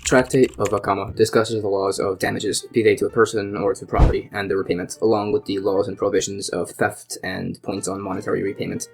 Tractate of Kamma discusses the laws of damages, be they to a person or to property, and their repayment, along with the laws and prohibitions of theft and points on monetary repayment.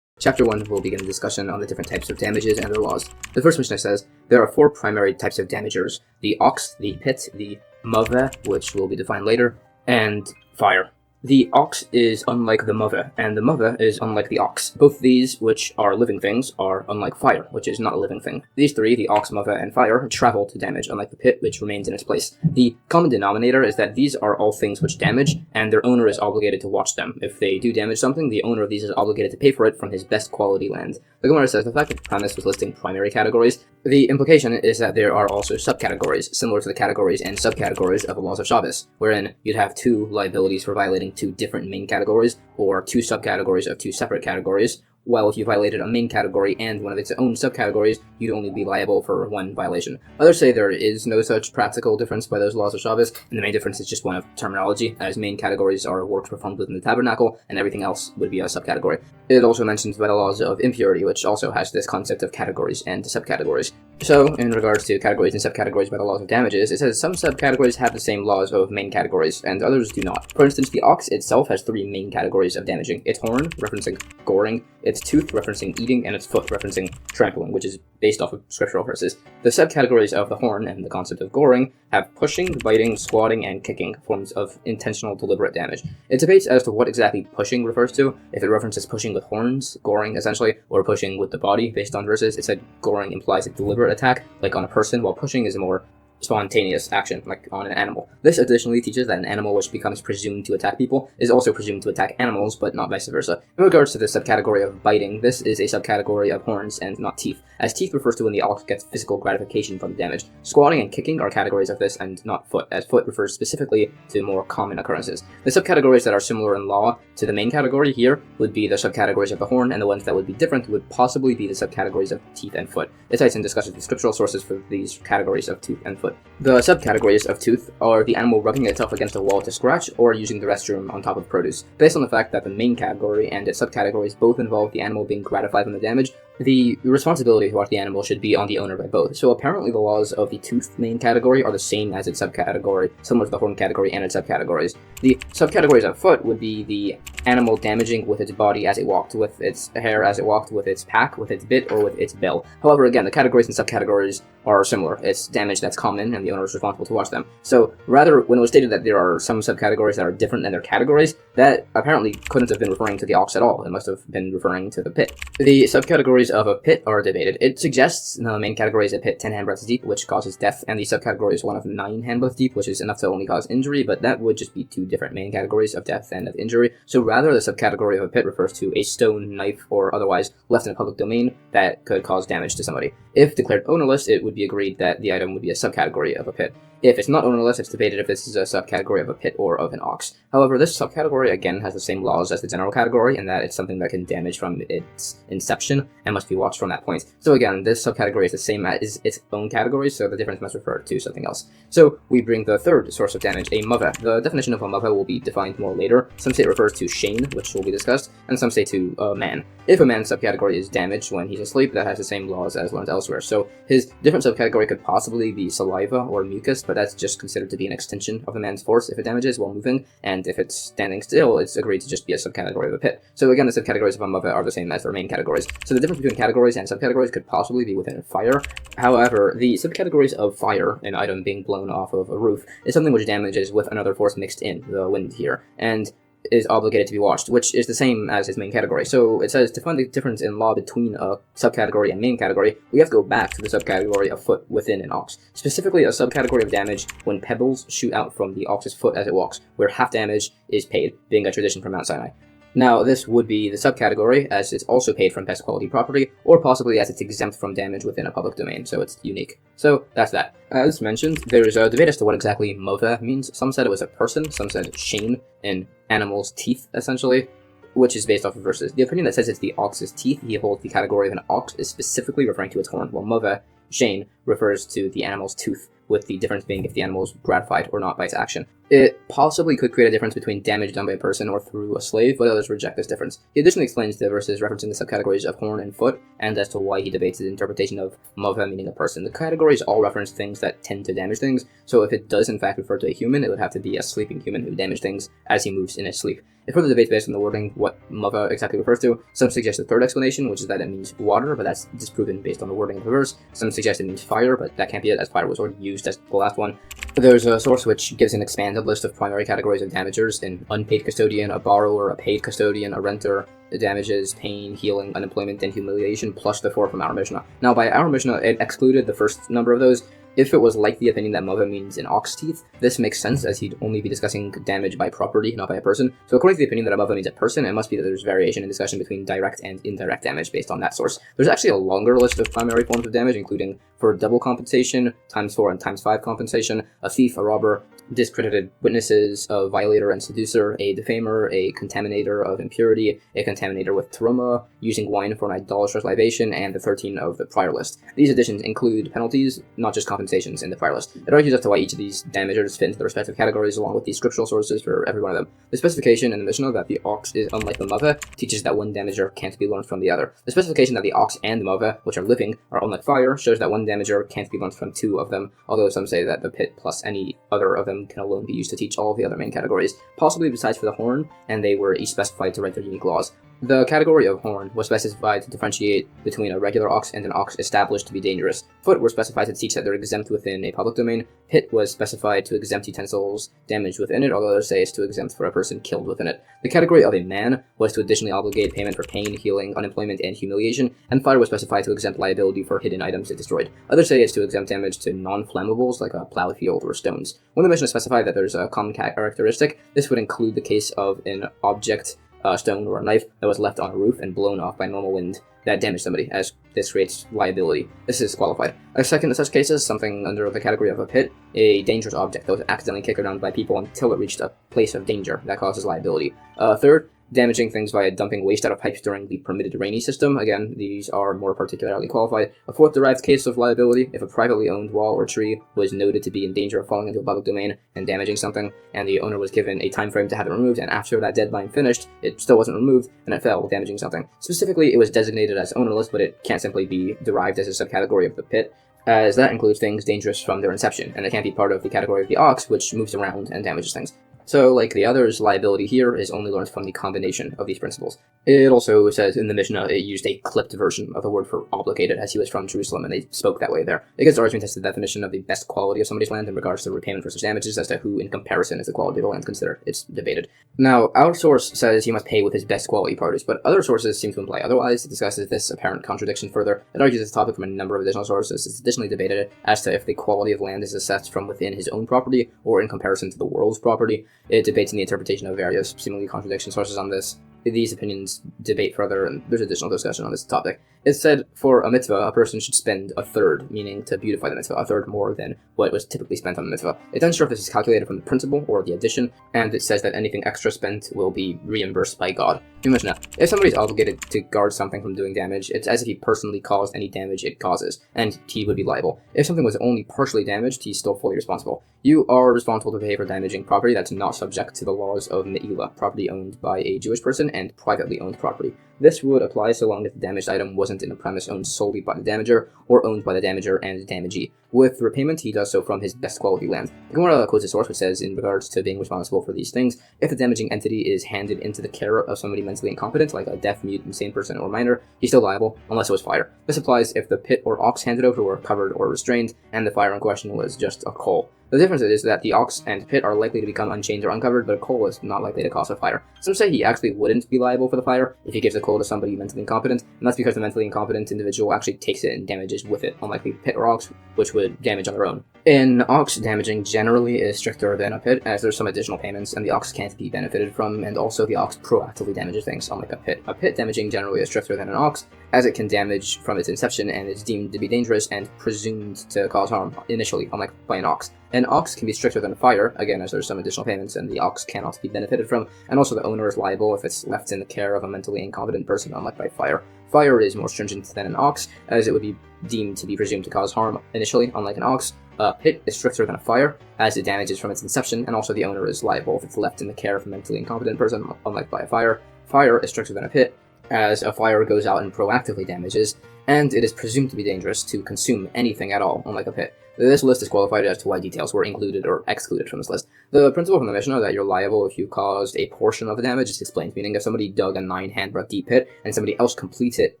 Chapter 1 will begin a discussion on the different types of damages and their laws. The first Mishnah says, there are 4 primary types of damagers: the ox, the pit, the mava, which will be defined later, and fire. The ox is unlike the mava, and the mava is unlike the ox. Both these, which are living things, are unlike fire, which is not a living thing. These 3, the ox, mava, and fire, travel to damage, unlike the pit, which remains in its place. The common denominator is that these are all things which damage, and their owner is obligated to watch them. If they do damage something, the owner of these is obligated to pay for it from his best quality land. The Gemara says the fact that the premise was listing primary categories, the implication is that there are also subcategories, similar to the categories and subcategories of the laws of Shabbos, wherein you'd have 2 liabilities for violating 2 different main categories, or 2 subcategories of 2 separate categories, while if you violated a main category and one of its own subcategories, you'd only be liable for 1 violation. Others say there is no such practical difference by those laws of Shabbos, and the main difference is just one of terminology, as main categories are works performed within the tabernacle, and everything else would be a subcategory. It also mentions by the laws of impurity, which also has this concept of categories and subcategories. So, in regards to categories and subcategories by the laws of damages, it says some subcategories have the same laws of main categories, and others do not. For instance, the ox itself has 3 main categories of damaging: its horn, referencing goring, its tooth, referencing eating, and its foot, referencing trampling, which is based off of scriptural verses. The subcategories of the horn and the concept of goring have pushing, biting, squatting, and kicking, forms of intentional, deliberate damage. It debates as to what exactly pushing refers to, if it references pushing with horns, goring essentially, or pushing with the body based on verses. It said goring implies a deliberate attack, like on a person, while pushing is a more spontaneous action, like on an animal. This additionally teaches that an animal which becomes presumed to attack people is also presumed to attack animals, but not vice versa. In regards to the subcategory of biting, this is a subcategory of horns and not teeth, as teeth refers to when the ox gets physical gratification from the damage. Squatting and kicking are categories of this and not foot, as foot refers specifically to more common occurrences. The subcategories that are similar in law to the main category here would be the subcategories of the horn, and the ones that would be different would possibly be the subcategories of teeth and foot. It cites and discusses the scriptural sources for these categories of tooth and foot. The subcategories of tooth are the animal rubbing itself against a wall to scratch, or using the restroom on top of produce. Based on the fact that the main category and its subcategories both involve the animal being gratified from the damage, the responsibility to watch the animal should be on the owner by both. So apparently the laws of the tooth main category are the same as its subcategory, similar to the horn category and its subcategories. The subcategories of foot would be the animal damaging with its body as it walked, with its hair as it walked, with its pack, with its bit, or with its bell. However, again, the categories and subcategories are similar. It's damage that's common, and the owner is responsible to watch them. So rather, when it was stated that there are some subcategories that are different than their categories, that apparently couldn't have been referring to the ox at all. It must have been referring to the pit. The subcategories of a pit are debated. It suggests the main category is a pit 10 handbreadths deep, which causes death, and the subcategory is one of 9 handbreadths deep, which is enough to only cause injury, but that would just be 2 different main categories of death and of injury. So rather, the subcategory of a pit refers to a stone, knife, or otherwise left in a public domain that could cause damage to somebody. If declared ownerless, it would be agreed that the item would be a subcategory of a pit. If it's not ownerless, it's debated if this is a subcategory of a pit or of an ox. However, this subcategory again has the same laws as the general category, in that it's something that can damage from its inception and must be watched from that point. So again, this subcategory is the same as its own category, so the difference must refer to something else. So we bring the third source of damage, a mava. The definition of a mava will be defined more later. Some say it refers to Shane, which will be discussed, and some say to a man. If a man's subcategory is damaged when he's asleep, that has the same laws as learned elsewhere. So his different subcategory could possibly be saliva or mucus, but that's just considered to be an extension of the man's force if it damages while moving, and if it's standing still, it's agreed to just be a subcategory of a pit. So again, the subcategories of a mava are the same as their main categories. So the difference between categories and subcategories could possibly be within fire. However, the subcategories of fire, an item being blown off of a roof, is something which damages with another force mixed in, the wind here, and is obligated to be watched, which is the same as his main category. So it says to find the difference in law between a subcategory and main category, we have to go back to the subcategory of foot within an ox. Specifically, a subcategory of damage when pebbles shoot out from the ox's foot as it walks, where half damage is paid, being a tradition from Mount Sinai. Now, this would be the subcategory, as it's also paid from best quality property, or possibly as it's exempt from damage within a public domain, so it's unique. So, that's that. As mentioned, there's a debate as to what exactly mova means. Some said it was a person, some said Shane, an animal's teeth, essentially, which is based off of verses. The opinion that says it's the ox's teeth, he holds the category of an ox, is specifically referring to its horn, while mova, Shane, refers to the animal's tooth, with the difference being if the animal is gratified or not by its action. It possibly could create a difference between damage done by a person or through a slave, but others reject this difference. He additionally explains the verses referencing the subcategories of horn and foot, and as to why he debates the interpretation of mava meaning a person. The categories all reference things that tend to damage things, so if it does in fact refer to a human, it would have to be a sleeping human who damaged things as he moves in his sleep. It further debates based on the wording what mava exactly refers to. Some suggest a third explanation, which is that it means water, but that's disproven based on the wording of the verse. Some suggest it means fire, but that can't be it, as fire was already used as the last one. There's a source which gives an expanded list of primary categories of damagers: an unpaid custodian, a borrower, a paid custodian, a renter. The damages pain, healing, unemployment, and humiliation, plus the 4 from our Mishnah. Now, by our Mishnah, it excluded the first number of those. If it was like the opinion that mava means an ox teeth, this makes sense, as he'd only be discussing damage by property, not by a person. So according to the opinion that a mava means a person, it must be that there's variation in discussion between direct and indirect damage based on that source. There's actually a longer list of primary forms of damage, including for double compensation, ×4 and ×5 compensation, a thief, a robber, discredited witnesses, a violator and seducer, a defamer, a contaminator of impurity, a contaminator with teruma, using wine for an idolatrous libation, and the 13 of the prior list. These additions include penalties, not just compensations in the prior list. It argues as to why each of these damagers fit into the respective categories, along with the scriptural sources for every one of them. The specification in the Mishnah that the ox is unlike the mava teaches that one damager can't be learned from the other. The specification that the ox and the mava, which are living, are unlike fire, shows that one damager can't be learned from 2 of them, although some say that the pit plus any other of them can alone be used to teach all of the other main categories, possibly besides for the horn, and they were each specified to write their unique laws. The category of horn was specified to differentiate between a regular ox and an ox established to be dangerous. Foot were specified to teach that they're exempt within a public domain. Pit was specified to exempt utensils damaged within it, although others say it's to exempt for a person killed within it. The category of a man was to additionally obligate payment for pain, healing, unemployment, and humiliation, and fire was specified to exempt liability for hidden items it destroyed. Others say it's to exempt damage to non-flammables like a plowed field or stones. When the Mishnah specified that there's a common characteristic, this would include the case of an object, a stone or a knife, that was left on a roof and blown off by normal wind that damaged somebody, as this creates liability. This is qualified. A second of such cases, something under the category of a pit, a dangerous object that was accidentally kicked around by people until it reached a place of danger that causes liability. Third, damaging things via dumping waste out of pipes during the permitted rainy system. Again, these are more particularly qualified. A fourth derived case of liability, if a privately owned wall or tree was noted to be in danger of falling into a public domain and damaging something, and the owner was given a time frame to have it removed, and after that deadline finished, it still wasn't removed, and it fell, damaging something. Specifically, it was designated as ownerless, but it can't simply be derived as a subcategory of the pit, as that includes things dangerous from their inception, and it can't be part of the category of the ox, which moves around and damages things. So, like the others, liability here is only learned from the combination of these principles. It also says in the Mishnah it used a clipped version of the word for obligated, as he was from Jerusalem and they spoke that way there. It gives the argument as to the definition of the best quality of somebody's land in regards to repayment versus damages, as to who in comparison is the quality of the land considered. It's debated. Now, our source says he must pay with his best quality produce, but other sources seem to imply otherwise. It discusses this apparent contradiction further. It argues this topic from a number of additional sources. It's additionally debated as to if the quality of land is assessed from within his own property or in comparison to the world's property. It debates in the interpretation of various seemingly contradiction sources on this. These opinions debate further, and there's additional discussion on this topic. It's said for a mitzvah, a person should spend a third, meaning to beautify the mitzvah, a third more than what was typically spent on the mitzvah. It's unsure if this is calculated from the principle or the addition, and it says that anything extra spent will be reimbursed by God. Mishnah. If somebody is obligated to guard something from doing damage, it's as if he personally caused any damage it causes, and he would be liable. If something was only partially damaged, he's still fully responsible. You are responsible to pay for damaging property that's not subject to the laws of Me'ila, property owned by a Jewish person, and privately owned property. This would apply so long as the damaged item wasn't in a premise owned solely by the damager, or owned by the damager and damagee. With repayment, he does so from his best quality land. The Gemara quotes a source which says, in regards to being responsible for these things, if the damaging entity is handed into the care of somebody mentally incompetent, like a deaf, mute, insane person, or minor, he's still liable, unless it was fire. This applies if the pit or ox handed over were covered or restrained, and the fire in question was just a coal. The difference is that the ox and pit are likely to become unchanged or uncovered, but a coal is not likely to cause a fire. Some say he actually wouldn't be liable for the fire if he gives a coal to somebody mentally incompetent, and that's because the mentally incompetent individual actually takes it and damages with it, unlike the pit or ox, which would damage on their own. An ox damaging generally is stricter than a pit, as there's some additional payments, and the ox can't be benefited from, and also the ox proactively damages things, unlike a pit. A pit damaging generally is stricter than an ox, as it can damage from its inception and is deemed to be dangerous and presumed to cause harm initially, unlike by an ox. An ox can be stricter than a fire, again as there's some additional payments and the ox cannot be benefited from, and also the owner is liable if it's left in the care of a mentally incompetent person, unlike by fire. Fire is more stringent than an ox, as it would be deemed to be presumed to cause harm initially, unlike an ox. A pit is stricter than a fire, as it damages from its inception, and also the owner is liable if it's left in the care of a mentally incompetent person, unlike by a fire. Fire is stricter than a pit, as a fire goes out and proactively damages, and it is presumed to be dangerous to consume anything at all, unlike a pit. This list is qualified as to why details were included or excluded from this list. The principle from the Mishnah that you're liable if you caused a portion of the damage is explained, meaning if somebody dug a 9 handbreadth deep pit and somebody else completes it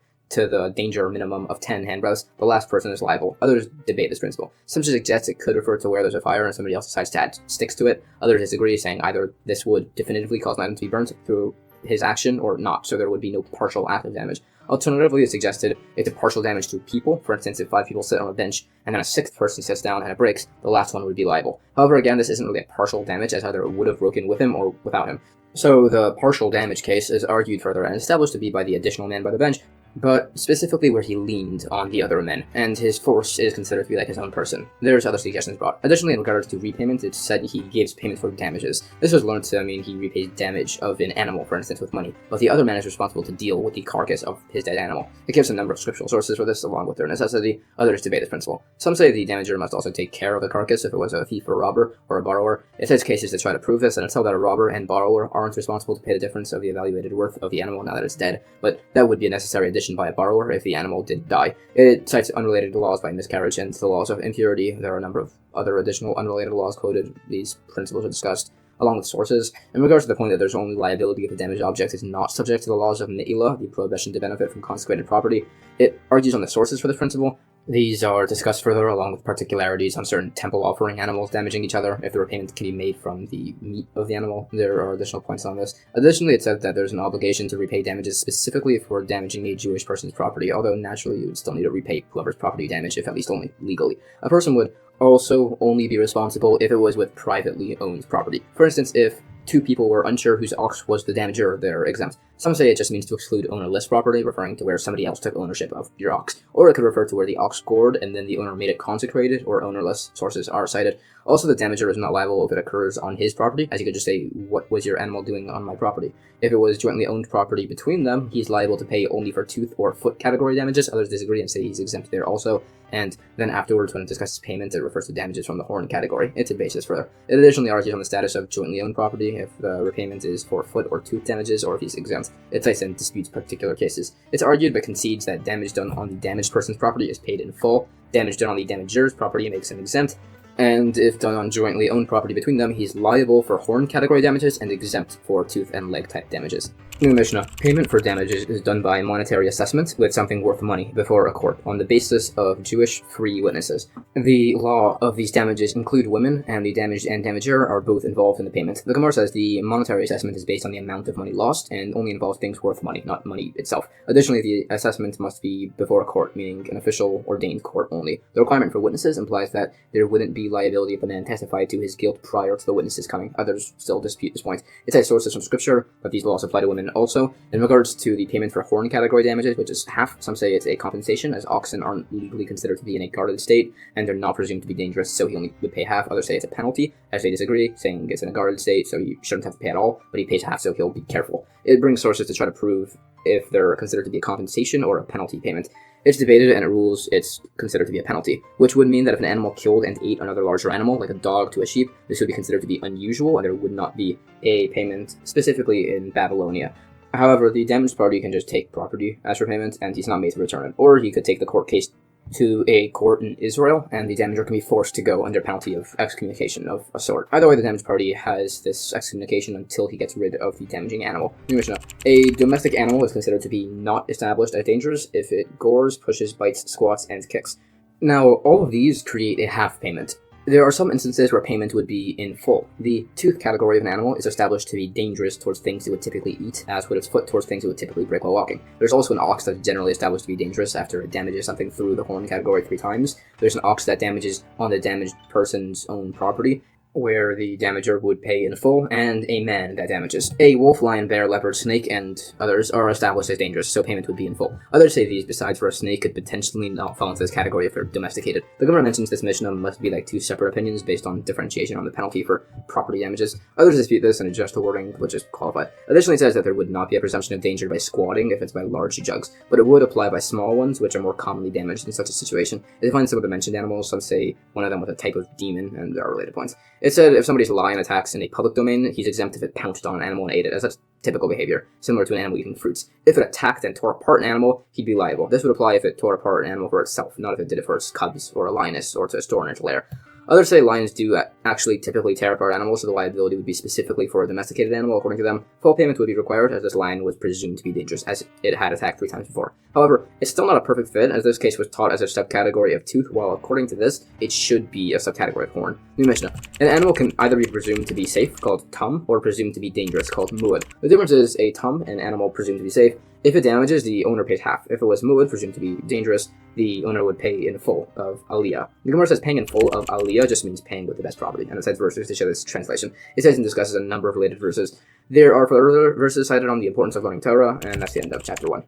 to the danger minimum of 10 handbreadths, the last person is liable. Others debate this principle. Some suggest it could refer to where there's a fire and somebody else decides to add sticks to it. Others disagree, saying either this would definitively cause an item to be burnt through his action or not, so there would be no partial active damage. Alternatively, it's suggested if the partial damage to people, for instance, if 5 people sit on a bench and then a 6th person sits down and it breaks, the last one would be liable. However, again, this isn't really a partial damage, as either it would have broken with him or without him. So the partial damage case is argued further and established to be by the additional man by the bench, but specifically where he leaned on the other men, and his force is considered to be like his own person. There's other suggestions brought. Additionally, in regards to repayment, it's said he gives payment for damages. This was learned to mean he repays damage of an animal, for instance, with money, but the other man is responsible to deal with the carcass of his dead animal. It gives a number of scriptural sources for this, along with their necessity. Others debate this principle. Some say the damager must also take care of the carcass if it was a thief or a robber or a borrower. It says cases to try to prove this, and until that a robber and borrower aren't responsible to pay the difference of the evaluated worth of the animal now that it's dead, but that would be a necessary addition by a borrower if the animal did die. It cites unrelated laws by miscarriage and the laws of impurity. There are a number of other additional unrelated laws quoted. These principles are discussed along with sources. In regards to the point that there's only liability if the damaged object is not subject to the laws of Metzia, the prohibition to benefit from consecrated property, it argues on the sources for this principle. These are discussed further along with particularities on certain temple offering animals damaging each other, if the repayment can be made from the meat of the animal. There are additional points on this. Additionally, it said that there's an obligation to repay damages specifically for damaging a Jewish person's property, although naturally you would still need to repay whoever's property damage, if at least only legally. A person would also only be responsible if it was with privately owned property. For instance, if 2 people were unsure whose ox was the damager, they're exempt. Some say it just means to exclude ownerless property, referring to where somebody else took ownership of your ox. Or it could refer to where the ox gored and then the owner made it consecrated, or ownerless. Sources are cited. Also, the damager is not liable if it occurs on his property, as you could just say, what was your animal doing on my property? If it was jointly owned property between them, he's liable to pay only for tooth or foot category damages. Others disagree and say he's exempt there also. And then afterwards, when it discusses payment, it refers to damages from the horn category. It's a basis further. It additionally argues on the status of jointly owned property, if the repayment is for foot or tooth damages, or if he's exempt. It cites and disputes particular cases. It's argued but concedes that damage done on the damaged person's property is paid in full. Damage done on the damager's property makes him exempt. And if done on jointly owned property between them, he's liable for horn category damages and exempt for tooth and leg type damages. In the Mishnah, payment for damages is done by monetary assessment with something worth money before a court on the basis of Jewish free witnesses. The law of these damages include women, and the damaged and damager are both involved in the payment. The Kamma says the monetary assessment is based on the amount of money lost and only involves things worth money, not money itself. Additionally, the assessment must be before a court, meaning an official ordained court only. The requirement for witnesses implies that there wouldn't be liability if the man testified to his guilt prior to the witnesses coming. Others still dispute this point. It cites sources from scripture, but these laws apply to women also. In regards to the payment for horn category damages, which is half, some say it's a compensation, as oxen aren't legally considered to be in a guarded state, and they're not presumed to be dangerous, so he only would pay half. Others say it's a penalty, as they disagree, saying it's in a guarded state, so he shouldn't have to pay at all, but he pays half, so he'll be careful. It brings sources to try to prove if they're considered to be a compensation or a penalty payment. It's debated, and it rules it's considered to be a penalty, which would mean that if an animal killed and ate another larger animal, like a dog to a sheep, this would be considered to be unusual, and there would not be a payment, specifically in Babylonia. However, the damaged party can just take property as repayment, and he's not made to return it. Or he could take the court case to a court in Israel, and the damager can be forced to go under penalty of excommunication of a sort. Either way, the damaged party has this excommunication until he gets rid of the damaging animal. New Mishnah. A domestic animal is considered to be not established as dangerous if it gores, pushes, bites, squats, and kicks. Now, all of these create a half payment. There are some instances where payment would be in full. The tooth category of an animal is established to be dangerous towards things it would typically eat, as would its foot towards things it would typically break while walking. There's also an ox that is generally established to be dangerous after it damages something through the horn category 3 times. There's an ox that damages on the damaged person's own property, where the damager would pay in full, and a man that damages. A wolf, lion, bear, leopard, snake, and others are established as dangerous, so payment would be in full. Others say these, besides for a snake, could potentially not fall into this category if they're domesticated. The Gemara mentions this Mishnah must be like two separate opinions based on differentiation on the penalty for property damages. Others dispute this and adjust the wording, which is qualified. Additionally, it says that there would not be a presumption of danger by squatting if it's by large jugs, but it would apply by small ones, which are more commonly damaged in such a situation. It defines some of the mentioned animals. Some say one of them with a type of demon, and there are related points. It said if somebody's lion attacks in a public domain, he's exempt if it pounced on an animal and ate it, as that's typical behavior, similar to an animal eating fruits. If it attacked and tore apart an animal, he'd be liable. This would apply if it tore apart an animal for itself, not if it did it for its cubs or a lioness or to store in its lair. Others say lions do actually typically tear apart animals, so the liability would be specifically for a domesticated animal. According to them, full payment would be required, as this lion was presumed to be dangerous, as it had attacked 3 times before. However, it's still not a perfect fit, as this case was taught as a subcategory of tooth, while according to this, it should be a subcategory of horn. New Mishnah. An animal can either be presumed to be safe, called tum, or presumed to be dangerous, called muad. The difference is a tum, an animal presumed to be safe. If it damages, the owner pays half. If it was muad, presumed to be dangerous, the owner would pay in full of aliyah. The Gemara says paying in full of aliyah just means paying with the best property, and it cites verses to show this translation. It says and discusses a number of related verses. There are further verses cited on the importance of learning Torah, and that's the end of chapter 1.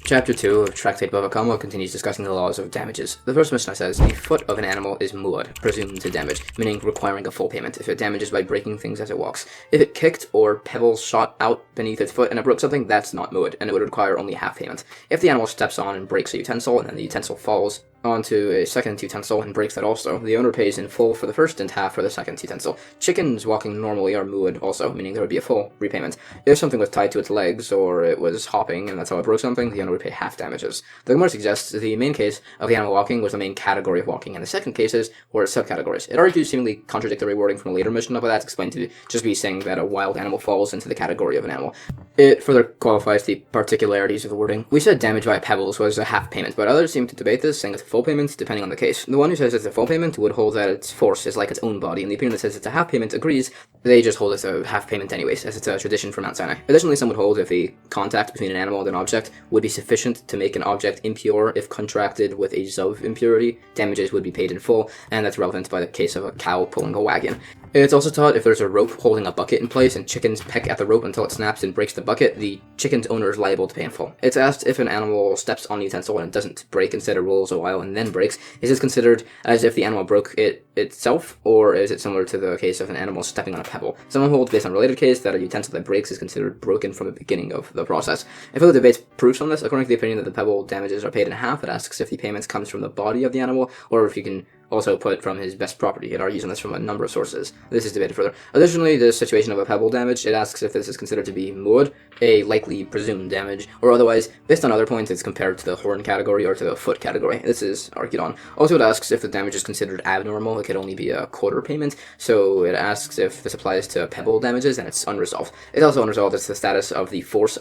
Chapter 2 of Tractate Bava Kamma continues discussing the laws of damages. The first Mishnah says, a foot of an animal is muad, presumed to damage, meaning requiring a full payment if it damages by breaking things as it walks. If it kicked or pebbles shot out beneath its foot and it broke something, that's not muad, and it would require only half payment. If the animal steps on and breaks a utensil, and then the utensil falls onto a second utensil and breaks that also, the owner pays in full for the first and half for the second utensil. Chickens walking normally are muad also, meaning there would be a full repayment. If something was tied to its legs or it was hopping and that's how it broke something, the owner would pay half damages. The Gemara suggests the main case of the animal walking was the main category of walking, and the second cases were subcategories. It argues seemingly contradictory wording from a later Mishnah, but that's explained to just be saying that a wild animal falls into the category of an animal. It further qualifies the particularities of the wording. We said damage by pebbles was a half payment, but others seem to debate this, saying it's full payment depending on the case. The one who says it's a full payment would hold that its force is like its own body, and the opinion that says it's a half payment agrees. They just hold it's a half payment anyways, as it's a tradition from Mount Sinai. Additionally, some would hold if the contact between an animal and an object would be sufficient to make an object impure if contracted with a Zov impurity, damages would be paid in full, and that's relevant by the case of a cow pulling a wagon. It's also taught if there's a rope holding a bucket in place and chickens peck at the rope until it snaps and breaks the bucket, the chicken's owner is liable to pay in full. It's asked if an animal steps on the utensil and it doesn't break, instead it rolls a while and then breaks. Is this considered as if the animal broke it itself, or is it similar to the case of an animal stepping on a pebble? Someone holds, based on a related case, that a utensil that breaks is considered broken from the beginning of the process. If the debates proofs on this, according to the opinion that the pebble damages are paid in half, it asks if the payments comes from the body of the animal, or if you can also put from his best property. It argues on this from a number of sources. This is debated further. Additionally, the situation of a pebble damage, it asks if this is considered to be muad, a likely presumed damage, or otherwise, based on other points, it's compared to the horn category or to the foot category. This is argued on. Also, it asks if the damage is considered abnormal. It could only be a quarter payment, so it asks if this applies to pebble damages, and it's unresolved. It's also unresolved as the status of the force,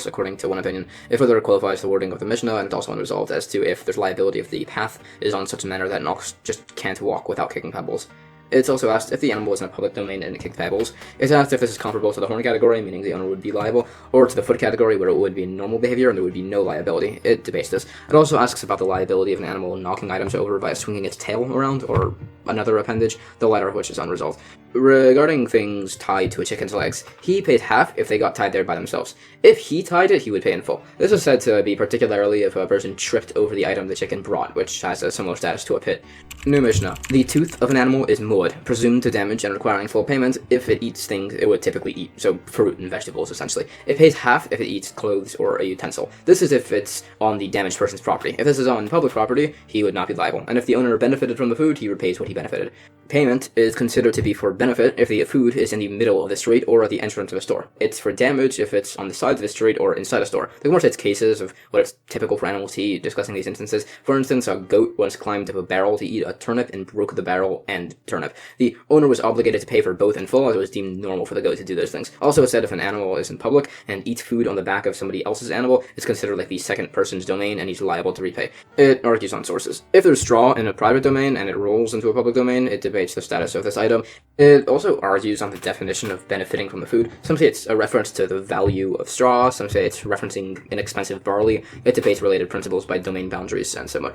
according to one opinion. It further qualifies the wording of the Mishnah, and it's also unresolved as to if there's liability if the path is on such a manner that an ox just can't walk without kicking pebbles. It's also asked if the animal is in a public domain and it kicked pebbles. It's asked if this is comparable to the horn category, meaning the owner would be liable, or to the foot category, where it would be normal behavior and there would be no liability. It debates this. It also asks about the liability of an animal knocking items over by swinging its tail around, or another appendage, the latter of which is unresolved. Regarding things tied to a chicken's legs, he paid half if they got tied there by themselves. If he tied it, he would pay in full. This is said to be particularly if a person tripped over the item the chicken brought, which has a similar status to a pit. New Mishnah. The tooth of an animal is muad, presumed to damage and requiring full payment. If it eats things it would typically eat, so fruit and vegetables essentially. It pays half if it eats clothes or a utensil. This is if it's on the damaged person's property. If this is on public property, he would not be liable, and if the owner benefited from the food, he repays what he benefited. Payment is considered to be for benefit if the food is in the middle of the street or at the entrance of a store. It's for damage if it's on the side of the street or inside a store. The Gemara cites cases of what it's typical for animals to eat, discussing these instances. For instance, a goat once climbed up a barrel to eat a turnip and broke the barrel and turnip. The owner was obligated to pay for both in full, as it was deemed normal for the goat to do those things. Also, it's said if an animal is in public and eats food on the back of somebody else's animal, it's considered like the second person's domain and he's liable to repay. It argues on sources. If there's straw in a private domain and it rolls into a public domain, it debates debates the status of this item. It also argues on the definition of benefiting from the food. Some say it's a reference to the value of straw, some say it's referencing inexpensive barley. It debates related principles by domain boundaries and similar.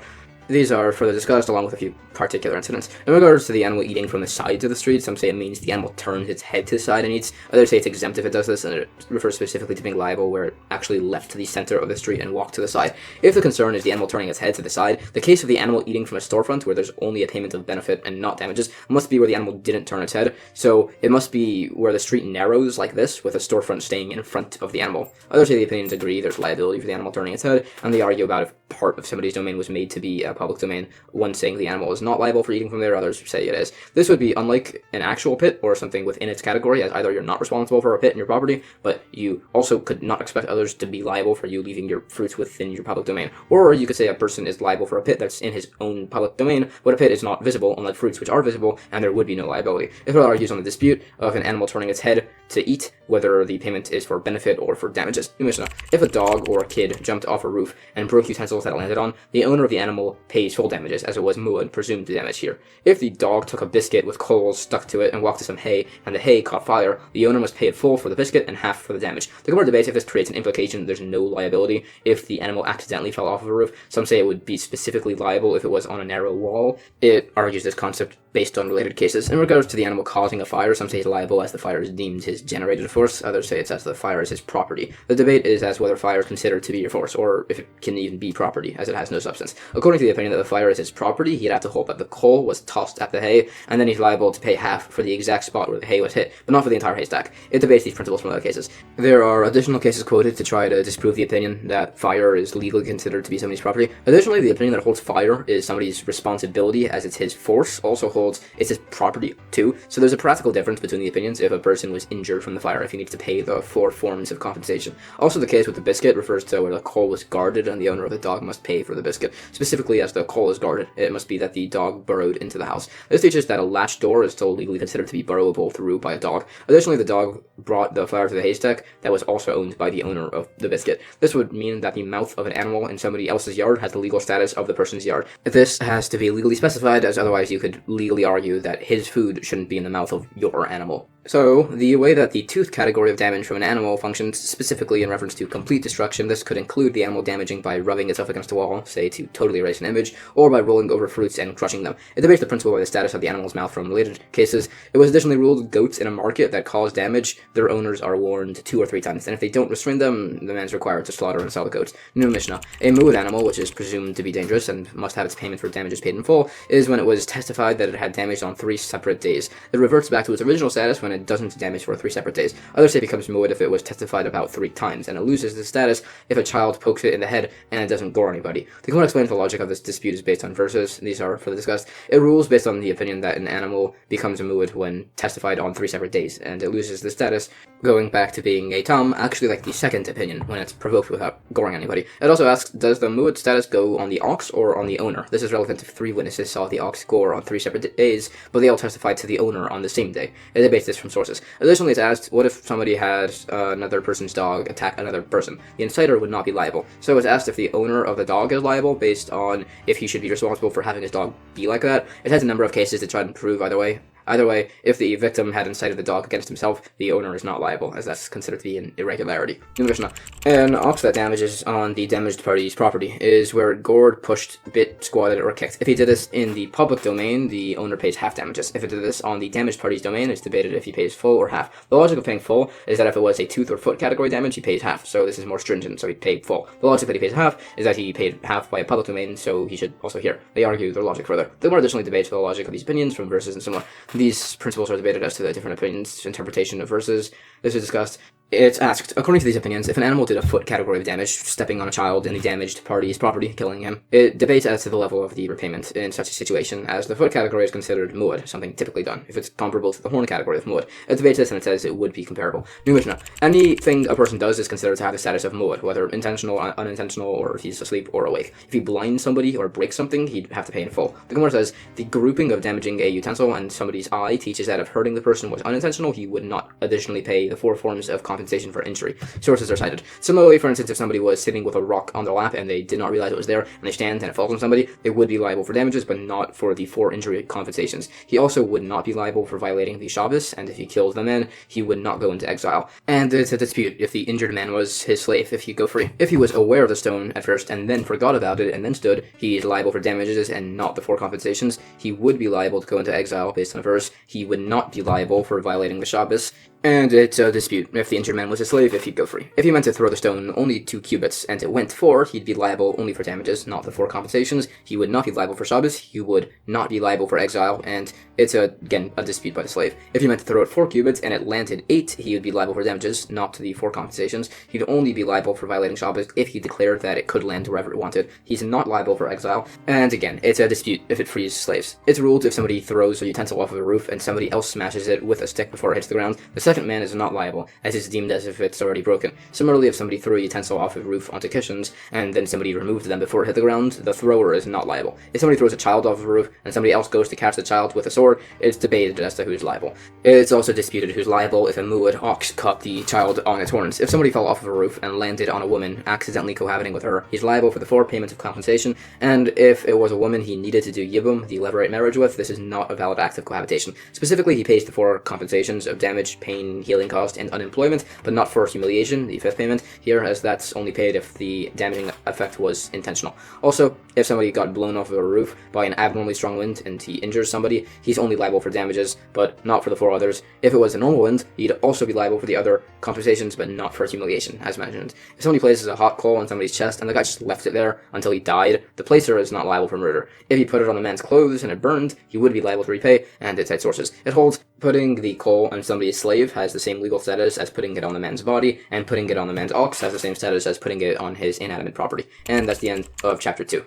These are further discussed along with a few particular incidents. In regards to the animal eating from the sides of the street, some say it means the animal turns its head to the side and eats. Others say it's exempt if it does this, and it refers specifically to being liable where it actually left to the center of the street and walked to the side. If the concern is the animal turning its head to the side, the case of the animal eating from a storefront where there's only a payment of benefit and not damages must be where the animal didn't turn its head, so it must be where the street narrows like this with a storefront staying in front of the animal. Others say the opinions agree there's liability for the animal turning its head, and they argue about if part of somebody's domain was made to be a public domain. One saying the animal is not liable for eating from there, others say it is. This would be unlike an actual pit or something within its category, as either you're not responsible for a pit in your property, but you also could not expect others to be liable for you leaving your fruits within your public domain. Or you could say a person is liable for a pit that's in his own public domain, but a pit is not visible, unlike fruits which are visible, and there would be no liability. It further argues on the dispute of an animal turning its head to eat, whether the payment is for benefit or for damages. Mishnah: if a dog or a kid jumped off a roof and broke utensils that it landed on, the owner of the animal pays full damages, as it was muad, presumed damage here. If the dog took a biscuit with coals stuck to it and walked to some hay, and the hay caught fire, the owner must pay it full for the biscuit and half for the damage. The Gemara debates if this creates an implication there's no liability if the animal accidentally fell off of a roof. Some say it would be specifically liable if it was on a narrow wall. It argues this concept based on related cases. In regards to the animal causing a fire, some say he's liable as the fire is deemed his generated force, others say it's as the fire is his property. The debate is as whether fire is considered to be your force, or if it can even be property, as it has no substance. According to the opinion that the fire is his property, he'd have to hold that the coal was tossed at the hay, and then he's liable to pay half for the exact spot where the hay was hit, but not for the entire haystack. It debates these principles from other cases. There are additional cases quoted to try to disprove the opinion that fire is legally considered to be somebody's property. Additionally, the opinion that holds fire is somebody's responsibility as it's his force also holds it's his property too. So there's a practical difference between the opinions if a person was injured from the fire, if he needs to pay the 4 forms of compensation. Also, the case with the biscuit refers to where the coal was guarded and the owner of the dog must pay for the biscuit. Specifically, as the coal is guarded, it must be that the dog burrowed into the house. This teaches that a latch door is still legally considered to be burrowable through by a dog. Additionally, the dog brought the fire to the haystack that was also owned by the owner of the biscuit. This would mean that the mouth of an animal in somebody else's yard has the legal status of the person's yard. This has to be legally specified, as otherwise you could legally argue that his food shouldn't be in the mouth of your animal. So, the way that the tooth category of damage from an animal functions specifically in reference to complete destruction, this could include the animal damaging by rubbing itself against a wall, say to totally erase an image, or by rolling over fruits and crushing them. It debates the principle by the status of the animal's mouth from related cases. It was additionally ruled goats in a market that cause damage, their owners are warned 2 or 3 times, and if they don't restrain them, the man's required to slaughter and sell the goats. New Mishnah: a muad animal, which is presumed to be dangerous and must have its payment for damages paid in full, is when it was testified that it had damage on 3 separate days. It reverts back to its original status when it doesn't damage for 3 separate days. Others say it becomes muad if it was testified about 3 times, and it loses the status if a child pokes it in the head and it doesn't gore anybody. The Kamma explains the logic of this dispute is based on verses. These are further discussed. It rules based on the opinion that an animal becomes a muad when testified on 3 separate days, and it loses the status, going back to being a tam, actually like the second opinion, when it's provoked without goring anybody. It also asks, does the muad status go on the ox or on the owner? This is relevant if 3 witnesses saw the ox gore on 3 separate days, but they all testified to the owner on the same day. It debates this from sources. Additionally, it's asked, what if somebody had another person's dog attack another person? The inciter would not be liable. So it's asked if the owner of the dog is liable based on if he should be responsible for having his dog be like that. It has a number of cases to try and prove either way. Either way, if the victim had incited the dog against himself, the owner is not liable, as that's considered to be an irregularity. Mishnah: an ox that damages on the damaged party's property is where it gored, pushed, bit, squatted, or kicked. If he did this in the public domain, the owner pays half damages. If it did this on the damaged party's domain, it's debated if he pays full or half. The logic of paying full is that if it was a tooth or foot category damage, he pays half, so this is more stringent, so he paid full. The logic that he pays half is that he paid half by a public domain, so he should also here. They argue their logic further. The more additionally debates the logic of these opinions from verses and similar. These principles are debated as to the different opinions, interpretation of verses. This is discussed. It's asked, according to these opinions, if an animal did a foot category of damage, stepping on a child in the damaged party's property, killing him, it debates as to the level of the repayment in such a situation, as the foot category is considered muad, something typically done. If it's comparable to the horn category of muad, it debates this and it says it would be comparable. New Mishnah: anything a person does is considered to have the status of muad, whether intentional, unintentional, or if he's asleep or awake. If he blinds somebody or breaks something, he'd have to pay in full. The Gemara says, the grouping of damaging a utensil and somebody's eye teaches that if hurting the person was unintentional, he would not additionally pay the 4 forms of compensation compensation for injury. Sources are cited. Similarly, for instance, if somebody was sitting with a rock on their lap and they did not realize it was there, and they stand and it falls on somebody, they would be liable for damages, but not for the 4 injury compensations. He also would not be liable for violating the Shabbos, and if he kills the man, he would not go into exile. And it's a dispute if the injured man was his slave, if he'd go free. If he was aware of the stone at first and then forgot about it and then stood, he is liable for damages and not the 4 compensations. He would be liable to go into exile based on a verse. He would not be liable for violating the Shabbos. And it's a dispute if the injured man was a slave, if he'd go free. If he meant to throw the stone only 2 cubits and it went 4, he'd be liable only for damages, not the 4 compensations. He would not be liable for Shabbos. He would not be liable for exile, and it's again a dispute by the slave. If he meant to throw it 4 cubits and it landed 8, he would be liable for damages, not the 4 compensations. He'd only be liable for violating Shabbos if he declared that it could land wherever it wanted. He's not liable for exile, and again, it's a dispute if it frees slaves. It's ruled if somebody throws a utensil off of a roof and somebody else smashes it with a stick before it hits the ground, the second man is not liable, as it's deemed as if it's already broken. Similarly, if somebody threw a utensil off a roof onto cushions, and then somebody removed them before it hit the ground, the thrower is not liable. If somebody throws a child off of a roof, and somebody else goes to catch the child with a sword, it's debated as to who's liable. It's also disputed who's liable if a muad ox caught the child on its horns. If somebody fell off of a roof and landed on a woman, accidentally cohabiting with her, he's liable for the 4 payments of compensation, and if it was a woman he needed to do yibum, the levirate marriage with, this is not a valid act of cohabitation. Specifically, he pays the 4 compensations of damage, pain, healing cost, and unemployment, but not for humiliation, the 5th payment here, as that's only paid if the damaging effect was intentional. Also, if somebody got blown off of a roof by an abnormally strong wind and he injures somebody, he's only liable for damages, but not for the 4 others. If it was a normal wind, he'd also be liable for the other compensations, but not for humiliation, as mentioned. If somebody places a hot coal on somebody's chest and the guy just left it there until he died, the placer is not liable for murder. If he put it on the man's clothes and it burned, he would be liable to repay, and it cites sources. It holds putting the coal on somebody's slave has the same legal status as putting it on the man's body, and putting it on the man's ox has the same status as putting it on his inanimate property. And that's the end of chapter 2.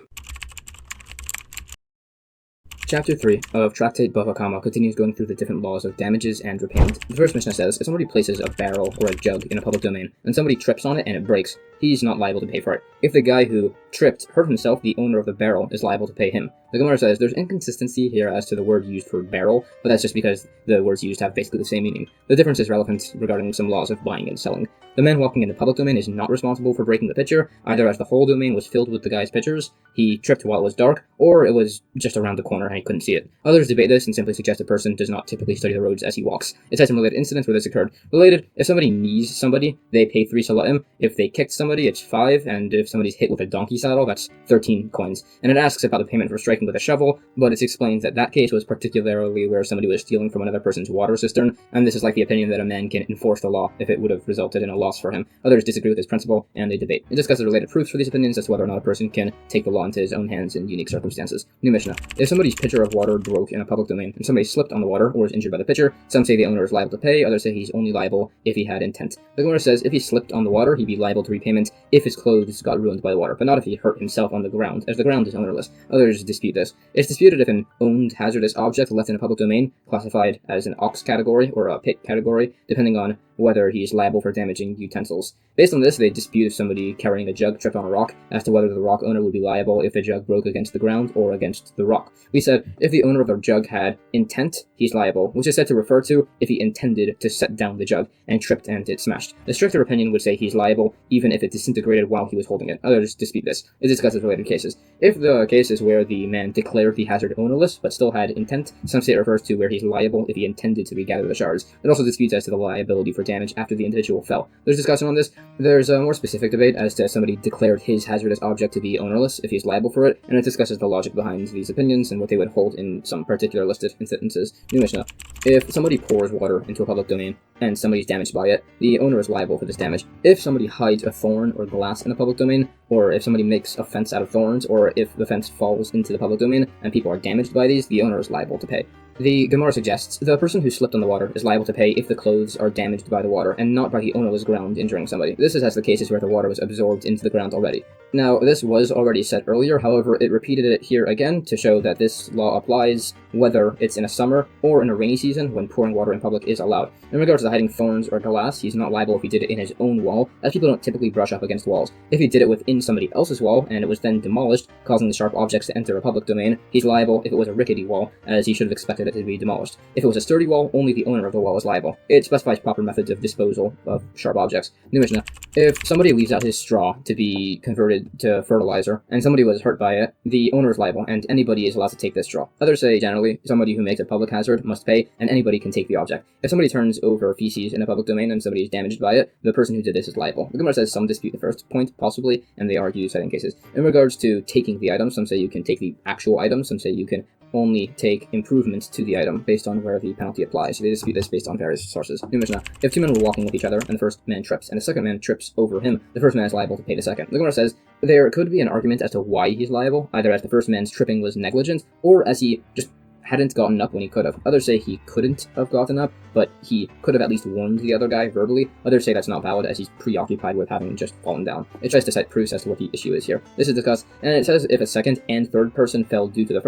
Chapter 3 of Tractate Bava Kamma continues going through the different laws of damages and repayment. The first Mishnah says, if somebody places a barrel or a jug in a public domain, and somebody trips on it and it breaks, he's not liable to pay for it. If the guy who tripped hurt himself, the owner of the barrel is liable to pay him. The Gemara says there's inconsistency here as to the word used for barrel, but that's just because the words used have basically the same meaning. The difference is relevant regarding some laws of buying and selling. The man walking in the public domain is not responsible for breaking the pitcher, either as the whole domain was filled with the guy's pitchers, he tripped while it was dark, or it was just around the corner and he couldn't see it. Others debate this and simply suggest a person does not typically study the roads as he walks. It says some related incidents where this occurred. Related, if somebody knees somebody, they pay 3 salatim. If they kicked somebody, it's 5, and if somebody's hit with a donkey saddle, that's 13 coins. And it asks about the payment for striking with a shovel, but it explains that that case was particularly where somebody was stealing from another person's water cistern, and this is like the opinion that a man can enforce the law if it would have resulted in a loss for him. Others disagree with this principle, and they debate. It discusses related proofs for these opinions as to whether or not a person can take the law into his own hands in unique circumstances. New Mishnah. If somebody's pitcher of water broke in a public domain, and somebody slipped on the water or was injured by the pitcher, some say the owner is liable to pay, others say he's only liable if he had intent. The Gemara says if he slipped on the water, he'd be liable to repayment if his clothes got ruined by the water, but not if he hurt himself on the ground, as the ground is ownerless. Others dispute this. It's disputed if an owned hazardous object left in a public domain, classified as an ox category or a pit category, depending on whether he is liable for damaging utensils. Based on this, they dispute if somebody carrying a jug tripped on a rock as to whether the rock owner would be liable if the jug broke against the ground or against the rock. We said if the owner of the jug had intent, he's liable, which is said to refer to if he intended to set down the jug and tripped and it smashed. The stricter opinion would say he's liable even if it disintegrated while he was holding it. Others dispute this. It discusses related cases. If the case is where the man declared the hazard ownerless but still had intent, some say it refers to where he's liable if he intended to regather the shards. It also disputes as to the liability for damage after the individual fell. There's discussion on this. There's a more specific debate as to somebody declared his hazardous object to be ownerless if he's liable for it, and it discusses the logic behind these opinions and what they would hold in some particular listed instances. New Mishnah. If somebody pours water into a public domain and somebody's damaged by it, the owner is liable for this damage. If somebody hides a thorn or glass in a public domain, or if somebody makes a fence out of thorns, or if the fence falls into the public domain and people are damaged by these, the owner is liable to pay. The Gemara suggests the person who slipped on the water is liable to pay if the clothes are damaged by the water, and not by the ownerless ground injuring somebody. This is as the cases where the water was absorbed into the ground already. Now, this was already said earlier, however, it repeated it here again to show that this law applies whether it's in a summer or in a rainy season when pouring water in public is allowed. In regards to hiding phones or glass, he's not liable if he did it in his own wall, as people don't typically brush up against walls. If he did it within somebody else's wall, and it was then demolished, causing the sharp objects to enter a public domain, he's liable if it was a rickety wall, as he should have expected it to be demolished. If it was a sturdy wall, only the owner of the wall is liable. It specifies proper methods of disposal of sharp objects. New Mishnah. If somebody leaves out his straw to be converted to fertilizer, and somebody was hurt by it, the owner is liable, and anybody is allowed to take this straw. Others say, generally, somebody who makes a public hazard must pay, and anybody can take the object. If somebody turns over feces in a public domain and somebody is damaged by it, the person who did this is liable. The Gemara says some dispute the first point, possibly, and they argue citing cases. In regards to taking the item, some say you can take the actual item, some say you can only take improvements to the item based on where the penalty applies. They dispute this based on various sources. New Mishnah. If two men were walking with each other, and the first man trips, and the second man trips over him, the first man is liable to pay the second. The Gemara says there could be an argument as to why he's liable, either as the first man's tripping was negligent, or as he just hadn't gotten up when he could have. Others say he couldn't have gotten up, but he could have at least warned the other guy verbally. Others say that's not valid, as he's preoccupied with having just fallen down. It tries to cite proofs as to what the issue is here. This is discussed, and it says if a second and third person fell due to the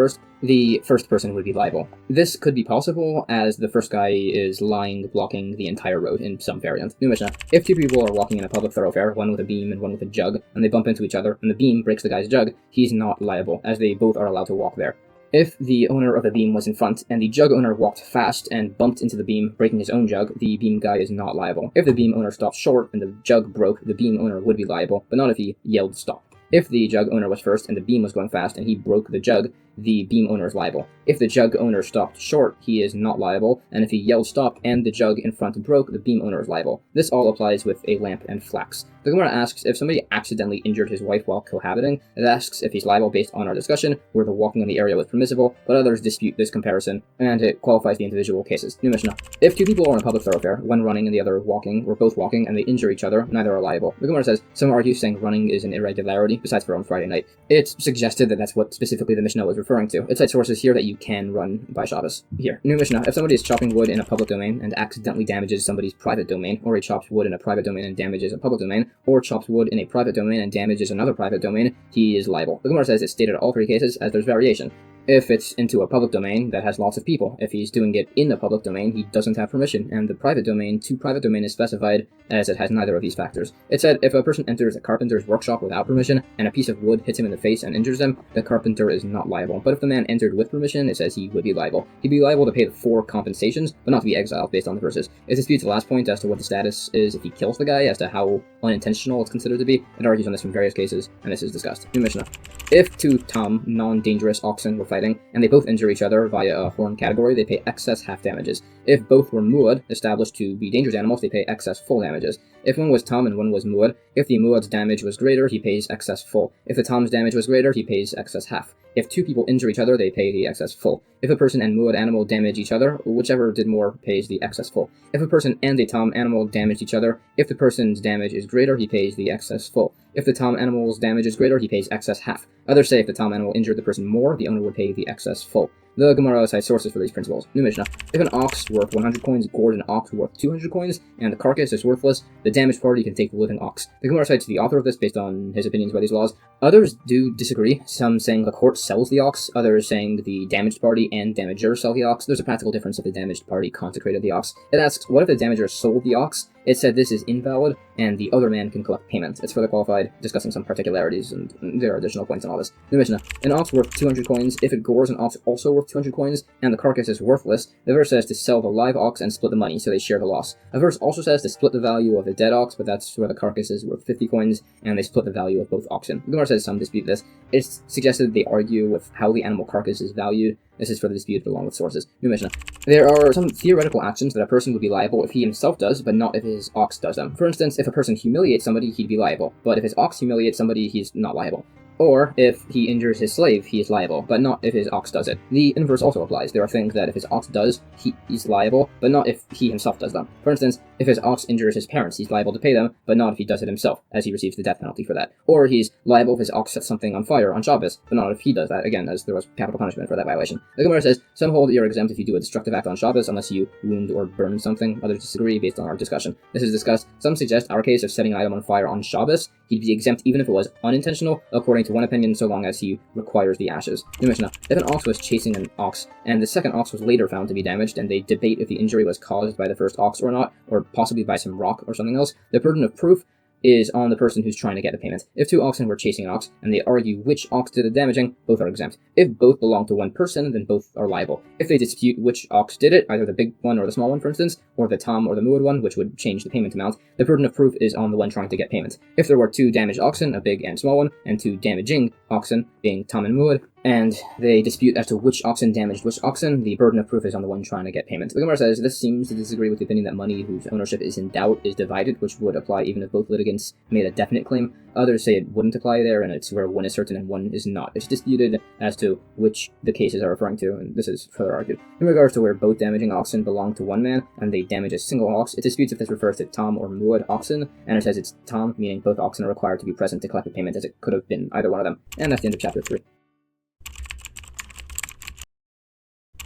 first person would be liable. This could be possible, as the first guy is lying blocking the entire road in some variant. New Mishnah. If two people are walking in a public thoroughfare, one with a beam and one with a jug, and they bump into each other, and the beam breaks the guy's jug, he's not liable, as they both are allowed to walk there. If the owner of the beam was in front, and the jug owner walked fast and bumped into the beam, breaking his own jug, the beam guy is not liable. If the beam owner stopped short and the jug broke, the beam owner would be liable, but not if he yelled stop. If the jug owner was first and the beam was going fast and he broke the jug, the beam owner is liable. If the jug owner stopped short, he is not liable, and if he yelled stop and the jug in front broke, the beam owner is liable. This all applies with a lamp and flax. The Gemara asks if somebody accidentally injured his wife while cohabiting. It asks if he's liable based on our discussion, where the walking in the area was permissible, but others dispute this comparison, and it qualifies the individual cases. New Mishnah. If two people are in a public thoroughfare, one running and the other walking, or both walking, and they injure each other, neither are liable. The Gemara says some argue saying running is an irregularity, besides for on Friday night. It's suggested that that's what specifically the Mishnah was referring to. It cites sources here that you can run by Shabbos. Here. New Mishnah. If somebody is chopping wood in a public domain and accidentally damages somebody's private domain, or he chops wood in a private domain and damages a public domain, or chops wood in a private domain and damages another private domain, he is liable. The Gemara says it's stated in all three cases as there's variation. If it's into a public domain that has lots of people, if he's doing it in a public domain, he doesn't have permission, and the private domain to private domain is specified as it has neither of these factors. It said if a person enters a carpenter's workshop without permission, and a piece of wood hits him in the face and injures him, the carpenter is not liable. But if the man entered with permission, it says he would be liable. He'd be liable to pay the 4 compensations, but not to be exiled based on the verses. It disputes the last point as to what the status is if he kills the guy, as to how unintentional it's considered to be. It argues on this from various cases, and this is discussed. New Mishnah. If two non-dangerous oxen were fighting, and they both injure each other via a horn category, they pay excess half damages. If both were muad, established to be dangerous animals, they pay excess full damages. If one was tam and one was muad, if the muad's damage was greater, he pays excess full. If the tam's damage was greater, he pays excess half. If two people injure each other, they pay the excess full. If a person and muad animal damage each other, whichever did more pays the excess full. If a person and a tam animal damaged each other, if the person's damage is greater, he pays the excess full. If the tam animal's damage is greater, he pays excess half. Others say if the tam animal injured the person more, the owner would pay the excess full. The Gemara cites sources for these principles. New Mishnah. If an ox worth 100 coins gored an ox worth 200 coins, and the carcass is worthless, the damaged party can take the living ox. The Gemara cites the author of this based on his opinions about these laws. Others do disagree, some saying the court sells the ox, others saying the damaged party and damager sell the ox. There's a practical difference if the damaged party consecrated the ox. It asks, what if the damager sold the ox? It said this is invalid, and the other man can collect payment. It's further qualified, discussing some particularities, and there are additional points on all this. New Mishnah. An ox worth 200 coins, if it gores an ox also worth 200 coins, and the carcass is worthless, the verse says to sell the live ox and split the money, so they share the loss. A verse also says to split the value of the dead ox, but that's where the carcass is worth 50 coins, and they split the value of both oxen. The Gemara says some dispute this. It's suggested that they argue with how the animal carcass is valued. This is further disputed along with sources. New Mishnah. There are some theoretical actions that a person would be liable if he himself does, but not if his ox does them. For instance, if a person humiliates somebody, he'd be liable, but if his ox humiliates somebody, he's not liable. Or, if he injures his slave, he is liable, but not if his ox does it. The inverse also applies. There are things that if his ox does, he's liable, but not if he himself does them. For instance, if his ox injures his parents, he's liable to pay them, but not if he does it himself, as he receives the death penalty for that. Or he's liable if his ox sets something on fire on Shabbos, but not if he does that, again, as there was capital punishment for that violation. The Gemara says, some hold you're exempt if you do a destructive act on Shabbos, unless you wound or burn something. Others disagree based on our discussion. This is discussed. Some suggest our case of setting an item on fire on Shabbos, he'd be exempt even if it was unintentional, according to one opinion, so long as he requires the ashes. The Mishnah, if an ox was chasing an ox, and the second ox was later found to be damaged, and they debate if the injury was caused by the first ox or not, or possibly by some rock or something else, the burden of proof is on the person who's trying to get the payment. If two oxen were chasing an ox, and they argue which ox did the damaging, both are exempt. If both belong to one person, then both are liable. If they dispute which ox did it, either the big one or the small one, for instance, or the tom or the muad one, which would change the payment amount, the burden of proof is on the one trying to get payment. If there were two damaged oxen, a big and small one, and two damaging oxen, being tom and muad, and they dispute as to which oxen damaged which oxen, the burden of proof is on the one trying to get payment. The Gemara says, this seems to disagree with the opinion that money whose ownership is in doubt is divided, which would apply even if both litigants made a definite claim. Others say it wouldn't apply there, and it's where one is certain and one is not. It's disputed as to which the cases are referring to, and this is further argued. In regards to where both damaging oxen belong to one man, and they damage a single ox, it disputes if this refers to tom or muad oxen, and it says it's tom, meaning both oxen are required to be present to collect the payment, as it could have been either one of them. And that's the end of chapter 3.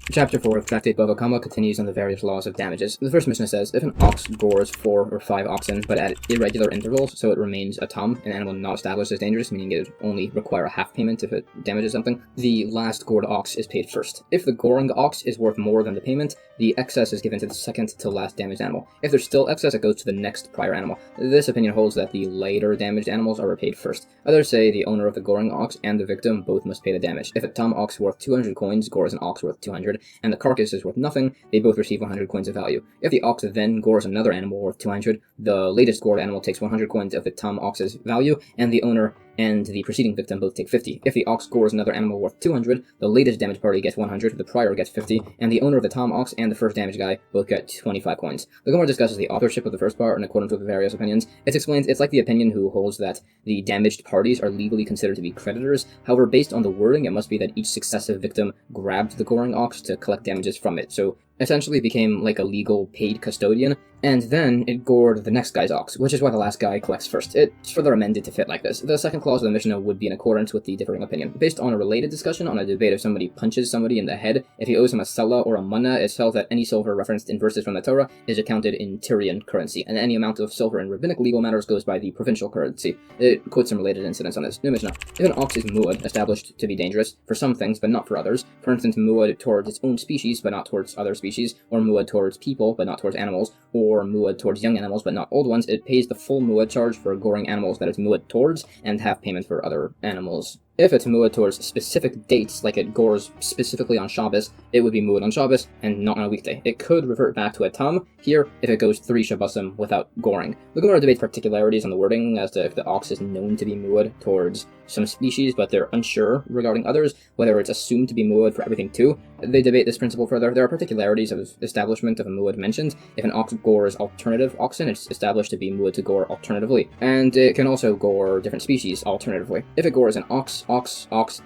Chapter 4 of Tractate Bava Kamma continues on the various laws of damages. The first Mishnah says, if an ox gores 4 or 5 oxen, but at irregular intervals, so it remains a tom, an animal not established as dangerous, meaning it would only require a half payment if it damages something, the last gored ox is paid first. If the goring ox is worth more than the payment, the excess is given to the second to last damaged animal. If there's still excess, it goes to the next prior animal. This opinion holds that the later damaged animals are repaid first. Others say the owner of the goring ox and the victim both must pay the damage. If a tom ox worth 200 coins gores an ox worth 200, and the carcass is worth nothing, they both receive 100 coins of value. If the ox then gores another animal worth 200, the latest gored animal takes 100 coins of the tom ox's value, and the owner and the preceding victim both take 50. If the ox gores another animal worth 200, the latest damaged party gets 100, the prior gets 50, and the owner of the tom ox and the first damaged guy both get 25 coins. The Gemara discusses the authorship of the first part in accordance with the various opinions. It explains it's like the opinion who holds that the damaged parties are legally considered to be creditors. However, based on the wording, it must be that each successive victim grabbed the goring ox to collect damages from it, so essentially became like a legal paid custodian, and then it gored the next guy's ox, which is why the last guy collects first. It's further amended to fit like this. The second clause of the Mishnah would be in accordance with the differing opinion. Based on a related discussion on a debate if somebody punches somebody in the head, if he owes him a sela or a mana, it's held that any silver referenced in verses from the Torah is accounted in Tyrian currency, and any amount of silver in rabbinic legal matters goes by the provincial currency. It quotes some related incidents on this. New Mishnah. If an ox is muad, established to be dangerous for some things but not for others, for instance muad towards its own species but not towards other species, or muad towards people but not towards animals, or muad towards young animals but not old ones, it pays the full muad charge for goring animals that it's muad towards, and half payment for other animals. If it's muad towards specific dates, like it gores specifically on Shabbos, it would be muad on Shabbos and not on a weekday. It could revert back to a tam here if it goes 3 Shabbosim without goring. The Gemara debates particularities on the wording as to if the ox is known to be muad towards some species, but they're unsure regarding others, whether it's assumed to be muad for everything too. They debate this principle further. There are particularities of establishment of a muad mentioned. If an ox gores alternative oxen, it's established to be muad to gore alternatively, and it can also gore different species alternatively. If it gores an ox,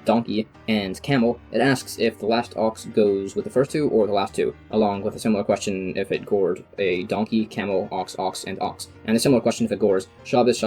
donkey, and camel, it asks if the last ox goes with the first two or the last two, along with a similar question if it gored a donkey, camel, ox, and ox, and a similar question if it gores Shabbos,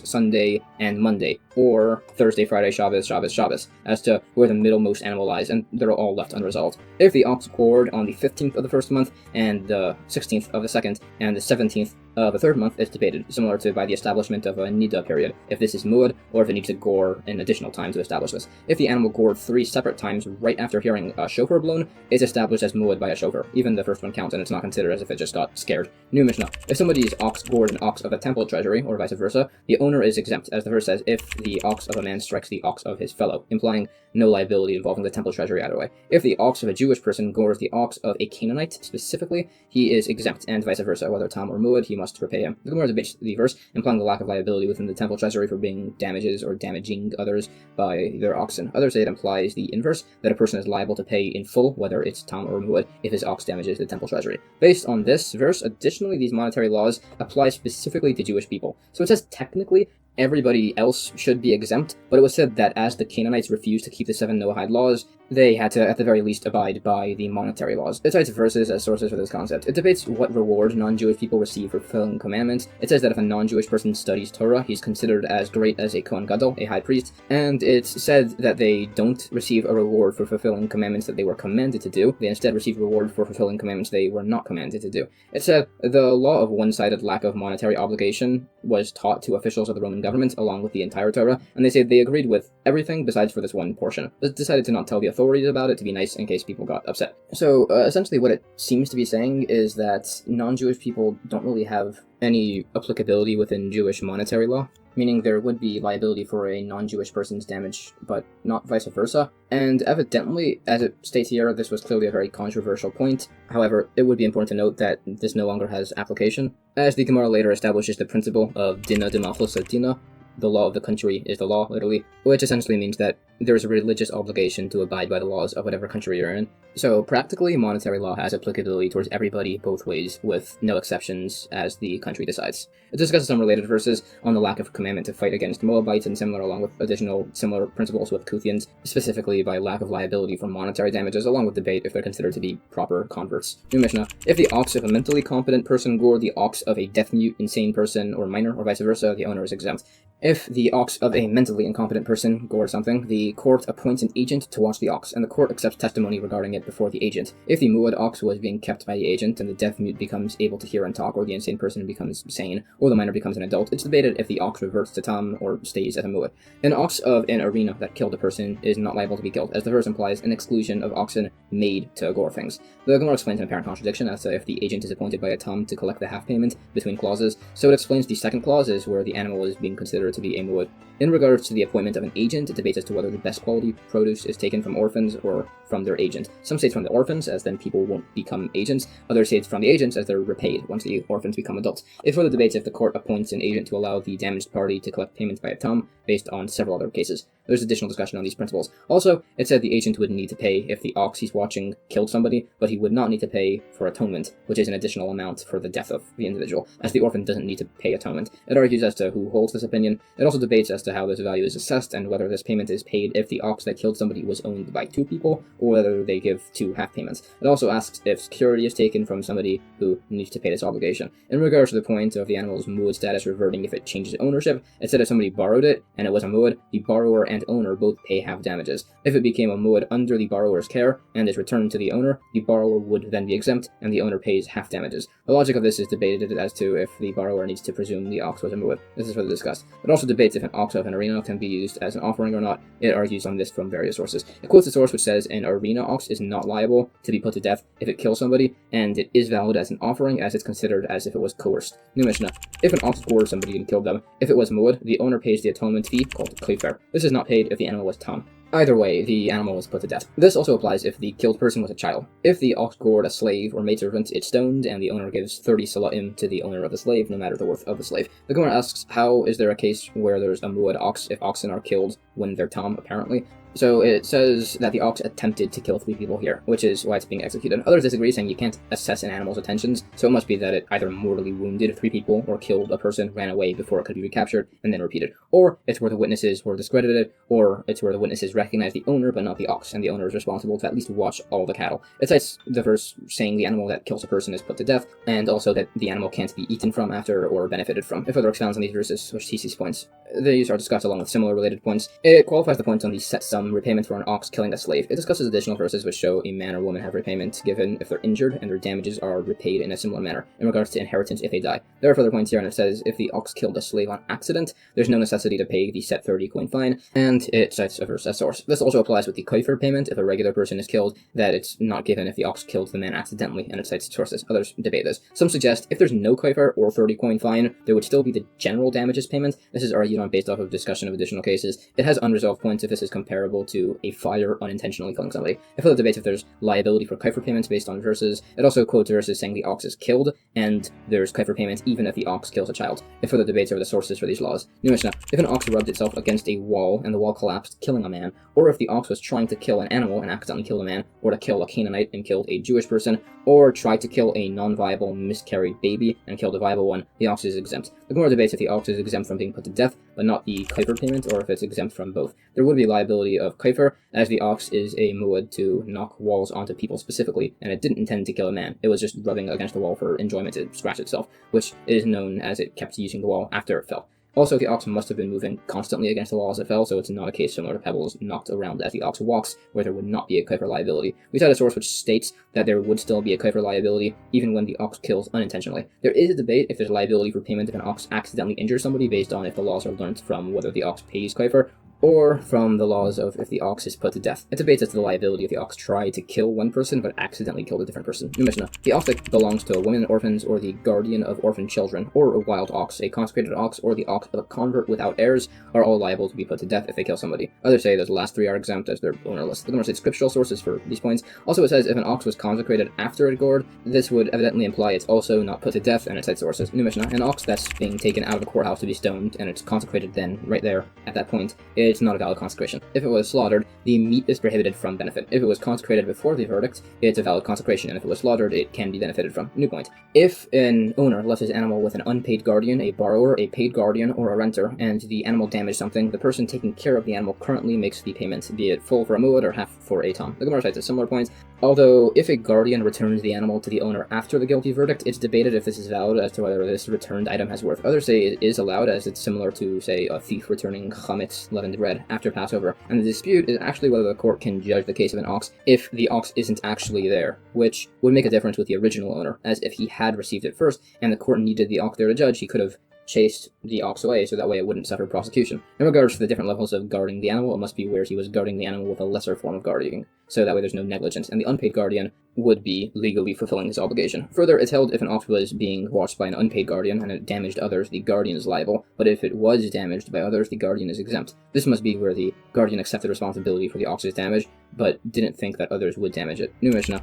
Sunday, and Monday, or Thursday, Friday, Shabbos, as to where the middlemost animal lies, and they're all left unresolved. If the ox gored on the 15th of the first month, and the 16th of the second, and the 17th of the third month, is debated, similar to by the establishment of a nida period, if this is muad, or if it needs to gore an additional time to establish this. If the animal gored 3 separate times right after hearing a shofar blown, it's established as muad by a shofar. Even the first one counts, and it's not considered as if it just got scared. New Mishnah. If somebody's ox gored an ox of a temple treasury, or vice versa, the owner is exempt, as the verse says, if the ox of a man strikes the ox of his fellow, implying no liability involving the temple treasury either way. If the ox of a Jewish person gores the ox of a Canaanite specifically, he is exempt, and vice versa, whether tam or muad, he must repay him. The Gemara debates the verse, implying the lack of liability within the temple treasury for being damages or damaging others by their oxen. Others say it implies the inverse, that a person is liable to pay in full, whether it's tam or muad, if his ox damages the temple treasury. Based on this verse, additionally, these monetary laws apply specifically to Jewish people. So it says technically everybody else should be exempt, but it was said that as the Canaanites refused to keep the 7 Noahide laws, they had to, at the very least, abide by the monetary laws. It cites verses as sources for this concept. It debates what reward non-Jewish people receive for fulfilling commandments. It says that if a non-Jewish person studies Torah, he's considered as great as a Kohen Gadol, a high priest, and it's said that they don't receive a reward for fulfilling commandments that they were commanded to do. They instead receive reward for fulfilling commandments they were not commanded to do. It said the law of one-sided lack of monetary obligation was taught to officials of the Roman government along with the entire Torah, and they say they agreed with everything besides for this one portion. They decided to not tell the authorities about it to be nice in case people got upset. So essentially what it seems to be saying is that non-Jewish people don't really have any applicability within Jewish monetary law, meaning there would be liability for a non-Jewish person's damage, but not vice versa. And evidently, as it states here, this was clearly a very controversial point. However, it would be important to note that this no longer has application, as the Gemara later establishes the principle of dina de malchus dina, the law of the country is the law, literally, which essentially means that there is a religious obligation to abide by the laws of whatever country you're in. So practically, monetary law has applicability towards everybody both ways, with no exceptions as the country decides. It discusses some related verses on the lack of commandment to fight against Moabites and similar, along with additional similar principles with Kuthians, specifically by lack of liability for monetary damages, along with debate if they're considered to be proper converts. New Mishnah: if the ox of a mentally competent person gored the ox of a deaf-mute, insane person or minor, or vice versa, the owner is exempt. If the ox of a mentally incompetent person gored something, the court appoints an agent to watch the ox, and the court accepts testimony regarding it before the agent. If the muad ox was being kept by the agent, and the deaf-mute becomes able to hear and talk, or the insane person becomes sane, or the minor becomes an adult, it's debated if the ox reverts to tam or stays as a muad. An ox of an arena that killed a person is not liable to be killed, as the verse implies an exclusion of oxen made to gore things. The Gemara explains an apparent contradiction as to if the agent is appointed by a tam to collect the half payment between clauses, so it explains the second clause is where the animal is being considered to be a muad. In regards to the appointment of an agent, it debates as to whether the best quality produce is taken from orphans or from their agent. Some states from the orphans, as then people won't become agents. Other states from the agents, as they're repaid once the orphans become adults. It further debates if the court appoints an agent to allow the damaged party to collect payments by a tam, based on several other cases. There's additional discussion on these principles. Also, it said the agent would need to pay if the ox he's watching killed somebody, but he would not need to pay for atonement, which is an additional amount for the death of the individual, as the orphan doesn't need to pay atonement. It argues as to who holds this opinion. It also debates as to how this value is assessed and whether this payment is paid if the ox that killed somebody was owned by two people, or whether they give two half payments. It also asks if security is taken from somebody who needs to pay this obligation. In regards to the point of the animal's muad status reverting if it changes ownership, it said if somebody borrowed it and it was a muad, the borrower and owner both pay half damages. If it became a muad under the borrower's care and is returned to the owner, the borrower would then be exempt and the owner pays half damages. The logic of this is debated as to if the borrower needs to presume the ox was a muad. This is further discussed. It also debates if an ox of an arena can be used as an offering or not. It argues on this from various sources. It quotes a source which says an arena ox is not liable to be put to death if it kills somebody, and it is valid as an offering as it's considered as if it was coerced. New Mishnah: if an ox gored somebody and killed them, if it was muad, the owner pays the atonement fee called kofer. This is not paid if the animal was tam. Either way, the animal was put to death. This also applies if the killed person was a child. If the ox gored a slave or maidservant, it's stoned, and the owner gives 30 sala'im to the owner of the slave, no matter the worth of the slave. The Gemara asks, how is there a case where there's a muad ox if oxen are killed when they're tam, apparently? So it says that the ox attempted to kill 3 people here, which is why it's being executed. Others disagree, saying you can't assess an animal's intentions, so it must be that it either mortally wounded 3 people or killed a person, ran away before it could be recaptured, and then repeated. Or it's where the witnesses were discredited, or it's where the witnesses recognize the owner but not the ox, and the owner is responsible to at least watch all the cattle. It cites the verse saying the animal that kills a person is put to death, and also that the animal can't be eaten from after or benefited from. It further expounds on these verses, which teach these points. These are discussed along with similar related points. It qualifies the points on the set sum repayment for an ox killing a slave. It discusses additional verses which show a man or woman have repayment given if they're injured and their damages are repaid in a similar manner in regards to inheritance if they die. There are further points here, and it says if the ox killed a slave on accident, there's no necessity to pay the set 30 coin fine, and it cites a verse as source. This also applies with the kofer payment if a regular person is killed, that it's not given if the ox killed the man accidentally, and it cites sources. Others debate this. Some suggest if there's no kofer or 30 coin fine, there would still be the general damages payment. This is argued on based off of discussion of additional cases. It has unresolved points if this is comparable to a fire unintentionally killing somebody. It further debates if there's liability for kofer payments based on verses. It also quotes verses saying the ox is killed, and there's kofer payments even if the ox kills a child. It further debates over the sources for these laws. New Mishnah: if an ox rubbed itself against a wall and the wall collapsed, killing a man, or if the ox was trying to kill an animal and accidentally killed a man, or to kill a Canaanite and killed a Jewish person, or tried to kill a non-viable miscarried baby and killed a viable one, the ox is exempt. The Gemara debates if the ox is exempt from being put to death, but not the kaifer payment, or if it's exempt from both. There would be liability of kaifer, as the ox is a muad to knock walls onto people specifically, and it didn't intend to kill a man. It was just rubbing against the wall for enjoyment to scratch itself, which is known as it kept using the wall after it fell. Also, the ox must have been moving constantly against the wall as it fell, so it's not a case similar to pebbles knocked around as the ox walks, where there would not be a kaifer liability. We cite a source which states that there would still be a kaifer liability, even when the ox kills unintentionally. There is a debate if there's liability for payment if an ox accidentally injures somebody, based on if the laws are learnt from whether the ox pays kaifer, or from the laws of if the ox is put to death. It debates as to the liability if the ox tried to kill one person but accidentally killed a different person. New Mishnah. The ox that belongs to women, orphans, or the guardian of orphan children, or a wild ox, a consecrated ox, or the ox of a convert without heirs, are all liable to be put to death if they kill somebody. Others say those last three are exempt as they're ownerless. The Gemara cites scriptural sources for these points. Also, it says if an ox was consecrated after it gored, this would evidently imply it's also not put to death, and it cites sources. New Mishnah. An ox that's being taken out of the courthouse to be stoned, and it's consecrated then, right there, at that point, it's not a valid consecration. If it was slaughtered, the meat is prohibited from benefit. If it was consecrated before the verdict, it's a valid consecration, and if it was slaughtered, it can be benefited from. New point. If an owner left his animal with an unpaid guardian, a borrower, a paid guardian, or a renter, and the animal damaged something, the person taking care of the animal currently makes the payment, be it full for a muad or half for a tom. The Gemara cites a similar point. Although, if a guardian returns the animal to the owner after the guilty verdict, it's debated if this is valid as to whether this returned item has worth. Others say it is allowed, as it's similar to, say, a thief returning chametz, leavened bread, after Passover. And the dispute is actually whether the court can judge the case of an ox if the ox isn't actually there, which would make a difference with the original owner, as if he had received it first, and the court needed the ox there to judge, he could have chased the ox away, so that way it wouldn't suffer prosecution. In regards to the different levels of guarding the animal, it must be where he was guarding the animal with a lesser form of guarding, so that way there's no negligence, and the unpaid guardian would be legally fulfilling his obligation. Further, it's held if an ox was being watched by an unpaid guardian and it damaged others, the guardian is liable, but if it was damaged by others, the guardian is exempt. This must be where the guardian accepted responsibility for the ox's damage, but didn't think that others would damage it. New Mishnah.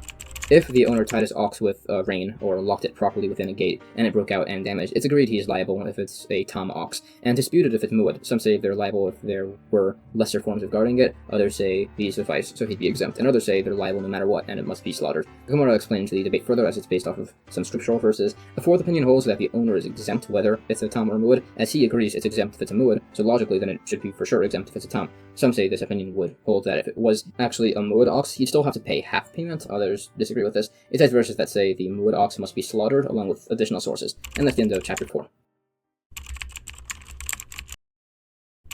If the owner tied his ox with a rein, or locked it properly within a gate, and it broke out and damaged, it's agreed he is liable if it's a tom ox, and disputed if it's muad. Some say they're liable if there were lesser forms of guarding it, others say these suffice, so he'd be exempt, and others say they're liable no matter what, and it must be slaughtered. The Kamma explains the debate further, as it's based off of some scriptural verses. The fourth opinion holds that the owner is exempt whether it's a tom or muad, as he agrees it's exempt if it's a muad, so logically then it should be for sure exempt if it's a tom. Some say this opinion would hold that if it was actually a muad ox, he'd still have to pay half payment. Others disagree with this. It has verses that say the muad ox must be slaughtered, along with additional sources. And that's the end of chapter 4.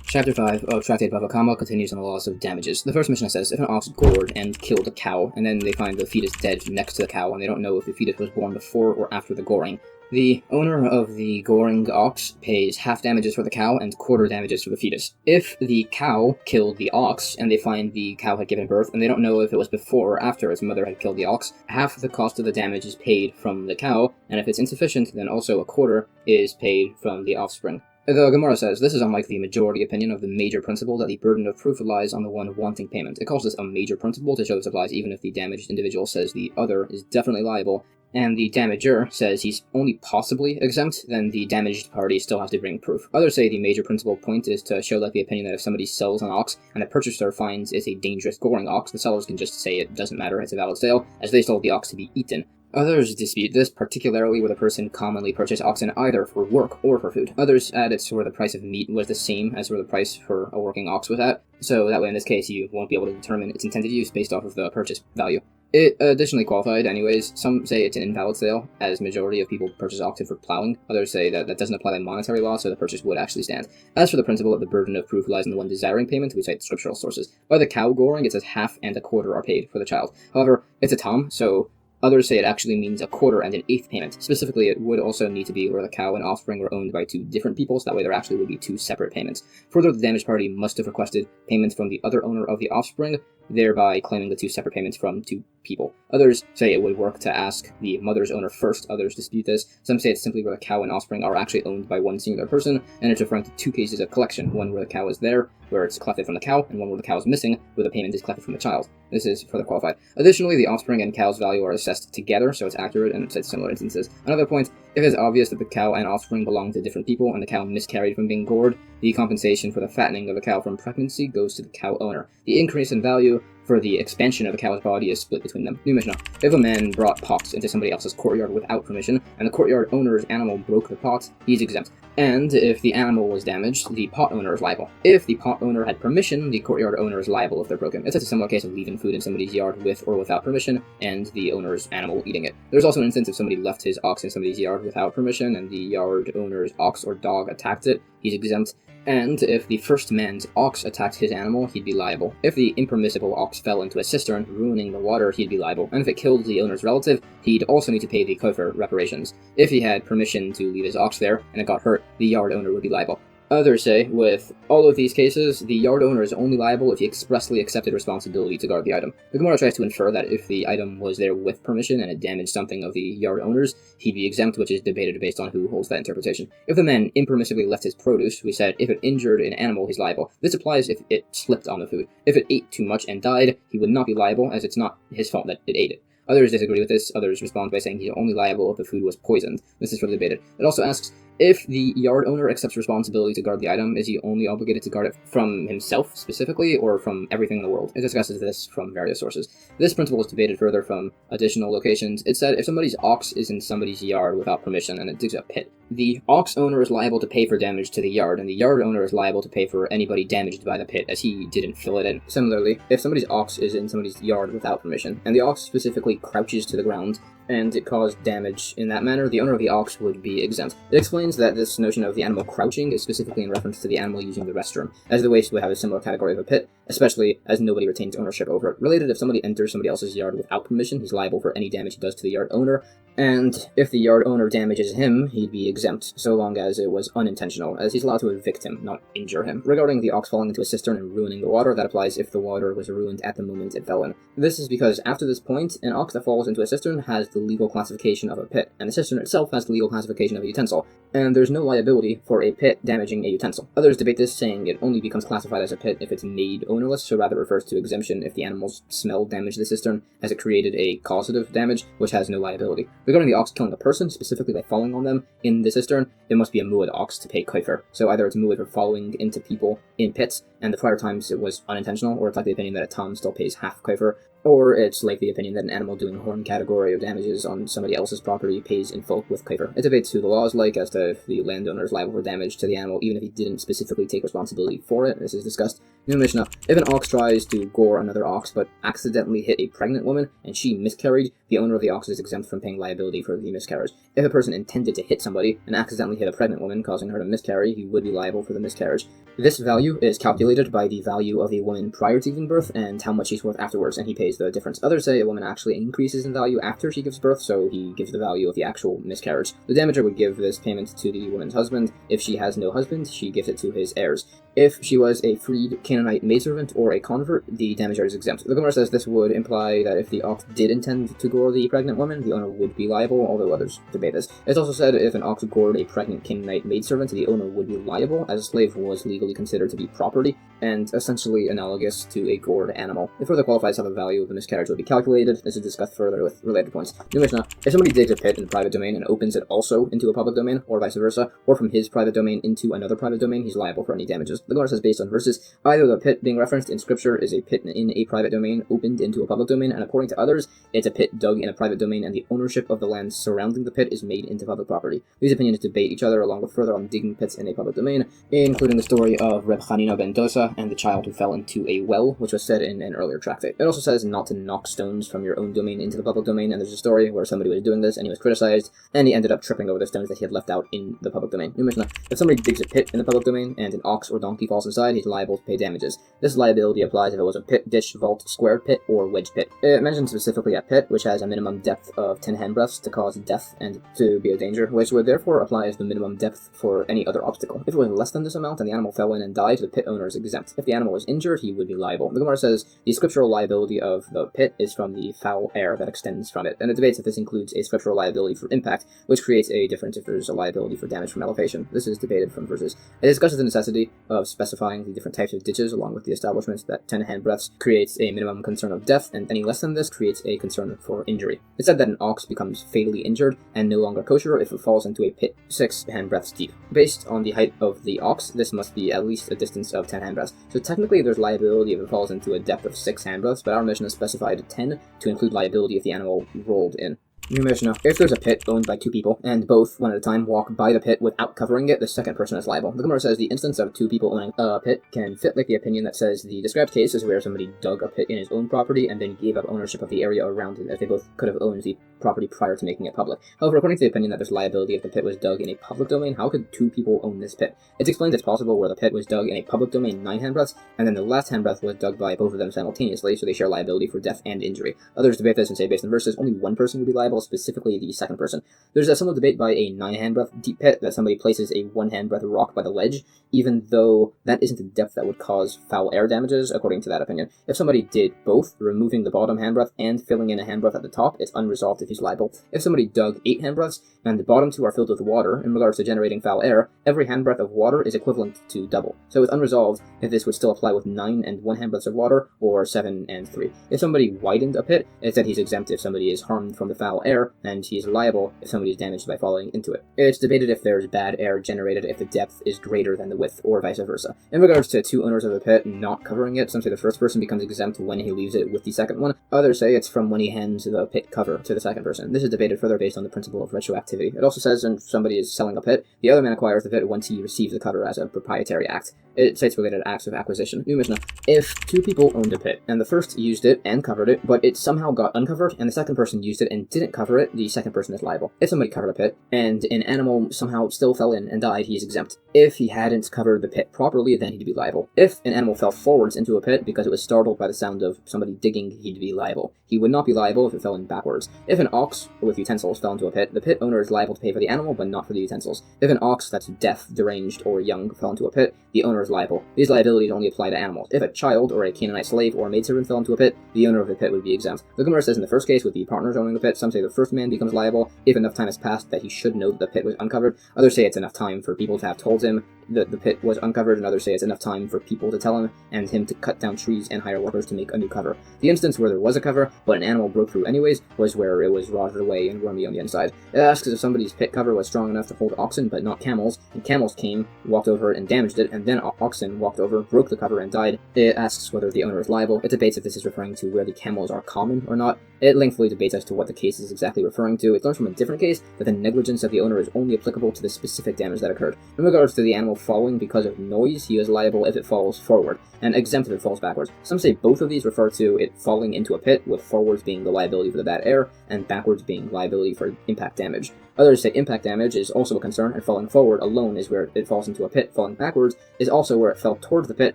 Chapter 5 of Tractate Bava Kamma continues on the laws of damages. The first Mishnah says, if an ox gored and killed a cow, and then they find the fetus dead next to the cow, and they don't know if the fetus was born before or after the goring, the owner of the goring ox pays half damages for the cow and quarter damages for the fetus. If the cow killed the ox, and they find the cow had given birth, and they don't know if it was before or after its mother had killed the ox, half the cost of the damage is paid from the cow, and if it's insufficient, then also a quarter is paid from the offspring. The Gemara says, this is unlike the majority opinion of the major principle that the burden of proof relies on the one wanting payment. It calls this a major principle to show this applies even if the damaged individual says the other is definitely liable, and the damager says he's only possibly exempt, then the damaged party still has to bring proof. Others say the major principle point is to show that the opinion that if somebody sells an ox and the purchaser finds it's a dangerous goring ox, the sellers can just say it doesn't matter, it's a valid sale, as they sold the ox to be eaten. Others dispute this, particularly where the person commonly purchased oxen either for work or for food. Others add it's where the price of meat was the same as where the price for a working ox was at, so that way in this case you won't be able to determine its intended use based off of the purchase value. It additionally qualified anyways. Some say it's an invalid sale, as majority of people purchase oxen for plowing. Others say that doesn't apply to monetary law, so the purchase would actually stand. As for the principle that the burden of proof lies on the one desiring payment, we cite scriptural sources. By the cow goring, it says half and a quarter are paid for the child. However, it's a tom, so others say it actually means a quarter and an eighth payment. Specifically, it would also need to be where the cow and offspring were owned by two different people, so that way there actually would be two separate payments. Further, the damaged party must have requested payment from the other owner of the offspring, thereby claiming the two separate payments from two people. Others say it would work to ask the mother's owner first. Others dispute this. Some say it's simply where the cow and offspring are actually owned by one singular person, and it's referring to two cases of collection, one where the cow is there, where it's collected from the cow, and one where the cow is missing, where the payment is collected from the child. This is further qualified. Additionally, the offspring and cow's value are assessed together, so it's accurate and it's similar instances. Another point, if it's obvious that the cow and offspring belong to different people and the cow miscarried from being gored, the compensation for the fattening of the cow from pregnancy goes to the cow owner. The increase in value for the expansion of a cow's body is split between them. New Mishnah. If a man brought pots into somebody else's courtyard without permission, and the courtyard owner's animal broke the pot, he's exempt. And if the animal was damaged, the pot owner is liable. If the pot owner had permission, the courtyard owner is liable if they're broken. It's a similar case of leaving food in somebody's yard with or without permission, and the owner's animal eating it. There's also an instance if somebody left his ox in somebody's yard without permission, and the yard owner's ox or dog attacked it, he's exempt. And if the first man's ox attacked his animal, he'd be liable. If the impermissible ox fell into a cistern, ruining the water, he'd be liable. And if it killed the owner's relative, he'd also need to pay the kofar reparations. If he had permission to leave his ox there, and it got hurt, the yard owner would be liable. Others say, with all of these cases, the yard owner is only liable if he expressly accepted responsibility to guard the item. The Gemara tries to infer that if the item was there with permission and it damaged something of the yard owner's, he'd be exempt, which is debated based on who holds that interpretation. If the man impermissibly left his produce, we said if it injured an animal, he's liable. This applies if it slipped on the food. If it ate too much and died, he would not be liable, as it's not his fault that it ate it. Others disagree with this. Others respond by saying he's only liable if the food was poisoned. This is further debated. It also asks, if the yard owner accepts responsibility to guard the item, is he only obligated to guard it from himself specifically, or from everything in the world? It discusses this from various sources. This principle is debated further from additional locations. It said if somebody's ox is in somebody's yard without permission and it digs a pit, the ox owner is liable to pay for damage to the yard, and the yard owner is liable to pay for anybody damaged by the pit, as he didn't fill it in. Similarly, if somebody's ox is in somebody's yard without permission, and the ox specifically crouches to the ground, and it caused damage in that manner, the owner of the ox would be exempt. It explains that this notion of the animal crouching is specifically in reference to the animal using the restroom, as the waste would have a similar category of a pit, especially as nobody retains ownership over it. Related, if somebody enters somebody else's yard without permission, he's liable for any damage he does to the yard owner, and if the yard owner damages him, he'd be exempt, so long as it was unintentional, as he's allowed to evict him, not injure him. Regarding the ox falling into a cistern and ruining the water, that applies if the water was ruined at the moment it fell in. This is because after this point, an ox that falls into a cistern has the legal classification of a pit, and the cistern itself has the legal classification of a utensil, and there's no liability for a pit damaging a utensil. Others debate this, saying it only becomes classified as a pit if it's made ownerless, so rather refers to exemption if the animal's smell damaged the cistern, as it created a causative damage, which has no liability. Regarding the ox killing a person, specifically by falling on them in the cistern, it must be a muad ox to pay kofar. So either it's muad for falling into people in pits, and the prior times it was unintentional, or it's like the opinion that a tom still pays half kofar, or it's like the opinion that an animal doing horn category of damages on somebody else's property pays in full with kofar. It debates who the law is like as to if the landowner is liable for damage to the animal, even if he didn't specifically take responsibility for it. This is discussed. New Mishnah. If an ox tries to gore another ox but accidentally hit a pregnant woman and she miscarried, the owner of the ox is exempt from paying liability for the miscarriage. If a person intended to hit somebody and accidentally hit a pregnant woman, causing her to miscarry, he would be liable for the miscarriage. This value is calculated by the value of a woman prior to giving birth and how much she's worth afterwards, and he pays the difference. Others say a woman actually increases in value after she gives birth, so he gives the value of the actual miscarriage. The damager would give this payment to the woman's husband. If she has no husband, she gives it to his heirs. If she was a freed Canaanite maidservant or a convert, the damager is exempt. The Gemara says this would imply that if the ox did intend to gore the pregnant woman, the owner would be liable, although others debate this. It's also said if an ox gored a pregnant Canaanite maidservant, the owner would be liable, as a slave was legally considered to be property, and essentially analogous to a gored animal. It further qualifies how the value of the miscarriage would be calculated. This is discussed further with related points. New Mishnah. If somebody digs a pit in the private domain and opens it also into a public domain, or vice versa, or from his private domain into another private domain, he's liable for any damages. The Gemara says based on verses, either the pit being referenced in scripture is a pit in a private domain opened into a public domain, and according to others, it's a pit dug in a private domain and the ownership of the land surrounding the pit is made into public property. These opinions debate each other along with further on digging pits in a public domain, including the story of Reb Chanina ben Dosa and the child who fell into a well, which was said in an earlier tractate. It also says not to knock stones from your own domain into the public domain, and there's a story where somebody was doing this and he was criticized, and he ended up tripping over the stones that he had left out in the public domain. New Mishnah. If somebody digs a pit in the public domain and an ox or donkey falls inside, he's liable to pay damages. This liability applies if it was a pit, ditch, vault, square pit, or wedge pit. It mentions specifically a pit, which has a minimum depth of 10 handbreadths to cause death and to be a danger, which would therefore apply as the minimum depth for any other obstacle. If it was less than this amount and the animal fell in and died, the pit owner is exempt. If the animal was injured, he would be liable. The Gemara says the scriptural liability of the pit is from the foul air that extends from it, and it debates if this includes a scriptural liability for impact, which creates a difference if there's a liability for damage from elevation. This is debated from verses. It discusses the necessity of specifying the different types of ditches, along with the establishment that 10 handbreadths creates a minimum concern of death, and any less than this creates a concern for injury. It said that an ox becomes fatally injured and no longer kosher if it falls into a pit 6 handbreadths deep. Based on the height of the ox, this must be at least a distance of 10 handbreadths. So technically there's liability if it falls into a depth of 6 handbreadths, but our Mishnah specified 10 to include liability if the animal rolled in. New Mishnah. If there's a pit owned by 2 people, and both, one at a time, walk by the pit without covering it, the second person is liable. The Gemara says the instance of 2 people owning a pit can fit like the opinion that says the described case is where somebody dug a pit in his own property and then gave up ownership of the area around it, as they both could have owned the property prior to making it public. However, according to the opinion that there's liability if the pit was dug in a public domain, how could 2 people own this pit? It's explained it's possible where the pit was dug in a public domain 9 handbreadths, and then the last handbreadth was dug by both of them simultaneously, so they share liability for death and injury. Others debate this and say, based on verses, only one person would be liable, specifically the second person. There's a somewhat debate by a 9 handbreadth deep pit that somebody places a 1 handbreadth rock by the ledge, even though that isn't a depth that would cause foul air damages, according to that opinion. If somebody did both, removing the bottom handbreadth and filling in a handbreadth at the top, it's unresolved if he's liable. If somebody dug 8 handbreadths, and the bottom 2 are filled with water, in regards to generating foul air, every handbreadth of water is equivalent to double. So it's unresolved if this would still apply with 9 and 1 handbreadths of water, or 7 and 3. If somebody widened a pit, it said he's exempt if somebody is harmed from the foul air, and he's liable if somebody is damaged by falling into it. It's debated if there's bad air generated if the depth is greater than the width, or vice versa. In regards to 2 owners of the pit not covering it, some say the first person becomes exempt when he leaves it with the second one. Others say it's from when he hands the pit cover to the second person. This is debated further based on the principle of retroactivity. It also says if somebody is selling a pit, the other man acquires the pit once he receives the cover as a proprietary act. It cites related acts of acquisition. New Mishnah. If 2 people owned a pit, and the first used it and covered it, but it somehow got uncovered, and the second person used it and didn't cover it, the second person is liable. If somebody covered a pit, and an animal somehow still fell in and died, he is exempt. If he hadn't covered the pit properly, then he'd be liable. If an animal fell forwards into a pit because it was startled by the sound of somebody digging, he'd be liable. He would not be liable if it fell in backwards. If an ox with utensils fell into a pit, the pit owner is liable to pay for the animal, but not for the utensils. If an ox that's deaf, deranged, or young fell into a pit, the owner is liable. These liabilities only apply to animals. If a child, or a Canaanite slave, or a maidservant fell into a pit, the owner of the pit would be exempt. The Gemara says in the first case, with the partners owning the pit, some say the first man becomes liable if enough time has passed that he should know that the pit was uncovered. Others say it's enough time for people to have told him that the pit was uncovered, and others say it's enough time for people to tell him, and him to cut down trees and hire workers to make a new cover. The instance where there was a cover, but an animal broke through anyways, was where it was rotted away and wormy on the inside. It asks if somebody's pit cover was strong enough to hold oxen, but not camels, and camels came, walked over it and damaged it, and then oxen walked over, broke the cover, and died. It asks whether the owner is liable. It debates if this is referring to where the camels are common or not. It lengthily debates as to what the case is exactly referring to. It learns from a different case that the negligence of the owner is only applicable to the specific damage that occurred. In regards to the animal falling because of noise, he is liable if it falls forward, and exempt if it falls backwards. Some say both of these refer to it falling into a pit, with forwards being the liability for the bad air, and backwards being liability for impact damage. Others say impact damage is also a concern, and falling forward alone is where it falls into a pit. Falling backwards is also where it fell towards the pit,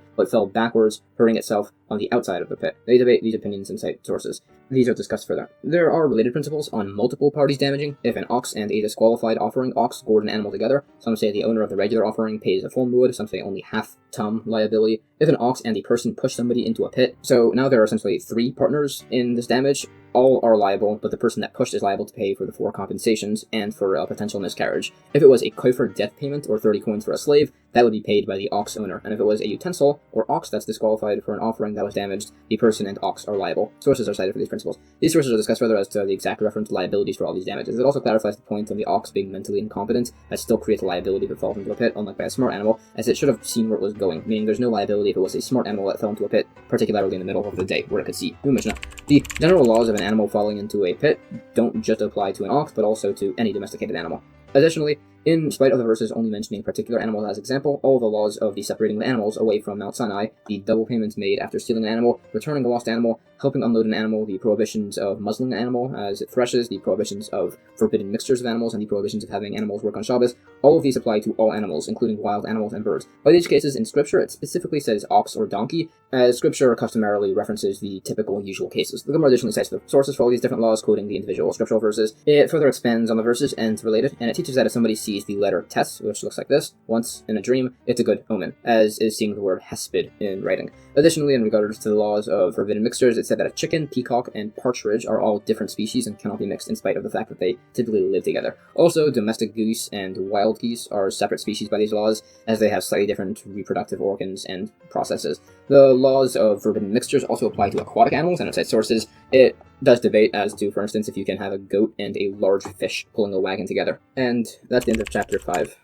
but fell backwards, hurting itself on the outside of the pit. They debate these opinions and cite sources. These are discussed further. There are related principles on multiple parties damaging. If an ox and a disqualified offering ox gored an animal together, some say the owner of the regular offering pays a full muad, some say only half tum liability. If an ox and a person push somebody into a pit, so now there are essentially 3 partners in this damage. All are liable, but the person that pushed is liable to pay for the 4 compensations and for a potential miscarriage. If it was a kofer death payment, or 30 coins for a slave, that would be paid by the ox owner. And if it was a utensil or ox that's disqualified for an offering that was damaged, the person and ox are liable. Sources are cited for these principles. These sources are discussed further as to the exact reference liabilities for all these damages. It also clarifies the point on the ox being mentally incompetent, that still creates a liability if it falls into a pit, unlike by a smart animal, as it should have seen where it was going, meaning there's no liability if it was a smart animal that fell into a pit, particularly in the middle of the day, where it could see. New Mishnah. The general laws of an animal falling into a pit don't just apply to an ox, but also to any domesticated animal. Additionally, in spite of the verses only mentioning particular animals as example, all the laws of the separating the animals away from Mount Sinai, the double payments made after stealing an animal, returning a lost animal, helping unload an animal, the prohibitions of muzzling an animal as it threshes, the prohibitions of forbidden mixtures of animals, and the prohibitions of having animals work on Shabbos, all of these apply to all animals, including wild animals and birds. By these cases, in Scripture, it specifically says ox or donkey, as Scripture customarily references the typical usual cases. The Gemara additionally cites the sources for all these different laws, quoting the individual scriptural verses. It further expands on the verses and related, and it teaches that if somebody sees sees the letter tes, which looks like this, once in a dream, it's a good omen, as is seeing the word hesped in writing. Additionally, in regards to the laws of forbidden mixtures, it said that a chicken, peacock, and partridge are all different species and cannot be mixed in spite of the fact that they typically live together. Also, domestic geese and wild geese are separate species by these laws, as they have slightly different reproductive organs and processes. The laws of forbidden mixtures also apply to aquatic animals, and outside sources, it does debate as to, for instance, if you can have a goat and a large fish pulling a wagon together. And that's the end of chapter 5.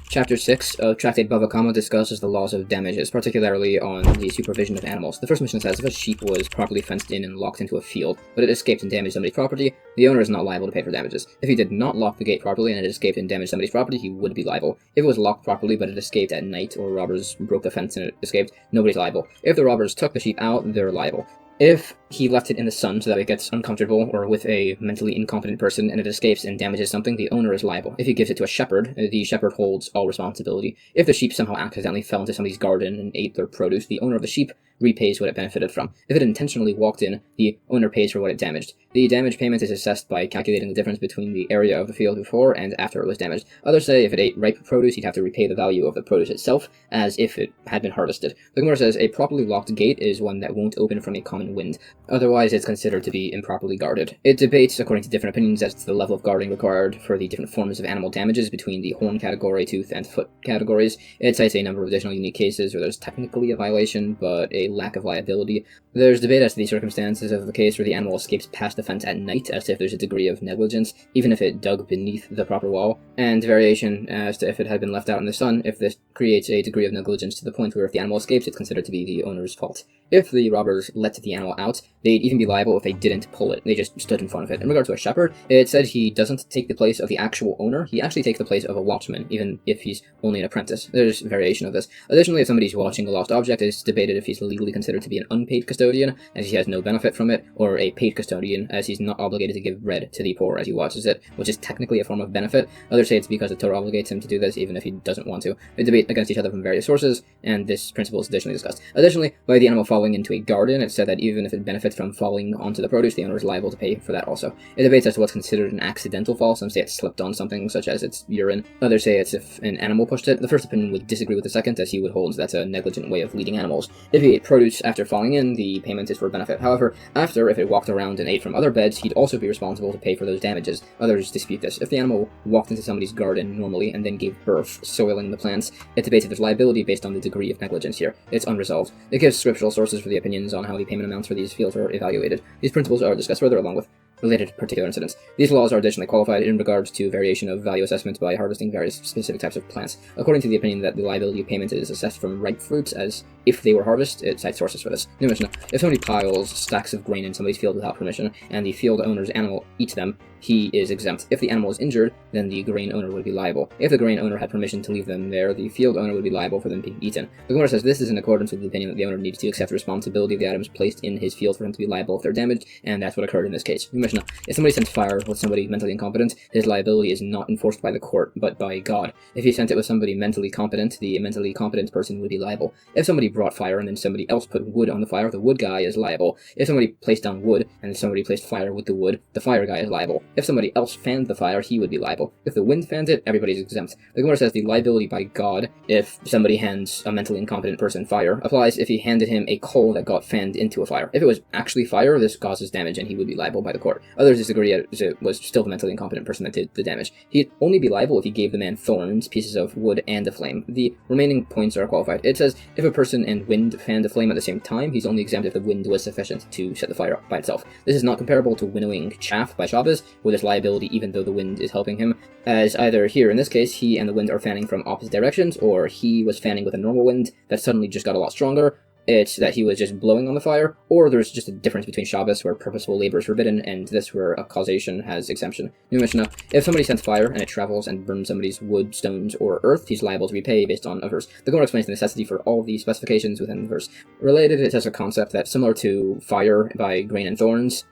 Chapter 6 of Tractate Bava Kamma discusses the laws of damages, particularly on the supervision of animals. The first mission says if a sheep was properly fenced in and locked into a field, but it escaped and damaged somebody's property, the owner is not liable to pay for damages. If he did not lock the gate properly and it escaped and damaged somebody's property, he would be liable. If it was locked properly but it escaped at night, or robbers broke the fence and it escaped, nobody's liable. If the robbers took the sheep out, they're liable. If he left it in the sun so that it gets uncomfortable or with a mentally incompetent person and it escapes and damages something, the owner is liable. If he gives it to a shepherd, the shepherd holds all responsibility. If the sheep somehow accidentally fell into somebody's garden and ate their produce, the owner of the sheep repays what it benefited from. If it intentionally walked in, the owner pays for what it damaged. The damage payment is assessed by calculating the difference between the area of the field before and after it was damaged. Others say if it ate ripe produce, he'd have to repay the value of the produce itself, as if it had been harvested. The Gemara says a properly locked gate is one that won't open from a common wind. Otherwise, it's considered to be improperly guarded. It debates, according to different opinions, as to the level of guarding required for the different forms of animal damages between the horn category, tooth, and foot categories. It cites a number of additional unique cases where there's technically a violation, but a lack of liability. There's debate as to the circumstances of the case where the animal escapes past the fence at night, as if there's a degree of negligence, even if it dug beneath the proper wall, and variation as to if it had been left out in the sun, if this creates a degree of negligence to the point where if the animal escapes, it's considered to be the owner's fault. If the robbers let the animal out, they'd even be liable if they didn't pull it. They just stood in front of it. In regard to a shepherd, it said he doesn't take the place of the actual owner. He actually takes the place of a watchman, even if he's only an apprentice. There's variation of this. Additionally, if somebody's watching a lost object, it's debated if he's legally considered to be an unpaid custodian, as he has no benefit from it, or a paid custodian, as he's not obligated to give bread to the poor as he watches it, which is technically a form of benefit. Others say it's because the Torah obligates him to do this, even if he doesn't want to. They debate against each other from various sources, and this principle is additionally discussed. Additionally, by the animal falling into a garden, it's said that even if it benefits from falling onto the produce, the owner is liable to pay for that also. It debates as to what's considered an accidental fall. Some say it slipped on something, such as its urine. Others say it's if an animal pushed it. The first opinion would disagree with the second, as he would hold that's a negligent way of leading animals. If he ate produce after falling in, the payment is for benefit. However, after, if it walked around and ate from other beds, he'd also be responsible to pay for those damages. Others dispute this. If the animal walked into somebody's garden normally and then gave birth, soiling the plants, it debates if there's liability based on the degree of negligence here. It's unresolved. It gives scriptural sources for the opinions on how the payment amounts for these fields are evaluated. These principles are discussed further along with related particular incidents. These laws are additionally qualified in regards to variation of value assessment by harvesting various specific types of plants. According to the opinion that the liability of payment is assessed from ripe fruits, as if they were harvested, it cites sources for this. New Mishnah: if somebody piles stacks of grain in somebody's field without permission, and the field owner's animal eats them, he is exempt. If the animal is injured, then the grain owner would be liable. If the grain owner had permission to leave them there, the field owner would be liable for them being eaten. The Gemara says this is in accordance with the opinion that the owner needs to accept responsibility of the items placed in his field for him to be liable if they're damaged, and that's what occurred in this case. New Mishnah: if somebody sends fire with somebody mentally incompetent, his liability is not enforced by the court, but by God. If he sent it with somebody mentally competent, the mentally competent person would be liable. If somebody brought fire and then somebody else put wood on the fire, the wood guy is liable. If somebody placed down wood and somebody placed fire with the wood, the fire guy is liable. If somebody else fanned the fire, he would be liable. If the wind fans it, everybody's exempt. The Gemara says the liability by God, if somebody hands a mentally incompetent person fire, applies if he handed him a coal that got fanned into a fire. If it was actually fire, this causes damage and he would be liable by the court. Others disagree as it was still the mentally incompetent person that did the damage. He'd only be liable if he gave the man thorns, pieces of wood, and a flame. The remaining points are qualified. It says if a person and wind fanned the flame at the same time, he's only exempt if the wind was sufficient to set the fire up by itself. This is not comparable to winnowing chaff by Shabbos, where there's liability even though the wind is helping him, as either here in this case, he and the wind are fanning from opposite directions, or he was fanning with a normal wind that suddenly just got a lot stronger. It's that he was just blowing on the fire, or there's just a difference between Shabbos where purposeful labor is forbidden, and this where a causation has exemption. New Mishnah: if somebody sends fire and it travels and burns somebody's wood, stones, or earth, he's liable to repay based on a verse. The Gemara explains the necessity for all the specifications within the verse. Related, it has a concept that similar to fire by grain and thorns,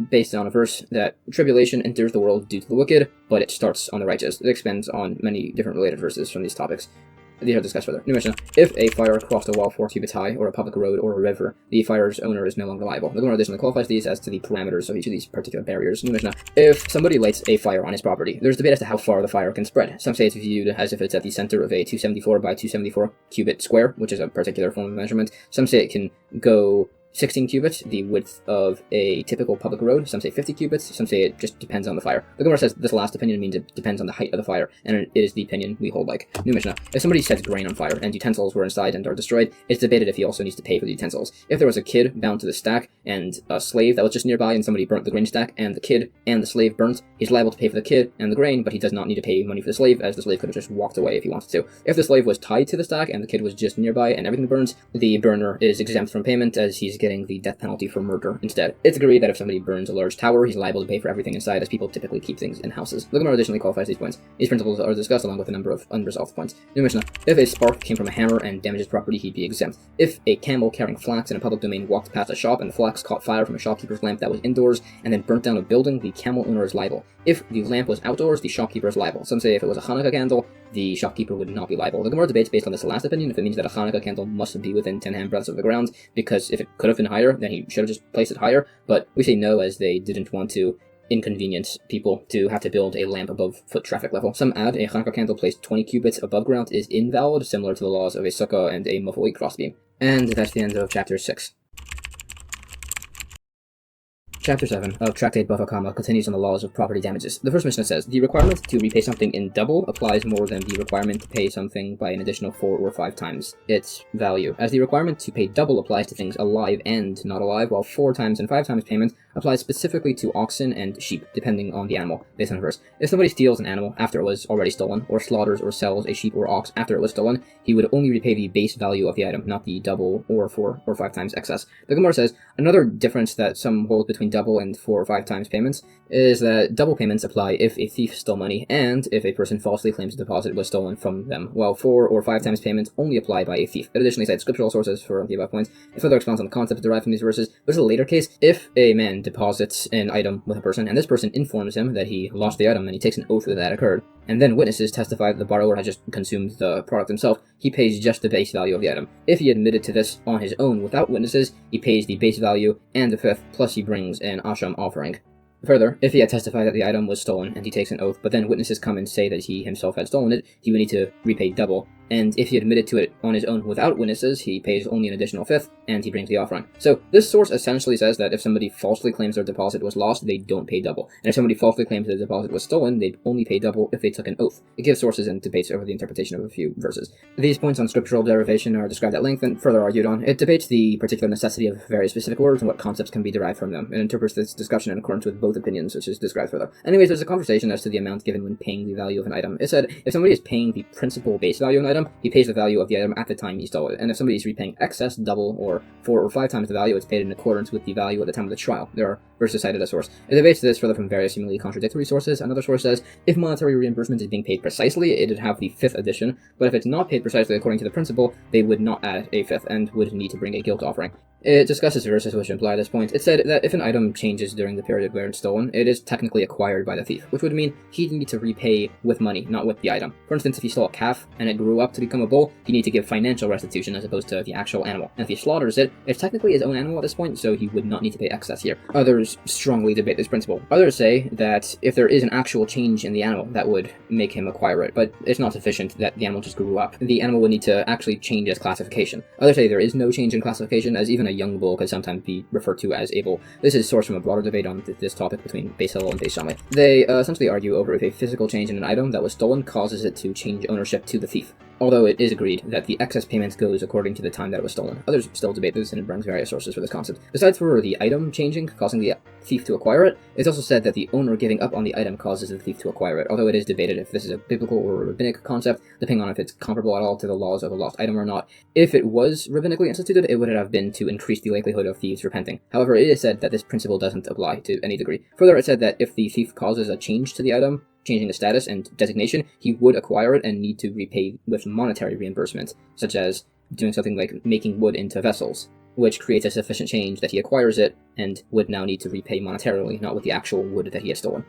based on a verse that tribulation enters the world due to the wicked, but it starts on the righteous. It expands on many different related verses from these topics. These are discussed further. New Mishnah. If a fire crossed a wall 4 cubits high, or a public road, or a river, the fire's owner is no longer liable. The Gemara additionally qualifies these as to the parameters of each of these particular barriers. New Mishnah. If somebody lights a fire on his property, there's debate as to how far the fire can spread. Some say it's viewed as if it's at the center of a 274 by 274 cubit square, which is a particular form of measurement. Some say it can go 16 cubits, the width of a typical public road. Some say 50 cubits, some say it just depends on the fire. The Gemara says this last opinion means it depends on the height of the fire, and it is the opinion we hold like. New Mishnah. If somebody sets grain on fire and utensils were inside and are destroyed, it's debated if he also needs to pay for the utensils. If there was a kid bound to the stack and a slave that was just nearby and somebody burnt the grain stack and the kid and the slave burnt, he's liable to pay for the kid and the grain, but he does not need to pay money for the slave, as the slave could have just walked away if he wanted to. If the slave was tied to the stack and the kid was just nearby and everything burns, the burner is exempt from payment as he's getting the death penalty for murder instead. It's agreed that if somebody burns a large tower, he's liable to pay for everything inside, as people typically keep things in houses. The Gemara additionally qualifies these points. These principles are discussed along with a number of unresolved points. New Mishnah. If a spark came from a hammer and damages property, he'd be exempt. If a camel carrying flax in a public domain walked past a shop and the flax caught fire from a shopkeeper's lamp that was indoors and then burnt down a building, the camel owner is liable. If the lamp was outdoors, the shopkeeper is liable. Some say if it was a Hanukkah candle, the shopkeeper would not be liable. The Gemara debates based on this last opinion if it means that a Hanukkah candle must be within 10 handbreadths of the ground, because if it could have been higher, then he should have just placed it higher, but we say no, as they didn't want to inconvenience people to have to build a lamp above foot traffic level. Some add a Hanukkah candle placed 20 cubits above ground is invalid, similar to the laws of a sukkah and a mafoi crossbeam. And that's the end of chapter 6. Chapter 7 of Tractate Bava Kamma continues on the laws of property damages. The first Mishnah says, the requirement to repay something in double applies more than the requirement to pay something by an additional 4 or 5 times its value, as the requirement to pay double applies to things alive and not alive, while 4 times and 5 times payment applies specifically to oxen and sheep, depending on the animal, based on the verse. If somebody steals an animal after it was already stolen, or slaughters or sells a sheep or ox after it was stolen, he would only repay the base value of the item, not the double or 4 or 5 times excess. The Gemara says, another difference that some hold between double and 4 or 5 times payments is that double payments apply if a thief stole money and if a person falsely claims a deposit was stolen from them, while 4 or 5 times payments only apply by a thief. It additionally cites scriptural sources for the above points. It further expounds on the concept derived from these verses. This is a later case. If a man deposits an item with a person and this person informs him that he lost the item and he takes an oath that that occurred, and then witnesses testify that the borrower had just consumed the product himself, he pays just the base value of the item. If he admitted to this on his own without witnesses, he pays the base value and the fifth, plus he brings an asham offering. Further, if he had testified that the item was stolen and he takes an oath, but then witnesses come and say that he himself had stolen it, he would need to repay double. And if he admitted to it on his own without witnesses, he pays only an additional fifth, and he brings the offering. So this source essentially says that if somebody falsely claims their deposit was lost, they don't pay double. And if somebody falsely claims their deposit was stolen, they'd only pay double if they took an oath. It gives sources and debates over the interpretation of a few verses. These points on scriptural derivation are described at length and further argued on. It debates the particular necessity of various specific words and what concepts can be derived from them. It interprets this discussion in accordance with both opinions, which is described further. Anyways, there's a conversation as to the amount given when paying the value of an item. It said, if somebody is paying the principal base value of an item, he pays the value of the item at the time he stole it. And if somebody is repaying excess, double, or 4 or 5 times the value, it's paid in accordance with the value at the time of the trial. There are verses cited as source. It debates this further from various seemingly contradictory sources. Another source says, if monetary reimbursement is being paid precisely, it'd have the 5th addition, but if it's not paid precisely according to the principle, they would not add a 5th and would need to bring a guilt offering. It discusses verses which imply this point. It said that if an item changes during the period where it's stolen, it is technically acquired by the thief, which would mean he'd need to repay with money, not with the item. For instance, if he stole a calf and it grew up to become a bull, he'd need to give financial restitution as opposed to the actual animal. And if he slaughters it, it's technically his own animal at this point, so he would not need to pay excess here. Others strongly debate this principle. Others say that if there is an actual change in the animal, that would make him acquire it, but it's not sufficient that the animal just grew up. The animal would need to actually change its classification. Others say there is no change in classification, as even a young bull could sometimes be referred to as a bull. This is sourced from a broader debate on this topic between Beis Hillel and Beis Shammai. They essentially argue over if a physical change in an item that was stolen causes it to change ownership to the thief, although it is agreed that the excess payment goes according to the time that it was stolen. Others still debate this, and it brings various sources for this concept. Besides for the item changing, causing the thief to acquire it, it's also said that the owner giving up on the item causes the thief to acquire it, although it is debated if this is a biblical or rabbinic concept, depending on if it's comparable at all to the laws of a lost item or not. If it was rabbinically instituted, it would have been to increase the likelihood of thieves repenting. However, it is said that this principle doesn't apply to any degree. Further, it said that if the thief causes a change to the item, changing the status and designation, he would acquire it and need to repay with monetary reimbursement, such as doing something like making wood into vessels, which creates a sufficient change that he acquires it and would now need to repay monetarily, not with the actual wood that he has stolen.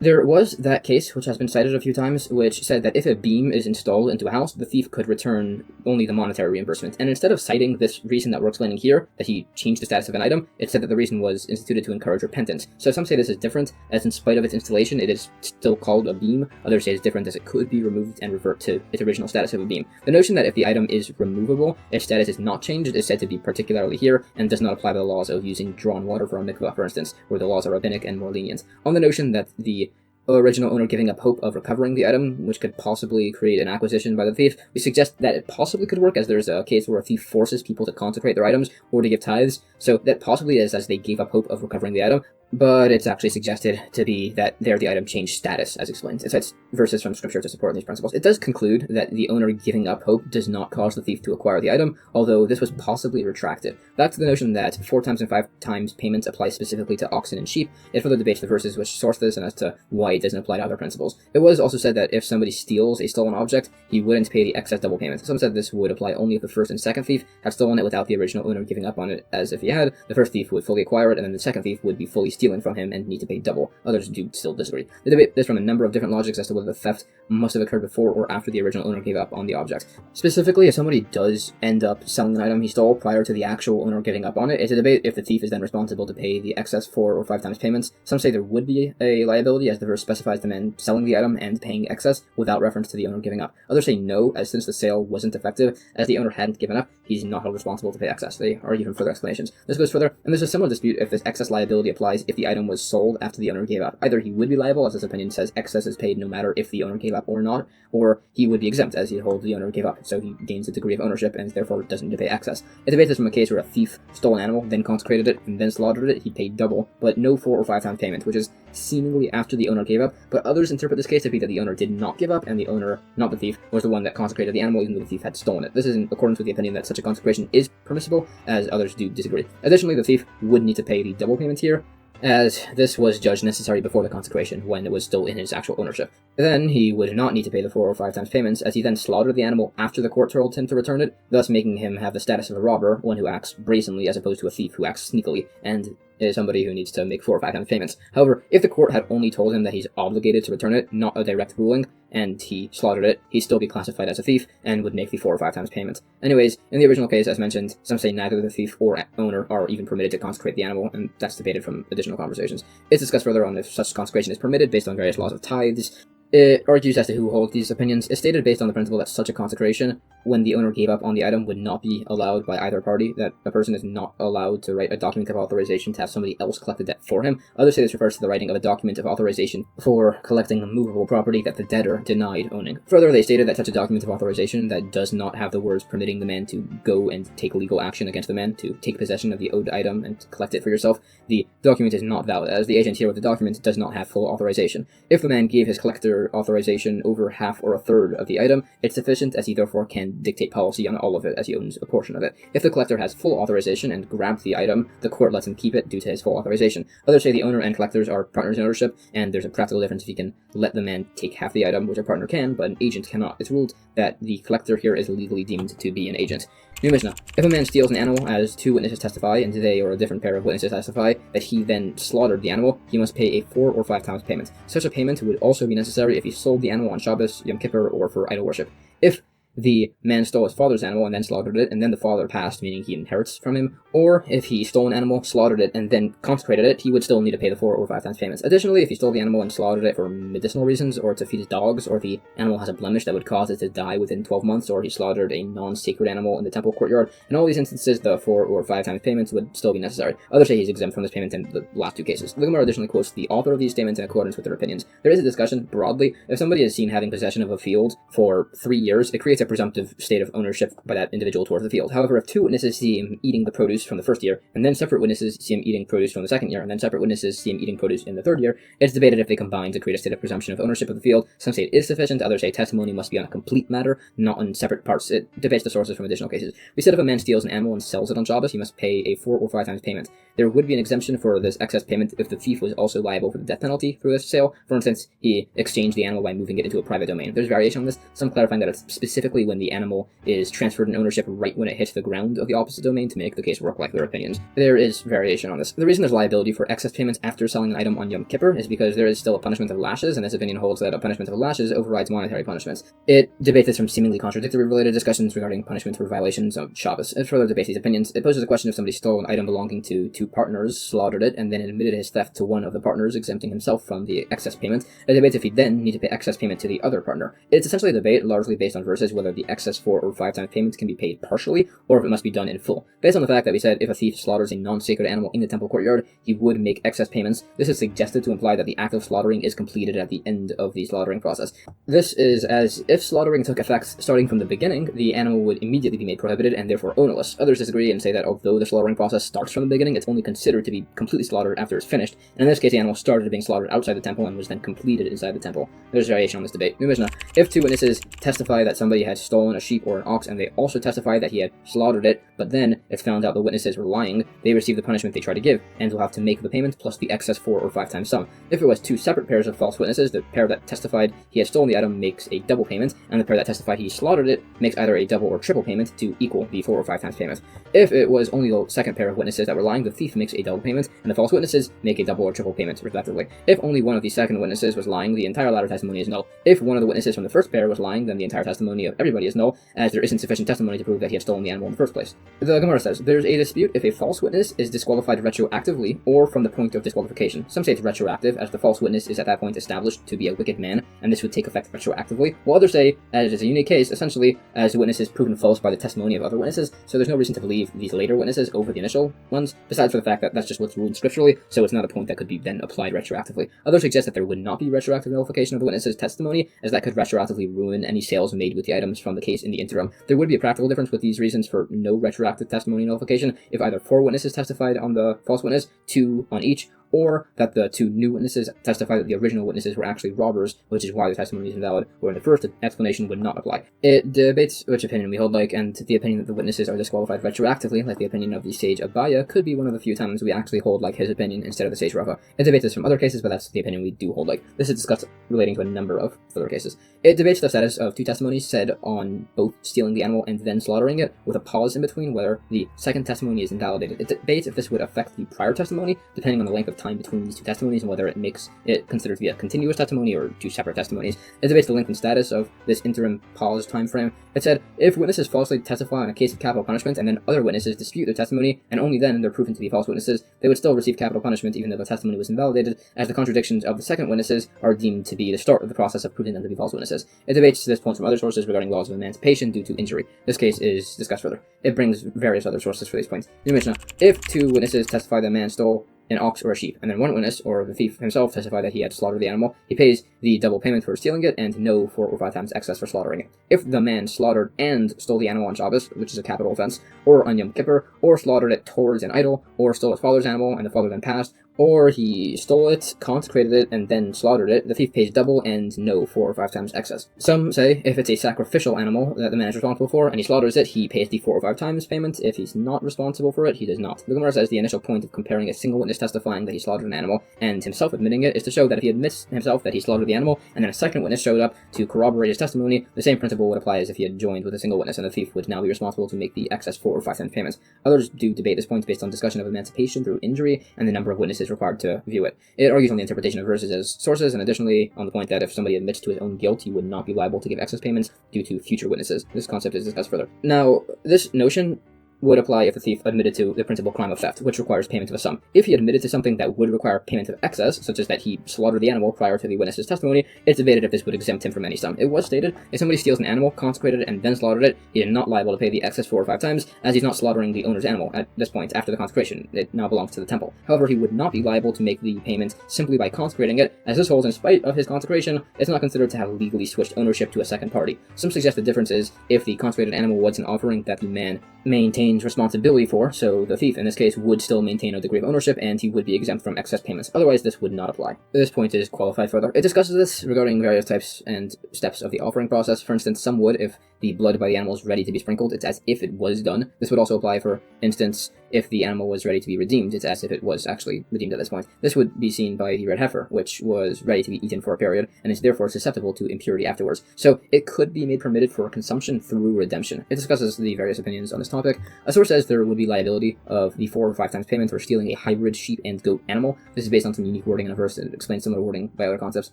There was that case, which has been cited a few times, which said that if a beam is installed into a house, the thief could return only the monetary reimbursement. And instead of citing this reason that we're explaining here, that he changed the status of an item, it said that the reason was instituted to encourage repentance. So some say this is different, as in spite of its installation, it is still called a beam. Others say it's different, as it could be removed and revert to its original status of a beam. The notion that if the item is removable, its status is not changed is said to be particularly here, and does not apply to the laws of using drawn water for a mikvah, for instance, where the laws are rabbinic and more lenient. On the notion that the original owner giving up hope of recovering the item, which could possibly create an acquisition by the thief, we suggest that it possibly could work, as there's a case where a thief forces people to consecrate their items or to give tithes, so that possibly is as they gave up hope of recovering the item, but it's actually suggested to be that there the item changed status, as explained. It cites verses from scripture to support these principles. It does conclude that the owner giving up hope does not cause the thief to acquire the item, although this was possibly retracted. Back to the notion that 4 times and 5 times payments apply specifically to oxen and sheep, it further debates the verses which source this and as to why it doesn't apply to other principles. It was also said that if somebody steals a stolen object, he wouldn't pay the excess double payment. Some said this would apply only if the first and second thief had stolen it without the original owner giving up on it, as if he had, the first thief would fully acquire it, and then the second thief would be fully stealing from him and need to pay double. Others do still disagree. The debate is from a number of different logics as to whether the theft must have occurred before or after the original owner gave up on the object. Specifically, if somebody does end up selling an item he stole prior to the actual owner giving up on it, it's a debate if the thief is then responsible to pay the excess 4 or 5 times payments. Some say there would be a liability, as the verse specifies the man selling the item and paying excess without reference to the owner giving up. Others say no, as since the sale wasn't effective, as the owner hadn't given up, he's not held responsible to pay excess. They are even further explanations. This goes further, and there's a similar dispute if this excess liability applies if the item was sold after the owner gave up. Either he would be liable, as this opinion says excess is paid no matter if the owner gave up or not, or he would be exempt, as he'd hold the owner gave up, so he gains a degree of ownership and therefore doesn't need to pay excess. It debates this from a case where a thief stole an animal, then consecrated it, and then slaughtered it. He paid double, but no 4 or 5 times payment, which is seemingly after the owner gave up, but others interpret this case to be that the owner did not give up, and the owner, not the thief, was the one that consecrated the animal, even though the thief had stolen it. This is in accordance with the opinion that such a consecration is permissible, as others do disagree. Additionally, the thief would need to pay the double payment here, as this was judged necessary before the consecration, when it was still in his actual ownership. Then he would not need to pay the 4 or 5 times payments, as he then slaughtered the animal after the court told him to return it, thus making him have the status of a robber, one who acts brazenly as opposed to a thief who acts sneakily, and is somebody who needs to make 4 or 5 times payments. However, if the court had only told him that he's obligated to return it, not a direct ruling, and he slaughtered it, he'd still be classified as a thief and would make the 4 or 5 times payment. Anyways, in the original case, as mentioned, some say neither the thief or owner are even permitted to consecrate the animal, and that's debated from additional conversations. It's discussed further on if such consecration is permitted based on various laws of tithes. It argues as to who holds these opinions. It's stated based on the principle that such a consecration, when the owner gave up on the item, would not be allowed by either party, that a person is not allowed to write a document of authorization to have somebody else collect the debt for him. Others say this refers to the writing of a document of authorization for collecting movable property that the debtor denied owning. Further, they stated that such a document of authorization that does not have the words permitting the man to go and take legal action against the man, to take possession of the owed item and collect it for yourself, the document is not valid, as the agent here with the document does not have full authorization. If the man gave his collector authorization over half or a third of the item, it's sufficient, as he therefore can dictate policy on all of it, as he owns a portion of it. If the collector has full authorization and grabbed the item, the court lets him keep it due to his full authorization. Others say the owner and collectors are partners in ownership, and there's a practical difference if he can let the man take half the item, which a partner can, but an agent cannot. It's ruled that the collector here is legally deemed to be an agent. New Mishnah. If a man steals an animal, as 2 witnesses testify, and they or a different pair of witnesses testify that he then slaughtered the animal, he must pay a 4 or 5 times payment. Such a payment would also be necessary if he sold the animal on Shabbos, Yom Kippur, or for idol worship. If the man stole his father's animal and then slaughtered it, and then the father passed, meaning he inherits from him, or if he stole an animal, slaughtered it, and then consecrated it, he would still need to pay the 4 or 5 times payments. Additionally, if he stole the animal and slaughtered it for medicinal reasons, or to feed his dogs, or the animal has a blemish that would cause it to die within 12 months, or he slaughtered a non-sacred animal in the temple courtyard, in all these instances, the 4 or 5 times payments would still be necessary. Others say he's exempt from this payment in the last 2 cases. The Gemara additionally quotes the author of these statements in accordance with their opinions. There is a discussion, broadly, if somebody is seen having possession of a field for 3 years, it creates a presumptive state of ownership by that individual towards the field. However, if 2 witnesses see him eating the produce from the first year, and then separate witnesses see him eating produce from the second year, and then separate witnesses see him eating produce in the third year, it's debated if they combine to create a state of presumption of ownership of the field. Some say it is sufficient, others say testimony must be on a complete matter, not on separate parts. It debates the sources from additional cases. We said if a man steals an animal and sells it on Shabbos, he must pay a 4 or 5 times payment. there would be an exemption for this excess payment if the thief was also liable for the death penalty through this sale. For instance, he exchanged the animal by moving it into a private domain. There's variation on this, some clarifying that it's specifically when the animal is transferred in ownership right when it hits the ground of the opposite domain to make the case work like their opinions. There is variation on this. The reason there's liability for excess payments after selling an item on Yom Kippur is because there is still a punishment of lashes, and this opinion holds that a punishment of lashes overrides monetary punishments. It debates this from seemingly contradictory related discussions regarding punishment for violations of Shabbos. It further debates these opinions. It poses a question if somebody stole an item belonging to two partners, slaughtered it, and then admitted his theft to one of the partners, exempting himself from the excess payment. It debates if he then need to pay excess payment to the other partner. It's essentially a debate largely based on verses whether the excess 4 or 5 times payments can be paid partially, or if it must be done in full. Based on the fact that we said if a thief slaughters a non-sacred animal in the temple courtyard, he would make excess payments, this is suggested to imply that the act of slaughtering is completed at the end of the slaughtering process. This is as if slaughtering took effect starting from the beginning, the animal would immediately be made prohibited and therefore ownerless. Others disagree and say that although the slaughtering process starts from the beginning, it's only considered to be completely slaughtered after it's finished, and in this case the animal started being slaughtered outside the temple and was then completed inside the temple. There's variation on this debate. New Mishnah. If two witnesses testify that somebody had stolen a sheep or an ox and they also testify that he had slaughtered it, but then it's found out the witnesses were lying, they receive the punishment they try to give, and will have to make the payment plus the excess 4 or 5 times sum. If it was two separate pairs of false witnesses, the pair that testified he had stolen the item makes a double payment, and the pair that testified he slaughtered it makes either a double or triple payment to equal the 4 or 5 times payment. If it was only the second pair of witnesses that were lying, the thief makes a double payment, and the false witnesses make a double or triple payment, respectively. If only one of the second witnesses was lying, the entire latter testimony is null. If one of the witnesses from the first pair was lying, then the entire testimony of everybody is null, as there isn't sufficient testimony to prove that he had stolen the animal in the first place. The Gemara says, there's a dispute if a false witness is disqualified retroactively or from the point of disqualification. Some say it's retroactive, as the false witness is at that point established to be a wicked man, and this would take effect retroactively, while others say, as is a unique case, essentially, as the witness is proven false by the testimony of other witnesses, so there's no reason to believe these later witnesses over the initial ones, besides for the fact that that's just what's ruled scripturally, so it's not a point that could be then applied retroactively. Others suggest that there would not be retroactive nullification of the witness's testimony, as that could retroactively ruin any sales made with the items from the case in the interim. There would be a practical difference with these reasons for no retroactive testimony nullification if either 4 witnesses testified on the false witness, 2 on each, or that the 2 new witnesses testify that the original witnesses were actually robbers, which is why the testimony is invalid, where in the first explanation would not apply. It debates which opinion we hold like, and the opinion that the witnesses are disqualified retroactively, like the opinion of the sage Abaya, could be one of the few times we actually hold like his opinion instead of the sage Rava. It debates this from other cases, but that's the opinion we do hold like. This is discussed relating to a number of further cases. It debates the status of 2 testimonies said on both stealing the animal and then slaughtering it, with a pause in between whether the second testimony is invalidated. It debates if this would affect the prior testimony, depending on the length of time between these 2 testimonies and whether it makes it considered to be a continuous testimony or 2 separate testimonies. It debates the length and status of this interim pause time frame. It said, if witnesses falsely testify on a case of capital punishment and then other witnesses dispute their testimony, and only then they're proven to be false witnesses, they would still receive capital punishment even though the testimony was invalidated, as the contradictions of the second witnesses are deemed to be the start of the process of proving them to be false witnesses. It debates this point from other sources regarding laws of emancipation due to injury. This case is discussed further. It brings various other sources for these points. New Mishnah. If 2 witnesses testify that a man stole an ox or a sheep, and then 1 witness, or the thief himself, testified that he had slaughtered the animal, he pays the double payment for stealing it and no 4 or 5 times excess for slaughtering it. If the man slaughtered and stole the animal on Shabbos, which is a capital offense, or on Yom Kippur, or slaughtered it towards an idol, or stole his father's animal and the father then passed, or he stole it, consecrated it, and then slaughtered it, the thief pays double and no 4 or 5 times excess. Some say if it's a sacrificial animal that the man is responsible for, and he slaughters it, he pays the 4 or 5 times payment. If he's not responsible for it, he does not. The Gemara says the initial point of comparing a single witness testifying that he slaughtered an animal and himself admitting it is to show that if he admits himself that he slaughtered the animal, and then a second witness showed up to corroborate his testimony, the same principle would apply as if he had joined with a single witness, and the thief would now be responsible to make the excess 4 or 5 times payments. Others do debate this point based on discussion of emancipation through injury and the number of witnesses required to view it. It argues on the interpretation of verses as sources, and additionally on the point that if somebody admits to his own guilt, he would not be liable to give excess payments due to future witnesses. This concept is discussed further. Now, this notion would apply if the thief admitted to the principal crime of theft, which requires payment of a sum. If he admitted to something that would require payment of excess, such as that he slaughtered the animal prior to the witness's testimony, it's debated if this would exempt him from any sum. It was stated, if somebody steals an animal, consecrated it, and then slaughtered it, he is not liable to pay the excess 4 or 5 times, as he's not slaughtering the owner's animal at this point after the consecration. It now belongs to the temple. However, he would not be liable to make the payment simply by consecrating it, as this holds in spite of his consecration, it's not considered to have legally switched ownership to a second party. Some suggest the difference is if the consecrated animal was an offering that the man maintains responsibility for, so the thief in this case would still maintain a degree of ownership and he would be exempt from excess payments. Otherwise, this would not apply. This point is qualified further. It discusses this regarding various types and steps of the offering process. For instance, some would if the blood by the animal is ready to be sprinkled, it's as if it was done. This would also apply, for instance, if the animal was ready to be redeemed, it's as if it was actually redeemed at this point. This would be seen by the red heifer, which was ready to be eaten for a period, and is therefore susceptible to impurity afterwards. So it could be made permitted for consumption through redemption. It discusses the various opinions on this topic. A source says there would be liability of the 4 or 5 times payment for stealing a hybrid sheep and goat animal. This is based on some unique wording in a verse that explains similar wording by other concepts.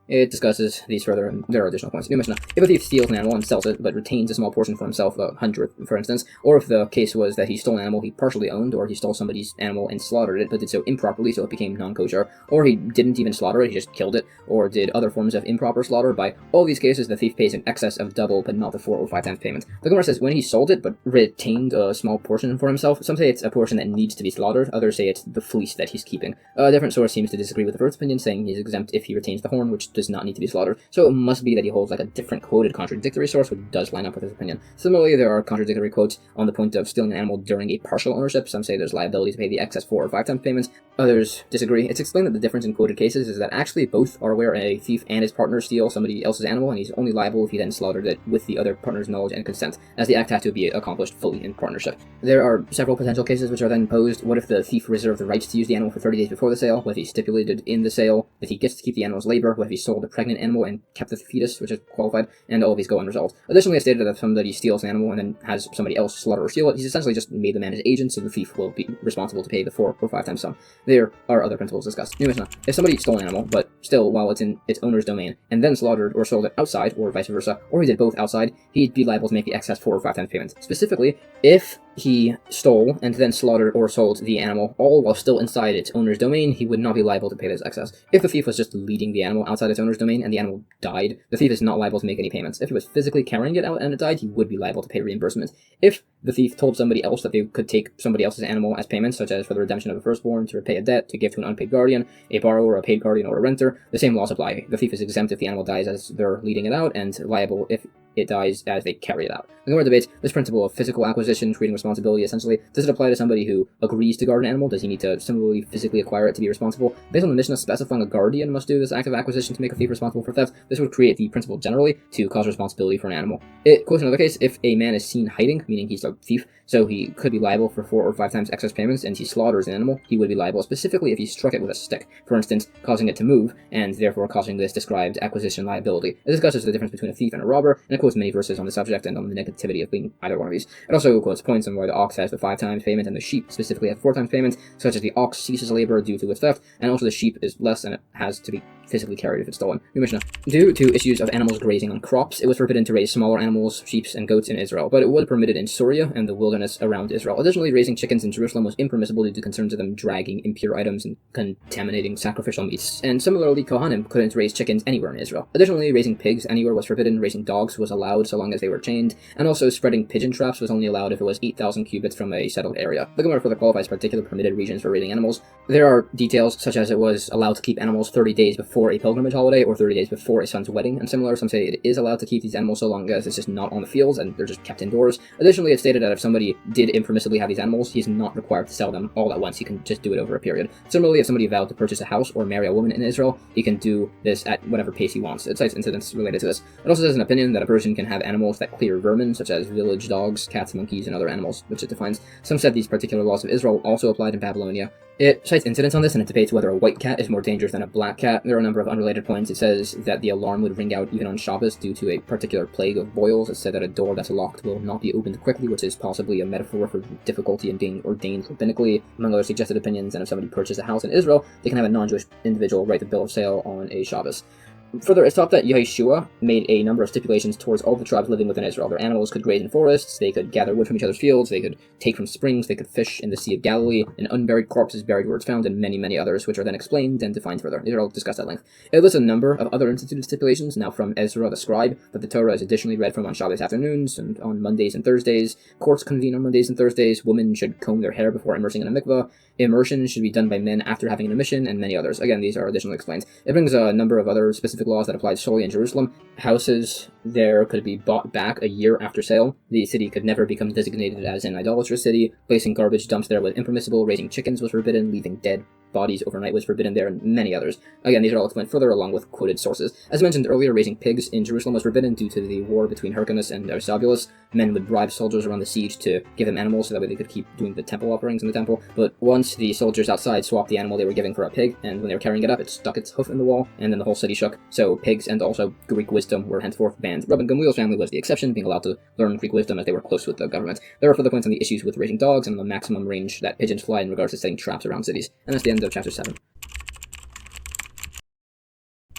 It discusses these further, and there are additional points. New Mishnah. If a thief steals an animal and sells it, but retains a small portion for himself, a hundredth, for instance, or if the case was that he stole an animal he partially owned, or he stole somebody's animal and slaughtered it, but did so improperly so it became non-kosher, or he didn't even slaughter it, he just killed it, or did other forms of improper slaughter, by all these cases the thief pays in excess of double, but not the 4 or 5 times payment. The Gemara says when he sold it, but retained a small portion for himself, some say it's a portion that needs to be slaughtered, others say it's the fleece that he's keeping. A different source seems to disagree with the first opinion, saying he's exempt if he retains the horn, which does not need to be slaughtered. So it must be that he holds like a different quoted contradictory source, which does line up with his opinion. Similarly, there are contradictory quotes on the point of stealing an animal during a partial ownership. Some say there's liability to pay the excess 4 or 5 times payments. Others disagree. It's explained that the difference in quoted cases is that actually both are where a thief and his partner steal somebody else's animal, and he's only liable if he then slaughtered it with the other partner's knowledge and consent, as the act had to be accomplished fully in partnership. There are several potential cases which are then posed. What if the thief reserved the rights to use the animal for 30 days before the sale? What if he stipulated in the sale that he gets to keep the animal's labor? What if he sold a pregnant animal and kept the fetus, which is qualified, and all of these go unresolved? Additionally, it's stated that if somebody steals an animal and then has somebody else slaughter or steal it, he's essentially just made the man his agent, so the thief will be responsible to pay the 4 or 5 times sum. There are other principles discussed. New Mishnah. If somebody stole an animal, but still while it's in its owner's domain, and then slaughtered or sold it outside, or vice versa, or he did both outside, he'd be liable to make the excess 4 or 5 times payment. Specifically, if he stole and then slaughtered or sold the animal all while still inside its owner's domain, he would not be liable to pay this excess. If the thief was just leading the animal outside its owner's domain and the animal died, the thief is not liable to make any payments. If he was physically carrying it out and it died, he would be liable to pay reimbursement. If the thief told somebody else that they could take somebody else's animal as payment, such as for the redemption of a firstborn, to repay a debt, to give to an unpaid guardian, a borrower, a paid guardian, or a renter, the same laws apply. The thief is exempt if the animal dies as they're leading it out, and liable if it dies as they carry it out. The Gemara debates this principle of physical acquisition, treating responsibility essentially. Does it apply to somebody who agrees to guard an animal? Does he need to similarly physically acquire it to be responsible? Based on the Mishnah specifying a guardian must do this act of acquisition to make a thief responsible for theft, this would create the principle generally to cause responsibility for an animal. It quotes another case, if a man is seen hiding, meaning he's a thief, so he could be liable for 4 or 5 times excess payments, and he slaughters an animal, he would be liable specifically if he struck it with a stick, for instance, causing it to move, and therefore causing this described acquisition liability. It discusses the difference between a thief and a robber, and it quotes many verses on the subject and on the negativity of being either one of these. It also quotes points on why the ox has the 5 times payment and the sheep specifically has 4 times payment, such as the ox ceases labor due to its theft, and also the sheep is less and it has to be physically carried if it's stolen. New Mishnah. Due to issues of animals grazing on crops, it was forbidden to raise smaller animals, sheep, and goats in Israel, but it was permitted in Syria and the wilderness around Israel. Additionally, raising chickens in Jerusalem was impermissible due to concerns of them dragging impure items and contaminating sacrificial meats. And similarly, Kohanim couldn't raise chickens anywhere in Israel. Additionally, raising pigs anywhere was forbidden, raising dogs was allowed so long as they were chained, and also spreading pigeon traps was only allowed if it was 8,000 cubits from a settled area. The Gemara further qualifies particular permitted regions for raising animals. There are details such as it was allowed to keep animals 30 days before a pilgrimage holiday or 30 days before a son's wedding, and similar, some say it is allowed to keep these animals so long as it's just not on the fields and they're just kept indoors. Additionally, it's stated that if somebody did impermissibly have these animals, he's not required to sell them all at once. He can just do it over a period. Similarly, if somebody vowed to purchase a house or marry a woman in Israel, he can do this at whatever pace he wants. It cites incidents related to this. It also says an opinion that a person can have animals that clear vermin, such as village dogs, cats, monkeys, and other animals, which it defines. Some said these particular laws of Israel also applied in Babylonia. It cites incidents on this, and it debates whether a white cat is more dangerous than a black cat. There are a number of unrelated points. It says that the alarm would ring out even on Shabbos due to a particular plague of boils. It said that a door that's locked will not be opened quickly, which is possibly a metaphor for difficulty in being ordained rabbinically, among other suggested opinions. And if somebody purchases a house in Israel, they can have a non-Jewish individual write the bill of sale on a Shabbos. Further, it's thought that Yeshua made a number of stipulations towards all the tribes living within Israel. Their animals could graze in forests, they could gather wood from each other's fields, they could take from springs, they could fish in the Sea of Galilee, and unburied corpses buried where it's found, and many, many others, which are then explained and defined further. These are all discussed at length. It lists a number of other instituted stipulations, now from Ezra the scribe, that the Torah is additionally read from on Shabbos afternoons, and on Mondays and Thursdays. Courts convene on Mondays and Thursdays. Women should comb their hair before immersing in a mikveh. Immersion should be done by men after having an emission, and many others. Again, these are additionally explained. It brings a number of other specific laws that apply solely in Jerusalem. Houses there could be bought back a year after sale. The city could never become designated as an idolatrous city. Placing garbage dumps there was impermissible. Raising chickens was forbidden. Leaving dead bodies overnight was forbidden there, and many others. Again, these are all explained further along with quoted sources. As mentioned earlier, raising pigs in Jerusalem was forbidden due to the war between Hyrcanus and Aristobulus. Men would bribe soldiers around the siege to give them animals so that way they could keep doing the temple offerings in the temple. But once the soldiers outside swapped the animal they were giving for a pig, and when they were carrying it up, it stuck its hoof in the wall, and then the whole city shook. So pigs and also Greek wisdom were henceforth banned. Rabban Gamliel's family was the exception, being allowed to learn Greek wisdom as they were close with the government. There are further points on the issues with raising dogs and the maximum range that pigeons fly in regards to setting traps around cities. And that's the end of chapter 7.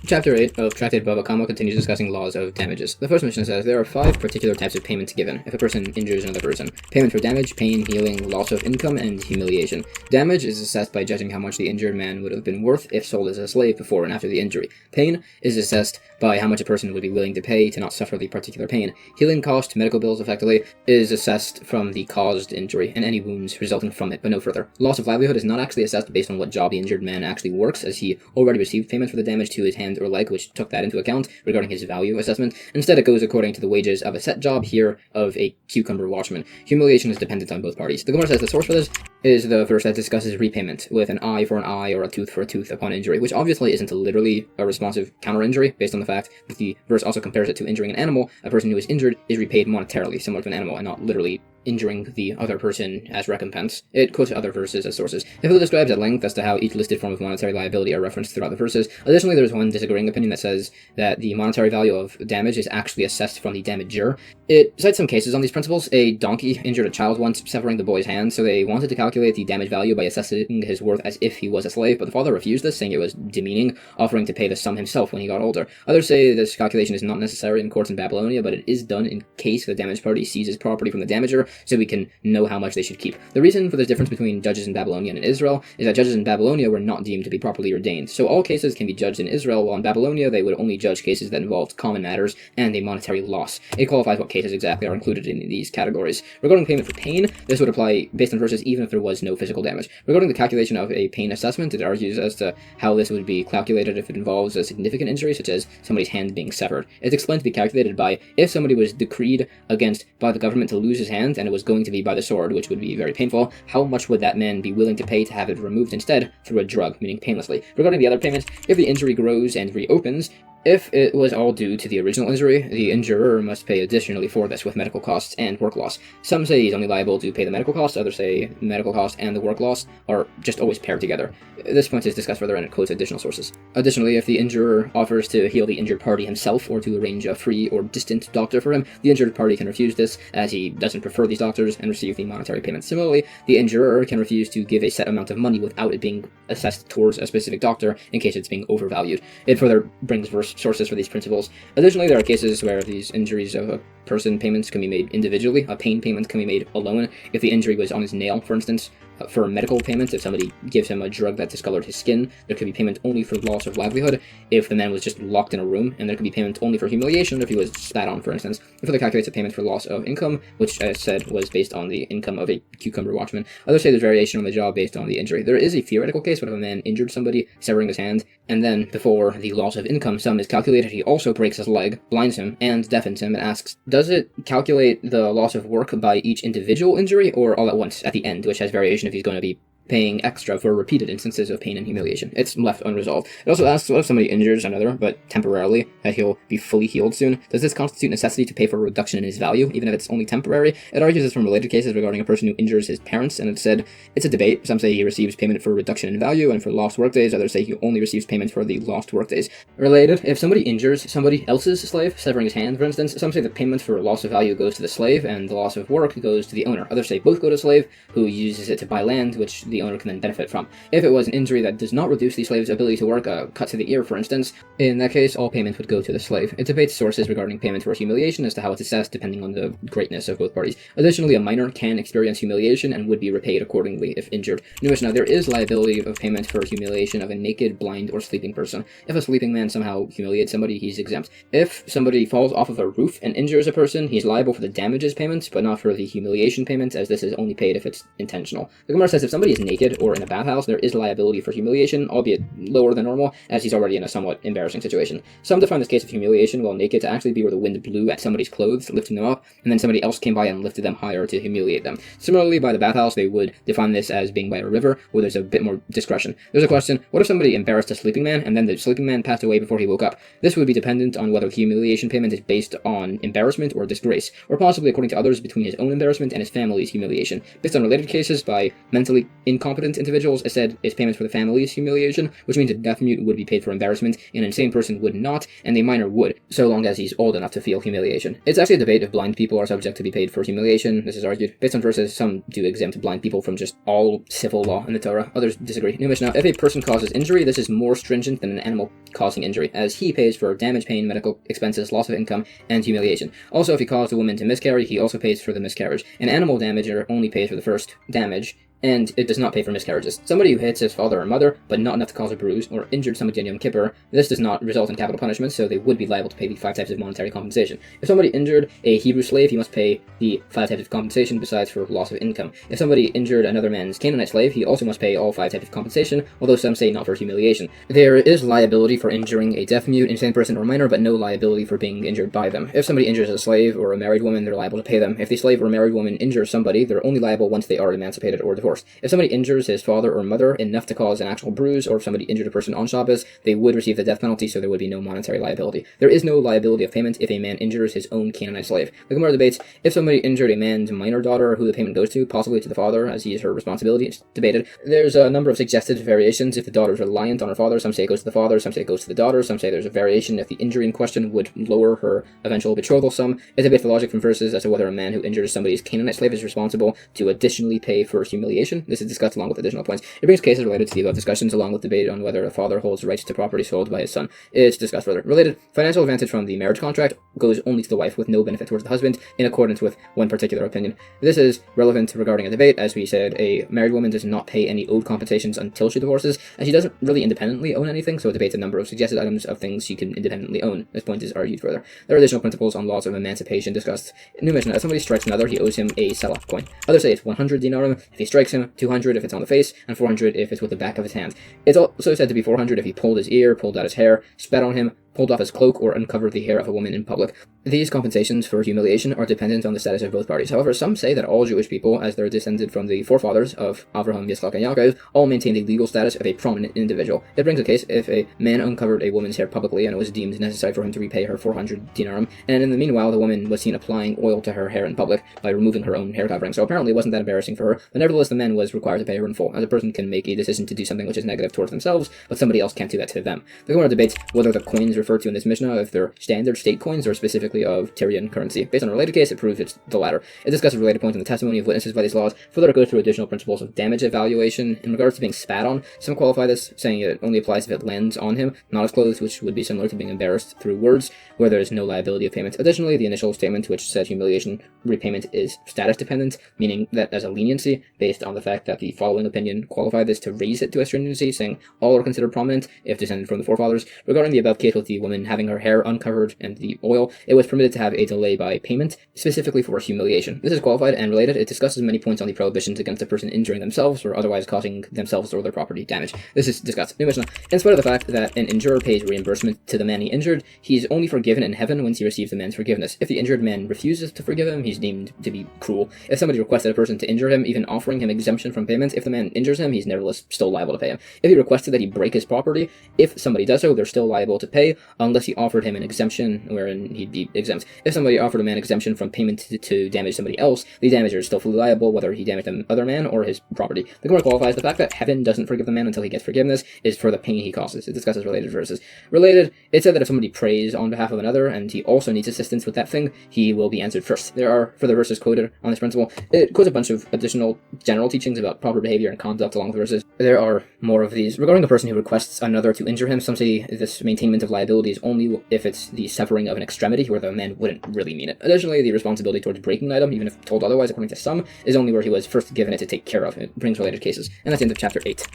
Chapter 8 of Tractate Bava Kamma continues discussing laws of damages. The first Mishnah says there are 5 particular types of payments given if a person injures another person. Payment for damage, pain, healing, loss of income, and humiliation. Damage is assessed by judging how much the injured man would have been worth if sold as a slave before and after the injury. Pain is assessed by how much a person would be willing to pay to not suffer the particular pain. Healing cost, medical bills effectively, is assessed from the caused injury and any wounds resulting from it, but no further. Loss of livelihood is not actually assessed based on what job the injured man actually works, as he already received payment for the damage to his hand or leg, which took that into account regarding his value assessment. Instead, it goes according to the wages of a set job, here of a cucumber watchman. Humiliation is dependent on both parties. The Gemara says the source for this is the verse that discusses repayment, with an eye for an eye or a tooth for a tooth upon injury, which obviously isn't literally a responsive counter-injury, based on the fact that the verse also compares it to injuring an animal. A person who is injured is repaid monetarily, similar to an animal, and not literally injuring the other person as recompense. It quotes other verses as sources. It further describes at length as to how each listed form of monetary liability are referenced throughout the verses. Additionally, there is one disagreeing opinion that says that the monetary value of damage is actually assessed from the damager. It cites some cases on these principles. A donkey injured a child once, severing the boy's hand, so they wanted to calculate the damage value by assessing his worth as if he was a slave, but the father refused this, saying it was demeaning, offering to pay the sum himself when he got older. Others say this calculation is not necessary in courts in Babylonia, but it is done in case the damaged party seizes property from the damager, so we can know how much they should keep. The reason for this difference between judges in Babylonia and in Israel is that judges in Babylonia were not deemed to be properly ordained, so all cases can be judged in Israel, while in Babylonia they would only judge cases that involved common matters and a monetary loss. It qualifies what cases exactly are included in these categories. Regarding payment for pain, this would apply based on verses even if there was no physical damage. Regarding the calculation of a pain assessment, it argues as to how this would be calculated if it involves a significant injury, such as somebody's hand being severed. It's explained to be calculated by if somebody was decreed against by the government to lose his hand, and it was going to be by the sword, which would be very painful, how much would that man be willing to pay to have it removed instead through a drug, meaning painlessly. Regarding the other payments, if the injury grows and reopens, if it was all due to the original injury, the injurer must pay additionally for this with medical costs and work loss. Some say he's only liable to pay the medical costs, others say medical costs and the work loss are just always paired together. This point is discussed further and it quotes additional sources. Additionally, if the injurer offers to heal the injured party himself or to arrange a free or distant doctor for him, the injured party can refuse this as he doesn't prefer these doctors and receive the monetary payment. Similarly, the injurer can refuse to give a set amount of money without it being assessed towards a specific doctor in case it's being overvalued. It further brings sources for these principles. Additionally, there are cases where these injuries of a person payments can be made individually. A pain payment can be made alone. If the injury was on his nail, for instance, for medical payments, if somebody gives him a drug that discolored his skin, there could be payment only for loss of livelihood if the man was just locked in a room, and there could be payment only for humiliation if he was spat on, for instance. It further calculates a payment for loss of income, which, as said, was based on the income of a cucumber watchman. Others say there's variation on the job based on the injury. There is a theoretical case where if a man injured somebody, severing his hand, and then before the loss of income sum is calculated, he also breaks his leg, blinds him, and deafens him, and asks, does it calculate the loss of work by each individual injury, or all at once at the end, which has variation if he's going to be paying extra for repeated instances of pain and humiliation. It's left unresolved. It also asks, what if somebody injures another, but temporarily, that he'll be fully healed soon? Does this constitute necessity to pay for a reduction in his value, even if it's only temporary? It argues this from related cases regarding a person who injures his parents, and it said, it's a debate. Some say he receives payment for reduction in value and for lost workdays, others say he only receives payment for the lost workdays. Related, if somebody injures somebody else's slave, severing his hand, for instance, some say the payment for loss of value goes to the slave, and the loss of work goes to the owner. Others say both go to the slave, who uses it to buy land, which the owner can then benefit from. If it was an injury that does not reduce the slave's ability to work, a cut to the ear, for instance, in that case, all payment would go to the slave. It debates sources regarding payment for humiliation as to how it's assessed, depending on the greatness of both parties. Additionally, a minor can experience humiliation and would be repaid accordingly if injured. Notice now, there is liability of payment for humiliation of a naked, blind, or sleeping person. If a sleeping man somehow humiliates somebody, he's exempt. If somebody falls off of a roof and injures a person, he's liable for the damages payments, but not for the humiliation payments, as this is only paid if it's intentional. The Gemara says if somebody is naked or in a bathhouse, there is liability for humiliation, albeit lower than normal, as he's already in a somewhat embarrassing situation. Some define this case of humiliation while naked to actually be where the wind blew at somebody's clothes, lifting them up, and then somebody else came by and lifted them higher to humiliate them. Similarly, by the bathhouse, they would define this as being by a river, where there's a bit more discretion. There's a question, what if somebody embarrassed a sleeping man, and then the sleeping man passed away before he woke up? This would be dependent on whether humiliation payment is based on embarrassment or disgrace, or possibly, according to others, between his own embarrassment and his family's humiliation. Based on related cases by mentally incompetent individuals, it said it's payment for the family's humiliation, which means a deaf mute would be paid for embarrassment, an insane person would not, and a minor would, so long as he's old enough to feel humiliation. It's actually a debate if blind people are subject to be paid for humiliation. This is argued. Based on verses, some do exempt blind people from just all civil law in the Torah. Others disagree. New Mishnah, if a person causes injury, this is more stringent than an animal causing injury, as he pays for damage, pain, medical expenses, loss of income, and humiliation. Also, if he caused a woman to miscarry, he also pays for the miscarriage. An animal damager only pays for the first damage, and it does not pay for miscarriages. Somebody who hits his father or mother, but not enough to cause a bruise, or injured somebody on Yom Kippur, this does not result in capital punishment, so they would be liable to pay the 5 types of monetary compensation. If somebody injured a Hebrew slave, he must pay the 5 types of compensation besides for loss of income. If somebody injured another man's Canaanite slave, he also must pay all 5 types of compensation, although some say not for humiliation. There is liability for injuring a deaf, mute, insane person, or minor, but no liability for being injured by them. If somebody injures a slave or a married woman, they're liable to pay them. If the slave or married woman injures somebody, they're only liable once they are emancipated or divorced. If somebody injures his father or mother enough to cause an actual bruise, or if somebody injured a person on Shabbos, they would receive the death penalty, so there would be no monetary liability. There is no liability of payment if a man injures his own Canaanite slave. The Gemara debates if somebody injured a man's minor daughter, who the payment goes to, possibly to the father, as he is her responsibility. It's debated. There's a number of suggested variations. If the daughter is reliant on her father, some say it goes to the father, some say it goes to the daughter, some say there's a variation if the injury in question would lower her eventual betrothal sum. It debates the logic from verses as to whether a man who injures somebody's Canaanite slave is responsible to additionally pay for humiliation. This is discussed along with additional points. It brings cases related to the above discussions, along with debate on whether a father holds rights to property sold by his son. It's discussed further. Related, financial advantage from the marriage contract goes only to the wife with no benefit towards the husband, in accordance with one particular opinion. This is relevant regarding a debate. As we said, a married woman does not pay any owed compensations until she divorces, and she doesn't really independently own anything, so it debates a number of suggested items of things she can independently own. This point is argued further. There are additional principles on laws of emancipation discussed. New Mishnah, if somebody strikes another, he owes him a selah coin. Others say it's 100 dinarim if he strikes him, 200 if it's on the face, and 400 if it's with the back of his hand. It's also said to be 400 if he pulled his ear, pulled out his hair, spat on him, pulled off his cloak, or uncovered the hair of a woman in public. These compensations for humiliation are dependent on the status of both parties. However, some say that all Jewish people, as they're descended from the forefathers of Avraham, Yitzchak, and Yaakov, all maintain the legal status of a prominent individual. It brings a case if a man uncovered a woman's hair publicly and it was deemed necessary for him to repay her 400 dinarim, and in the meanwhile the woman was seen applying oil to her hair in public by removing her own hair covering. So apparently it wasn't that embarrassing for her, but nevertheless the man was required to pay her in full, as a person can make a decision to do something which is negative towards themselves, but somebody else can't do that to them. The Gemara debates whether the coins referred to in this Mishnah, if they're standard state coins or specifically of Tyrian currency. Based on a related case, it proves it's the latter. It discusses related points in the testimony of witnesses by these laws. Further, it goes through additional principles of damage evaluation. In regards to being spat on, some qualify this, saying it only applies if it lands on him, not his clothes, which would be similar to being embarrassed through words, where there is no liability of payment. Additionally, the initial statement, which said humiliation repayment is status dependent, meaning that as a leniency, based on the fact that the following opinion qualified this to raise it to a stringency, saying all are considered prominent if descended from the forefathers. Regarding the above case with the woman having her hair uncovered and the oil, it was permitted to have a delay by payment, specifically for humiliation. This is qualified and related. It discusses many points on the prohibitions against a person injuring themselves or otherwise causing themselves or their property damage. This is discussed. New Mishnah, in spite of the fact that an injurer pays reimbursement to the man he injured, he is only forgiven in heaven once he receives the man's forgiveness. If the injured man refuses to forgive him, he's deemed to be cruel. If somebody requested a person to injure him, even offering him exemption from payment, if the man injures him, he's nevertheless still liable to pay him. If he requested that he break his property, if somebody does so, they're still liable to pay, unless he offered him an exemption wherein he'd be exempt. If somebody offered a man exemption from payment to damage somebody else, the damager is still fully liable, whether he damaged the other man or his property. The Gemara qualifies the fact that heaven doesn't forgive the man until he gets forgiveness is for the pain he causes. It discusses related verses. Related, it said that if somebody prays on behalf of another and he also needs assistance with that thing, he will be answered first. There are further verses quoted on this principle. It quotes a bunch of additional general teachings about proper behavior and conduct along with verses. There are more of these. Regarding the person who requests another to injure him, some say this maintainment of liability is only if it's the severing of an extremity where the man wouldn't really mean it. Additionally, the responsibility towards breaking an item, even if told otherwise according to some, is only where he was first given it to take care of. It brings related cases. And that's the end of chapter 8.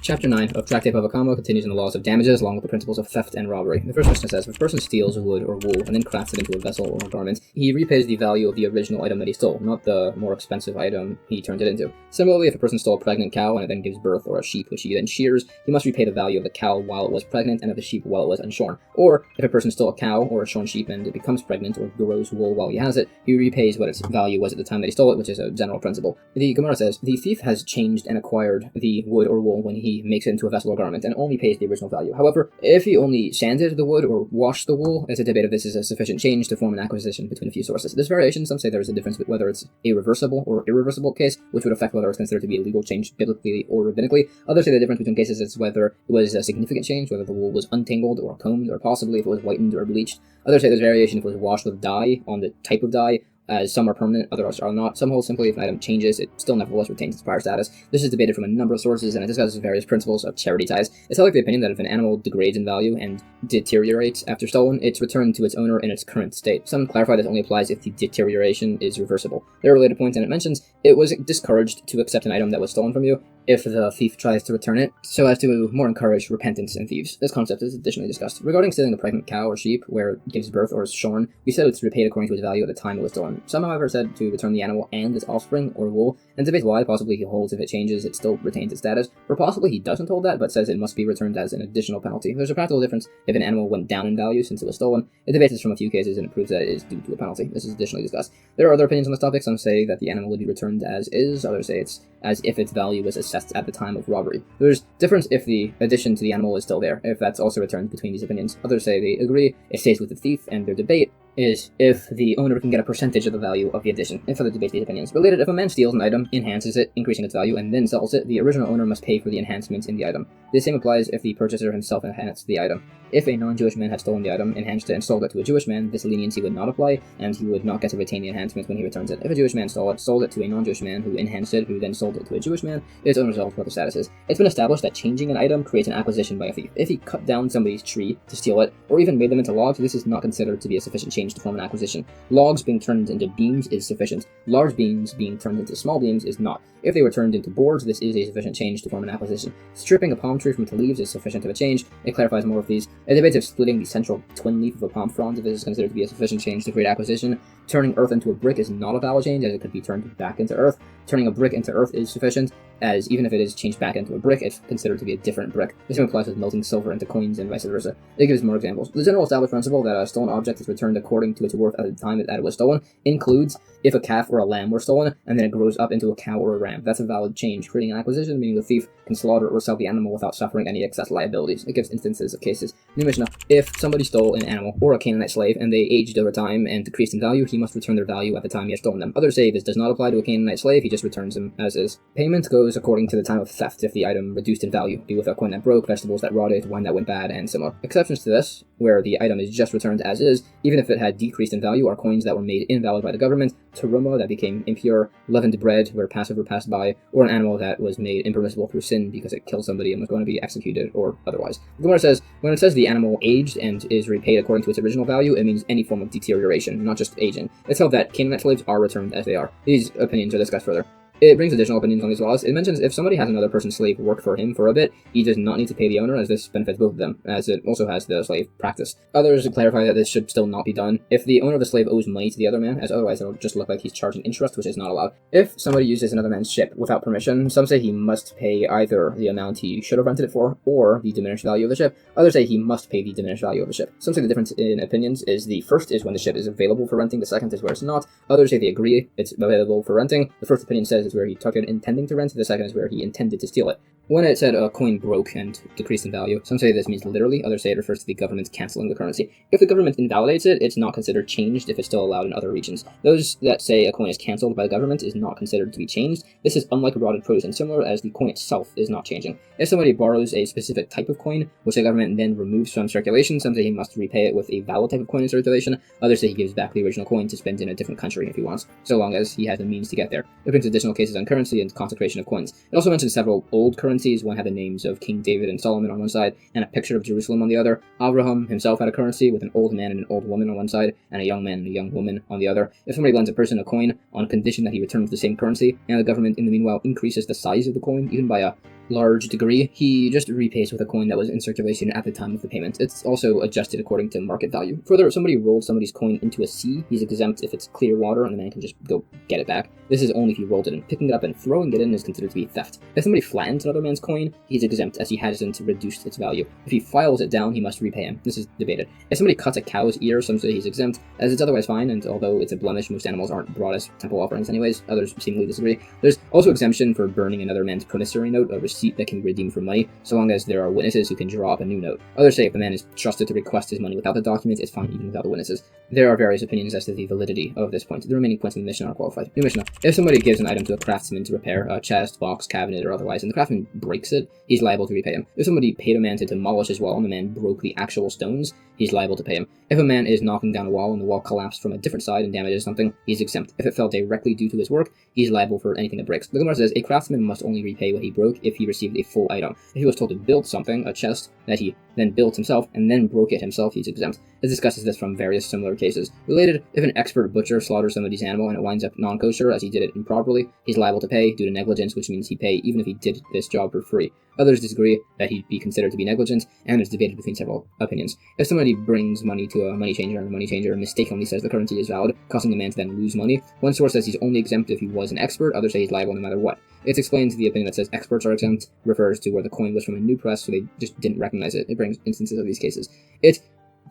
Chapter 9 of Tractate Bava Kamma continues in the laws of damages along with the principles of theft and robbery. The first Mishnah says, if a person steals wood or wool and then crafts it into a vessel or a garment, he repays the value of the original item that he stole, not the more expensive item he turned it into. Similarly, if a person stole a pregnant cow and it then gives birth, or a sheep which he then shears, he must repay the value of the cow while it was pregnant and of the sheep while it was unshorn. Or, if a person stole a cow or a shorn sheep and it becomes pregnant or grows wool while he has it, he repays what its value was at the time that he stole it, which is a general principle. The Gemara says, the thief has changed and acquired the wood or wool when he makes it into a vessel or garment and only pays the original value. However, if he only sanded the wood or washed the wool, it's a debate if this is a sufficient change to form an acquisition between a few sources. There's variation. Some say there is a difference with whether it's a reversible or irreversible case, which would affect whether it's considered to be a legal change biblically or rabbinically. Others say the difference between cases is whether it was a significant change, whether the wool was untangled or combed, or possibly if it was whitened or bleached. Others say there's variation if it was washed with dye on the type of dye, as some are permanent, others are not. Some hold simply if an item changes, it still nevertheless retains its prior status. This is debated from a number of sources, and it discusses various principles of charity ties. It's held like the opinion that if an animal degrades in value and deteriorates after stolen, it's returned to its owner in its current state. Some clarify this only applies if the deterioration is reversible. There are related points, and it mentions it was discouraged to accept an item that was stolen from you if the thief tries to return it, so as to more encourage repentance in thieves. This concept is additionally discussed. Regarding stealing a pregnant cow or sheep where it gives birth or is shorn, we said it's repaid according to its value at the time it was stolen. Some, however, said to return the animal and its offspring or wool, and debates why. Possibly he holds if it changes, it still retains its status, or possibly he doesn't hold that, but says it must be returned as an additional penalty. There's a practical difference if an animal went down in value since it was stolen. It debates this from a few cases, and it proves that it is due to a penalty. This is additionally discussed. There are other opinions on this topic. Some say that the animal would be returned as is, others say it's as if its value was assessed at the time of robbery. There's difference if the addition to the animal is still there, if that's also returned between these opinions. Others say they agree, it stays with the thief, and their debate is if the owner can get a percentage of the value of the addition. And further debate these opinions. Related, if a man steals an item, enhances it, increasing its value, and then sells it, the original owner must pay for the enhancements in the item. The same applies if the purchaser himself enhanced the item. If a non-Jewish man had stolen the item, enhanced it, and sold it to a Jewish man, this leniency would not apply, and he would not get to retain the enhancements when he returns it. If a Jewish man stole it, sold it to a non-Jewish man who enhanced it, who then sold it to a Jewish man, its owner resolves what the status is. It's been established that changing an item creates an acquisition by a thief. If he cut down somebody's tree to steal it, or even made them into logs, this is not considered to be a sufficient change to form an acquisition. Logs being turned into beams is sufficient. Large beams being turned into small beams is not. If they were turned into boards, this is a sufficient change to form an acquisition. Stripping a palm tree from its leaves is sufficient of a change. It clarifies more of these. It debates if splitting the central twin leaf of a palm frond, if this is considered to be a sufficient change to create acquisition. Turning earth into a brick is not a valid change, as it could be turned back into earth. Turning a brick into earth is sufficient, as even if it is changed back into a brick, it's considered to be a different brick. The same applies with melting silver into coins and vice versa. It gives more examples. The general established principle that a stolen object is returned according to its worth at the time that it was stolen includes if a calf or a lamb were stolen, and then it grows up into a cow or a ram. That's a valid change, creating an acquisition, meaning the thief can slaughter or sell the animal without suffering any excess liabilities. It gives instances of cases. New Mishnah, if somebody stole an animal or a Canaanite slave, and they aged over time and decreased in value, he must return their value at the time he had stolen them. Others say this does not apply to a Canaanite slave, he just returns them as is. Payment goes according to the time of theft if the item reduced in value, be with a coin that broke, vegetables that rotted, wine that went bad, and similar. Exceptions to this, where the item is just returned as is, even if it had decreased in value, are coins that were made invalid by the government, teruma that became impure, leavened bread where Passover passed by, or an animal that was made impermissible through sin because it killed somebody and was going to be executed or otherwise. The Gemara says, when it says the animal aged and is repaid according to its original value, it means any form of deterioration, not just aging. It's held that Canaanite slaves are returned as they are. These opinions are discussed further. It brings additional opinions on these laws. It mentions if somebody has another person's slave work for him for a bit, he does not need to pay the owner, as this benefits both of them, as it also has the slave practice. Others clarify that this should still not be done if the owner of the slave owes money to the other man, as otherwise it'll just look like he's charging interest, which is not allowed. If somebody uses another man's ship without permission, some say he must pay either the amount he should have rented it for, or the diminished value of the ship. Others say he must pay the diminished value of the ship. Some say the difference in opinions is the first is when the ship is available for renting, the second is where it's not. Others say they agree it's available for renting. The first opinion says it's where he took it intending to rent, the second is where he intended to steal it. When it said a coin broke and decreased in value, some say this means literally, others say it refers to the government canceling the currency. If the government invalidates it, it's not considered changed if it's still allowed in other regions. Those that say a coin is cancelled by the government is not considered to be changed. This is unlike rotted produce and similar, as the coin itself is not changing. If somebody borrows a specific type of coin, which the government then removes from circulation, some say he must repay it with a valid type of coin in circulation, others say he gives back the original coin to spend in a different country if he wants, so long as he has the means to get there. It brings additional cases on currency and consecration of coins. It also mentions several old currencies. One had the names of King David and Solomon on one side, and a picture of Jerusalem on the other. Abraham himself had a currency with an old man and an old woman on one side, and a young man and a young woman on the other. If somebody lends a person a coin on condition that he returns the same currency, and the government in the meanwhile increases the size of the coin, even by a large degree, he just repays with a coin that was in circulation at the time of the payment. It's also adjusted according to market value. Further, if somebody rolled somebody's coin into a sea, he's exempt if it's clear water and the man can just go get it back. This is only if he rolled it in. Picking it up and throwing it in is considered to be theft. If somebody flattens another man's coin, he's exempt as he hasn't reduced its value. If he files it down, he must repay him. This is debated. If somebody cuts a cow's ear, some say he's exempt, as it's otherwise fine, and although it's a blemish, most animals aren't brought as temple offerings anyways. Others seemingly disagree. There's also exemption for burning another man's promissory note, a receipt that can be redeemed for money, so long as there are witnesses who can draw up a new note. Others say if the man is trusted to request his money without the document, it's fine even without the witnesses. There are various opinions as to the validity of this point. The remaining points in the Mishnah are qualified. New Mishnah. If somebody gives an item to a craftsman to repair, a chest, box, cabinet, or otherwise, and the craftsman breaks it, he's liable to repay him. If somebody paid a man to demolish his wall and the man broke the actual stones, he's liable to pay him. If a man is knocking down a wall and the wall collapsed from a different side and damages something, he's exempt. If it fell directly due to his work, he's liable for anything that breaks. The Gemara says, a craftsman must only repay what he broke if he received a full item. If he was told to build something, a chest, that he then built himself and then broke it himself, he's exempt. It discusses this from various similar cases. Related, if an expert butcher slaughters somebody's animal and it winds up non-kosher as he did it improperly, he's liable to pay due to negligence, which means he pay even if he did this job for free. Others disagree that he'd be considered to be negligent, and it's debated between several opinions. If somebody brings money to a money changer and the money changer mistakenly says the currency is valid, causing the man to then lose money, one source says he's only exempt if he was an expert, others say he's liable no matter what. It's explained to the opinion that says experts are exempt, refers to where the coin was from a new press, so they just didn't recognize it. It brings instances of these cases. It's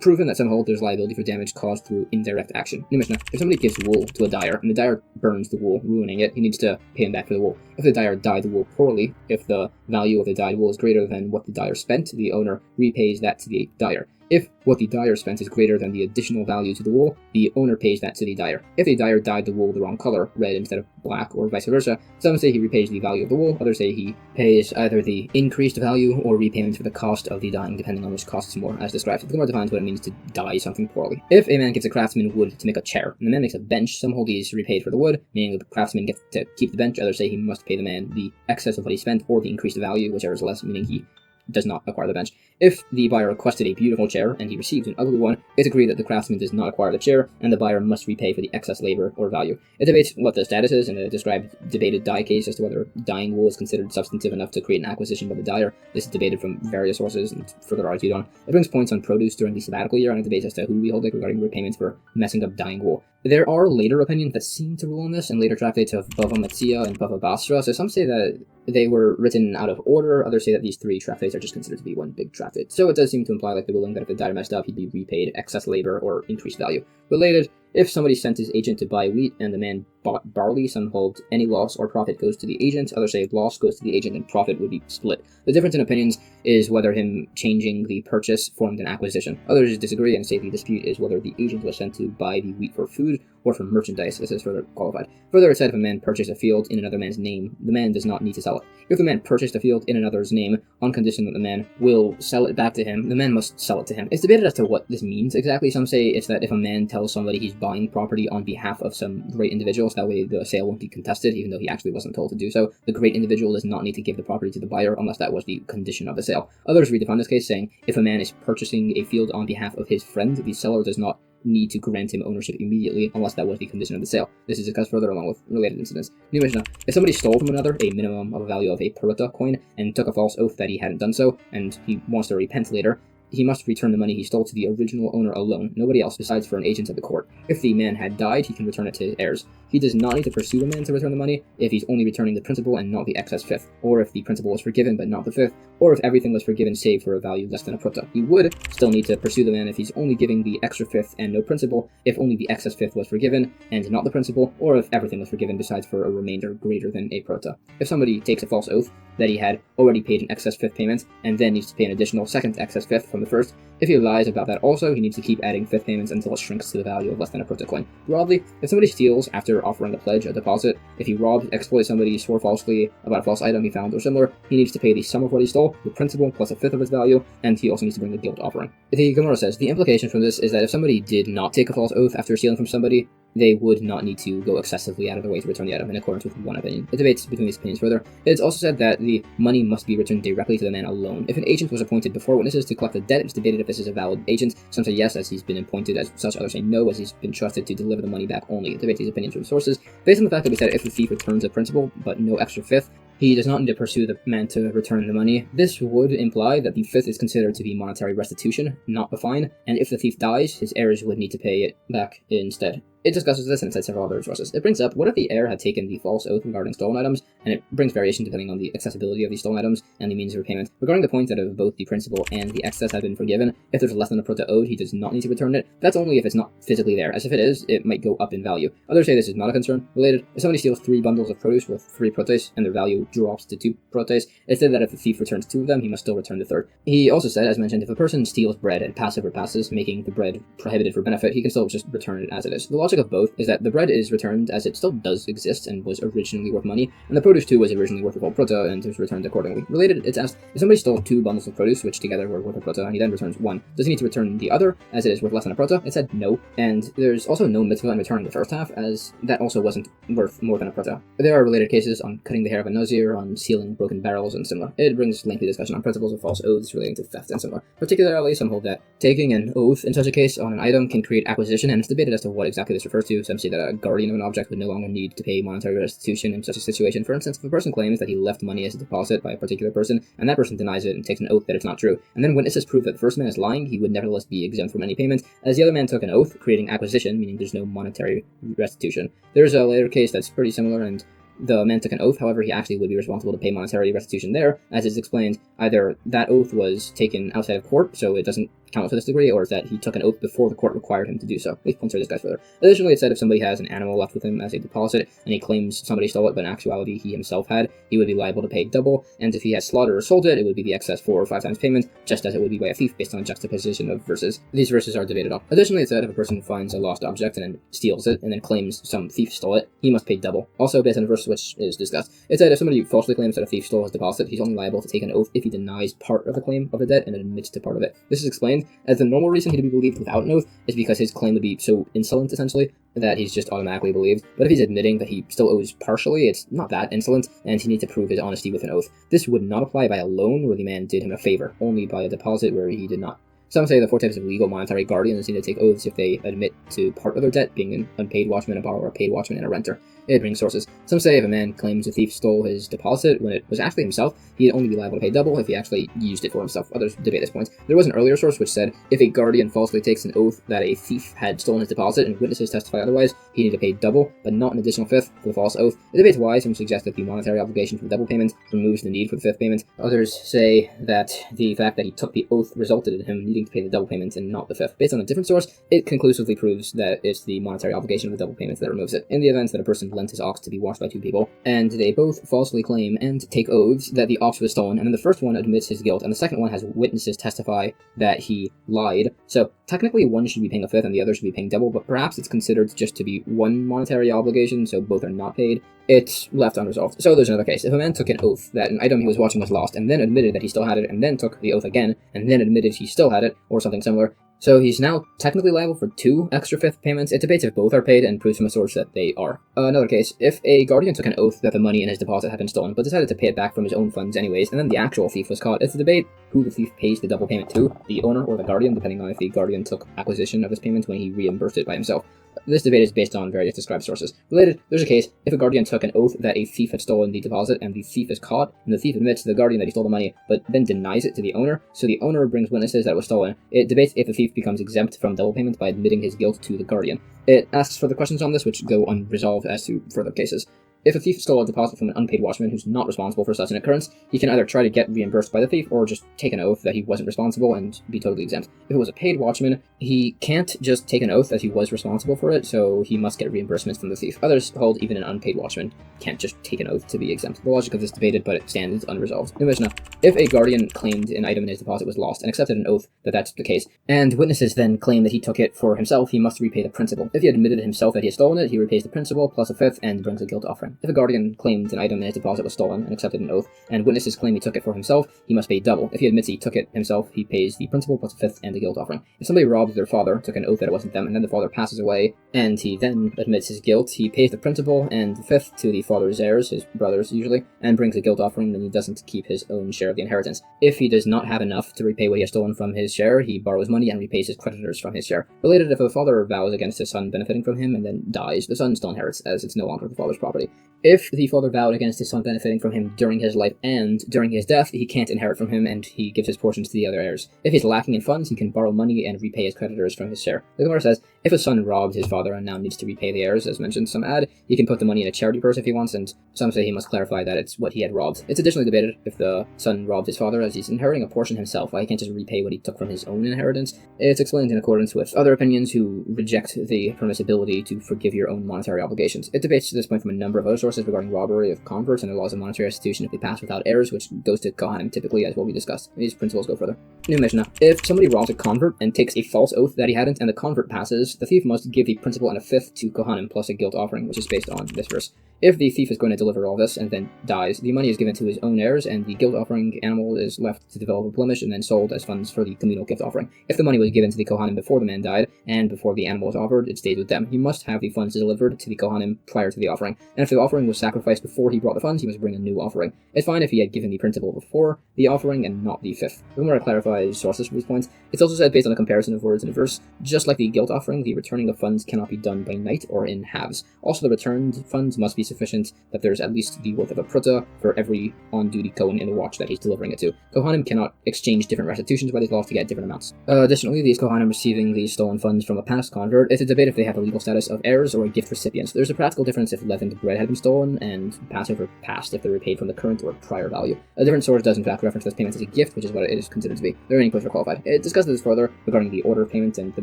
proven that some hold there's liability for damage caused through indirect action. New Mishnah. If somebody gives wool to a dyer, and the dyer burns the wool, ruining it, he needs to pay him back for the wool. If the dyer dyed the wool poorly, if the value of the dyed wool is greater than what the dyer spent, the owner repays that to the dyer. If what the dyer spent is greater than the additional value to the wool, the owner pays that to the dyer. If the dyer dyed the wool the wrong color, red instead of black, or vice versa, some say he repays the value of the wool, others say he pays either the increased value or repayment for the cost of the dyeing, depending on which costs more, as described. The Gemara defines what it means to dye something poorly. If a man gives a craftsman wood to make a chair, and the man makes a bench, some hold he's repaid for the wood, meaning the craftsman gets to keep the bench, others say he must pay the man the excess of what he spent, or the increased value, whichever is less, meaning he does not acquire the bench. If the buyer requested a beautiful chair and he received an ugly one, it's agreed that the craftsman does not acquire the chair and the buyer must repay for the excess labor or value. It debates what the status is in the described debated dye case as to whether dyeing wool is considered substantive enough to create an acquisition by the dyer. This is debated from various sources and further argued on. It brings points on produce during the sabbatical year and it debates as to who we hold regarding repayments for messing up dyeing wool. There are later opinions that seem to rule on this, and later tractates of Bava Metzia and Bava Basra, so some say that they were written out of order, others say that these three tractates are just considered to be one big tractate. So it does seem to imply like the ruling that if the dyer messed up, he'd be repaid excess labor or increased value. Related, if somebody sent his agent to buy wheat and the man bought barley, some hold any loss or profit goes to the agent, others say loss goes to the agent and profit would be split. The difference in opinions is whether him changing the purchase formed an acquisition. Others disagree and say the dispute is whether the agent was sent to buy the wheat for food or for merchandise. This is further qualified. Further, it said if a man purchased a field in another man's name, the man does not need to sell it. If the man purchased a field in another's name on condition that the man will sell it back to him, the man must sell it to him. It's debated as to what this means exactly. Some say it's that if a man tells somebody he's buying property on behalf of some great individual, so that way the sale won't be contested, even though he actually wasn't told to do so. The great individual does not need to give the property to the buyer unless that was the condition of the sale. Others redefine this case, saying if a man is purchasing a field on behalf of his friend, the seller does not need to grant him ownership immediately unless that was the condition of the sale. This is discussed further along with related incidents. New Mishnah. If somebody stole from another a minimum of a value of a peruta coin and took a false oath that he hadn't done so, and he wants to repent later, he must return the money he stole to the original owner alone, nobody else besides for an agent at the court. If the man had died, he can return it to his heirs. He does not need to pursue the man to return the money if he's only returning the principal and not the excess fifth, or if the principal was forgiven but not the fifth, or if everything was forgiven save for a value less than a pruta. He would still need to pursue the man if he's only giving the extra fifth and no principal, if only the excess fifth was forgiven and not the principal, or if everything was forgiven besides for a remainder greater than a pruta. If somebody takes a false oath that he had already paid an excess fifth payment and then needs to pay an additional second excess fifth from the first, if he lies about that also, he needs to keep adding fifth payments until it shrinks to the value of less than a pruta coin. Broadly, if somebody steals after offering a pledge, a deposit, if he robbed, exploits somebody, swore falsely about a false item he found or similar, he needs to pay the sum of what he stole, the principal plus a fifth of its value, and he also needs to bring the guilt offering. The Gemara says, the implication from this is that if somebody did not take a false oath after stealing from somebody, they would not need to go excessively out of their way to return the item in accordance with one opinion. It debates between these opinions further. It's also said that the money must be returned directly to the man alone. If an agent was appointed before witnesses to collect the debt, it's debated if this is a valid agent. Some say yes, as he's been appointed as such, others say no, as he's been trusted to deliver the money back only. It debates these opinions from sources. Based on the fact that we said if the thief returns a principal, but no extra fifth, he does not need to pursue the man to return the money. This would imply that the fifth is considered to be monetary restitution, not a fine, and if the thief dies, his heirs would need to pay it back instead. It discusses this and cites several other sources. It brings up, what if the heir had taken the false oath regarding stolen items, and it brings variation depending on the accessibility of these stolen items and the means of repayment. Regarding the point that if both the principal and the excess have been forgiven, if there's less than a prota owed, he does not need to return it. That's only if it's not physically there, as if it is, it might go up in value. Others say this is not a concern. Related, if somebody steals 3 bundles of produce worth 3 protes, and their value drops to 2 protes, it said that if the thief returns 2 of them, he must still return the 3rd. He also said, as mentioned, if a person steals bread and passive repasses, making the bread prohibited for benefit, he can still just return it as it is. The logic of both is that the bread is returned as it still does exist and was originally worth money, and the produce too was originally worth a full prota and was returned accordingly. Related, it's asked, if somebody stole 2 bundles of produce, which together were worth a prota, and he then returns 1, does he need to return the other, as it is worth less than a prota? It said no, and there's also no mitzvah in returning the first half, as that also wasn't worth more than a prota. There are related cases on cutting the hair of a nazir, on sealing broken barrels, and similar. It brings lengthy discussion on principles of false oaths relating to theft and similar. Particularly, some hold that taking an oath in such a case on an item can create acquisition, and it's debated as to what exactly this refers to. Some say that a guardian of an object would no longer need to pay monetary restitution in such a situation. For instance, if a person claims that he left money as a deposit by a particular person, and that person denies it and takes an oath that it's not true, and then witnesses prove that the first man is lying, he would nevertheless be exempt from any payment, as the other man took an oath, creating acquisition, meaning there's no monetary restitution. There's a later case that's pretty similar, and the man took an oath, however, he actually would be responsible to pay monetary restitution there, as is explained. Either that oath was taken outside of court, so it doesn't count to this degree, or is that he took an oath before the court required him to do so. These points are discussed further. Additionally, it said if somebody has an animal left with him as a deposit, and he claims somebody stole it, but in actuality he himself had, he would be liable to pay double, and if he had slaughtered or sold it, it would be the excess 4 or 5 times payment, just as it would be by a thief, based on a juxtaposition of verses. These verses are debated on. Additionally, it said if a person finds a lost object and then steals it, and then claims some thief stole it, he must pay double. Also, based on a verse which is discussed, it said if somebody falsely claims that a thief stole his deposit, he's only liable to take an oath if he denies part of the claim of the debt and admits to part of it. This is explained as the normal reason he'd be believed without an oath is because his claim would be so insolent, essentially, that he's just automatically believed. But if he's admitting that he still owes partially, it's not that insolent, and he needs to prove his honesty with an oath. This would not apply by a loan where the man did him a favor, only by a deposit where he did not. Some say the 4 types of legal monetary guardians need to take oaths if they admit to part of their debt, being an unpaid watchman, a borrower, a paid watchman, and a renter. It brings sources. Some say if a man claims a thief stole his deposit when it was actually himself, he'd only be liable to pay double if he actually used it for himself. Others debate this point. There was an earlier source which said if a guardian falsely takes an oath that a thief had stolen his deposit and witnesses testify otherwise, he need to pay double, but not an additional fifth for the false oath. It debates why. Some suggest that the monetary obligation for the double payment removes the need for the fifth payment. Others say that the fact that he took the oath resulted in him needing to pay the double payment and not the fifth. Based on a different source, it conclusively proves that it's the monetary obligation of the double payment that removes it. In the event that a person lent his ox to be washed by 2 people, and they both falsely claim and take oaths that the ox was stolen, and then the first one admits his guilt, and the second one has witnesses testify that he lied. So technically one should be paying a fifth and the other should be paying double, but perhaps it's considered just to be one monetary obligation, so both are not paid. It's left unresolved. So there's another case. If a man took an oath that an item he was watching was lost, and then admitted that he still had it, and then took the oath again, and then admitted he still had it, or something similar, so he's now technically liable for 2 extra fifth payments. It debates if both are paid and proves from a source that they are. Another case, if a guardian took an oath that the money in his deposit had been stolen, but decided to pay it back from his own funds anyways, and then the actual thief was caught, it's a debate who the thief pays the double payment to, the owner or the guardian, depending on if the guardian took acquisition of his payment when he reimbursed it by himself. This debate is based on various described sources. Related, there's a case, if a guardian took an oath that a thief had stolen the deposit and the thief is caught, and the thief admits to the guardian that he stole the money, but then denies it to the owner, so the owner brings witnesses that it was stolen, it debates if the thief becomes exempt from double payment by admitting his guilt to the guardian. It asks further questions on this, which go unresolved as to further cases. If a thief stole a deposit from an unpaid watchman who's not responsible for such an occurrence, he can either try to get reimbursed by the thief or just take an oath that he wasn't responsible and be totally exempt. If it was a paid watchman, he can't just take an oath that he was responsible for it, so he must get reimbursements from the thief. Others hold even an unpaid watchman can't just take an oath to be exempt. The logic of this debated, but it stands unresolved. New Mishnah. If a guardian claimed an item in his deposit was lost and accepted an oath that that's the case, and witnesses then claim that he took it for himself, he must repay the principal. If he admitted himself that he had stolen it, he repays the principal plus a fifth and brings a guilt offering. If a guardian claimed an item in his deposit was stolen and accepted an oath, and witnesses claim he took it for himself, he must pay double. If he admits he took it himself, he pays the principal plus a fifth and a guilt offering. If somebody robbed their father, took an oath that it wasn't them, and then the father passes away, and he then admits his guilt, he pays the principal and the fifth to the father's heirs, his brothers usually, and brings a guilt offering, then he doesn't keep his own share of the inheritance. If he does not have enough to repay what he has stolen from his share, he borrows money and repays his creditors from his share. Related, if a father vows against his son benefiting from him and then dies, the son still inherits, as it's no longer the father's property. If the father vowed against his son benefiting from him during his life and during his death, he can't inherit from him, and he gives his portions to the other heirs. If he's lacking in funds, he can borrow money and repay his creditors from his share. The Gemara says, if a son robbed his father and now needs to repay the heirs, as mentioned, some add, he can put the money in a charity purse if he wants, and some say he must clarify that it's what he had robbed. It's additionally debated if the son robbed his father, as he's inheriting a portion himself, why he can't just repay what he took from his own inheritance. It's explained in accordance with other opinions who reject the permissibility to forgive your own monetary obligations. It debates to this point from a number of other sources regarding robbery of converts and the laws of monetary restitution if they pass without heirs, which goes to Kohanim typically, as will be discussed. These principles go further. New Mishnah. If somebody robs a convert and takes a false oath that he hadn't, and the convert passes, the thief must give the principal and a fifth to Kohanim plus a guilt offering, which is based on this verse. If the thief is going to deliver all this and then dies, the money is given to his own heirs, and the guilt offering animal is left to develop a blemish and then sold as funds for the communal gift offering. If the money was given to the Kohanim before the man died, and before the animal was offered, it stays with them. He must have the funds delivered to the Kohanim prior to the offering, and if the offering was sacrificed before he brought the funds, he must bring a new offering. It's fine if he had given the principal before the offering and not the fifth. The Gemara clarifies sources for these points. It's also said, based on a comparison of words in a verse, just like the guilt offering, the returning of funds cannot be done by night or in halves. Also, the returned funds must be sufficient that there's at least the worth of a pruta for every on-duty Kohen in the watch that he's delivering it to. Kohanim cannot exchange different restitutions by these laws to get different amounts. Additionally, these Kohanim receiving these stolen funds from a past convert, it's a debate if they have the legal status of heirs or gift recipients. There's a practical difference if leavened bread had been stolen, and Passover passed if they were paid from the current or prior value. A different source does in fact reference this payment as a gift, which is what it is considered to be. There are any questions are qualified. It discusses this further regarding the order of payment and the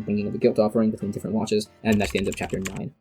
bringing of the guilt offering between different watches, and that's the end of chapter 9.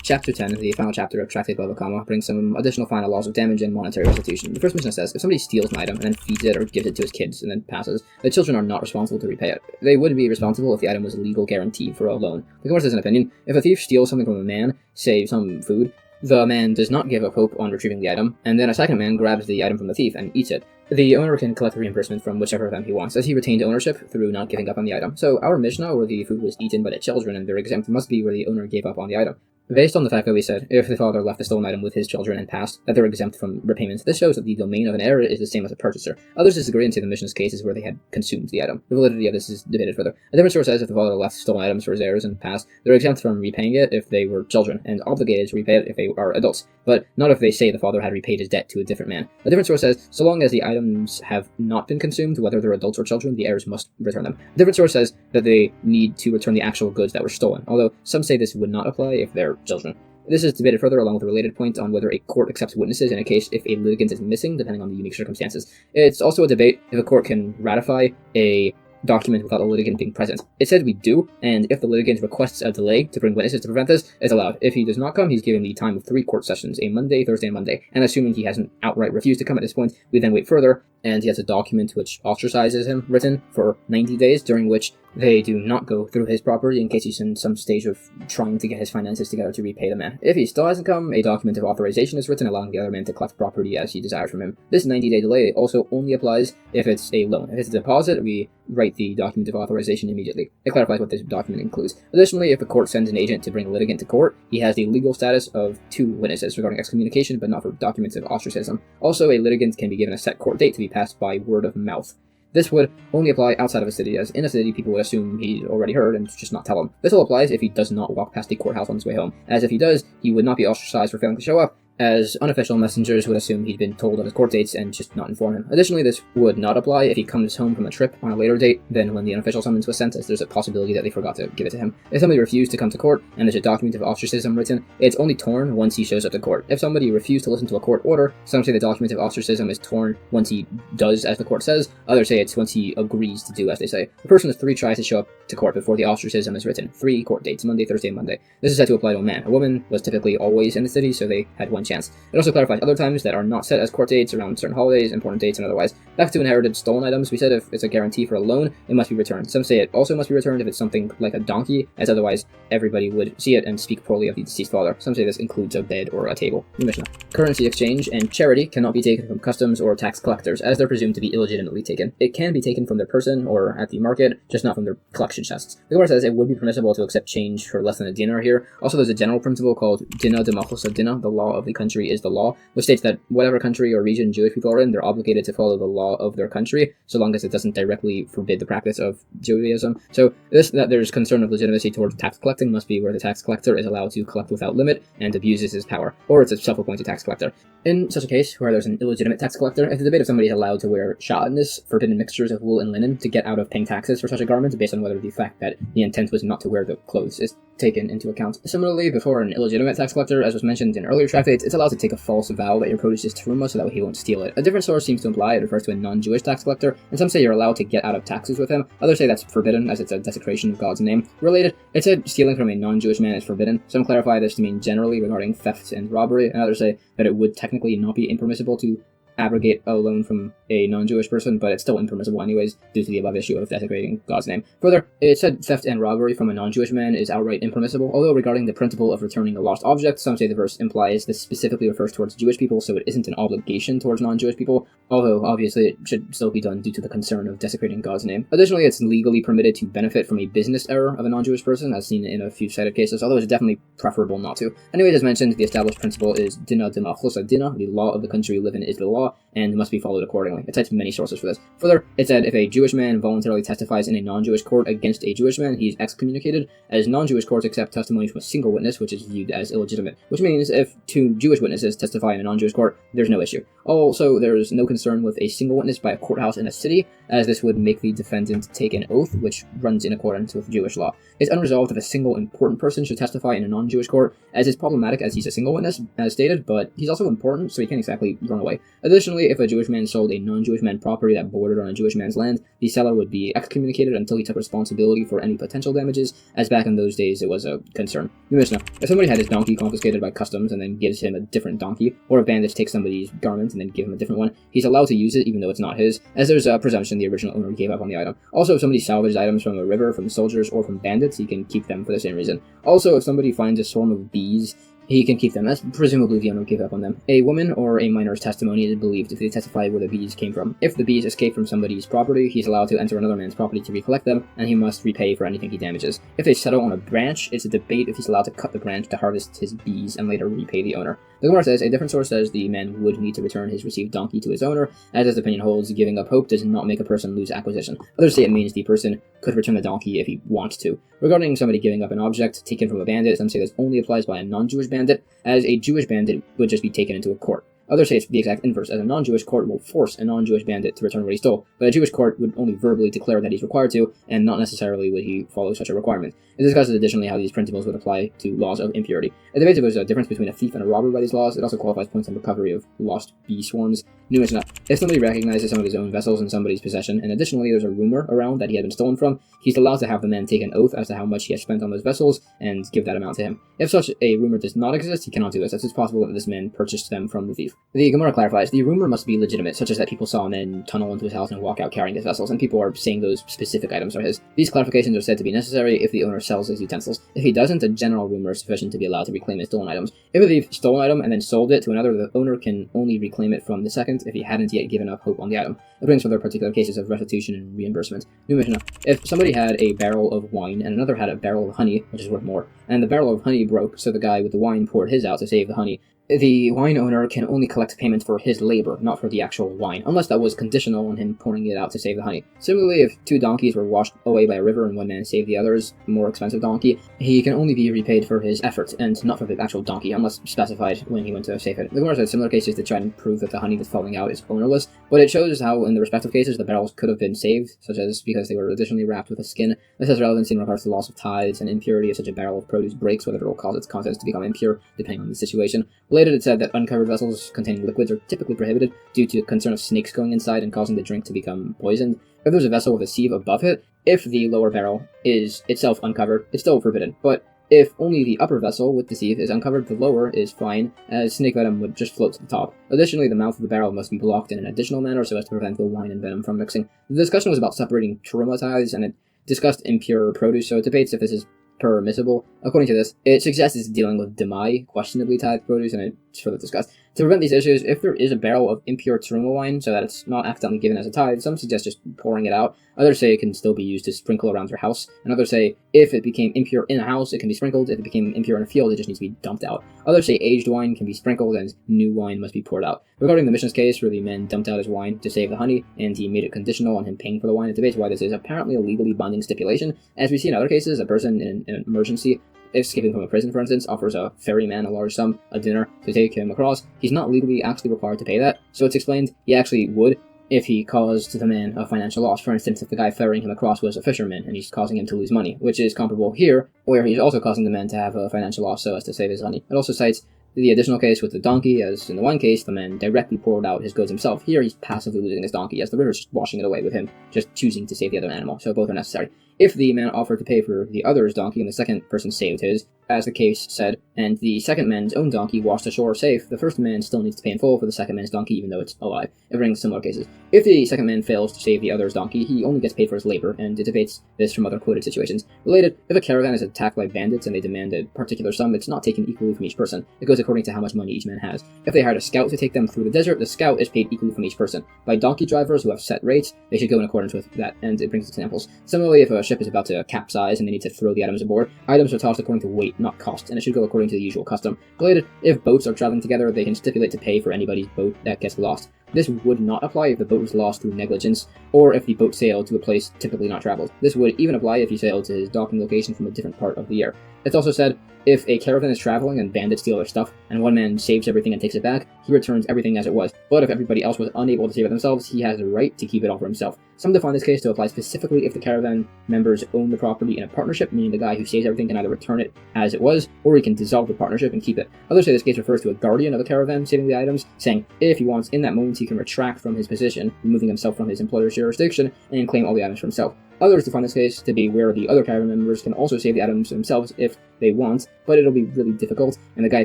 Chapter 10, the final chapter of Tractate Bava Kamma, brings some additional final laws of damage and monetary restitution. The first Mishnah says, if somebody steals an item and then feeds it or gives it to his kids and then passes, the children are not responsible to repay it. They would be responsible if the item was a legal guarantee for a loan. The Gemara says an opinion, if a thief steals something from a man, say some food, the man does not give up hope on retrieving the item, and then a second man grabs the item from the thief and eats it. The owner can collect reimbursement from whichever of them he wants, as he retained ownership through not giving up on the item. So our Mishnah, where the food was eaten by the children and they're exempt, must be where the owner gave up on the item. Based on the fact that we said, if the father left the stolen item with his children and passed, that they're exempt from repayment, this shows that the domain of an heir is the same as a purchaser. Others disagree and say the Mishnah's case is where they had consumed the item. The validity of this is debated further. A different source says if the father left stolen items for his heirs and passed, they're exempt from repaying it if they were children, and obligated to repay it if they are adults, but not if they say the father had repaid his debt to a different man. A different source says, so long as the items have not been consumed, whether they're adults or children, the heirs must return them. A different source says that they need to return the actual goods that were stolen, although some say this would not apply if they're children. This is debated further along with a related point on whether a court accepts witnesses in a case if a litigant is missing, depending on the unique circumstances. It's also a debate if a court can ratify a document without a litigant being present. It said we do, and if the litigant requests a delay to bring witnesses to prevent this, it's allowed. If he does not come, he's given the time of 3 court sessions, a Monday, Thursday, and Monday. And assuming he hasn't outright refused to come at this point, we then wait further, and he has a document which ostracizes him, written for 90 days, during which they do not go through his property in case he's in some stage of trying to get his finances together to repay the man. If he still hasn't come, a document of authorization is written allowing the other man to collect property as he desires from him. This 90-day delay also only applies if it's a loan. If it's a deposit, we write the document of authorization immediately. It clarifies what this document includes. Additionally, if the court sends an agent to bring a litigant to court, he has the legal status of 2 witnesses regarding excommunication, but not for documents of ostracism. Also, a litigant can be given a set court date to be passed by word of mouth. This would only apply outside of a city, as in a city people would assume he'd already heard and just not tell him. This all applies if he does not walk past the courthouse on his way home, as if he does, he would not be ostracized for failing to show up, as unofficial messengers would assume he'd been told of his court dates and just not inform him. Additionally, this would not apply if he comes home from a trip on a later date than when the unofficial summons was sent, as there's a possibility that they forgot to give it to him. If somebody refused to come to court and there's a document of ostracism written, it's only torn once he shows up to court. If somebody refused to listen to a court order, some say the document of ostracism is torn once he does as the court says, others say it's once he agrees to do as they say. A person has 3 tries to show up to court before the ostracism is written. 3 court dates, Monday, Thursday, and Monday. This is said to apply to a man. A woman was typically always in the city, so they had 1 chance. It also clarifies other times that are not set as court dates around certain holidays, important dates, and otherwise. Back to inherited stolen items, we said if it's a guarantee for a loan, it must be returned. Some say it also must be returned if it's something like a donkey, as otherwise everybody would see it and speak poorly of the deceased father. Some say this includes a bed or a table. New Mishnah. Currency exchange and charity cannot be taken from customs or tax collectors, as they're presumed to be illegitimately taken. It can be taken from their person or at the market, just not from their collection chests. The Gemara says it would be permissible to accept change for less than a dinar here. Also, there's a general principle called dina de Makkos dina, the law of the country is the law, which states that whatever country or region Jewish people are in, they're obligated to follow the law of their country, so long as it doesn't directly forbid the practice of Judaism. So that there's concern of legitimacy towards tax collecting must be where the tax collector is allowed to collect without limit and abuses his power, or it's a self-appointed tax collector. In such a case, where there's an illegitimate tax collector, if the debate if somebody is allowed to wear sha'anis, forbidden mixtures of wool and linen, to get out of paying taxes for such a garment, based on whether the fact that the intent was not to wear the clothes is taken into account. Similarly, before an illegitimate tax collector, as was mentioned in earlier tractates, it's allowed to take a false vow that your produce is teruma so that way he won't steal it. A different source seems to imply it refers to a non-Jewish tax collector, and some say you're allowed to get out of taxes with him. Others say that's forbidden, as it's a desecration of God's name. Related, it said stealing from a non-Jewish man is forbidden. Some clarify this to mean generally regarding theft and robbery, and others say that it would technically not be impermissible to abrogate a loan from a non-Jewish person, but it's still impermissible anyways due to the above issue of desecrating God's name. Further, it said theft and robbery from a non-Jewish man is outright impermissible, although regarding the principle of returning a lost object, some say the verse implies this specifically refers towards Jewish people, so it isn't an obligation towards non-Jewish people, although obviously it should still be done due to the concern of desecrating God's name. Additionally, it's legally permitted to benefit from a business error of a non-Jewish person, as seen in a few cited cases, although it's definitely preferable not to. Anyway, as mentioned, the established principle is dina d'machlosa dina, the law of the country you live in is the law, and must be followed accordingly. It cites many sources for this. Further, it said if a Jewish man voluntarily testifies in a non-Jewish court against a Jewish man, he's excommunicated, as non-Jewish courts accept testimony from a single witness, which is viewed as illegitimate, which means if two Jewish witnesses testify in a non-Jewish court, there's no issue. Also, there's no concern with a single witness by a courthouse in a city, as this would make the defendant take an oath, which runs in accordance with Jewish law. It's unresolved if a single important person should testify in a non-Jewish court, as it's problematic as he's a single witness, as stated, but he's also important, so he can't exactly run away. Additionally, if a Jewish man sold a non-Jewish man property that bordered on a Jewish man's land, the seller would be excommunicated until he took responsibility for any potential damages, as back in those days it was a concern. New Mishnah. If somebody had his donkey confiscated by customs and then gives him a different donkey, or if bandits take somebody's garment and then give him a different one, he's allowed to use it even though it's not his, as there's a presumption the original owner gave up on the item. Also, if somebody salvaged items from a river, from soldiers, or from bandits, he can keep them for the same reason. Also, if somebody finds a swarm of bees, he can keep them, as presumably the owner gave up on them. A woman or a minor's testimony is believed if they testify where the bees came from. If the bees escape from somebody's property, he's allowed to enter another man's property to recollect them, and he must repay for anything he damages. If they settle on a branch, it's a debate if he's allowed to cut the branch to harvest his bees and later repay the owner. The Gemara says, a different source says the man would need to return his received donkey to his owner, as this opinion holds, giving up hope does not make a person lose acquisition. Others say it means the person could return the donkey if he wants to. Regarding somebody giving up an object taken from a bandit, some say this only applies by a non-Jewish bandit, as a Jewish bandit would just be taken into a court. Others say it's the exact inverse, as a non-Jewish court will force a non-Jewish bandit to return what he stole, but a Jewish court would only verbally declare that he's required to, and not necessarily would he follow such a requirement. It discusses additionally how these principles would apply to laws of impurity. It debates if there's a difference between a thief and a robber by these laws. It also qualifies points on recovery of lost bee swarms. New Mishnah. If somebody recognizes some of his own vessels in somebody's possession, and additionally there's a rumor around that he had been stolen from, he's allowed to have the man take an oath as to how much he has spent on those vessels, and give that amount to him. If such a rumor does not exist, he cannot do this, as it's possible that this man purchased them from the thief. The Gemara clarifies, the rumor must be legitimate, such as that people saw a man tunnel into his house and walk out carrying his vessels, and people are saying those specific items are his. These clarifications are said to be necessary if the owner sells his utensils. If he doesn't, a general rumor is sufficient to be allowed to reclaim his stolen items. If a thief stole an item and then sold it to another, the owner can only reclaim it from the second if he hadn't yet given up hope on the item. It brings further particular cases of restitution and reimbursement. New Mishnah. If somebody had a barrel of wine and another had a barrel of honey, which is worth more, and the barrel of honey broke, so the guy with the wine poured his out to save the honey, the wine owner can only collect payment for his labor, not for the actual wine, unless that was conditional on him pouring it out to save the honey. Similarly, if two donkeys were washed away by a river and one man saved the other's more expensive donkey, he can only be repaid for his effort and not for the actual donkey, unless specified when he went to save it. The Gemara said similar cases to try and prove that the honey that's falling out is ownerless, but it shows how in the respective cases the barrels could have been saved, such as because they were additionally wrapped with a skin. This has relevance in regards to the loss of tithes and impurity if such a barrel of produce breaks, whether it will cause its contents to become impure, depending on the situation. Related, it said that uncovered vessels containing liquids are typically prohibited due to concern of snakes going inside and causing the drink to become poisoned. If there's a vessel with a sieve above it, if the lower barrel is itself uncovered, it's still forbidden. But if only the upper vessel with the sieve is uncovered, the lower is fine, as snake venom would just float to the top. Additionally, the mouth of the barrel must be blocked in an additional manner so as to prevent the wine and venom from mixing. The discussion was about separating teruma tithes, and it discussed impure produce, so it debates if this is permissible. According to this, it suggests it's dealing with demai, questionably tithed produce, and it's further discussed. To prevent these issues, if there is a barrel of impure teruma wine, so that it's not accidentally given as a tithe, some suggest just pouring it out. Others say it can still be used to sprinkle around your house. And others say if it became impure in a house, it can be sprinkled. If it became impure in a field, it just needs to be dumped out. Others say aged wine can be sprinkled and new wine must be poured out. Regarding the Mishnah's case, where the man dumped out his wine to save the honey, and he made it conditional on him paying for the wine, it debates why this is apparently a legally binding stipulation. As we see in other cases, a person in an emergency, escaping from a prison, for instance, offers a ferryman a large sum, a dinner, to take him across. He's not legally actually required to pay that, so it's explained he actually would if he caused the man a financial loss. For instance, if the guy ferrying him across was a fisherman and he's causing him to lose money, which is comparable here, where he's also causing the man to have a financial loss so as to save his honey. It also cites the additional case with the donkey, as in the one case, the man directly poured out his goods himself. Here, he's passively losing his donkey, as the river's just washing it away with him, just choosing to save the other animal, so both are necessary. If the man offered to pay for the other's donkey and the second person saved his, as the case said, and the second man's own donkey washed ashore safe, the first man still needs to pay in full for the second man's donkey even though it's alive. It brings similar cases. If the second man fails to save the other's donkey, he only gets paid for his labor, and it debates this from other quoted situations. Related, if a caravan is attacked by bandits and they demand a particular sum, it's not taken equally from each person. It goes according to how much money each man has. If they hired a scout to take them through the desert, the scout is paid equally from each person. By donkey drivers who have set rates, they should go in accordance with that, and it brings examples. Similarly, if a ship is about to capsize and they need to throw the items aboard, items are tossed according to weight, not cost, and it should go according to the usual custom. Related, if boats are traveling together, they can stipulate to pay for anybody's boat that gets lost. This would not apply if the boat was lost through negligence, or if the boat sailed to a place typically not traveled. This would even apply if you sailed to his docking location from a different part of the year. It's also said, if a caravan is traveling and bandits steal their stuff, and one man saves everything and takes it back, he returns everything as it was. But if everybody else was unable to save it themselves, he has the right to keep it all for himself. Some define this case to apply specifically if the caravan members own the property in a partnership, meaning the guy who saves everything can either return it as it was, or he can dissolve the partnership and keep it. Others say this case refers to a guardian of the caravan saving the items, saying if he wants in that moment he can retract from his position, removing himself from his employer's jurisdiction, and claim all the items for himself. Others define this case to be where the other caravan members can also save the items themselves if they want, but it'll be really difficult, and the guy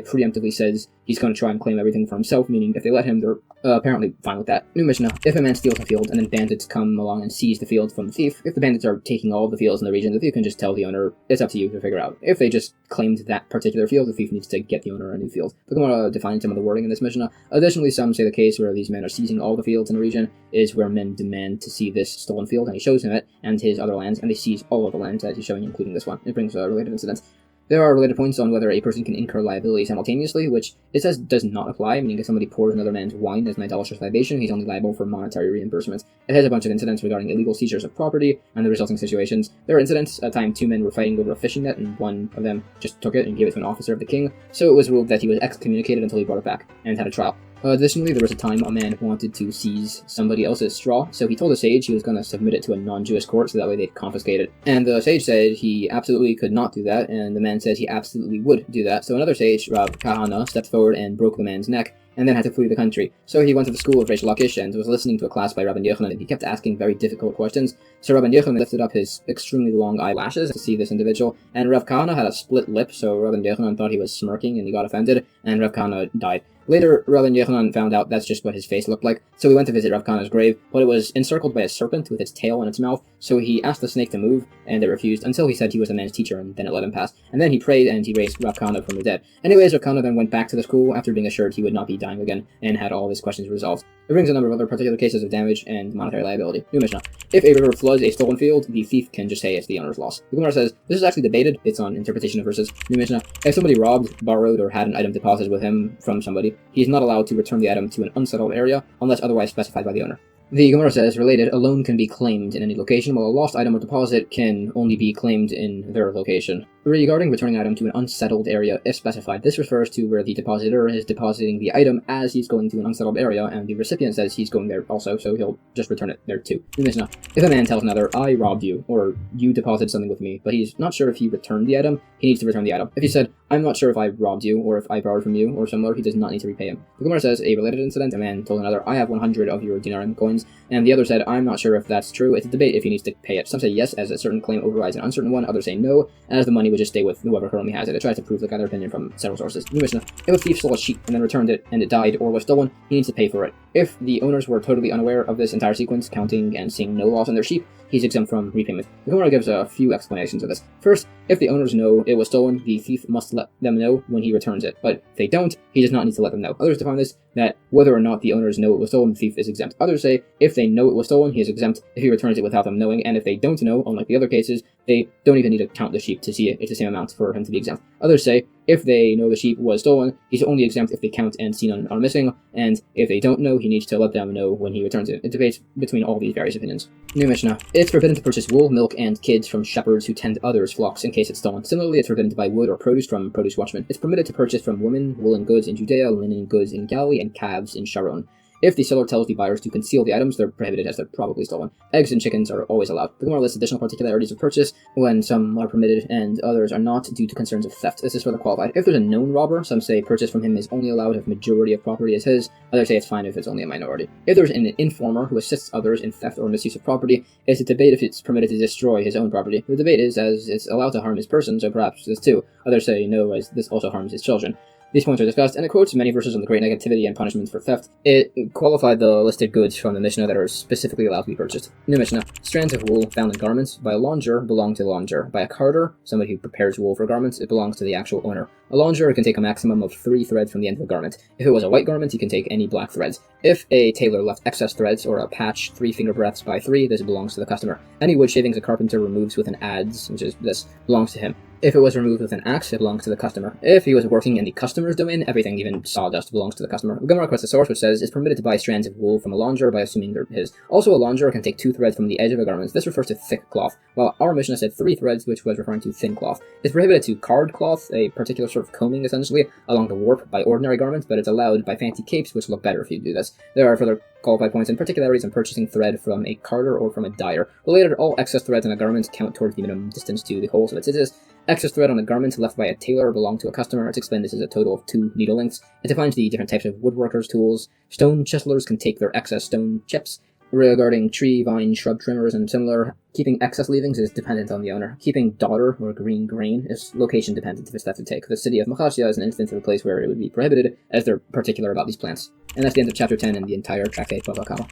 preemptively says he's going to try and claim everything for himself, meaning if they let him, they're apparently fine with that. New Mishnah. If a man steals a field and then bandits come along and seize the field from the thief, if the bandits are taking all of the fields in the region, the thief can just tell the owner, it's up to you to figure out. If they just claimed that particular field, the thief needs to get the owner a new field. We're going to define some of the wording in this Mishnah. Additionally, some say the case where these men are seizing all the fields in the region is where men demand to see this stolen field, and he shows him it, and his other lands, and they seize all of the lands that he's showing, including this one. It brings related incidents. There are related points on whether a person can incur liability simultaneously, which it says does not apply, meaning if somebody pours another man's wine as an idolatrous libation, he's only liable for monetary reimbursement. It has a bunch of incidents regarding illegal seizures of property and the resulting situations. There are incidents, a time two men were fighting over a fishing net, and one of them just took it and gave it to an officer of the king, so it was ruled that he was excommunicated until he brought it back, and had a trial. Additionally, there was a time a man wanted to seize somebody else's straw, so he told the sage he was going to submit it to a non-Jewish court so that way they'd confiscate it. And the sage said he absolutely could not do that, and the man says he absolutely would do that. So another sage, Rav Kahana, stepped forward and broke the man's neck, and then had to flee the country. So he went to the school of Reish Lakish and was listening to a class by Rabban Yochanan, and he kept asking very difficult questions. So Rabban Yochanan lifted up his extremely long eyelashes to see this individual, and Rav Kahana had a split lip, so Rabban Yochanan thought he was smirking and he got offended, and Rav Kahana died. Later, Rabban Yochanan found out that's just what his face looked like, so he went to visit Rav Kahana's grave, but it was encircled by a serpent with its tail in its mouth, so he asked the snake to move, and it refused, until he said he was the man's teacher, and then it let him pass. And then he prayed, and he raised Rav Kahana from the dead. Anyways, Rav Kahana then went back to the school after being assured he would not be dying again, and had all of his questions resolved. It brings a number of other particular cases of damage and monetary liability. New Mishnah. If a river floods a stolen field, the thief can just say it's the owner's loss. The Gemara says, this is actually debated, it's on interpretation of verses. New Mishnah. If somebody robbed, borrowed, or had an item deposited with him from somebody, he is not allowed to return the item to an unsettled area unless otherwise specified by the owner. The Gemara says, related, a loan can be claimed in any location, while a lost item or deposit can only be claimed in their location. Regarding returning an item to an unsettled area, if specified, this refers to where the depositor is depositing the item as he's going to an unsettled area, and the recipient says he's going there also, so he'll just return it there too. Mishnah. If a man tells another, I robbed you, or you deposited something with me, but he's not sure if he returned the item, he needs to return the item. If he said, I'm not sure if I robbed you, or if I borrowed from you, or similar, he does not need to repay him. The Gemara says, a related incident, a man told another, I have 100 of your dinarim coins, and the other said, I'm not sure if that's true. It's a debate if he needs to pay it. Some say yes, as a certain claim overrides an uncertain one, others say no, as the money would just stay with whoever currently has it. It tries to prove the other opinion from several sources. New Mishnah. If a thief stole a sheep and then returned it, and it died or was stolen, he needs to pay for it. If the owners were totally unaware of this entire sequence, counting and seeing no loss on their sheep, he's exempt from repayment. The Gemara gives a few explanations of this. First, if the owners know it was stolen, the thief must let them know when he returns it. But if they don't, he does not need to let them know. Others define this that whether or not the owners know it was stolen, the thief is exempt. Others say if they know it was stolen, he is exempt if he returns it without them knowing, and if they don't know, unlike the other cases, they don't even need to count the sheep to see it. It's the same amount for him to be exempt. Others say if they know the sheep was stolen, he's only exempt if they count and see none are missing, and if they don't know, he needs to let them know when he returns it. It debates between all these various opinions. New Mishnah. It's forbidden to purchase wool, milk, and kids from shepherds who tend others' flocks in case it's stolen. Similarly, it's forbidden to buy wood or produce from produce watchmen. It's permitted to purchase from women woolen goods in Judea, linen goods in Galilee, and calves in Sharon. If the seller tells the buyers to conceal the items, they're prohibited as they're probably stolen. Eggs and chickens are always allowed. The Gemara lists additional particularities of purchase when some are permitted and others are not due to concerns of theft. This is further qualified. If there's a known robber, some say purchase from him is only allowed if majority of property is his. Others say it's fine if it's only a minority. If there's an informer who assists others in theft or misuse of property, it's a debate if it's permitted to destroy his own property. The debate is as it's allowed to harm his person, so perhaps this too. Others say no, as this also harms his children. These points are discussed, and it quotes many verses on the great negativity and punishments for theft. It qualified the listed goods from the Mishnah that are specifically allowed to be purchased. New Mishnah. Strands of wool found in garments by a launder belong to the launder. By a carder, somebody who prepares wool for garments, it belongs to the actual owner. A launder can take a maximum of 3 threads from the end of a garment. If it was a white garment, he can take any black threads. If a tailor left excess threads or a patch 3 finger breadths by 3, this belongs to the customer. Any wood shavings a carpenter removes with an adze, which is this, belongs to him. If it was removed with an axe, it belongs to the customer. If he was working in the customer's domain, everything, even sawdust, belongs to the customer. The Gemara quotes a source which says it's permitted to buy strands of wool from a launder by assuming they're his. Also, a launder can take 2 threads from the edge of a garment. This refers to thick cloth, while our Mishnah said 3 threads, which was referring to thin cloth. It's prohibited to card cloth, a particular sort of combing, essentially, along the warp by ordinary garments, but it's allowed by fancy capes, which look better if you do this. There are further qualified points and particularities in purchasing thread from a carder or from a dyer. Related, all excess threads on a garment count towards the minimum distance to the holes of its scissors. Excess thread on a garment left by a tailor belong to a customer. It's explained this is a total of 2 needle lengths. It defines the different types of woodworkers' tools. Stone chiselers can take their excess stone chips. Regarding tree, vine, shrub trimmers, and similar, keeping excess leavings is dependent on the owner. Keeping daughter or green grain is location dependent if it's left to take. The city of Moshiach is an instance of a place where it would be prohibited, as they're particular about these plants. And that's the end of chapter 10 and the entire Tractate Bava Kamma.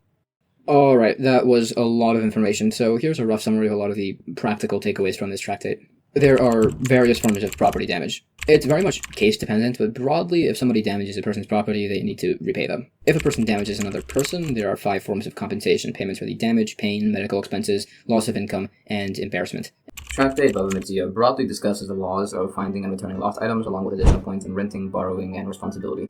Alright, that was a lot of information, so here's a rough summary of a lot of the practical takeaways from this tractate. There are various forms of property damage. It's very much case dependent, but broadly, if somebody damages a person's property, they need to repay them. If a person damages another person, there are 5 forms of compensation: payments for the damage, pain, medical expenses, loss of income, and embarrassment. Tractate Bava Metzia broadly discusses the laws of finding and returning lost items, along with additional points in renting, borrowing, and responsibility.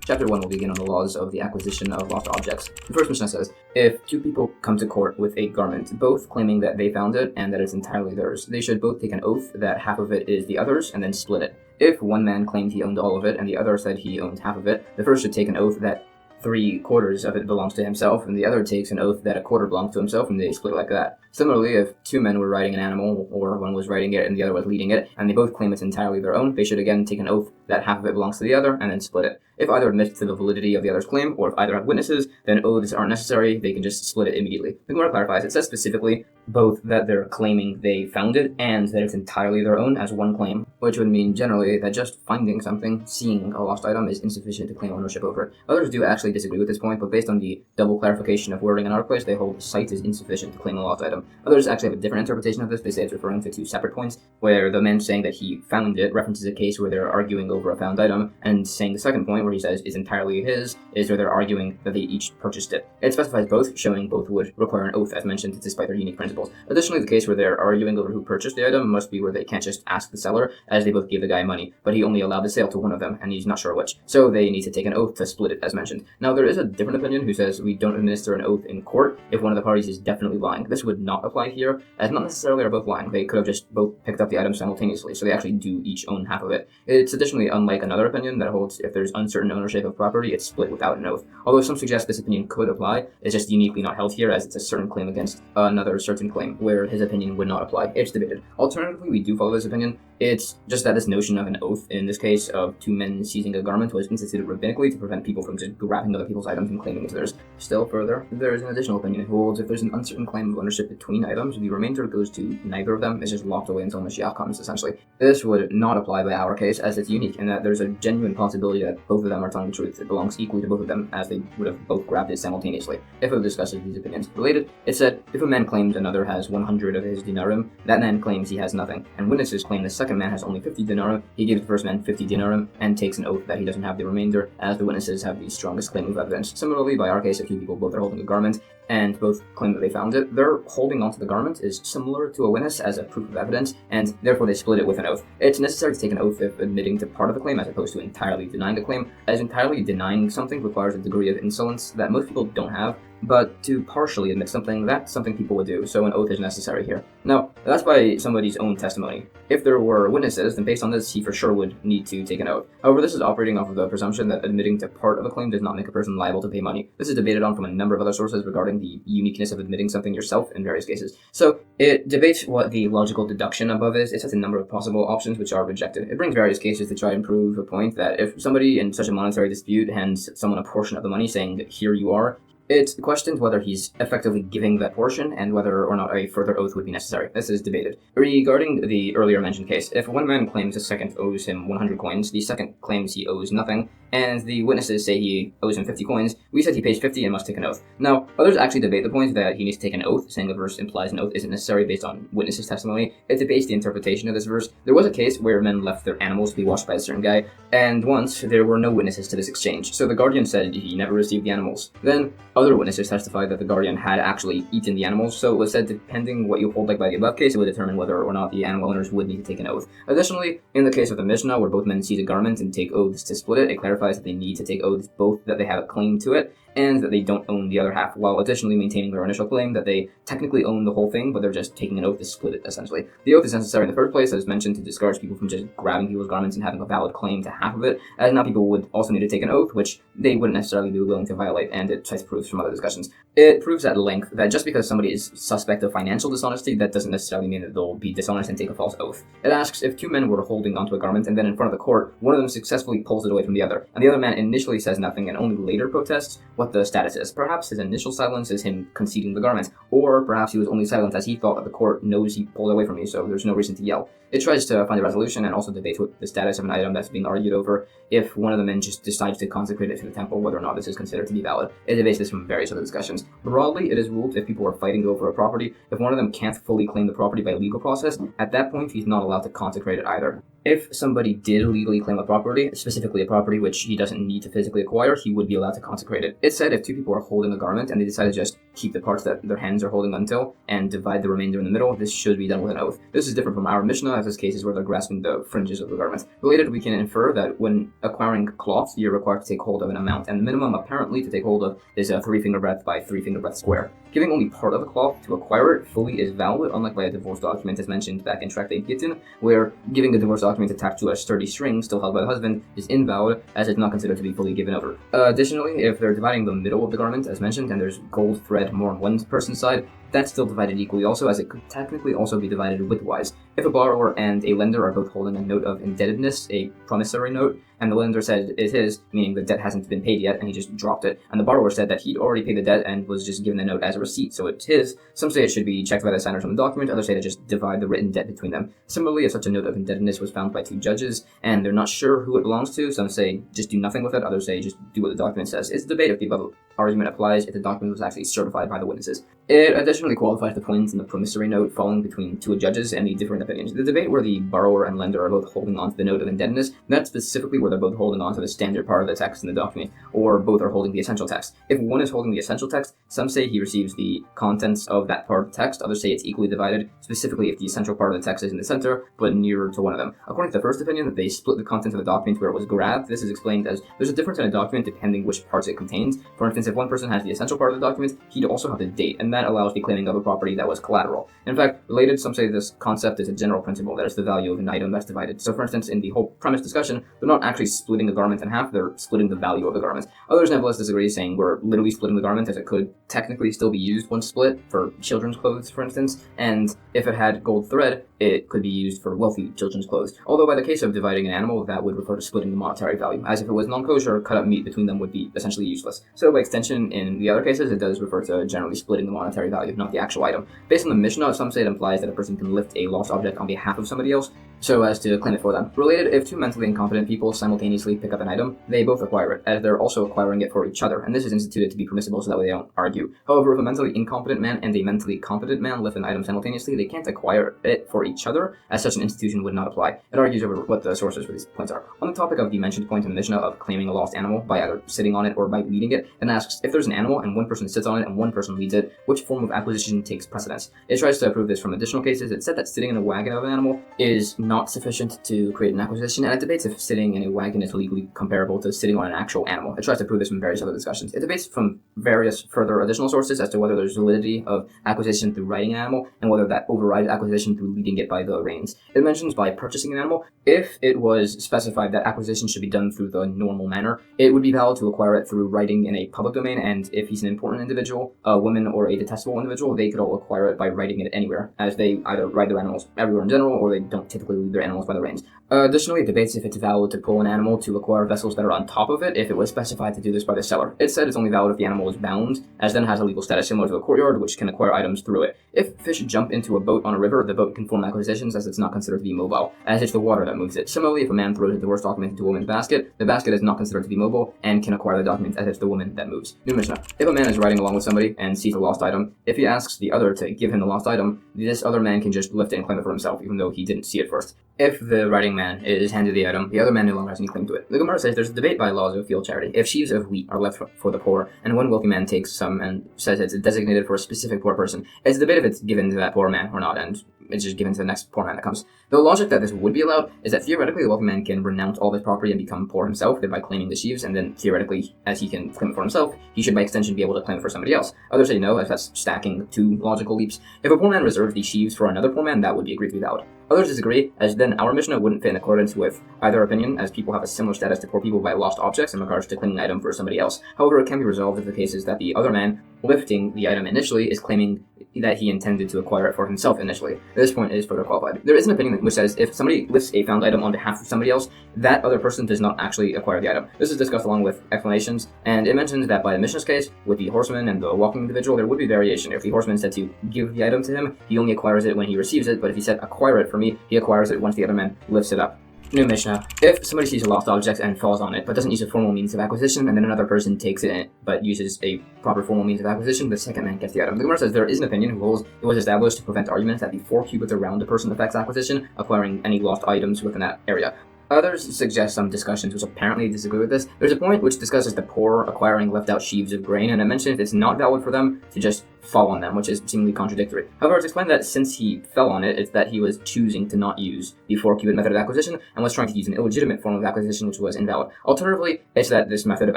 Chapter 1 will begin on the laws of the acquisition of lost objects. The first Mishnah says, if 2 people come to court with a garment, both claiming that they found it and that it's entirely theirs, they should both take an oath that half of it is the other's and then split it. If one man claimed he owned all of it and the other said he owned half of it, the first should take an oath that 3/4 of it belongs to himself, and the other takes an oath that a quarter belongs to himself, and they split like that. Similarly, if 2 men were riding an animal, or one was riding it and the other was leading it, and they both claim it's entirely their own, they should again take an oath that half of it belongs to the other, and then split it. If either admits to the validity of the other's claim, or if either have witnesses, then oaths aren't necessary, they can just split it immediately. The Gemara clarifies, it says specifically both that they're claiming they found it, and that it's entirely their own as one claim, which would mean generally that just finding something, seeing a lost item, is insufficient to claim ownership over it. Others do actually disagree with this point, but based on the double clarification of wording in our place, they hold sight is insufficient to claim a lost item. Others actually have a different interpretation of this. They say it's referring to 2 separate points, where the man saying that he found it references a case where they're arguing over a found item, and saying the second point where he says is entirely his is where they're arguing that they each purchased it. It specifies both, showing both would require an oath as mentioned despite their unique principles. Additionally, the case where they're arguing over who purchased the item must be where they can't just ask the seller, as they both gave the guy money, but he only allowed the sale to one of them, and he's not sure which. So they need to take an oath to split it as mentioned. Now there is a different opinion who says we don't administer an oath in court if one of the parties is definitely lying. This would not apply here, as not necessarily are both lying. They could have just both picked up the item simultaneously, so they actually do each own half of it. It's additionally unlike another opinion that holds if there's uncertain ownership of property, it's split without an oath. Although some suggest this opinion could apply, it's just uniquely not held here, as it's a certain claim against another certain claim, where his opinion would not apply. It's debated. Alternatively, we do follow this opinion It's just that this notion of an oath, in this case of two men seizing a garment, was instituted rabbinically to prevent people from just grabbing other people's items and claiming it's theirs. Still further, there is an additional opinion who holds if there's an uncertain claim of ownership between items, the remainder goes to neither of them. It's just locked away until Moshiach comes, essentially. This would not apply by our case, as it's unique in that there's a genuine possibility that both of them are telling the truth. It belongs equally to both of them, as they would have both grabbed it simultaneously. If it discusses these opinions related, it said if a man claims another has 100 of his dinarim, that man claims he has nothing, and witnesses claim the second man has only 50 dinarim, he gives the first man 50 dinarim and takes an oath that he doesn't have the remainder, as the witnesses have the strongest claim of evidence. Similarly, by our case, if two people both are holding a garment and both claim that they found it, their holding onto the garment is similar to a witness as a proof of evidence, and therefore they split it with an oath. It's necessary to take an oath if admitting to part of the claim as opposed to entirely denying the claim, as entirely denying something requires a degree of insolence that most people don't have, but to partially admit something, that's something people would do, so an oath is necessary here. Now, that's by somebody's own testimony. If there were witnesses, then based on this, he for sure would need to take an oath. However, this is operating off of the presumption that admitting to part of a claim does not make a person liable to pay money. This is debated on from a number of other sources regarding the uniqueness of admitting something yourself in various cases. So, it debates what the logical deduction above is. It sets a number of possible options which are rejected. It brings various cases to try and prove a point that if somebody in such a monetary dispute hands someone a portion of the money saying that here you are, it's questioned whether he's effectively giving that portion and whether or not a further oath would be necessary. This is debated. Regarding the earlier mentioned case, if one man claims the second owes him 100 coins, the second claims he owes nothing, and the witnesses say he owes him 50 coins, we said he pays 50 and must take an oath. Now, others actually debate the point that he needs to take an oath, saying the verse implies an oath isn't necessary based on witnesses' testimony. It debates the interpretation of this verse. There was a case where men left their animals to be washed by a certain guy, and once there were no witnesses to this exchange, so the guardian said he never received the animals. Then, other witnesses testified that the guardian had actually eaten the animals, so it was said depending what you hold like by the above case, it would determine whether or not the animal owners would need to take an oath. Additionally, in the case of the Mishnah, where both men seize a garment and take oaths to split it, it clarifies that they need to take oaths both that they have a claim to it and that they don't own the other half, while additionally maintaining their initial claim that they technically own the whole thing, but they're just taking an oath to split it, essentially. The oath is necessary in the first place, as mentioned, to discourage people from just grabbing people's garments and having a valid claim to half of it, as now people would also need to take an oath, which they wouldn't necessarily be willing to violate, and it cites proofs from other discussions. It proves at length that just because somebody is suspect of financial dishonesty, that doesn't necessarily mean that they'll be dishonest and take a false oath. It asks if two men were holding onto a garment and then in front of the court, one of them successfully pulls it away from the other, and the other man initially says nothing and only later protests, what the status is. Perhaps his initial silence is him conceding the garment, or perhaps he was only silent as he thought that the court knows he pulled away from me, so there's no reason to yell. It tries to find a resolution and also debates what the status of an item that's being argued over. If one of the men just decides to consecrate it to the temple, whether or not this is considered to be valid. It debates this from various other discussions. Broadly, it is ruled if people are fighting over a property, if one of them can't fully claim the property by legal process, at that point he's not allowed to consecrate it either. If somebody did legally claim a property, specifically a property which he doesn't need to physically acquire, he would be allowed to consecrate it. It said if two people are holding a garment and they decide to just keep the parts that their hands are holding until and divide the remainder in the middle, this should be done with an oath. This is different from our Mishnah, as this case is where they're grasping the fringes of the garment. Related, we can infer that when acquiring cloth, you're required to take hold of an amount, and the minimum apparently to take hold of is a 3 finger breadth by 3 finger breadth square. Giving only part of a cloth to acquire it fully is valid, unlike by a divorce document as mentioned back in Tractate Gittin, where giving a divorce document attached to a sturdy string still held by the husband is invalid, as it's not considered to be fully given over. Additionally, if they're dividing the middle of the garment as mentioned, and there's gold thread more on one person's side, that's still divided equally also, as it could technically also be divided widthwise. If a borrower and a lender are both holding a note of indebtedness, a promissory note, and the lender said it's his, meaning the debt hasn't been paid yet and he just dropped it, and the borrower said that he'd already paid the debt and was just given the note as a receipt, so it's his, some say it should be checked by the signers on the document, others say to just divide the written debt between them. Similarly, if such a note of indebtedness was found by two judges and they're not sure who it belongs to, some say just do nothing with it, others say just do what the document says. It's a debate if the above argument applies if the document was actually certified by the witnesses. It additionally qualifies the points in the promissory note falling between two judges and the different opinions. The debate where the borrower and lender are both holding on to the note of indebtedness, that's specifically where they're both holding on to the standard part of the text in the document, or both are holding the essential text. If one is holding the essential text, some say he receives the contents of that part of the text, others say it's equally divided, specifically if the essential part of the text is in the center, but nearer to one of them. According to the first opinion, that they split the content of the document where it was grabbed, this is explained as there's a difference in a document depending which parts it contains. For instance, if one person has the essential part of the document, he'd also have the date, and that allows the claiming of a property that was collateral. In fact, related, some say this concept is a general principle, that is the value of an item that's divided. So for instance, in the whole premise discussion, they're not actually splitting the garment in half, they're splitting the value of the garment. Others nevertheless disagree, saying we're literally splitting the garment, as it could technically still be used when split for children's clothes, for instance, and if it had gold thread, it could be used for wealthy children's clothes. Although by the case of dividing an animal, that would refer to splitting the monetary value, as if it was non-kosher, cut up meat between them would be essentially useless. So by extension, in the other cases, it does refer to generally splitting the monetary value, not the actual item. Based on the Mishnah, some say it implies that a person can lift a lost object on behalf of somebody else, so as to claim it for them. Related, if two mentally incompetent people simultaneously pick up an item, they both acquire it, as they're also acquiring it for each other, and this is instituted to be permissible so that way they don't argue. However, if a mentally incompetent man and a mentally competent man lift an item simultaneously, they can't acquire it for each other, as such an institution would not apply. It argues over what the sources for these points are. On the topic of the mentioned point in the Mishnah of claiming a lost animal by either sitting on it or by leading it, it asks, if there's an animal and one person sits on it and one person leads it, which form of acquisition takes precedence? It tries to prove this from additional cases. It said that sitting in a wagon of an animal is not sufficient to create an acquisition, and it debates if sitting in a wagon is legally comparable to sitting on an actual animal. It tries to prove this from various other discussions. It debates from various further additional sources as to whether there's validity of acquisition through riding an animal and whether that overrides acquisition through leading it by the reins. It mentions by purchasing an animal, if it was specified that acquisition should be done through the normal manner, it would be valid to acquire it through riding in a public domain, and if he's an important individual, a woman or a detestable individual, they could all acquire it by riding it anywhere, as they either ride their animals everywhere in general or they don't typically lead their animals by the reins. Additionally, it debates if it's valid to pull an animal to acquire vessels that are on top of it if it was specified to do this by the seller. It said it's only valid if the animal is bound, as then has a legal status similar to a courtyard, which can acquire items through it. If fish jump into a boat on a river, the boat can form acquisitions as it's not considered to be mobile, as it's the water that moves it. Similarly, if a man throws a divorce document into a woman's basket, the basket is not considered to be mobile and can acquire the document as it's the woman that moves. New Mishnah. If a man is riding along with somebody and sees a lost item, if he asks the other to give him the lost item, this other man can just lift it and claim it for himself, even though he didn't see it first. If the riding man is handed the item, the other man no longer has any claim to it. The Gemara says there's a debate by laws of field charity. If sheaves of wheat are left for the poor, and one wealthy man takes some and says it's designated for a specific poor person, it's a debate if it's given to that poor man or not, and it's just given to the next poor man that comes. The logic that this would be allowed is that theoretically the wealthy man can renounce all of his property and become poor himself, thereby claiming the sheaves, and then theoretically, as he can claim it for himself, he should by extension be able to claim it for somebody else. Others say no, as that's stacking two logical leaps. If a poor man reserved the sheaves for another poor man, that would be agreed to be valid. Others disagree, as then our Mishnah wouldn't fit in accordance with either opinion, as people have a similar status to poor people by lost objects in regards to claiming an item for somebody else. However, it can be resolved if the case is that the other man lifting the item initially is claiming that he intended to acquire it for himself initially. This point is further qualified. There is an opinion which says if somebody lifts a found item on behalf of somebody else, that other person does not actually acquire the item. This is discussed along with explanations, and it mentions that by the Mishnah's case, with the horseman and the walking individual, there would be variation. If the horseman said to give the item to him, he only acquires it when he receives it, but if he said acquire it for me, he acquires it once the other man lifts it up. New Mishnah. If somebody sees a lost object and falls on it, but doesn't use a formal means of acquisition, and then another person takes it but uses a proper formal means of acquisition, the second man gets the item. The Gemara says there is an opinion who holds it was established to prevent arguments that the 4 cubits around the person affects acquisition, acquiring any lost items within that area. Others suggest some discussions which apparently disagree with this. There's a point which discusses the poor acquiring left-out sheaves of grain, and it mentions it's not valid for them to just fall on them, which is seemingly contradictory. However, it's explained that since he fell on it, it's that he was choosing to not use the 4-cubit method of acquisition and was trying to use an illegitimate form of acquisition which was invalid. Alternatively, it's that this method of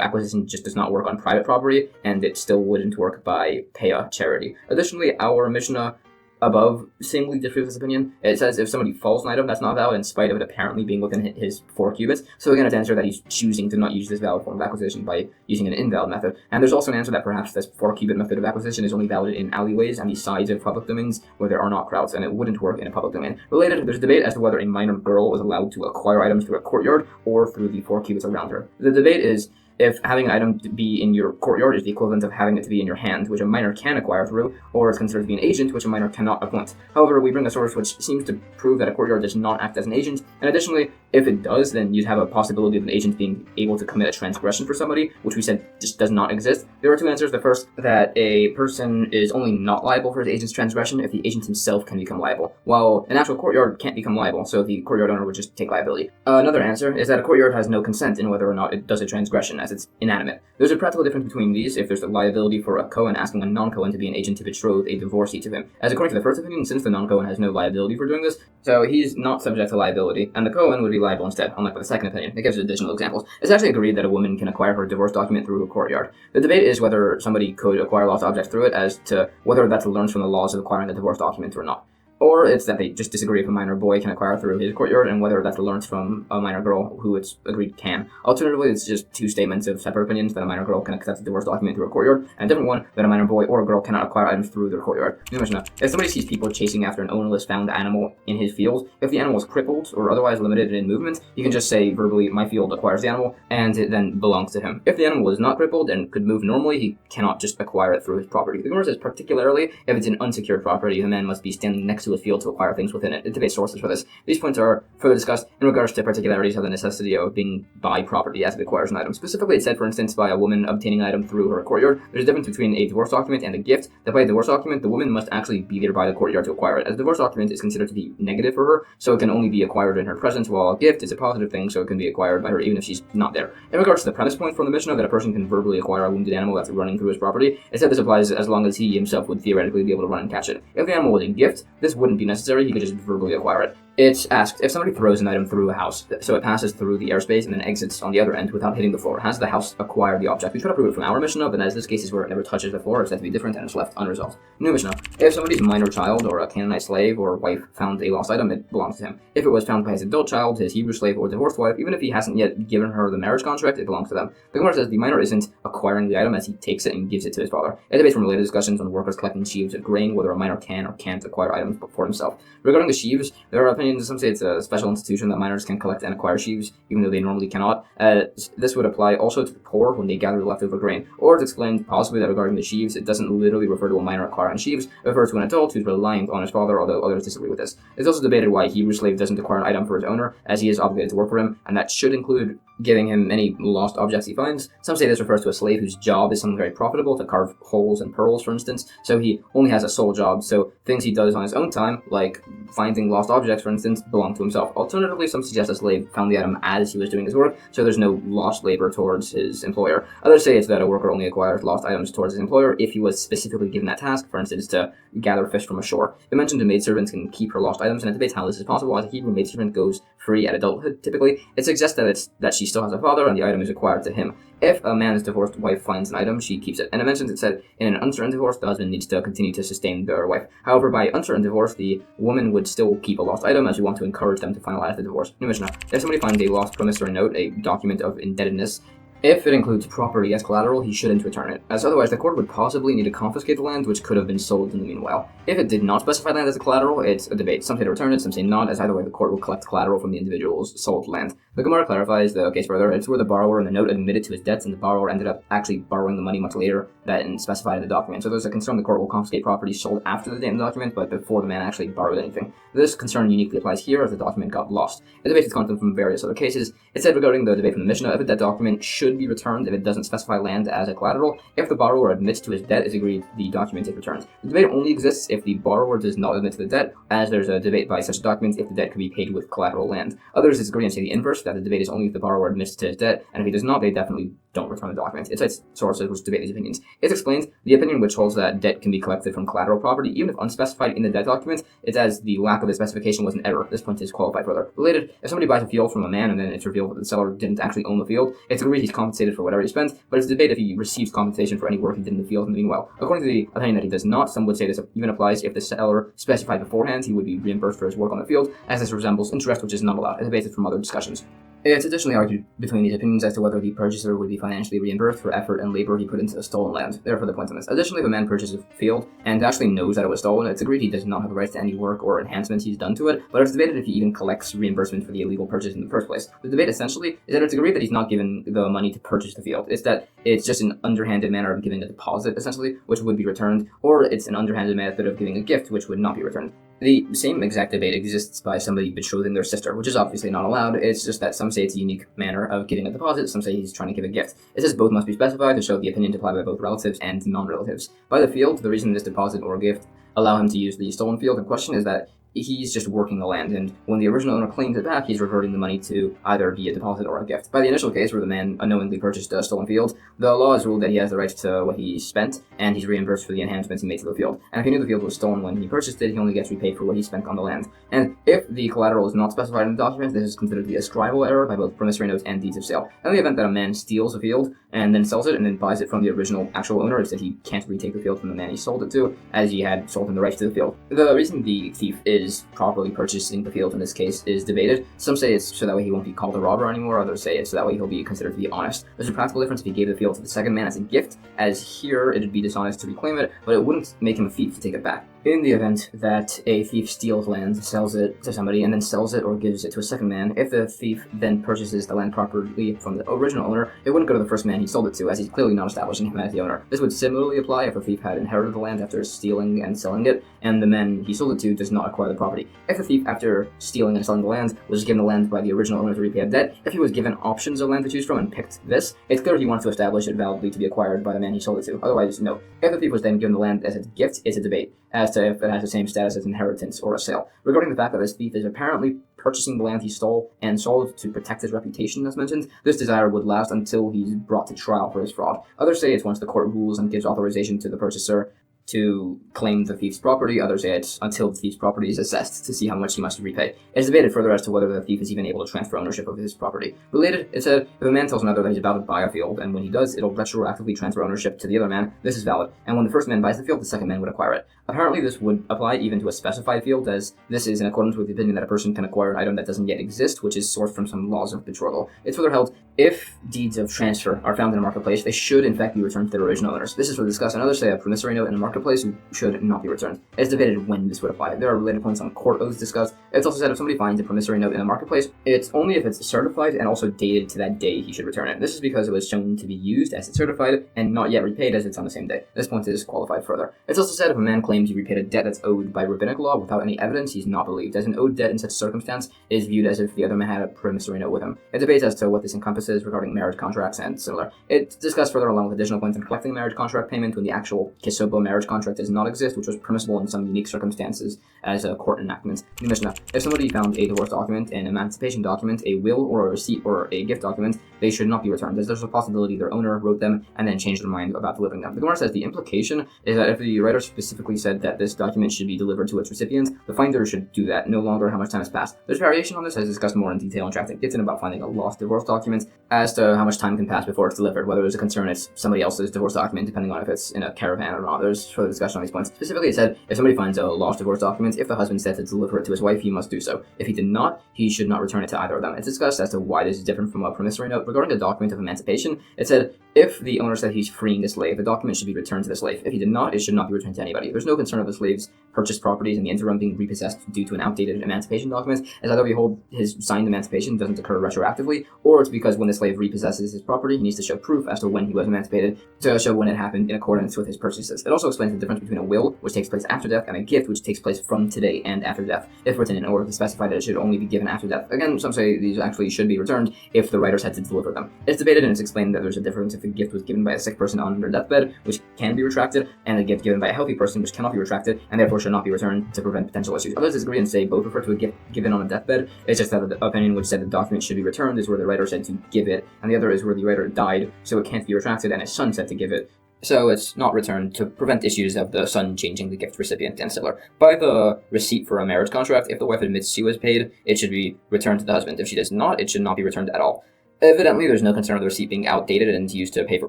acquisition just does not work on private property, and it still wouldn't work by paya charity. Additionally, our Mishnah above seemingly disagrees with this opinion. It says if somebody falls an item, that's not valid in spite of it apparently being within his 4 cubits. So again, it's an answer that he's choosing to not use this valid form of acquisition by using an invalid method. And there's also an answer that perhaps this 4-cubit method of acquisition is only valid in alleyways and the sides of public domains where there are not crowds, and it wouldn't work in a public domain. Related, there's debate as to whether a minor girl is allowed to acquire items through a courtyard or through the 4 cubits around her. The debate is if having an item to be in your courtyard is the equivalent of having it to be in your hand, which a minor can acquire through, or is considered to be an agent, which a minor cannot appoint. However, we bring a source which seems to prove that a courtyard does not act as an agent, and additionally, if it does, then you'd have a possibility of an agent being able to commit a transgression for somebody, which we said just does not exist. There are 2 answers. The first, that a person is only not liable for his agent's transgression if the agent himself can become liable, while an actual courtyard can't become liable, so the courtyard owner would just take liability. Another answer is that a courtyard has no consent in whether or not it does a transgression, as it's inanimate. There's a practical difference between these if there's a liability for a Kohen asking a non-Kohen to be an agent to betroth a divorcee to him. As according to the first opinion, since the non-Kohen has no liability for doing this, so he's not subject to liability, and the Kohen would be liable instead, unlike with the second opinion. It gives additional examples. It's actually agreed that a woman can acquire her divorce document through a courtyard. The debate is whether somebody could acquire lost objects through it as to whether that learns from the laws of acquiring the divorce document or not. or it's that they just disagree if a minor boy can acquire through his courtyard and whether that's learned from a minor girl who it's agreed can. Alternatively, it's just two statements of separate opinions that a minor girl can accept a divorce document through a courtyard, and a different one that a minor boy or a girl cannot acquire items through their courtyard. New Mishnah. If somebody sees people chasing after an ownerless found animal in his field, if the animal is crippled or otherwise limited in movement, you can just say verbally, my field acquires the animal, and it then belongs to him. If the animal is not crippled and could move normally, he cannot just acquire it through his property. The Gemara says particularly if it's an unsecured property, the man must be standing next to his field to acquire things within it. It debates sources for this. These points are further discussed in regards to particularities of the necessity of being by property as it acquires an item. Specifically, it said, for instance, by a woman obtaining an item through her courtyard, there's a difference between a divorce document and a gift. That by a divorce document, the woman must actually be there by the courtyard to acquire it. As a divorce document is considered to be negative for her, so it can only be acquired in her presence, while a gift is a positive thing, so it can be acquired by her even if she's not there. In regards to the premise point from the Mishnah that a person can verbally acquire a wounded animal after running through his property, it said this applies as long as he himself would theoretically be able to run and catch it. If the animal was a gift, this wouldn't be necessary, he could just verbally acquire it. It's asked, if somebody throws an item through a house, so it passes through the airspace and then exits on the other end without hitting the floor, has the house acquired the object? We try to prove it from our Mishnah, but as this case is where it never touches the floor, it's said to be different and it's left unresolved. New Mishnah. If somebody's minor child or a Canaanite slave or wife found a lost item, it belongs to him. If it was found by his adult child, his Hebrew slave, or divorced wife, even if he hasn't yet given her the marriage contract, it belongs to them. The Gemara says the minor isn't acquiring the item as he takes it and gives it to his father. It debates from related discussions on workers collecting sheaves of grain, whether a minor can or can't acquire items for himself. Regarding the sheaves, there are opinions. Some say it's a special institution that minors can collect and acquire sheaves, even though they normally cannot. This would apply also to the poor when they gather leftover grain. Or it's explained possibly that regarding the sheaves, it doesn't literally refer to a minor acquiring sheaves, it refers to an adult who's reliant on his father, although others disagree with this. It's also debated why a Hebrew slave doesn't acquire an item for his owner, as he is obligated to work for him, and that should include giving him any lost objects he finds. Some say this refers to a slave whose job is something very profitable, to carve holes and pearls, for instance, so he only has a sole job, so things he does on his own time, like finding lost objects, for instance, belong to himself. Alternatively, some suggest a slave found the item as he was doing his work, so there's no lost labor towards his employer. Others say it's that a worker only acquires lost items towards his employer if he was specifically given that task, for instance, to gather fish from a shore. It mentioned a maidservant can keep her lost items, and it debates how this is possible, as a Hebrew maidservant goes free at adulthood, typically. It suggests that she still has a father, and the item is acquired to him. If a man's divorced wife finds an item, she keeps it. And it mentions, it said, in an uncertain divorce, the husband needs to continue to sustain their wife. However, by uncertain divorce, the woman would still keep a lost item, as we want to encourage them to finalize the divorce. New Mishnah. If somebody finds a lost promissory note, a document of indebtedness, if it includes property as collateral, he shouldn't return it, as otherwise the court would possibly need to confiscate the land, which could have been sold in the meanwhile. If it did not specify land as a collateral, it's a debate. Some say to return it, some say not, as either way the court will collect collateral from the individual's sold land. The Gemara clarifies the case further. It's where the borrower in the note admitted to his debts and the borrower ended up actually borrowing the money much later than specified in the document. So there's a concern the court will confiscate property sold after the date in the document, but before the man actually borrowed anything. This concern uniquely applies here, as the document got lost. It debates its content from various other cases. It said regarding the debate from the Mishnah, if a debt document should be returned if it doesn't specify land as a collateral. If the borrower admits to his debt is agreed, the document is returned. The debate only exists if the borrower does not admit to the debt, as there's a debate by such documents if the debt could be paid with collateral land. Others disagree and say the inverse, that the debate is only if the borrower admits to his debt, and if he does not, they definitely don't return the document. It cites sources which debate these opinions. It explains the opinion which holds that debt can be collected from collateral property, even if unspecified in the debt document. It's as the lack of the specification was an error. This point is qualified further. Related, if somebody buys a field from a man and then it's revealed that the seller didn't actually own the field, it's agreed he's compensated for whatever he spent, but it's a debate if he receives compensation for any work he did in the field in the meanwhile. According to the opinion that he does not, some would say this even applies if the seller specified beforehand he would be reimbursed for his work on the field, as this resembles interest, which is not allowed. It's debated from other discussions. It's additionally argued between these opinions as to whether the purchaser would be financially reimbursed for effort and labor he put into the stolen land. Therefore, the point on this. Additionally, if a man purchases a field and actually knows that it was stolen, it's agreed he does not have the right to any work or enhancements he's done to it, but it's debated if he even collects reimbursement for the illegal purchase in the first place. The debate essentially is that it's agreed that he's not given the money to purchase the field. It's that it's just an underhanded manner of giving a deposit, essentially, which would be returned, or it's an underhanded method of giving a gift, which would not be returned. The same exact debate exists by somebody betrothing their sister, which is obviously not allowed. It's just that some say it's a unique manner of giving a deposit, some say he's trying to give a gift. It says both must be specified to show the opinion to apply by both relatives and non-relatives. By the field, the reason this deposit or gift allow him to use the stolen field in question is that he's just working the land, and when the original owner claims it back, he's reverting the money to either be a deposit or a gift. By the initial case, where the man unknowingly purchased a stolen field, the law has ruled that he has the right to what he spent, and he's reimbursed for the enhancements he made to the field. And if he knew the field was stolen when he purchased it, he only gets repaid for what he spent on the land. And if the collateral is not specified in the document, this is considered to be a scribal error by both promissory notes and deeds of sale. In the event that a man steals a field and then sells it and then buys it from the original actual owner, it's that he can't retake the field from the man he sold it to, as he had sold him the rights to the field. The reason the thief is properly purchasing the field in this case is debated. Some say it's so that way he won't be called a robber anymore, others say it's so that way he'll be considered to be honest. There's a practical difference if he gave the field to the second man as a gift, as here it'd be dishonest to reclaim it, but it wouldn't make him a thief to take it back. In the event that a thief steals land, sells it to somebody, and then sells it or gives it to a second man, if the thief then purchases the land properly from the original owner, it wouldn't go to the first man he sold it to, as he's clearly not establishing him as the owner. This would similarly apply if a thief had inherited the land after stealing and selling it, and the man he sold it to does not acquire the property. If the thief, after stealing and selling the land, was given the land by the original owner to repay a debt, if he was given options of land to choose from and picked this, it's clear he wants to establish it validly to be acquired by the man he sold it to. Otherwise, no. If the thief was then given the land as a gift, it's a debate as to if it has the same status as inheritance or a sale. Regarding the fact that this thief is apparently purchasing the land he stole and sold to protect his reputation, as mentioned, this desire would last until he's brought to trial for his fraud. Others say it's once the court rules and gives authorization to the purchaser to claim the thief's property. Others say it's until the thief's property is assessed to see how much he must repay. It's debated further as to whether the thief is even able to transfer ownership of his property. Related, it said, if a man tells another that he's about to buy a field, and when he does, it'll retroactively transfer ownership to the other man, this is valid. And when the first man buys the field, the second man would acquire it. Apparently, this would apply even to a specified field, as this is in accordance with the opinion that a person can acquire an item that doesn't yet exist, which is sourced from some laws of betrothal. It's further held, if deeds of transfer are found in a marketplace, they should in fact be returned to their original owners. This is further discussed, and others say a promissory note in a marketplace should not be returned. It's debated when this would apply. There are related points on court oaths discussed. It's also said if somebody finds a promissory note in a marketplace, it's only if it's certified and also dated to that day he should return it. This is because it was shown to be used as it's certified and not yet repaid as it's on the same day. This point is qualified further. It's also said if a man claims he repaid a debt that's owed by rabbinic law without any evidence, he's not believed, as an owed debt in such a circumstance is viewed as if the other man had a promissory note with him. It debates as to what this encompasses regarding marriage contracts and similar. It's discussed further along with additional points on collecting a marriage contract payment when the actual kisoba marriage contract does not exist, which was permissible in some unique circumstances as a court enactment. The Mishnah, if somebody found a divorce document, an emancipation document, a will or a receipt or a gift document, they should not be returned, as there's a possibility their owner wrote them and then changed their mind about delivering them. The Gemara says the implication is that if the writer specifically said that this document should be delivered to its recipient, the finder should do that, no longer how much time has passed. There's variation on this, as discussed more in detail in Tractate about finding a lost divorce document, as to how much time can pass before it's delivered, whether there's a concern it's somebody else's divorce document, depending on if it's in a caravan or not. There's further discussion on these points. Specifically, it said if somebody finds a lost divorce document, if the husband said to deliver it to his wife, he must do so. If he did not, he should not return it to either of them. It's discussed as to why this is different from a promissory note. Regarding the document of emancipation, it said if the owner said he's freeing the slave, the document should be returned to the slave. If he did not, it should not be returned to anybody. There's no concern of the slave's purchased properties in the interim being repossessed due to an outdated emancipation document, as either we hold his signed emancipation doesn't occur retroactively, or it's because when the slave repossesses his property, he needs to show proof as to when he was emancipated to show when it happened in accordance with his purchases. It also explains the difference between a will, which takes place after death, and a gift, which takes place from today and after death, if written in order to specify that it should only be given after death. Again, some say these actually should be returned if the writers had to deliver them. It's debated and it's explained that there's a difference if a gift was given by a sick person on their deathbed, which can be retracted, and a gift given by a healthy person, which cannot be retracted, and therefore should not be returned to prevent potential issues. Others disagree and say both refer to a gift given on a deathbed. It's just that the opinion which said the document should be returned is where the writer said to give it, and the other is where the writer died, so it can't be retracted, and his son said to give it, so it's not returned to prevent issues of the son changing the gift recipient and similar. By the receipt for a marriage contract, if the wife admits she was paid, it should be returned to the husband. If she does not, it should not be returned at all. Evidently, there's no concern of the receipt being outdated and used to pay for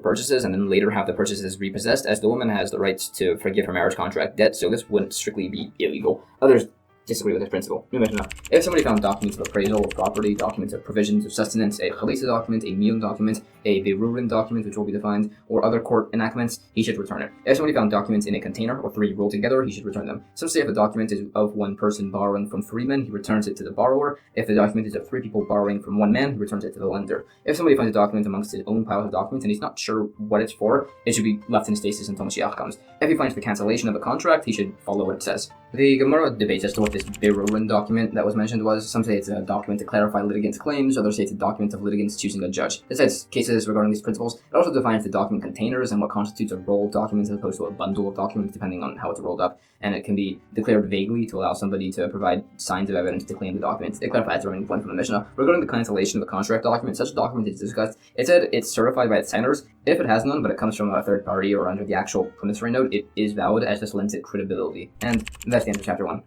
purchases, and then later have the purchases repossessed, as the woman has the right to forgive her marriage contract debt, so this wouldn't strictly be illegal. Others disagree with this principle. New Mishnah. If somebody found documents of appraisal of property, documents of provisions of sustenance, a chalisa document, a miyun document, a berurin document, which will be defined, or other court enactments, he should return it. If somebody found documents in a container, or three rolled together, he should return them. Some say if the document is of one person borrowing from three men, he returns it to the borrower. If the document is of three people borrowing from one man, he returns it to the lender. If somebody finds a document amongst his own piles of documents and he's not sure what it's for, it should be left in stasis until Moshiach comes. If he finds the cancellation of a contract, he should follow what it says. The Gemara debates as to what this Berurah document that was mentioned was. Some say it's a document to clarify litigants' claims, others say it's a document of litigants choosing a judge. It says cases regarding these principles. It also defines the document containers and what constitutes a rolled document as opposed to a bundle of documents, depending on how it's rolled up. And it can be declared vaguely to allow somebody to provide signs of evidence to claim the document. It clarifies the running point from the Mishnah. Regarding the cancellation of a contract document, such a document is discussed. It said it's certified by its signers. If it has none, but it comes from a third party or under the actual promissory note, it is valid, as this lends it credibility. And that's the end of chapter 1.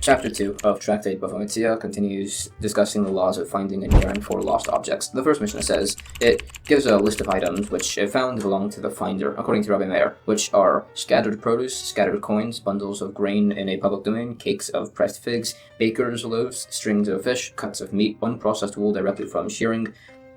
Chapter 2 of Tractate Bava Metzia continues discussing the laws of finding and caring for lost objects. The first Mishnah says it gives a list of items which, if found, belong to the finder, according to Rabbi Meir, which are scattered produce, scattered coins, bundles of grain in a public domain, cakes of pressed figs, baker's loaves, strings of fish, cuts of meat, unprocessed wool directly from shearing,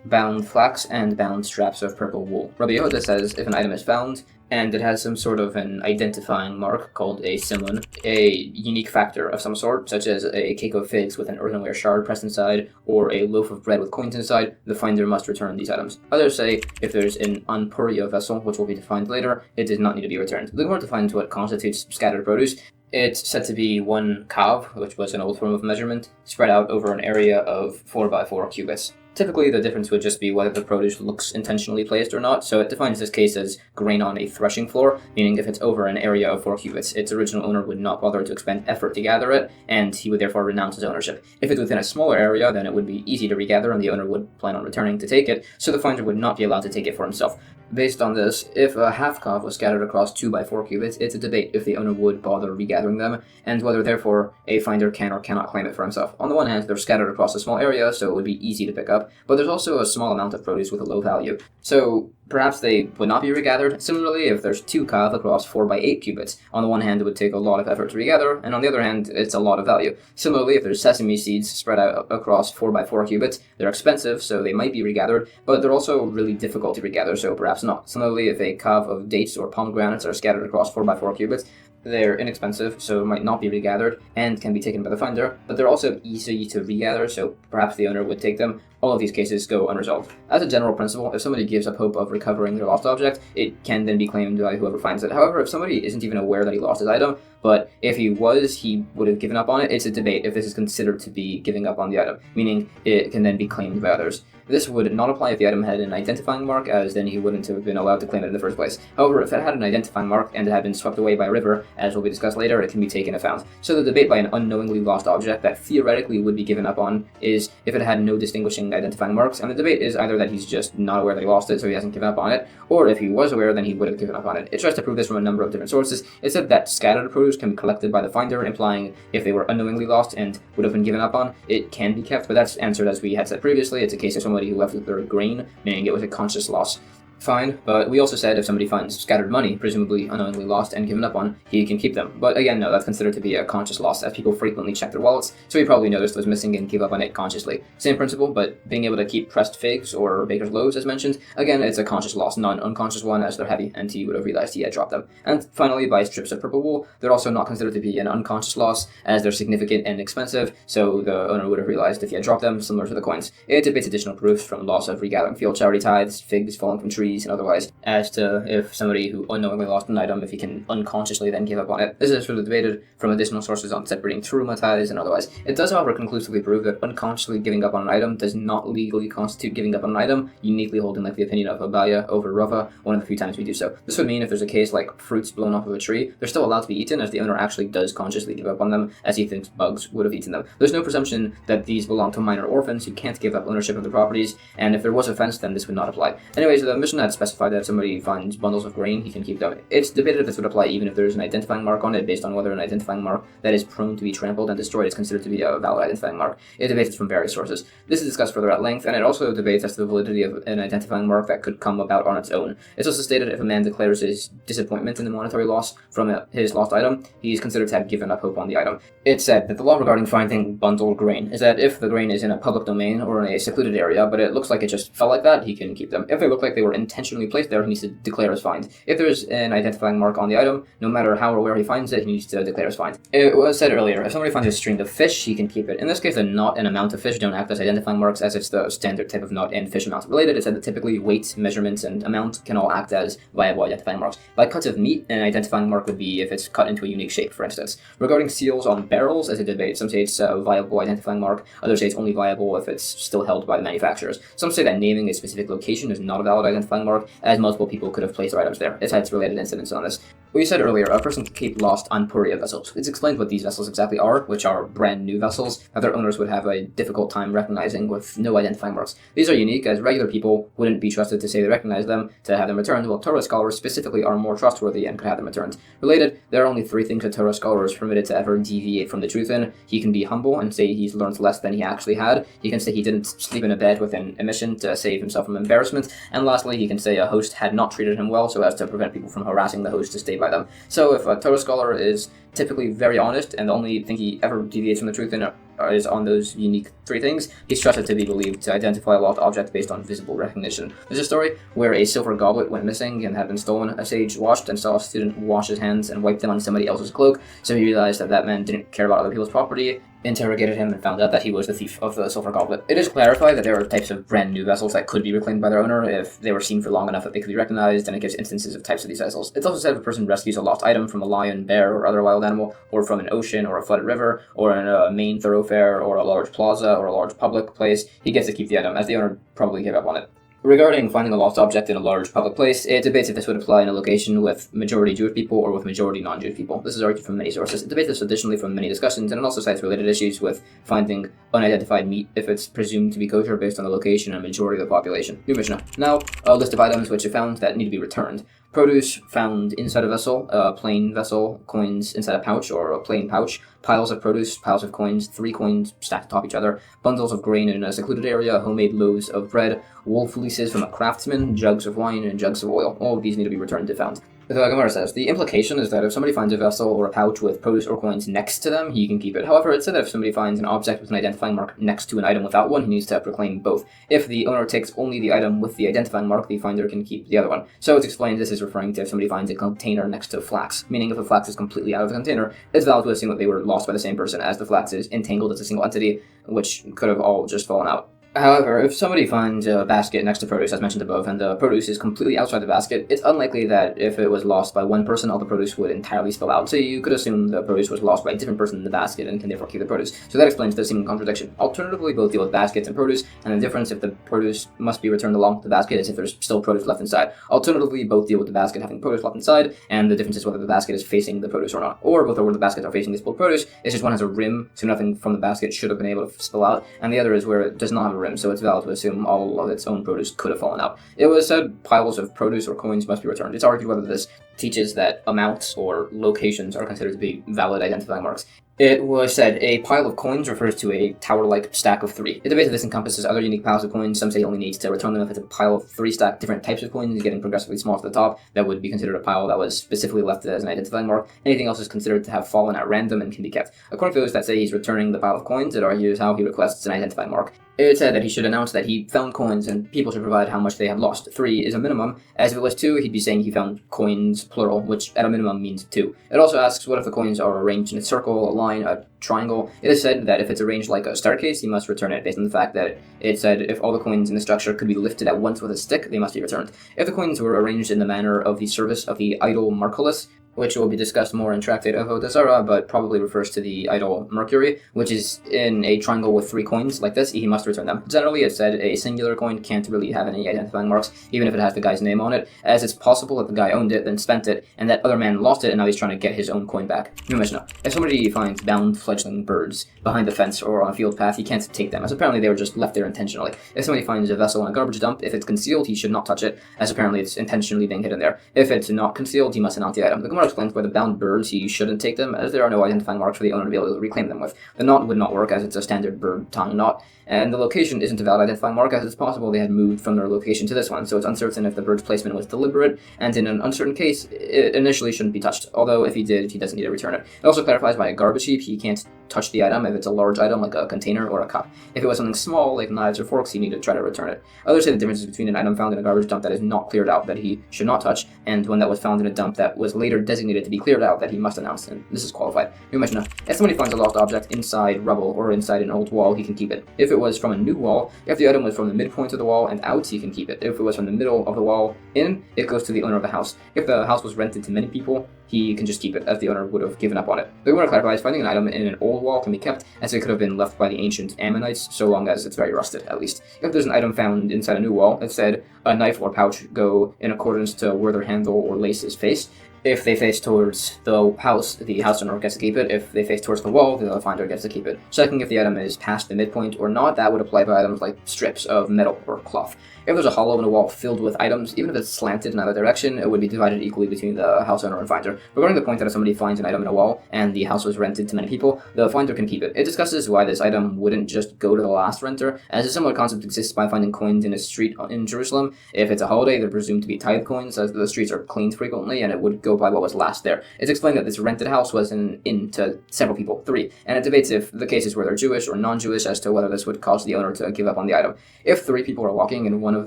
bound flax, and bound straps of purple wool. Rabbi Yehuda says if an item is found, and it has some sort of an identifying mark called a simun, a unique factor of some sort, such as a cake of figs with an earthenware shard pressed inside, or a loaf of bread with coins inside, the finder must return these items. Others say if there's an anpuria vessel, which will be defined later, it does not need to be returned. The Gemara defines what constitutes scattered produce. It's said to be one kav, which was an old form of measurement, spread out over an area of 4 by 4 cubits. Typically, the difference would just be whether the produce looks intentionally placed or not, so it defines this case as grain on a threshing floor, meaning if it's over an area of 4 cubits, its original owner would not bother to expend effort to gather it, and he would therefore renounce his ownership. If it's within a smaller area, then it would be easy to regather, and the owner would plan on returning to take it, so the finder would not be allowed to take it for himself. Based on this, if a half kav was scattered across 2 by 4 cubits, it's a debate if the owner would bother regathering them, and whether therefore a finder can or cannot claim it for himself. On the one hand, they're scattered across a small area, so it would be easy to pick up, but there's also a small amount of produce with a low value, so perhaps they would not be regathered. Similarly, if there's 2 kav across 4 by 8 cubits, on the one hand it would take a lot of effort to regather, and on the other hand it's a lot of value. Similarly, if there's sesame seeds spread out across 4 by 4 cubits, they're expensive, so they might be regathered, but they're also really difficult to regather, so perhaps not. Similarly, if a kav of dates or pomegranates are scattered across 4 by 4 cubits, they're inexpensive, so might not be regathered, and can be taken by the finder, but they're also easy to regather, so perhaps the owner would take them. All of these cases go unresolved. As a general principle, if somebody gives up hope of recovering their lost object, it can then be claimed by whoever finds it. However, if somebody isn't even aware that he lost his item, but if he was, he would have given up on it, it's a debate if this is considered to be giving up on the item, meaning it can then be claimed by others. This would not apply if the item had an identifying mark, as then he wouldn't have been allowed to claim it in the first place. However, if it had an identifying mark and it had been swept away by a river, as will be discussed later, it can be taken and found. So the debate by an unknowingly lost object that theoretically would be given up on is if it had no distinguishing identifying marks, and the debate is either that he's just not aware that he lost it, so he hasn't given up on it, or if he was aware, then he would have given up on it. It tries to prove this from a number of different sources. It said that scattered produce can be collected by the finder, implying if they were unknowingly lost and would have been given up on, it can be kept, but that's answered as we had said previously. It's a case of somebody who left with their grain, meaning it was a conscious loss. Fine, but we also said if somebody finds scattered money, presumably unknowingly lost and given up on, he can keep them. But again, no, that's considered to be a conscious loss, as people frequently check their wallets, so he probably noticed it was missing and gave up on it consciously. Same principle, but being able to keep pressed figs or baker's loaves, as mentioned, again, it's a conscious loss, not an unconscious one, as they're heavy, and he would have realized he had dropped them. And finally, by strips of purple wool, they're also not considered to be an unconscious loss, as they're significant and expensive, so the owner would have realized if he had dropped them, similar to the coins. It debates additional proofs from loss of regathering field charity tithes, figs falling from trees, and otherwise, as to if somebody who unknowingly lost an item, if he can unconsciously then give up on it. This is further debated from additional sources on separating truma ties and otherwise. It does, however, conclusively prove that unconsciously giving up on an item does not legally constitute giving up on an item, uniquely holding like the opinion of Abaya over Rava, one of the few times we do so. This would mean if there's a case like fruits blown off of a tree, they're still allowed to be eaten, as the owner actually does consciously give up on them, as he thinks bugs would have eaten them. There's no presumption that these belong to minor orphans who can't give up ownership of their properties, and if there was offense, then this would not apply. Anyways, the Mishnah had specified that if somebody finds bundles of grain, he can keep them. It's debated if this would apply even if there's an identifying mark on it, based on whether an identifying mark that is prone to be trampled and destroyed is considered to be a valid identifying mark. It debates from various sources. This is discussed further at length, and it also debates as to the validity of an identifying mark that could come about on its own. It's also stated if a man declares his disappointment in the monetary loss from his lost item, he's considered to have given up hope on the item. It said that the law regarding finding bundled grain is that if the grain is in a public domain or in a secluded area, but it looks like it just fell like that, he can keep them. If they look like they were intentionally placed there, he needs to declare as find. If there's an identifying mark on the item, no matter how or where he finds it, he needs to declare as find. It was said earlier, if somebody finds a string of fish, he can keep it. In this case, the knot and amount of fish don't act as identifying marks, as it's the standard type of knot and fish amount related. It said that typically weight, measurements, and amount can all act as viable identifying marks. By cuts of meat, an identifying mark would be if it's cut into a unique shape, for instance. Regarding seals on barrels, as a debate, some say it's a viable identifying mark, others say it's only viable if it's still held by the manufacturers. Some say that naming a specific location is not a valid identifying mark, as multiple people could have placed their items there. It cites related incidents on this. We said earlier, a person can keep lost on Puria vessels. It's explained what these vessels exactly are, which are brand new vessels that their owners would have a difficult time recognizing with no identifying marks. These are unique, as regular people wouldn't be trusted to say they recognize them to have them returned, while Torah scholars specifically are more trustworthy and could have them returned. Related, there are only 3 things a Torah scholar is permitted to ever deviate from the truth in. He can be humble and say he's learned less than he actually had. He can say he didn't sleep in a bed with an emission to save himself from embarrassment. And lastly, he can say a host had not treated him well so as to prevent people from harassing the host to stay by them. So if a Torah scholar is typically very honest and the only thing he ever deviates from the truth in is on those unique 3 things, he's trusted to be believed to identify a lost object based on visible recognition. There's a story where a silver goblet went missing and had been stolen. A sage watched and saw a student wash his hands and wipe them on somebody else's cloak, so he realized that that man didn't care about other people's property, interrogated him, and found out that he was the thief of the silver goblet. It is clarified that there are types of brand new vessels that could be reclaimed by their owner if they were seen for long enough that they could be recognized, and it gives instances of types of these vessels. It's also said if a person rescues a lost item from a lion, bear, or other wild animal, or from an ocean, or a flooded river, or in a main thoroughfare, or a large plaza, or a large public place, he gets to keep the item, as the owner probably gave up on it. Regarding finding a lost object in a large public place, it debates if this would apply in a location with majority Jewish people or with majority non-Jewish people. This is argued from many sources. It debates this additionally from many discussions, and it also cites related issues with finding unidentified meat if it's presumed to be kosher based on the location and majority of the population. New Mishnah. Now, a list of items which are found that need to be returned. Produce found inside a vessel, a plain vessel, coins inside a pouch or a plain pouch, piles of produce, piles of coins, 3 coins stacked atop each other, bundles of grain in a secluded area, homemade loaves of bread, wool fleeces from a craftsman, jugs of wine, and jugs of oil. All of these need to be returned if found. The Kamma says, the implication is that if somebody finds a vessel or a pouch with produce or coins next to them, he can keep it. However, it said that if somebody finds an object with an identifying mark next to an item without one, he needs to proclaim both. If the owner takes only the item with the identifying mark, the finder can keep the other one. So it's explained this is referring to if somebody finds a container next to flax, meaning if the flax is completely out of the container, it's valid to assume that they were lost by the same person, as the flax is entangled as a single entity, which could have all just fallen out. However, if somebody finds a basket next to produce, as mentioned above, and the produce is completely outside the basket, it's unlikely that if it was lost by one person, all the produce would entirely spill out. So you could assume the produce was lost by a different person in the basket and can therefore keep the produce. So that explains the seeming contradiction. Alternatively, both deal with baskets and produce, and the difference if the produce must be returned along with the basket is if there's still produce left inside. Alternatively, both deal with the basket having produce left inside, and the difference is whether the basket is facing the produce or not. Or both are where the baskets are facing the spilled produce. It's just one has a rim, so nothing from the basket should have been able to spill out, and the other is where it does not have a rim, so it's valid to assume all of its own produce could have fallen out. It was said piles of produce or coins must be returned. It's argued whether this teaches that amounts or locations are considered to be valid identifying marks. It was said a pile of coins refers to a tower-like stack of 3. It debates if this encompasses other unique piles of coins. Some say only needs to return them if it's a pile of 3 stacked different types of coins, getting progressively smaller to the top. That would be considered a pile that was specifically left as an identifying mark. Anything else is considered to have fallen at random and can be kept. According to those that say he's returning the pile of coins, it argues how he requests an identifying mark. It said that he should announce that he found coins and people should provide how much they had lost. 3 is a minimum, as if it was 2, he'd be saying he found coins, plural, which at a minimum means 2. It also asks what if the coins are arranged in a circle, a line, a triangle. It is said that if it's arranged like a staircase, he must return it based on the fact that it said if all the coins in the structure could be lifted at once with a stick, they must be returned. If the coins were arranged in the manner of the service of the idol Marcellus, which will be discussed more in Tractate Avodah Zarah, but probably refers to the idol Mercury, which is in a triangle with 3 coins like this, he must return them. Generally, it said a singular coin can't really have any identifying marks, even if it has the guy's name on it, as it's possible that the guy owned it, then spent it, and that other man lost it, and now he's trying to get his own coin back. New Mishnah. If somebody finds bound fledgling birds behind the fence or on a field path, he can't take them, as apparently they were just left there intentionally. If somebody finds a vessel in a garbage dump, if it's concealed, he should not touch it, as apparently it's intentionally being hidden there. If it's not concealed, he must announce the item. The Gemara explains why the bound birds, he shouldn't take them, as there are no identifying marks for the owner to be able to reclaim them with. The knot would not work, as it's a standard bird tongue knot, and the location isn't a valid identifying mark, as it's possible they had moved from their location to this one, so it's uncertain if the bird's placement was deliberate, and in an uncertain case, it initially shouldn't be touched, although if he did, he doesn't need to return it. It also clarifies why a garbage heap, he can't touch the item if it's a large item like a container or a cup. If it was something small like knives or forks, you need to try to return it. Others say the difference is between an item found in a garbage dump that is not cleared out that he should not touch, and one that was found in a dump that was later designated to be cleared out that he must announce, and this is qualified. New Mishnah: if somebody finds a lost object inside rubble or inside an old wall, he can keep it. If it was from a new wall, if the item was from the midpoint of the wall and out, he can keep it. If it was from the middle of the wall in, it goes to the owner of the house. If the house was rented to many people, he can just keep it, as the owner would have given up on it. The Gemara clarifies, finding an item in an old wall can be kept, as it could have been left by the ancient Ammonites, so long as it's very rusted, at least. If there's an item found inside a new wall, it said a knife or pouch go in accordance to where their handle or lace is faced. If they face towards the house owner gets to keep it. If they face towards the wall, the finder gets to keep it. Checking if the item is past the midpoint or not, that would apply to items like strips of metal or cloth. If there's a hollow in a wall filled with items, even if it's slanted in either direction, it would be divided equally between the house owner and finder. Regarding the point that if somebody finds an item in a wall and the house was rented to many people, the finder can keep it. It discusses why this item wouldn't just go to the last renter, as a similar concept exists by finding coins in a street in Jerusalem. If it's a holiday, they're presumed to be tithe coins, as the streets are cleaned frequently, and it would go by what was last there. It's explained that this rented house was an inn to several people, 3, and it debates if the cases where they're Jewish or non-Jewish as to whether this would cause the owner to give up on the item. If 3 people are walking and one of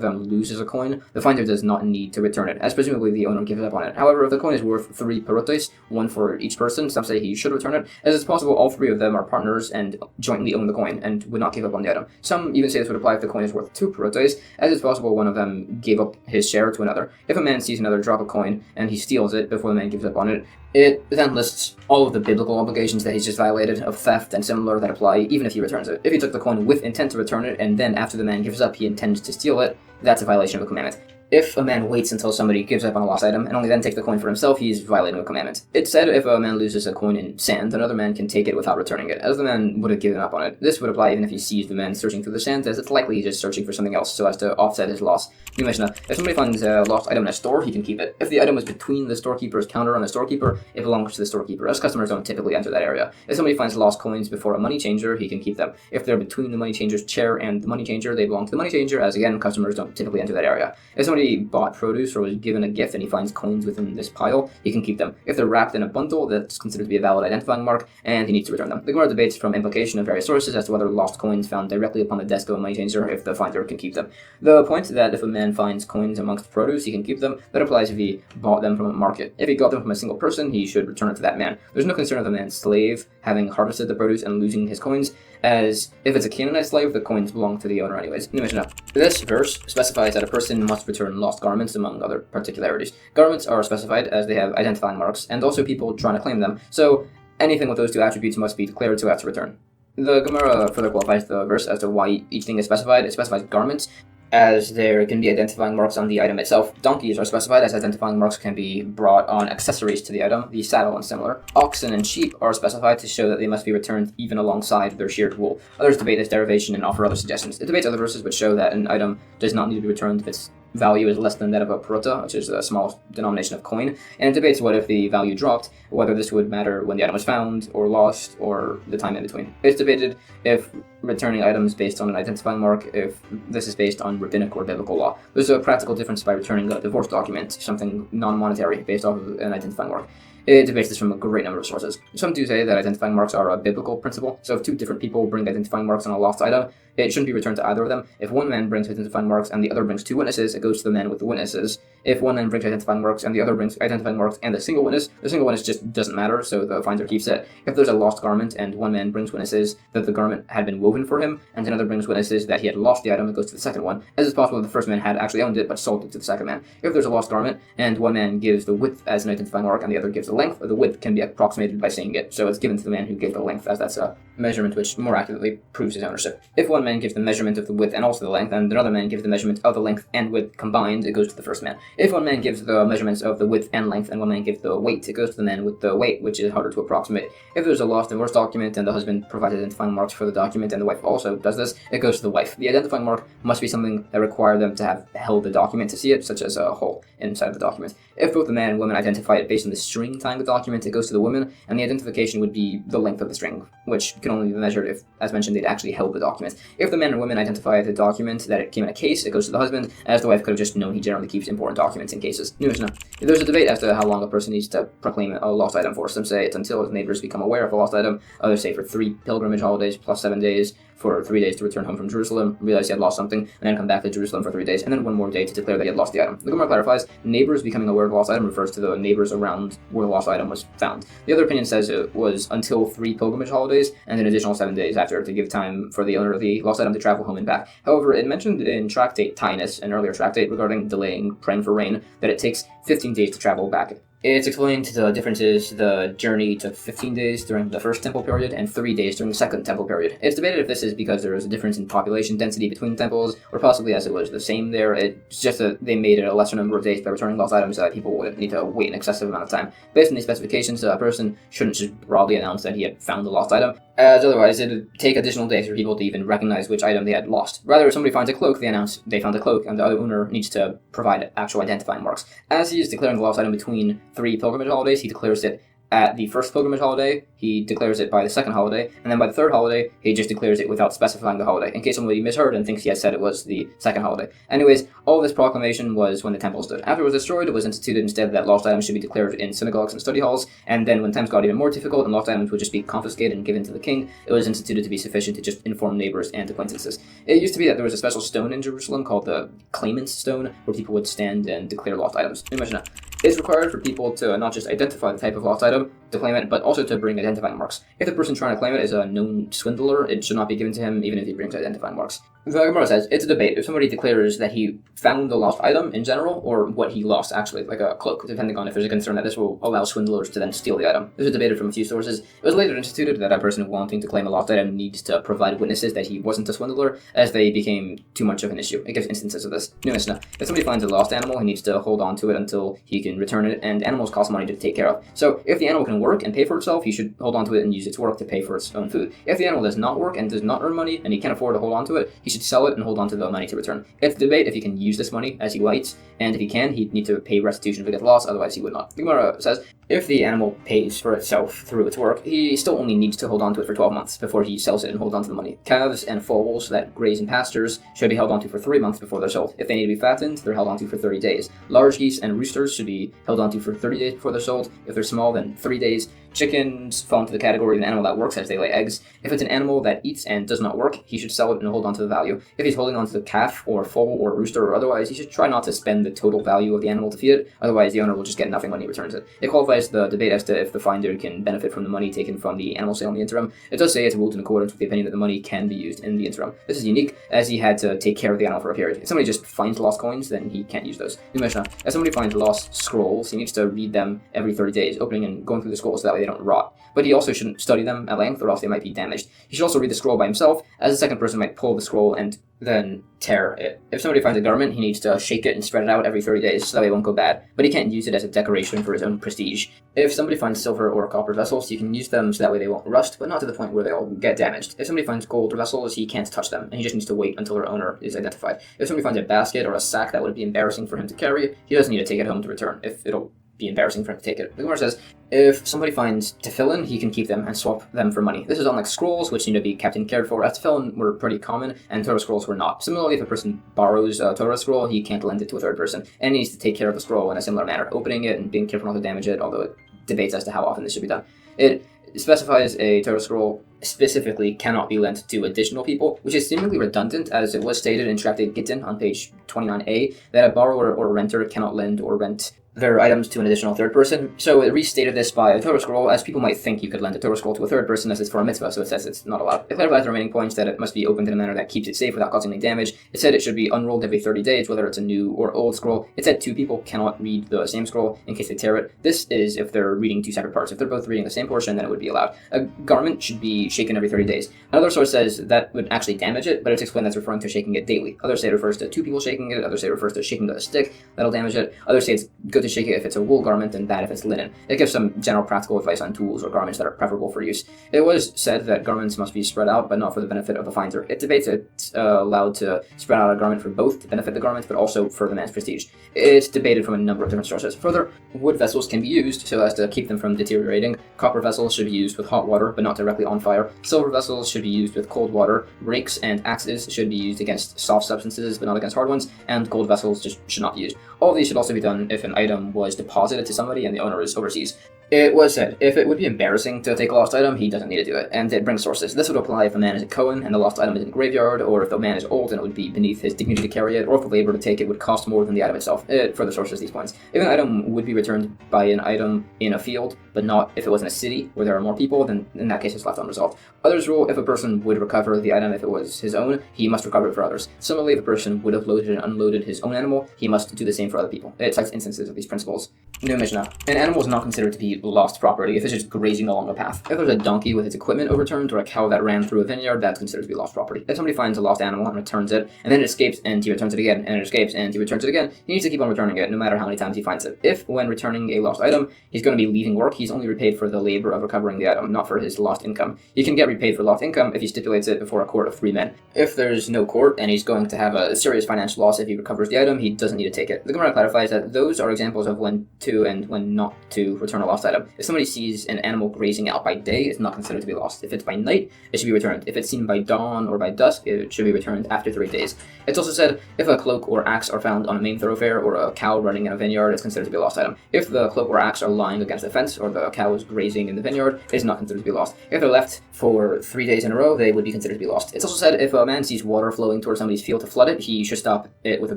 them loses a coin, the finder does not need to return it, as presumably the owner gives up on it. However, if the coin is worth 3 perotes, 1 for each person, some say he should return it, as it's possible all 3 of them are partners and jointly own the coin and would not give up on the item. Some even say this would apply if the coin is worth 2 perotes, as it's possible one of them gave up his share to another. If a man sees another drop a coin and he steals it before the man gives up on it, it then lists all of the biblical obligations that he's just violated of theft and similar that apply even if he returns it. If he took the coin with intent to return it and then after the man gives up he intends to steal it, that's a violation of a commandment. If a man waits until somebody gives up on a lost item and only then takes the coin for himself, he's violating a commandment. It's said if a man loses a coin in sand, another man can take it without returning it, as the man would have given up on it. This would apply even if he sees the man searching through the sand, as it's likely he's just searching for something else so as to offset his loss. New Mishnah: if somebody finds a lost item in a store, he can keep it. If the item is between the storekeeper's counter and the storekeeper, it belongs to the storekeeper, as customers don't typically enter that area. If somebody finds lost coins before a money changer, he can keep them. If they're between the money changer's chair and the money changer, they belong to the money changer, as again, customers don't typically enter that area. If somebody bought produce or was given a gift and he finds coins within this pile, he can keep them. If they're wrapped in a bundle, that's considered to be a valid identifying mark, and he needs to return them. The Gemara debates from implication of various sources as to whether lost coins found directly upon the desk of a money changer, if the finder can keep them. The point that if a man finds coins amongst produce, he can keep them, that applies if he bought them from a market. If he got them from a single person, he should return it to that man. There's no concern of the man's slave having harvested the produce and losing his coins, as if it's a Canaanite slave, the coins belong to the owner anyways. New Mishnah: this verse specifies that a person must return lost garments, among other particularities. Garments are specified as they have identifying marks, and also people trying to claim them, so anything with those 2 attributes must be declared to have to return. The Gemara further qualifies the verse as to why each thing is specified. It specifies garments, as there can be identifying marks on the item itself. Donkeys are specified as identifying marks can be brought on accessories to the item, the saddle and similar. Oxen and sheep are specified to show that they must be returned even alongside their sheared wool. Others debate this derivation and offer other suggestions. It debates other verses which show that an item does not need to be returned if its value is less than that of a perota, which is the smallest denomination of coin, and it debates what if the value dropped, whether this would matter when the item was found, or lost, or the time in between. It's debated if returning items based on an identifying mark, if this is based on rabbinic or biblical law. There's a practical difference by returning a divorce document, something non-monetary, based off of an identifying mark. It debates this from a great number of sources. Some do say that identifying marks are a biblical principle, so if 2 different people bring identifying marks on a lost item, it shouldn't be returned to either of them. If one man brings identifying marks and the other brings 2 witnesses, it goes to the man with the witnesses. If one man brings identifying marks and the other brings identifying marks and a single witness, the single witness just doesn't matter, so the finder keeps it. If there's a lost garment and one man brings witnesses that the garment had been woven for him, and another brings witnesses that he had lost the item, it goes to the second one, as it's possible that the first man had actually owned it but sold it to the second man. If there's a lost garment and one man gives the width as an identifying mark and the other gives the length, the width can be approximated by seeing it, so it's given to the man who gave the length, as that's a measurement which more accurately proves his ownership. If one man gives the measurement of the width and also the length, and another man gives the measurement of the length and width combined, it goes to the first man. If one man gives the measurements of the width and length and one man gives the weight, it goes to the man with the weight, which is harder to approximate. If there's a lost divorce document and the husband provides identifying marks for the document and the wife also does this, it goes to the wife. The identifying mark must be something that requires them to have held the document to see it, such as a hole inside of the document. If both the man and woman identify it based on the string tying the document, it goes to the woman, and the identification would be the length of the string. which can only be measured if, as mentioned, they'd actually held the document. If the man or woman identify the document that it came in a case, it goes to the husband, as the wife could have just known he generally keeps important documents in cases. New Mishnah. There's a debate as to how long a person needs to proclaim a lost item for. Some say it's until his neighbors become aware of a lost item. Others say for 3 pilgrimage holidays plus 7 days, for 3 days to return home from Jerusalem, realize he had lost something, and then come back to Jerusalem for 3 days, and then 1 more day to declare that he had lost the item. The Gemara clarifies, neighbors becoming aware of the lost item refers to the neighbors around where the lost item was found. The other opinion says it was until 3 pilgrimage holidays, and an additional 7 days after to give time for the owner of the lost item to travel home and back. However, it mentioned in Tractate Tinus, an earlier tractate regarding delaying praying for rain, that it takes 15 days to travel back. It's explained the differences. The journey took 15 days during the first temple period and 3 days during the second temple period. It's debated if this is because there is a difference in population density between temples, or possibly as it was the same there. It's just that they made it a lesser number of days by returning lost items so that people wouldn't need to wait an excessive amount of time. Based on these specifications, a person shouldn't just broadly announce that he had found the lost item, as otherwise it would take additional days for people to even recognize which item they had lost. Rather, if somebody finds a cloak, they announce they found the cloak, and the other owner needs to provide actual identifying marks. As he is declaring the lost item between 3 pilgrimage holidays, he declares it at the first pilgrimage holiday, he declares it by the second holiday, and then by the third holiday, he just declares it without specifying the holiday, in case somebody misheard and thinks he had said it was the second holiday. Anyways, all this proclamation was when the temple stood. After it was destroyed, it was instituted instead that lost items should be declared in synagogues and study halls, and then when times got even more difficult and lost items would just be confiscated and given to the king, it was instituted to be sufficient to just inform neighbors and acquaintances. It used to be that there was a special stone in Jerusalem called the Claimant's Stone, where people would stand and declare lost items. Imagine that. It's required for people to not just identify the type of lost item to claim it, but also to bring identifying marks. If the person trying to claim it is a known swindler, it should not be given to him even if he brings identifying marks. The Gemara says, it's a debate if somebody declares that he found the lost item in general, or what he lost actually, like a cloak, depending on if there's a concern that this will allow swindlers to then steal the item. This was debated from a few sources. It was later instituted that a person wanting to claim a lost item needs to provide witnesses that he wasn't a swindler, as they became too much of an issue. It gives instances of this. New Mishnah. If somebody finds a lost animal, he needs to hold on to it until he can return it, and animals cost money to take care of. So if the animal can work and pay for itself, he should hold on to it and use its work to pay for its own food. If the animal does not work and does not earn money, and he can't afford to hold on to it, he should sell it and hold on to the money to return. It's debate if he can use this money as he waits, and if he can, he'd need to pay restitution if it gets lost, otherwise he would not. The Gemara says, if the animal pays for itself through its work, he still only needs to hold on to it for 12 months before he sells it and holds on to the money. Calves and foals that graze in pastures should be held on to for 3 months before they're sold. If they need to be fattened, they're held on to for 30 days. Large geese and roosters should be held on to for 30 days before they're sold. If they're small, then 3 days. Chickens fall into the category of an animal that works as they lay eggs. If it's an animal that eats and does not work, he should sell it and hold on to the value. If he's holding on to the calf or foal or rooster or otherwise, he should try not to spend the total value of the animal to feed it, otherwise the owner will just get nothing when he returns it. It qualifies the debate as to if the finder can benefit from the money taken from the animal sale in the interim. It does say it's ruled in accordance with the opinion that the money can be used in the interim. This is unique, as he had to take care of the animal for a period. If somebody just finds lost coins, then he can't use those. New Mishnah. If somebody finds lost scrolls, he needs to read them every 30 days, opening and going through the scrolls so that way they don't rot. But he also shouldn't study them at length, or else they might be damaged. He should also read the scroll by himself, as a second person might pull the scroll and then tear it. If somebody finds a garment, he needs to shake it and spread it out every 30 days so that way it won't go bad, but he can't use it as a decoration for his own prestige. If somebody finds silver or copper vessels, you can use them so that way they won't rust, but not to the point where they'll get damaged. If somebody finds gold vessels, he can't touch them, and he just needs to wait until their owner is identified. If somebody finds a basket or a sack that would be embarrassing for him to carry, he doesn't need to take it home to return, if it'll be embarrassing for him to take it. The Gemara says, if somebody finds tefillin, he can keep them and swap them for money. This is unlike scrolls, which need to be kept and cared for, as tefillin were pretty common, and Torah scrolls were not. Similarly, if a person borrows a Torah scroll, he can't lend it to a third person, and he needs to take care of the scroll in a similar manner, opening it and being careful not to damage it, although it debates as to how often this should be done. It specifies a Torah scroll specifically cannot be lent to additional people, which is seemingly redundant, as it was stated in Tractate Gittin on page 29a, that a borrower or renter cannot lend or rent their items to an additional third person. So it restated this by a Torah scroll, as people might think you could lend a Torah scroll to a third person as it's for a mitzvah, so it says it's not allowed. It clarifies the remaining points that it must be opened in a manner that keeps it safe without causing any damage. It said it should be unrolled every 30 days, whether it's a new or old scroll. It said 2 people cannot read the same scroll in case they tear it. This is if they're reading 2 separate parts. If they're both reading the same portion, then it would be allowed. A garment should be shaken every 30 days. Another source says that would actually damage it, but it's explained that's referring to shaking it daily. Others say it refers to 2 people shaking shaking it. Others say it refers to shaking with a stick. That'll damage it. Others say it's good to shake it if it's a wool garment and bad if it's linen. It gives some general practical advice on tools or garments that are preferable for use. It was said that garments must be spread out, but not for the benefit of the finder. It debates it's allowed to spread out a garment for both to benefit the garment, but also for the man's prestige. It's debated from a number of different sources. Further, wood vessels can be used so as to keep them from deteriorating. Copper vessels should be used with hot water, but not directly on fire. Silver vessels should be used with cold water. Rakes and axes should be used against soft substances, but not against hard ones. And gold vessels just should not be used. All of these should also be done if an item was deposited to somebody and the owner is overseas. It was said, if it would be embarrassing to take a lost item, he doesn't need to do it, and it brings sources. This would apply if a man is a Kohen and the lost item is in a graveyard, or if the man is old and it would be beneath his dignity to carry it, or if the labor to take it would cost more than the item itself. It further sources these points. If an item would be returned by an item in a field, but not if it was in a city where there are more people, then in that case it's left unresolved. Others rule if a person would recover the item if it was his own, he must recover it for others. Similarly, if a person would have loaded and unloaded his own animal, he must do the same for other people. It cites instances of these principles. New Mishnah. An animal is not considered to be lost property if it's just grazing along a path. If there's a donkey with its equipment overturned, or a cow that ran through a vineyard, that's considered to be lost property. If somebody finds a lost animal and returns it, and then it escapes and he returns it again, and it escapes and he returns it again, he needs to keep on returning it no matter how many times he finds it. If, when returning a lost item, he's going to be leaving work, he's only repaid for the labor of recovering the item, not for his lost income. He can get repaid for lost income if he stipulates it before a court of 3 men. If there's no court and he's going to have a serious financial loss if he recovers the item, he doesn't need to take it. The Gemara clarifies that those are examples of when to and when not to return a lost item. If somebody sees an animal grazing out by day, it's not considered to be lost. If it's by night, it should be returned. If it's seen by dawn or by dusk, it should be returned after 3 days. It's also said if a cloak or axe are found on a main thoroughfare or a cow running in a vineyard, it's considered to be a lost item. If the cloak or axe are lying against the fence or the cow is grazing in the vineyard, it is not considered to be lost. If they're left for 3 days in a row, they would be considered to be lost. It's also said if a man sees water flowing towards somebody's field to flood it, he should stop it with a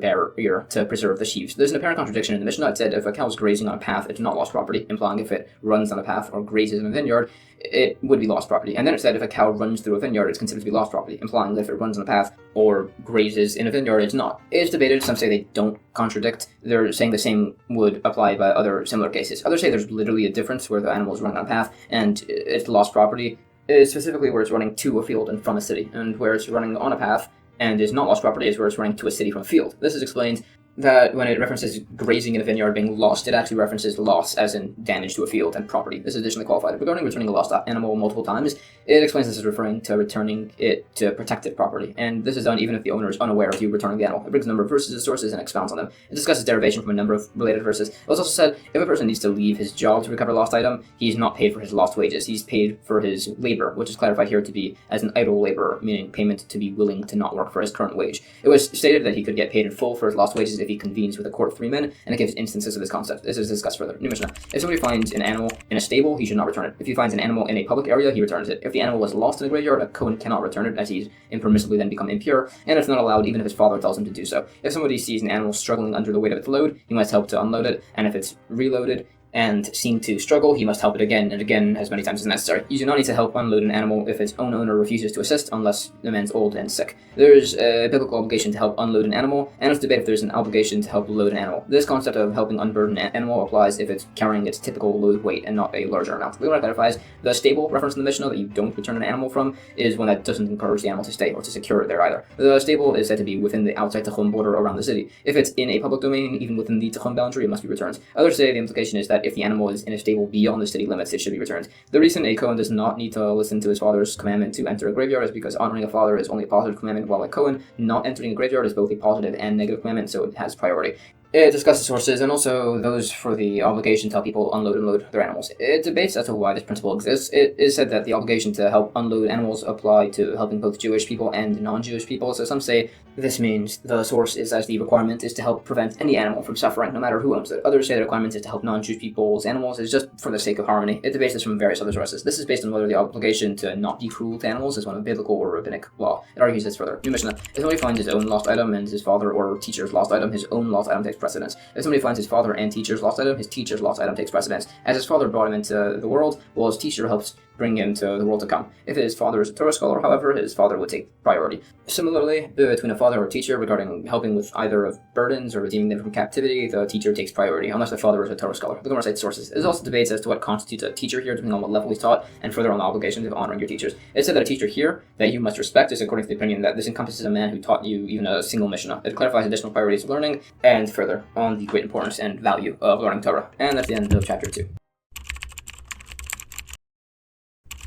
barrier to preserve the sheaves. There's an apparent contradiction in the Mishnah. It said if a cow is grazing on a path, it's not lost property, implying if it runs on a path or grazes in a vineyard, it would be lost property. And then it said if a cow runs through a vineyard, it's considered to be lost property, implying that if it runs on a path or grazes in a vineyard, it's not. It's debated. Some say they don't contradict. They're saying the same would apply by other similar cases. Others say there's literally a difference where the animal is running on a path and it's lost property, specifically where it's running to a field and from a city, and where it's running on a path and is not lost property is where it's running to a city from a field. This is explained that when it references grazing in a vineyard being lost, it actually references loss as in damage to a field and property. This is additionally qualified. Regarding returning a lost animal multiple times, it explains this as referring to returning it to protected property. And this is done even if the owner is unaware of you returning the animal. It brings a number of verses and sources and expounds on them. It discusses derivation from a number of related verses. It was also said if a person needs to leave his job to recover a lost item, he's not paid for his lost wages. He's paid for his labor, which is clarified here to be as an idle laborer, meaning payment to be willing to not work for his current wage. It was stated that he could get paid in full for his lost wages if he convenes with a court of 3 men, and it gives instances of this concept. This is discussed further. New Mishnah. If somebody finds an animal in a stable, he should not return it. If he finds an animal in a public area, he returns it. If the animal was lost in a graveyard, a Kohen cannot return it, as he's impermissibly then become impure, and it's not allowed even if his father tells him to do so. If somebody sees an animal struggling under the weight of its load, he must help to unload it, and if it's reloaded and seen to struggle, he must help it again and again as many times as necessary. You do not need to help unload an animal if its own owner refuses to assist unless the man's old and sick. There's a biblical obligation to help unload an animal, and it's debated if there's an obligation to help load an animal. This concept of helping unburden an animal applies if it's carrying its typical load weight and not a larger amount. The Gemara clarifies the stable reference in the Mishnah that you don't return an animal from is one that doesn't encourage the animal to stay or to secure it there either. The stable is said to be within the outside Tachum border around the city. If it's in a public domain, even within the Tachum boundary, it must be returned. Others say the implication is that if the animal is in a stable beyond the city limits, it should be returned. The reason a Kohen does not need to listen to his father's commandment to enter a graveyard is because honoring a father is only a positive commandment, while a Kohen not entering a graveyard is both a positive and negative commandment, so it has priority. It discusses sources and also those for the obligation to help people unload and load their animals. It debates as to why this principle exists. It is said that the obligation to help unload animals apply to helping both Jewish people and non-Jewish people, so some say this means the source is as the requirement is to help prevent any animal from suffering, no matter who owns it. Others say the requirement is to help non-Jewish people's animals is just for the sake of harmony. It debates this from various other sources. This is based on whether the obligation to not be cruel to animals is one of biblical or rabbinic law. It argues this further. New Mishnah. If somebody finds his own lost item and his father or teacher's lost item, his own lost item takes precedence. If somebody finds his father and teacher's lost item, his teacher's lost item takes precedence. As his father brought him into the world, while his teacher helps bring him to the world to come. If his father is a Torah scholar, however, his father would take priority. Similarly, between a father or a teacher regarding helping with either of burdens or redeeming them from captivity, the teacher takes priority, unless the father is a Torah scholar. The Gemara cites sources. There's also debates as to what constitutes a teacher here, depending on what level he's taught, and further on the obligations of honoring your teachers. It said that a teacher here that you must respect is according to the opinion that this encompasses a man who taught you even a single Mishnah. It clarifies additional priorities of learning, and further on the great importance and value of learning Torah. And that's the end of chapter 2.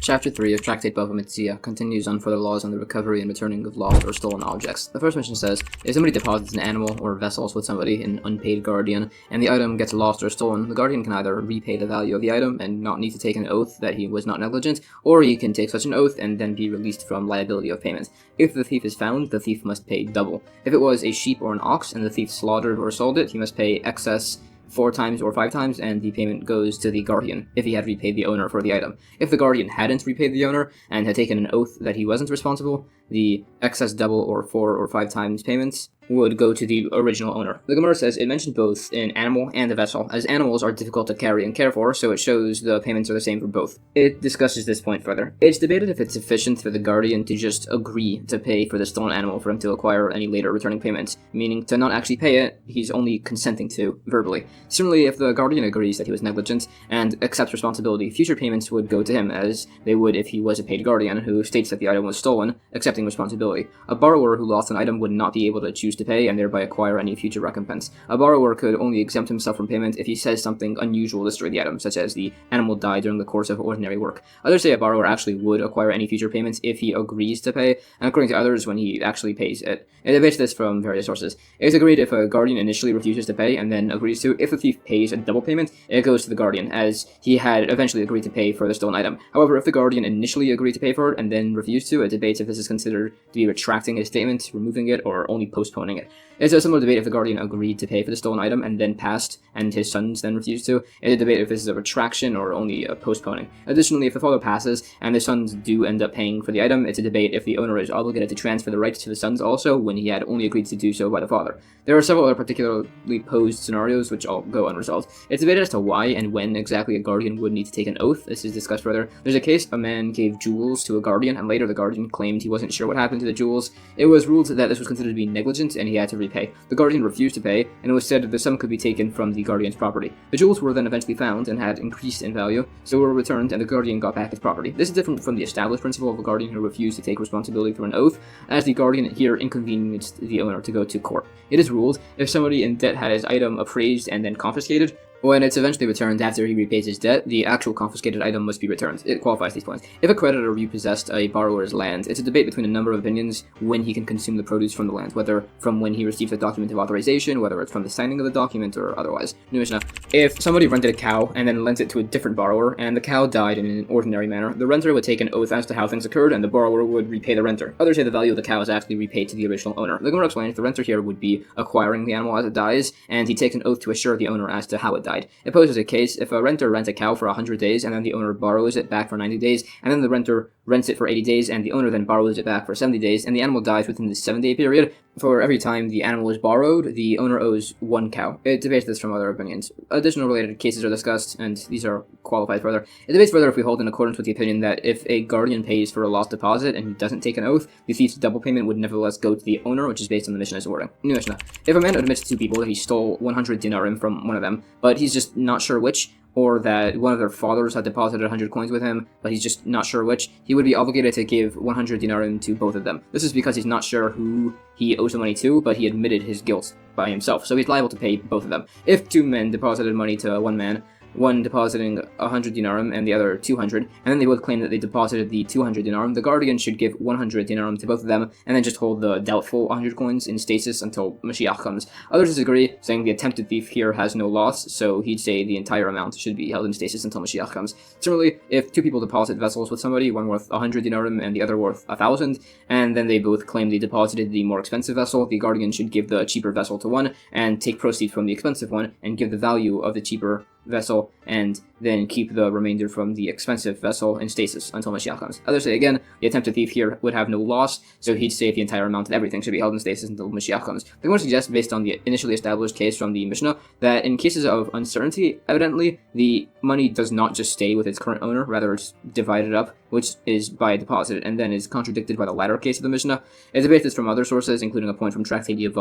Chapter 3 of Tractate Bava Metzia continues on further laws on the recovery and returning of lost or stolen objects. The first mention says, if somebody deposits an animal or vessels with somebody, an unpaid guardian, and the item gets lost or stolen, the guardian can either repay the value of the item and not need to take an oath that he was not negligent, or he can take such an oath and then be released from liability of payment. If the thief is found, the thief must pay double. If it was a sheep or an ox and the thief slaughtered or sold it, he must pay excess 4 times or 5 times, and the payment goes to the guardian if he had repaid the owner for the item. If the guardian hadn't repaid the owner and had taken an oath that he wasn't responsible, the excess double or 4 or 5 times payments would go to the original owner. The Gemara says it mentioned both an animal and a vessel, as animals are difficult to carry and care for, so it shows the payments are the same for both. It discusses this point further. It's debated if it's sufficient for the guardian to just agree to pay for the stolen animal for him to acquire any later returning payments, meaning to not actually pay it, he's only consenting to, verbally. Similarly, if the guardian agrees that he was negligent and accepts responsibility, future payments would go to him, as they would if he was a paid guardian who states that the item was stolen, accepting responsibility. A borrower who lost an item would not be able to choose to pay and thereby acquire any future recompense. A borrower could only exempt himself from payment if he says something unusual to destroy the item, such as the animal died during the course of ordinary work. Others say a borrower actually would acquire any future payments if he agrees to pay, and according to others, when he actually pays it. It debates this from various sources. It is agreed if a guardian initially refuses to pay and then agrees to, if the thief pays a double payment, it goes to the guardian, as he had eventually agreed to pay for the stolen item. However, if the guardian initially agreed to pay for it and then refused to, it debates if this is considered to be retracting his statement, removing it, or only postponing it. It's a similar debate if the guardian agreed to pay for the stolen item and then passed, and his sons then refused to. It's a debate if this is a retraction or only a postponing. Additionally, if the father passes and the sons do end up paying for the item, it's a debate if the owner is obligated to transfer the rights to the sons also, when he had only agreed to do so by the father. There are several other particularly posed scenarios which all go unresolved. It's debated as to why and when exactly a guardian would need to take an oath. This is discussed further. There's a case a man gave jewels to a guardian, and later the guardian claimed he wasn't sure what happened to the jewels. It was ruled that this was considered to be negligent and he had to repay. The guardian refused to pay, and it was said that the sum could be taken from the guardian's property. The jewels were then eventually found and had increased in value, so were returned, and the guardian got back his property. This is different from the established principle of a guardian who refused to take responsibility through an oath, as the guardian here inconvenienced the owner to go to court. It is ruled if somebody in debt had his item appraised and then confiscated, when it's eventually returned after he repays his debt, the actual confiscated item must be returned. It qualifies these points. If a creditor repossessed a borrower's land, it's a debate between a number of opinions when he can consume the produce from the land, whether from when he receives a document of authorization, whether it's from the signing of the document, or otherwise. New Mishnah. If somebody rented a cow and then lent it to a different borrower, and the cow died in an ordinary manner, the renter would take an oath as to how things occurred, and the borrower would repay the renter. Others say the value of the cow is actually repaid to the original owner. The Gemara explains the renter here would be acquiring the animal as it dies, and he takes an oath to assure the owner as to how it died. It poses a case if a renter rents a cow for 100 days and then the owner borrows it back for 90 days, and then the renter rents it for 80 days and the owner then borrows it back for 70 days, and the animal dies within the 7-day period, for every time the animal is borrowed, the owner owes 1 cow. It debates this from other opinions. Additional related cases are discussed, and these are qualified further. It debates further if we hold in accordance with the opinion that if a guardian pays for a lost deposit and he doesn't take an oath, the thief's double payment would nevertheless go to the owner, which is based on the Mishnah's wording. New Mishnah. If a man admits to 2 people that he stole 100 dinarim from one of them, but he's just not sure which, or that one of their fathers had deposited 100 coins with him, but he's just not sure which, he would be obligated to give 100 dinarim to both of them. This is because he's not sure who he owes the money to, but he admitted his guilt by himself, so he's liable to pay both of them. If 2 men deposited money to one man, one depositing 100 dinarim and the other 200, and then they both claim that they deposited the 200 dinarim, the guardian should give 100 dinarim to both of them, and then just hold the doubtful 100 coins in stasis until Moshiach comes. Others disagree, saying the attempted thief here has no loss, so he'd say the entire amount should be held in stasis until Moshiach comes. Similarly, if 2 people deposit vessels with somebody, one worth 100 dinarim and the other worth 1,000, and then they both claim they deposited the more expensive vessel, the guardian should give the cheaper vessel to one, and take proceeds from the expensive one, and give the value of the cheaper vessel and then keep the remainder from the expensive vessel in stasis until Moshiach comes. Others say, again, the attempted thief here would have no loss, so he'd say the entire amount of everything should be held in stasis until Moshiach comes. They want to suggest, based on the initially established case from the Mishnah, that in cases of uncertainty, evidently, the money does not just stay with its current owner, rather it's divided up, which is by deposit, and then is contradicted by the latter case of the Mishnah. It debates this from other sources, including a point from Tractate,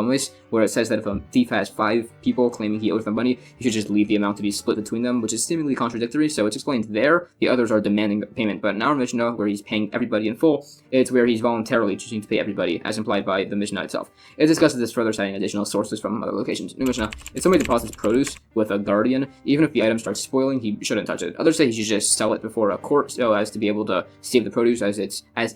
where it says that if a thief has 5 people claiming he owes them money, he should just leave the amount to be split between them, which is seemingly contradictory, so it's explained there. The others are demanding payment, but in our Mishnah, where he's paying everybody in full, it's where he's voluntarily choosing to pay everybody, as implied by the Mishnah itself. It discusses this further, citing additional sources from other locations. New Mishnah: if somebody deposits produce with a guardian, even if the item starts spoiling, he shouldn't touch it. Others say he should just sell it before a court so as to be able to save the produce as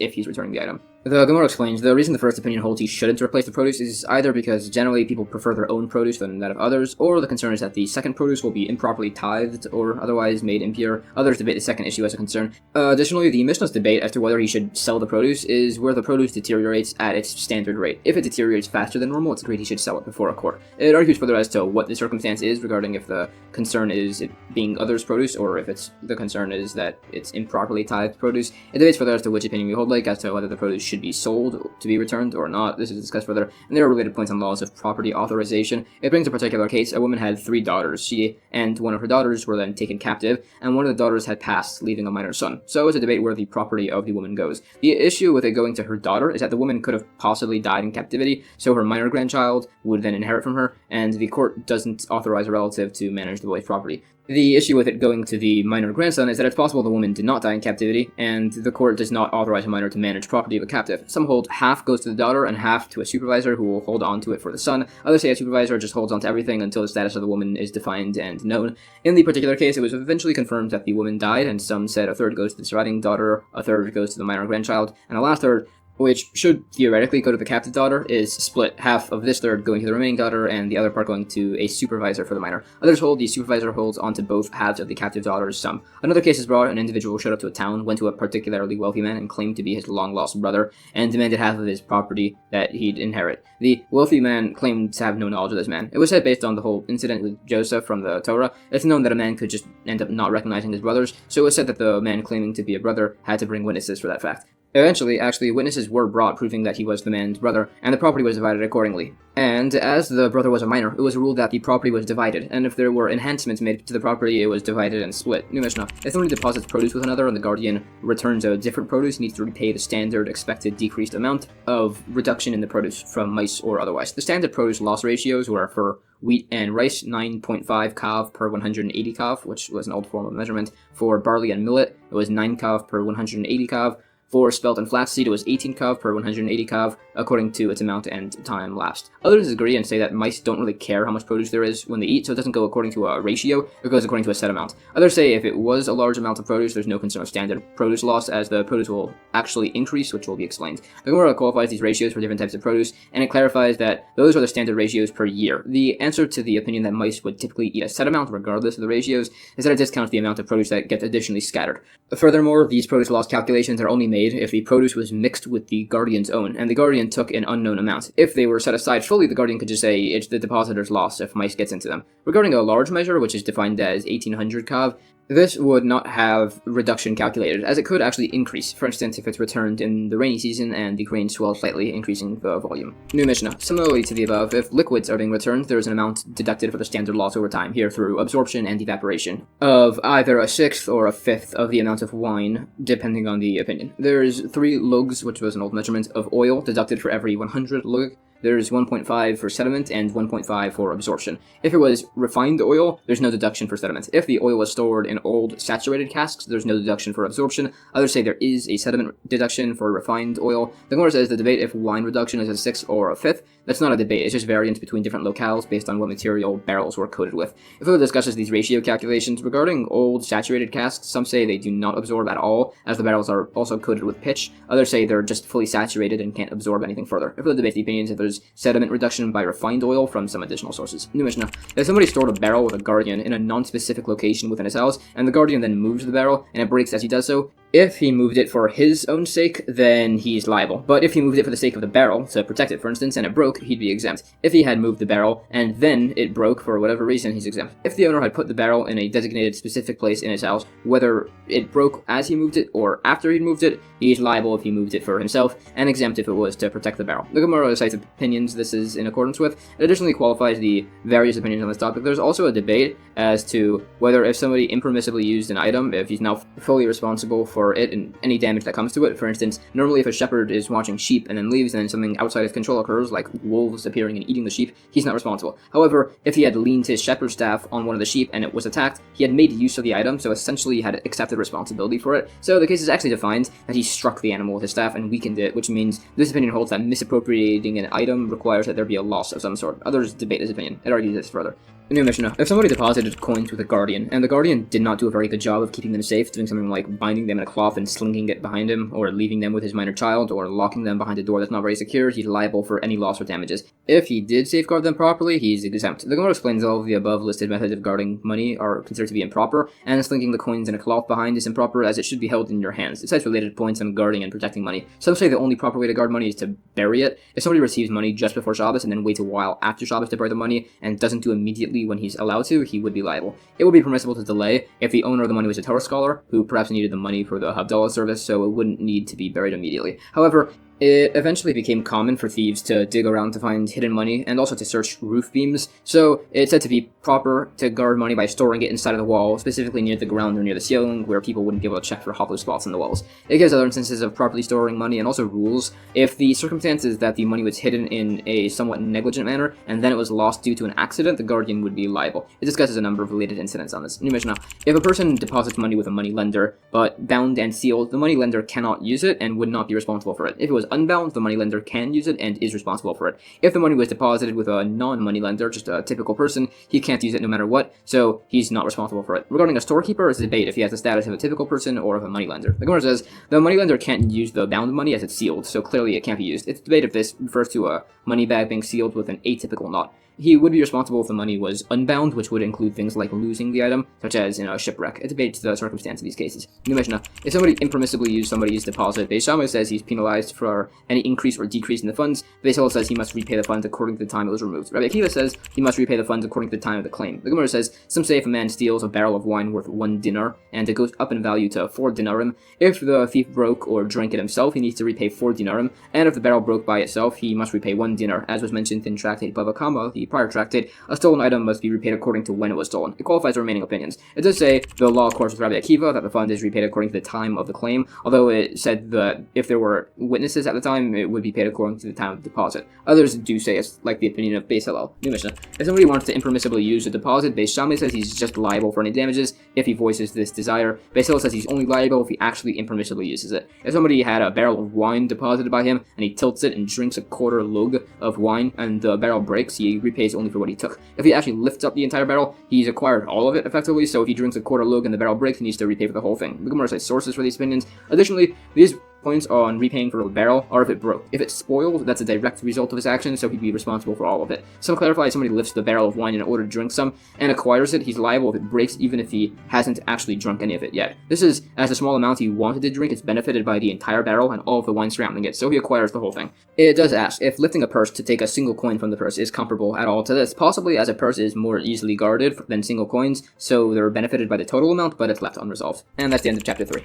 if he's returning the item. The Gemara explains the reason the first opinion holds he shouldn't replace the produce is either because generally people prefer their own produce than that of others, or the concern is that the second produce will be improperly tithed or otherwise made impure. Others debate the second issue as a concern. Additionally, the Mishnah's debate as to whether he should sell the produce is where the produce deteriorates at its standard rate. If it deteriorates faster than normal, it's agreed he should sell it before a court. It argues further as to what the circumstance is regarding if the concern is it being others' produce or if the concern is that it's improperly tithed produce. It debates further as to which opinion we hold as to whether the produce should be sold to be returned or not. This is discussed further, and there are related points on laws of property authorization. It brings a particular case. A woman had 3 daughters. She and one of her daughters were then taken captive, and one of the daughters had passed, leaving a minor son. So it's a debate where the property of the woman goes. The issue with it going to her daughter is that the woman could have possibly died in captivity, so her minor grandchild would then inherit from her, and the court doesn't authorize a relative to manage the boy's property. The issue with it going to the minor grandson is that it's possible the woman did not die in captivity, and the court does not authorize a minor to manage property of a captive. Some hold half goes to the daughter and half to a supervisor who will hold on to it for the son. Others say a supervisor just holds on to everything until the status of the woman is defined and known. In the particular case, it was eventually confirmed that the woman died, and some said a third goes to the surviving daughter, a third goes to the minor grandchild, and a last third, which should theoretically go to the captive daughter, is split, half of this third going to the remaining daughter and the other part going to a supervisor for the minor. Others hold the supervisor holds onto both halves of the captive daughter's sum. Another case is brought: an individual showed up to a town, went to a particularly wealthy man and claimed to be his long-lost brother, and demanded half of his property that he'd inherit. The wealthy man claimed to have no knowledge of this man. It was said, based on the whole incident with Joseph from the Torah, it's known that a man could just end up not recognizing his brothers, so it was said that the man claiming to be a brother had to bring witnesses for that fact. Eventually, actually, witnesses were brought proving that he was the man's brother, and the property was divided accordingly. And as the brother was a minor, it was ruled that the property was divided, and if there were enhancements made to the property, it was divided and split. New Mishnah: if somebody deposits produce with another and the guardian returns a different produce, he needs to repay the standard expected decreased amount of reduction in the produce from mice or otherwise. The standard produce loss ratios were for wheat and rice, 9.5 kav per 180 kav, which was an old form of measurement. For barley and millet, it was 9 kav per 180 kav. For spelt and flaxseed, it was 18 kav per 180 kav, according to its amount and time lapsed. Others disagree and say that mice don't really care how much produce there is when they eat, so it doesn't go according to a ratio, it goes according to a set amount. Others say if it was a large amount of produce, there's no concern of standard produce loss, as the produce will actually increase, which will be explained. The Gemara qualifies these ratios for different types of produce, and it clarifies that those are the standard ratios per year. The answer to the opinion that mice would typically eat a set amount, regardless of the ratios, is that it discounts the amount of produce that gets additionally scattered. Furthermore, these produce loss calculations are only made if the produce was mixed with the guardian's own, and the guardian took an unknown amount. If they were set aside fully, the guardian could just say it's the depositor's loss if mice gets into them. Regarding a large measure, which is defined as 1800 kav, this would not have reduction calculated, as it could actually increase, for instance if it's returned in the rainy season and the grain swells slightly, increasing the volume. New Mishnah: similarly to the above, if liquids are being returned, there is an amount deducted for the standard loss over time, here through absorption and evaporation, of either a sixth or a fifth of the amount of wine, depending on the opinion. There's 3 lugs, which was an old measurement, of oil deducted for every 100 lug. There's 1.5 for sediment and 1.5 for absorption. If it was refined oil, there's no deduction for sediment. If the oil was stored in old saturated casks, there's no deduction for absorption. Others say there is a sediment deduction for refined oil. The Gemara says the debate if wine reduction is a sixth or a fifth. That's not a debate, it's just variance between different locales based on what material barrels were coated with. It further discusses these ratio calculations. Regarding old saturated casks, some say they do not absorb at all, as the barrels are also coated with pitch. Others say they're just fully saturated and can't absorb anything further. It further debates the opinions if there's sediment reduction by refined oil from some additional sources. New Mishnah: if somebody stored a barrel with a guardian in a non-specific location within his house, and the guardian then moves the barrel, and it breaks as he does so, If he moved it for his own sake, then he's liable. But if he moved it for the sake of the barrel, to protect it, for instance, and it broke, he'd be exempt. If he had moved the barrel, and then it broke for whatever reason, he's exempt. If the owner had put the barrel in a designated specific place in his house, whether it broke as he moved it or after he moved it, he's liable if he moved it for himself, and exempt if it was to protect the barrel. The Gemara cites opinions this is in accordance with. It additionally qualifies the various opinions on this topic. There's also a debate as to whether if somebody impermissibly used an item, if he's now fully responsible for it and any damage that comes to it. For instance, normally if a shepherd is watching sheep and then leaves and then something outside his control occurs, like wolves appearing and eating the sheep, he's not responsible. However, if he had leaned his shepherd's staff on one of the sheep and it was attacked, he had made use of the item, so essentially he had accepted responsibility for it. So the case is actually defined that he struck the animal with his staff and weakened it, which means this opinion holds that misappropriating an item requires that there be a loss of some sort. Others debate this opinion. It argues this further. New Mishnah. If somebody deposited coins with a guardian, and the guardian did not do a very good job of keeping them safe, doing something like binding them in a cloth and slinging it behind him, or leaving them with his minor child, or locking them behind a door that's not very secure, he's liable for any loss or damages. If he did safeguard them properly, he's exempt. The Gemara explains all of the above listed methods of guarding money are considered to be improper, and slinging the coins in a cloth behind is improper as it should be held in your hands. It cites related points on guarding and protecting money. Some say the only proper way to guard money is to bury it. If somebody receives money just before Shabbos and then waits a while after Shabbos to bury the money, and doesn't do immediately when he's allowed to, he would be liable. It would be permissible to delay if the owner of the money was a Torah scholar who perhaps needed the money for the Havdalah service, so it wouldn't need to be buried immediately. However, it eventually became common for thieves to dig around to find hidden money and also to search roof beams, so it's said to be proper to guard money by storing it inside of the wall, specifically near the ground or near the ceiling, where people wouldn't be able to check for hollow spots in the walls. It gives other instances of properly storing money and also rules. If the circumstance is that the money was hidden in a somewhat negligent manner and then it was lost due to an accident, the guardian would be liable. It discusses a number of related incidents on this. New Mishnah. If a person deposits money with a money lender, but bound and sealed, the money lender cannot use it and would not be responsible for it. If it was unbound, the money lender can use it and is responsible for it. If the money was deposited with a non-money lender, just a typical person, he can't use it no matter what, so he's not responsible for it. Regarding a storekeeper, it's a debate if he has the status of a typical person or of a money lender. The Gemara says the money lender can't use the bound money as it's sealed, so clearly it can't be used. It's a debate if this refers to a money bag being sealed with an atypical knot. He would be responsible if the money was unbound, which would include things like losing the item, such as in a shipwreck. It debates the circumstance of these cases. New Mishnah. If somebody impermissibly used somebody's deposit, Beis Shammai says he's penalized for any increase or decrease in the funds. Beis Hillel says he must repay the funds according to the time it was removed. Rabbi Akiva says he must repay the funds according to the time of the claim. The Gemara says, some say if a man steals a barrel of wine worth 1 dinar, and it goes up in value to 4 dinarim, if the thief broke or drank it himself, he needs to repay 4 dinarim, and if the barrel broke by itself, he must repay 1 dinar, as was mentioned in Tractate Bava Kamma, the prior tractate. A stolen item must be repaid according to when it was stolen. It qualifies the remaining opinions. It does say the law accords with Rabbi Akiva that the fund is repaid according to the time of the claim, although it said that if there were witnesses at the time, it would be paid according to the time of the deposit. Others do say it's like the opinion of Beis Hillel. New Mishnah. If somebody wants to impermissibly use a deposit, Beis Shammai says he's just liable for any damages if he voices this desire. Beis Hillel says he's only liable if he actually impermissibly uses it. If somebody had a barrel of wine deposited by him and he tilts it and drinks a quarter lug of wine and the barrel breaks, he repays only for what he took. If he actually lifts up the entire barrel, he's acquired all of it effectively, so if he drinks a quarter lug and the barrel breaks, he needs to repay for the whole thing. The Gemara cites sources for these opinions. Additionally, these points on repaying for the barrel are if it broke. If it's spoiled, that's a direct result of his action, so he'd be responsible for all of it. Some clarify if somebody lifts the barrel of wine in order to drink some and acquires it, he's liable if it breaks, even if he hasn't actually drunk any of it yet. This is as the small amount he wanted to drink is benefited by the entire barrel and all of the wine surrounding it, so he acquires the whole thing. It does ask if lifting a purse to take a single coin from the purse is comparable at all to this, possibly as a purse is more easily guarded than single coins, so they're benefited by the total amount, but it's left unresolved. And that's the end of chapter 3.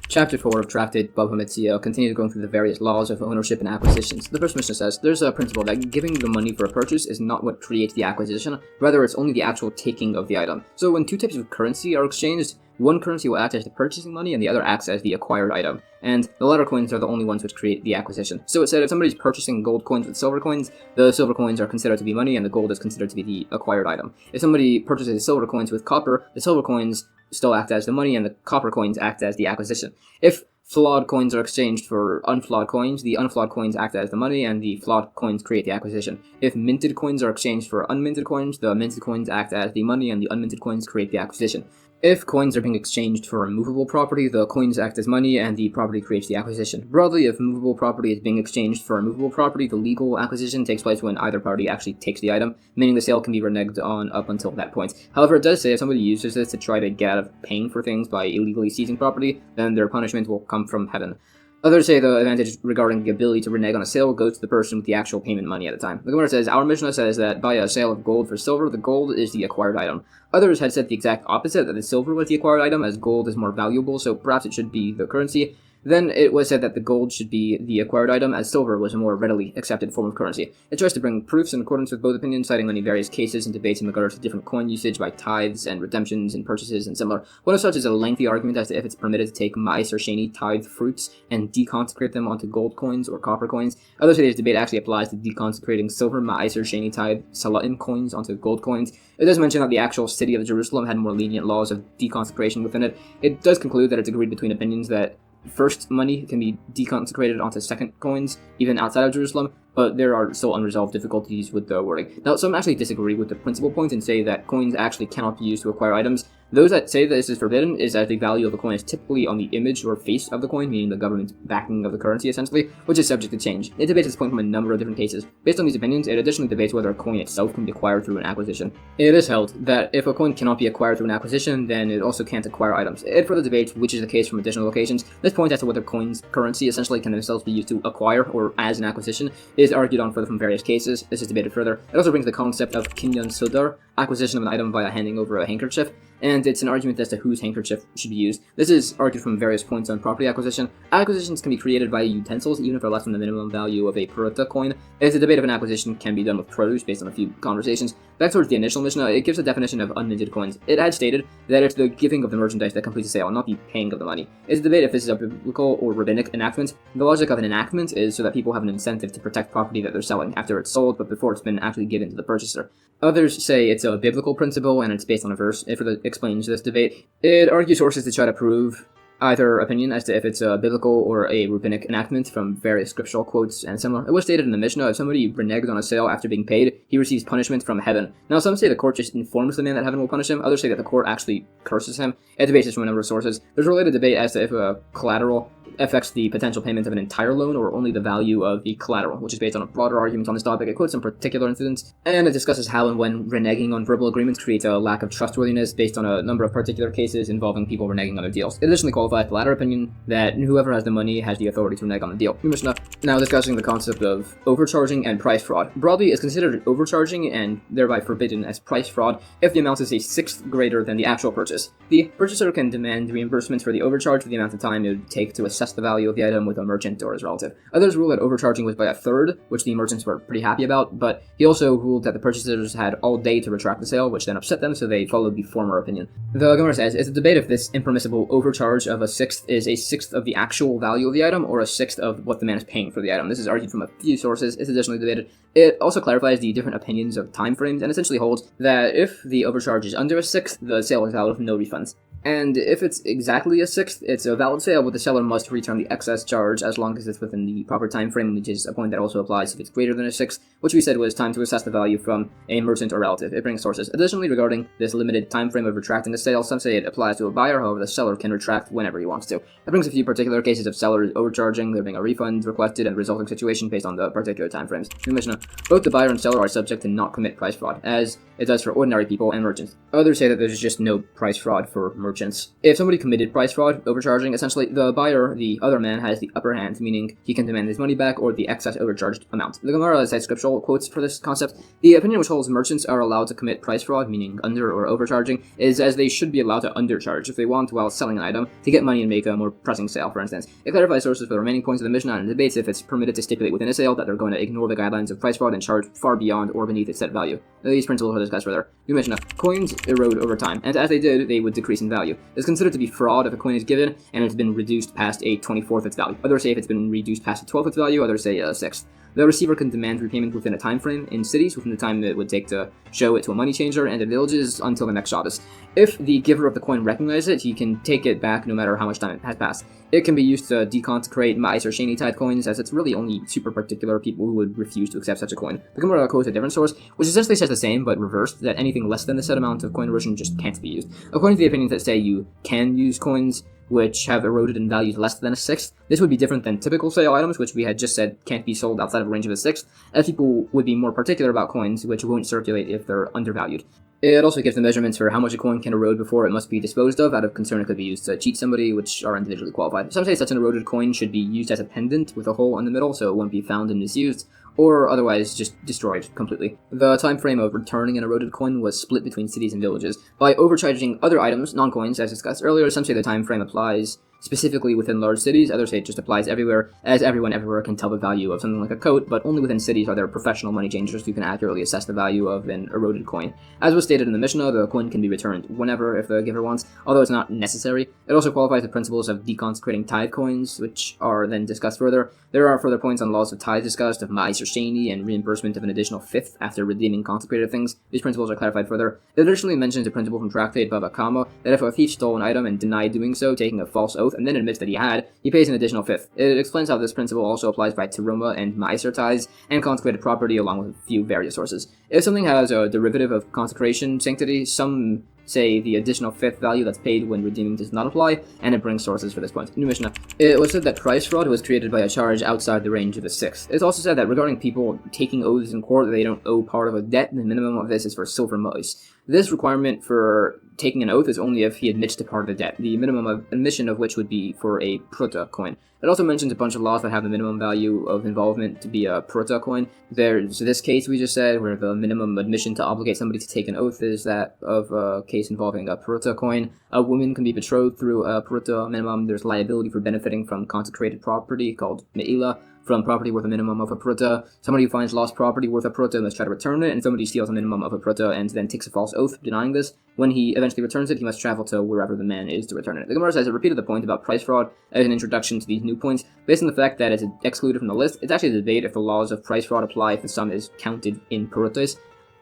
Chapter 4 of Tractate Bava Metzia continues going through the various laws of ownership and acquisitions. The first Mishnah says, there's a principle that giving the money for a purchase is not what creates the acquisition, rather it's only the actual taking of the item. So when two types of currency are exchanged, one currency will act as the purchasing money and the other acts as the acquired item, and the latter coins are the only ones which create the acquisition. So it said if somebody's purchasing gold coins with silver coins, the silver coins are considered to be money and the gold is considered to be the acquired item. If somebody purchases silver coins with copper, the silver coins still act as the money and the copper coins act as the acquisition. If flawed coins are exchanged for unflawed coins, the unflawed coins act as the money, and the flawed coins create the acquisition. If minted coins are exchanged for unminted coins, the minted coins act as the money, and the unminted coins create the acquisition. If coins are being exchanged for movable property, the coins act as money, and the property creates the acquisition. Broadly, if movable property is being exchanged for movable property, the legal acquisition takes place when either party actually takes the item, meaning the sale can be reneged on up until that point. However, it does say if somebody uses this to try to get out of paying for things by illegally seizing property, then their punishment will come from heaven. Others say the advantage regarding the ability to renege on a sale goes to the person with the actual payment money at the time. The Gemara says, our Mishnah says that by a sale of gold for silver, the gold is the acquired item. Others had said the exact opposite, that the silver was the acquired item, as gold is more valuable, so perhaps it should be the currency. Then it was said that the gold should be the acquired item, as silver was a more readily accepted form of currency. It tries to bring proofs in accordance with both opinions, citing many various cases and debates in regards to different coin usage by tithes and redemptions and purchases and similar. One of such is a lengthy argument as to if it's permitted to take ma'aser sheni tithe fruits and deconsecrate them onto gold coins or copper coins. Others say this debate actually applies to deconsecrating silver ma'aser sheni tithe salatim coins onto gold coins. It does mention that the actual city of Jerusalem had more lenient laws of deconsecration within it. It does conclude that it's agreed between opinions that first money can be deconsecrated onto second coins, even outside of Jerusalem, but there are still unresolved difficulties with the wording. Now, some actually disagree with the principal point and say that coins actually cannot be used to acquire items. Those that say that this is forbidden is that the value of the coin is typically on the image or face of the coin, meaning the government's backing of the currency, essentially, which is subject to change. It debates this point from a number of different cases. Based on these opinions, it additionally debates whether a coin itself can be acquired through an acquisition. It is held that if a coin cannot be acquired through an acquisition, then it also can't acquire items. It further debates which is the case from additional locations. This point as to whether coins, currency, essentially can themselves be used to acquire or as an acquisition is argued on further from various cases. This is debated further. It also brings the concept of kinyan sodar, acquisition of an item via handing over a handkerchief, and it's an argument as to whose handkerchief should be used. This is argued from various points on property acquisition. Acquisitions can be created via utensils, even if they're less than the minimum value of a peruta coin. It's a debate if an acquisition can be done with produce based on a few conversations. Back towards the initial Mishnah, it gives a definition of unminted coins. It had stated that it's the giving of the merchandise that completes the sale, not the paying of the money. It's a debate if this is a biblical or rabbinic enactment. The logic of an enactment is so that people have an incentive to protect property that they're selling after it's sold, but before it's been actually given to the purchaser. Others say it's a biblical principle and it's based on a verse. It further explains this debate. It argues sources to try to prove either opinion as to if it's a biblical or a rabbinic enactment from various scriptural quotes and similar. It was stated in the Mishnah, if somebody reneged on a sale after being paid, he receives punishment from heaven. Now, some say the court just informs the man that heaven will punish him. Others say that the court actually curses him. It debates from a number of sources. There's a related debate as to if a collateral affects the potential payment of an entire loan or only the value of the collateral, which is based on a broader argument on this topic. It quotes some particular incidents, and it discusses how and when reneging on verbal agreements creates a lack of trustworthiness based on a number of particular cases involving people reneging on their deals. It additionally qualifies the latter opinion that whoever has the money has the authority to renege on the deal. Mishnah now discussing the concept of overcharging and price fraud. Broadly, is considered overcharging and thereby forbidden as price fraud if the amount is a sixth greater than the actual purchase. The purchaser can demand reimbursement for the overcharge for the amount of time it would take to assess the value of the item with a merchant or his relative. Others ruled that overcharging was by a third, which the merchants were pretty happy about, but he also ruled that the purchasers had all day to retract the sale, which then upset them, so they followed the former opinion. The Gemara says, it's a debate if this impermissible overcharge of a sixth is a sixth of the actual value of the item or a sixth of what the man is paying for the item. This is argued from a few sources. It's additionally debated. It also clarifies the different opinions of time frames and essentially holds that if the overcharge is under a sixth, the sale is valid with no refunds. And if it's exactly a sixth, it's a valid sale, but the seller must return the excess charge as long as it's within the proper time frame, which is a point that also applies if it's greater than a sixth, which we said was time to assess the value from a merchant or relative. It brings sources. Additionally, regarding this limited time frame of retracting a sale, some say it applies to a buyer, however, the seller can retract whenever he wants to. It brings a few particular cases of sellers overcharging, there being a refund requested, and resulting situation based on the particular time frames. In Mishnah, both the buyer and seller are subject to not commit price fraud, as it does for ordinary people and merchants. Others say that there's just no price fraud for merchants. If somebody committed price fraud, overcharging, essentially the buyer, the other man, has the upper hand, meaning he can demand his money back or the excess overcharged amount. The Gemara cites scriptural quotes for this concept. The opinion which holds merchants are allowed to commit price fraud, meaning under or overcharging, is as they should be allowed to undercharge if they want while selling an item to get money and make a more pressing sale, for instance. It clarifies sources for the remaining points of the Mishnah and debates if it's permitted to stipulate within a sale that they're going to ignore the guidelines of price fraud and charge far beyond or beneath its set value. These principles are discussed further. New Mishnah, coins erode over time, and as they did, they would decrease in value. It's considered to be fraud if a coin is given and it's been reduced past a 24th its value. Others say if it's been reduced past a 12th its value, others say a 6th. The receiver can demand repayment within a time frame in cities, within the time it would take to show it to a money changer, and in villages until the next Shabbos. If the giver of the coin recognizes it, he can take it back no matter how much time has passed. It can be used to deconsecrate Ma'aser Sheni tithe coins, as it's really only super particular people who would refuse to accept such a coin. The Gemara quotes a different source, which essentially says the same, but reversed, that anything less than the set amount of coin erosion just can't be used. According to the opinions that say you can use coins which have eroded in values less than a sixth, this would be different than typical sale items, which we had just said can't be sold outside of a range of a sixth, as people would be more particular about coins which won't circulate if they're undervalued. It also gives the measurements for how much a coin can erode before it must be disposed of, out of concern it could be used to cheat somebody, which are individually qualified. Some say such an eroded coin should be used as a pendant with a hole in the middle so it won't be found and misused, or otherwise just destroyed completely. The time frame of returning an eroded coin was split between cities and villages. By overcharging other items, non-coins, as discussed earlier, some say the time frame applies specifically within large cities, others say it just applies everywhere, as everyone everywhere can tell the value of something like a coat, but only within cities are there professional money changers who can accurately assess the value of an eroded coin. As was stated in the Mishnah, the coin can be returned whenever if the giver wants, although it's not necessary. It also qualifies the principles of deconsecrating tithe coins, which are then discussed further. There are further points on laws of tithe discussed, of Ma'aser Sheni, and reimbursement of an additional fifth after redeeming consecrated things. These principles are clarified further. It additionally mentions a principle from Tractate Bava Kamma, that if a thief stole an item and denied doing so, taking a false oath, and then admits that he pays an additional fifth. It explains how this principle also applies by teruma and ma'aser tithes and consecrated property, along with a few various sources. If something has a derivative of consecration sanctity, some say the additional fifth value that's paid when redeeming does not apply, and it brings sources for this point. New Mishnah. It was said that price fraud was created by a charge outside the range of a sixth. It's also said that regarding people taking oaths in court that they don't owe part of a debt, the minimum of this is for silver mois. This requirement for taking an oath is only if he admits to part of the debt, the minimum of admission of which would be for a pruta coin. It also mentions a bunch of laws that have the minimum value of involvement to be a pruta coin. There's this case we just said, where the minimum admission to obligate somebody to take an oath is that of a case involving a pruta coin. A woman can be betrothed through a pruta minimum. There's liability for benefiting from consecrated property called me'ila, from property worth a minimum of a pruta. Somebody who finds lost property worth a pruta must try to return it, and somebody steals a minimum of a pruta and then takes a false oath denying this. When he eventually returns it, he must travel to wherever the man is to return it. The Gemara says it repeated the point about price fraud as an introduction to these new points. Based on the fact that it's excluded from the list, it's actually a debate if the laws of price fraud apply if the sum is counted in prutas.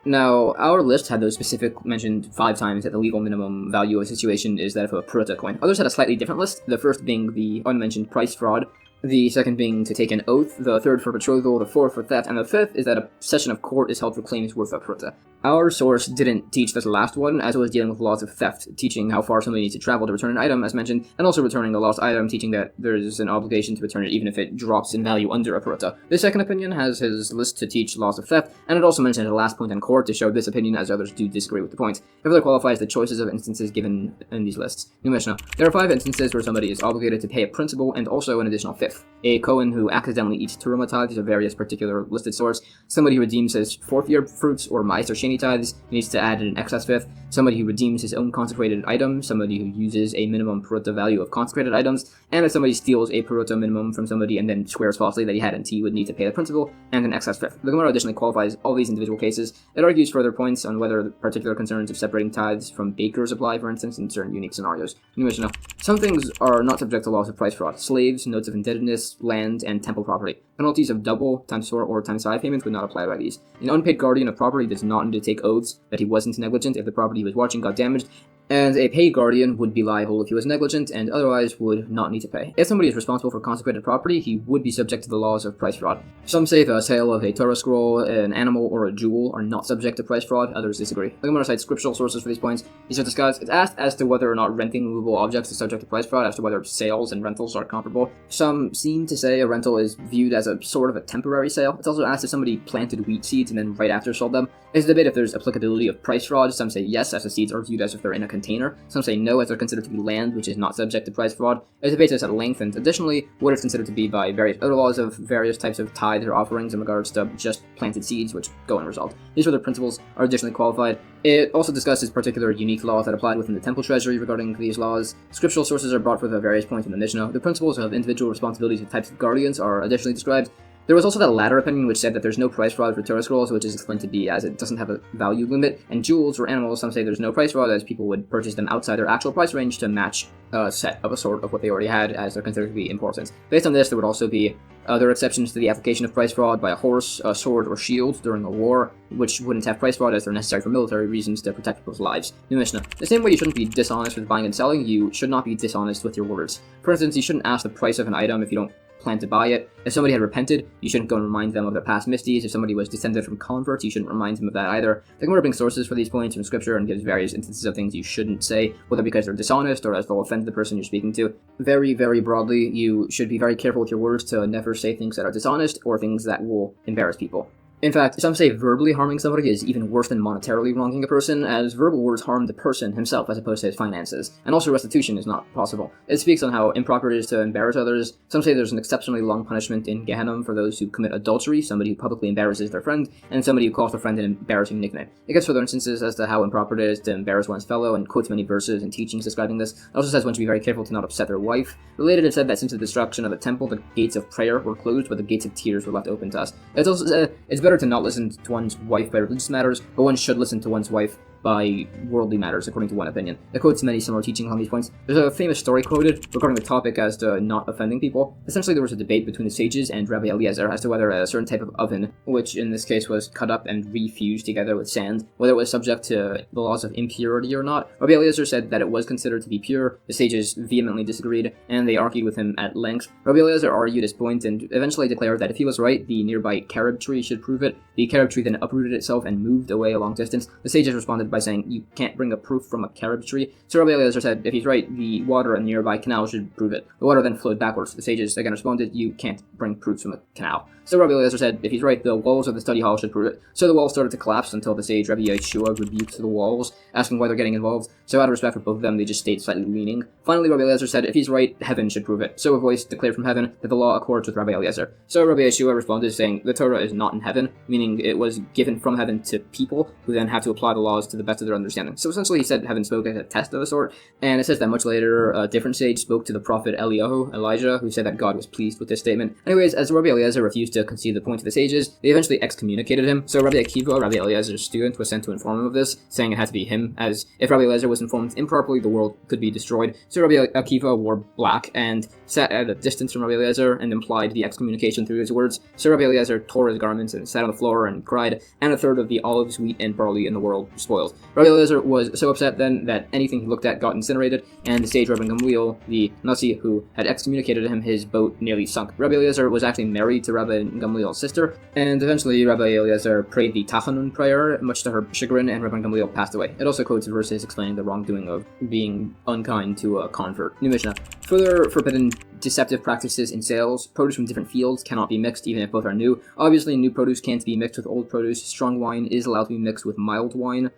Now, our list had those specific mentioned 5 times that the legal minimum value of a situation is that of a pruta coin. Others had a slightly different list, the first being the unmentioned price fraud, the second being to take an oath, the third for betrothal, the fourth for theft, and the fifth is that a session of court is held for claims worth a pruta. Our source didn't teach this last one, as it was dealing with laws of theft, teaching how far somebody needs to travel to return an item, as mentioned, and also returning a lost item, teaching that there's an obligation to return it even if it drops in value under a pruta. This second opinion has his list to teach laws of theft, and it also mentions the last point on court to show this opinion, as others do disagree with the point. It further qualifies the choices of instances given in these lists. New Mishnah. There are 5 instances where somebody is obligated to pay a principal and also an additional fifth. A Kohen who accidentally eats teruma tithes of various particular listed source, somebody who redeems his 4th year fruits or Ma'aser Sheni tithes needs to add an excess fifth, somebody who redeems his own consecrated item, somebody who uses a minimum pruta value of consecrated items, and if somebody steals a pruta minimum from somebody and then swears falsely that he hadn't, he would need to pay the principal and an excess fifth. The Gemara additionally qualifies all these individual cases. It argues further points on whether the particular concerns of separating tithes from bakers apply, for instance, in certain unique scenarios. New Mishnah. Some things are not subject to laws of price fraud. Slaves, notes of indebtedness, land, and temple property. Penalties of double, times 4, or times 5 payments would not apply by these. An unpaid guardian of property does not need to take oaths that he wasn't negligent if the property he was watching got damaged, and a paid guardian would be liable if he was negligent and otherwise would not need to pay. If somebody is responsible for consecrated property, he would be subject to the laws of price fraud. Some say the sale of a Torah scroll, an animal, or a jewel are not subject to price fraud, others disagree. I'm going to cite scriptural sources for these points. These are discussed. It's asked as to whether or not renting movable objects is subject to price fraud, as to whether sales and rentals are comparable. Some seem to say a rental is viewed as a sort of a temporary sale. It's also asked if somebody planted wheat seeds and then right after sold them. There's a debate if there's applicability of price fraud. Some say yes, as the seeds are viewed as if they're in a container. Some say no, as they're considered to be land, which is not subject to price fraud. There's debate this at length, and additionally, what it's considered to be by various other laws of various types of tithes or offerings in regards to just planted seeds, which go unresolved. These further principles are additionally qualified. It also discusses particular unique laws that applied within the temple treasury regarding these laws. Scriptural sources are brought for the various points in the Mishnah. The principles of individual responsibilities of types of guardians are additionally described. There was also that latter opinion which said that there's no price fraud for Torah scrolls, which is explained to be as it doesn't have a value limit, and jewels or animals, some say there's no price fraud as people would purchase them outside their actual price range to match a set of a sort of what they already had, as they're considered to be important. Based on this, there would also be There are exceptions to the application of price fraud by a horse, a sword, or shield during a war, which wouldn't have price fraud as they're necessary for military reasons to protect people's lives. New Mishnah. The same way you shouldn't be dishonest with buying and selling, you should not be dishonest with your words. For instance, you shouldn't ask the price of an item if you don't plan to buy it. If somebody had repented, you shouldn't go and remind them of their past misdeeds. If somebody was descended from converts, you shouldn't remind them of that either. The Gemara brings sources for these points from scripture and gives various instances of things you shouldn't say, whether because they're dishonest or as they'll offend the person you're speaking to. Very, very broadly, you should be very careful with your words to never say things that are dishonest or things that will embarrass people. In fact, some say verbally harming somebody is even worse than monetarily wronging a person, as verbal words harm the person himself as opposed to his finances, and also restitution is not possible. It speaks on how improper it is to embarrass others. Some say there's an exceptionally long punishment in Gehenna for those who commit adultery, somebody who publicly embarrasses their friend, and somebody who calls their friend an embarrassing nickname. It gives further instances as to how improper it is to embarrass one's fellow, and quotes many verses and teachings describing this. It also says one should be very careful to not upset their wife. Related, it said that since the destruction of the temple, the gates of prayer were closed, but the gates of tears were left open to us. It's also said it's better to not listen to one's wife by religious matters, but one should listen to one's wife by worldly matters, according to one opinion. It quotes many similar teachings on these points. There's a famous story quoted regarding the topic as to not offending people. Essentially, there was a debate between the sages and Rabbi Eliezer as to whether a certain type of oven, which in this case was cut up and refused together with sand, whether it was subject to the laws of impurity or not. Rabbi Eliezer said that it was considered to be pure. The sages vehemently disagreed, and they argued with him at length. Rabbi Eliezer argued his point and eventually declared that if he was right, the nearby carob tree should prove it. The carob tree then uprooted itself and moved away a long distance. The sages responded by saying, "You can't bring a proof from a carob tree." So Rabbi Eliezer said, if he's right, the water in the nearby canal should prove it. The water then flowed backwards. The sages again responded, "You can't bring proofs from a canal." So Rabbi Eliezer said, if he's right, the walls of the study hall should prove it. So the walls started to collapse until the sage Rabbi Yeshua rebuked the walls, asking why they're getting involved. So out of respect for both of them, they just stayed slightly leaning. Finally, Rabbi Eliezer said, if he's right, heaven should prove it. So a voice declared from heaven that the law accords with Rabbi Eliezer. So Rabbi Yeshua responded saying, the Torah is not in heaven, meaning it was given from heaven to people who then have to apply the laws to the best of their understanding. So essentially he said heaven spoke as a test of a sort, and it says that much later a different sage spoke to the prophet Elijah, who said that God was pleased with this statement. Anyways, as Rabbi Eliezer refused to concede the point to the sages, they eventually excommunicated him. So Rabbi Akiva, Rabbi Eliezer's student, was sent to inform him of this, saying it had to be him, as if Rabbi Eliezer was informed improperly, the world could be destroyed. So Rabbi Akiva wore black and sat at a distance from Rabbi Eliezer and implied the excommunication through his words. So Rabbi Eliezer tore his garments and sat on the floor and cried, and a third of the olives, wheat, and barley in the world spoiled. Rabbi Eliezer was so upset then that anything he looked at got incinerated, and the sage Rabbi Gamliel, the Nasi who had excommunicated him, his boat nearly sunk. Rabbi Eliezer was actually married to Rabbi Gamliel's sister, and eventually Rabbi Eliezer prayed the Tachanun prayer, much to her chagrin, and Rabbi Gamliel passed away. It also quotes verses explaining the wrongdoing of being unkind to a convert. New Mishnah. Further forbidden deceptive practices in sales. Produce from different fields cannot be mixed even if both are new. Obviously, new produce can't be mixed with old produce. Strong wine is allowed to be mixed with mild wine,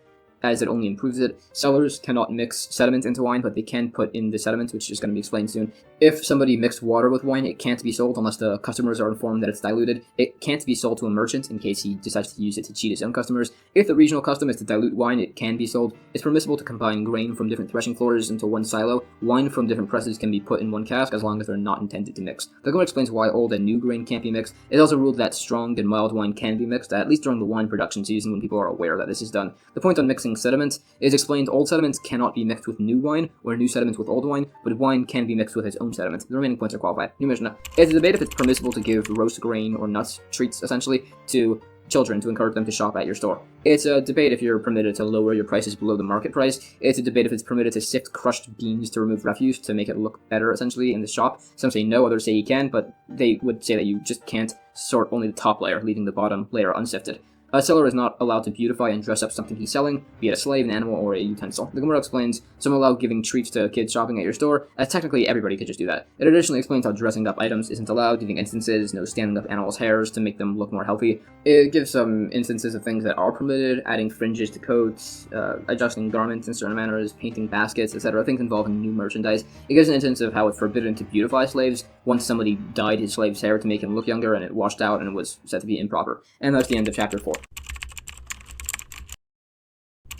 as it only improves it. Sellers cannot mix sediment into wine, but they can put in the sediment, which is going to be explained soon. If somebody mixed water with wine, it can't be sold unless the customers are informed that it's diluted. It can't be sold to a merchant in case he decides to use it to cheat his own customers. If the regional custom is to dilute wine, it can be sold. It's permissible to combine grain from different threshing floors into one silo. Wine from different presses can be put in one cask as long as they're not intended to mix. The Gemara explains why old and new grain can't be mixed. It also ruled that strong and mild wine can be mixed, at least during the wine production season when people are aware that this is done. The point on mixing sediment is explained. Old sediments cannot be mixed with new wine, or new sediments with old wine, but wine can be mixed with its own sediment. The remaining points are qualified. New Mishnah. It's a debate if it's permissible to give roast grain or nuts, treats essentially, to children to encourage them to shop at your store. It's a debate if you're permitted to lower your prices below the market price. It's a debate if it's permitted to sift crushed beans to remove refuse to make it look better essentially in the shop. Some say no, others say you can, but they would say that you just can't sort only the top layer, leaving the bottom layer unsifted. A seller is not allowed to beautify and dress up something he's selling, be it a slave, an animal, or a utensil. The Gemara explains, some allow giving treats to kids shopping at your store, as technically everybody could just do that. It additionally explains how dressing up items isn't allowed, giving instances, no standing up animals' hairs to make them look more healthy. It gives some instances of things that are permitted, adding fringes to coats, adjusting garments in certain manners, painting baskets, etc., things involving new merchandise. It gives an instance of how it's forbidden to beautify slaves once somebody dyed his slave's hair to make him look younger and it washed out and it was said to be improper. And that's the end of chapter 4.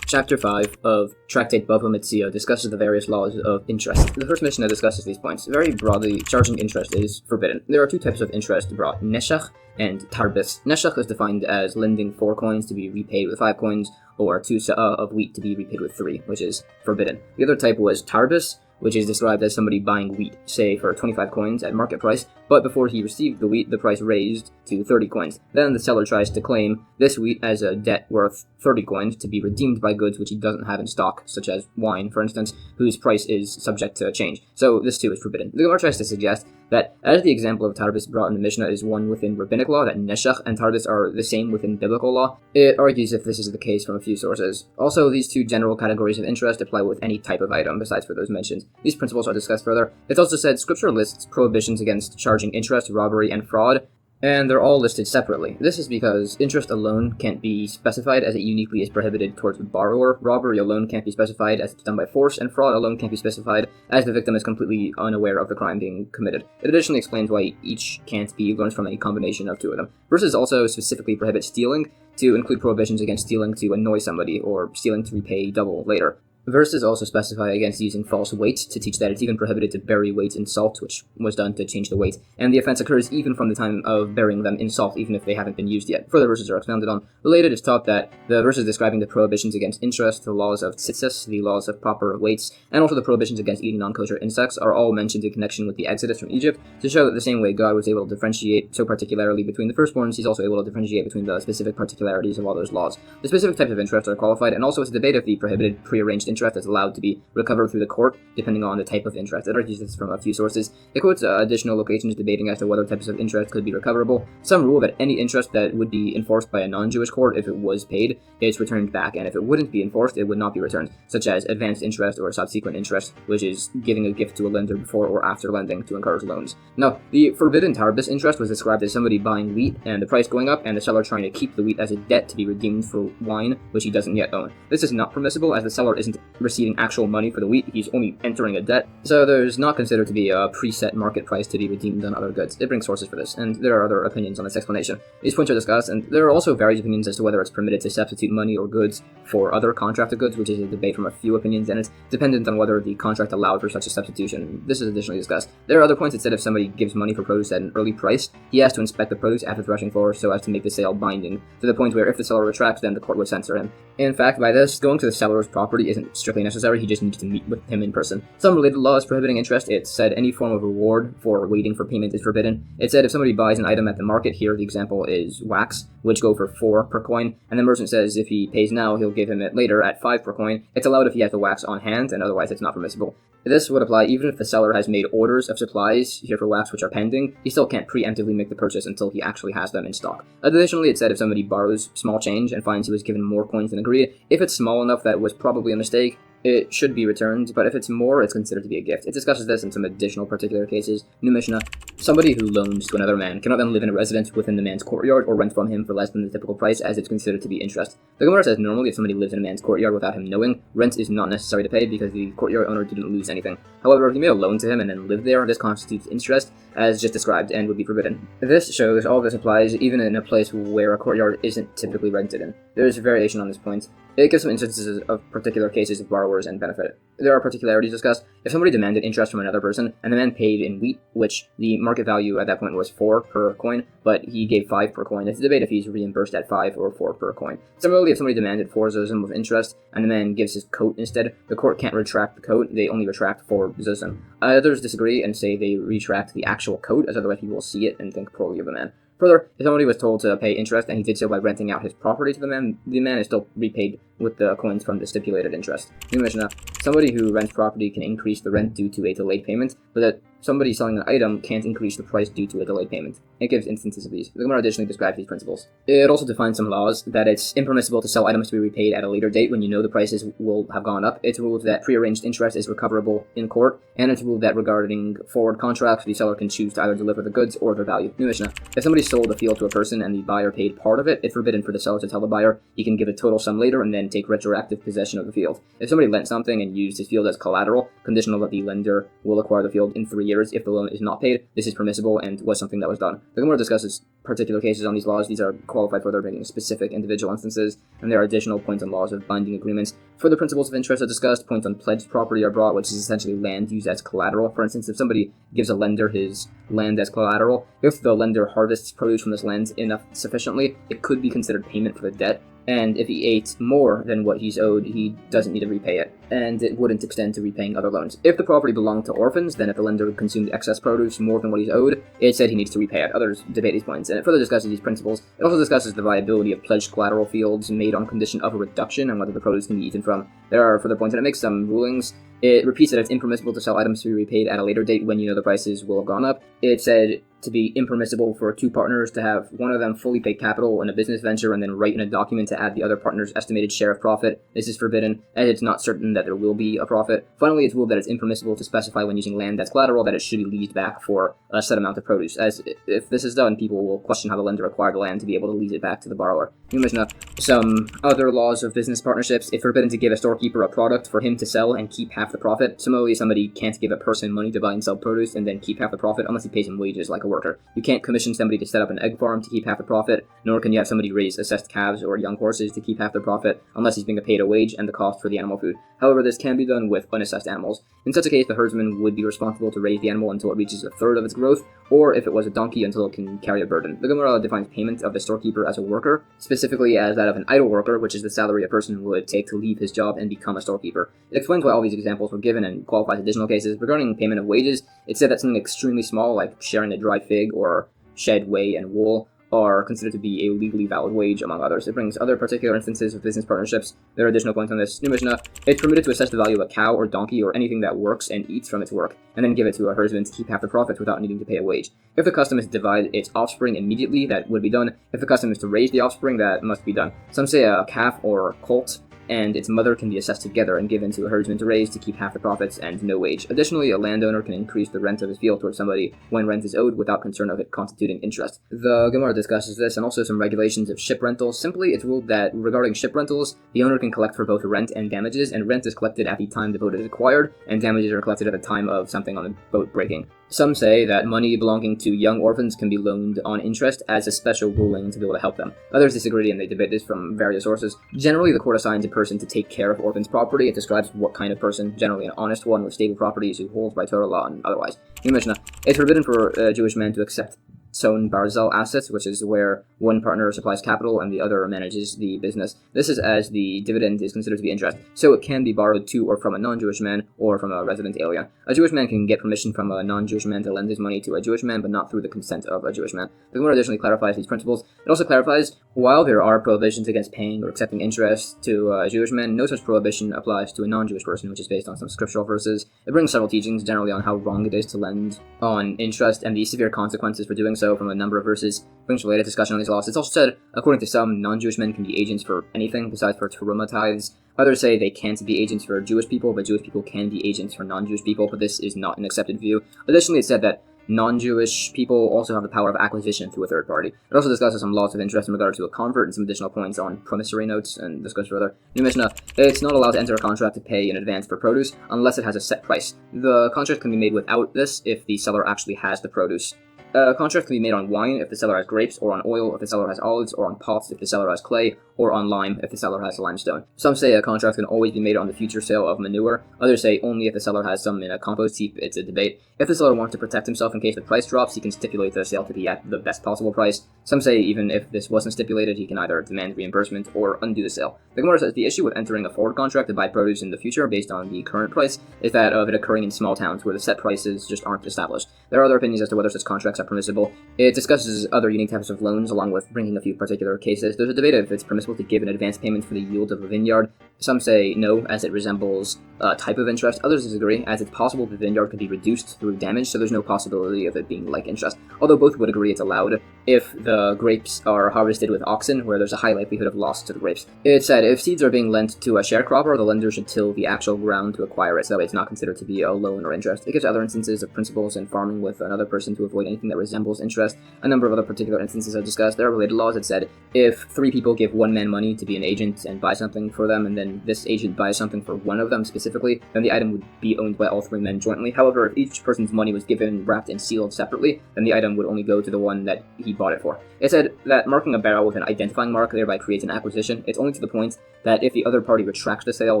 Chapter 5 of Tractate Bava Metzia discusses the various laws of interest. The first Mishnah discusses these points. Very broadly, charging interest is forbidden. There are two types of interest brought, neshach and tarbis. Neshach is defined as lending 4 coins to be repaid with 5 coins, or 2 sa'ah of wheat to be repaid with 3, which is forbidden. The other type was tarbis, which is described as somebody buying wheat, say for 25 coins at market price, but before he received the wheat, the price raised to 30 coins. Then the seller tries to claim this wheat as a debt worth 30 coins to be redeemed by goods which he doesn't have in stock, such as wine, for instance, whose price is subject to change. So this too is forbidden. The Gemara tries to suggest that as the example of tarbis brought in the Mishnah is one within rabbinic law, that neshach and tarbis are the same within biblical law, it argues if this is the case from a few sources. Also, these two general categories of interest apply with any type of item besides for those mentioned. These principles are discussed further. It's also said Scripture lists prohibitions against charging interest, robbery, and fraud, and they're all listed separately. This is because interest alone can't be specified as it uniquely is prohibited towards the borrower, robbery alone can't be specified as it's done by force, and fraud alone can't be specified as the victim is completely unaware of the crime being committed. It additionally explains why each can't be learned from a combination of two of them. Verses also specifically prohibit stealing, to include prohibitions against stealing to annoy somebody, or stealing to repay double later. Verses also specify against using false weight to teach that it's even prohibited to bury weights in salt, which was done to change the weight, and the offense occurs even from the time of burying them in salt, even if they haven't been used yet. Further verses are expounded on. Related, it's taught that the verses describing the prohibitions against interest, the laws of tzitzis, the laws of proper weights, and also the prohibitions against eating non-kosher insects are all mentioned in connection with the exodus from Egypt, to show that the same way God was able to differentiate so particularly between the firstborns, he's also able to differentiate between the specific particularities of all those laws. The specific types of interest are qualified, and also it's a debate if the prohibited prearranged interest is allowed to be recovered through the court, depending on the type of interest. It argues this from a few sources. It quotes additional locations debating as to whether types of interest could be recoverable. Some rule that any interest that would be enforced by a non-Jewish court, if it was paid, is returned back, and if it wouldn't be enforced, it would not be returned, such as advanced interest or subsequent interest, which is giving a gift to a lender before or after lending to encourage loans. Now, the forbidden tarbis interest was described as somebody buying wheat and the price going up, and the seller trying to keep the wheat as a debt to be redeemed for wine, which he doesn't yet own. This is not permissible, as the seller isn't receiving actual money for the wheat, he's only entering a debt, so there's not considered to be a preset market price to be redeemed on other goods. It brings sources for this, and there are other opinions on this explanation. These points are discussed, and there are also various opinions as to whether it's permitted to substitute money or goods for other contracted goods, which is a debate from a few opinions, and it's dependent on whether the contract allowed for such a substitution. This is additionally discussed. There are other points that said if somebody gives money for produce at an early price, he has to inspect the produce after threshing floor so as to make the sale binding, to the point where if the seller retracts, then the court would censor him. In fact, by this, going to the seller's property isn't strictly necessary, he just needs to meet with him in person. Some related laws prohibiting interest, it said any form of reward for waiting for payment is forbidden. It said if somebody buys an item at the market, here the example is wax, which go for 4 per coin, and the merchant says if he pays now, he'll give him it later at 5 per coin. It's allowed if he has the wax on hand, and otherwise it's not permissible. This would apply even if the seller has made orders of supplies here for wax which are pending. He still can't preemptively make the purchase until he actually has them in stock. Additionally, it said if somebody borrows small change and finds he was given more coins than agreed, if it's small enough that it was probably a mistake, it should be returned, but if it's more, it's considered to be a gift. It discusses this in some additional particular cases. New Mishnah. Somebody who loans to another man cannot then live in a residence within the man's courtyard or rent from him for less than the typical price, as it's considered to be interest. The Gemara says normally if somebody lives in a man's courtyard without him knowing, rent is not necessary to pay because the courtyard owner didn't lose anything. However, if he made a loan to him and then lived there, this constitutes interest, as just described, and would be forbidden. This shows all this applies even in a place where a courtyard isn't typically rented in. There is variation on this point. It gives some instances of particular cases of borrowers and benefit. There are particularities discussed. If somebody demanded interest from another person, and the man paid in wheat, which the market value at that point was 4 per coin, but he gave 5 per coin, it's a debate if he's reimbursed at 5 or 4 per coin. Similarly, if somebody demanded 4 zuzim with interest, and the man gives his coat instead, the court can't retract the coat, they only retract 4 zuzim. Others disagree and say they retract the actual coat, as otherwise people will see it and think poorly of the man. Further, if somebody was told to pay interest and he did so by renting out his property to the man is still repaid with the coins from the stipulated interest. New Mishnah. Somebody who rents property can increase the rent due to a delayed payment, but that somebody selling an item can't increase the price due to a delayed payment. It gives instances of these. The Gemara additionally describes these principles. It also defines some laws that it's impermissible to sell items to be repaid at a later date when you know the prices will have gone up. It's ruled that prearranged interest is recoverable in court, and it's ruled that regarding forward contracts, the seller can choose to either deliver the goods or their value. New Mishnah. If somebody sold a field to a person and the buyer paid part of it, it's forbidden for the seller to tell the buyer he can give a total sum later and then take retroactive possession of the field. If somebody lent something and used his field as collateral, conditional that the lender will acquire the field in 3 years if the loan is not paid, this is permissible and was something that was done. The Gemara discusses particular cases on these laws. These are qualified further, bringing specific individual instances, and there are additional points on laws of binding agreements. Further principles of interest are discussed. Points on pledged property are brought, which is essentially land used as collateral. For instance, if somebody gives a lender his land as collateral, if the lender harvests produce from this land enough sufficiently, it could be considered payment for the debt, and if he ate more than what he's owed, he doesn't need to repay it, and it wouldn't extend to repaying other loans. If the property belonged to orphans, then if the lender consumed excess produce more than what he's owed, it said he needs to repay it. Others debate these points, and it further discusses these principles. It also discusses the viability of pledged collateral fields made on condition of a reduction and whether the produce can be eaten from. There are further points, and it makes some rulings. It repeats that it's impermissible to sell items to be repaid at a later date when you know the prices will have gone up. It said to be impermissible for two partners to have one of them fully pay capital in a business venture and then write in a document to add the other partner's estimated share of profit. This is forbidden, as it's not certain that there will be a profit. Finally, it's ruled that it's impermissible to specify when using land as collateral that it should be leased back for a set amount of produce, as if this is done, people will question how the lender acquired the land to be able to lease it back to the borrower. New Mishnah. Some other laws of business partnerships. It's forbidden to give a storekeeper a product for him to sell and keep half the profit. Similarly, somebody can't give a person money to buy and sell produce and then keep half the profit unless he pays him wages like a worker. You can't commission somebody to set up an egg farm to keep half the profit, nor can you have somebody raise assessed calves or young horses to keep half the profit unless he's being paid a wage and the cost for the animal food. However, this can be done with unassessed animals. In such a case, the herdsman would be responsible to raise the animal until it reaches a third of its growth, or if it was a donkey, until it can carry a burden. The Gemara defines payment of the storekeeper as a worker, specifically as that of an idle worker, which is the salary a person would take to leave his job and become a storekeeper. It explains why all these examples were given and qualifies additional cases. Regarding payment of wages, it said that something extremely small, like sharing a dry fig or shed, whey, and wool, are considered to be a legally valid wage, among others. It brings other particular instances of business partnerships. There are additional points on this. New Mishnah. It's permitted to assess the value of a cow or donkey or anything that works and eats from its work, and then give it to a herdsman to keep half the profits without needing to pay a wage. If the custom is to divide its offspring immediately, that would be done. If the custom is to raise the offspring, that must be done. Some say a calf or colt and its mother can be assessed together and given to a herdsman to raise to keep half the profits and no wage. Additionally, a landowner can increase the rent of his field towards somebody when rent is owed without concern of it constituting interest. The Gemara discusses this and also some regulations of ship rentals. Simply, it's ruled that regarding ship rentals, the owner can collect for both rent and damages, and rent is collected at the time the boat is acquired, and damages are collected at the time of something on the boat breaking. Some say that money belonging to young orphans can be loaned on interest as a special ruling to be able to help them. Others disagree and they debate this from various sources. Generally, the court assigns a person to take care of orphans' property. It describes what kind of person, generally an honest one with stable properties who holds by Torah law and otherwise. New Mishnah. It's forbidden for a Jewish man to accept Son Barzal assets, which is where one partner supplies capital and the other manages the business. This is as the dividend is considered to be interest, so it can be borrowed to or from a non-Jewish man or from a resident alien. A Jewish man can get permission from a non-Jewish man to lend his money to a Jewish man, but not through the consent of a Jewish man. The Gemara additionally clarifies these principles. It also clarifies, while there are prohibitions against paying or accepting interest to a Jewish man, no such prohibition applies to a non-Jewish person, which is based on some scriptural verses. It brings several teachings, generally on how wrong it is to lend on interest and the severe consequences for doing so from a number of verses. Brings related discussion on these laws. It's also said, according to some, non-Jewish men can be agents for anything besides for teruma tithes. Others say they can't be agents for Jewish people, but Jewish people can be agents for non-Jewish people, but this is not an accepted view. Additionally, it's said that non-Jewish people also have the power of acquisition through a third party. It also discusses some laws of interest in regard to a convert and some additional points on promissory notes and discuss further. New Mishnah. It's not allowed to enter a contract to pay in advance for produce unless it has a set price. The contract can be made without this if the seller actually has the produce. A contract can be made on wine if the seller has grapes, or on oil if the seller has olives, or on pots if the seller has clay, or on lime if the seller has limestone. Some say a contract can always be made on the future sale of manure. Others say only if the seller has some in a compost heap. It's a debate. If the seller wants to protect himself in case the price drops, he can stipulate the sale to be at the best possible price. Some say even if this wasn't stipulated, he can either demand reimbursement or undo the sale. The Gemara says the issue with entering a forward contract to buy produce in the future based on the current price is that of it occurring in small towns where the set prices just aren't established. There are other opinions as to whether such contracts are permissible. It discusses other unique types of loans along with bringing a few particular cases. There's a debate if it's permissible to give an advance payment for the yield of a vineyard. Some say no, as it resembles a type of interest. Others disagree, as it's possible the vineyard could be reduced through damage, so there's no possibility of it being like interest. Although both would agree it's allowed if the grapes are harvested with oxen, where there's a high likelihood of loss to the grapes. It said if seeds are being lent to a sharecropper, the lender should till the actual ground to acquire it, so that way it's not considered to be a loan or interest. It gives other instances of principles in farming with another person to avoid anything that resembles interest. A number of other particular instances are discussed. There are related laws that said if 3 people give one man money to be an agent and buy something for them, and then this agent buys something for one of them specifically, then the item would be owned by all 3 men jointly. However, if each person's money was given, wrapped, and sealed separately, then the item would only go to the one that he bought it for. It said that marking a barrel with an identifying mark thereby creates an acquisition. It's only to the point that if the other party retracts the sale,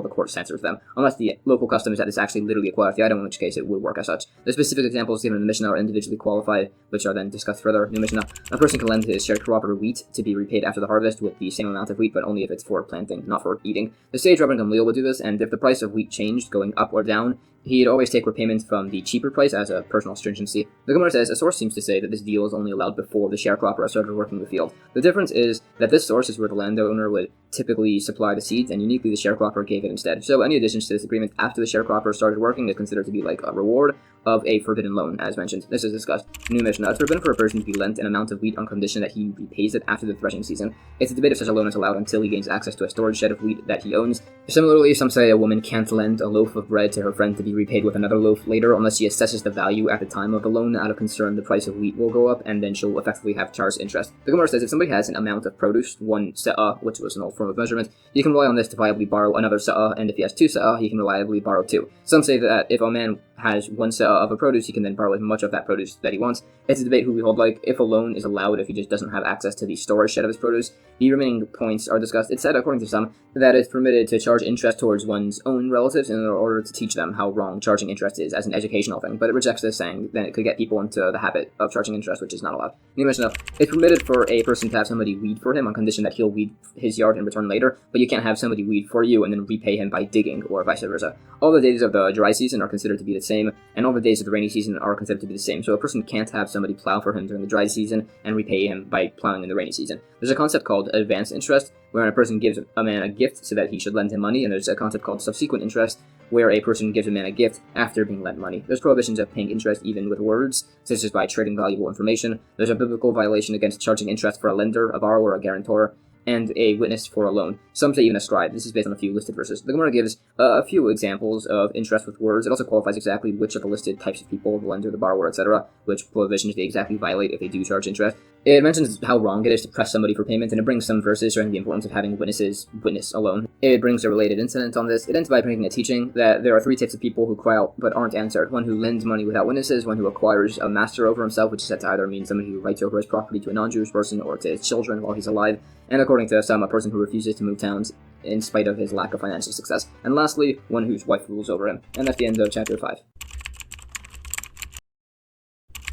the court censors them, unless the local custom is that this actually literally acquires the item, in which case it would work as such. The specific examples given in the Mishnah are individually qualified, which are then discussed further. New Mishnah. A person can lend his sharecropper wheat to be repaid after the harvest with the same amount amount of wheat, but only if it's for planting, not for eating. The sage Rabban Gamliel would do this, and if the price of wheat changed, going up or down, he'd always take repayment from the cheaper price as a personal stringency. The Gemara says, a source seems to say that this deal is only allowed before the sharecropper has started working the field. The difference is that this source is where the landowner would typically supply the seeds, and uniquely the sharecropper gave it instead. So any additions to this agreement after the sharecropper started working is considered to be like a reward of a forbidden loan, as mentioned. This is discussed. New Mishnah. It's forbidden for a person to be lent an amount of wheat on condition that he repays it after the threshing season. It's a debate if such a loan is allowed until he gains access to a storage shed of wheat that he owns. Similarly, some say a woman can't lend a loaf of bread to her friend to be repaid with another loaf later unless she assesses the value at the time of the loan. Out of concern, the price of wheat will go up, and then she'll effectively have charged interest. The Gemara says if somebody has an amount of produce, 1 se'ah, which was an old form of measurement, he can rely on this to viably borrow another se'ah, and if he has 2 se'ah, he can reliably borrow 2. Some say that if a man has 1 se'ah of a produce, he can then borrow as much of that produce that he wants. It's a debate who we hold like. If a loan is allowed if he just doesn't have access to the storage shed of his produce, the remaining points are discussed. It's said, according to some, that it's permitted to charge interest towards one's own relatives in order to teach them how wrong charging interest is as an educational thing, but it rejects this, saying then it could get people into the habit of charging interest, which is not allowed. You mentioned it's permitted for a person to have somebody weed for him on condition that he'll weed his yard in return later, but you can't have somebody weed for you and then repay him by digging, or vice versa. All the days of the dry season are considered to be the same, and all the days of the rainy season are considered to be the same, so a person can't have somebody plow for him during the dry season and repay him by plowing in the rainy season. There's a concept called advanced interest, where a person gives a man a gift so that he should lend him money, and there's a concept called subsequent interest, where a person gives a man a gift after being lent money. There's prohibitions of paying interest even with words, such as by trading valuable information. There's a biblical violation against charging interest for a lender, a borrower, a guarantor, and a witness for a loan. Some say even a scribe. This is based on a few listed verses. The Gemara gives a few examples of interest with words. It also qualifies exactly which of the listed types of people, the lender, the borrower, etc., which prohibitions they exactly violate if they do charge interest. It mentions how wrong it is to press somebody for payment, and it brings some verses showing the importance of having witnesses witness a loan. It brings a related incident on this. It ends by bringing a teaching that there are 3 types of people who cry out but aren't answered. One who lends money without witnesses, one who acquires a master over himself, which is said to either mean somebody who writes over his property to a non-Jewish person or to his children while he's alive, and according to some, a person who refuses to move towns in spite of his lack of financial success. And lastly, one whose wife rules over him. And that's the end of chapter 5.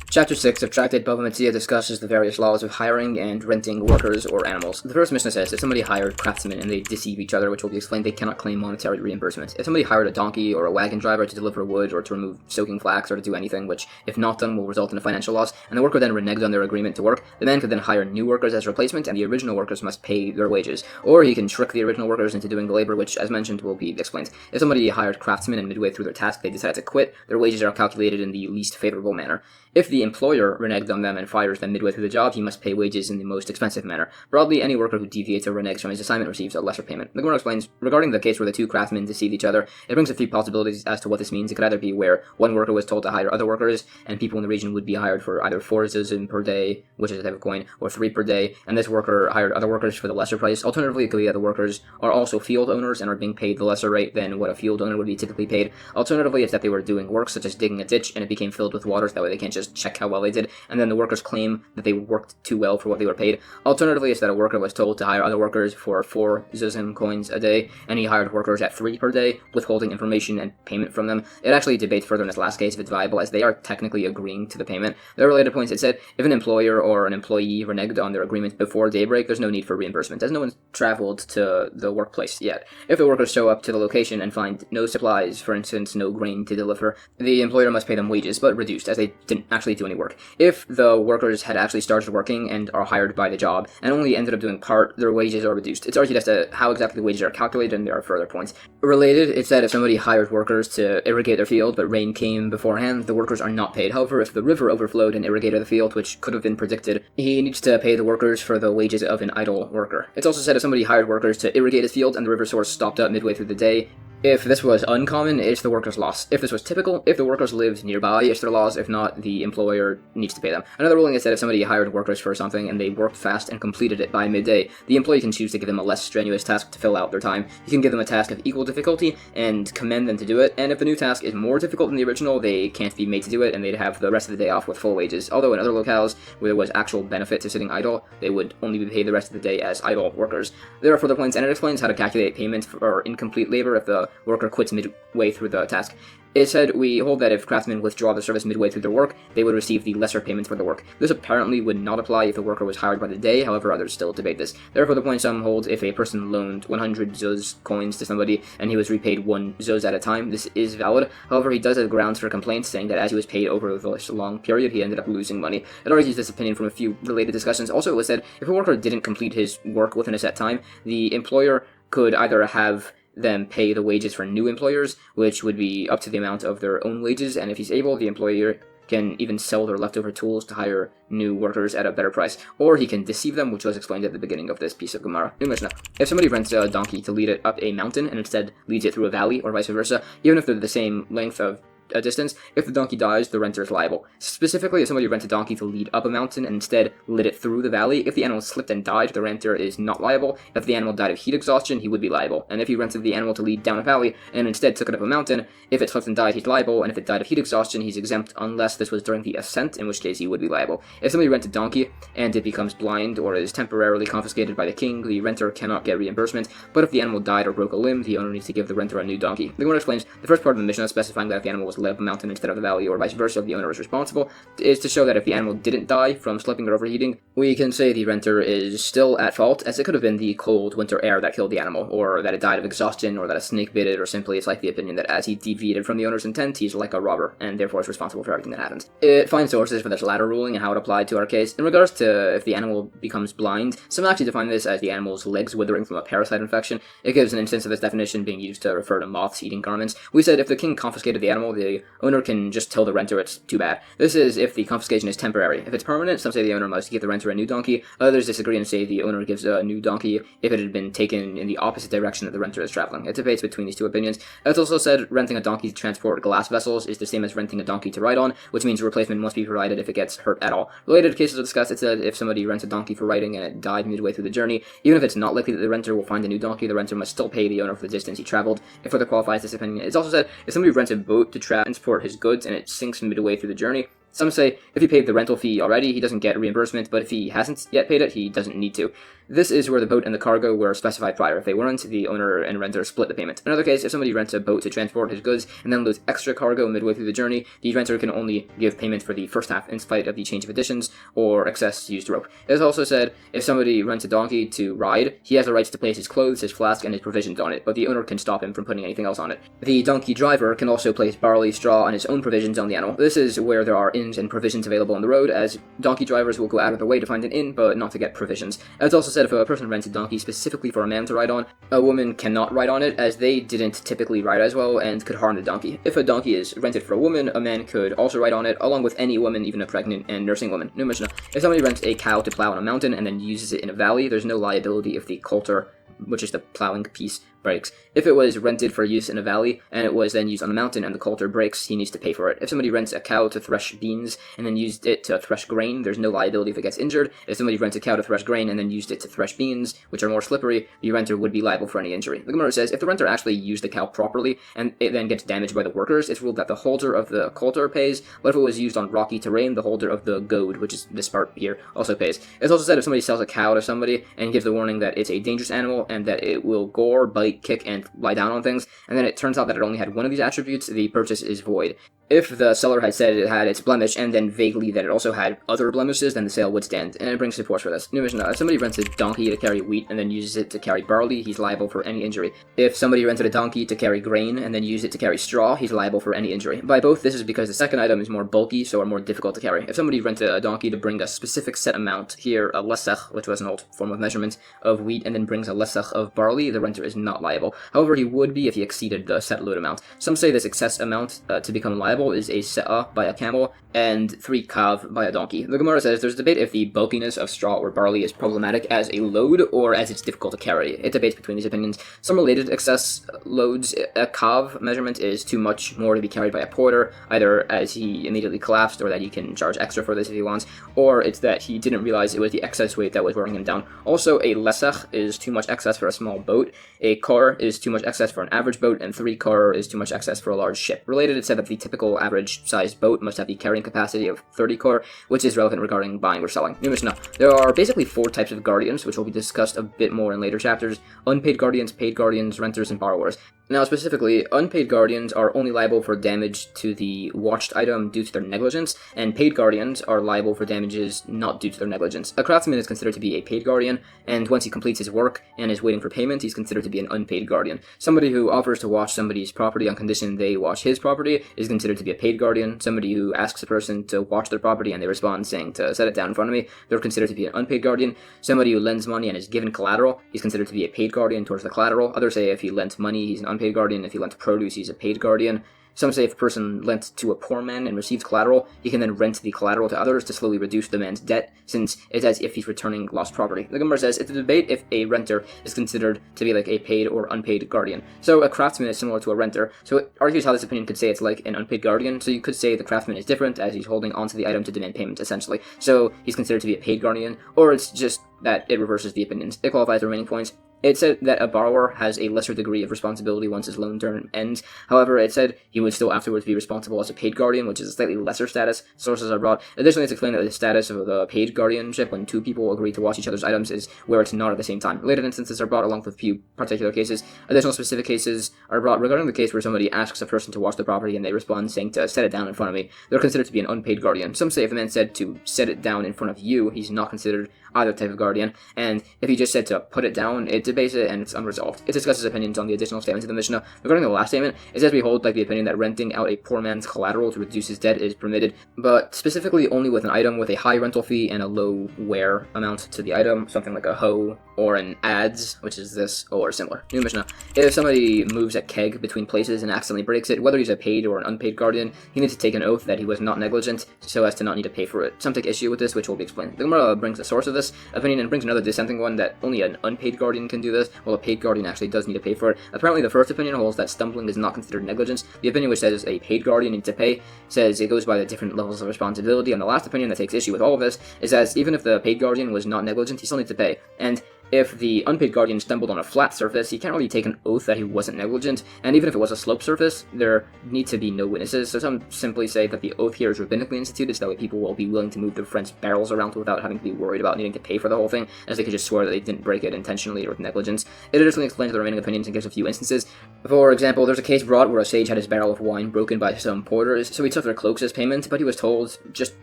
Chapter 6 of Tractate Bava Metzia discusses the various laws of hiring and renting workers or animals. The first Mishnah says, if somebody hired craftsmen and they deceive each other, which will be explained, they cannot claim monetary reimbursement. If somebody hired a donkey or a wagon driver to deliver wood or to remove soaking flax or to do anything, which, if not done, will result in a financial loss, and the worker then reneges on their agreement to work, the man could then hire new workers as replacement, and the original workers must pay their wages. Or he can trick the original workers into doing the labor, which, as mentioned, will be explained. If somebody hired craftsmen and midway through their task they decided to quit, their wages are calculated in the least favorable manner. If the employer reneges on them and fires them midway through the job, he must pay wages in the most expensive manner. Broadly, any worker who deviates or reneges from his assignment receives a lesser payment. The Gemara explains, regarding the case where the 2 craftsmen deceive each other, it brings a few possibilities as to what this means. It could either be where one worker was told to hire other workers, and people in the region would be hired for either 4 zuzim per day, which is a type of coin, or 3 per day, and this worker hired other workers for the lesser price. Alternatively, it could be that the workers are also field owners and are being paid the lesser rate than what a field owner would be typically paid. Alternatively, it's that they were doing work such as digging a ditch and it became filled with water, so that way they can't just check how well they did, and then the workers claim that they worked too well for what they were paid. Alternatively, it's that a worker was told to hire other workers for 4 zuzim coins a day, and he hired workers at 3 per day, withholding information and payment from them. It actually debates further in this last case if it's viable, as they are technically agreeing to the payment. There are related points. It said, if an employer or an employee reneged on their agreement before daybreak, there's no need for reimbursement, as no one's traveled to the workplace yet. If the workers show up to the location and find no supplies, for instance, no grain to deliver, the employer must pay them wages, but reduced, as they didn't actually do any work. If the workers had actually started working and are hired by the job, and only ended up doing part, their wages are reduced. It's argued as to how exactly the wages are calculated, and there are further points. Related, it said if somebody hired workers to irrigate their field, but rain came beforehand, the workers are not paid. However, if the river overflowed and irrigated the field, which could have been predicted, he needs to pay the workers for the wages of an idle worker. It's also said if somebody hired workers to irrigate his field and the river source stopped up midway through the day, if this was uncommon, it's the worker's loss. If this was typical, if the workers lived nearby, it's their loss. If not, the employer needs to pay them. Another ruling is that if somebody hired workers for something and they worked fast and completed it by midday, the employee can choose to give them a less strenuous task to fill out their time. He can give them a task of equal difficulty and commend them to do it, and if the new task is more difficult than the original, they can't be made to do it, and they'd have the rest of the day off with full wages. Although in other locales, where there was actual benefit to sitting idle, they would only be paid the rest of the day as idle workers. There are further points, and it explains how to calculate payment for incomplete labor. If the the worker quits midway through the task. It said, we hold that if craftsmen withdraw the service midway through their work, they would receive the lesser payment for the work. This apparently would not apply if the worker was hired by the day, however others still debate this. Therefore, the point some hold, if a person loaned 100 zuz coins to somebody and he was repaid 1 zuz at a time, this is valid. However, he does have grounds for complaint, saying that as he was paid over this long period, he ended up losing money. It argues this opinion from a few related discussions. Also, it was said, if a worker didn't complete his work within a set time, the employer could either have them pay the wages for new employers, which would be up to the amount of their own wages, and if he's able, the employer can even sell their leftover tools to hire new workers at a better price, or he can deceive them, which was explained at the beginning of this piece of Gemara. New Mishnah. If somebody rents a donkey to lead it up a mountain and instead leads it through a valley, or vice versa, even if they're the same length of a distance, if the donkey dies, the renter is liable. Specifically, if somebody rents a donkey to lead up a mountain and instead led it through the valley, if the animal slipped and died, the renter is not liable. If the animal died of heat exhaustion, he would be liable. And if he rented the animal to lead down a valley and instead took it up a mountain, if it slipped and died, he's liable, and if it died of heat exhaustion, he's exempt unless this was during the ascent, in which case he would be liable. If somebody rents a donkey and it becomes blind or is temporarily confiscated by the king, the renter cannot get reimbursement, but if the animal died or broke a limb, the owner needs to give the renter a new donkey. The Gemara explains the first part of the Mishnah, specifying that if the animal was led up a mountain instead of the valley or vice versa, the owner is responsible, is to show that if the animal didn't die from slipping or overheating, we can say the renter is still at fault, as it could have been the cold winter air that killed the animal, or that it died of exhaustion, or that a snake bit it, or simply it's like the opinion that as he deviated from the owner's intent, he's like a robber, and therefore is responsible for everything that happens. It finds sources for this latter ruling and how it applied to our case. In regards to if the animal becomes blind, some actually define this as the animal's legs withering from a parasite infection. It gives an instance of this definition being used to refer to moths eating garments. We said if the king confiscated the animal, the owner can just tell the renter it's too bad. This is if the confiscation is temporary. If it's permanent, some say the owner must give the renter a new donkey. Others disagree and say the owner gives a new donkey if it had been taken in the opposite direction that the renter is traveling. It debates between these two opinions. It's also said renting a donkey to transport glass vessels is the same as renting a donkey to ride on, which means a replacement must be provided if it gets hurt at all. Related cases are discussed. It said if somebody rents a donkey for riding and it died midway through the journey, even if it's not likely that the renter will find a new donkey, the renter must still pay the owner for the distance he traveled. It further qualifies this opinion. It's also said if somebody rents a boat to transport his goods and it sinks midway through the journey, some say if he paid the rental fee already, he doesn't get reimbursement, but if he hasn't yet paid it, he doesn't need to. This is where the boat and the cargo were specified prior. If they weren't, the owner and renter split the payment. In another case, if somebody rents a boat to transport his goods and then loads extra cargo midway through the journey, the renter can only give payment for the first half in spite of the change of additions or excess used rope. It is also said if somebody rents a donkey to ride, he has the rights to place his clothes, his flask, and his provisions on it, but the owner can stop him from putting anything else on it. The donkey driver can also place barley, straw, and his own provisions on the animal. This is where there are inns and provisions available on the road, as donkey drivers will go out of their way to find an inn, but not to get provisions. It's also said if a person rents a donkey specifically for a man to ride on, a woman cannot ride on it, as they didn't typically ride as well and could harm the donkey. If a donkey is rented for a woman, a man could also ride on it, along with any woman, even a pregnant and nursing woman. New Mishnah. If somebody rents a cow to plow on a mountain and then uses it in a valley, there's no liability if the coulter, which is the plowing piece, breaks. If it was rented for use in a valley and it was then used on a mountain and the coulter breaks, he needs to pay for it. If somebody rents a cow to thresh beans and then used it to thresh grain, there's no liability if it gets injured. If somebody rents a cow to thresh grain and then used it to thresh beans, which are more slippery, the renter would be liable for any injury. The Gemara says if the renter actually used the cow properly and it then gets damaged by the workers, it's ruled that the holder of the coulter pays, but if it was used on rocky terrain, the holder of the goad, which is this part here, also pays. It's also said if somebody sells a cow to somebody and gives the warning that it's a dangerous animal and that it will gore, bite, kick, and lie down on things, and then it turns out that it only had one of these attributes, the purchase is void. If the seller had said it had its blemish and then vaguely that it also had other blemishes, then the sale would stand, and it brings support for this. New Mishnah. If somebody rents a donkey to carry wheat and then uses it to carry barley, he's liable for any injury. If somebody rented a donkey to carry grain and then used it to carry straw, he's liable for any injury. By both, this is because the second item is more bulky, so are more difficult to carry. If somebody rented a donkey to bring a specific set amount, here a lesech, which was an old form of measurement, of wheat and then brings a lesech of barley, the renter is not liable. However, he would be if he exceeded the set load amount. Some say this excess amount to become liable is a se'ah by a camel and 3 kav by a donkey. The Gemara says there's debate if the bulkiness of straw or barley is problematic as a load or as it's difficult to carry. It debates between these opinions. Some related excess loads, a kav measurement is too much more to be carried by a porter, either as he immediately collapsed or that he can charge extra for this if he wants, or it's that he didn't realize it was the excess weight that was wearing him down. Also, a lesach is too much excess for a small boat, a kar is too much excess for an average boat, and 3 kar is too much excess for a large ship. Related, it said that the typical average-sized boat must have the carrying capacity of 30 kar, which is relevant regarding buying or selling. New Mishnah. There are basically 4 types of guardians, which will be discussed a bit more in later chapters: unpaid guardians, paid guardians, renters, and borrowers. Now, specifically, unpaid guardians are only liable for damage to the watched item due to their negligence, and paid guardians are liable for damages not due to their negligence. A craftsman is considered to be a paid guardian, and once he completes his work and is waiting for payment, he's considered to be an unpaid guardian. Somebody who offers to watch somebody's property on condition they watch his property is considered to be a paid guardian. Somebody who asks a person to watch their property and they respond saying to set it down in front of me, they're considered to be an unpaid guardian. Somebody who lends money and is given collateral, he's considered to be a paid guardian towards the collateral. Others say if he lent money, he's an unpaid guardian. If he lent produce, he's a paid guardian. Some say if a person lent to a poor man and received collateral, he can then rent the collateral to others to slowly reduce the man's debt, since it's as if he's returning lost property. The Gemara says, it's a debate if a renter is considered to be like a paid or unpaid guardian. So a craftsman is similar to a renter, so it argues how this opinion could say it's like an unpaid guardian, so you could say the craftsman is different as he's holding onto the item to demand payment, essentially. So he's considered to be a paid guardian, or it's just that it reverses the opinions. It qualifies the remaining points. It said that a borrower has a lesser degree of responsibility once his loan term ends. However, it said he would still afterwards be responsible as a paid guardian, which is a slightly lesser status. Sources are brought. Additionally, it's explained that the status of the paid guardianship when two people agree to watch each other's items is where it's not at the same time. Related instances are brought along with a few particular cases. Additional specific cases are brought regarding the case where somebody asks a person to watch the property and they respond saying to set it down in front of me. They're considered to be an unpaid guardian. Some say if a man said to set it down in front of you, he's not considered either type of guardian, and if he just said to put it down, it debates it and it's unresolved. It discusses opinions on the additional statements of the Mishnah. Regarding the last statement, it says we hold like the opinion that renting out a poor man's collateral to reduce his debt is permitted, but specifically only with an item with a high rental fee and a low wear amount to the item, something like a hoe or an adze, which is this, or similar. New Mishnah. If somebody moves a keg between places and accidentally breaks it, whether he's a paid or an unpaid guardian, he needs to take an oath that he was not negligent so as to not need to pay for it. Some take issue with this, which will be explained. The Gemara brings the source of this opinion and brings another dissenting one that only an unpaid guardian can do this, while a paid guardian actually does need to pay for it. Apparently the first opinion holds that stumbling is not considered negligence. The opinion which says a paid guardian needs to pay says it goes by the different levels of responsibility, and the last opinion that takes issue with all of this is that even if the paid guardian was not negligent, he still needs to pay. And if the unpaid guardian stumbled on a flat surface, he can't really take an oath that he wasn't negligent, and even if it was a slope surface, there need to be no witnesses, so some simply say that the oath here is rabbinically instituted, so that way people will be willing to move their friends' barrels around without having to be worried about needing to pay for the whole thing, as they could just swear that they didn't break it intentionally or with negligence. It additionally explains the remaining opinions and gives a few instances. For example, there's a case brought where a sage had his barrel of wine broken by some porters, so he took their cloaks as payment, but he was told, just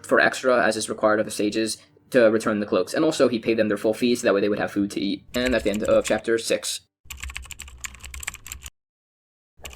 for extra, as is required of the sages, to return the cloaks, and also he paid them their full fees so that way they would have food to eat. And that's the end of chapter 6.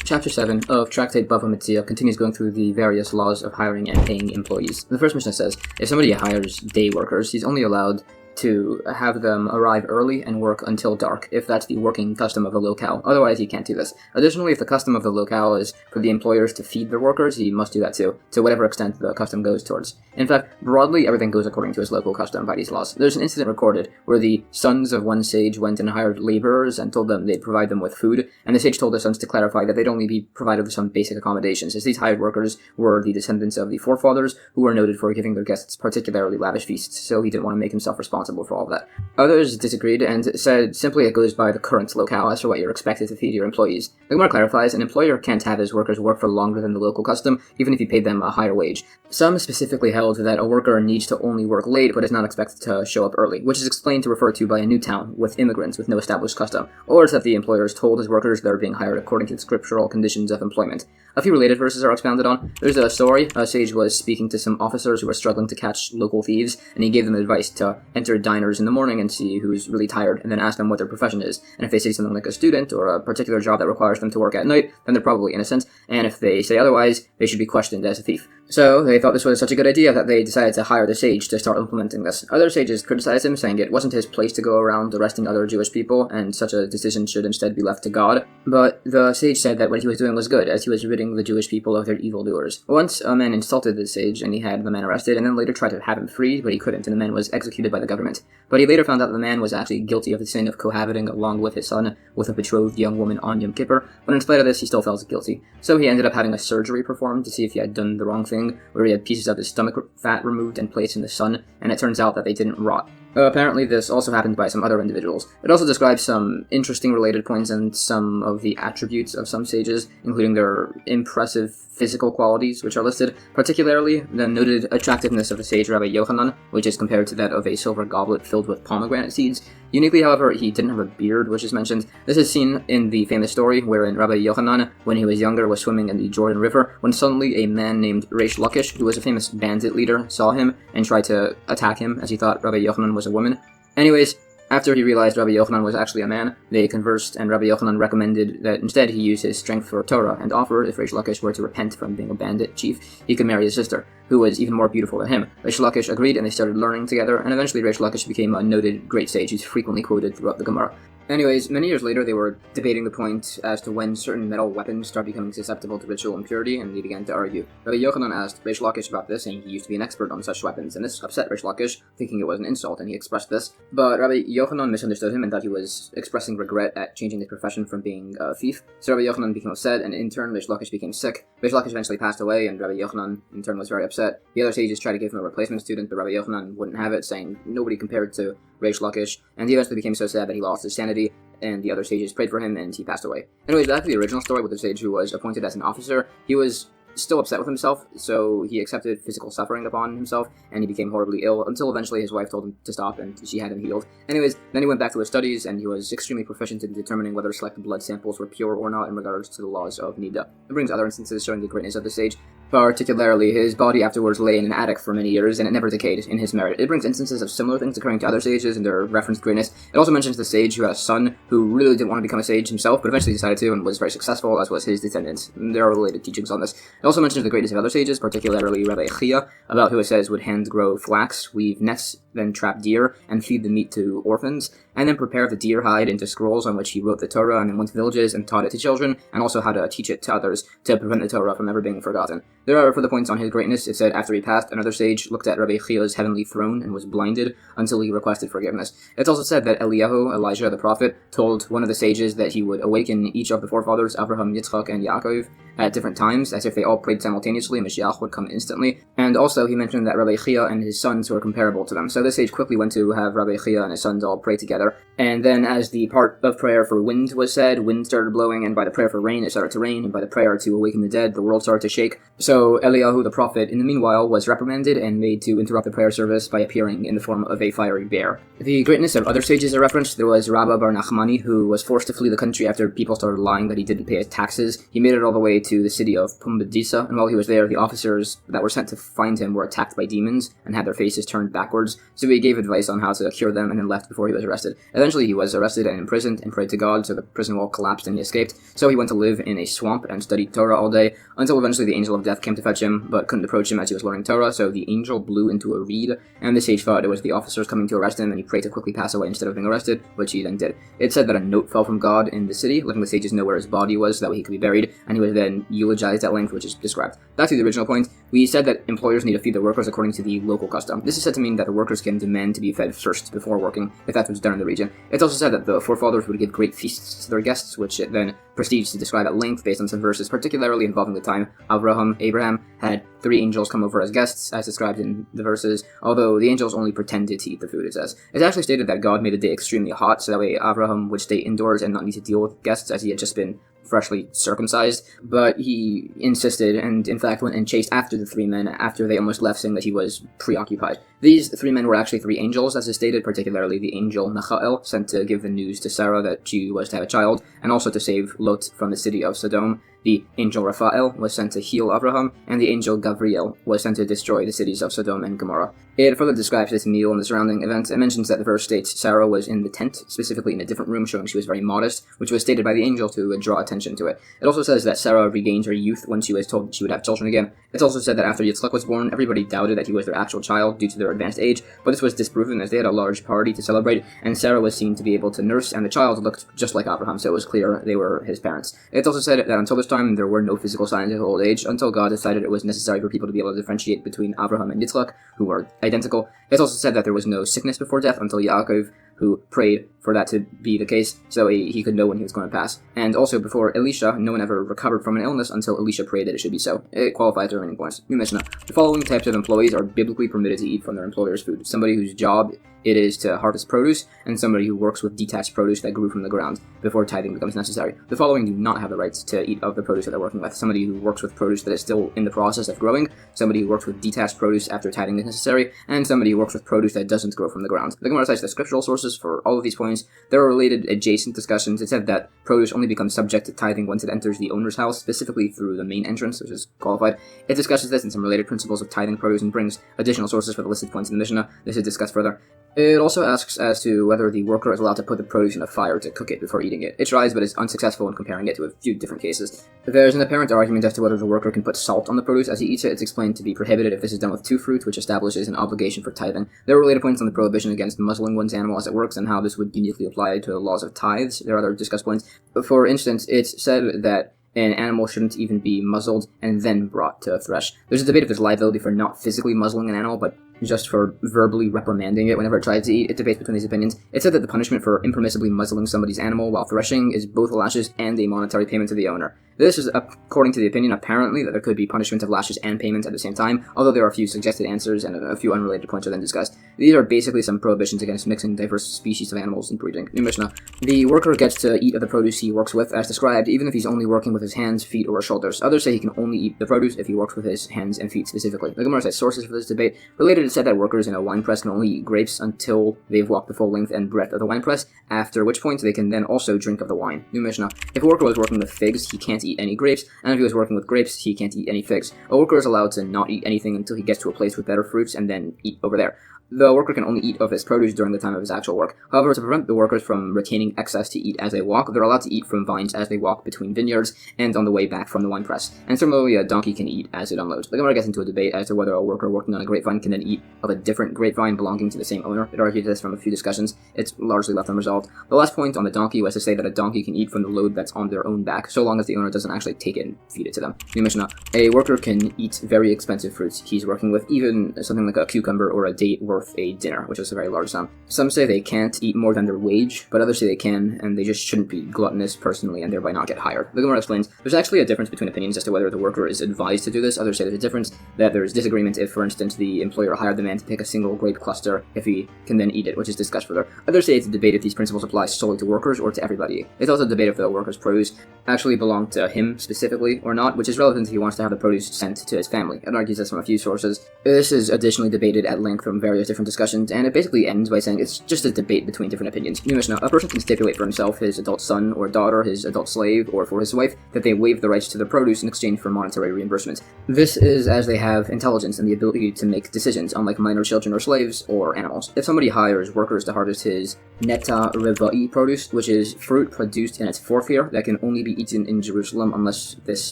Chapter 7 of Tractate Bava Metzia continues going through the various laws of hiring and paying employees. The first Mishnah says, if somebody hires day workers, he's only allowed to have them arrive early and work until dark, if that's the working custom of the locale. Otherwise, he can't do this. Additionally, if the custom of the locale is for the employers to feed their workers, he must do that too, to whatever extent the custom goes towards. In fact, broadly, everything goes according to his local custom by these laws. There's an incident recorded where the sons of one sage went and hired laborers and told them they'd provide them with food, and the sage told their sons to clarify that they'd only be provided with some basic accommodations, as these hired workers were the descendants of the forefathers, who were noted for giving their guests particularly lavish feasts, so he didn't want to make himself responsible for all of that. Others disagreed and said simply it goes by the current locale as to what you're expected to feed your employees. The Gemara clarifies, an employer can't have his workers work for longer than the local custom, even if he paid them a higher wage. Some specifically held that a worker needs to only work late but is not expected to show up early, which is explained to refer to by a new town with immigrants with no established custom, or it's that the employer has told his workers they're being hired according to the scriptural conditions of employment. A few related verses are expounded on. There's a story. A sage was speaking to some officers who were struggling to catch local thieves, and he gave them advice to enter diners in the morning and see who's really tired, and then ask them what their profession is. And if they say something like a student or a particular job that requires them to work at night, then they're probably innocent, and if they say otherwise, they should be questioned as a thief. So they thought this was such a good idea that they decided to hire the sage to start implementing this. Other sages criticized him, saying it wasn't his place to go around arresting other Jewish people, and such a decision should instead be left to God. But the sage said that what he was doing was good, as he was ridding the Jewish people of their evildoers. Once, a man insulted the sage, and he had the man arrested, and then later tried to have him freed, but he couldn't, and the man was executed by the government. But he later found out the man was actually guilty of the sin of cohabiting along with his son with a betrothed young woman on Yom Kippur, but in spite of this, he still felt guilty. So he ended up having a surgery performed to see if he had done the wrong thing, where he had pieces of his stomach fat removed and placed in the sun, and it turns out that they didn't rot. Apparently this also happened by some other individuals. It also describes some interesting related points and some of the attributes of some sages, including their impressive physical qualities, which are listed, particularly the noted attractiveness of the sage Rabbi Yochanan, which is compared to that of a silver goblet filled with pomegranate seeds. Uniquely, however, he didn't have a beard, which is mentioned. This is seen in the famous story wherein Rabbi Yochanan, when he was younger, was swimming in the Jordan River, when suddenly a man named Reish Lakish, who was a famous bandit leader, saw him and tried to attack him as he thought Rabbi Yochanan was a woman. Anyways, after he realized Rabbi Yochanan was actually a man, they conversed, and Rabbi Yochanan recommended that instead he use his strength for Torah, and offered, if Reish Lakish were to repent from being a bandit chief, he could marry his sister, who was even more beautiful than him. Reish Lakish agreed, and they started learning together, and eventually Reish Lakish became a noted great sage who's frequently quoted throughout the Gemara. Anyways, many years later, they were debating the point as to when certain metal weapons start becoming susceptible to ritual impurity, and they began to argue. Rabbi Yochanan asked Reish Lakish about this, saying he used to be an expert on such weapons, and this upset Reish Lakish, thinking it was an insult, and he expressed this. But Rabbi Yochanan misunderstood him and thought he was expressing regret at changing his profession from being a thief. So Rabbi Yochanan became upset, and in turn, Reish Lakish became sick. Reish Lakish eventually passed away, and Rabbi Yochanan, in turn, was very upset. The other sages tried to give him a replacement student, but Rabbi Yochanan wouldn't have it, saying nobody compared to Reish Lakish, and he eventually became so sad that he lost his sanity, and the other sages prayed for him, and he passed away. Anyways, back to the original story with the sage who was appointed as an officer. He was still upset with himself, so he accepted physical suffering upon himself, and he became horribly ill, until eventually his wife told him to stop, and she had him healed. Anyways, then he went back to his studies, and he was extremely proficient in determining whether selected blood samples were pure or not in regards to the laws of Nida. It brings other instances showing the greatness of the sage. Particularly, his body afterwards lay in an attic for many years, and it never decayed in his merit. It brings instances of similar things occurring to other sages and their referenced greatness. It also mentions the sage who had a son who really didn't want to become a sage himself, but eventually decided to and was very successful, as was his descendants. There are related teachings on this. It also mentions the greatness of other sages, particularly Rabbi Chia, about who it says would hand grow flax, weave nets, then trap deer, and feed the meat to orphans, and then prepare the deer hide into scrolls on which he wrote the Torah, and then went to villages and taught it to children, and also how to teach it to others to prevent the Torah from ever being forgotten. There are further points on his greatness. It said after he passed, another sage looked at Rabbi Chia's heavenly throne and was blinded until he requested forgiveness. It's also said that Elijah the prophet, told one of the sages that he would awaken each of the forefathers, Abraham, Yitzchak, and Yaakov, at different times, as if they all prayed simultaneously, Moshiach would come instantly. And also he mentioned that Rabbi Chia and his sons were comparable to them. So this sage quickly went to have Rabbi Chia and his sons all pray together. And then as the part of prayer for wind was said, wind started blowing, and by the prayer for rain, it started to rain, and by the prayer to awaken the dead, the world started to shake. So Eliyahu the prophet, in the meanwhile, was reprimanded and made to interrupt the prayer service by appearing in the form of a fiery bear. The greatness of other sages are referenced. There was Rabbah bar Nachmani, who was forced to flee the country after people started lying that he didn't pay his taxes. He made it all the way to the city of Pumbedisa, and while he was there, the officers that were sent to find him were attacked by demons and had their faces turned backwards, so he gave advice on how to cure them and then left before he was arrested. Eventually he was arrested and imprisoned and prayed to God, so the prison wall collapsed and he escaped. So he went to live in a swamp and studied Torah all day, until eventually the angel of death came to fetch him, but couldn't approach him as he was learning Torah, so the angel blew into a reed, and the sage thought it was the officers coming to arrest him, and he prayed to quickly pass away instead of being arrested, which he then did. It said that a note fell from God in the city, letting the sages know where his body was, so that way he could be buried, and he was then eulogized at length, which is described. Back to the original point, we said that employers need to feed their workers according to the local custom. This is said to mean that the workers can demand to be fed first before working, if that was done in the region. It's also said that the forefathers would give great feasts to their guests, which it then proceeds to describe at length based on some verses, particularly involving the time Abraham had 3 angels come over as guests, as described in the verses, although the angels only pretended to eat the food, it says. It's actually stated that God made the day extremely hot, so that way Abraham would stay indoors and not need to deal with guests, as he had just been freshly circumcised, but he insisted and in fact went and chased after the 3 men after they almost left, saying that he was preoccupied. These 3 men were actually 3 angels, as is stated, particularly the angel Michael, sent to give the news to Sarah that she was to have a child, and also to save Lot from the city of Sodom. The angel Raphael was sent to heal Abraham, and the angel Gabriel was sent to destroy the cities of Sodom and Gomorrah. It further describes this meal and the surrounding events. It mentions that the verse states Sarah was in the tent, specifically in a different room, showing she was very modest, which was stated by the angel to draw attention to it. It also says that Sarah regained her youth when she was told she would have children again. It's also said that after Yitzchak was born, everybody doubted that he was their actual child due to their advanced age, but this was disproven as they had a large party to celebrate, and Sarah was seen to be able to nurse, and the child looked just like Abraham, so it was clear they were his parents. It's also said that until this time, there were no physical signs of old age, until God decided it was necessary for people to be able to differentiate between Abraham and Yitzchak, who were identical. It's also said that there was no sickness before death until Yaakov, who prayed for that to be the case, so he could know when he was going to pass. And also, before Elisha, no one ever recovered from an illness until Elisha prayed that it should be so. It qualifies the remaining points. New Mishnah. The following types of employees are biblically permitted to eat from their employer's food. Somebody whose job it is to harvest produce, and somebody who works with detached produce that grew from the ground before tithing becomes necessary. The following do not have the right to eat of the produce that they're working with. Somebody who works with produce that is still in the process of growing, somebody who works with detached produce after tithing is necessary, and somebody who works with produce that doesn't grow from the ground. The Gemara cites the scriptural sources for all of these points. There are related adjacent discussions. It said that produce only becomes subject to tithing once it enters the owner's house, specifically through the main entrance, which is qualified. It discusses this and some related principles of tithing produce and brings additional sources for the listed points in the Mishnah. This is discussed further. It also asks as to whether the worker is allowed to put the produce in a fire to cook it before eating it. It tries, but is unsuccessful in comparing it to a few different cases. There's an apparent argument as to whether the worker can put salt on the produce as he eats it. It's explained to be prohibited if this is done with two fruits, which establishes an obligation for tithing. There are related points on the prohibition against muzzling one's animal as it works and how this would uniquely apply to the laws of tithes. There are other discussed points. For instance, it's said that an animal shouldn't even be muzzled and then brought to thresh. There's a debate if there's liability for not physically muzzling an animal, but just for verbally reprimanding it whenever it tries to eat. It debates between these opinions. It said that the punishment for impermissibly muzzling somebody's animal while threshing is both lashes and a monetary payment to the owner. This is, according to the opinion, apparently that there could be punishment of lashes and payment at the same time, although there are a few suggested answers and a few unrelated points are then discussed. These are basically some prohibitions against mixing diverse species of animals and breeding. New Mishnah. The worker gets to eat of the produce he works with, as described, even if he's only working with his hands, feet, or shoulders. Others say he can only eat the produce if he works with his hands and feet specifically. The Gemara cites sources for this debate. Related, it said that workers in a wine press can only eat grapes until they've walked the full length and breadth of the wine press, after which point they can then also drink of the wine. New Mishnah. If a worker was working with figs, he can't eat any grapes, and if he was working with grapes, he can't eat any figs. A worker is allowed to not eat anything until he gets to a place with better fruits and then eat over there. The worker can only eat of his produce during the time of his actual work. However, to prevent the workers from retaining excess to eat as they walk, they're allowed to eat from vines as they walk between vineyards and on the way back from the wine press. And similarly, a donkey can eat as it unloads. The Gemara gets into a debate as to whether a worker working on a grapevine can then eat of a different grapevine belonging to the same owner. It argues this from a few discussions. It's largely left unresolved. The last point on the donkey was to say that a donkey can eat from the load that's on their own back, so long as the owner doesn't actually take it and feed it to them. New Mishnah. A worker can eat very expensive fruits he's working with, even something like a cucumber or a date worth a dinner, which is a very large sum. Some say they can't eat more than their wage, but others say they can, and they just shouldn't be gluttonous personally and thereby not get hired. The Gemara explains, there's actually a difference between opinions as to whether the worker is advised to do this. Others say there's a difference, that there's disagreement if, for instance, the employer hired the man to pick a single grape cluster if he can then eat it, which is discussed further. Others say it's a debate if these principles apply solely to workers or to everybody. It's also a debate if the worker's produce actually belong to him specifically or not, which is relevant if he wants to have the produce sent to his family. It argues this from a few sources. This is additionally debated at length from various different discussions, and it basically ends by saying it's just a debate between different opinions. New Mishnah. A person can stipulate for himself, his adult son or daughter, his adult slave, or for his wife, that they waive the rights to the produce in exchange for monetary reimbursement. This is as they have intelligence and the ability to make decisions, unlike minor children or slaves or animals. If somebody hires workers to harvest his neta revai produce, which is fruit produced in its fourth year that can only be eaten in Jerusalem unless this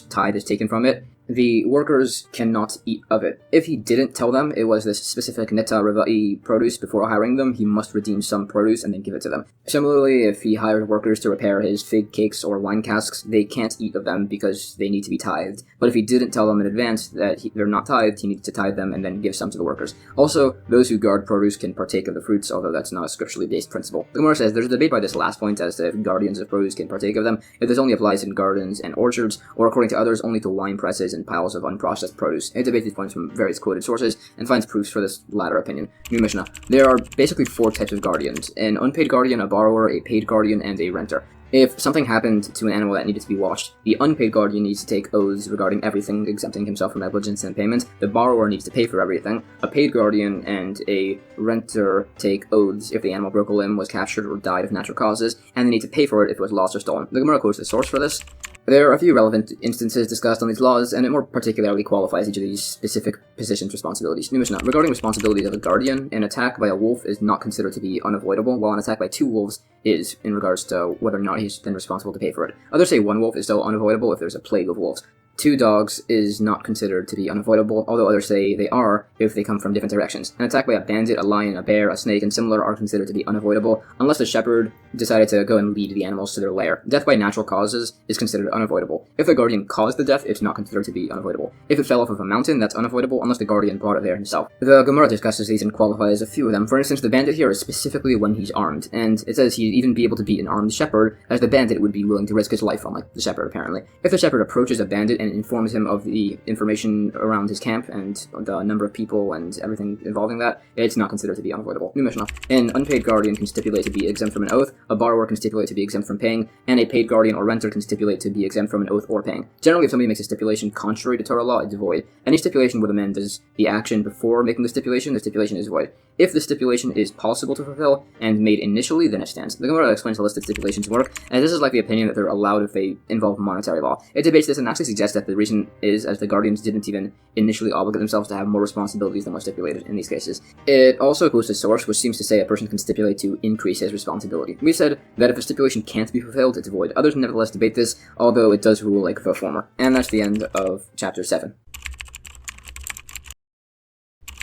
tithe is taken from it, the workers cannot eat of it. If he didn't tell them it was this specific neta revai produce before hiring them, he must redeem some produce and then give it to them. Similarly, if he hired workers to repair his fig cakes or wine casks, they can't eat of them because they need to be tithed. But if he didn't tell them in advance that they're not tithed, he needs to tithe them and then give some to the workers. Also, those who guard produce can partake of the fruits, although that's not a scripturally based principle. The Gemara says there's a debate by this last point as to if guardians of produce can partake of them, if this only applies in gardens and orchards, or according to others, only to wine presses and piles of unprocessed produce. It debates these points from various quoted sources and finds proofs for this latter opinion. New Mishnah. There are basically four types of guardians: an unpaid guardian, a borrower, a paid guardian, and a renter. If something happened to an animal that needed to be washed, the unpaid guardian needs to take oaths regarding everything, exempting himself from negligence and payment. The borrower needs to pay for everything. A paid guardian and a renter take oaths if the animal broke a limb, was captured, or died of natural causes, and they need to pay for it if it was lost or stolen. The Gemara quotes the source for this. There are a few relevant instances discussed on these laws, and it more particularly qualifies each of these specific positions' responsibilities. New Mishnah. Regarding responsibilities of a guardian, an attack by a wolf is not considered to be unavoidable, while an attack by two wolves is, in regards to whether or not he's then responsible to pay for it. Others say one wolf is still unavoidable if there's a plague of wolves. 2 dogs is not considered to be unavoidable, although others say they are if they come from different directions. An attack by a bandit, a lion, a bear, a snake, and similar are considered to be unavoidable, unless the shepherd decided to go and lead the animals to their lair. Death by natural causes is considered unavoidable. If the guardian caused the death, it's not considered to be unavoidable. If it fell off of a mountain, that's unavoidable, unless the guardian brought it there himself. The Gemara discusses these and qualifies a few of them. For instance, the bandit here is specifically when he's armed, and it says he'd even be able to beat an armed shepherd, as the bandit would be willing to risk his life, unlike the shepherd, apparently. If the shepherd approaches a bandit and informs him of the information around his camp and the number of people and everything involving that, it's not considered to be unavoidable. New Mishnah. An unpaid guardian can stipulate to be exempt from an oath, a borrower can stipulate to be exempt from paying, and a paid guardian or renter can stipulate to be exempt from an oath or paying. Generally, if somebody makes a stipulation contrary to Torah law, it's void. Any stipulation where the man does the action before making the stipulation is void. If the stipulation is possible to fulfill and made initially, then it stands. The Gemara explains how listed stipulations work, and this is like the opinion that they're allowed if they involve monetary law. It debates this and actually suggests that the reason is as the guardians didn't even initially obligate themselves to have more responsibilities than was stipulated in these cases. It also quotes a source which seems to say a person can stipulate to increase his responsibility. We said that if a stipulation can't be fulfilled, it's void. Others nevertheless debate this, although it does rule like the former. And that's the end of chapter 7.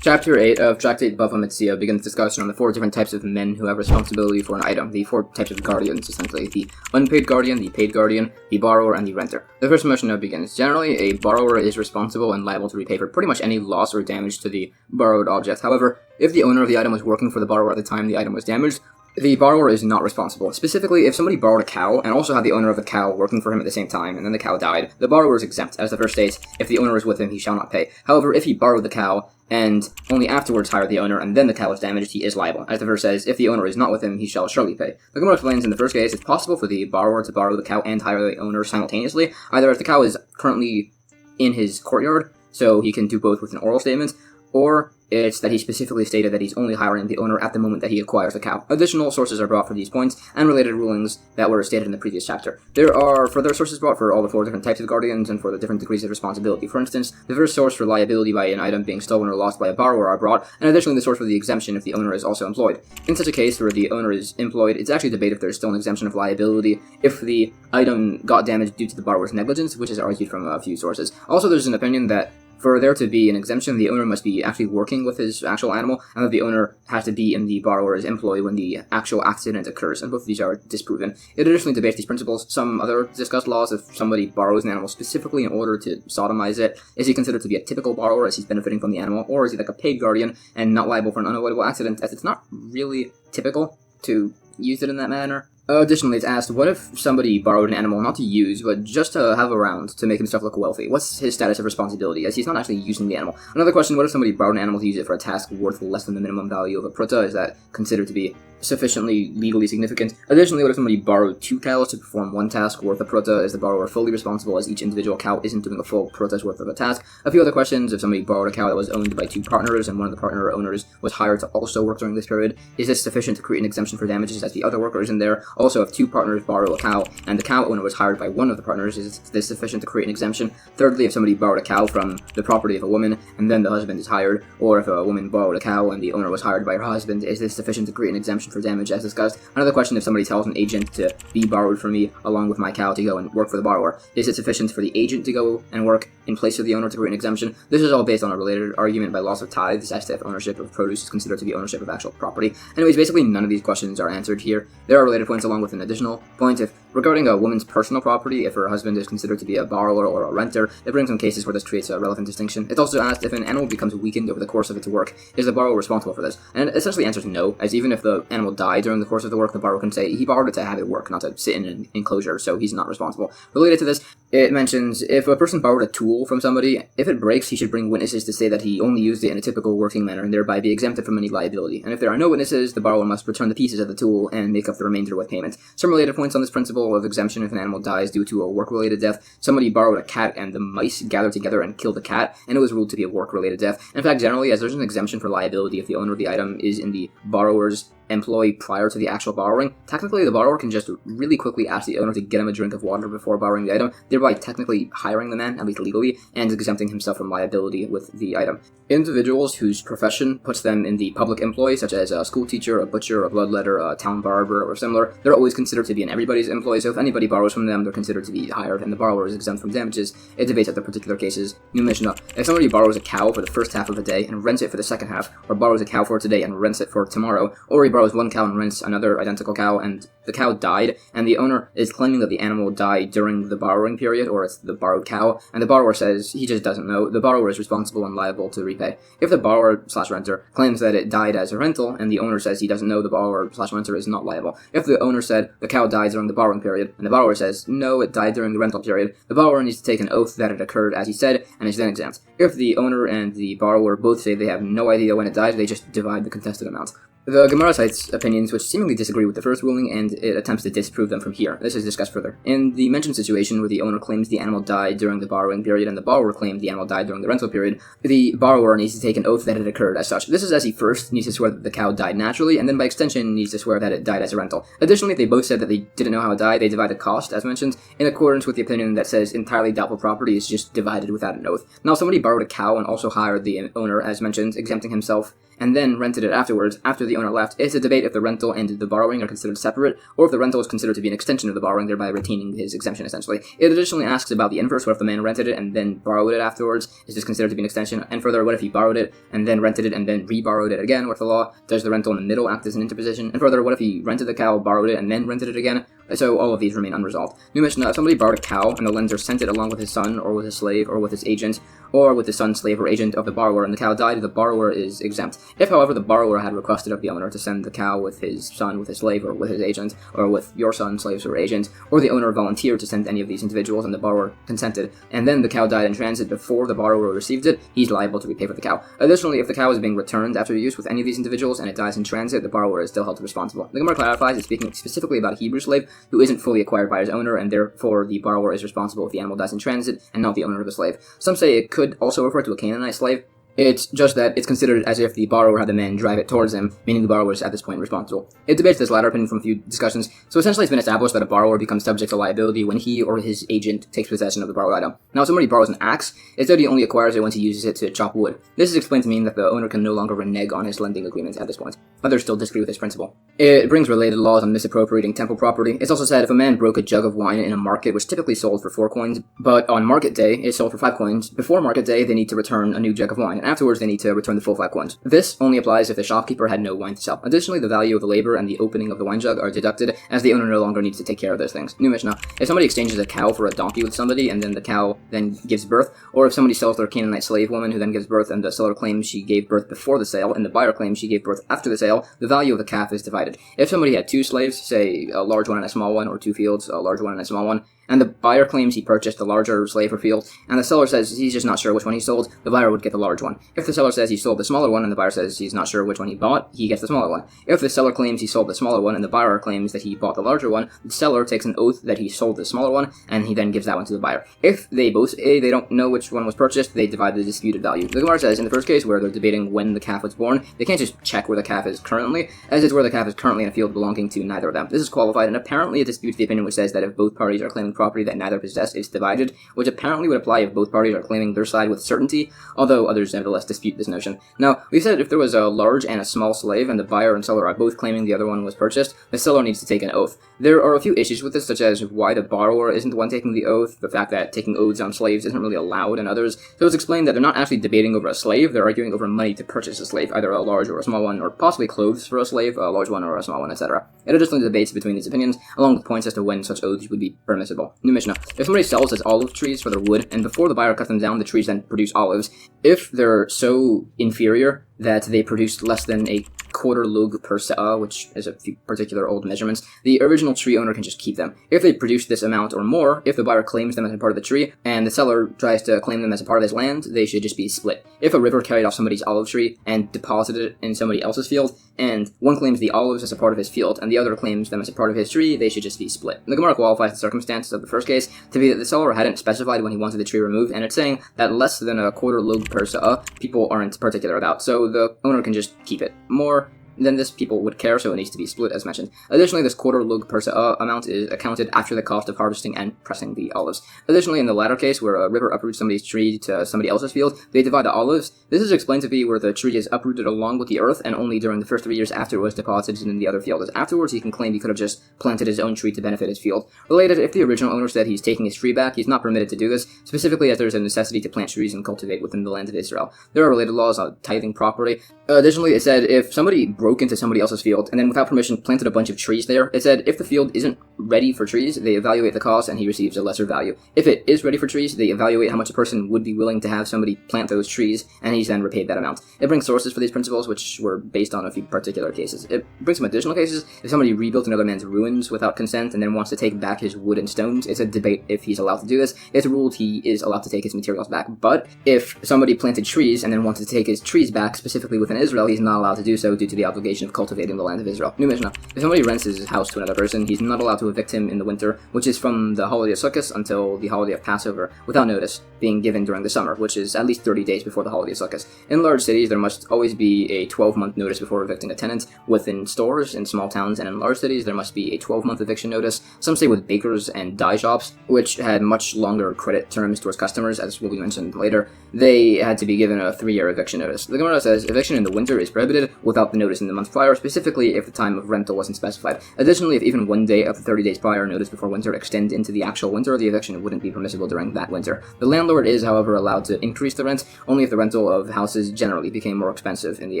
Chapter 8 of Tractate Bava Metzia begins discussion on the 4 different types of men who have responsibility for an item, the 4 types of guardians, essentially, the unpaid guardian, the paid guardian, the borrower, and the renter. The first Mishnah begins. Generally, a borrower is responsible and liable to repay for pretty much any loss or damage to the borrowed object. However, if the owner of the item was working for the borrower at the time the item was damaged, the borrower is not responsible. Specifically, if somebody borrowed a cow and also had the owner of the cow working for him at the same time, and then the cow died, the borrower is exempt. As the verse states, if the owner is with him, he shall not pay. However, if he borrowed the cow and only afterwards hired the owner, and then the cow was damaged, he is liable. As the verse says, if the owner is not with him, he shall surely pay. The Gemara explains in the first case, it's possible for the borrower to borrow the cow and hire the owner simultaneously, either if the cow is currently in his courtyard, so he can do both with an oral statement, or it's that he specifically stated that he's only hiring the owner at the moment that he acquires the cow. Additional sources are brought for these points, and related rulings that were stated in the previous chapter. There are further sources brought for all the 4 different types of guardians and for the different degrees of responsibility. For instance, the first source for liability by an item being stolen or lost by a borrower are brought, and additionally the source for the exemption if the owner is also employed. In such a case where the owner is employed, it's actually debated if there's still an exemption of liability if the item got damaged due to the borrower's negligence, which is argued from a few sources. Also, there's an opinion that for there to be an exemption, the owner must be actually working with his actual animal, and that the owner has to be in the borrower's employ when the actual accident occurs, and both of these are disproven. It additionally debates these principles. Some other discussed laws: if somebody borrows an animal specifically in order to sodomize it, is he considered to be a typical borrower as he's benefiting from the animal, or is he like a paid guardian and not liable for an unavoidable accident, as it's not really typical to use it in that manner? Additionally, it's asked, what if somebody borrowed an animal not to use, but just to have around to make himself look wealthy? What's his status of responsibility, as he's not actually using the animal? Another question, what if somebody borrowed an animal to use it for a task worth less than the minimum value of a pruta? Is that considered to be sufficiently legally significant? Additionally, what if somebody borrowed 2 cows to perform one task worth a pruta? Is the borrower fully responsible, as each individual cow isn't doing a full pruta's worth of a task? A few other questions, if somebody borrowed a cow that was owned by 2 partners, and one of the partner owners was hired to also work during this period, is this sufficient to create an exemption for damages as the other worker is in there? Also, if 2 partners borrow a cow, and the cow owner was hired by one of the partners, is this sufficient to create an exemption? Thirdly, if somebody borrowed a cow from the property of a woman, and then the husband is hired, or if a woman borrowed a cow and the owner was hired by her husband, is this sufficient to create an exemption for damage as discussed? Another question, if somebody tells an agent to be borrowed from me along with my cow to go and work for the borrower, is it sufficient for the agent to go and work in place of the owner to create an exemption? This is all based on a related argument by loss of tithes as to if ownership of produce is considered to be ownership of actual property. Anyways, basically none of these questions are answered here. There are related points along with an additional point. If regarding a woman's personal property, if her husband is considered to be a borrower or a renter, it brings some cases where this creates a relevant distinction. It's also asked, if an animal becomes weakened over the course of its work, is the borrower responsible for this? And it essentially answers no, as even if the animal died during the course of the work, the borrower can say he borrowed it to have it work, not to sit in an enclosure, so he's not responsible. Related to this, it mentions, if a person borrowed a tool from somebody, if it breaks, he should bring witnesses to say that he only used it in a typical working manner and thereby be exempted from any liability. And if there are no witnesses, the borrower must return the pieces of the tool and make up the remainder with payment. Some related points on this principle of exemption if an animal dies due to a work-related death. Somebody borrowed a cat and the mice gathered together and killed the cat, and it was ruled to be a work-related death. In fact, generally, as there's an exemption for liability if the owner of the item is in the borrower's employee prior to the actual borrowing, technically the borrower can just really quickly ask the owner to get him a drink of water before borrowing the item, thereby technically hiring the man, at least legally, and exempting himself from liability with the item. Individuals whose profession puts them in the public employ, such as a school teacher, a butcher, a bloodletter, a town barber, or similar, they're always considered to be in everybody's employ, so if anybody borrows from them, they're considered to be hired, and the borrower is exempt from damages. It debates at the particular cases. New Mishnah: if somebody borrows a cow for the first half of a day and rents it for the second half, or borrows a cow for today and rents it for tomorrow, or he borrows one cow and rents another identical cow, and the cow died, and the owner is claiming that the animal died during the borrowing period, or it's the borrowed cow, and the borrower says he just doesn't know, the borrower is responsible and liable to repay. If the borrower/renter claims that it died as a rental, and the owner says he doesn't know, the borrower/renter is not liable. If the owner said the cow died during the borrowing period, and the borrower says no, it died during the rental period, the borrower needs to take an oath that it occurred as he said, and is then exempt. If the owner and the borrower both say they have no idea when it died, they just divide the contested amount. The Gemara cites opinions which seemingly disagree with the first ruling, and it attempts to disprove them from here. This is discussed further. In the mentioned situation where the owner claims the animal died during the borrowing period and the borrower claimed the animal died during the rental period, the borrower needs to take an oath that it occurred as such. This is as he first needs to swear that the cow died naturally, and then by extension needs to swear that it died as a rental. Additionally, if they both said that they didn't know how it died, they divide the cost, as mentioned, in accordance with the opinion that says entirely doubtful property is just divided without an oath. Now, if somebody borrowed a cow and also hired the owner, as mentioned, exempting himself, and then rented it afterwards, after the owner left, it's a debate if the rental and the borrowing are considered separate, or if the rental is considered to be an extension of the borrowing, thereby retaining his exemption, essentially. It additionally asks about the inverse, what if the man rented it and then borrowed it afterwards? Is this considered to be an extension? And further, what if he borrowed it and then rented it and then re-borrowed it again? What's the law? Does the rental in the middle act as an interposition? And further, what if he rented the cow, borrowed it, and then rented it again? So all of these remain unresolved. New Mishnah: if somebody borrowed a cow and the lender sent it along with his son, or with his slave, or with his agent, or with the son, slave, or agent of the borrower, and the cow died, the borrower is exempt. If, however, the borrower had requested of the owner to send the cow with his son, with his slave, or with his agent, or with your son, slaves, or agent, or the owner volunteered to send any of these individuals and the borrower consented, and then the cow died in transit before the borrower received it, he's liable to repay for the cow. Additionally, if the cow is being returned after use with any of these individuals and it dies in transit, the borrower is still held responsible. The Gemara clarifies it's speaking specifically about a Hebrew slave who isn't fully acquired by his owner, and therefore the borrower is responsible if the animal dies in transit, and not the owner of the slave. Some say it could also refer to a Canaanite slave. It's just that it's considered as if the borrower had the man drive it towards him, meaning the borrower is at this point responsible. It debates this latter opinion from a few discussions, so essentially it's been established that a borrower becomes subject to liability when he or his agent takes possession of the borrowed item. Now, if somebody borrows an axe, it said he only acquires it once he uses it to chop wood. This is explained to mean that the owner can no longer renege on his lending agreement at this point. Others still disagree with this principle. It brings related laws on misappropriating temple property. It's also said if a man broke a jug of wine in a market which typically sold for 4 coins, but on market day it sold for 5 coins, before market day they need to return a new jug of wine, and afterwards they need to return the full 5 coins. This only applies if the shopkeeper had no wine to sell. Additionally, the value of the labor and the opening of the wine jug are deducted, as the owner no longer needs to take care of those things. New Mishnah: if somebody exchanges a cow for a donkey with somebody, and then the cow then gives birth, or if somebody sells their Canaanite slave woman who then gives birth, and the seller claims she gave birth before the sale, and the buyer claims she gave birth after the sale, the value of the calf is divided. If somebody had 2 slaves, say a large one and a small one, or 2 fields, a large one and a small one, and the buyer claims he purchased the larger slave or field, and the seller says he's just not sure which one he sold, the buyer would get the large one. If the seller says he sold the smaller one and the buyer says he's not sure which one he bought, he gets the smaller one. If the seller claims he sold the smaller one and the buyer claims that he bought the larger one, the seller takes an oath that he sold the smaller one, and he then gives that one to the buyer. If they both say they don't know which one was purchased, they divide the disputed value. The Gemara says in the first case, where they're debating when the calf was born, they can't just check where the calf is currently, as it's where the calf is currently in a field belonging to neither of them. This is qualified, and apparently it disputes the opinion which says that if both parties are claiming property that neither possess, it's divided, which apparently would apply if both parties are claiming their side with certainty, although others nevertheless dispute this notion. Now, we've said if there was a large and a small slave, and the buyer and seller are both claiming the other one was purchased, the seller needs to take an oath. There are a few issues with this, such as why the borrower isn't the one taking the oath, the fact that taking oaths on slaves isn't really allowed, and others. So it's explained that they're not actually debating over a slave, they're arguing over money to purchase a slave, either a large or a small one, or possibly clothes for a slave, a large one or a small one, etc. It additionally debates between these opinions, along with points as to when such oaths would be permissible. New Mishnah: if somebody sells as olive trees for their wood, and before the buyer cuts them down, the trees then produce olives, if they're so inferior that they produce less than a quarter lug per se'ah, which is a few particular old measurements, the original tree owner can just keep them. If they produce this amount or more, if the buyer claims them as a part of the tree, and the seller tries to claim them as a part of his land, they should just be split. If a river carried off somebody's olive tree and deposited it in somebody else's field, and one claims the olives as a part of his field, and the other claims them as a part of his tree, they should just be split. The Gemara qualifies the circumstances of the first case to be that the seller hadn't specified when he wanted the tree removed, and it's saying that less than a quarter lug per se'ah, people aren't particular about, so the owner can just keep it. More, then this people would care, so it needs to be split as mentioned. Additionally, this quarter lug persa amount is accounted after the cost of harvesting and pressing the olives. Additionally, in the latter case, where a river uproots somebody's tree to somebody else's field, they divide the olives. This is explained to be where the tree is uprooted along with the earth, and only during the first 3 years after it was deposited in the other field, as afterwards he can claim he could have just planted his own tree to benefit his field. Related, if the original owner said he's taking his tree back, he's not permitted to do this, specifically as there is a necessity to plant trees and cultivate within the land of Israel. There are related laws on tithing property. Additionally, it said if somebody broke into somebody else's field and then without permission planted a bunch of trees there, it said if the field isn't ready for trees, they evaluate the cost and he receives a lesser value. If it is ready for trees, they evaluate how much a person would be willing to have somebody plant those trees, and he's then repaid that amount. It brings sources for these principles, which were based on a few particular cases. It brings some additional cases. If somebody rebuilt another man's ruins without consent and then wants to take back his wood and stones, it's a debate if he's allowed to do this. It's ruled he is allowed to take his materials back. But if somebody planted trees and then wanted to take his trees back, specifically within Israel, he's not allowed to do so due to the obligation of cultivating the land of Israel. New Mishnah. If somebody rents his house to another person, he's not allowed to evict him in the winter, which is from the holiday of Sukkot until the holiday of Passover, without notice being given during the summer, which is at least 30 days before the holiday of Sukkot. In large cities, there must always be a 12-month notice before evicting a tenant. Within stores, in small towns, and in large cities, there must be a 12-month eviction notice. Some say with bakers and dye shops, which had much longer credit terms towards customers, as will be mentioned later, they had to be given a 3-year eviction notice. The Gemara says eviction in the winter is prohibited without the notice in the month prior, specifically if the time of rental wasn't specified. Additionally, if even 1 day of the 30 days prior notice before winter extend into the actual winter, the eviction wouldn't be permissible during that winter. The landlord is, however, allowed to increase the rent only if the rental of houses generally became more expensive in the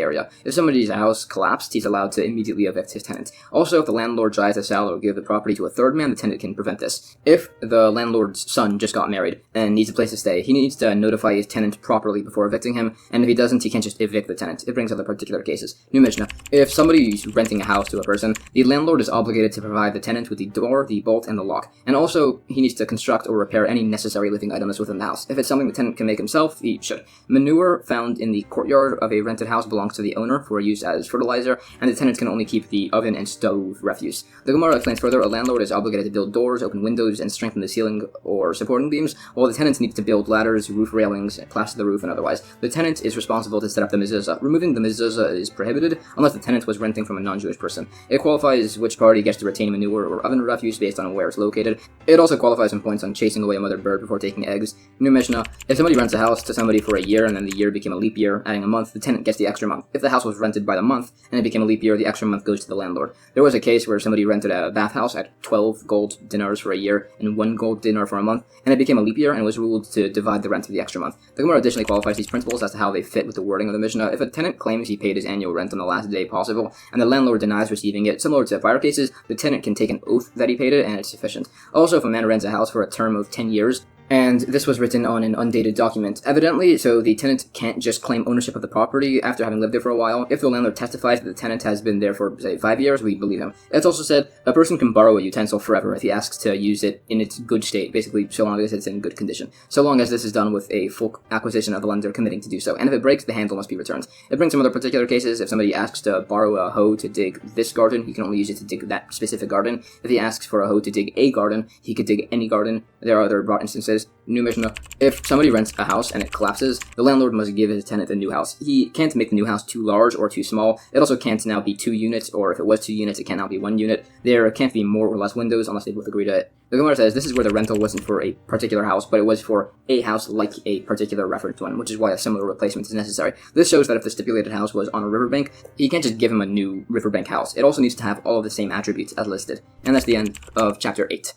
area. If somebody's house collapsed, he's allowed to immediately evict his tenant. Also, if the landlord tries to sell or give the property to a third man, the tenant can prevent this. If the landlord's son just got married and needs a place to stay, he needs to notify his tenant properly before evicting him, and if he doesn't, he can't just evict the tenant. It brings other particular cases. New Mishnah. If somebody's renting a house to a person, the landlord is obligated to provide the tenant with the door, the bolt, and the lock. And also, he needs to construct or repair any necessary living items within the house. If it's something the tenant can make himself, he should. Manure found in the courtyard of a rented house belongs to the owner for use as fertilizer, and the tenant can only keep the oven and stove refuse. The Gemara explains further, a landlord is obligated to build doors, open windows, and strengthen the ceiling or supporting beams, while the tenant needs to build ladders, roof railings, plaster the roof, and otherwise. The tenant is responsible to set up the mezuzah. Removing the mezuzah is prohibited unless the tenant was renting from a non-Jewish person. It qualifies which party gets to retain manure or oven refuse based on where it's located. It also qualifies some points on chasing away a mother bird before taking eggs. New Mishnah. If somebody rents a house to somebody for a year and then the year became a leap year, adding a month, the tenant gets the extra month. If the house was rented by the month and it became a leap year, the extra month goes to the landlord. There was a case where somebody rented a bathhouse at 12 gold dinars for a year and 1 gold dinar for a month, and it became a leap year and was ruled to divide the rent of the extra month. The Gemara additionally qualifies these principles as to how they fit with the wording of the Mishnah. If a tenant claims he paid his annual rent on the last day possible, and the landlord denies receiving it, similar to prior cases, the tenant can take an oath that he paid it, and it's sufficient. Also, if a man rents a house for a term of 10 years, and this was written on an undated document, evidently, so the tenant can't just claim ownership of the property after having lived there for a while. If the landlord testifies that the tenant has been there for, say, 5 years, we believe him. It's also said a person can borrow a utensil forever if he asks to use it in its good state, basically so long as it's in good condition, so long as this is done with a full acquisition of the lender committing to do so, and if it breaks, the handle must be returned. It brings some other particular cases. If somebody asks to borrow a hoe to dig this garden, he can only use it to dig that specific garden. If he asks for a hoe to dig a garden, he could dig any garden. There are other broad instances. New Mishnah. If somebody rents a house and it collapses, the landlord must give his tenant a new house. He can't make the new house too large or too small. It also can't now be 2 units, or if it was 2 units, it can't now be 1 unit. There can't be more or less windows unless they both agree to it. The Gemara says this is where the rental wasn't for a particular house, but it was for a house like a particular reference one, which is why a similar replacement is necessary. This shows that if the stipulated house was on a riverbank, you can't just give him a new riverbank house. It also needs to have all of the same attributes as listed. And that's the end of chapter 8.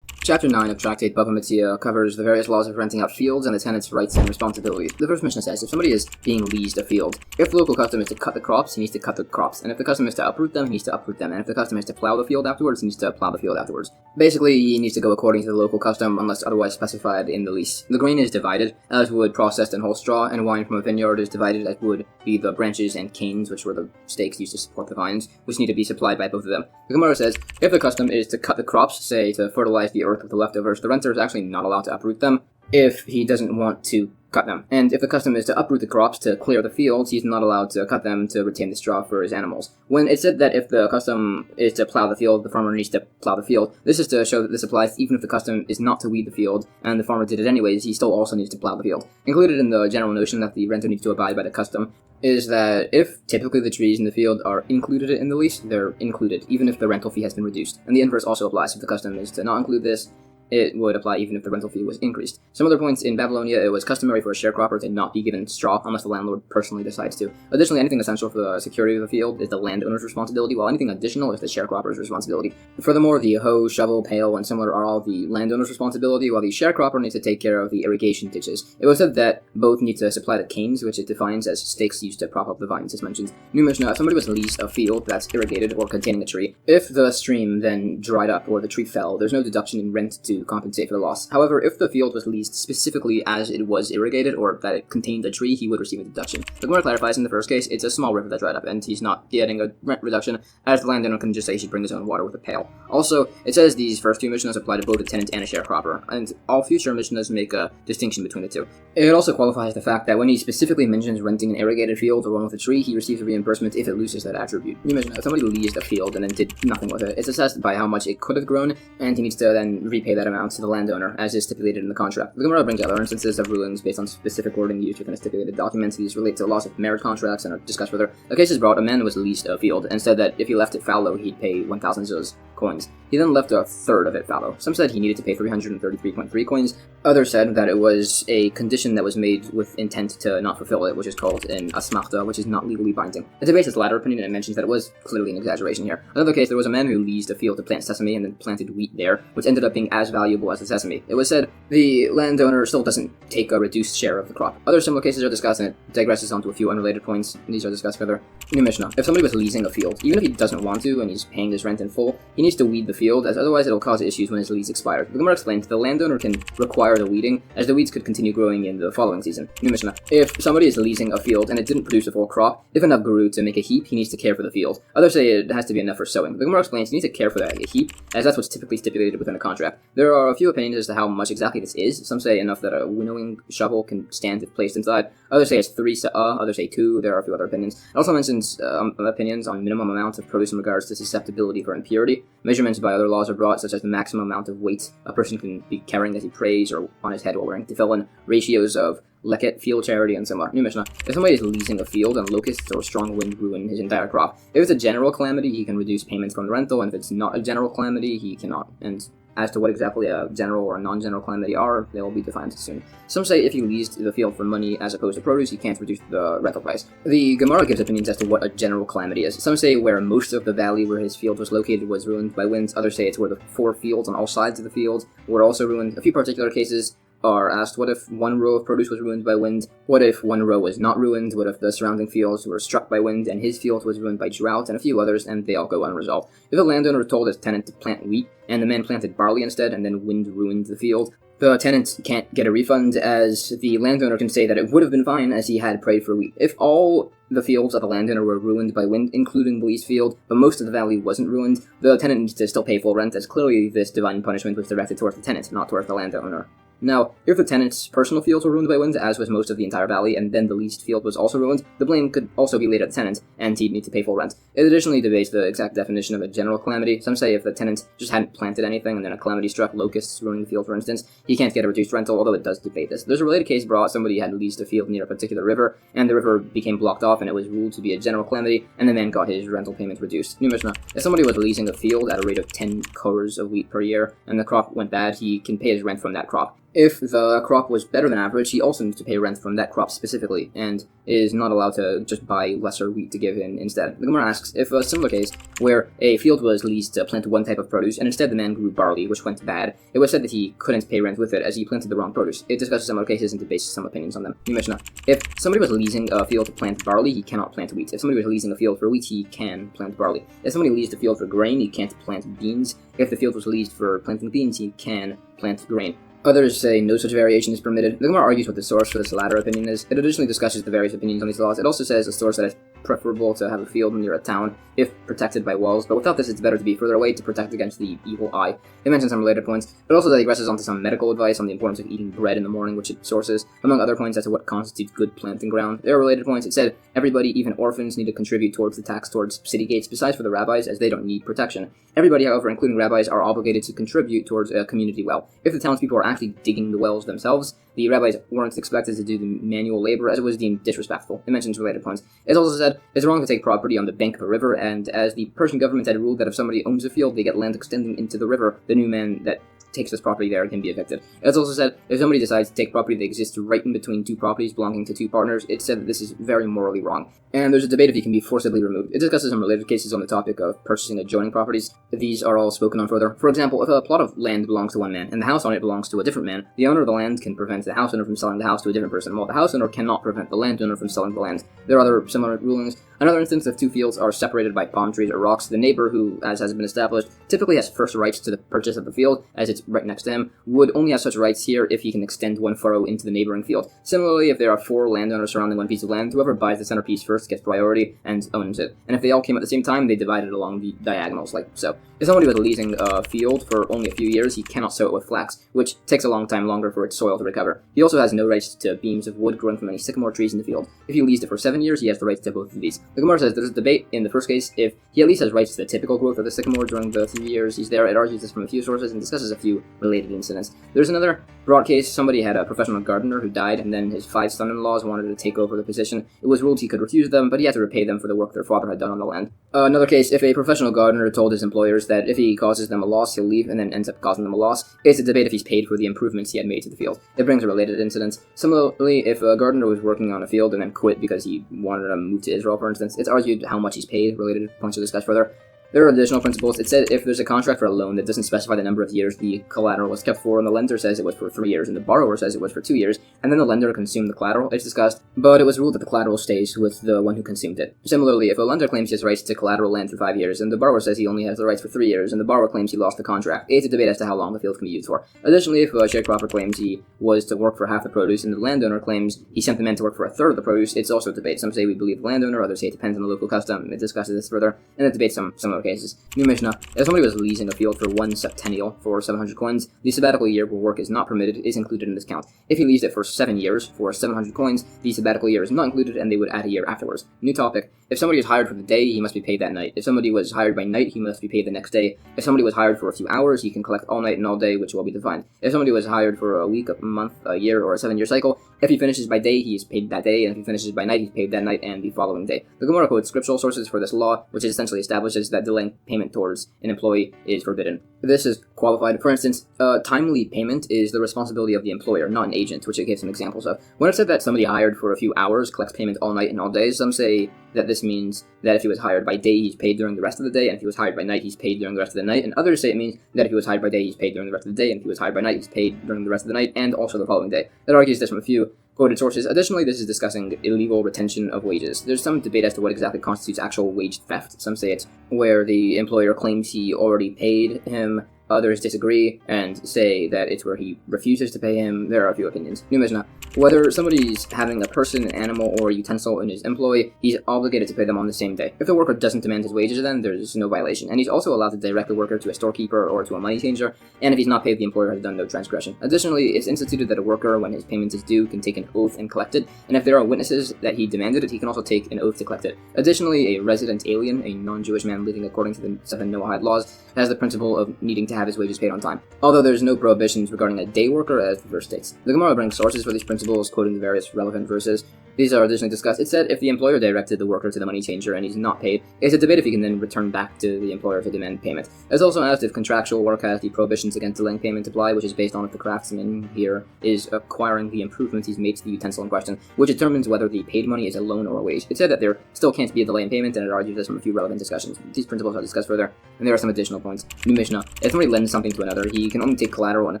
Chapter 9 of Tractate Bava Metzia covers the various laws of renting out fields and the tenant's rights and responsibilities. The first Mishnah says, if somebody is being leased a field, if the local custom is to cut the crops, he needs to cut the crops, and if the custom is to uproot them, he needs to uproot them, and if the custom is to plow the field afterwards, he needs to plow the field afterwards. Basically, he needs to go according to the local custom unless otherwise specified in the lease. The grain is divided, as would processed and whole straw, and wine from a vineyard is divided, as would be the branches and canes, which were the stakes used to support the vines, which need to be supplied by both of them. The Gemara says, if the custom is to cut the crops, say to fertilize the earth with the leftovers, the renter is actually not allowed to uproot them if he doesn't want to cut them. And if the custom is to uproot the crops to clear the fields, he's not allowed to cut them to retain the straw for his animals. When it said that if the custom is to plow the field, the farmer needs to plow the field, this is to show that this applies even if the custom is not to weed the field, and the farmer did it anyways, he still also needs to plow the field. Included in the general notion that the renter needs to abide by the custom is that if typically the trees in the field are included in the lease, they're included, even if the rental fee has been reduced. And the inverse also applies. If the custom is to not include this, it would apply even if the rental fee was increased. Some other points: in Babylonia, it was customary for a sharecropper to not be given straw unless the landlord personally decides to. Additionally, anything essential for the security of the field is the landowner's responsibility, while anything additional is the sharecropper's responsibility. Furthermore, the hoe, shovel, pail, and similar are all the landowner's responsibility, while the sharecropper needs to take care of the irrigation ditches. It was said that both need to supply the canes, which it defines as stakes used to prop up the vines, as mentioned. New Mishnah: if somebody was leased a field that's irrigated or containing a tree, if the stream then dried up or the tree fell, there's no deduction in rent to compensate for the loss. However, if the field was leased specifically as it was irrigated or that it contained a tree, he would receive a deduction. The Gemara clarifies in the first case, it's a small river that dried up, and he's not getting a rent reduction, as the landowner can just say he should bring his own water with a pail. Also, it says these first two Mishnahs apply to both a tenant and a sharecropper, and all future Mishnahs make a distinction between the two. It also qualifies the fact that when he specifically mentions renting an irrigated field or one with a tree, he receives a reimbursement if it loses that attribute. New Mishnah: if somebody leased a field and then did nothing with it, it's assessed by how much it could have grown, and he needs to then repay that amount to the landowner, as is stipulated in the contract. The Gemara brings other instances of rulings based on specific wording used within a stipulated document. These relate to loss of marriage contracts and are discussed further. A case is brought: a man was leased a field and said that if he left it fallow, he'd pay 1,000 zuz coins. He then left a third of it fallow. Some said he needed to pay 333.3 coins. Others said that it was a condition that was made with intent to not fulfill it, which is called an asmachta, which is not legally binding. It debates this latter opinion and mentions that it was clearly an exaggeration here. Another case, there was a man who leased a field to plant sesame and then planted wheat there, which ended up being as valuable as the sesame. It was said the landowner still doesn't take a reduced share of the crop. Other similar cases are discussed, and it digresses onto a few unrelated points. These are discussed further. New Mishnah: if somebody was leasing a field, even if he doesn't want to and he's paying his rent in full, he needs to weed the field, as otherwise it'll cause issues when his lease expires. The Gemara explains the landowner can require the weeding, as the weeds could continue growing in the following season. New Mishnah: if somebody is leasing a field and it didn't produce a full crop, if enough grew to make a heap, he needs to care for the field. Others say it has to be enough for sowing. The Gemara explains he needs to care for that heap, as that's what's typically stipulated within a contract. There are a few opinions as to how much exactly this is. Some say enough that a winnowing shovel can stand if placed inside. Others say it's 3 sa'ah, others say 2. There are a few other opinions. It also mentions opinions on minimum amount of produce in regards to susceptibility for impurity. Measurements by other laws are brought, such as the maximum amount of weight a person can be carrying as he prays or on his head while wearing tefillin, ratios of leket, field charity, and similar. New Mishnah: if somebody is leasing a field and locusts or strong wind ruin his entire crop, if it's a general calamity, he can reduce payments from the rental, and if it's not a general calamity, he cannot. And as to what exactly a general or a non-general calamity are, they will be defined soon. Some say if you leased the field for money as opposed to produce, you can't reduce the rental price. The Gemara gives opinions as to what a general calamity is. Some say where most of the valley where his field was located was ruined by winds. Others say it's where the 4 fields on all sides of the field were also ruined. A few particular cases are asked: what if one row of produce was ruined by wind? What if one row was not ruined? What if the surrounding fields were struck by wind and his field was ruined by drought? And a few others, and they all go unresolved. If a landowner told his tenant to plant wheat and the man planted barley instead and then wind ruined the field, the tenant can't get a refund, as the landowner can say that it would have been fine as he had prayed for wheat. If all the fields of the landowner were ruined by wind, including the leased field, but most of the valley wasn't ruined, the tenant needs to still pay full rent, as clearly this divine punishment was directed towards the tenant, not towards the landowner. Now, if the tenant's personal fields were ruined by wind, as was most of the entire valley, and then the leased field was also ruined, the blame could also be laid at the tenant, and he'd need to pay full rent. It additionally debates the exact definition of a general calamity. Some say if the tenant just hadn't planted anything and then a calamity struck, locusts ruining the field for instance, he can't get a reduced rental, although it does debate this. There's a related case brought: somebody had leased a field near a particular river, and the river became blocked off, and it was ruled to be a general calamity, and the man got his rental payment reduced. New Mishnah: if somebody was leasing a field at a rate of 10 kors of wheat per year, and the crop went bad, he can pay his rent from that crop. If the crop was better than average, he also needs to pay rent from that crop specifically, and is not allowed to just buy lesser wheat to give in instead. The Gemara asks if a similar case, where a field was leased to plant one type of produce, and instead the man grew barley, which went bad, it was said that he couldn't pay rent with it, as he planted the wrong produce. It discusses similar cases and debates some opinions on them. New Mishnah: if somebody was leasing a field to plant barley, he cannot plant wheat. If somebody was leasing a field for wheat, he can plant barley. If somebody leased a field for grain, he can't plant beans. If the field was leased for planting beans, he can plant grain. Others say no such variation is permitted. The Gemara argues what the source for this latter opinion is. It additionally discusses the various opinions on these laws. It also says a source that it's preferable to have a field near a town if protected by walls, but without this it's better to be further away to protect against the evil eye. It mentions some related points. It also digresses onto some medical advice on the importance of eating bread in the morning, which it sources, among other points as to what constitutes good planting ground. There are related points. It said everybody, even orphans, need to contribute towards the tax towards city gates, besides for the rabbis, as they don't need protection. Everybody, however, including rabbis, are obligated to contribute towards a community well. If the townspeople are actually digging the wells themselves, the rabbis weren't expected to do the manual labor as it was deemed disrespectful. It mentions related points. It's also said it's wrong to take property on the bank of a river, and as the Persian government had ruled that if somebody owns a field, they get land extending into the river, the new man that takes this property there can be evicted. It's also said if somebody decides to take property that exists right in between two properties belonging to two partners, it's said that this is very morally wrong. And there's a debate if he can be forcibly removed. It discusses some related cases on the topic of purchasing adjoining properties. These are all spoken on further. For example, if a plot of land belongs to one man and the house on it belongs to a different man, the owner of the land can prevent the house owner from selling the house to a different person, while the house owner cannot prevent the landowner from selling the land. There are other similar rulings. Another instance, if two fields are separated by palm trees or rocks, the neighbor who, as has been established, typically has first rights to the purchase of the field, as it's right next to him, would only have such rights here if he can extend one furrow into the neighboring field. Similarly, if there are 4 landowners surrounding one piece of land, whoever buys the centerpiece first gets priority and owns it. And if they all came at the same time, they divide it along the diagonals, like so. If somebody was leasing a field for only a few years, he cannot sow it with flax, which takes a long time longer for its soil to recover. He also has no rights to beams of wood growing from any sycamore trees in the field. If he leased it for 7 years, he has the rights to both of these. The Gemara says there's a debate in the first case if he at least has rights to the typical growth of the sycamore during the 3 years he's there. It argues this from a few sources and discusses a few related incidents. There's another broad case. Somebody had a professional gardener who died, and then his 5 son-in-laws wanted to take over the position. It was ruled he could refuse them, but he had to repay them for the work their father had done on the land. Another case, if a professional gardener told his employers that if he causes them a loss, he'll leave, and then ends up causing them a loss, it's a debate if he's paid for the improvements he had made to the field. It brings a related incident. Similarly, if a gardener was working on a field and then quit because he wanted to move to Israel, for instance, it's argued how much he's paid. Related points to discuss further. There are additional principles. It said if there's a contract for a loan that doesn't specify the number of years the collateral was kept for, and the lender says it was for 3 years, and the borrower says it was for 2 years, and then the lender consumed the collateral, it's discussed, but it was ruled that the collateral stays with the one who consumed it. Similarly, if a lender claims he has rights to collateral land for 5 years, and the borrower says he only has the rights for 3 years, and the borrower claims he lost the contract, it's a debate as to how long the field can be used for. Additionally, if a sharecropper claims he was to work for half the produce, and the landowner claims he sent the man to work for a third of the produce, it's also a debate. Some say we believe the landowner, others say it depends on the local custom. It discusses this further, and it debates some similar cases. New Mishnah. If somebody was leasing a field for 1 septennial for 700 coins, the sabbatical year where work is not permitted is included in this count. If he leased it for 7 years for 700 coins, the sabbatical year is not included, and they would add a year afterwards. New topic. If somebody is hired for the day, he must be paid that night. If somebody was hired by night, he must be paid the next day. If somebody was hired for a few hours, he can collect all night and all day, which will be defined. If somebody was hired for a week, a month, a year, or a 7-year cycle, if he finishes by day, he is paid that day, and if he finishes by night, he's paid that night and the following day. The Gemara quotes scriptural sources for this law, which essentially establishes that delaying payment towards an employee is forbidden. This is qualified. For instance, timely payment is the responsibility of the employer, not an agent, which it gives some examples of. When it said that somebody hired for a few hours collects payment all night and all day, some say that this means that if he was hired by day, he's paid during the rest of the day, and if he was hired by night, he's paid during the rest of the night, and others say it means that if he was hired by day, he's paid during the rest of the day, and if he was hired by night, he's paid during the rest of the night, and also the following day. It argues this from a few quoted sources. Additionally, this is discussing illegal retention of wages. There's some debate as to what exactly constitutes actual wage theft. Some say it's where the employer claims he already paid him. Others disagree and say that it's where he refuses to pay him. There are a few opinions. New Mishnah. Whether somebody's having a person, an animal, or a utensil in his employ, he's obligated to pay them on the same day. If the worker doesn't demand his wages, then there's no violation. And he's also allowed to direct the worker to a storekeeper or to a money changer, and if he's not paid, the employer has done no transgression. Additionally, it's instituted that a worker, when his payment is due, can take an oath and collect it, and if there are witnesses that he demanded it, he can also take an oath to collect it. Additionally, a resident alien, a non-Jewish man living according to the 7 Noahide laws, has the principle of needing to have his wages paid on time, although there's no prohibitions regarding a day worker as the verse states. The Gemara brings sources for these principles, quoting the various relevant verses. These are additionally discussed. It said if the employer directed the worker to the money changer and he's not paid, it's a debate if he can then return back to the employer to demand payment. It's also asked if contractual work has the prohibitions against delaying payment apply, which is based on if the craftsman here is acquiring the improvements he's made to the utensil in question, which determines whether the paid money is a loan or a wage. It said that there still can't be a delay in payment, and it argues this from a few relevant discussions. These principles are discussed further, and there are some additional points. New Mishnah. If somebody lends something to another, he can only take collateral in a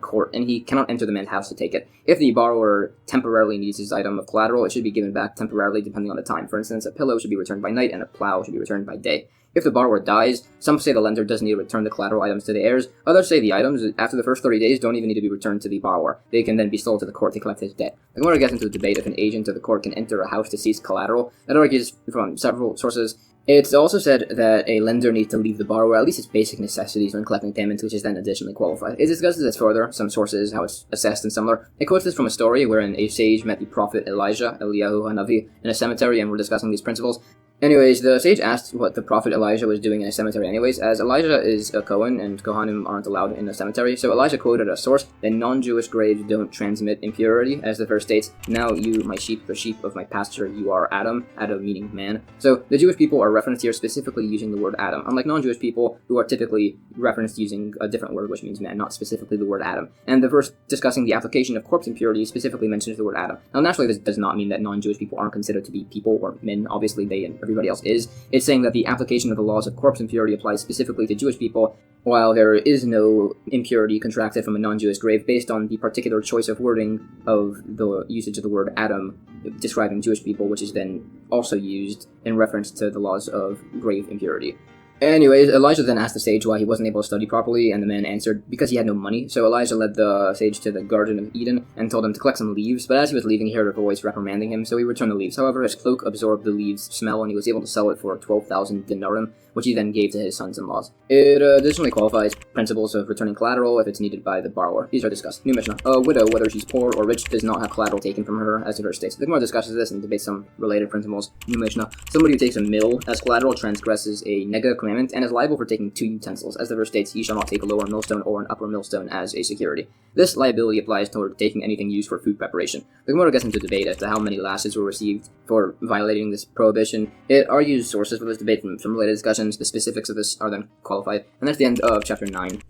court, and he cannot enter the man's house to take it. If the borrower temporarily needs his item of collateral, it should be given back temporarily depending on the time. For instance, a pillow should be returned by night and a plow should be returned by day. If the borrower dies, some say the lender doesn't need to return the collateral items to the heirs. Others say the items, after the first 30 days, don't even need to be returned to the borrower. They can then be sold to the court to collect his debt. The Gemara gets into a debate if an agent of the court can enter a house to seize collateral. That argues from several sources. It's also said that a lender needs to leave the borrower at least its basic necessities when collecting payments, which is then additionally qualified. It discusses this further, some sources, how it's assessed and similar. It quotes this from a story wherein a sage met the prophet Eliyahu Hanavi in a cemetery, and we're discussing these principles. Anyways, the sage asked what the prophet Elijah was doing in a cemetery anyways, as Elijah is a Kohen and Kohanim aren't allowed in a cemetery, so Elijah quoted a source that non-Jewish graves don't transmit impurity, as the verse states, "Now you, my sheep, the sheep of my pasture, you are Adam," Adam meaning man. So the Jewish people are referenced here specifically using the word Adam, unlike non-Jewish people who are typically referenced using a different word which means man, not specifically the word Adam. And the verse discussing the application of corpse impurity specifically mentions the word Adam. Now naturally this does not mean that non-Jewish people aren't considered to be people or men, obviously they and everybody else is. It's saying that the application of the laws of corpse impurity applies specifically to Jewish people, while there is no impurity contracted from a non-Jewish grave based on the particular choice of wording of the usage of the word Adam describing Jewish people, which is then also used in reference to the laws of grave impurity. Anyways, Elijah then asked the sage why he wasn't able to study properly, and the man answered, because he had no money. So Elijah led the sage to the Garden of Eden and told him to collect some leaves, but as he was leaving, he heard a voice reprimanding him, so he returned the leaves. However, his cloak absorbed the leaves' smell, and he was able to sell it for 12,000 denarim, which he then gave to his sons-in-laws. It additionally qualifies principles of returning collateral if it's needed by the borrower. These are discussed. New Mishnah. A widow, whether she's poor or rich, does not have collateral taken from her, as the verse states. The Gemara discusses this and debates some related principles. New Mishnah. Somebody who takes a mill as collateral transgresses a nega commandment and is liable for taking 2 utensils. As the verse states, ye shall not take a lower millstone or an upper millstone as a security. This liability applies toward taking anything used for food preparation. The Gemara gets into debate as to how many lashes were received for violating this prohibition. It argues sources for this debate from some related discussions. The specifics of this are then qualified. And that's the end of chapter 9.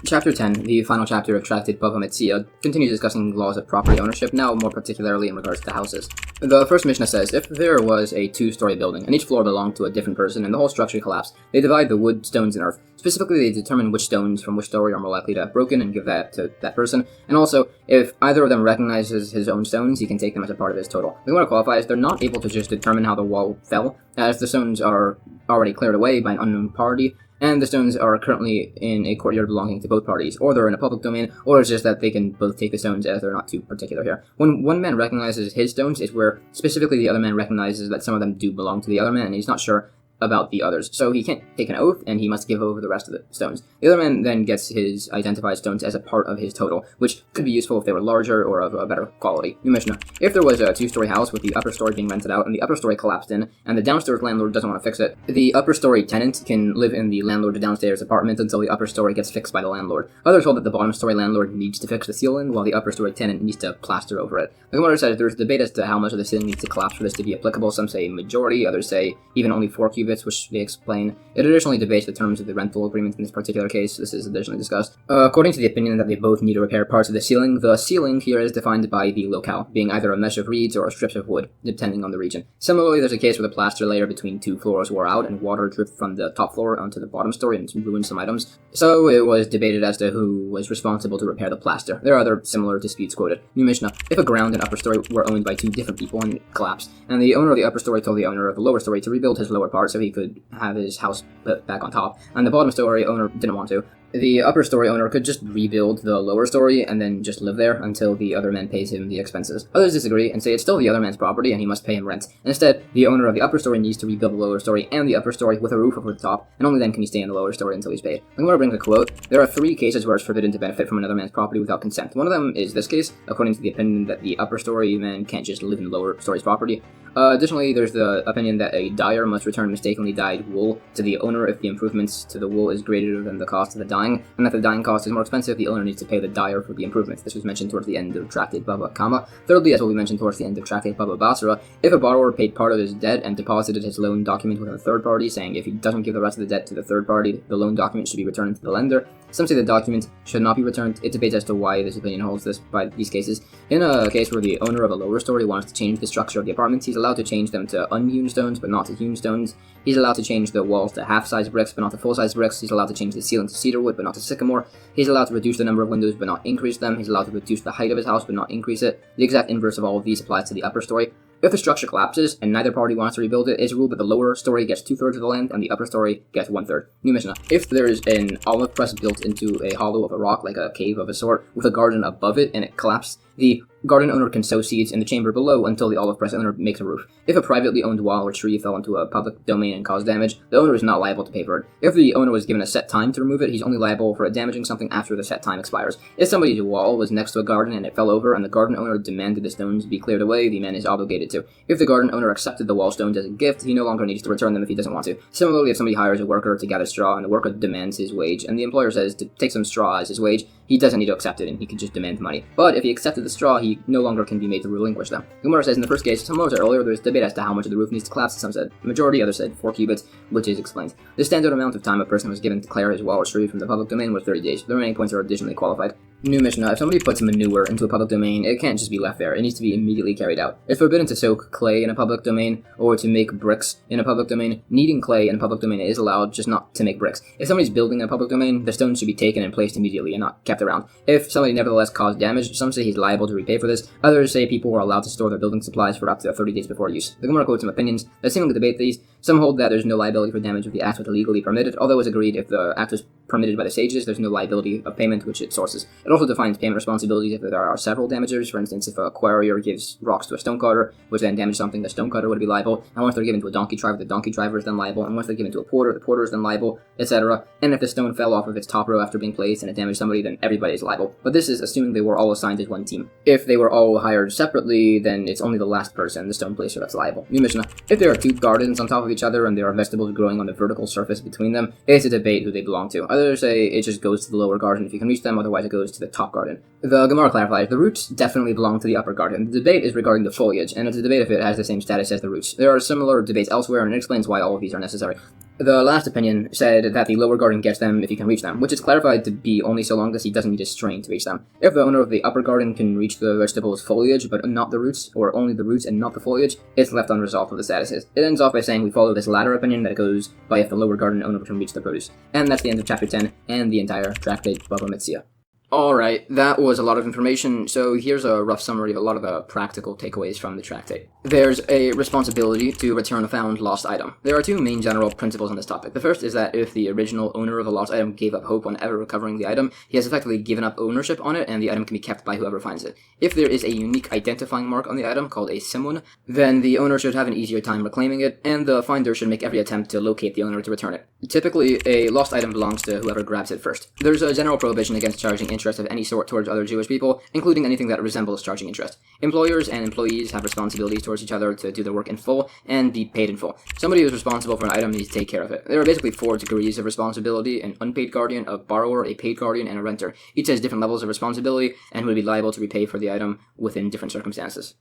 Chapter 10, the final chapter of Tractate Bava Metzia, continues discussing laws of property ownership, now more particularly in regards to houses. The first Mishnah says, if there was a 2-story building, and each floor belonged to a different person, and the whole structure collapsed, they divide the wood, stones, and earth. Specifically, they determine which stones from which story are more likely to have broken and give that to that person, and also, if either of them recognizes his own stones, he can take them as a part of his total. The Gemara qualifies, they're not able to just determine how the wall fell, as the stones are already cleared away by an unknown party, and the stones are currently in a courtyard belonging to both parties, or they're in a public domain, or it's just that they can both take the stones as they're not too particular here. When one man recognizes his stones is where specifically the other man recognizes that some of them do belong to the other man, and he's not sure about the others. So he can't take an oath, and he must give over the rest of the stones. The other man then gets his identified stones as a part of his total, which could be useful if they were larger or of a better quality. New Mishnah. If there was a 2-story house with the upper story being rented out, and the upper story collapsed in, and the downstairs landlord doesn't want to fix it, the upper story tenant can live in the landlord's downstairs apartment until the upper story gets fixed by the landlord. Others hold that the bottom story landlord needs to fix the ceiling, while the upper story tenant needs to plaster over it. The Gemara says there's debate as to how much of the ceiling needs to collapse for this to be applicable. Some say majority, others say even only 4 cubits, which they explain. It additionally debates the terms of the rental agreement in this particular case. This is additionally discussed. According to the opinion that they both need to repair parts of the ceiling here is defined by the locale, being either a mesh of reeds or strips of wood, depending on the region. Similarly, there's a case where the plaster layer between 2 floors wore out and water dripped from the top floor onto the bottom story and ruined some items. So it was debated as to who was responsible to repair the plaster. There are other similar disputes quoted. New Mishnah. If a ground and upper story were owned by 2 different people and it collapsed, and the owner of the upper story told the owner of the lower story to rebuild his lower part so he could have his house put back on top, and the bottom story owner didn't want to, the upper story owner could just rebuild the lower story and then just live there until the other man pays him the expenses. Others disagree and say it's still the other man's property and he must pay him rent. Instead, the owner of the upper story needs to rebuild the lower story and the upper story with a roof over the top, and only then can he stay in the lower story until he's paid. I'm going to bring a quote. There are 3 cases where it's forbidden to benefit from another man's property without consent. One of them is this case, according to the opinion that the upper story man can't just live in the lower story's property. Additionally, there's the opinion that a dyer must return mistakenly dyed wool to the owner if the improvements to the wool is greater than the cost of the dyeing, and if the dyeing cost is more expensive, the owner needs to pay the dyer for the improvements. This was mentioned towards the end of Tractate Bava Kamma. Thirdly, as will be mentioned towards the end of Tractate Bava Basra, if a borrower paid part of his debt and deposited his loan document with a third party, saying if he doesn't give the rest of the debt to the third party, the loan document should be returned to the lender. Some say the document should not be returned. It debates as to why this opinion holds this by these cases. In a case where the owner of a lower story wants to change the structure of the apartments, he's allowed to change them to unhewn stones, but not to hewn stones. He's allowed to change the walls to half-size bricks, but not to full-size bricks. He's allowed to change the ceiling to cedar wood, but not to sycamore. He's allowed to reduce the number of windows, but not increase them. He's allowed to reduce the height of his house, but not increase it. The exact inverse of all of these applies to the upper story. If the structure collapses and neither party wants to rebuild it, it's ruled that the lower story gets 2/3 of the land and the upper story gets 1/3. New Mishnah. If there is an olive press built into a hollow of a rock, like a cave of a sort, with a garden above it and it collapsed, The garden owner can sow seeds in the chamber below until the olive press owner makes a roof. If a privately owned wall or tree fell into a public domain and caused damage, the owner is not liable to pay for it. If the owner was given a set time to remove it, he's only liable for damaging something after the set time expires. If somebody's wall was next to a garden and it fell over and the garden owner demanded the stones be cleared away, the man is obligated to. If the garden owner accepted the wall stones as a gift, he no longer needs to return them if he doesn't want to. Similarly, if somebody hires a worker to gather straw and the worker demands his wage, and the employer says to take some straw as his wage, he doesn't need to accept it and he can just demand money. But if he accepted the straw, he no longer can be made to relinquish them. Gemara says in the first case, some said earlier, there's debate as to how much of the roof needs to collapse. Some said majority, others said 4 cubits, which is explained. The standard amount of time a person was given to clear his wall or tree from the public domain was 30 days. The remaining points are additionally qualified. New Mishnah, if somebody puts manure into a public domain, it can't just be left there. It needs to be immediately carried out. It's forbidden to soak clay in a public domain or to make bricks in a public domain. Kneading clay in a public domain is allowed, just not to make bricks. If somebody's building a public domain, the stones should be taken and placed immediately and not kept around. If somebody nevertheless caused damage, some say he's liable to repay for this. Others say people are allowed to store their building supplies for up to 30 days before use. The Gemara quotes some opinions that seemingly debate these. Some hold that there's no liability for damage if the act was illegally permitted, although it's agreed if the act was permitted by the sages, there's no liability of payment, which it sources. It also defines payment responsibilities if there are several damagers. For instance, if a quarrier gives rocks to a stonecutter, which then damaged something, the stonecutter would be liable. And once they're given to a donkey driver, the donkey driver is then liable. And once they're given to a porter, the porter is then liable, etc. And if the stone fell off of its top row after being placed and it damaged somebody, then everybody is liable. But this is assuming they were all assigned as one team. If they were all hired separately, then it's only the last person, the stone placer, that's liable. New Mishnah, if there are two gardens on top of each other and there are vegetables growing on the vertical surface between them, it's a debate who they belong to. Others say it just goes to the lower garden if you can reach them, otherwise it goes to the top garden. The Gemara clarifies, the roots definitely belong to the upper garden. The debate is regarding the foliage, and it's a debate if it has the same status as the roots. There are similar debates elsewhere, and it explains why all of these are necessary. The last opinion said that the lower garden gets them if he can reach them, which is clarified to be only so long as he doesn't need a strain to reach them. If the owner of the upper garden can reach the vegetable's foliage, but not the roots, or only the roots and not the foliage, it's left unresolved what the status is. It ends off by saying we follow this latter opinion that goes by if the lower garden owner can reach the produce. And that's the end of chapter 10 and the entire Tractate Bava Metzia. Alright, that was a lot of information, so here's a rough summary of a lot of the practical takeaways from the Tractate. There's a responsibility to return a found lost item. There are two main general principles on this topic. The first is that if the original owner of the lost item gave up hope on ever recovering the item, he has effectively given up ownership on it, and the item can be kept by whoever finds it. If there is a unique identifying mark on the item, called a simun, then the owner should have an easier time reclaiming it, and the finder should make every attempt to locate the owner to return it. Typically, a lost item belongs to whoever grabs it first. There's a general prohibition against charging interest of any sort towards other Jewish people, including anything that resembles charging interest. Employers and employees have responsibilities towards each other to do their work in full and be paid in full. Somebody who's responsible for an item needs to take care of it. There are basically 4 degrees of responsibility: an unpaid guardian, a borrower, a paid guardian, and a renter. Each has different levels of responsibility and would be liable to repay for the item within different circumstances.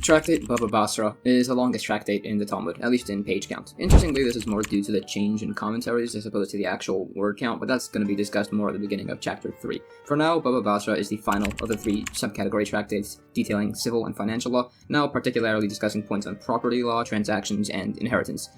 Tractate Bava Basra is the longest tractate in the Talmud, at least in page count. Interestingly, this is more due to the change in commentaries as opposed to the actual word count, but that's going to be discussed more at the beginning of chapter 3. For now, Bava Basra is the final of the 3 subcategory tractates detailing civil and financial law, now particularly discussing points on property law, transactions, and inheritance.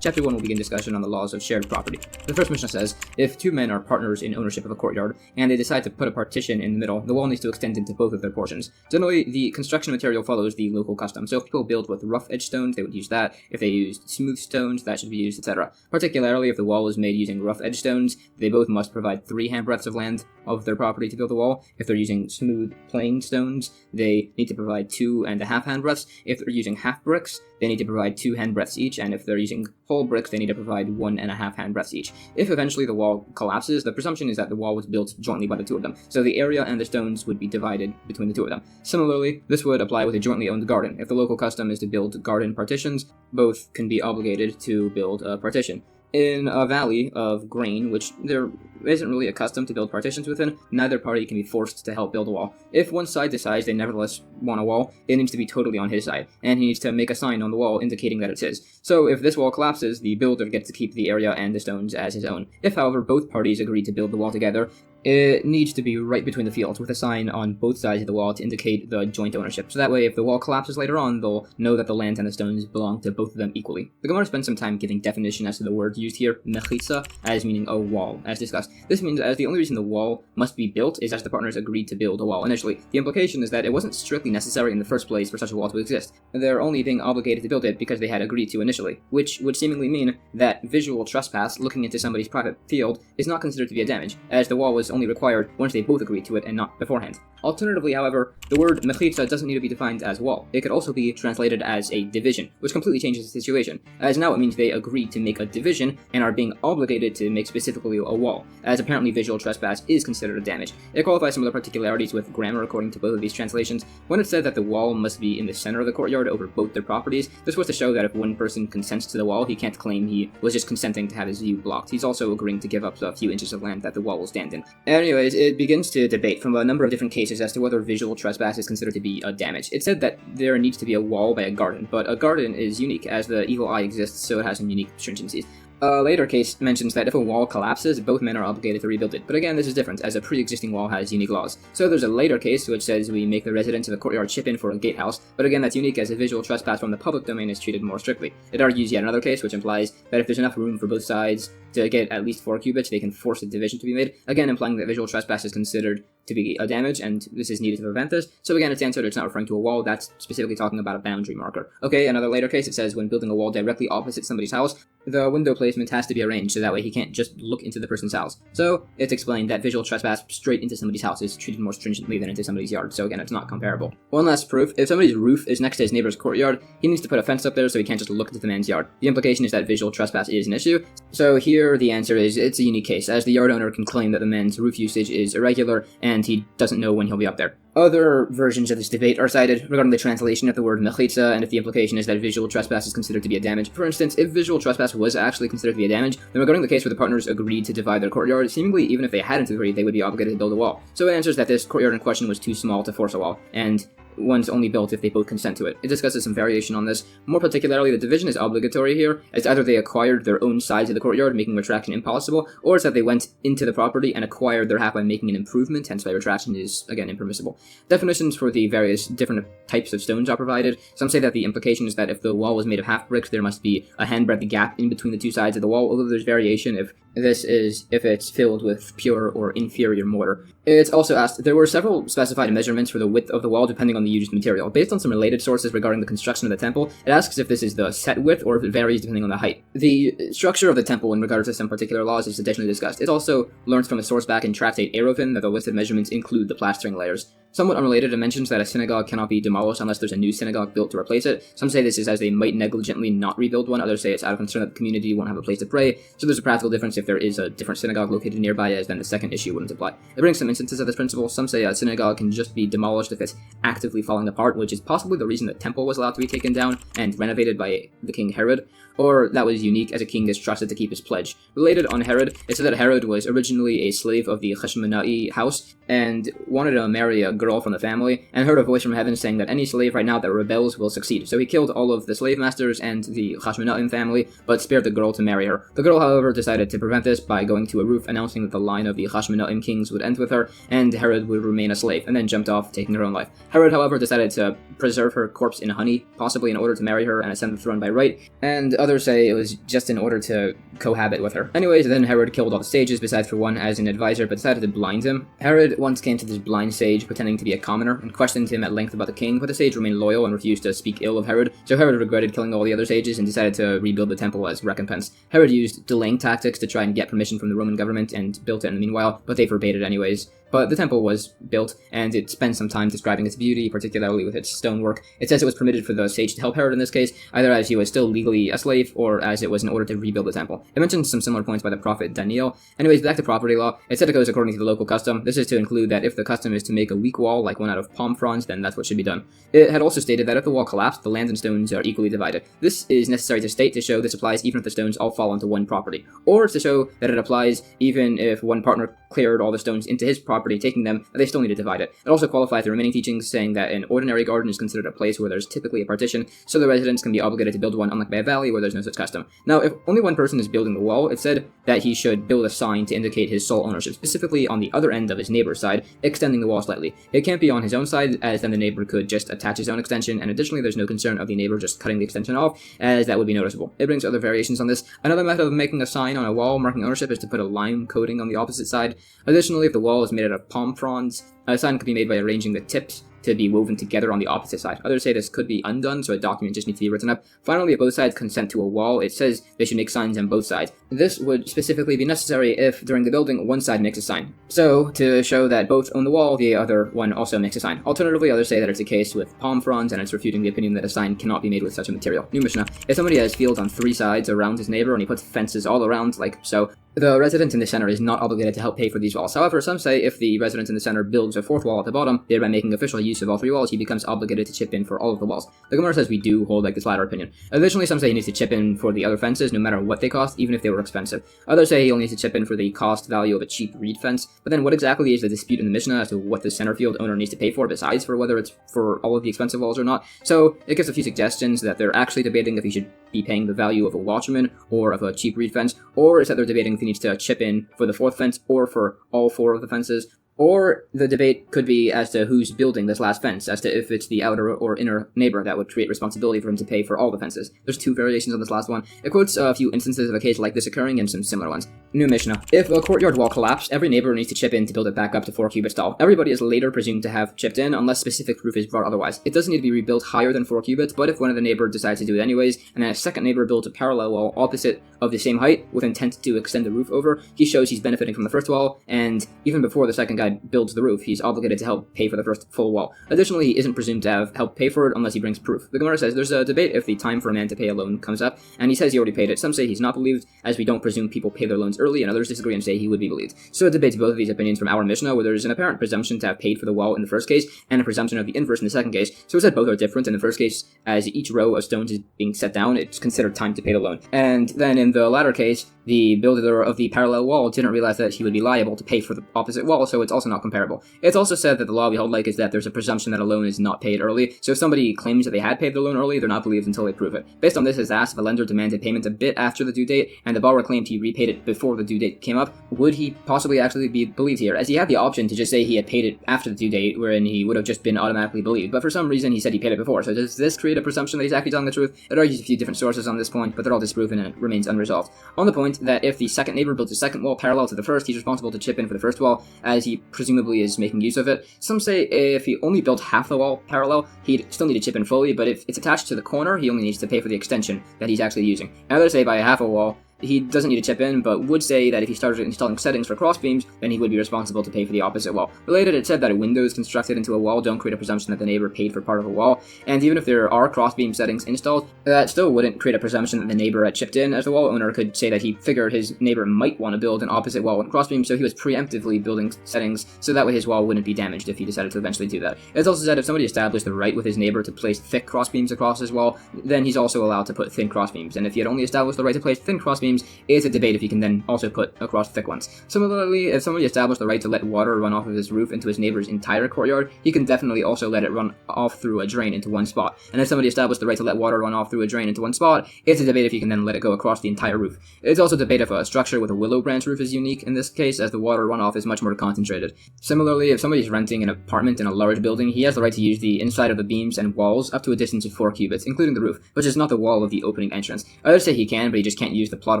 Chapter 1 will begin discussion on the laws of shared property. The first Mishnah says, if 2 men are partners in ownership of a courtyard, and they decide to put a partition in the middle, the wall needs to extend into both of their portions. Generally, the construction material follows the local custom, so if people build with rough edge stones, they would use that. If they used smooth stones, that should be used, etc. Particularly, if the wall is made using rough edge stones, they both must provide 3 handbreadths of land of their property to build the wall. If they're using smooth, plain stones, they need to provide 2.5 handbreadths. If they're using half bricks, they need to provide 2 handbreadths each, and if they're using whole bricks, they need to provide 1.5 handbreadths each. If eventually the wall collapses, the presumption is that the wall was built jointly by the 2 of them, so the area and the stones would be divided between the 2 of them. Similarly, this would apply with a jointly owned garden. If the local custom is to build garden partitions, both can be obligated to build a partition. In a valley of grain, which there isn't really a custom to build partitions within, neither party can be forced to help build a wall. If one side decides they nevertheless want a wall, it needs to be totally on his side, and he needs to make a sign on the wall indicating that it's his. So if this wall collapses, the builder gets to keep the area and the stones as his own. If, however, both parties agree to build the wall together, it needs to be right between the fields with a sign on both sides of the wall to indicate the joint ownership. So that way, if the wall collapses later on, they'll know that the land and the stones belong to both of them equally. The Gemara spends some time giving definition as to the word used here, mechitza, as meaning a wall, as discussed. This means as the only reason the wall must be built is as the partners agreed to build a wall initially. The implication is that it wasn't strictly necessary in the first place for such a wall to exist. They're only being obligated to build it because they had agreed to initially, which would seemingly mean that visual trespass, looking into somebody's private field, is not considered to be a damage, as the wall was only required once they both agree to it and not beforehand. Alternatively, however, the word mechitza doesn't need to be defined as wall. It could also be translated as a division, which completely changes the situation, as now it means they agreed to make a division and are being obligated to make specifically a wall, as apparently visual trespass is considered a damage. It qualifies some of the particularities with grammar according to both of these translations. When it said that the wall must be in the center of the courtyard over both their properties, this was to show that if one person consents to the wall, he can't claim he was just consenting to have his view blocked. He's also agreeing to give up a few inches of land that the wall will stand in. Anyways, it begins to debate from a number of different cases as to whether visual trespass is considered to be a damage. It said that there needs to be a wall by a garden, but a garden is unique as the evil eye exists, so it has some unique stringencies. A later case mentions that if a wall collapses, both men are obligated to rebuild it. But again, this is different, as a pre-existing wall has unique laws. So there's a later case which says we make the residents of the courtyard chip in for a gatehouse, but again, that's unique as a visual trespass from the public domain is treated more strictly. It argues yet another case which implies that if there's enough room for both sides to get at least 4 cubits, they can force a division to be made, again implying that visual trespass is considered to be a damage, and this is needed to prevent this. So again, it's answered, it's not referring to a wall, that's specifically talking about a boundary marker. Okay, another later case, it says when building a wall directly opposite somebody's house, the window placement has to be arranged so that way he can't just look into the person's house. So it's explained that visual trespass straight into somebody's house is treated more stringently than into somebody's yard, so again, it's not comparable. One last proof, if somebody's roof is next to his neighbor's courtyard, he needs to put a fence up there so he can't just look into the man's yard. The implication is that visual trespass is an issue, so here the answer is it's a unique case, as the yard owner can claim that the man's roof usage is irregular and he doesn't know when he'll be up there. Other versions of this debate are cited regarding the translation of the word mechitza and if the implication is that visual trespass is considered to be a damage. For instance, if visual trespass was actually considered to be a damage, then regarding the case where the partners agreed to divide their courtyard, seemingly even if they hadn't agreed, they would be obligated to build a wall. So it answers that this courtyard in question was too small to force a wall, and one's only built if they both consent to it. It discusses some variation on this. More particularly, the division is obligatory here, as either they acquired their own sides of the courtyard, making retraction impossible, or it's that they went into the property and acquired their half by making an improvement, hence why retraction is, again, impermissible. Definitions for the various different types of stones are provided. Some say that the implication is that if the wall was made of half bricks, there must be a handbreadth gap in between the two sides of the wall, although there's variation if it's filled with pure or inferior mortar. It's also asked, there were several specified measurements for the width of the wall depending on the used material. Based on some related sources regarding the construction of the temple, it asks if this is the set width or if it varies depending on the height. The structure of the temple in regards to some particular laws is additionally discussed. It also learns from a source back in Tractate that the listed measurements include the plastering layers. Somewhat unrelated, it mentions that a synagogue cannot be demolished unless there's a new synagogue built to replace it. Some say this is as they might negligently not rebuild one, others say it's out of concern that the community won't have a place to pray, so there's a practical difference if there is a different synagogue located nearby, as then the second issue wouldn't apply. It brings some instances of this principle. Some say a synagogue can just be demolished if it's actively falling apart, which is possibly the reason the temple was allowed to be taken down and renovated by the king Herod, or that was unique as a king is trusted to keep his pledge. Related on Herod, it said that Herod was originally a slave of the Hashmona'i house and wanted to marry a girl from the family, and heard a voice from heaven saying that any slave right now that rebels will succeed. So he killed all of the slave masters and the Hashmona'im family, but spared the girl to marry her. The girl, however, decided to prevent this by going to a roof announcing that the line of the Hashmona'im kings would end with her, and Herod would remain a slave, and then jumped off, taking her own life. Herod, however, decided to preserve her corpse in honey, possibly in order to marry her and ascend the throne by right, and others say it was just in order to cohabit with her. Anyways, then Herod killed all the sages, besides for one as an advisor, but decided to blind him. Herod once came to this blind sage pretending to be a commoner, and questioned him at length about the king, but the sage remained loyal and refused to speak ill of Herod, so Herod regretted killing all the other sages and decided to rebuild the temple as recompense. Herod used delaying tactics to try and get permission from the Roman government and built it in the meanwhile, but they forbade it anyways. But the temple was built, and it spends some time describing its beauty, particularly with its stonework. It says it was permitted for the sage to help Herod in this case, either as he was still legally a slave, or as it was in order to rebuild the temple. It mentions some similar points by the prophet Daniel. Anyways, back to property law. It said it goes according to the local custom. This is to include that if the custom is to make a weak wall, like one out of palm fronds, then that's what should be done. It had also stated that if the wall collapsed, the land and stones are equally divided. This is necessary to state to show this applies even if the stones all fall onto one property, or to show that it applies even if one partner cleared all the stones into his property, taking them, they still need to divide it. It also qualifies the remaining teachings, saying that an ordinary garden is considered a place where there's typically a partition, so the residents can be obligated to build one, unlike by a valley where there's no such custom. Now, if only one person is building the wall, it said that he should build a sign to indicate his sole ownership, specifically on the other end of his neighbor's side, extending the wall slightly. It can't be on his own side, as then the neighbor could just attach his own extension, and additionally there's no concern of the neighbor just cutting the extension off, as that would be noticeable. It brings other variations on this. Another method of making a sign on a wall marking ownership is to put a lime coating on the opposite side. Additionally, if the wall is made out of palm fronds, a sign could be made by arranging the tips to be woven together on the opposite side. Others say this could be undone, so a document just needs to be written up. Finally, if both sides consent to a wall, it says they should make signs on both sides. This would specifically be necessary if, during the building, one side makes a sign. So, to show that both own the wall, the other one also makes a sign. Alternatively, others say that it's the case with palm fronds, and it's refuting the opinion that a sign cannot be made with such a material. New Mishnah. If somebody has fields on 3 sides around his neighbor, and he puts fences all around, like so, the resident in the center is not obligated to help pay for these walls. However, some say if the resident in the center builds a 4th wall at the bottom, thereby making official use of all 3 walls, he becomes obligated to chip in for all of the walls. The Gemara says we do hold like this latter opinion. Additionally, some say he needs to chip in for the other fences, no matter what they cost, even if they were expensive. Others say he only needs to chip in for the cost value of a cheap reed fence. But then what exactly is the dispute in the Mishnah as to what the center field owner needs to pay for, besides for whether it's for all of the expensive walls or not? So it gives a few suggestions that they're actually debating if he should be paying the value of a watchman or of a cheap reed fence, or is that they're debating if he needs to chip in for the 4th fence or for all 4 of the fences. Or the debate could be as to who's building this last fence, as to if it's the outer or inner neighbor that would create responsibility for him to pay for all the fences. There's 2 variations on this last one. It quotes a few instances of a case like this occurring and some similar ones. New Mishnah. If a courtyard wall collapsed, every neighbor needs to chip in to build it back up to 4 cubits tall. Everybody is later presumed to have chipped in, unless specific proof is brought otherwise. It doesn't need to be rebuilt higher than 4 cubits, but if one of the neighbors decides to do it anyways, and then a second neighbor builds a parallel wall opposite of the same height with intent to extend the roof over, he shows he's benefiting from the first wall, and even before the second guy builds the roof, he's obligated to help pay for the first full wall. Additionally, he isn't presumed to have helped pay for it unless he brings proof. The Gemara says there's a debate if the time for a man to pay a loan comes up, and he says he already paid it. Some say he's not believed, as we don't presume people pay their loans early, and others disagree and say he would be believed. So it debates both of these opinions from our Mishnah, where there's an apparent presumption to have paid for the wall in the first case, and a presumption of the inverse in the second case. So it said both are different. In the first case, as each row of stones is being set down, it's considered time to pay the loan. And then in the latter case, the builder of the parallel wall didn't realize that he would be liable to pay for the opposite wall, so it's also not comparable. It's also said that the law we hold like is that there's a presumption that a loan is not paid early, so if somebody claims that they had paid the loan early, they're not believed until they prove it. Based on this, it's asked if a lender demanded payment a bit after the due date, and the borrower claimed he repaid it before the due date came up, would he possibly actually be believed here, as he had the option to just say he had paid it after the due date, wherein he would have just been automatically believed, but for some reason he said he paid it before. So does this create a presumption that he's actually telling the truth? It argues a few different sources on this point, but they're all disproven and it remains unresolved. On the point that if the second neighbor builds a second wall parallel to the first, he's responsible to chip in for the first wall, as he presumably is making use of it. Some say if he only built half the wall parallel, he'd still need to chip in fully, but if it's attached to the corner, he only needs to pay for the extension that he's actually using. And others say by half a wall, he doesn't need to chip in, but would say that if he started installing settings for crossbeams, then he would be responsible to pay for the opposite wall. Related, it said that windows constructed into a wall don't create a presumption that the neighbor paid for part of a wall, and even if there are crossbeam settings installed, that still wouldn't create a presumption that the neighbor had chipped in, as the wall owner could say that he figured his neighbor might want to build an opposite wall with crossbeams, so he was preemptively building settings, so that way his wall wouldn't be damaged if he decided to eventually do that. It's also said if somebody established the right with his neighbor to place thick crossbeams across his wall, then he's also allowed to put thin crossbeams, and if he had only established the right to place thin crossbeams, it's a debate if he can then also put across thick ones. Similarly, if somebody established the right to let water run off of his roof into his neighbor's entire courtyard, he can definitely also let it run off through a drain into one spot. And if somebody established the right to let water run off through a drain into one spot, it's a debate if he can then let it go across the entire roof. It's also a debate if a structure with a willow branch roof is unique in this case, as the water runoff is much more concentrated. Similarly, if somebody's renting an apartment in a large building, he has the right to use the inside of the beams and walls up to a distance of 4 cubits, including the roof, which is not the wall of the opening entrance. Others say he can, but he just can't use the plot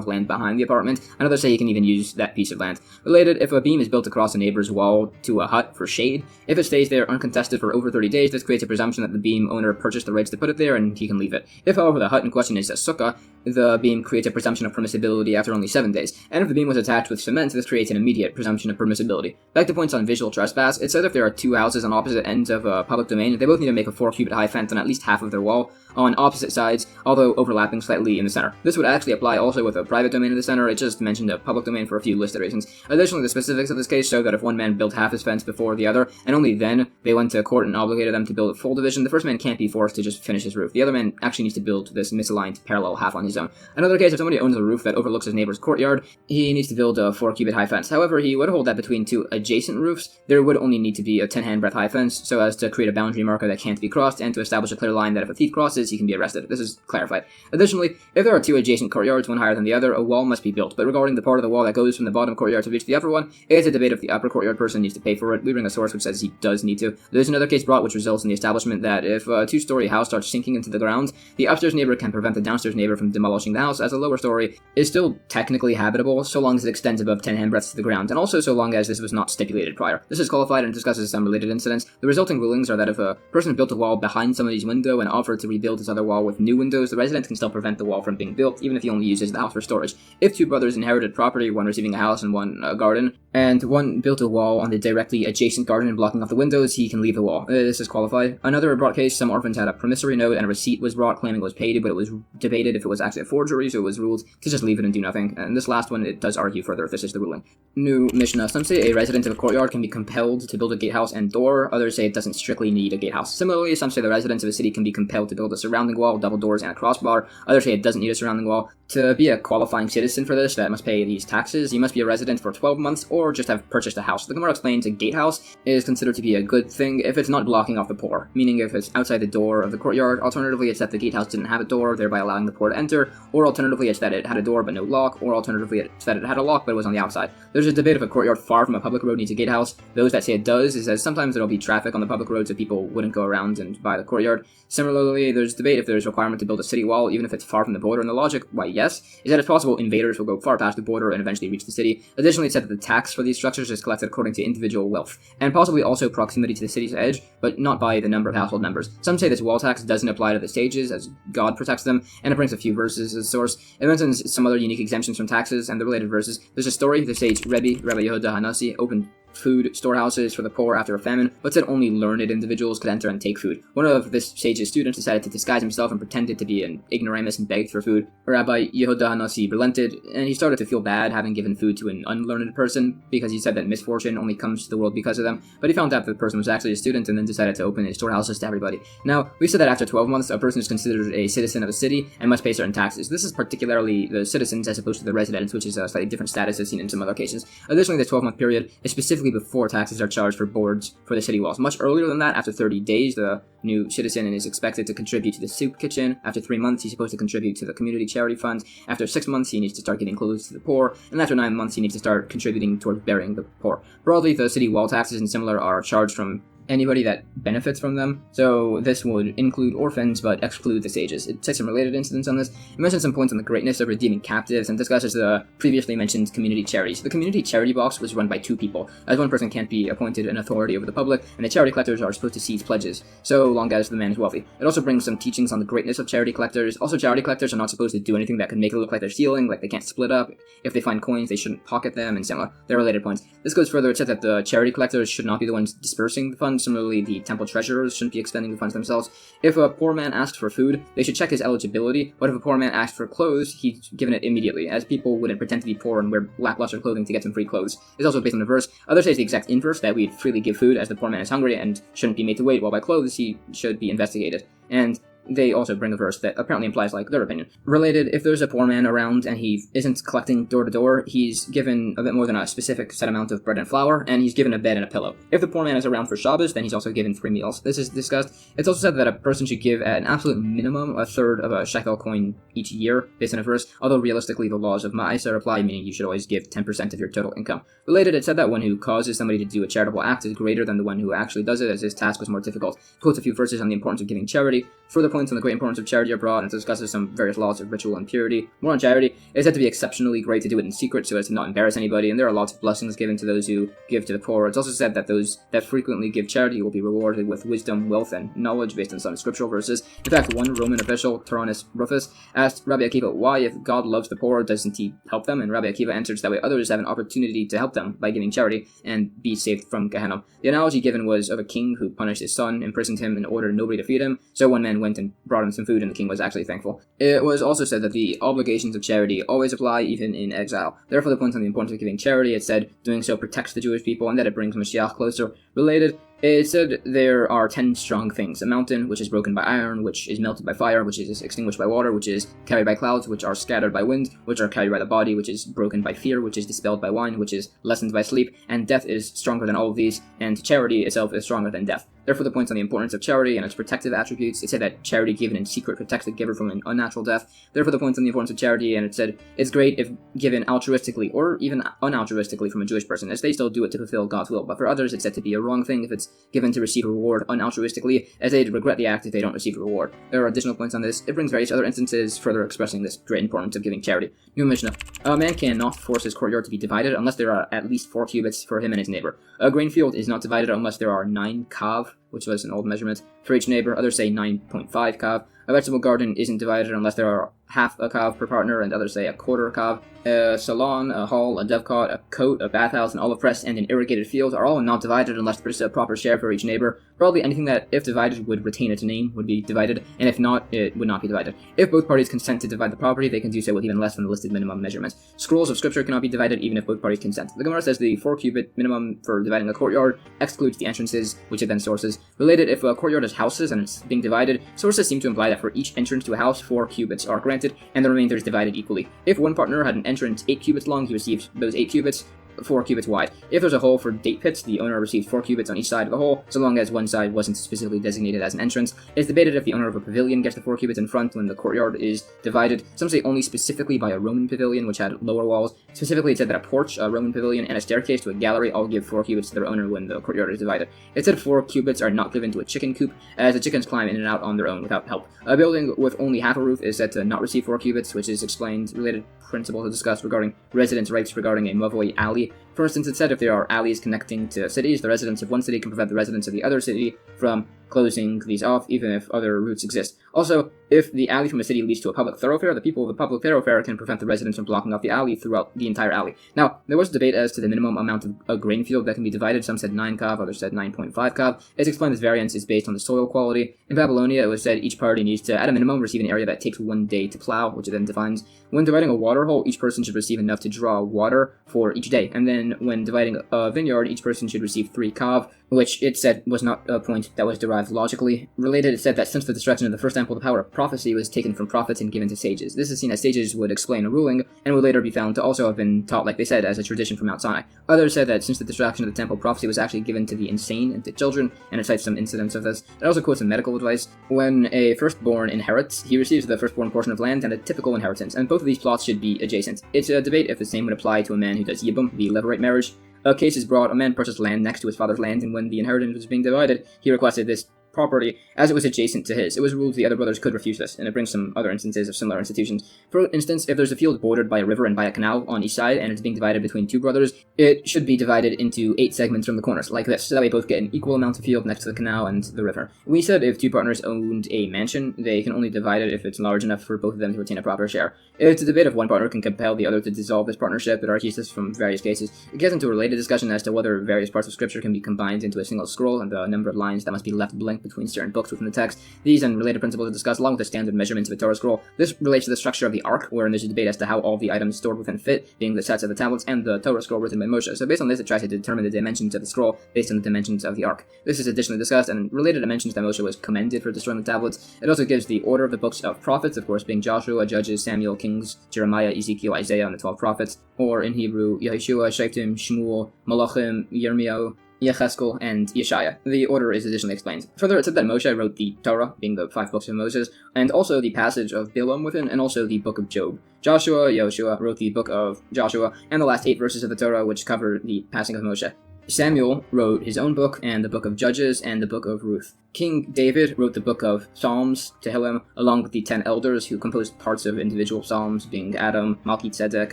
of land behind the apartment, and others say he can even use that piece of land. Related, if a beam is built across a neighbor's wall to a hut for shade, if it stays there uncontested for over 30 days, this creates a presumption that the beam owner purchased the rights to put it there and he can leave it. If, however, the hut in question is a sukkah, the beam creates a presumption of permissibility after only 7 days. And if the beam was attached with cement, this creates an immediate presumption of permissibility. Back to points on visual trespass, it said if there are 2 houses on opposite ends of a public domain, they both need to make a 4-cubit high fence on at least half of their wall on opposite sides, although overlapping slightly in the center. This would actually apply also with a private domain in the center. It just mentioned a public domain for a few listed reasons. Additionally, the specifics of this case show that if one man built half his fence before the other, and only then they went to court and obligated them to build a full division, the first man can't be forced to just finish his roof. The other man actually needs to build this misaligned parallel half on his own. Another case, if somebody owns a roof that overlooks his neighbor's courtyard, he needs to build a 4-cubit high fence. However, he would hold that between 2 adjacent roofs, there would only need to be a 10 handbreadth high fence, so as to create a boundary marker that can't be crossed, and to establish a clear line that if a thief crosses, he can be arrested. This is clarified. Additionally, if there are 2 adjacent courtyards, one higher than the the other, a wall must be built. But regarding the part of the wall that goes from the bottom courtyard to reach the upper one, it's a debate if the upper courtyard person needs to pay for it. We bring a source which says he does need to. There's another case brought which results in the establishment that if a two-story house starts sinking into the ground, the upstairs neighbor can prevent the downstairs neighbor from demolishing the house, as the lower story is still technically habitable so long as it extends above 10 handbreadths to the ground, and also so long as this was not stipulated prior. This is qualified and discusses some related incidents. The resulting rulings are that if a person built a wall behind somebody's window and offered to rebuild his other wall with new windows, the resident can still prevent the wall from being built, even if he only uses the house for storage. If two brothers inherited property, one receiving a house and one a garden, and one built a wall on the directly adjacent garden blocking off the windows, he can leave the wall. This is qualified. Another brought case, some orphans had a promissory note and a receipt was brought claiming it was paid, but it was debated if it was actually a forgery, so it was ruled to just leave it and do nothing. And this last one, it does argue further if this is the ruling. New Mishnah. Some say a resident of a courtyard can be compelled to build a gatehouse and door. Others say it doesn't strictly need a gatehouse. Similarly, some say the residents of a city can be compelled to build a surrounding wall, double doors, and a crossbar. Others say it doesn't need a surrounding wall. To be a qualifying citizen for this that must pay these taxes, you must be a resident for 12 months or just have purchased a house. The Gemara explains a gatehouse is considered to be a good thing if it's not blocking off the poor, meaning if it's outside the door of the courtyard. Alternatively, it's that the gatehouse didn't have a door, thereby allowing the poor to enter, or alternatively, it's that it had a door but no lock, or alternatively, it's that it had a lock but it was on the outside. There's a debate if a courtyard far from a public road needs a gatehouse. Those that say it does is that sometimes there'll be traffic on the public road so people wouldn't go around and buy the courtyard. Similarly, there's debate if there's a requirement to build a city wall even if it's far from the border, and the logic, why yes, is that it's possible invaders will go far past the border and eventually reach the city. Additionally, it's said that the tax for these structures is collected according to individual wealth, and possibly also proximity to the city's edge, but not by the number of household members. Some say this wall tax doesn't apply to the sages, as God protects them, and it brings a few verses as a source. It mentions some other unique exemptions from taxes and the related verses. There's a story, the sage Rabbi Yehuda Hanasi opened food storehouses for the poor after a famine, but said only learned individuals could enter and take food. One of this sage's students decided to disguise himself and pretended to be an ignoramus and begged for food. Rabbi Yehuda Hanasi relented, and he started to feel bad having given food to an unlearned person, because he said that misfortune only comes to the world because of them, but he found out that the person was actually a student and then decided to open his storehouses to everybody. Now, we said that after 12 months, a person is considered a citizen of a city and must pay certain taxes. This is particularly the citizens as opposed to the residents, which is a slightly different status as seen in some other cases. Additionally, the 12-month period is specifically before taxes are charged for boards for the city walls. Much earlier than that, after 30 days, the new citizen is expected to contribute to the soup kitchen. After 3 months, he's supposed to contribute to the community charity fund. After 6 months, he needs to start getting clothes to the poor. And after 9 months, he needs to start contributing towards burying the poor. Broadly, the city wall taxes and similar are charged from anybody that benefits from them, so this would include orphans but exclude the sages. It cites some related incidents on this. It mentions some points on the greatness of redeeming captives and discusses the previously mentioned community charities. The community charity box was run by 2 people, as one person can't be appointed an authority over the public, and the charity collectors are supposed to seize pledges, so long as the man is wealthy. It also brings some teachings on the greatness of charity collectors. Also, charity collectors are not supposed to do anything that could make it look like they're stealing, like they can't split up. If they find coins, they shouldn't pocket them, and similar. They're related points. This goes further. It said that the charity collectors should not be the ones dispersing the funds. Similarly, the temple treasurers shouldn't be expending the funds themselves. If a poor man asks for food, they should check his eligibility, but if a poor man asks for clothes, he's given it immediately, as people wouldn't pretend to be poor and wear lackluster clothing to get some free clothes. It's also based on the verse. Others say it's the exact inverse, that we'd freely give food as the poor man is hungry and shouldn't be made to wait, while by clothes he should be investigated. And they also bring a verse that apparently implies, like, their opinion. Related, if there's a poor man around and he isn't collecting door to door, he's given a bit more than a specific set amount of bread and flour, and he's given a bed and a pillow. If the poor man is around for Shabbos, then he's also given 3 meals. This is discussed. It's also said that a person should give at an absolute minimum a third of a shekel coin each year, based on a verse, although realistically the laws of Ma'aser apply, meaning you should always give 10% of your total income. Related, it said that one who causes somebody to do a charitable act is greater than the one who actually does it, as his task was more difficult. It quotes a few verses on the importance of giving charity. Further points on the great importance of charity are brought, and discusses some various laws of ritual and purity. More on charity, it's said to be exceptionally great to do it in secret so as to not embarrass anybody, and there are lots of blessings given to those who give to the poor. It's also said that those that frequently give charity will be rewarded with wisdom, wealth, and knowledge based on some scriptural verses. In fact, one Roman official, Tyrannus Rufus, asked Rabbi Akiva why, if God loves the poor, doesn't he help them? And Rabbi Akiva answers that way others have an opportunity to help them by giving charity and be saved from Gehenna. The analogy given was of a king who punished his son, imprisoned him, and ordered nobody to feed him, so one man went and brought him some food, and the king was actually thankful. It was also said that the obligations of charity always apply even in exile. Therefore, the point on the importance of giving charity, it said doing so protects the Jewish people and that it brings Moshiach closer. Related, It said there are 10 strong things. A mountain, which is broken by iron, which is melted by fire, which is extinguished by water, which is carried by clouds, which are scattered by wind, which are carried by the body, which is broken by fear, which is dispelled by wine, which is lessened by sleep, and death is stronger than all of these, and charity itself is stronger than death. Therefore, the points on the importance of charity and its protective attributes. It said that charity given in secret protects the giver from an unnatural death. Therefore, the points on the importance of charity, and it said it's great if given altruistically or even unaltruistically from a Jewish person, as they still do it to fulfill God's will. But for others, it's said to be a wrong thing if it's given to receive a reward unaltruistically, as they'd regret the act if they don't receive a reward. There are additional points on this. It brings various other instances further expressing this great importance of giving charity. New Mishnah. A man cannot force his courtyard to be divided unless there are at least 4 cubits for him and his neighbor. A grain field is not divided unless there are 9 kav, which was an old measurement, for each neighbor. Others say 9.5 kav. A vegetable garden isn't divided unless there are half a kav per partner, and others say a quarter kav. A salon, a hall, a dovecot, a coat, a bathhouse, an olive press, and an irrigated field are all not divided unless there's a proper share for each neighbor. Probably anything that, if divided, would retain its name would be divided, and if not, it would not be divided. If both parties consent to divide the property, they can do so with even less than the listed minimum measurements. Scrolls of scripture cannot be divided even if both parties consent. The Gemara says the 4-cubit minimum for dividing a courtyard excludes the entrances, which it then sources. Related, if a courtyard has houses and it's being divided, sources seem to imply that for each entrance to a house, 4 cubits are granted, and the remainder is divided equally. If one partner had an entrance 8 cubits long, he receives those 8 cubits, 4 cubits wide. If there's a hole for date pits, the owner receives 4 cubits on each side of the hole, so long as one side wasn't specifically designated as an entrance. It's debated if the owner of a pavilion gets the 4 cubits in front when the courtyard is divided. Some say only specifically by a Roman pavilion, which had lower walls. Specifically, it said that a porch, a Roman pavilion, and a staircase to a gallery all give 4 cubits to their owner when the courtyard is divided. It said 4 cubits are not given to a chicken coop, as the chickens climb in and out on their own without help. A building with only half a roof is said to not receive 4 cubits, which is explained. Related principle to discuss regarding residents' rights regarding a mavoi alley. For instance, it said if there are alleys connecting to cities, the residents of one city can prevent the residents of the other city from closing these off, even if other routes exist. Also, if the alley from a city leads to a public thoroughfare, the people of the public thoroughfare can prevent the residents from blocking off the alley throughout the entire alley. Now, there was a debate as to the minimum amount of a grain field that can be divided. Some said 9 kav, others said 9.5 kav. It's explained this variance is based on the soil quality. In Babylonia, it was said each party needs to, at a minimum, receive an area that takes 1 day to plow, which it then defines. When dividing a water hole, each person should receive enough to draw water for each day. And then when dividing a vineyard, each person should receive 3 kav, which it said was not a point that was derived logically. Related, it said that since the destruction of the first temple, the power of prophecy was taken from prophets and given to sages. This is seen as sages would explain a ruling, and would later be found to also have been taught, like they said, as a tradition from Mount Sinai. Others said that since the destruction of the temple, prophecy was actually given to the insane and to children, and it cites some incidents of this. It also quotes some medical advice. When a firstborn inherits, he receives the firstborn portion of land and a typical inheritance, and both of these plots should be adjacent. It's a debate if the same would apply to a man who does yibum, the levirate marriage. A case is brought, a man purchased land next to his father's land, and when the inheritance was being divided, he requested this property as it was adjacent to his. It was ruled the other brothers could refuse this, and it brings some other instances of similar institutions. For instance, if there's a field bordered by a river and by a canal on each side, and it's being divided between 2 brothers, it should be divided into 8 segments from the corners, like this, so that way both get an equal amount of field next to the canal and the river. We said if 2 partners owned a mansion, they can only divide it if it's large enough for both of them to retain a proper share. It's a debate if one partner can compel the other to dissolve this partnership. It argues this from various cases. It gets into a related discussion as to whether various parts of scripture can be combined into a single scroll, and the number of lines that must be left blank between certain books within the text. These and related principles are discussed along with the standard measurements of a Torah scroll. This relates to the structure of the Ark, wherein there's a debate as to how all the items stored within fit, being the sets of the tablets and the Torah scroll written by Moshe. So based on this, it tries to determine the dimensions of the scroll based on the dimensions of the Ark. This is additionally discussed, and related dimensions that Moshe was commended for destroying the tablets. It also gives the order of the books of prophets, of course being Joshua, Judges, Samuel, Kings, Jeremiah, Ezekiel, Isaiah, and the 12 prophets, or in Hebrew, Yeshua, Shaitim, Shmuel, Malachim, Yirmiyahu, Yecheskel, and Yeshaya. The order is additionally explained. Further, it said that Moshe wrote the Torah, being the 5 books of Moses, and also the passage of Balaam within, and also the book of Job. Joshua wrote the book of Joshua, and the last 8 verses of the Torah, which cover the passing of Moshe. Samuel wrote his own book, and the book of Judges, and the book of Ruth. King David wrote the book of Psalms, Tehillim, along with the 10 elders who composed parts of individual psalms, being Adam, Melchizedek,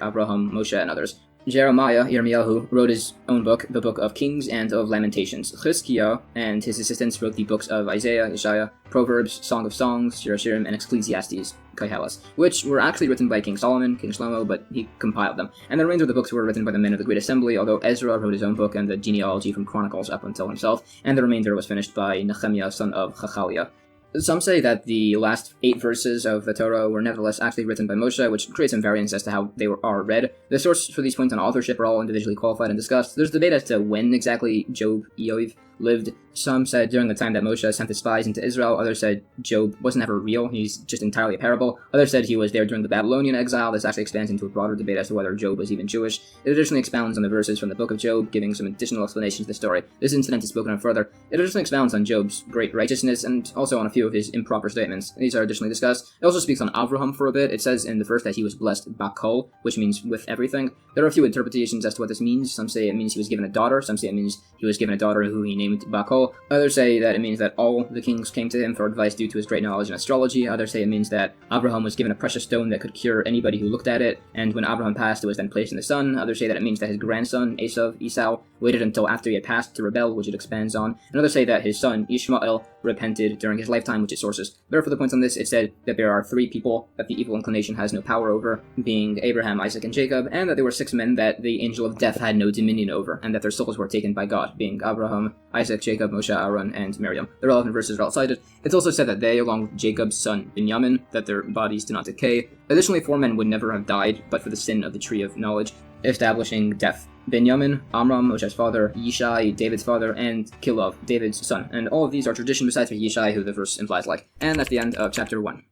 Abraham, Moshe, and others. Jeremiah, Yirmiyahu, wrote his own book, the Book of Kings and of Lamentations. Chizkiah and his assistants wrote the books of Isaiah, Isaiah, Proverbs, Song of Songs, Shirashirim, and Ecclesiastes, Koheles, which were actually written by King Solomon, King Shlomo, but he compiled them. And the remainder of the books were written by the men of the Great Assembly, although Ezra wrote his own book and the genealogy from Chronicles up until himself, and the remainder was finished by Nehemiah, son of Chachaliah. Some say that the last 8 verses of the Torah were nevertheless actually written by Moshe, which creates some variance as to how they are read. The sources for these points on authorship are all individually qualified and discussed. There's debate as to when exactly Job, Eov, lived. Some said during the time that Moshe sent the spies into Israel. Others said Job wasn't ever real. He's just entirely a parable. Others said he was there during the Babylonian exile. This actually expands into a broader debate as to whether Job was even Jewish. It additionally expounds on the verses from the book of Job, giving some additional explanation to the story. This incident is spoken of further. It additionally expounds on Job's great righteousness and also on a few of his improper statements. These are additionally discussed. It also speaks on Avraham for a bit. It says in the verse that he was blessed bakol, which means with everything. There are a few interpretations as to what this means. Some say it means he was given a daughter. Some say it means he was given a daughter who he named Bakol. Others say that it means that all the kings came to him for advice due to his great knowledge in astrology. Others say it means that Abraham was given a precious stone that could cure anybody who looked at it, and when Abraham passed, it was then placed in the sun. Others say that it means that his grandson, Esau, waited until after he had passed to rebel, which it expands on. And others say that his son, Ishmael, repented during his lifetime, which it sources. There are further points on this. It said that there are 3 people that the evil inclination has no power over, being Abraham, Isaac, and Jacob, and that there were 6 men that the angel of death had no dominion over, and that their souls were taken by God, being Abraham, Isaac, Jacob, Moshe, Aaron, and Miriam. The relevant verses are all cited. It's also said that they, along with Jacob's son Binyamin, that their bodies do not decay. Additionally, 4 men would never have died, but for the sin of the tree of knowledge, establishing death. Binyamin, Amram, Moshe's father, Yishai, David's father, and Kilov, David's son. And all of these are tradition besides for Yishai, who the verse implies like. And that's the end of chapter 1.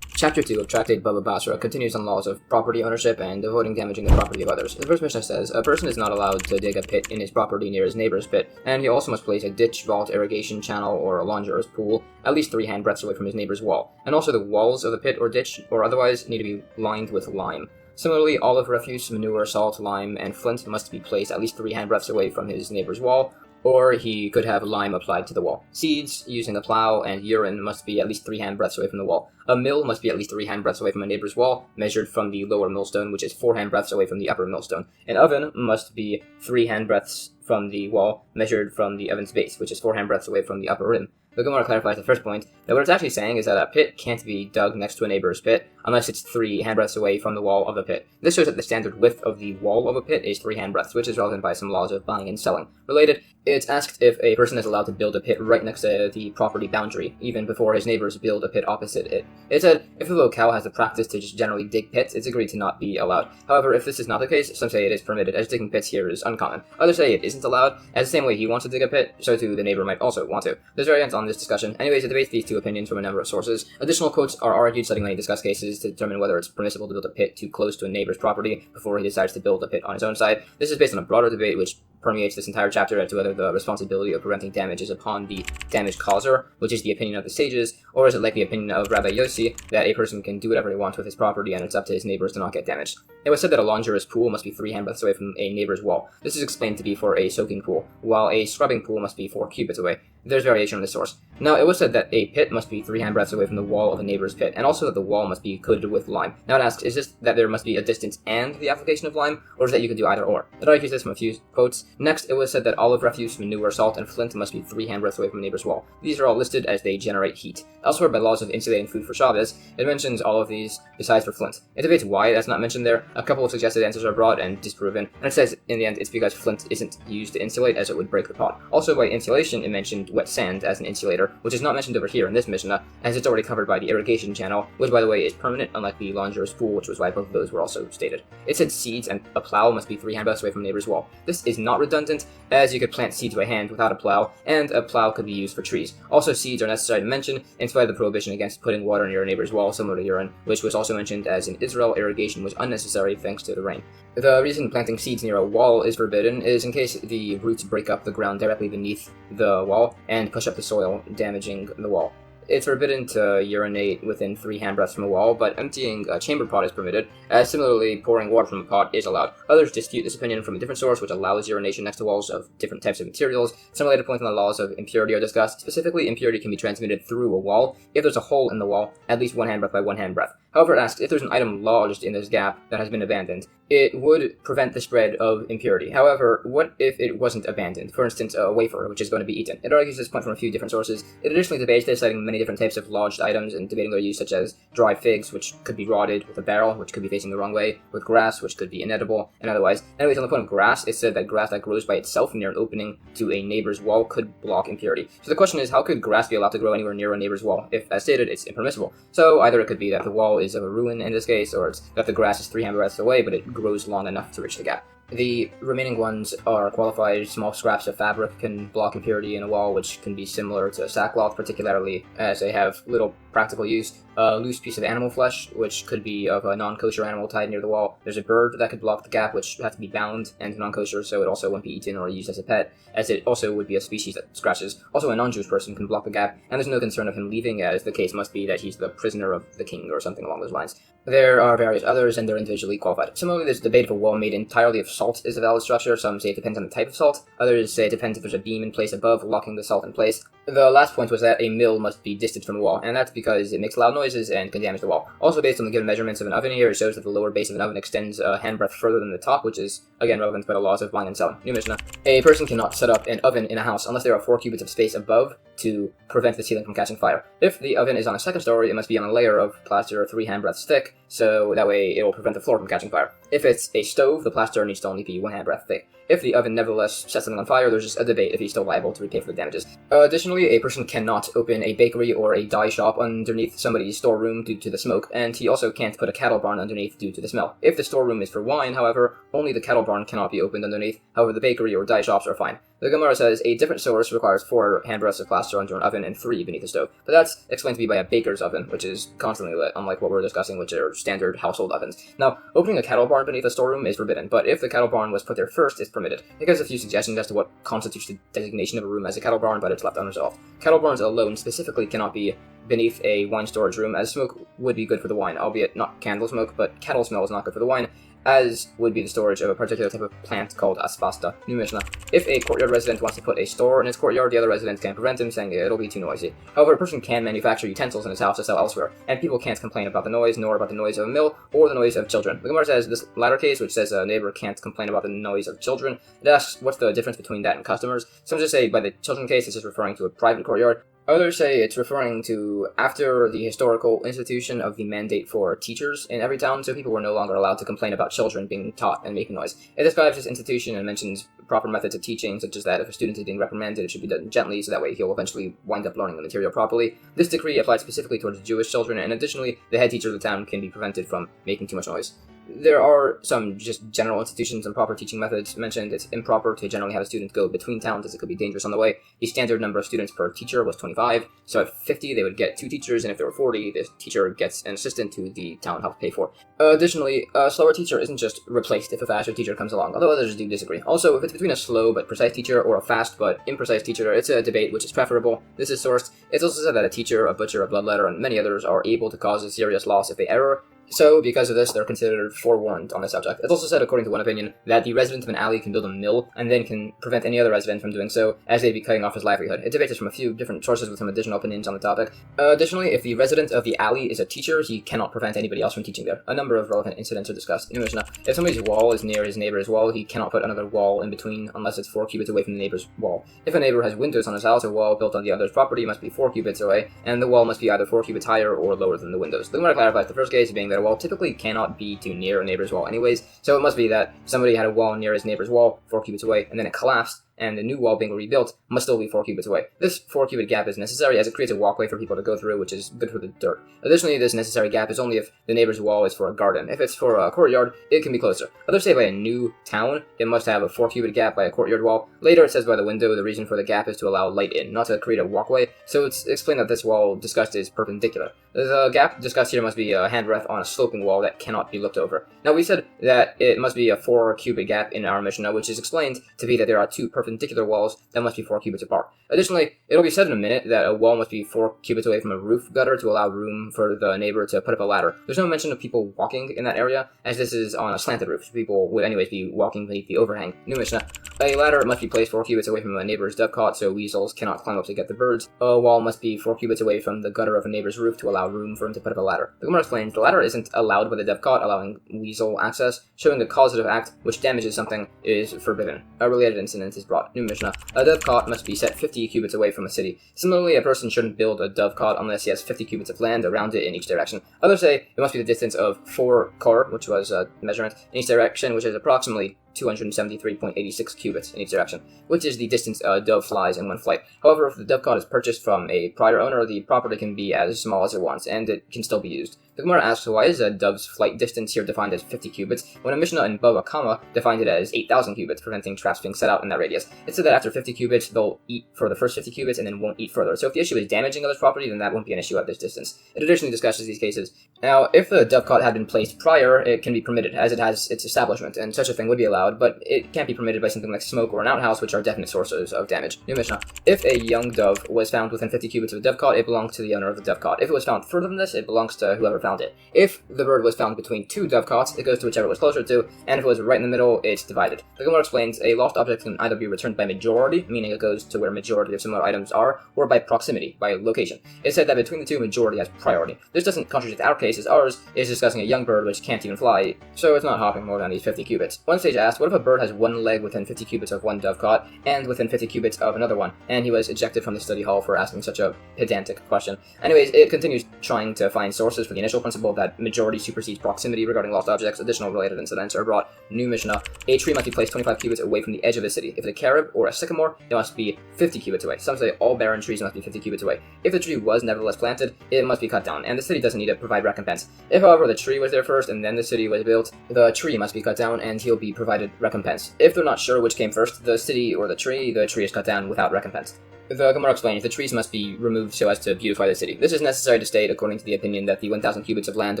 Chapter 2 of Tractate Bava Basra continues on laws of property ownership and avoiding damaging the property of others. The first Mishnah says, a person is not allowed to dig a pit in his property near his neighbor's pit, and he also must place a ditch, vault, irrigation channel, or a launderer's pool at least 3 handbreadths away from his neighbor's wall. And also the walls of the pit or ditch, or otherwise, need to be lined with lime. Similarly, olive refuse, manure, salt, lime, and flint must be placed at least 3 handbreadths away from his neighbor's wall, or he could have lime applied to the wall. Seeds, using a plow, and urine must be at least 3 handbreadths away from the wall. A mill must be at least 3 handbreadths away from a neighbor's wall, measured from the lower millstone, which is 4 handbreadths away from the upper millstone. An oven must be 3 handbreadths from the wall, measured from the oven's base, which is 4 handbreadths away from the upper rim. The Gemara clarifies the first point, that what it's actually saying is that a pit can't be dug next to a neighbor's pit unless it's 3 handbreadths away from the wall of a pit. This shows that the standard width of the wall of a pit is 3 handbreadths, which is relevant by some laws of buying and selling. Related, it's asked if a person is allowed to build a pit right next to the property boundary, even before his neighbors build a pit opposite it. It said, if the locale has the practice to just generally dig pits, it's agreed to not be allowed. However, if this is not the case, some say it is permitted, as digging pits here is uncommon. Others say it isn't allowed, as the same way he wants to dig a pit, so too the neighbor might also want to. There's variants on this discussion. Anyways, it debates these 2 opinions from a number of sources. Additional quotes are argued, citing many discussed cases to determine whether it's permissible to build a pit too close to a neighbor's property before he decides to build a pit on his own side. This is based on a broader debate which permeates this entire chapter as to whether the responsibility of preventing damage is upon the damage causer, which is the opinion of the sages, or is it like the opinion of Rabbi Yossi, that a person can do whatever he wants with his property and it's up to his neighbors to not get damaged. It was said that a launderer's pool must be 3 handbreadths away from a neighbor's wall. This is explained to be for a soaking pool, while a scrubbing pool must be 4 cubits away. There's variation on this source. Now, it was said that a pit must be 3 handbreadths away from the wall of a neighbor's pit, and also that the wall must be coated with lime. Now it asks, is this that there must be a distance and the application of lime, or is that you can do either or? It argues this from a few quotes. Next, it was said that olive refuse, manure, salt, and flint must be 3 handbreadths away from a neighbor's wall. These are all listed as they generate heat. Elsewhere, by laws of insulating food for Shabbos, it mentions all of these besides for flint. It debates why that's not mentioned there. A couple of suggested answers are brought and disproven, and it says in the end it's because flint isn't used to insulate, as it would break the pot. Also, by insulation, it mentioned wet sand as an insulator, which is not mentioned over here in this Mishnah, as it's already covered by the irrigation channel, which by the way is permanent, unlike the launderer's pool, which was why both of those were also stated. It said seeds and a plow must be 3 handbreadths away from a neighbor's wall. This is not redundant, as you could plant seeds by hand without a plow, and a plow could be used for trees. Also, seeds are necessary to mention, in spite of the prohibition against putting water near a neighbor's wall, similar to urine, which was also mentioned as in Israel, irrigation was unnecessary thanks to the rain. The reason planting seeds near a wall is forbidden is in case the roots break up the ground directly beneath the wall and push up the soil, damaging the wall. It's forbidden to urinate within 3 handbreadths from a wall, but emptying a chamber pot is permitted, as similarly pouring water from a pot is allowed. Others dispute this opinion from a different source, which allows urination next to walls of different types of materials. Some related points on the laws of impurity are discussed. Specifically, impurity can be transmitted through a wall if there's a hole in the wall, at least 1 handbreadth by 1 handbreadth. However, it asks if there's an item lodged in this gap that has been abandoned. It would prevent the spread of impurity. However, what if it wasn't abandoned? For instance, a wafer, which is going to be eaten. It argues this point from a few different sources. It additionally debates this, citing many different types of lodged items and debating their use, such as dry figs, which could be rotted, with a barrel, which could be facing the wrong way, with grass, which could be inedible, and otherwise. Anyways, on the point of grass, it said that grass that grows by itself near an opening to a neighbor's wall could block impurity. So the question is, how could grass be allowed to grow anywhere near a neighbor's wall, if, as stated, it's impermissible? So either it could be that the wall is of a ruin in this case, or it's that the grass is 3 handbreadths away, but it grows long enough to reach the gap. The remaining ones are qualified. Small scraps of fabric can block impurity in a wall, which can be similar to sackcloth, particularly as they have little practical use. A loose piece of animal flesh, which could be of a non-kosher animal tied near the wall. There's a bird that could block the gap, which has to be bound and non-kosher, so it also won't be eaten or used as a pet, as it also would be a species that scratches. Also, a non-Jewish person can block the gap, and there's no concern of him leaving, as the case must be that he's the prisoner of the king or something along those lines. There are various others, and they're individually qualified. Similarly, there's a debate if a wall made entirely of salt is a valid structure. Some say it depends on the type of salt. Others say it depends if there's a beam in place above, locking the salt in place. The last point was that a mill must be distant from the wall, and that's because it makes loud noises and can damage the wall. Also, based on the given measurements of an oven here, it shows that the lower base of an oven extends a handbreadth further than the top, which is, again, relevant by the laws of buying and selling. New Mishnah. A person cannot set up an oven in a house unless there are 4 cubits of space above to prevent the ceiling from catching fire. If the oven is on a second story, it must be on a layer of plaster 3 handbreadths thick, so that way it will prevent the floor from catching fire. If it's a stove, the plaster needs to only be 1 handbreadth thick. If the oven nevertheless sets something on fire, there's just a debate if he's still liable to repay for the damages. Additionally, a person cannot open a bakery or a dye shop underneath somebody's storeroom due to the smoke, and he also can't put a cattle barn underneath due to the smell. If the storeroom is for wine, however, only the cattle barn cannot be opened underneath. However, the bakery or dye shops are fine. The Gemara says a different source requires 4 handbreadths of plaster under an oven and 3 beneath the stove, but that's explained to be by a baker's oven, which is constantly lit, unlike what we're discussing, which are standard household ovens. Now, opening a cattle barn beneath a storeroom is forbidden, but if the cattle barn was put there first, it's permitted. It gives a few suggestions as to what constitutes the designation of a room as a cattle barn, but it's left unresolved. Cattle barns alone specifically cannot be beneath a wine storage room, as smoke would be good for the wine, albeit not candle smoke, but cattle smell is not good for the wine, as would be the storage of a particular type of plant called aspasta. New Mishnah. If a courtyard resident wants to put a store in his courtyard, the other residents can prevent him, saying it'll be too noisy. However, a person can manufacture utensils in his house to sell elsewhere, and people can't complain about the noise, nor about the noise of a mill, or the noise of children. The Gemara says this latter case, which says a neighbor can't complain about the noise of children, it asks what's the difference between that and customers. Some just say by the children case, it's just referring to a private courtyard. Others say it's referring to after the historical institution of the mandate for teachers in every town, so people were no longer allowed to complain about children being taught and making noise. It describes this institution and mentions proper methods of teaching, such as that if a student is being reprimanded, it should be done gently, so that way he'll eventually wind up learning the material properly. This decree applies specifically towards Jewish children, and additionally, the head teacher of the town can be prevented from making too much noise. There are some just general institutions and proper teaching methods mentioned. It's improper to generally have a student go between towns, as it could be dangerous on the way. The standard number of students per teacher was 25, so at 50 they would get 2 teachers, and if there were 40, the teacher gets an assistant who the town helps pay for. Additionally, a slower teacher isn't just replaced if a faster teacher comes along, although others do disagree. Also, if it's between a slow but precise teacher or a fast but imprecise teacher, it's a debate which is preferable. This is sourced. It's also said that a teacher, a butcher, a bloodletter, and many others are able to cause a serious loss if they err. So, because of this, they're considered forewarned on this subject. It's also said, according to one opinion, that the resident of an alley can build a mill, and then can prevent any other resident from doing so, as they'd be cutting off his livelihood. It debates from a few different sources with some additional opinions on the topic. Additionally, if the resident of the alley is a teacher, he cannot prevent anybody else from teaching there. A number of relevant incidents are discussed in Mishnah. If somebody's wall is near his neighbor's wall, he cannot put another wall in between unless it's 4 cubits away from the neighbor's wall. If a neighbor has windows on his house, a wall built on the other's property must be 4 cubits away, and the wall must be either 4 cubits higher or lower than the windows. The Gemara clarifies the first case being that a wall typically cannot be too near a neighbor's wall anyways, so it must be that somebody had a wall near his neighbor's wall 4 cubits away, and then it collapsed, and the new wall being rebuilt must still be 4 cubits away. This 4 cubit gap is necessary as it creates a walkway for people to go through, which is good for the dirt. Additionally, this necessary gap is only if the neighbor's wall is for a garden. If it's for a courtyard, it can be closer. Others say by a new town, it must have a 4 cubit gap by a courtyard wall. Later it says by the window, the reason for the gap is to allow light in, not to create a walkway, so it's explained that this wall discussed is perpendicular. The gap discussed here must be a handbreadth on a sloping wall that cannot be looked over. Now we said that it must be a 4 cubit gap in our Mishnah, which is explained to be that there are 2 perpendicular walls that must be 4 cubits apart. Additionally, it'll be said in a minute that a wall must be 4 cubits away from a roof gutter to allow room for the neighbor to put up a ladder. There's no mention of people walking in that area, as this is on a slanted roof, so people would anyways be walking beneath the overhang. New Mishnah. A ladder must be placed 4 cubits away from a neighbor's dovecot, so weasels cannot climb up to get the birds. A wall must be 4 cubits away from the gutter of a neighbor's roof to allow room for him to put up a ladder. The Gemara explains the ladder isn't allowed by the dovecot, allowing weasel access. Showing a causative act which damages something is forbidden. A related incident is brought. New Mishnah. A dovecot must be set 50 cubits away from a city. Similarly, a person shouldn't build a dovecot unless he has 50 cubits of land around it in each direction. Others say it must be the distance of 4 kor, which was a measurement, in each direction, which is approximately 273.86 cubits in each direction, which is the distance a dove flies in one flight. However, if the dovecot is purchased from a prior owner, the property can be as small as it wants, and it can still be used. The Gemara asks, why is a dove's flight distance here defined as 50 cubits, when a Mishnah in Bava Kamma defined it as 8,000 cubits, preventing traps being set out in that radius? It said that after 50 cubits, they'll eat for the first 50 cubits and then won't eat further. So if the issue is damaging others' property, then that won't be an issue at this distance. It additionally discusses these cases. Now, if the dovecot had been placed prior, it can be permitted, as it has its establishment, and such a thing would be allowed, but it can't be permitted by something like smoke or an outhouse, which are definite sources of damage. New Mishnah. If a young dove was found within 50 cubits of a dovecot, it belongs to the owner of the dovecot. If it was found further than this, it belongs to whoever found it. If the bird was found between two dovecots, it goes to whichever was closer to, and if it was right in the middle, it's divided. The Gemara explains, a lost object can either be returned by majority, meaning it goes to where majority of similar items are, or by proximity, by location. It said that between the two, majority has priority. This doesn't contradict our case, as ours is discussing a young bird which can't even fly, so it's not hopping more than these 50 cubits. One sage asked, what if a bird has one leg within 50 cubits of one dovecot, and within 50 cubits of another one? And he was ejected from the study hall for asking such a pedantic question. Anyways, it continues trying to find sources for the initial principle that majority supersedes proximity regarding lost objects. Additional related incidents are brought. New Mishnah. A tree must be placed 25 cubits away from the edge of the city. If it's a carob or a sycamore, it must be 50 cubits away. Some say all barren trees must be 50 cubits away. If the tree was nevertheless planted, it must be cut down, and the city doesn't need to provide recompense. If, however, the tree was there first and then the city was built, the tree must be cut down and he'll be provided recompense. If they're not sure which came first, the city or the tree is cut down without recompense. The Gemara explains the trees must be removed so as to beautify the city. This is necessary to state according to the opinion that the 1,000 cubits of land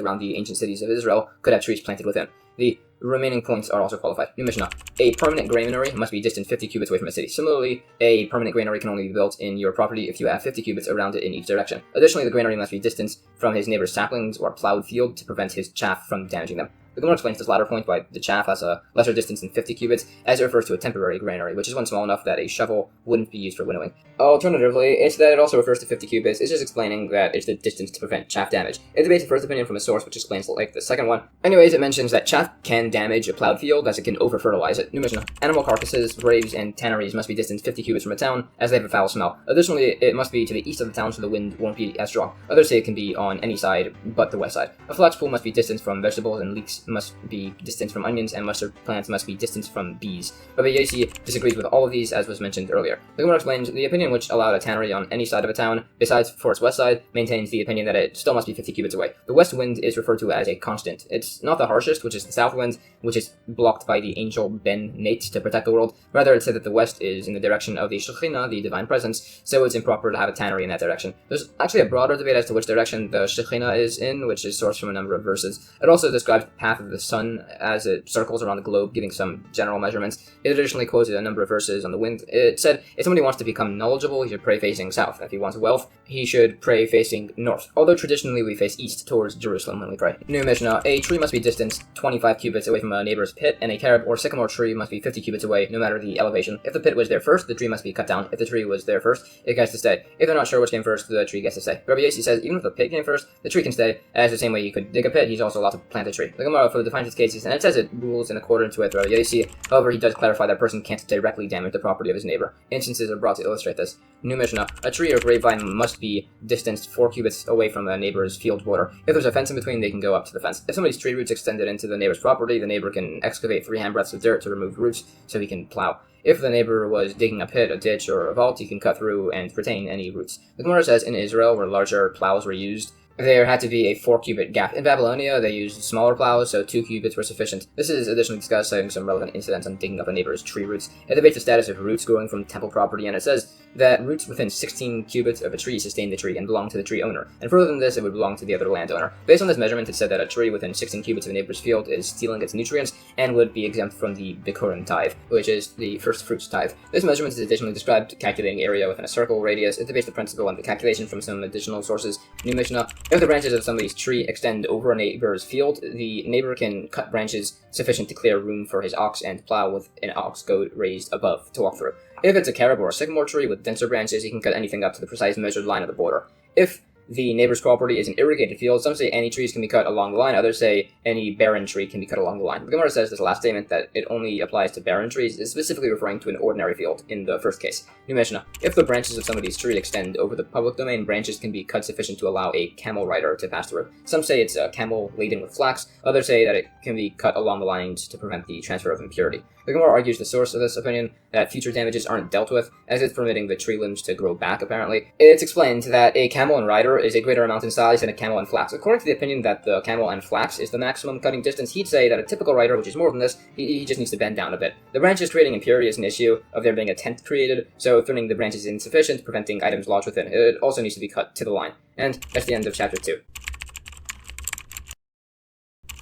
around the ancient cities of Israel could have trees planted within. The remaining points are also qualified. New Mishnah. A permanent granary must be distant 50 cubits away from a city. Similarly, a permanent granary can only be built in your property if you have 50 cubits around it in each direction. Additionally, the granary must be distanced from his neighbor's saplings or plowed field to prevent his chaff from damaging them. The Gemara explains this latter point by the chaff has a lesser distance than 50 cubits, as it refers to a temporary granary, which is one small enough that a shovel wouldn't be used for winnowing. Alternatively, it's that it also refers to 50 cubits. It's just explaining that it's the distance to prevent chaff damage. It debates the first opinion from a source which explains like the second one. Anyways, it mentions that chaff can damage a plowed field as it can over-fertilize it. New Mishnah. Animal carcasses, graves, and tanneries must be distant 50 cubits from a town, as they have a foul smell. Additionally, it must be to the east of the town so the wind won't be as strong. Others say it can be on any side but the west side. A flax pool must be distant from vegetables, and leeks must be distant from onions, and mustard plants must be distant from bees. Bava disagrees with all of these, as was mentioned earlier. The Gemara explains the opinion which allowed a tannery on any side of a town, besides for its west side, maintains the opinion that it still must be 50 cubits away. The west wind is referred to as a constant. It's not the harshest, which is the south wind, which is blocked by the angel Ben Nate to protect the world. Rather, it's said that the west is in the direction of the Shekhinah, the divine presence, so it's improper to have a tannery in that direction. There's actually a broader debate as to which direction the Shekhinah is in, which is sourced from a number of verses. It also describes the path of the sun as it circles around the globe, giving some general measurements. It additionally quoted a number of verses on the wind. It said, if somebody wants to become knowledgeable, he should pray facing south. If he wants wealth, he should pray facing north. Although traditionally we face east towards Jerusalem when we pray. New Mishnah. A tree must be distant 25 cubits away from a neighbor's pit, and a carob or sycamore tree must be 50 cubits away, no matter the elevation. If the pit was there first, the tree must be cut down. If the tree was there first, it gets to stay. If they're not sure which came first, the tree gets to stay. Rabbi Yossi says, even if the pit came first, the tree can stay, as the same way you could dig a pit, he's also allowed to plant a tree. The Gemara further defines its cases, and it says it rules in accordance with Rabbi Yossi. However, he does clarify that a person can't directly damage the property of his neighbor. Instances are brought to illustrate this. New Mishnah. A tree or grapevine must be distanced 4 cubits away from a neighbor's field border. If there's a fence in between, they can go up to the fence. If somebody's tree roots extended into the neighbor's property, the neighbor can excavate 3 handbreadths of dirt to remove roots so he can plow. If the neighbor was digging a pit, a ditch, or a vault, he can cut through and retain any roots. The Gemara says in Israel, where larger plows were used, there had to be a 4-cubit gap. In Babylonia, they used smaller plows, so 2 cubits were sufficient. This is additionally discussed, citing some relevant incidents on digging up a neighbor's tree roots. It debates the status of roots growing from temple property, and it says that roots within 16 cubits of a tree sustain the tree and belong to the tree owner. And further than this, it would belong to the other landowner. Based on this measurement, it said that a tree within 16 cubits of a neighbor's field is stealing its nutrients and would be exempt from the Bikurim tithe, which is the first fruits tithe. This measurement is additionally described calculating area within a circle radius. It debates the principle and the calculation from some additional sources. New Mishnah. If the branches of somebody's tree extend over a neighbor's field, the neighbor can cut branches sufficient to clear room for his ox and plow with an ox goad raised above to walk through. If it's a carob or a sycamore tree with denser branches, he can cut anything up to the precise measured line of the border. If the neighbor's property is an irrigated field. Some say any trees can be cut along the line. Others say any barren tree can be cut along the line. The Gemara says this last statement that it only applies to barren trees is specifically referring to an ordinary field in the first case. New Mishnah. If the branches of somebody's tree extend over the public domain, branches can be cut sufficient to allow a camel rider to pass through. Some say it's a camel laden with flax. Others say that it can be cut along the lines to prevent the transfer of impurity. The Gemara argues the source of this opinion, that future damages aren't dealt with, as it's permitting the tree limbs to grow back, apparently. It's explained that a camel and rider is a greater amount in size than a camel and flax. According to the opinion that the camel and flax is the maximum cutting distance, he'd say that a typical rider, which is more than this, he just needs to bend down a bit. The branches creating impurity is an issue of there being a tent created, so thinning the branches is insufficient, preventing items lodged within. It also needs to be cut to the line. And that's the end of chapter 2.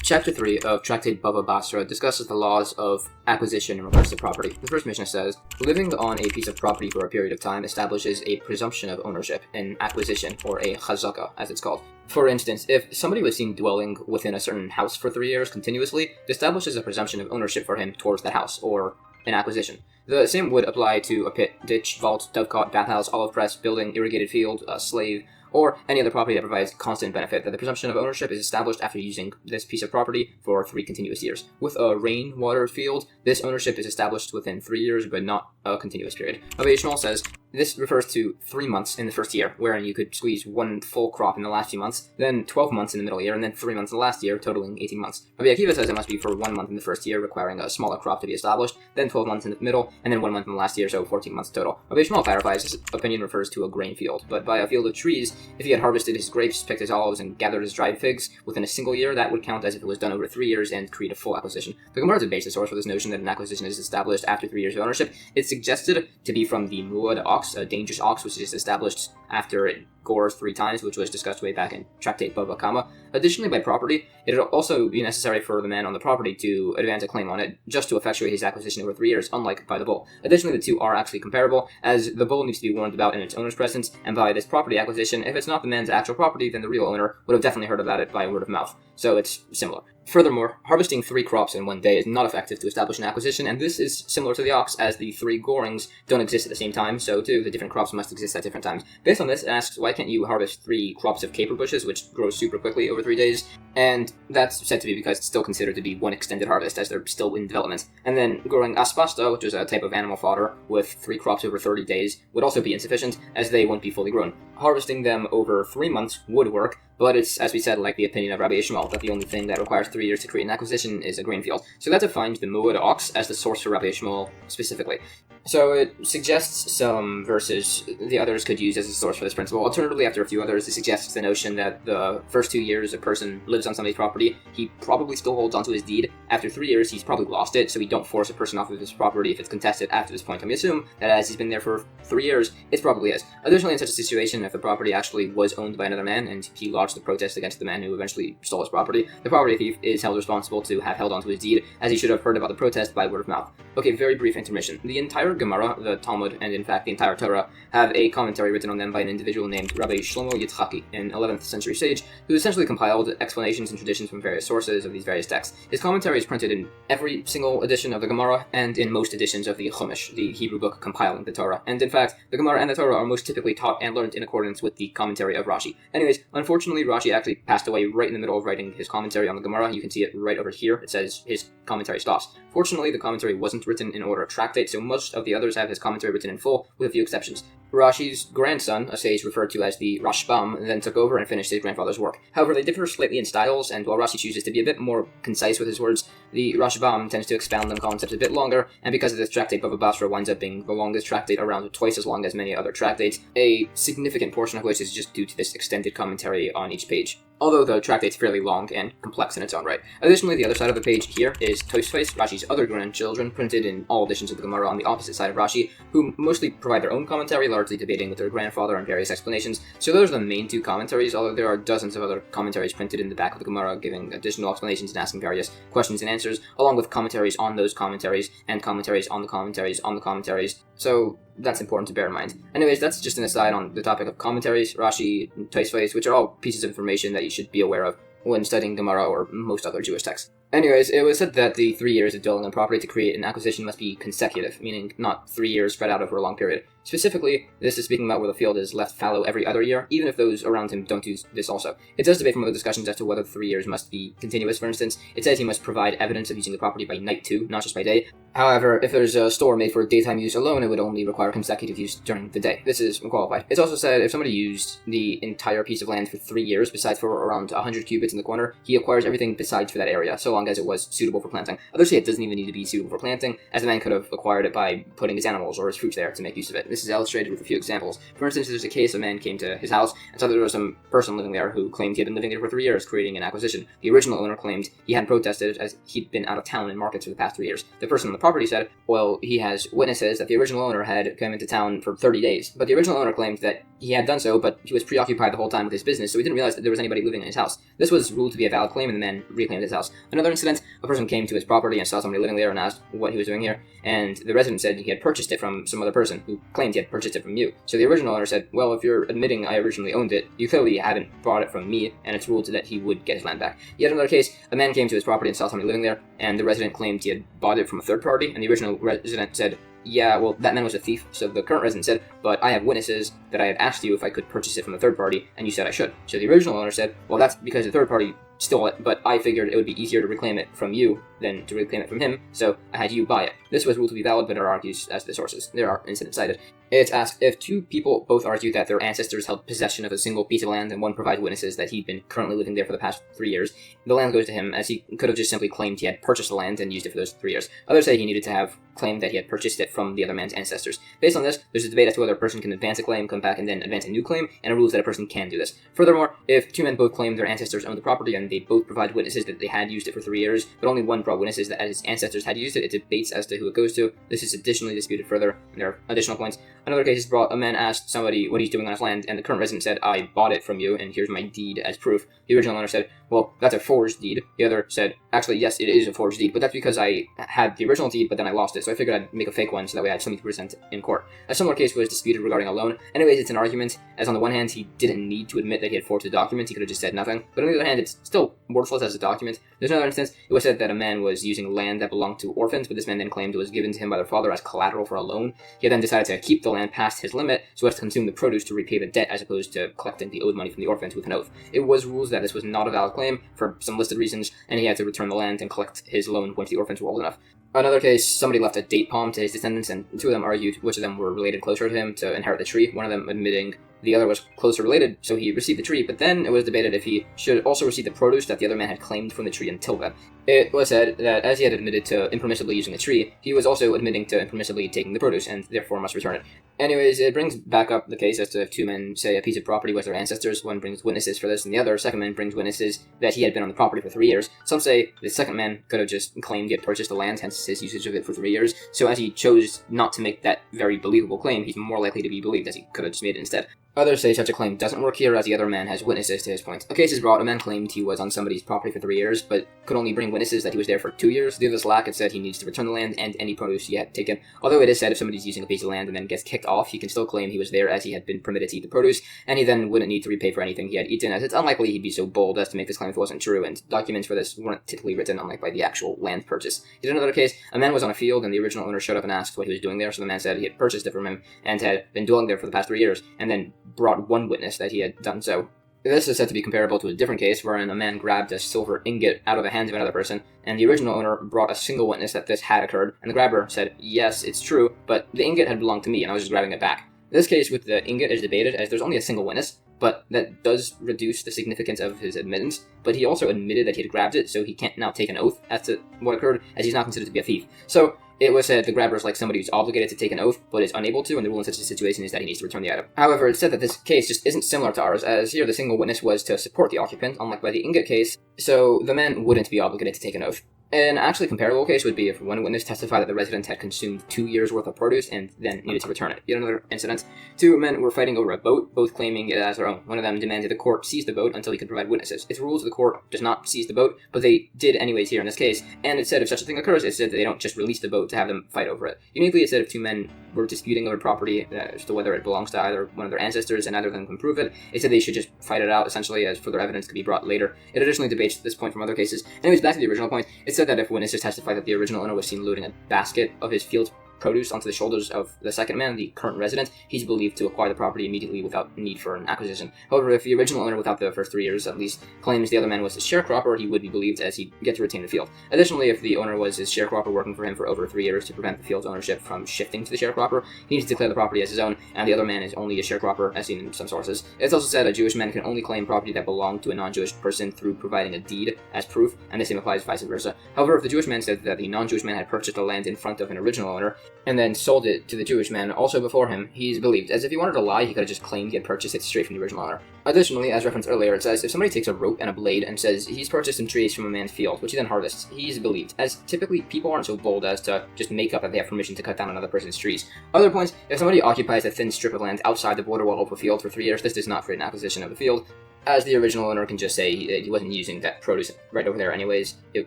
Chapter 3 of Tractate Bava Basra discusses the laws of acquisition in regards to property. The first Mishnah says, living on a piece of property for a period of time establishes a presumption of ownership, an acquisition, or a chazaka, as it's called. For instance, if somebody was seen dwelling within a certain house for 3 years continuously, it establishes a presumption of ownership for him towards that house, or an acquisition. The same would apply to a pit, ditch, vault, dovecot, bathhouse, olive press, building, irrigated field, a slave, or any other property that provides constant benefit, that the presumption of ownership is established after using this piece of property for 3 continuous years. With a rainwater field, this ownership is established within 3 years, but not a continuous period. Avodah says, this refers to 3 months in the first year, wherein you could squeeze 1 full crop in the last few months, then 12 months in the middle year, and then 3 months in the last year, totaling 18 months. Rabbi Akiva says it must be for 1 month in the first year, requiring a smaller crop to be established, then 12 months in the middle, and then 1 month in the last year, so 14 months total. Rabbi clarifies his opinion refers to a grain field, but by a field of trees, if he had harvested his grapes, picked his olives, and gathered his dried figs within a single year, that would count as if it was done over 3 years and create a full acquisition. The Gemara debates the source for this notion that an acquisition is established after 3 years of ownership. It's suggested to be from the muad ox, a dangerous ox, which is established after it gores 3 times, which was discussed way back in Tractate Bava Kamma. Additionally, by property, it would also be necessary for the man on the property to advance a claim on it, just to effectuate his acquisition over 3 years, unlike by the bull. Additionally, the two are actually comparable, as the bull needs to be warned about in its owner's presence, and by this property acquisition, if it's not the man's actual property, then the real owner would have definitely heard about it by word of mouth. So it's similar. Furthermore, harvesting 3 crops in 1 day is not effective to establish an acquisition, and this is similar to the ox, as the 3 gorings don't exist at the same time, so too, the different crops must exist at different times. Based on this, it asks, why can't you harvest 3 crops of caper bushes, which grow super quickly over 3 days? And that's said to be because it's still considered to be one extended harvest, as they're still in development. And then growing aspasta, which is a type of animal fodder, with 3 crops over 30 days, would also be insufficient, as they won't be fully grown. Harvesting them over 3 months would work, but it's, as we said, like the opinion of Rabbi Ishmael, that the only thing that requires 3 years to create an acquisition is a grain field. So that defines the muad ox as the source for Rabbi Ishmael specifically. So it suggests some verses the others could use as a source for this principle. Alternatively, after a few others, it suggests the notion that the first 2 years a person lives on somebody's property, he probably still holds onto his deed. After 3 years, he's probably lost it, so we don't force a person off of his property if it's contested after this point. And we assume that as he's been there for 3 years, it probably is. Additionally, in such a situation, if the property actually was owned by another man, and he lodged the protest against the man who eventually stole his property, the property thief is held responsible to have held onto his deed, as he should have heard about the protest by word of mouth. Okay, very brief intermission. The entire Gemara, the Talmud, and in fact the entire Torah, have a commentary written on them by an individual named Rabbi Shlomo Yitzchaki, an 11th century sage, who essentially compiled explanations and traditions from various sources of these various texts. His commentary is printed in every single edition of the Gemara, and in most editions of the Chumash, the Hebrew book compiling the Torah. And in fact, the Gemara and the Torah are most typically taught and learned in accordance with the commentary of Rashi. Anyways, unfortunately, Rashi actually passed away right in the middle of writing his commentary on the Gemara. You can see it right over here. It says his commentary stops. Fortunately, the commentary wasn't written in order of Tractate, so most of the others have his commentary written in full, with a few exceptions. Rashi's grandson, a sage referred to as the Rashbam, then took over and finished his grandfather's work. However, they differ slightly in styles, and while Rashi chooses to be a bit more concise with his words, the Rashbam tends to expound on concepts a bit longer, and because of this Tractate, Bava Basra winds up being the longest tractate, around twice as long as many other tractates, a significant portion of which is just due to this extended commentary on each page. Although the tractate's fairly long and complex in its own right. Additionally, the other side of the page here is Tosfos, Rashi's other grandchildren, printed in all editions of the Gemara on the opposite side of Rashi, who mostly provide their own commentary, largely debating with their grandfather on various explanations. So those are the main 2 commentaries, although there are dozens of other commentaries printed in the back of the Gemara, giving additional explanations and asking various questions and answers, along with commentaries on those commentaries, and commentaries on the commentaries on the commentaries. So that's important to bear in mind. Anyways, that's just an aside on the topic of commentaries, Rashi, and Tosfos, which are all pieces of information that you should be aware of when studying Gemara or most other Jewish texts. Anyways, it was said that the 3 years of dwelling on property to create an acquisition must be consecutive, meaning not 3 years spread out over a long period. Specifically, this is speaking about where the field is left fallow every other year, even if those around him don't do this also. It does debate from other discussions as to whether 3 years must be continuous. For instance, it says he must provide evidence of using the property by night too, not just by day. However, if there's a store made for daytime use alone, it would only require consecutive use during the day. This is unqualified. It's also said if somebody used the entire piece of land for 3 years, besides for around 100 cubits in the corner, he acquires everything besides for that area, so long as it was suitable for planting. Others say it doesn't even need to be suitable for planting, as the man could have acquired it by putting his animals or his fruits there to make use of it. This is illustrated with a few examples. For instance, there's a case a man came to his house and saw that there was some person living there who claimed he had been living there for 3 years, creating an acquisition. The original owner claimed he hadn't protested as he'd been out of town in markets for the past 3 years. The person on the property said, well, he has witnesses that the original owner had come into town for 30 days, but the original owner claimed that he had done so, but he was preoccupied the whole time with his business, so he didn't realize that there was anybody living in his house. This was ruled to be a valid claim, and the man reclaimed his house. Another incident, a person came to his property and saw somebody living there and asked what he was doing here, and the resident said he had purchased it from some other person who claimed he had purchased it from you. So the original owner said, well, if you're admitting I originally owned it, you clearly haven't bought it from me, and it's ruled that he would get his land back. Yet another case, a man came to his property and saw somebody living there, and the resident claimed he had bought it from a third party, and the original resident said, yeah, well, that man was a thief. So the current resident said, but I have witnesses that I had asked you if I could purchase it from a third party, and you said I should. So the original owner said, well, that's because the third party stole it, but I figured it would be easier to reclaim it from you than to reclaim it from him, so I had you buy it. This was ruled to be valid, but it argues as the sources. There are incidents cited. It's asked if two people both argue that their ancestors held possession of a single piece of land, and one provides witnesses that he'd been currently living there for the past 3 years, the land goes to him, as he could have just simply claimed he had purchased the land and used it for those 3 years. Others say he needed to have claimed that he had purchased it from the other man's ancestors. Based on this, there's a debate as to whether a person can advance a claim, come back, and then advance a new claim, and it rules that a person can do this. Furthermore, if two men both claim their ancestors owned the property and they both provide witnesses that they had used it for 3 years, but only one brought witnesses that his ancestors had used it, it debates as to who it goes to. This is additionally disputed further, and there are additional points. Another case is brought, a man asked somebody what he's doing on his land, and the current resident said, I bought it from you, and here's my deed as proof. The original owner said, well, that's a forged deed. The other said, actually, yes, it is a forged deed, but that's because I had the original deed, but then I lost it, so I figured I'd make a fake one so that way I had something to present in court. A similar case was disputed regarding a loan. Anyways, it's an argument, as on the one hand, he didn't need to admit that he had forged the document, he could have just said nothing, but on the other hand, it's still worthless as a document. There's another instance, it was said that a man was using land that belonged to orphans, but this man then claimed it was given to him by their father as collateral for a loan. He then decided to keep the land past his limit so as to consume the produce to repay the debt as opposed to collecting the owed money from the orphans with an oath. It was ruled that this was not a valid claim for some listed reasons, and he had to return the land and collect his loan once the orphans were old enough. Another case, somebody left a date palm to his descendants, and two of them argued which of them were related closer to him to inherit the tree, one of them admitting the other was closer related, so he received the tree, but then it was debated if he should also receive the produce that the other man had claimed from the tree until then. It was said that as he had admitted to impermissibly using the tree, he was also admitting to impermissibly taking the produce, and therefore must return it. Anyways, it brings back up the case as to if two men say a piece of property was their ancestors, one brings witnesses for this, and the other, second man, brings witnesses that he had been on the property for 3 years. Some say the second man could have just claimed he had purchased the land, hence his usage of it for 3 years, so as he chose not to make that very believable claim, he's more likely to be believed as he could have just made it instead. Others say such a claim doesn't work here, as the other man has witnesses to his point. A case is brought, a man claimed he was on somebody's property for 3 years, but could only bring witnesses that he was there for 2 years. Due to this lack, it said he needs to return the land and any produce he had taken. Although it is said if somebody's using a piece of land and then gets kicked off, he can still claim he was there as he had been permitted to eat the produce, and he then wouldn't need to repay for anything he had eaten, as it's unlikely he'd be so bold as to make this claim if it wasn't true, and documents for this weren't typically written, unlike by the actual land purchase. In another case, a man was on a field, and the original owner showed up and asked what he was doing there, so the man said he had purchased it from him, and had been dwelling there for the past 3 years, and then brought one witness that he had done so. This is said to be comparable to a different case wherein a man grabbed a silver ingot out of the hands of another person, and the original owner brought a single witness that this had occurred, and the grabber said, yes, it's true, but the ingot had belonged to me and I was just grabbing it back. This case with the ingot is debated as there's only a single witness, but that does reduce the significance of his admittance, but he also admitted that he had grabbed it, so he can't now take an oath as to what occurred, as he's not considered to be a thief. So, it was said the grabber is like somebody who's obligated to take an oath, but is unable to, and the rule in such a situation is that he needs to return the item. However, it's said that this case just isn't similar to ours, as here the single witness was to support the occupant, unlike by the ingot case, so the man wouldn't be obligated to take an oath. An actually comparable case would be if one witness testified that the resident had consumed 2 years' worth of produce and then needed to return it. Yet another incident. Two men were fighting over a boat, both claiming it as their own. One of them demanded the court seize the boat until he could provide witnesses. Its rules, the court does not seize the boat, but they did anyways here in this case, and it said if such a thing occurs, it said that they don't just release the boat to have them fight over it. Uniquely, it said if two men were disputing over property as to whether it belongs to either one of their ancestors and neither of them can prove it, it said they should just fight it out, essentially, as further evidence could be brought later. It additionally debates this point from other cases. Anyways, back to the original point, it said that if witnesses testified that the original owner was seen loading a basket of his field produce onto the shoulders of the second man, the current resident, he's believed to acquire the property immediately without need for an acquisition. However, if the original owner, without the first 3 years at least, claims the other man was his sharecropper, he would be believed as he'd get to retain the field. Additionally, if the owner was his sharecropper working for him for over 3 years to prevent the field's ownership from shifting to the sharecropper, he needs to declare the property as his own, and the other man is only a sharecropper, as seen in some sources. It's also said a Jewish man can only claim property that belonged to a non-Jewish person through providing a deed as proof, and the same applies vice versa. However, if the Jewish man said that the non-Jewish man had purchased the land in front of an original owner, and then sold it to the Jewish man also before him, he's believed, as if he wanted to lie, he could have just claimed he had purchased it straight from the original owner. Additionally, as referenced earlier, it says if somebody takes a rope and a blade and says he's purchased some trees from a man's field, which he then harvests, he's believed, as typically people aren't so bold as to just make up that they have permission to cut down another person's trees. Other points, if somebody occupies a thin strip of land outside the border wall of a field for 3 years, this does not create an acquisition of the field, as the original owner can just say he wasn't using that produce right over there anyways, it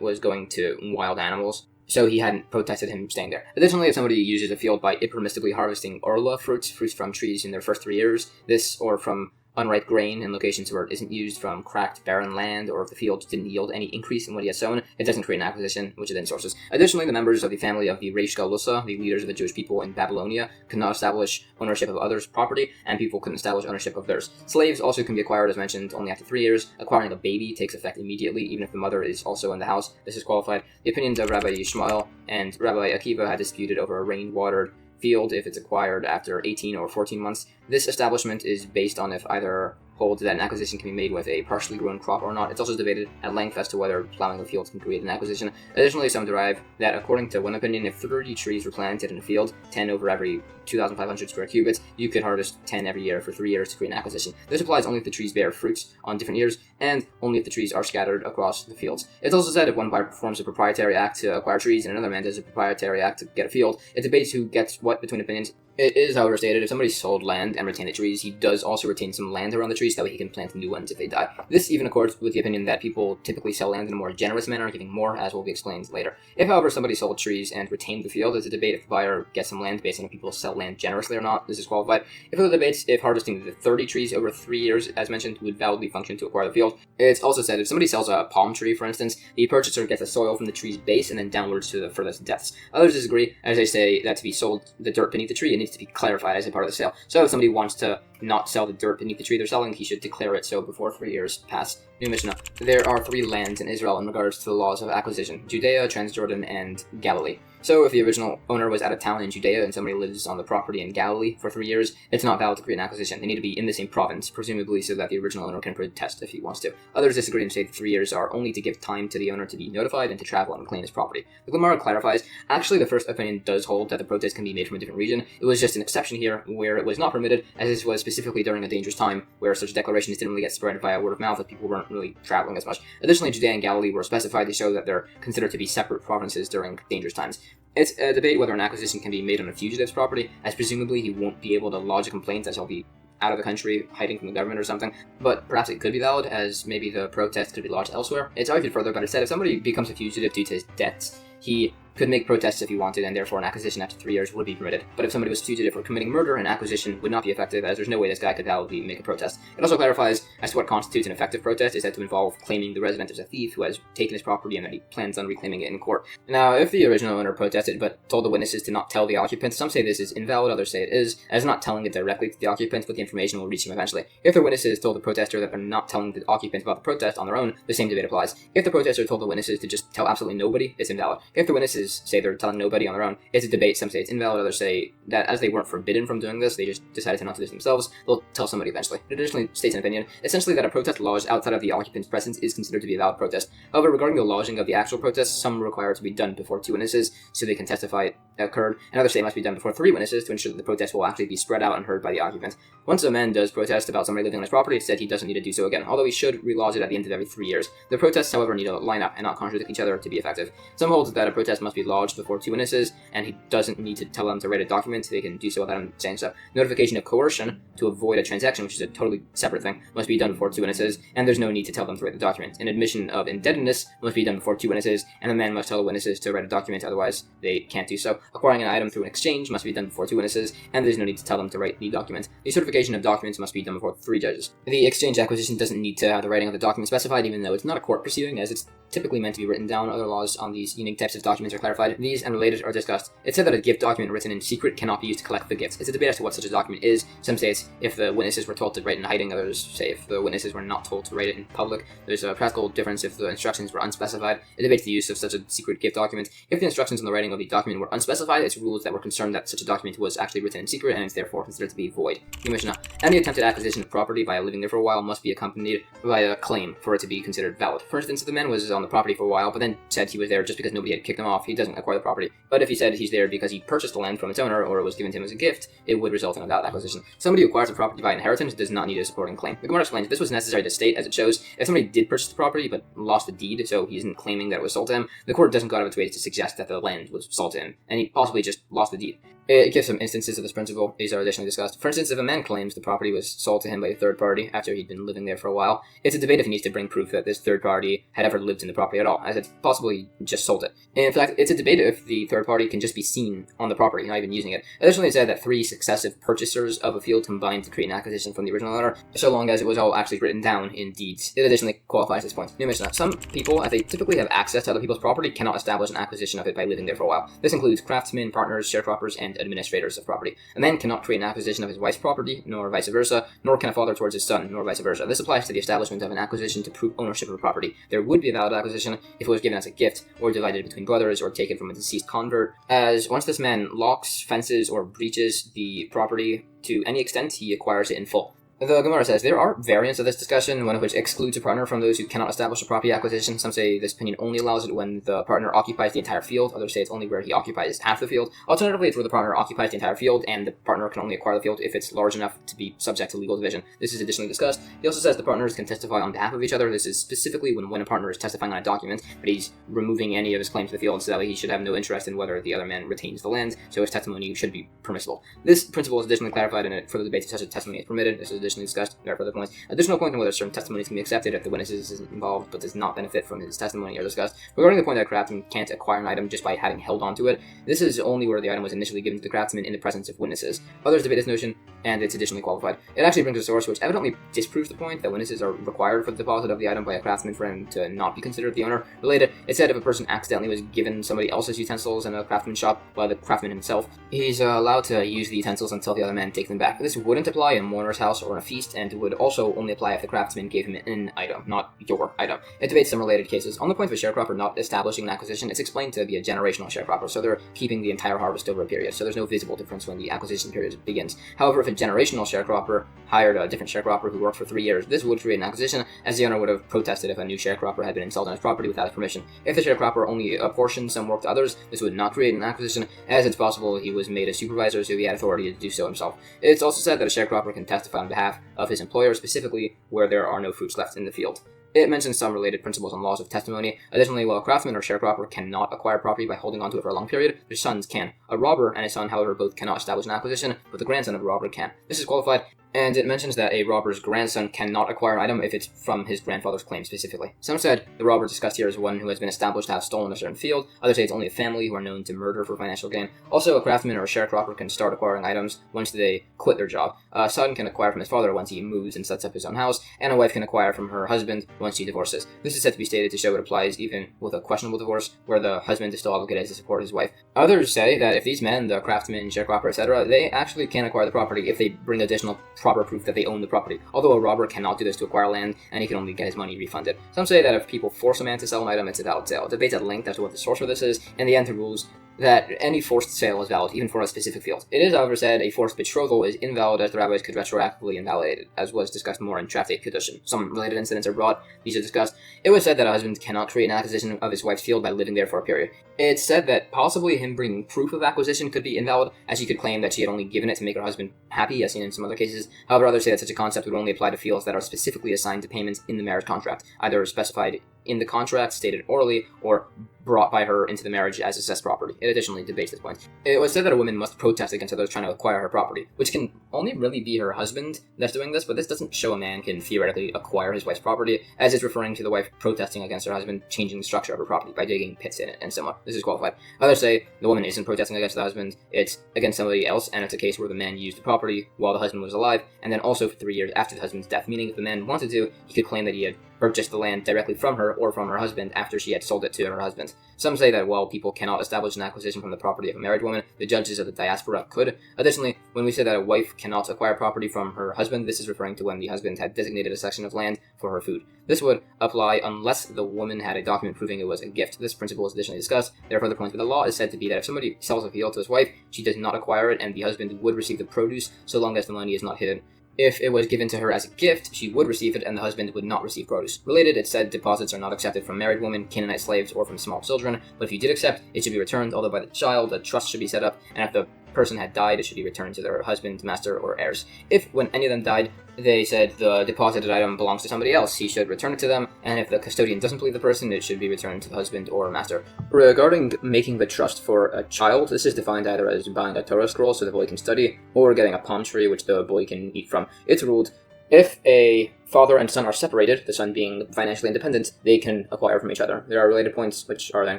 was going to wild animals. So he hadn't protested him staying there. Additionally, if somebody uses a field by impermissibly harvesting orla fruits from trees in their first 3 years, this or from unripe grain in locations where it isn't used, from cracked barren land, or if the field didn't yield any increase in what he has sown, it doesn't create an acquisition, which is then sources. Additionally, the members of the family of the Reish Galusa, the leaders of the Jewish people in Babylonia, could not establish ownership of others' property, and people couldn't establish ownership of theirs. Slaves also can be acquired, as mentioned, only after 3 years. Acquiring a baby takes effect immediately, even if the mother is also in the house. This is qualified. The opinions of Rabbi Yishmael and Rabbi Akiva had disputed over a rain-watered field if it's acquired after 18 or 14 months. This establishment is based on if either hold that an acquisition can be made with a partially grown crop or not. It's also debated at length as to whether plowing a field can create an acquisition. Additionally, some derive that according to one opinion, if 30 trees were planted in a field, 10 over every 2,500 square cubits, you could harvest 10 every year for 3 years to create an acquisition. This applies only if the trees bear fruits on different years, and only if the trees are scattered across the fields. It's also said if one performs a proprietary act to acquire trees and another man does a proprietary act to get a field, it debates who gets what between opinions. It is, however, stated if somebody sold land and retained the trees, he does also retain some land around the trees, that way he can plant new ones if they die. This even accords with the opinion that people typically sell land in a more generous manner, giving more, as will be explained later. If, however, somebody sold trees and retained the field, it's a debate if the buyer gets some land based on if people sell land generously or not. This is qualified. If it debates if harvesting the 30 trees over 3 years, as mentioned, would validly function to acquire the field. It's also said if somebody sells a palm tree, for instance, the purchaser gets the soil from the tree's base and then downwards to the furthest depths. Others disagree, as they say that to be sold the dirt beneath the tree, it needs to be clarified as a part of the sale. So if somebody wants to not sell the dirt beneath the tree they're selling, he should declare it so before 3 years pass. New Mishnah. There are 3 lands in Israel in regards to the laws of acquisition: Judea, Transjordan, and Galilee. So if the original owner was at a town in Judea and somebody lives on the property in Galilee for 3 years, it's not valid to create an acquisition. They need to be in the same province, presumably so that the original owner can protest if he wants to. Others disagree and say that 3 years are only to give time to the owner to be notified and to travel and claim his property. The Gemara clarifies, actually the first opinion does hold that the protest can be made from a different region. It was just an exception here where it was not permitted, as this was specifically during a dangerous time where such declarations didn't really get spread via word of mouth, as people weren't really traveling as much. Additionally, Judea and Galilee were specified to show that they're considered to be separate provinces during dangerous times. It's a debate whether an acquisition can be made on a fugitive's property, as presumably he won't be able to lodge a complaint as he'll be out of the country, hiding from the government or something, but perhaps it could be valid, as maybe the protest could be lodged elsewhere. It's argued further, but it said if somebody becomes a fugitive due to his debts, he could make protests if he wanted, and therefore an acquisition after 3 years would be permitted. But if somebody was fugitive for committing murder, an acquisition would not be effective, as there's no way this guy could validly make a protest. It also clarifies as to what constitutes an effective protest is said to involve claiming the resident as a thief who has taken his property and that he plans on reclaiming it in court. Now, if the original owner protested but told the witnesses to not tell the occupants, some say this is invalid, others say it is, as not telling it directly to the occupants, but the information will reach them eventually. If the witnesses told the protester that they're not telling the occupants about the protest on their own, the same debate applies. If the protester told the witnesses to just tell absolutely nobody, it's invalid. If the witnesses say they're telling nobody on their own, it's a debate. Some say it's invalid, others say that as they weren't forbidden from doing this, they just decided to not do this themselves, they'll tell somebody eventually. It additionally states an opinion, essentially that a protest lodged outside of the occupant's presence is considered to be a valid protest. However, regarding the lodging of the actual protest, some require it to be done before 2 witnesses, so they can testify it occurred, and others say it must be done before 3 witnesses to ensure that the protest will actually be spread out and heard by the occupants. Once a man does protest about somebody living on his property, it's said he doesn't need to do so again, although he should relodge it at the end of every 3 years. The protests, however, need to line up and not contradict each other to be effective. Some hold that a protest must be lodged before 2 witnesses, and he doesn't need to tell them to write a document, they can do so without him saying so. Notification of coercion to avoid a transaction, which is a totally separate thing, must be done before 2 witnesses, and there's no need to tell them to write the document. An admission of indebtedness must be done before 2 witnesses, and the man must tell the witnesses to write a document, otherwise they can't do so. Acquiring an item through an exchange must be done before 2 witnesses, and there's no need to tell them to write the document. The certification of documents must be done before 3 judges. The exchange acquisition doesn't need to have the writing of the document specified, even though it's not a court proceeding, as it's typically meant to be written down. Other laws on these unique types types of documents are clarified. These and related are discussed. It said that a gift document written in secret cannot be used to collect the gifts. It's a debate as to what such a document is. Some say it's if the witnesses were told to write in hiding. Others say if the witnesses were not told to write it in public. There's a practical difference if the instructions were unspecified. It debates the use of such a secret gift document. If the instructions on the writing of the document were unspecified, it's rules that were concerned that such a document was actually written in secret and is therefore considered to be void. The Mishnah. Any attempted acquisition of property by living there for a while must be accompanied by a claim for it to be considered valid. For instance, if the man was on the property for a while, but then said he was there just because nobody had kicked him off, he doesn't acquire the property. But if he said he's there because he purchased the land from its owner or it was given to him as a gift, it would result in a valid acquisition. Somebody who acquires the property by inheritance does not need a supporting claim. The Gemara explains this was necessary to state, as it shows, if somebody did purchase the property but lost the deed, so he isn't claiming that it was sold to him, the court doesn't go out of its way to suggest that the land was sold to him, and he possibly just lost the deed. It gives some instances of this principle. These are additionally discussed. For instance, if a man claims the property was sold to him by a third party after he'd been living there for a while, it's a debate if he needs to bring proof that this third party had ever lived in the property at all, as it's possible he just sold it. In fact, it's a debate if the third party can just be seen on the property, not even using it. Additionally, it said that 3 successive purchasers of a field combined to create an acquisition from the original owner, so long as it was all actually written down in deeds. It additionally qualifies this point. New Mishnah. Some people, as they typically have access to other people's property, cannot establish an acquisition of it by living there for a while. This includes craftsmen, partners, sharecroppers, and administrators of property. A man cannot create an acquisition of his wife's property, nor vice versa, nor can a father towards his son, nor vice versa. This applies to the establishment of an acquisition to prove ownership of a property. There would be a valid acquisition if it was given as a gift, or divided between brothers, or taken from a deceased convert, as once this man locks, fences, or breaches the property to any extent, he acquires it in full. The Gemara says, there are variants of this discussion, one of which excludes a partner from those who cannot establish a property acquisition. Some say this opinion only allows it when the partner occupies the entire field. Others say it's only where he occupies half the field. Alternatively, it's where the partner occupies the entire field, and the partner can only acquire the field if it's large enough to be subject to legal division. This is additionally discussed. He also says the partners can testify on behalf of each other. This is specifically when a partner is testifying on a document, but he's removing any of his claims to the field, so that way he should have no interest in whether the other man retains the land, so his testimony should be permissible. This principle is additionally clarified in it. Further debate if such a testimony is permitted. This is additionally discussed. Therefore, points. Additional points on whether certain testimonies can be accepted if the witness isn't involved but does not benefit from his testimony are discussed. Regarding the point that a craftsman can't acquire an item just by having held onto it, this is only where the item was initially given to the craftsman in the presence of witnesses. Others debate this notion, and it's additionally qualified. It actually brings a source which evidently disproves the point that witnesses are required for the deposit of the item by a craftsman for him to not be considered the owner. Related, it said if a person accidentally was given somebody else's utensils in a craftsman's shop by the craftsman himself, he's allowed to use the utensils until the other man takes them back. This wouldn't apply in a mourner's house or in a feast, and would also only apply if the craftsman gave him an item, not your item. It debates some related cases. On the point of a sharecropper not establishing an acquisition, it's explained to be a generational sharecropper, so they're keeping the entire harvest over a period, so there's no visible difference when the acquisition period begins. However, if a generational sharecropper hired a different sharecropper who worked for 3 years, this would create an acquisition, as the owner would have protested if a new sharecropper had been installed on his property without his permission. If the sharecropper only apportioned some work to others, this would not create an acquisition, as it's possible he was made a supervisor, so he had authority to do so himself. It's also said that a sharecropper can testify on behalf of his employer, specifically where there are no fruits left in the field. It mentions some related principles and laws of testimony. Additionally, while a craftsman or sharecropper cannot acquire property by holding onto it for a long period, their sons can. A robber and his son, however, both cannot establish an acquisition, but the grandson of the robber can. This is qualified, and it mentions that a robber's grandson cannot acquire an item if it's from his grandfather's claim specifically. Some said the robber discussed here is one who has been established to have stolen a certain field. Others say it's only a family who are known to murder for financial gain. Also, a craftsman or a sharecropper can start acquiring items once they quit their job. A son can acquire from his father once he moves and sets up his own house, and a wife can acquire from her husband once she divorces. This is said to be stated to show it applies even with a questionable divorce, where the husband is still obligated to support his wife. Others say that if these men, the craftsman, sharecropper, etc., they actually can acquire the property if they bring additional proper proof that they own the property, although a robber cannot do this to acquire land, and he can only get his money refunded. Some say that if people force a man to sell an item, it's a valid sale. Debates at length as to what the source for this is, and the end rules that any forced sale is valid, even for a specific field. It is, however, said a forced betrothal is invalid, as the rabbis could retroactively invalidate it, as was discussed more in Tractate Kedushin. Some related incidents are brought, these are discussed. It was said that a husband cannot create an acquisition of his wife's field by living there for a period. It's said that possibly him bringing proof of acquisition could be invalid, as he could claim that she had only given it to make her husband happy, as seen in some other cases. However, others say that such a concept would only apply to fields that are specifically assigned to payments in the marriage contract, either specified in the contract, stated orally, or brought by her into the marriage as assessed property. It additionally debates this point. It was said that a woman must protest against others trying to acquire her property, which can only really be her husband that's doing this, but this doesn't show a man can theoretically acquire his wife's property, as it's referring to the wife protesting against her husband changing the structure of her property by digging pits in it and similar. This is qualified. Others say the woman isn't protesting against the husband, it's against somebody else, and it's a case where the man used the property while the husband was alive, and then also for 3 years after the husband's death, meaning if the man wanted to, he could claim that he had purchased the land directly from her or from her husband after she had sold it to her husband. Some say that while people cannot establish an acquisition from the property of a married woman, the judges of the diaspora could. Additionally, when we say that a wife cannot acquire property from her husband, this is referring to when the husband had designated a section of land for her food. This would apply unless the woman had a document proving it was a gift. This principle is additionally discussed. There are further points, but the law is said to be that if somebody sells a field to his wife, she does not acquire it, and the husband would receive the produce so long as the money is not hidden. If it was given to her as a gift, she would receive it, and the husband would not receive produce. Related, it said deposits are not accepted from married women, Canaanite slaves, or from small children, but if you did accept, it should be returned, although by the child, a trust should be set up, and if the person had died, it should be returned to their husband, master, or heirs. If, when any of them died, they said the deposited item belongs to somebody else, he should return it to them, and if the custodian doesn't believe the person, it should be returned to the husband or master. Regarding making the trust for a child, this is defined either as buying a Torah scroll so the boy can study, or getting a palm tree which the boy can eat from. It's ruled if a father and son are separated, the son being financially independent, they can acquire from each other. There are related points which are then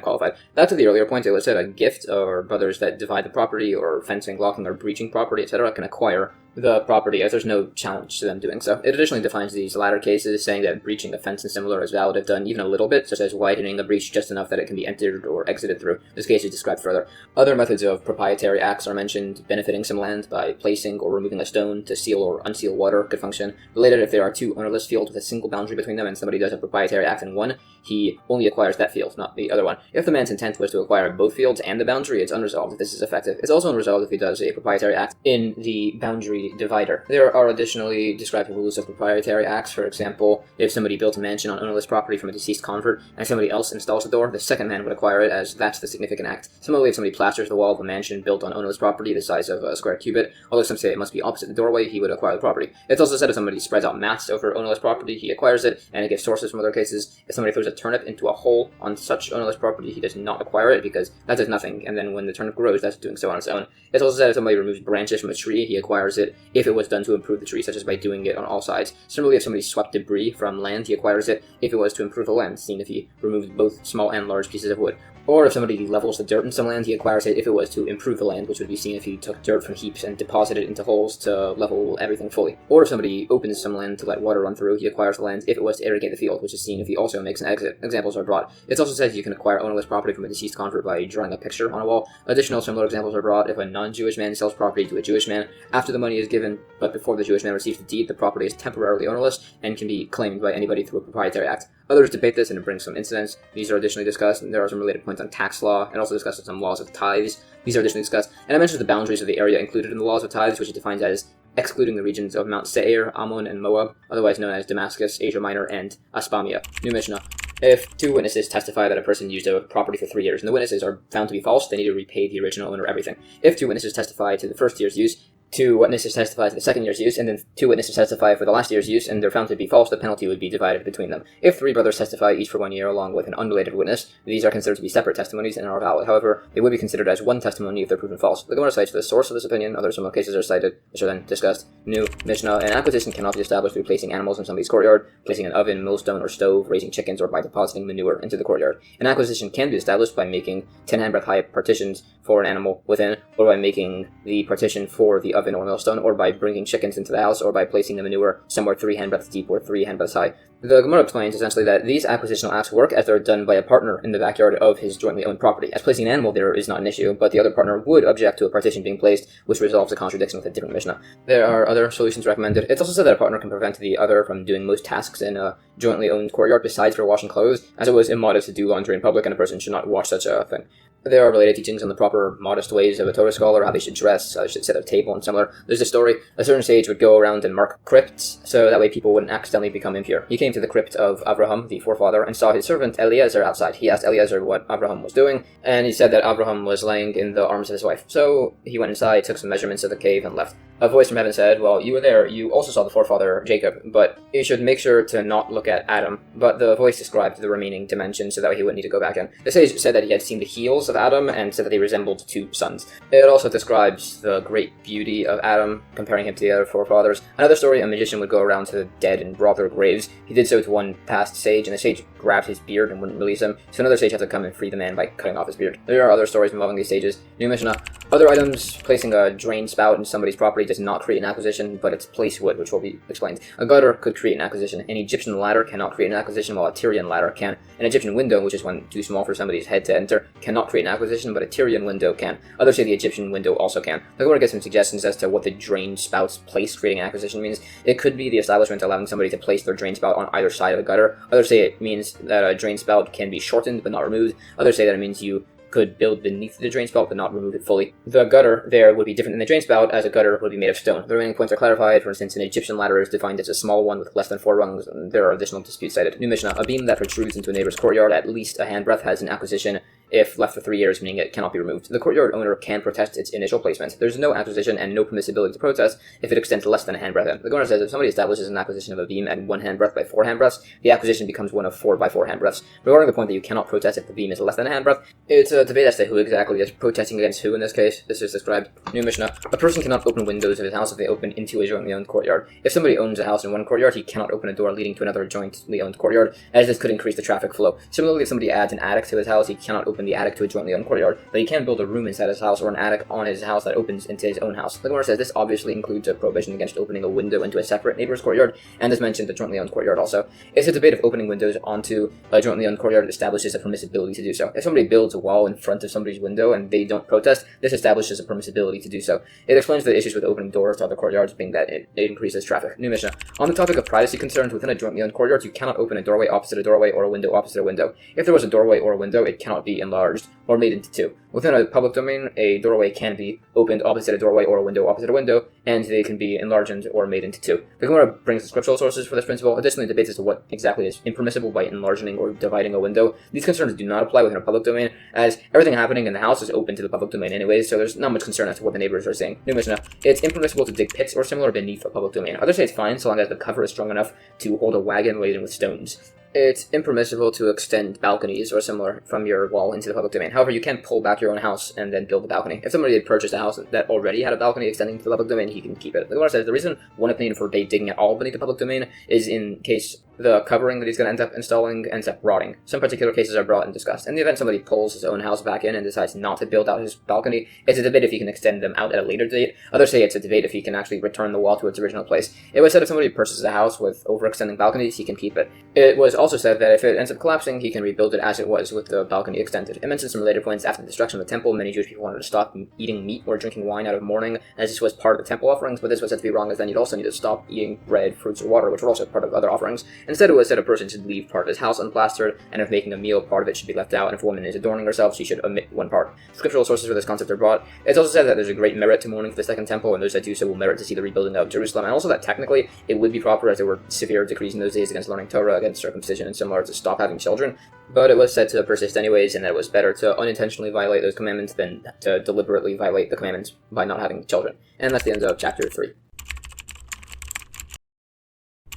qualified. Back to the earlier point, it was said a gift or brothers that divide the property or fencing, locking, or breaching property, etc. can acquire the property as there's no challenge to them doing so. It additionally defines these latter cases, saying that breaching a fence and similar is valid if done even a little bit, such as widening the breach just enough that it can be entered or exited through. This case is described further. Other methods of proprietary acts are mentioned. Benefiting some land by placing or removing a stone to seal or unseal water could function. Related, if there are two ownerless fields with a single boundary between them and somebody does a proprietary act in one, he only acquires that field, not the other one. If the man's intent was to acquire both fields and the boundary, it's unresolved if this is effective. It's also unresolved if he does a proprietary act in the boundary divider. There are additionally described rules of proprietary acts. For example, if somebody built a mansion on ownerless property from a deceased convert and somebody else installs the door, the second man would acquire it, as that's the significant act. Similarly, if somebody plasters the wall of a mansion built on ownerless property the size of a square cubit, although some say it must be opposite the doorway, he would acquire the property. It's also said if somebody spreads out mats over ownerless property, he acquires it, and it gives sources from other cases. If somebody throws a turnip into a hole on such ownerless property, he does not acquire it because that does nothing, and then when the turnip grows, that's doing so on its own. It's also said if somebody removes branches from a tree, he acquires it if it was done to improve the tree, such as by doing it on all sides. Similarly, if somebody swept debris from land, he acquires it if it was to improve the land, seen if he removed both small and large pieces of wood. Or if somebody levels the dirt in some land, he acquires it if it was to improve the land, which would be seen if he took dirt from heaps and deposited it into holes to level everything fully. Or if somebody opens some land to let water run through, he acquires the land if it was to irrigate the field, which is seen if he also makes an exit. Examples are brought. It's also said you can acquire ownerless property from a deceased convert by drawing a picture on a wall. Additional similar examples are brought if a non-Jewish man sells property to a Jewish man after the money is given, but before the Jewish man receives the deed, the property is temporarily ownerless and can be claimed by anybody through a proprietary act. Others debate this and it brings some incidents. These are additionally discussed, and there are some related points on tax law, and also discussed some laws of tithes. These are additionally discussed, and I mentioned the boundaries of the area included in the laws of tithes, which it defines as excluding the regions of Mount Seir, Ammon, and Moab, otherwise known as Damascus, Asia Minor, and Aspamia. New Mishnah. If two witnesses testify that a person used a property for 3 years, and the witnesses are found to be false, they need to repay the original owner everything. If two witnesses testify to the first year's use, two witnesses testify to the second year's use, and then two witnesses testify for the last year's use, and they're found to be false, the penalty would be divided between them. If three brothers testify each for 1 year along with an unrelated witness, these are considered to be separate testimonies and are valid. However, they would be considered as one testimony if they're proven false. The Gemara cites the source of this opinion. Other similar cases are cited, which are then discussed. New Mishnah. An acquisition cannot be established through placing animals in somebody's courtyard, placing an oven, millstone, or stove, raising chickens, or by depositing manure into the courtyard. An acquisition can be established by making 10 handbreadth high partitions for an animal within, or by making the partition for the oven or millstone, or by bringing chickens into the house, or by placing the manure somewhere 3 handbreadths deep or 3 handbreadths high. The Gemara explains essentially that these acquisitional acts work as they're done by a partner in the backyard of his jointly owned property. As placing an animal there is not an issue, but the other partner would object to a partition being placed, which resolves a contradiction with a different Mishnah. There are other solutions recommended. It's also said that a partner can prevent the other from doing most tasks in a jointly owned courtyard besides for washing clothes, as it was immodest to do laundry in public and a person should not watch such a thing. There are related teachings on the proper, modest ways of a Torah scholar, how they should dress, how they should set their table, and similar. There's a story, a certain sage would go around and mark crypts, so that way people wouldn't accidentally become impure. He came to the crypt of Abraham, the forefather, and saw his servant Eliezer outside. He asked Eliezer what Abraham was doing, and he said that Abraham was laying in the arms of his wife. So he went inside, took some measurements of the cave, and left. A voice from heaven said, "Well, you were there, you also saw the forefather Jacob, but you should make sure to not look at Adam." But the voice described the remaining dimensions so that way he wouldn't need to go back in. The sage said that he had seen the heels of Adam and said that they resembled two sons. It also describes the great beauty of Adam, comparing him to the other forefathers. Another story, a magician would go around to the dead and rob their graves. He did so to one past sage, and the sage grabbed his beard and wouldn't release him, so another sage had to come and free the man by cutting off his beard. There are other stories involving these sages. New Mishnah. Other items, placing a drain spout in somebody's property does not create an acquisition, but its place would, which will be explained. A gutter could create an acquisition. An Egyptian ladder cannot create an acquisition, while a Tyrian ladder can. An Egyptian window, which is one too small for somebody's head to enter, cannot create an acquisition, but a Tyrian window can. Others say the Egyptian window also can. The Gemara gets some suggestions as to what the drain spout's place creating an acquisition means. It could be the establishment allowing somebody to place their drain spout on either side of a gutter. Others say it means that a drain spout can be shortened but not removed. Others say that it means you could build beneath the drain spout but not remove it fully. The gutter there would be different than the drain spout, as a gutter would be made of stone. The remaining points are clarified. For instance, an Egyptian ladder is defined as a small one with less than 4 rungs, and there are additional disputes cited. New Mishnah: a beam that protrudes into a neighbor's courtyard at least a handbreadth has an acquisition if left for 3 years, meaning it cannot be removed. The courtyard owner can protest its initial placement. There's no acquisition and no permissibility to protest if it extends less than a handbreadth in. The Gemara says if somebody establishes an acquisition of a beam at 1 handbreadth by 4 handbreadths, the acquisition becomes one of 4 by 4 handbreadths. Regarding the point that you cannot protest if the beam is less than a handbreadth, it's a debate as to who exactly is protesting against who in this case. This is described. New Mishnah: a person cannot open windows of his house if they open into a jointly owned courtyard. If somebody owns a house in one courtyard, he cannot open a door leading to another jointly owned courtyard, as this could increase the traffic flow. Similarly, if somebody adds an attic to his house, he cannot open the attic to a jointly owned courtyard, but he can build a room inside his house or an attic on his house that opens into his own house. The Gemara says this obviously includes a prohibition against opening a window into a separate neighbor's courtyard, and as mentioned, the jointly owned courtyard also. It's a debate if opening windows onto a jointly owned courtyard establishes a permissibility to do so. If somebody builds a wall in front of somebody's window and they don't protest, this establishes a permissibility to do so. It explains the issues with opening doors to other courtyards being that it increases traffic. New Mishnah: on the topic of privacy concerns within a jointly owned courtyard, you cannot open a doorway opposite a doorway or a window opposite a window. If there was a doorway or a window, it cannot be enlarged or made into 2. Within a public domain, a doorway can be opened opposite a doorway or a window opposite a window, and they can be enlarged or made into 2. The Gemara brings the scriptural sources for this principle. Additionally, debates as to what exactly is impermissible by enlarging or dividing a window. These concerns do not apply within a public domain, as everything happening in the house is open to the public domain anyways, so there's not much concern as to what the neighbors are saying. New Mishnah: it's impermissible to dig pits or similar beneath a public domain. Others say it's fine so long as the cover is strong enough to hold a wagon laden with stones. It's impermissible to extend balconies or similar from your wall into the public domain. However, you can pull back your own house and then build a balcony. If somebody had purchased a house that already had a balcony extending to the public domain, he can keep it. The Gemara says the reason one opinion forbade digging at all beneath the public domain is in case the covering that he's going to end up installing ends up rotting. Some particular cases are brought and discussed. In the event somebody pulls his own house back in and decides not to build out his balcony, it's a debate if he can extend them out at a later date. Others say it's a debate if he can actually return the wall to its original place. It was said if somebody purchases a house with overextending balconies, he can keep it. It was also said that if it ends up collapsing, he can rebuild it as it was with the balcony extended. It mentions some later points after the destruction of the temple. Many Jewish people wanted to stop eating meat or drinking wine out of mourning, as this was part of the temple offerings, but this was said to be wrong, as then you'd also need to stop eating bread, fruits, or water, which were also part of other offerings. Instead, it was said a person should leave part of his house unplastered, and if making a meal, part of it should be left out, and if a woman is adorning herself, she should omit one part. Scriptural sources for this concept are brought. It's also said that there's a great merit to mourning for the second temple, and those that do so will merit to see the rebuilding of Jerusalem, and also that technically it would be proper, as there were severe decrees in those days against learning Torah, against circumcision, and similar, to stop having children, but it was said to persist anyways, and that it was better to unintentionally violate those commandments than to deliberately violate the commandments by not having children. And that's the end of chapter 3.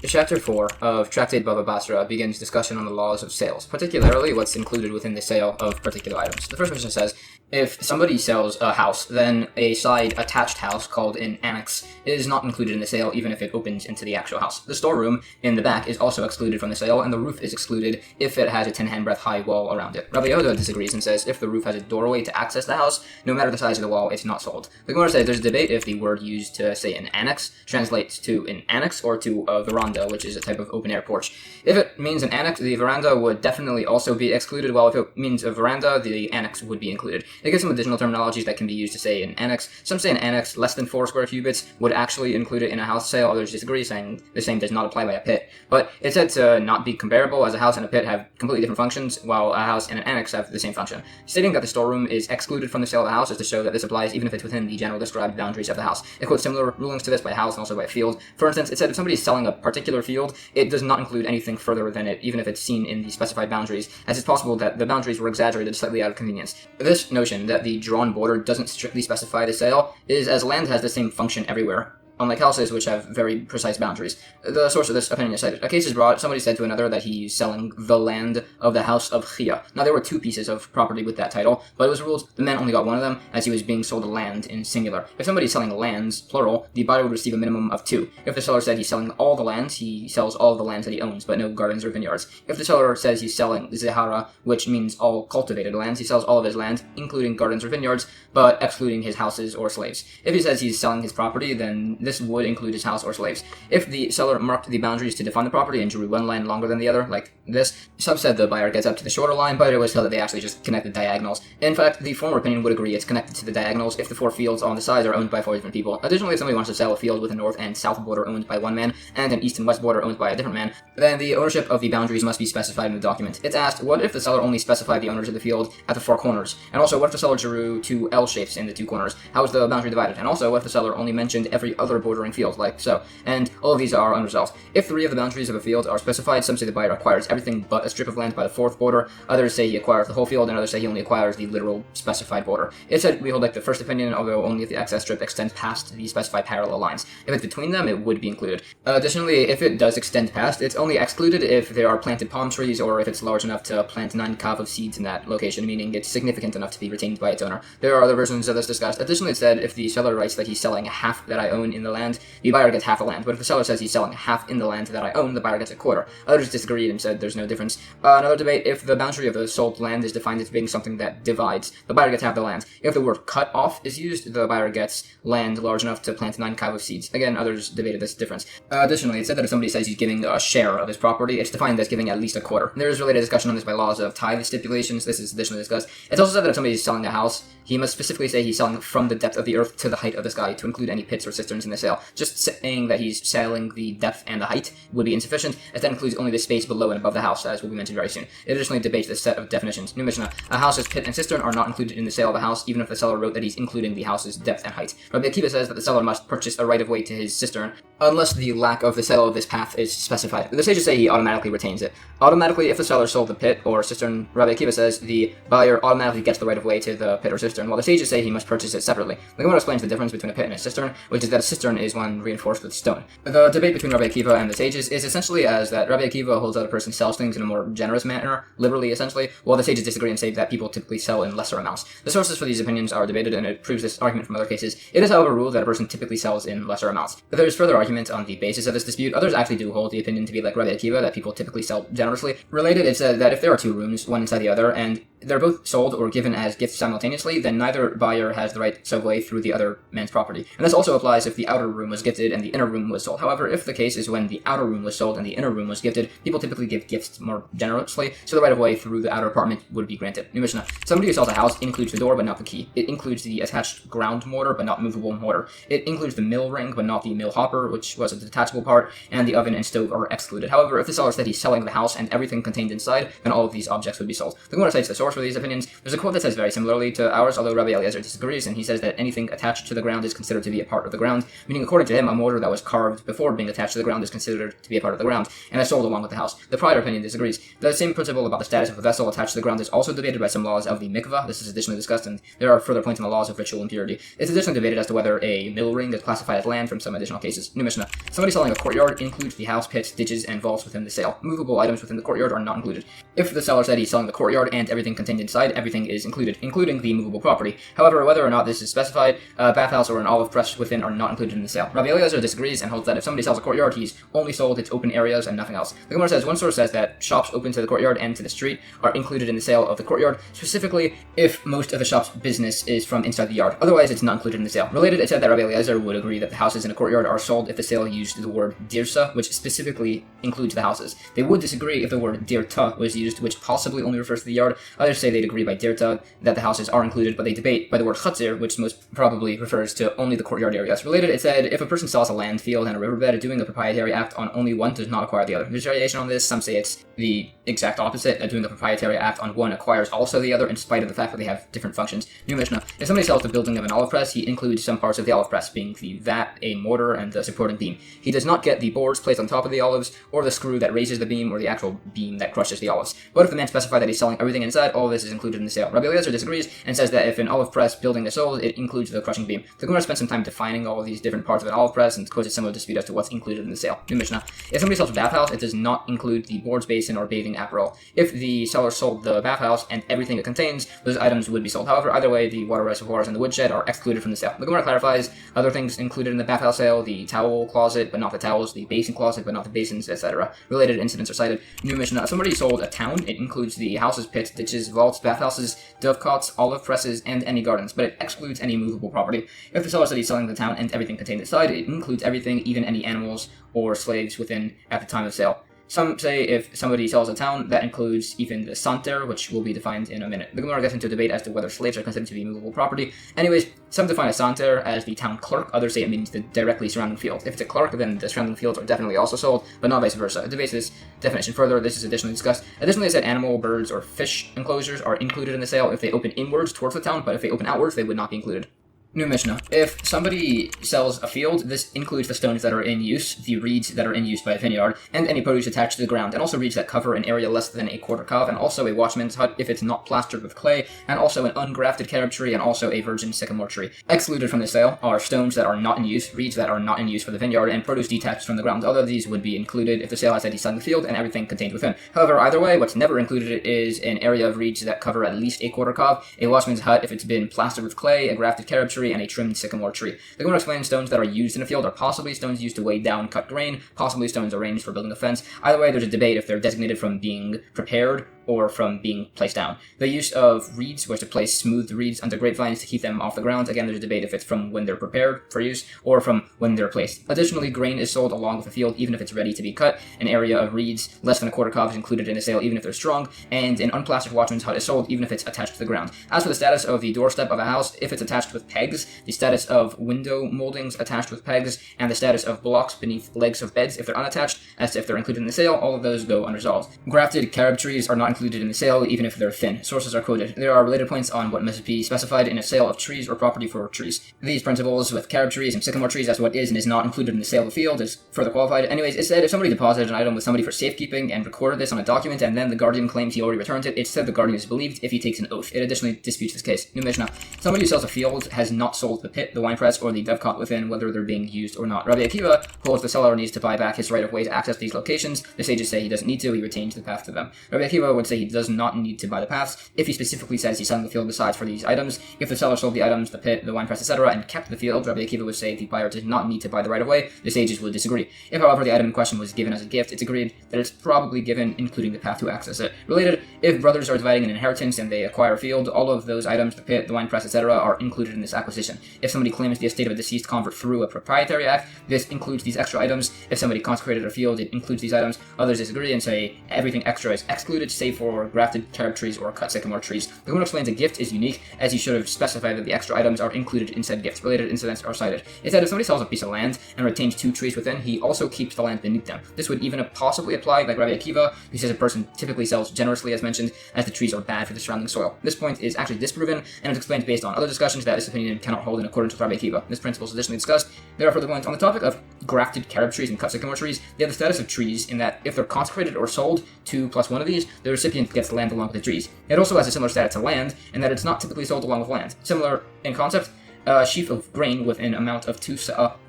Chapter 4 of Tractate Bava Basra begins discussion on the laws of sales, particularly what's included within the sale of particular items. The first Mishnah says, if somebody sells a house, then a side attached house called an annex is not included in the sale, even if it opens into the actual house. The storeroom in the back is also excluded from the sale, and the roof is excluded if it has a 10 handbreadth high wall around it. Rabbi Avodah disagrees and says if the roof has a doorway to access the house, no matter the size of the wall, it's not sold. The Gemara says there's a debate if the word used to say an annex translates to an annex or to a veranda, which is a type of open-air porch. If it means an annex, the veranda would definitely also be excluded, while if it means a veranda, the annex would be included. It gives some additional terminologies that can be used to say an annex. Some say an annex less than 4 square cubits would actually include it in a house sale. Others disagree, saying the same does not apply by a pit. But it's said to not be comparable, as a house and a pit have completely different functions, while a house and an annex have the same function. Stating that the storeroom is excluded from the sale of the house is to show that this applies even if it's within the general described boundaries of the house. It quotes similar rulings to this by house and also by field. For instance, it said if somebody is selling a particular field, it does not include anything further than it, even if it's seen in the specified boundaries, as it's possible that the boundaries were exaggerated slightly out of convenience. This notion that the drawn border doesn't strictly specify the sale is as land has the same function everywhere. unlike houses which have very precise boundaries. The source of this opinion is cited. A case is brought, somebody said to another that he's selling the land of the house of Chia. Now, there were 2 pieces of property with that title, but it was ruled the man only got one of them, as he was being sold land in singular. If somebody's selling lands, plural, the buyer would receive a minimum of 2. If the seller said he's selling all the lands, he sells all of the lands that he owns, but no gardens or vineyards. If the seller says he's selling Zarah, which means all cultivated lands, he sells all of his land, including gardens or vineyards, but excluding his houses or slaves. If he says he's selling his property, then this would include his house or slaves. If the seller marked the boundaries to define the property and drew one line longer than the other, like this, some said the buyer gets up to the shorter line, but it was held that they actually just connect the diagonals. In fact, the former opinion would agree it's connected to the diagonals if the 4 fields on the sides are owned by 4 different people. Additionally, if somebody wants to sell a field with a north and south border owned by one man, and an east and west border owned by a different man, then the ownership of the boundaries must be specified in the document. It's asked, what if the seller only specified the owners of the field at the 4 corners? And also, what if the seller drew 2 L shapes in the 2 corners? How is the boundary divided? And also, what if the seller only mentioned every other bordering field, like so? And all of these are unresolved. If 3 of the boundaries of a field are specified, some say the buyer acquires everything but a strip of land by the 4th border, others say he acquires the whole field, and others say he only acquires the literal specified border. It said we hold like the first opinion, although only if the excess strip extends past the specified parallel lines. If it's between them, it would be included. Additionally, if it does extend past, it's only excluded if there are planted palm trees or if it's large enough to plant 9 kav of seeds in that location, meaning it's significant enough to be retained by its owner. There are other versions of this discussed. Additionally, it said if the seller writes that he's selling half that I own in the land, the buyer gets half the land. But if the seller says he's selling half in the land that I own, the buyer gets a quarter. Others disagreed and said there's no difference. Another debate, if the boundary of the sold land is defined as being something that divides, the buyer gets half the land. If the word cut off is used, the buyer gets land large enough to plant 9 kav of seeds. Again, others debated this difference. Additionally, it said that if somebody says he's giving a share of his property, it's defined as giving at least a quarter. There is related discussion on this by laws of tithe stipulations. This is additionally discussed. It's also said that if somebody is selling a house, he must specifically say he's selling from the depth of the earth to the height of the sky to include any pits or cisterns in the sale. Just saying that he's selling the depth and the height would be insufficient, as that includes only the space below and above the house, as will be mentioned very soon. It additionally debates this set of definitions. New Mishnah. A house's pit and cistern are not included in the sale of a house, even if the seller wrote that he's including the house's depth and height. Rabbi Akiva says that the seller must purchase a right-of-way to his cistern, unless the lack of the sale of this path is specified. The sages say he automatically retains it. Automatically, if the seller sold the pit or cistern, Rabbi Akiva says the buyer automatically gets the right-of-way to the pit or cistern, while the sages say he must purchase it separately. The Gemara explains the difference between a pit and a cistern, which is that a cistern is one reinforced with stone. The debate between Rabbi Akiva and the sages is essentially as that Rabbi Akiva holds that a person sells things in a more generous manner, liberally essentially, while the sages disagree and say that people typically sell in lesser amounts. The sources for these opinions are debated, and it proves this argument from other cases. It is, however, ruled that a person typically sells in lesser amounts. But there is further argument on the basis of this dispute. Others actually do hold the opinion to be like Rabbi Akiva, that people typically sell generously. Related, it said that if there are 2 rooms, one inside the other, and they're both sold or given as gifts simultaneously, then neither buyer has the right to way through the other man's property. And this also applies if the outer room was gifted and the inner room was sold. However, if the case is when the outer room was sold and the inner room was gifted, people typically give gifts more generously, so the right of way through the outer apartment would be granted. New Mishnah. Somebody who sells a house includes the door but not the key. It includes the attached ground mortar but not movable mortar. It includes the mill ring but not the mill hopper, which was a detachable part, and the oven and stove are excluded. However, if the seller said he's selling the house and everything contained inside, then all of these objects would be sold. The Gemara cites the source for these opinions. There's a quote that says very similarly to ours, although Rabbi Eliezer disagrees, and he says that anything attached to the ground is considered to be a part of the ground, meaning according to him, a mortar that was carved before being attached to the ground is considered to be a part of the ground, and is sold along with the house. The prior opinion disagrees. The same principle about the status of a vessel attached to the ground is also debated by some laws of the mikvah. This is additionally discussed, and there are further points in the laws of ritual impurity. It's additionally debated as to whether a mill ring is classified as land from some additional cases. New Mishnah. Somebody selling a courtyard includes the house, pits, ditches, and vaults within the sale. Movable items within the courtyard are not included. If the seller said he's selling the courtyard and everything contained inside, everything is included, including the movable property. However, whether or not this is specified, a bathhouse or an olive press within are not included in the sale. Rabbi Eliezer disagrees and holds that if somebody sells a courtyard, he's only sold its open areas and nothing else. The Gemara says one source says that shops open to the courtyard and to the street are included in the sale of the courtyard, specifically if most of the shop's business is from inside the yard. Otherwise, it's not included in the sale. Related, it said that Rabbi Eliezer would agree that the houses in a courtyard are sold if the sale used the word dirsa, which specifically includes the houses. They would disagree if the word dirta was used, which possibly only refers to the yard. Others say they'd agree by dirta that the houses are included, but they debate by the word chatzir, which most probably refers to only the courtyard areas. Related, it said if a person sells a land, field, and a riverbed, doing a proprietary act on only one does not acquire the other. There's variation on this. Some say it's the exact opposite, that doing a proprietary act on one acquires also the other, in spite of the fact that they have different functions. New Mishnah. If somebody sells the building of an olive press, he includes some parts of the olive press, being the vat, a mortar, and the supporting beam. He does not get the boards placed on top of the olives, or the screw that raises the beam, or the actual beam that crushes the olives. But if the man specified that he's selling everything inside, that all of this is included in the sale. Rabbi Eliezer disagrees and says that if an olive press building is sold, it includes the crushing beam. The Gemara spends some time defining all of these different parts of an olive press and causes similar dispute as to what's included in the sale. New Mishnah. If somebody sells a bathhouse, it does not include the boards, basin, or bathing apparel. If the seller sold the bathhouse and everything it contains, those items would be sold. However, either way, the water reservoirs and the woodshed are excluded from the sale. The Gemara clarifies other things included in the bathhouse sale: the towel closet, but not the towels, the basin closet, but not the basins, etc. Related incidents are cited. New Mishnah. If somebody sold a town, it includes the houses, pits, ditches, vaults, bathhouses, dovecots, olive presses, and any gardens, but it excludes any movable property. If the seller said he's selling the town and everything contained inside, it includes everything, even any animals or slaves within at the time of sale. Some say if somebody sells a town, that includes even the Sanhedrin, which will be defined in a minute. The Gemara gets into a debate as to whether slaves are considered to be movable property. Anyways, some define a Sanhedrin as the town clerk, others say it means the directly surrounding field. If it's a clerk, then the surrounding fields are definitely also sold, but not vice versa. It debates this definition further. This is additionally discussed. Additionally, it said animal, birds, or fish enclosures are included in the sale if they open inwards towards the town, but if they open outwards, they would not be included. New Mishnah. If somebody sells a field, this includes the stones that are in use, the reeds that are in use by a vineyard, and any produce attached to the ground, and also reeds that cover an area less than a quarter kav, and also a watchman's hut if it's not plastered with clay, and also an ungrafted carob tree, and also a virgin sycamore tree. Excluded from the sale are stones that are not in use, reeds that are not in use for the vineyard, and produce detached from the ground. All of these would be included if the sale has said he's selling the field and everything contained within. However, either way, what's never included is an area of reeds that cover at least a quarter kav, a watchman's hut if it's been plastered with clay, a grafted carob tree, and a trimmed sycamore tree. The Gemara explains stones that are used in a field are possibly stones used to weigh down cut grain, possibly stones arranged for building a fence. Either way, there's a debate if they're designated from being prepared or from being placed down. The use of reeds was to place smooth reeds under grapevines to keep them off the ground. Again, there's a debate if it's from when they're prepared for use or from when they're placed. Additionally, grain is sold along with the field even if it's ready to be cut. An area of reeds less than a quarter kav is included in a sale even if they're strong, and an unplastered watchman's hut is sold even if it's attached to the ground. As for the status of the doorstep of a house, if it's attached with pegs, the status of window moldings attached with pegs, and the status of blocks beneath legs of beds if they're unattached, as to if they're included in the sale, all of those go unresolved. Grafted carob trees are not included in the sale even if they're thin. Sources are quoted. There are related points on what must be specified in a sale of trees or property for trees. These principles with carob trees and sycamore trees as what is and is not included in the sale of the field is further qualified. Anyways, it said if somebody deposited an item with somebody for safekeeping and recorded this on a document and then the guardian claims he already returned it, it said the guardian is believed if he takes an oath. It additionally disputes this case. New Mishnah. Somebody who sells a field has not sold the pit, the winepress, or the dovecot within, whether they're being used or not. Rabbi Akiva holds the seller needs to buy back his right of way to access these locations. The sages say he doesn't need to, he retains the path to them. Rabbi Akiva would say he does not need to buy the paths if he specifically says he's selling the field besides for these items. If the seller sold the items, the pit, the winepress, etc., and kept the field, Rabbi Akiva would say the buyer did not need to buy the right of way. The sages would disagree. If, however, the item in question was given as a gift, it's agreed that it's probably given, including the path to access it. Related, if brothers are dividing an inheritance and they acquire a field, all of those items, the pit, the winepress, etc., are included in this acquisition. If somebody claims the estate of a deceased convert through a proprietary act, this includes these extra items. If somebody consecrated a field, it includes these items. Others disagree and say everything extra is excluded, save for grafted carob trees or cut sycamore trees. The Gemara explains a gift is unique, as he should have specified that the extra items are included in said gift. Related incidents are cited. It said if somebody sells a piece of land and retains 2 trees within, he also keeps the land beneath them. This would even possibly apply like Rabbi Akiva, who says a person typically sells generously, as mentioned, as the trees are bad for the surrounding soil. This point is actually disproven, and is explained based on other discussions that this opinion cannot hold in accordance with Rabbi Akiva. This principle is additionally discussed. There are further points on the topic of grafted carob trees and cut sycamore trees. They have the status of trees in that if they're consecrated or sold, 2 plus 1 of these, the recipient gets land along with the trees. It also has a similar status to land in that it's not typically sold along with land. Similar in concept, a sheaf of grain with an amount of 2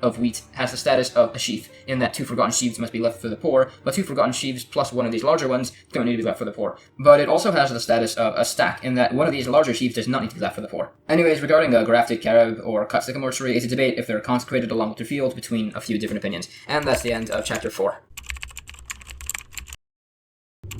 of wheat has the status of a sheaf, in that 2 forgotten sheaves must be left for the poor, but 2 forgotten sheaves plus 1 of these larger ones don't need to be left for the poor. But it also has the status of a stack, in that 1 of these larger sheaves does not need to be left for the poor. Anyways, regarding a grafted carob or cut sycamore tree, it's a debate if they're consecrated along with the field between a few different opinions. And that's the end of chapter 4.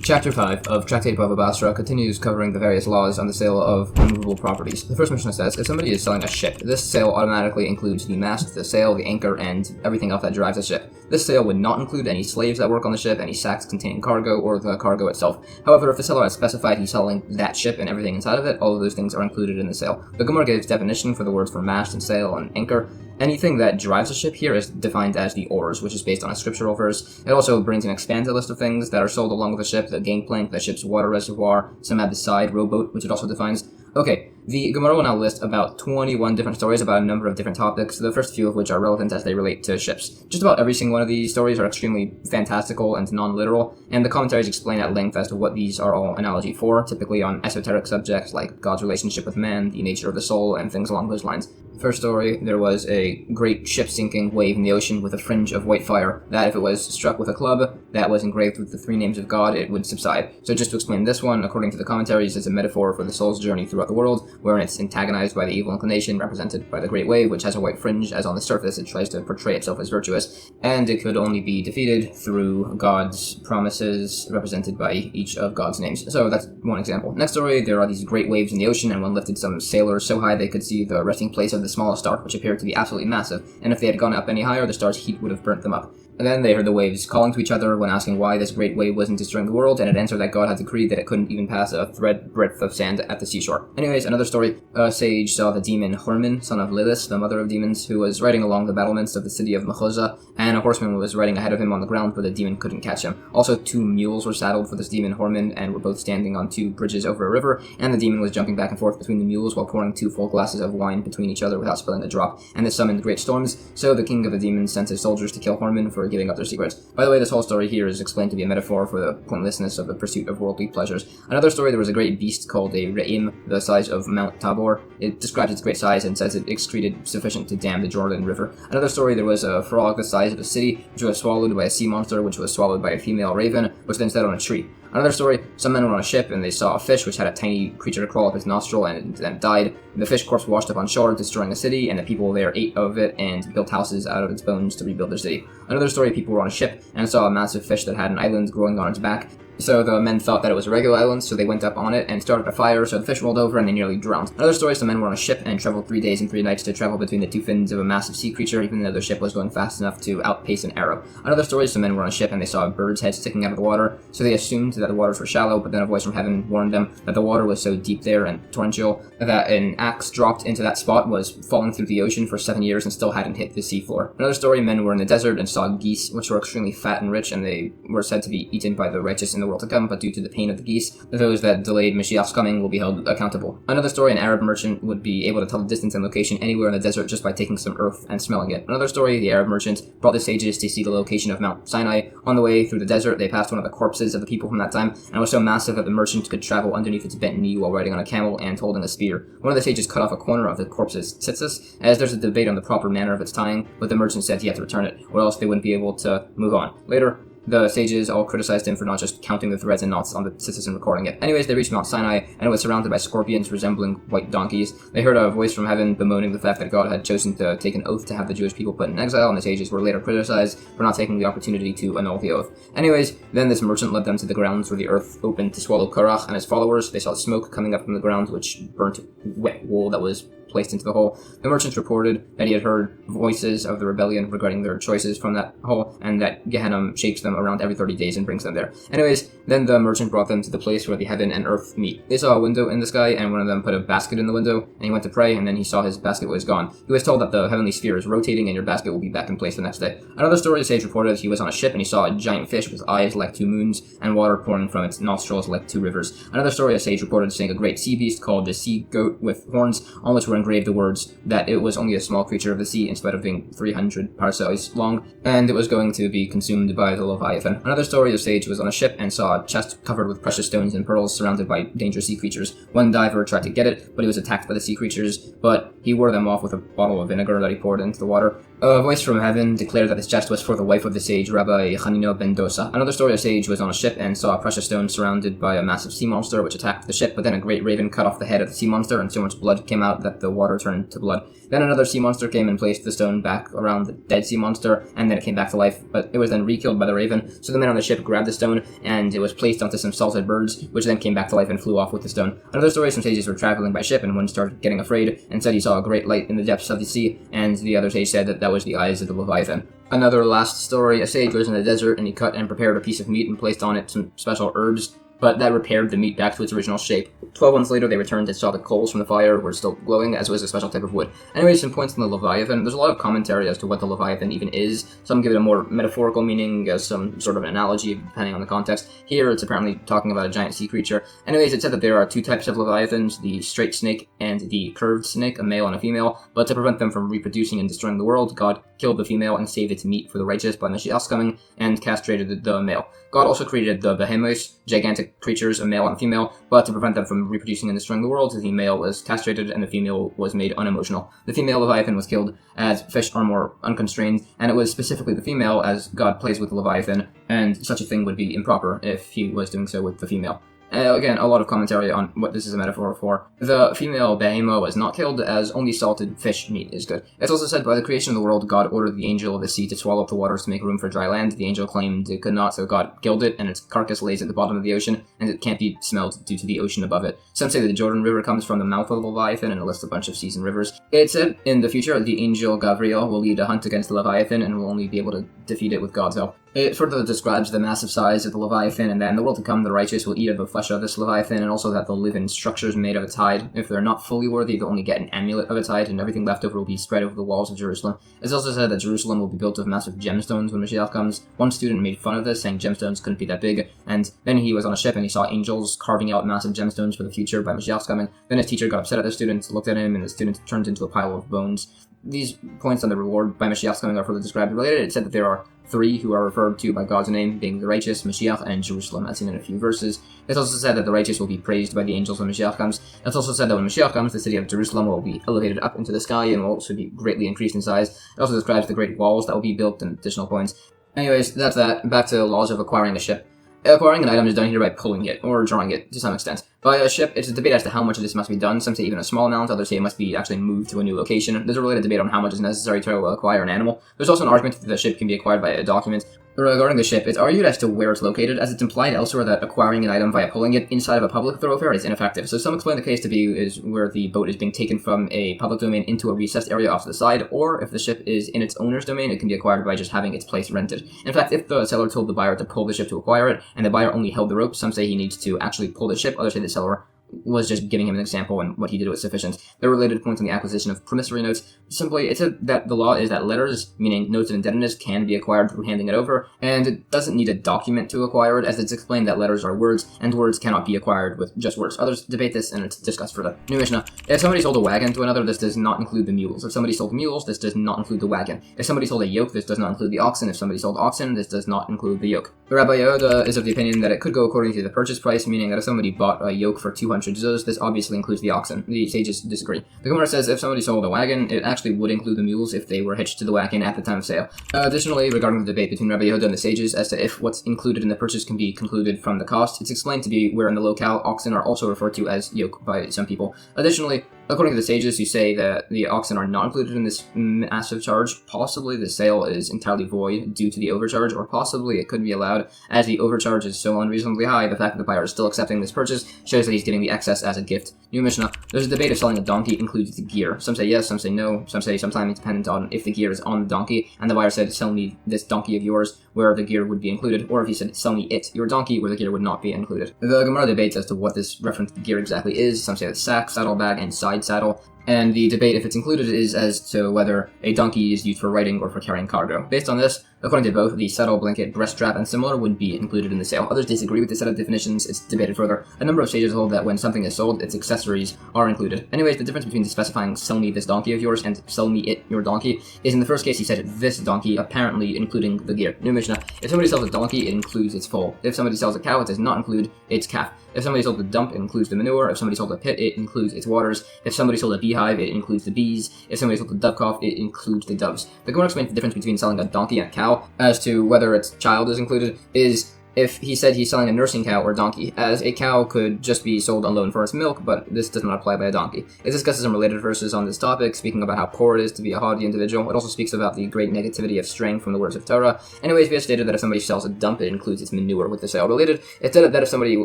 Chapter 5 of Tractate Bava Basra continues covering the various laws on the sale of immovable properties. The first Mishnah says, if somebody is selling a ship, this sale automatically includes the mast, the sail, the anchor, and everything else that drives the ship. This sale would not include any slaves that work on the ship, any sacks containing cargo, or the cargo itself. However, if the seller has specified he's selling that ship and everything inside of it, all of those things are included in the sale. The Gemara gives definition for the words for mast and sail and anchor. Anything that drives a ship here is defined as the oars, which is based on a scriptural verse. It also brings an expanded list of things that are sold along with the ship: the gangplank, the ship's water reservoir, some at the side, rowboat, which it also defines. Okay, the Gemara will now list about 21 different stories about a number of different topics, the first few of which are relevant as they relate to ships. Just about every single one of these stories are extremely fantastical and non-literal, and the commentaries explain at length as to what these are all analogy for, typically on esoteric subjects like God's relationship with man, the nature of the soul, and things along those lines. First story, there was a great ship-sinking wave in the ocean with a fringe of white fire, that if it was struck with a club that was engraved with the 3 names of God, it would subside. So just to explain this one, according to the commentaries, is a metaphor for the soul's journey throughout the world, wherein it's antagonized by the evil inclination represented by the great wave, which has a white fringe, as on the surface it tries to portray itself as virtuous, and it could only be defeated through God's promises, represented by each of God's names. So that's one example. Next story, there are these great waves in the ocean, and one lifted some sailors so high they could see the resting place of the smallest star, which appeared to be absolutely massive, and if they had gone up any higher, the star's heat would have burnt them up. And then they heard the waves calling to each other when asking why this great wave wasn't destroying the world, and it answered that God had decreed that it couldn't even pass a thread breadth of sand at the seashore. Anyways, another story, a sage saw the demon Horman, son of Lilith, the mother of demons, who was riding along the battlements of the city of Makkos, and a horseman was riding ahead of him on the ground, but the demon couldn't catch him. Also, 2 mules were saddled for this demon Horman, and were both standing on 2 bridges over a river, and the demon was jumping back and forth between the mules while pouring 2 full glasses of wine between each other without spilling a drop, and this summoned great storms, so the king of the demons sent his soldiers to kill Horman for giving up their secrets. By the way, this whole story here is explained to be a metaphor for the pointlessness of the pursuit of worldly pleasures. Another story, there was a great beast called a re'im, the size of Mount Tabor. It describes its great size and says it excreted sufficient to dam the Jordan River. Another story, there was a frog the size of a city, which was swallowed by a sea monster, which was swallowed by a female raven, which then sat on a tree. Another story, some men were on a ship and they saw a fish which had a tiny creature crawl up its nostril and then died. The fish corpse washed up on shore, destroying a city, and the people there ate of it and built houses out of its bones to rebuild their city. Another story, people were on a ship and saw a massive fish that had an island growing on its back. So the men thought that it was a regular island, so they went up on it and started a fire, so the fish rolled over and they nearly drowned. Another story, some men were on a ship and traveled 3 days and 3 nights to travel between the 2 fins of a massive sea creature, even though their ship was going fast enough to outpace an arrow. Another story, some men were on a ship and they saw a bird's head sticking out of the water, so they assumed that the waters were shallow, but then a voice from heaven warned them that the water was so deep there and torrential that an axe dropped into that spot was falling through the ocean for 7 years and still hadn't hit the seafloor. Another story, men were in the desert and saw geese, which were extremely fat and rich, and they were said to be eaten by the righteous in the world to come, but due to the pain of the geese, those that delayed Moshiach's coming will be held accountable. Another story, an Arab merchant would be able to tell the distance and location anywhere in the desert just by taking some earth and smelling it. Another story, the Arab merchant brought the sages to see the location of Mount Sinai. On the way through the desert, they passed one of the corpses of the people from that time, and it was so massive that the merchant could travel underneath its bent knee while riding on a camel and holding a spear. One of the sages cut off a corner of the corpse's tzitzis, as there's a debate on the proper manner of its tying, but the merchant said he had to return it, or else they wouldn't be able to move on. Later, the sages all criticized him for not just counting the threads and knots on the tzitzis and recording it. Anyways, they reached Mount Sinai, and it was surrounded by scorpions resembling white donkeys. They heard a voice from heaven bemoaning the fact that God had chosen to take an oath to have the Jewish people put in exile, and the sages were later criticized for not taking the opportunity to annul the oath. Anyways, then this merchant led them to the grounds where the earth opened to swallow Korach and his followers. They saw smoke coming up from the ground, which burnt wet wool that was placed into the hole. The merchants reported that he had heard voices of the rebellion regarding their choices from that hole, and that Gehenna shakes them around every 30 days and brings them there. Anyways, then the merchant brought them to the place where the heaven and earth meet. They saw a window in the sky, and one of them put a basket in the window, and he went to pray, and then he saw his basket was gone. He was told that the heavenly sphere is rotating, and your basket will be back in place the next day. Another story, the sage reported he was on a ship, and he saw a giant fish with eyes like 2 moons, and water pouring from its nostrils like 2 rivers. Another story, a sage reported seeing a great sea beast called the sea goat with horns, on which were engraved the words that it was only a small creature of the sea instead of being 300 parsecs long, and it was going to be consumed by the Leviathan. Another story, the sage was on a ship and saw a chest covered with precious stones and pearls surrounded by dangerous sea creatures. One diver tried to get it, but he was attacked by the sea creatures, but he wore them off with a bottle of vinegar that he poured into the water. A voice from heaven declared that this chest was for the wife of the sage, Rabbi Hanino ben Dosa. Another story, a sage was on a ship and saw a precious stone surrounded by a massive sea monster which attacked the ship, but then a great raven cut off the head of the sea monster and so much blood came out that the water turned to blood. Then another sea monster came and placed the stone back around the dead sea monster, and then it came back to life, but it was then re-killed by the raven. So the men on the ship grabbed the stone, and it was placed onto some salted birds, which then came back to life and flew off with the stone. Another story, some sages were traveling by ship, and one started getting afraid, and said he saw a great light in the depths of the sea, and the other sage said that that was the eyes of the Leviathan. Another last story, a sage was in the desert, and he cut and prepared a piece of meat and placed on it some special herbs, but that repaired the meat back to its original shape. 12 months later, they returned and saw the coals from the fire were still glowing, as was a special type of wood. Anyways, some points on the Leviathan. There's a lot of commentary as to what the Leviathan even is. Some give it a more metaphorical meaning, as some sort of an analogy, depending on the context. Here, it's apparently talking about a giant sea creature. Anyways, it said that there are two types of Leviathans, the straight snake and the curved snake, a male and a female. But to prevent them from reproducing and destroying the world, God killed the female and saved its meat for the righteous by Moshiach's coming, and castrated the male. God also created the behemoths, gigantic creatures, a male and a female, but to prevent them from reproducing and destroying the world, the male was castrated and the female was made unemotional. The female Leviathan was killed as fish are more unconstrained, and it was specifically the female as God plays with the Leviathan, and such a thing would be improper if he was doing so with the female. Again, a lot of commentary on what this is a metaphor for. The female behemoth was not killed, as only salted fish meat is good. It's also said, by the creation of the world, God ordered the angel of the sea to swallow up the waters to make room for dry land. The angel claimed it could not, so God killed it, and its carcass lays at the bottom of the ocean, and it can't be smelled due to the ocean above it. Some say that the Jordan River comes from the mouth of the Leviathan, and it lists a bunch of seas and rivers. It said, in the future, the angel Gabriel will lead a hunt against the Leviathan, and will only be able to defeat it with God's help. It further describes the massive size of the Leviathan, and that in the world to come, the righteous will eat of the flesh of this Leviathan, and also that they'll live in structures made of its hide. If they're not fully worthy, they'll only get an amulet of its hide, and everything left over will be spread over the walls of Jerusalem. It's also said that Jerusalem will be built of massive gemstones when Moshiach comes. One student made fun of this, saying gemstones couldn't be that big, and then he was on a ship and he saw angels carving out massive gemstones for the future by Moshiach's coming. Then his teacher got upset at the student, looked at him, and the student turned into a pile of bones. These points on the reward by Moshiach's coming are further described and related. It said that there are three who are referred to by God's name, being the righteous, Moshiach, and Jerusalem, as seen in a few verses. It's also said that the righteous will be praised by the angels when Moshiach comes. It's also said that when Moshiach comes, the city of Jerusalem will be elevated up into the sky and will also be greatly increased in size. It also describes the great walls that will be built and additional points. Anyways, that's that. Back to the laws of acquiring a ship. Acquiring an item is done here by pulling it, or drawing it, to some extent. By a ship, it's a debate as to how much of this must be done. Some say even a small amount, others say it must be actually moved to a new location. There's a related debate on how much is necessary to acquire an animal. There's also an argument that the ship can be acquired by a document. Regarding the ship, it's argued as to where it's located, as it's implied elsewhere that acquiring an item via pulling it inside of a public thoroughfare is ineffective. So some explain the case to be is where the boat is being taken from a public domain into a recessed area off to the side, or if the ship is in its owner's domain, it can be acquired by just having its place rented. In fact, if the seller told the buyer to pull the ship to acquire it, and the buyer only held the rope, some say he needs to actually pull the ship, others say the seller was just giving him an example and what he did was sufficient. There are related points on the acquisition of promissory notes. Simply, it said that the law is that letters, meaning notes of indebtedness, can be acquired through handing it over, and it doesn't need a document to acquire it, as it's explained that letters are words, and words cannot be acquired with just words. Others debate this, and it's discussed further. New Mishnah. If somebody sold a wagon to another, this does not include the mules. If somebody sold mules, this does not include the wagon. If somebody sold a yoke, this does not include the oxen. If somebody sold oxen, this does not include the yoke. Rabbi Yehuda is of the opinion that it could go according to the purchase price, meaning that if somebody bought a yoke for 200 zuz, this obviously includes the oxen. The sages disagree. The Gemara says if somebody sold a wagon, it actually would include the mules if they were hitched to the wagon at the time of sale. Additionally, regarding the debate between Rabbi Yehuda and the sages as to if what's included in the purchase can be concluded from the cost, it's explained to be where in the locale oxen are also referred to as yoke by some people. Additionally, according to the sages who say that the oxen are not included in this massive charge, possibly the sale is entirely void due to the overcharge, or possibly it could be allowed as the overcharge is so unreasonably high. The fact that the buyer is still accepting this purchase shows that he's getting the excess as a gift. New Mishnah. There's a debate if selling a donkey includes the gear. Some say yes, some say no, some say sometimes it's dependent on if the gear is on the donkey, and the buyer said, sell me this donkey of yours, where the gear would be included, or if he said, sell me it, your donkey, where the gear would not be included. The Gemara debates as to what this reference to gear exactly is. Some say it's sack, saddlebag, and side saddle. And the debate, if it's included, is as to whether a donkey is used for riding or for carrying cargo. Based on this, according to both, the saddle, blanket, breast strap, and similar would be included in the sale. Others disagree with this set of definitions. It's debated further. A number of sages hold that when something is sold, its accessories are included. Anyways, the difference between specifying sell me this donkey of yours and sell me it, your donkey, is in the first case he said this donkey, apparently including the gear. New Mishnah. If somebody sells a donkey, it includes its foal. If somebody sells a cow, it does not include its calf. If somebody sold a dump, it includes the manure. If somebody sold a pit, it includes its waters. If somebody sold a beehive, it includes the bees. If somebody sold a dovecot, it includes the doves. The Gemara explains the difference between selling a donkey and a cow as to whether its child is included is if he said he's selling a nursing cow or donkey, as a cow could just be sold on loan for its milk, but this does not apply by a donkey. It discusses some related verses on this topic, speaking about how poor it is to be a haughty individual. It also speaks about the great negativity of straying from the words of Torah. Anyways, we have stated that if somebody sells a dump, it includes its manure with the sale related. It said that if somebody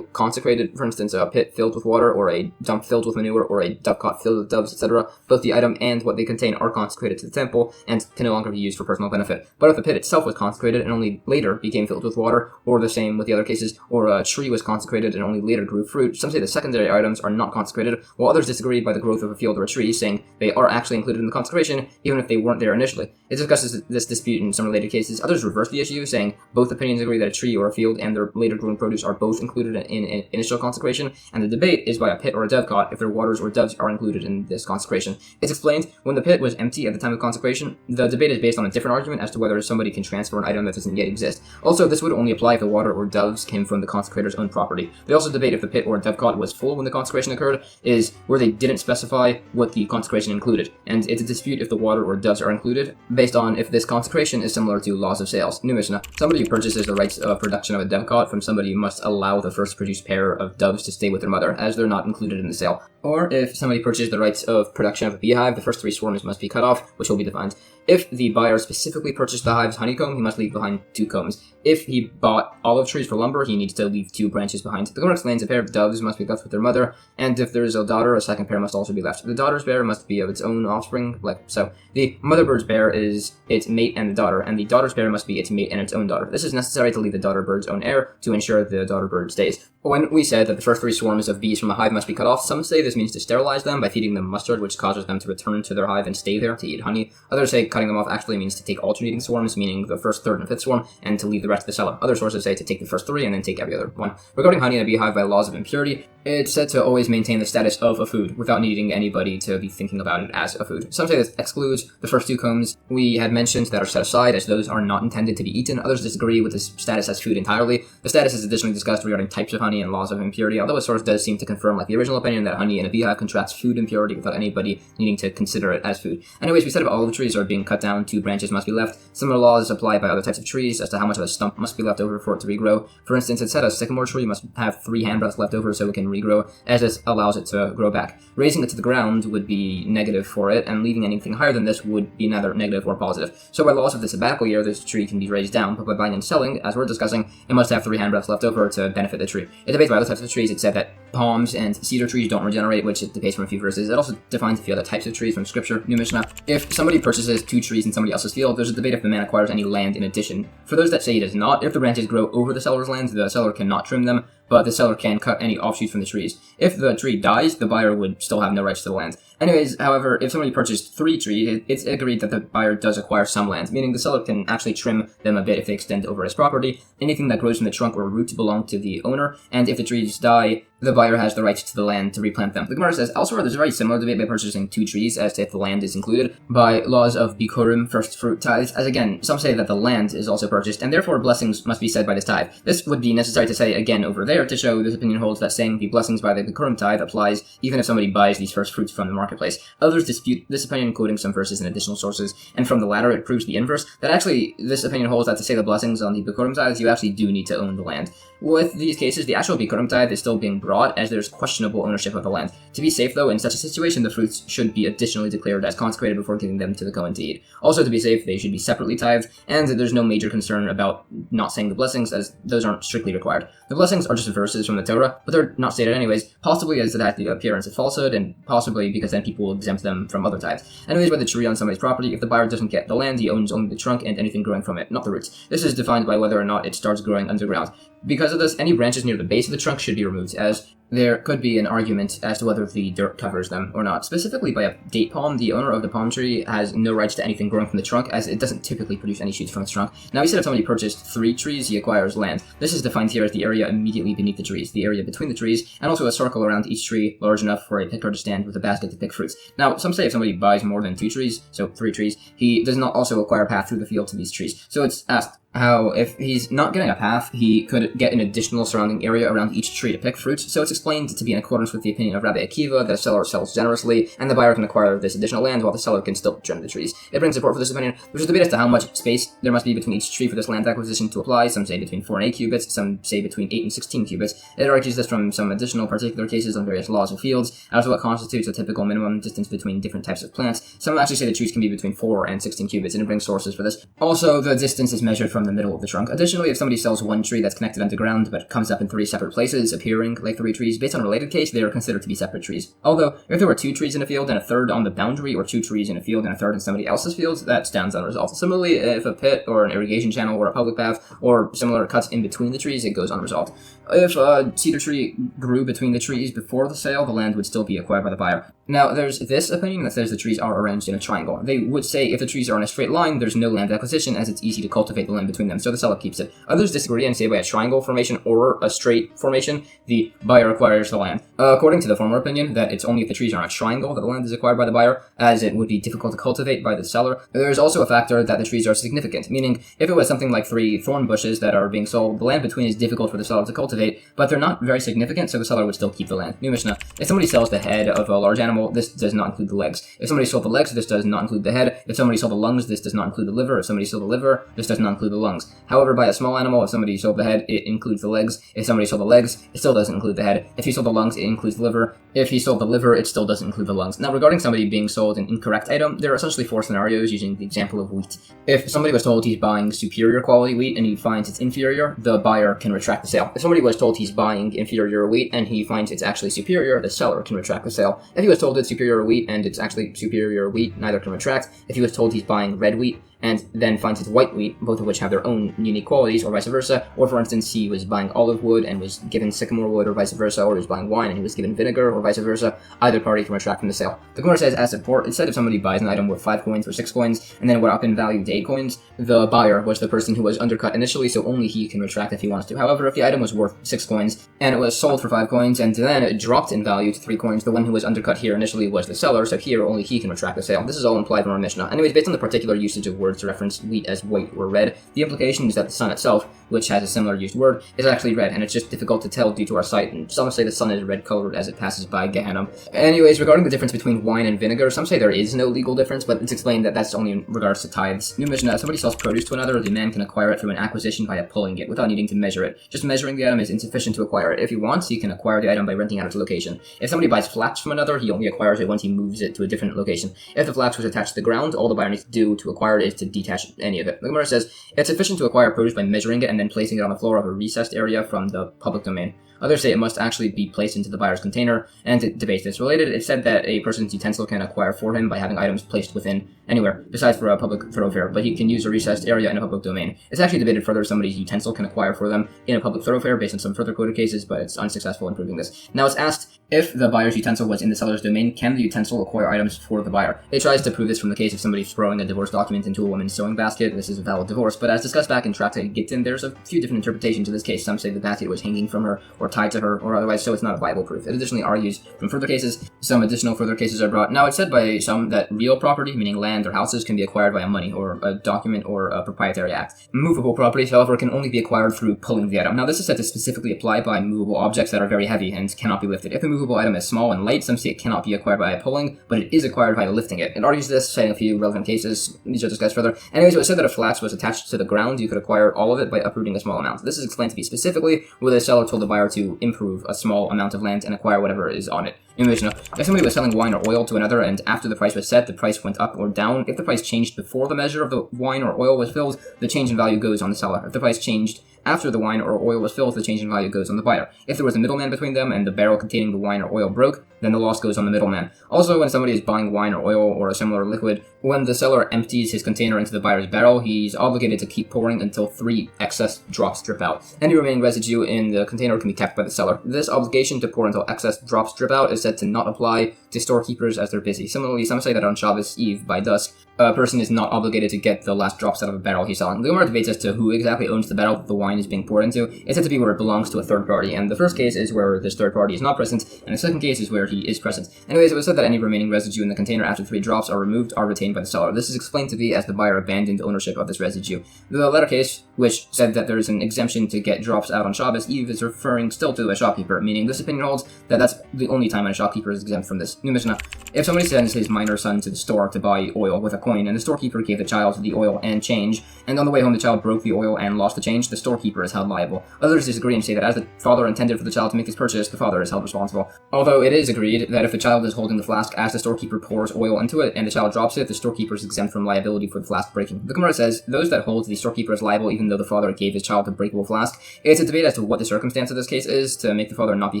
consecrated, for instance, a pit filled with water, or a dump filled with manure, or a dovecot filled with doves, etc., both the item and what they contain are consecrated to the temple, and can no longer be used for personal benefit. But if the pit itself was consecrated and only later became filled with water, or the same same with the other cases, or a tree was consecrated and only later grew fruit. Some say the secondary items are not consecrated, while others disagree by the growth of a field or a tree, saying they are actually included in the consecration, even if they weren't there initially. It discusses this dispute in some related cases. Others reverse the issue, saying both opinions agree that a tree or a field and their later growing produce are both included in initial consecration, and the debate is by a pit or a dovecot if their waters or doves are included in this consecration. It's explained when the pit was empty at the time of consecration. The debate is based on a different argument as to whether somebody can transfer an item that doesn't yet exist. Also, this would only apply if the water or doves came from the consecrator's own property. They also debate if the pit or dovecot was full when the consecration occurred, is where they didn't specify what the consecration included, and it's a dispute if the water or doves are included, based on if this consecration is similar to laws of sales. New Mishnah. Somebody who purchases the rights of production of a dovecot from somebody must allow the first produced pair of doves to stay with their mother, as they're not included in the sale. Or if somebody purchased the rights of production of a beehive, the first 3 swarms must be cut off, which will be defined. If the buyer specifically purchased the hive's honeycomb, he must leave behind 2 combs. If he bought olive trees for lumber, he needs to leave 2 branches behind. The Gemara explains a pair of doves must be left with their mother, and if there is a daughter, a second pair must also be left. The daughter's pair must be of its own offspring, like so. The mother bird's pair is its mate and the daughter's pair must be its mate and its own daughter. This is necessary to leave the daughter bird's own heir to ensure the daughter bird stays. When we said that the first 3 swarms of bees from a hive must be cut off, some say this means to sterilize them by feeding them mustard, which causes them to return to their hive and stay there to eat honey. Others say cutting them off actually means to take alternating swarms, meaning the first, third, and fifth swarm, and to leave the rest of the cellar. Other sources say to take the first 3 and then take every other one. Regarding honey in a beehive by laws of impurity, it's said to always maintain the status of a food without needing anybody to be thinking about it as a food. Some say this excludes the first 2 combs we had mentioned that are set aside, as those are not intended to be eaten. Others disagree with this status as food entirely. The status is additionally discussed regarding types of honey and laws of impurity, although a source does seem to confirm, like the original opinion, that honey in a beehive contracts food impurity without anybody needing to consider it as food. Anyways, we said if olive trees are being cut down, 2 branches must be left. Similar laws apply by other types of trees as to how much of a stump must be left over for it to regrow. For instance, it said a sycamore tree must have 3 handbreadths left over so it can regrow, as this allows it to grow back. Raising it to the ground would be negative for it, and leaving anything higher than this would be neither negative or positive. So by laws of the sabbatical year, this tree can be raised down, but by buying and selling, as we're discussing, it must have 3 handbreadths left over to benefit the tree. It debates by other types of trees. It said that palms and cedar trees don't regenerate, which it debates from a few verses. It also defines a few other types of trees from scripture. New Mishnah. If somebody purchases 2 trees in somebody else's field, there's a debate if the man acquires any land in addition. For those that say he does not, if the branches grow over the seller's land, the seller cannot trim them, but the seller can cut any offshoots from the trees. If the tree dies, the buyer would still have no rights to the land. Anyways, however, if somebody purchased 3 trees, it's agreed that the buyer does acquire some land, meaning the seller can actually trim them a bit if they extend over his property. Anything that grows from the trunk or root belong to the owner, and if the trees die, the buyer has the rights to the land to replant them. The Gemara says, elsewhere there's a very similar debate by purchasing 2 trees as to if the land is included by laws of Bikurim, first fruit tithes, as again, some say that the land is also purchased, and therefore blessings must be said by this tithe. This would be necessary to say again over there to show this opinion holds that saying the blessings by the Bikurim tithe applies even if somebody buys these first fruits from the marketplace. Others dispute this opinion, quoting some verses and additional sources, and from the latter it proves the inverse, that actually this opinion holds that to say the blessings on the Bikurim tithes, you actually do need to own the land. With these cases, the actual Bikurim tithe is still being brought as there's questionable ownership of the land. To be safe though, in such a situation, the fruits should be additionally declared as consecrated before giving them to the Kohen to eat. Also, to be safe, they should be separately tithed, and there's no major concern about not saying the blessings, as those aren't strictly required. The blessings are just verses from the Torah, but they're not stated anyways, possibly as it has the appearance of falsehood, and possibly because then people will exempt them from other tithes. Anyways, by the tree on somebody's property, if the buyer doesn't get the land, he owns only the trunk and anything growing from it, not the roots. This is defined by whether or not it starts growing underground. Because of this, any branches near the base of the trunk should be removed, as there could be an argument as to whether the dirt covers them or not. Specifically, by a date palm, the owner of the palm tree has no rights to anything growing from the trunk, as it doesn't typically produce any shoots from its trunk. Now, we said if somebody purchased 3 trees, he acquires land. This is defined here as the area immediately beneath the trees, the area between the trees, and also a circle around each tree large enough for a picker to stand with a basket to pick fruits. Now, some say if somebody buys more than 2 trees, so 3 trees, he does not also acquire a path through the field to these trees. So it's asked how, if he's not getting a path, he could get an additional surrounding area around each tree to pick fruits. So it's explained to be in accordance with the opinion of Rabbi Akiva that a seller sells generously, and the buyer can acquire this additional land while the seller can still trim the trees. It brings support for this opinion. There's a debate as to how much space there must be between each tree for this land acquisition to apply. Some say between 4 and 8 cubits, some say between 8 and 16 cubits. It argues this from some additional particular cases on various laws of fields, as to what constitutes a typical minimum distance between different types of plants. Some actually say the trees can be between 4 and 16 cubits, and it brings sources for this. Also, the distance is measured from from the middle of the trunk. Additionally, if somebody sells one tree that's connected underground but comes up in 3 separate places, appearing like 3 trees, based on a related case, they are considered to be separate trees. Although, if there were 2 trees in a field and a third on the boundary, or 2 trees in a field and a third in somebody else's field, that stands unresolved. Similarly, if a pit or an irrigation channel or a public path or similar cuts in between the trees, it goes unresolved. If a cedar tree grew between the trees before the sale, the land would still be acquired by the buyer. Now, there's this opinion that says the trees are arranged in a triangle. They would say if the trees are in a straight line, there's no land acquisition, as it's easy to cultivate the land between them, so the seller keeps it. Others disagree and say by a triangle formation or a straight formation, the buyer acquires the land. According to the former opinion, that it's only if the trees are in a triangle that the land is acquired by the buyer, as it would be difficult to cultivate by the seller. There's also a factor that the trees are significant, meaning if it was something like 3 thorn bushes that are being sold, the land between is difficult for the seller to cultivate, but they're not very significant, so the seller would still keep the land. New Mishnah. If somebody sells the head of a large animal, this does not include the legs. If somebody sold the legs, this does not include the head. If somebody sold the lungs, this does not include the liver. If somebody sold the liver, this does not include the lungs. However, by a small animal, if somebody sold the head, it includes the legs. If somebody sold the legs, it still doesn't include the head. If he sold the lungs, it includes the liver. If he sold the liver, it still doesn't include the lungs. Now, regarding somebody being sold an incorrect item, there are essentially 4 scenarios using the example of wheat. If somebody was told he's buying superior quality wheat and he finds it's inferior, the buyer can retract the sale. If somebody was told he's buying inferior wheat and he finds it's actually superior, the seller can retract the sale. If he was told it's superior wheat and it's actually superior wheat, neither can retract. If he was told he's buying red wheat and then finds it's white wheat, both of which have their own unique qualities, or vice versa, or for instance, he was buying olive wood and was given sycamore wood, or vice versa, or he was buying wine and he was given vinegar, or vice versa, either party can retract from the sale. The Gemara says, as support, it said if somebody buys an item worth 5 coins or 6 coins, and then it went up in value to 8 coins, the buyer was the person who was undercut initially, so only he can retract if he wants to. However, if the item was worth 6 coins, and it was sold for 5 coins, and then it dropped in value to 3 coins, the one who was undercut here initially was the seller, so here only he can retract the sale. This is all implied from our Mishnah. Anyways, based on the particular usage of words to reference wheat as white or red, the implication is that the sun itself, which has a similar used word, is actually red, and it's just difficult to tell due to our sight, and some say the sun is red colored as it passes by Gehenna. Anyways, regarding the difference between wine and vinegar, some say there is no legal difference, but it's explained that that's only in regards to tithes. New Mishnah, if somebody sells produce to another, the man can acquire it through an acquisition by pulling it, without needing to measure it. Just measuring the item is insufficient to acquire it. If he wants, he can acquire the item by renting out its location. If somebody buys flax from another, he only acquires it once he moves it to a different location. If the flax was attached to the ground, all the buyer needs to do to acquire it is to detach any of it. The Gemara says, it's sufficient to acquire produce by measuring it and then placing it on the floor of a recessed area from the public domain. Others say it must actually be placed into the buyer's container, and to debate this related, it's said that a person's utensil can acquire for him by having items placed within anywhere, besides for a public thoroughfare, but he can use a recessed area in a public domain. It's actually debated further if somebody's utensil can acquire for them in a public thoroughfare based on some further quoted cases, but it's unsuccessful in proving this. Now it's asked, if the buyer's utensil was in the seller's domain, can the utensil acquire items for the buyer? It tries to prove this from the case of somebody throwing a divorce document into a woman's sewing basket. This is a valid divorce, but as discussed back in Tractate Gittin, there's a few different interpretations of this case. Some say the basket was hanging from her, or tied to her, or otherwise, so it's not a viable proof. It additionally argues from further cases. Some additional further cases are brought. Now, it's said by some that real property, meaning land or houses, can be acquired by money, or a document, or a proprietary act. Movable properties, however, can only be acquired through pulling the item. Now, this is said to specifically apply by movable objects that are very heavy and cannot be lifted. If the movable item is small and light, some say it cannot be acquired by pulling, but it is acquired by lifting it. It argues this, citing a few relevant cases. These are discussed further. Anyways, it was said that if flax was attached to the ground, you could acquire all of it by uprooting a small amount. This is explained to be specifically where the seller told the buyer to improve a small amount of land and acquire whatever is on it. In Mishnah, if somebody was selling wine or oil to another and after the price was set, the price went up or down, if the price changed before the measure of the wine or oil was filled, the change in value goes on the seller. If the price changed after the wine or oil was filled, the change in value goes on the buyer. If there was a middleman between them and the barrel containing the wine or oil broke, then the loss goes on the middleman. Also, when somebody is buying wine or oil or a similar liquid, when the seller empties his container into the buyer's barrel, he's obligated to keep pouring until 3 excess drops drip out. Any remaining residue in the container can be kept by the seller. This obligation to pour until excess drops drip out is said to not apply to storekeepers as they're busy. Similarly, some say that on Shabbos Eve, by dusk, a person is not obligated to get the last drops out of a barrel he's selling. The Gemara debates as to who exactly owns the barrel that the wine is being poured into. It's said to be where it belongs to a third party, and the first case is where this third party is not present, and the second case is where he is present. Anyways, it was said that any remaining residue in the container after 3 drops are removed are retained by the seller. This is explained to be as the buyer abandoned ownership of this residue. The latter case, which said that there is an exemption to get drops out on Shabbos Eve, is referring still to a shopkeeper, meaning this opinion holds that that's the only time a shopkeeper is exempt from this. New Mishnah, if somebody sends his minor son to the store to buy oil with a coin, and the storekeeper gave the child the oil and change, and on the way home the child broke the oil and lost the change, the storekeeper is held liable. Others disagree and say that as the father intended for the child to make his purchase, the father is held responsible. Although it is agreed that if the child is holding the flask as the storekeeper pours oil into it and the child drops it, the storekeeper is exempt from liability for the flask breaking. The Gemara says, those that hold the storekeeper is liable even though though the father gave his child a breakable flask. It's a debate as to what the circumstance of this case is to make the father not be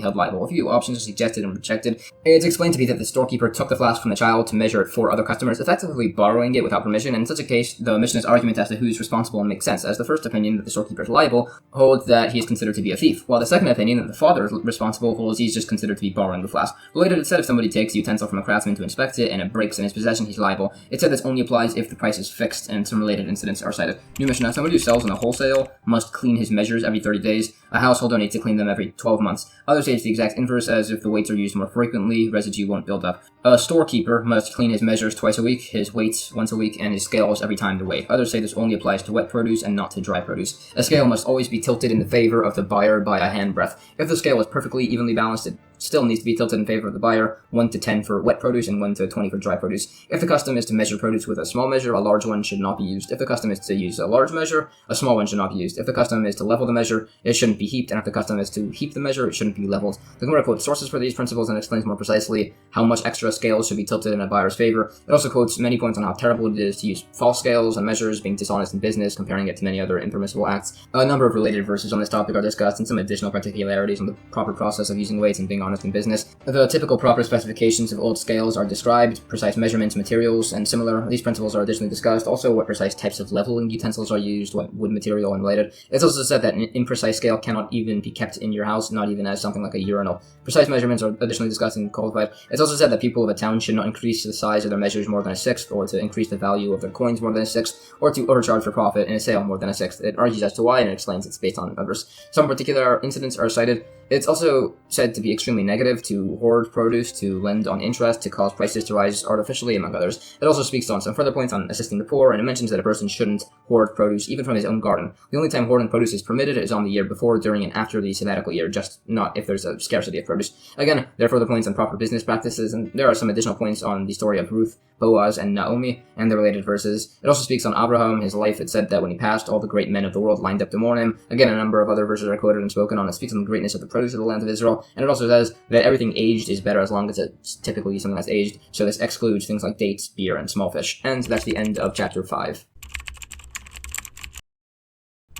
held liable. A few options are suggested and rejected. It's explained to be that the storekeeper took the flask from the child to measure it for other customers, effectively borrowing it without permission. And in such a case, the Mishnah's argument as to who is responsible makes sense, as the first opinion, that the storekeeper is liable, holds that he is considered to be a thief, while the second opinion, that the father is responsible, holds he's just considered to be borrowing the flask. Related, it said if somebody takes a utensil from a craftsman to inspect it and it breaks in his possession, he's liable. It said this only applies if the price is fixed, and some related incidents are cited. New Mishnah, somebody who sells on a wholesale must clean his measures every 30 days. A householder needs to clean them every 12 months. Others say it's the exact inverse, as if the weights are used more frequently, residue won't build up. A storekeeper must clean his measures twice a week, his weights once a week, and his scales every time to weigh. Others say this only applies to wet produce and not to dry produce. A scale must always be tilted in the favor of the buyer by a handbreadth. If the scale is perfectly evenly balanced, it still needs to be tilted in favor of the buyer, 1 to 10 for wet produce and 1 to 20 for dry produce. If the custom is to measure produce with a small measure, a large one should not be used. If the custom is to use a large measure, a small one should not be used. If the custom is to level the measure, it shouldn't be heaped, and if the custom is to heap the measure, it shouldn't be leveled. The Gemara quotes sources for these principles and explains more precisely how much extra scales should be tilted in a buyer's favor. It also quotes many points on how terrible it is to use false scales and measures, being dishonest in business, comparing it to many other impermissible acts. A number of related verses on this topic are discussed, and some additional particularities on the proper process of using weights and being honest in business. The typical proper specifications of old scales are described, precise measurements, materials, and similar. These principles are additionally discussed. Also, what precise types of leveling utensils are used, what wood material and related. It's also said that an imprecise scale cannot even be kept in your house, not even as something like a urinal. Precise measurements are additionally discussed and qualified. It's also said that people of a town should not increase the size of their measures more than a sixth, or to increase the value of their coins more than a sixth, or to overcharge for profit in a sale more than a sixth. It argues as to why, and it explains it's based on others. Some particular incidents are cited. It's also said to be extremely negative to hoard produce, to lend on interest, to cause prices to rise artificially, among others. It also speaks on some further points on assisting the poor, and it mentions that a person shouldn't hoard produce even from his own garden. The only time hoarding produce is permitted is on the year before, during, and after the sabbatical year, just not if there's a scarcity of produce. Again, there are further points on proper business practices, and there are some additional points on the story of Ruth, Boaz, and Naomi, and the related verses. It also speaks on Abraham, his life. It said that when he passed, all the great men of the world lined up to mourn him. Again, a number of other verses are quoted and spoken on. It speaks on the greatness of the produce of the land of Israel, and it also says that everything aged is better as long as it's typically something that's aged, so this excludes things like dates, beer, and small fish. And that's the end of chapter 5.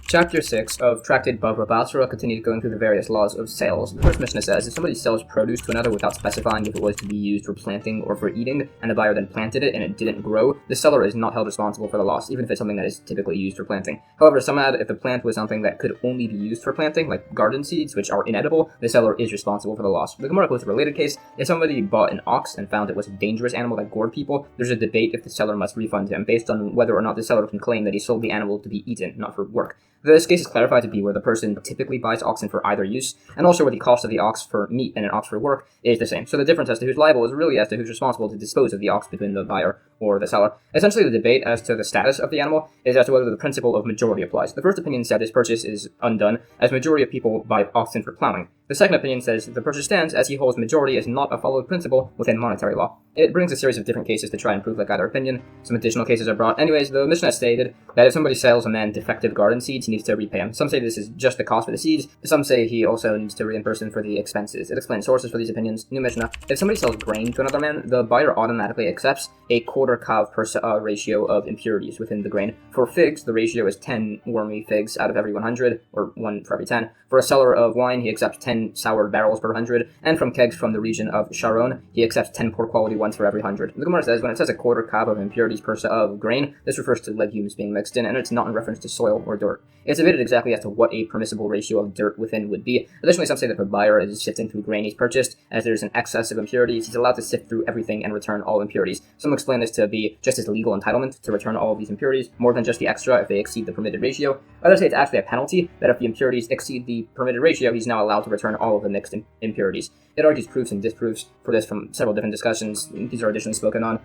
Chapter 6 of Tractate Bava Basra continues going through the various laws of sales. The first Mishnah says, if somebody sells produce to another without specifying if it was to be used for planting or for eating, and the buyer then planted it and it didn't grow, the seller is not held responsible for the loss, even if it's something that is typically used for planting. However, some add if the plant was something that could only be used for planting, like garden seeds, which are inedible, the seller is responsible for the loss. The Gemara quotes a related case. If somebody bought an ox and found it was a dangerous animal that gored people, there's a debate if the seller must refund him, based on whether or not the seller can claim that he sold the animal to be eaten, not for work. This case is clarified to be where the person typically buys oxen for either use, and also where the cost of the ox for meat and an ox for work is the same. So the difference as to who's liable is really as to who's responsible to dispose of the ox between the buyer or the seller. Essentially, the debate as to the status of the animal is as to whether the principle of majority applies. The first opinion said this purchase is undone, as majority of people buy oxen for plowing. The second opinion says the purchase stands, as he holds majority is not a followed principle within monetary law. It brings a series of different cases to try and prove like either opinion. Some additional cases are brought. Anyways, the Mishnah stated that if somebody sells a man defective garden seeds, he needs to repay him. Some say this is just the cost for the seeds. Some say he also needs to reimburse him for the expenses. It explains sources for these opinions. New Mishnah. If somebody sells grain to another man, the buyer automatically accepts a quarter kav per ratio of impurities within the grain. For figs, the ratio is 10 wormy figs out of every 100, or 1 for every 10. For a seller of wine, he accepts 10 sour barrels per 100, and from kegs from the region of Sharon, he accepts 10 poor quality ones for every 100. The Gemara says when it says a quarter kav of impurities per of grain, this refers to legumes being mixed in, and it's not in reference to soil or dirt. It's debated exactly as to what a permissible ratio of dirt within would be. Additionally, some say that if a buyer is sifting through grain he's purchased, as there's an excess of impurities, he's allowed to sift through everything and return all impurities. Some explain this to be just his legal entitlement to return all of these impurities, more than just the extra if they exceed the permitted ratio. Others say it's actually a penalty, that if the impurities exceed the permitted ratio, he's now allowed to return all of the mixed impurities. It argues proofs and disproofs for this from several different discussions. These are additionally spoken on.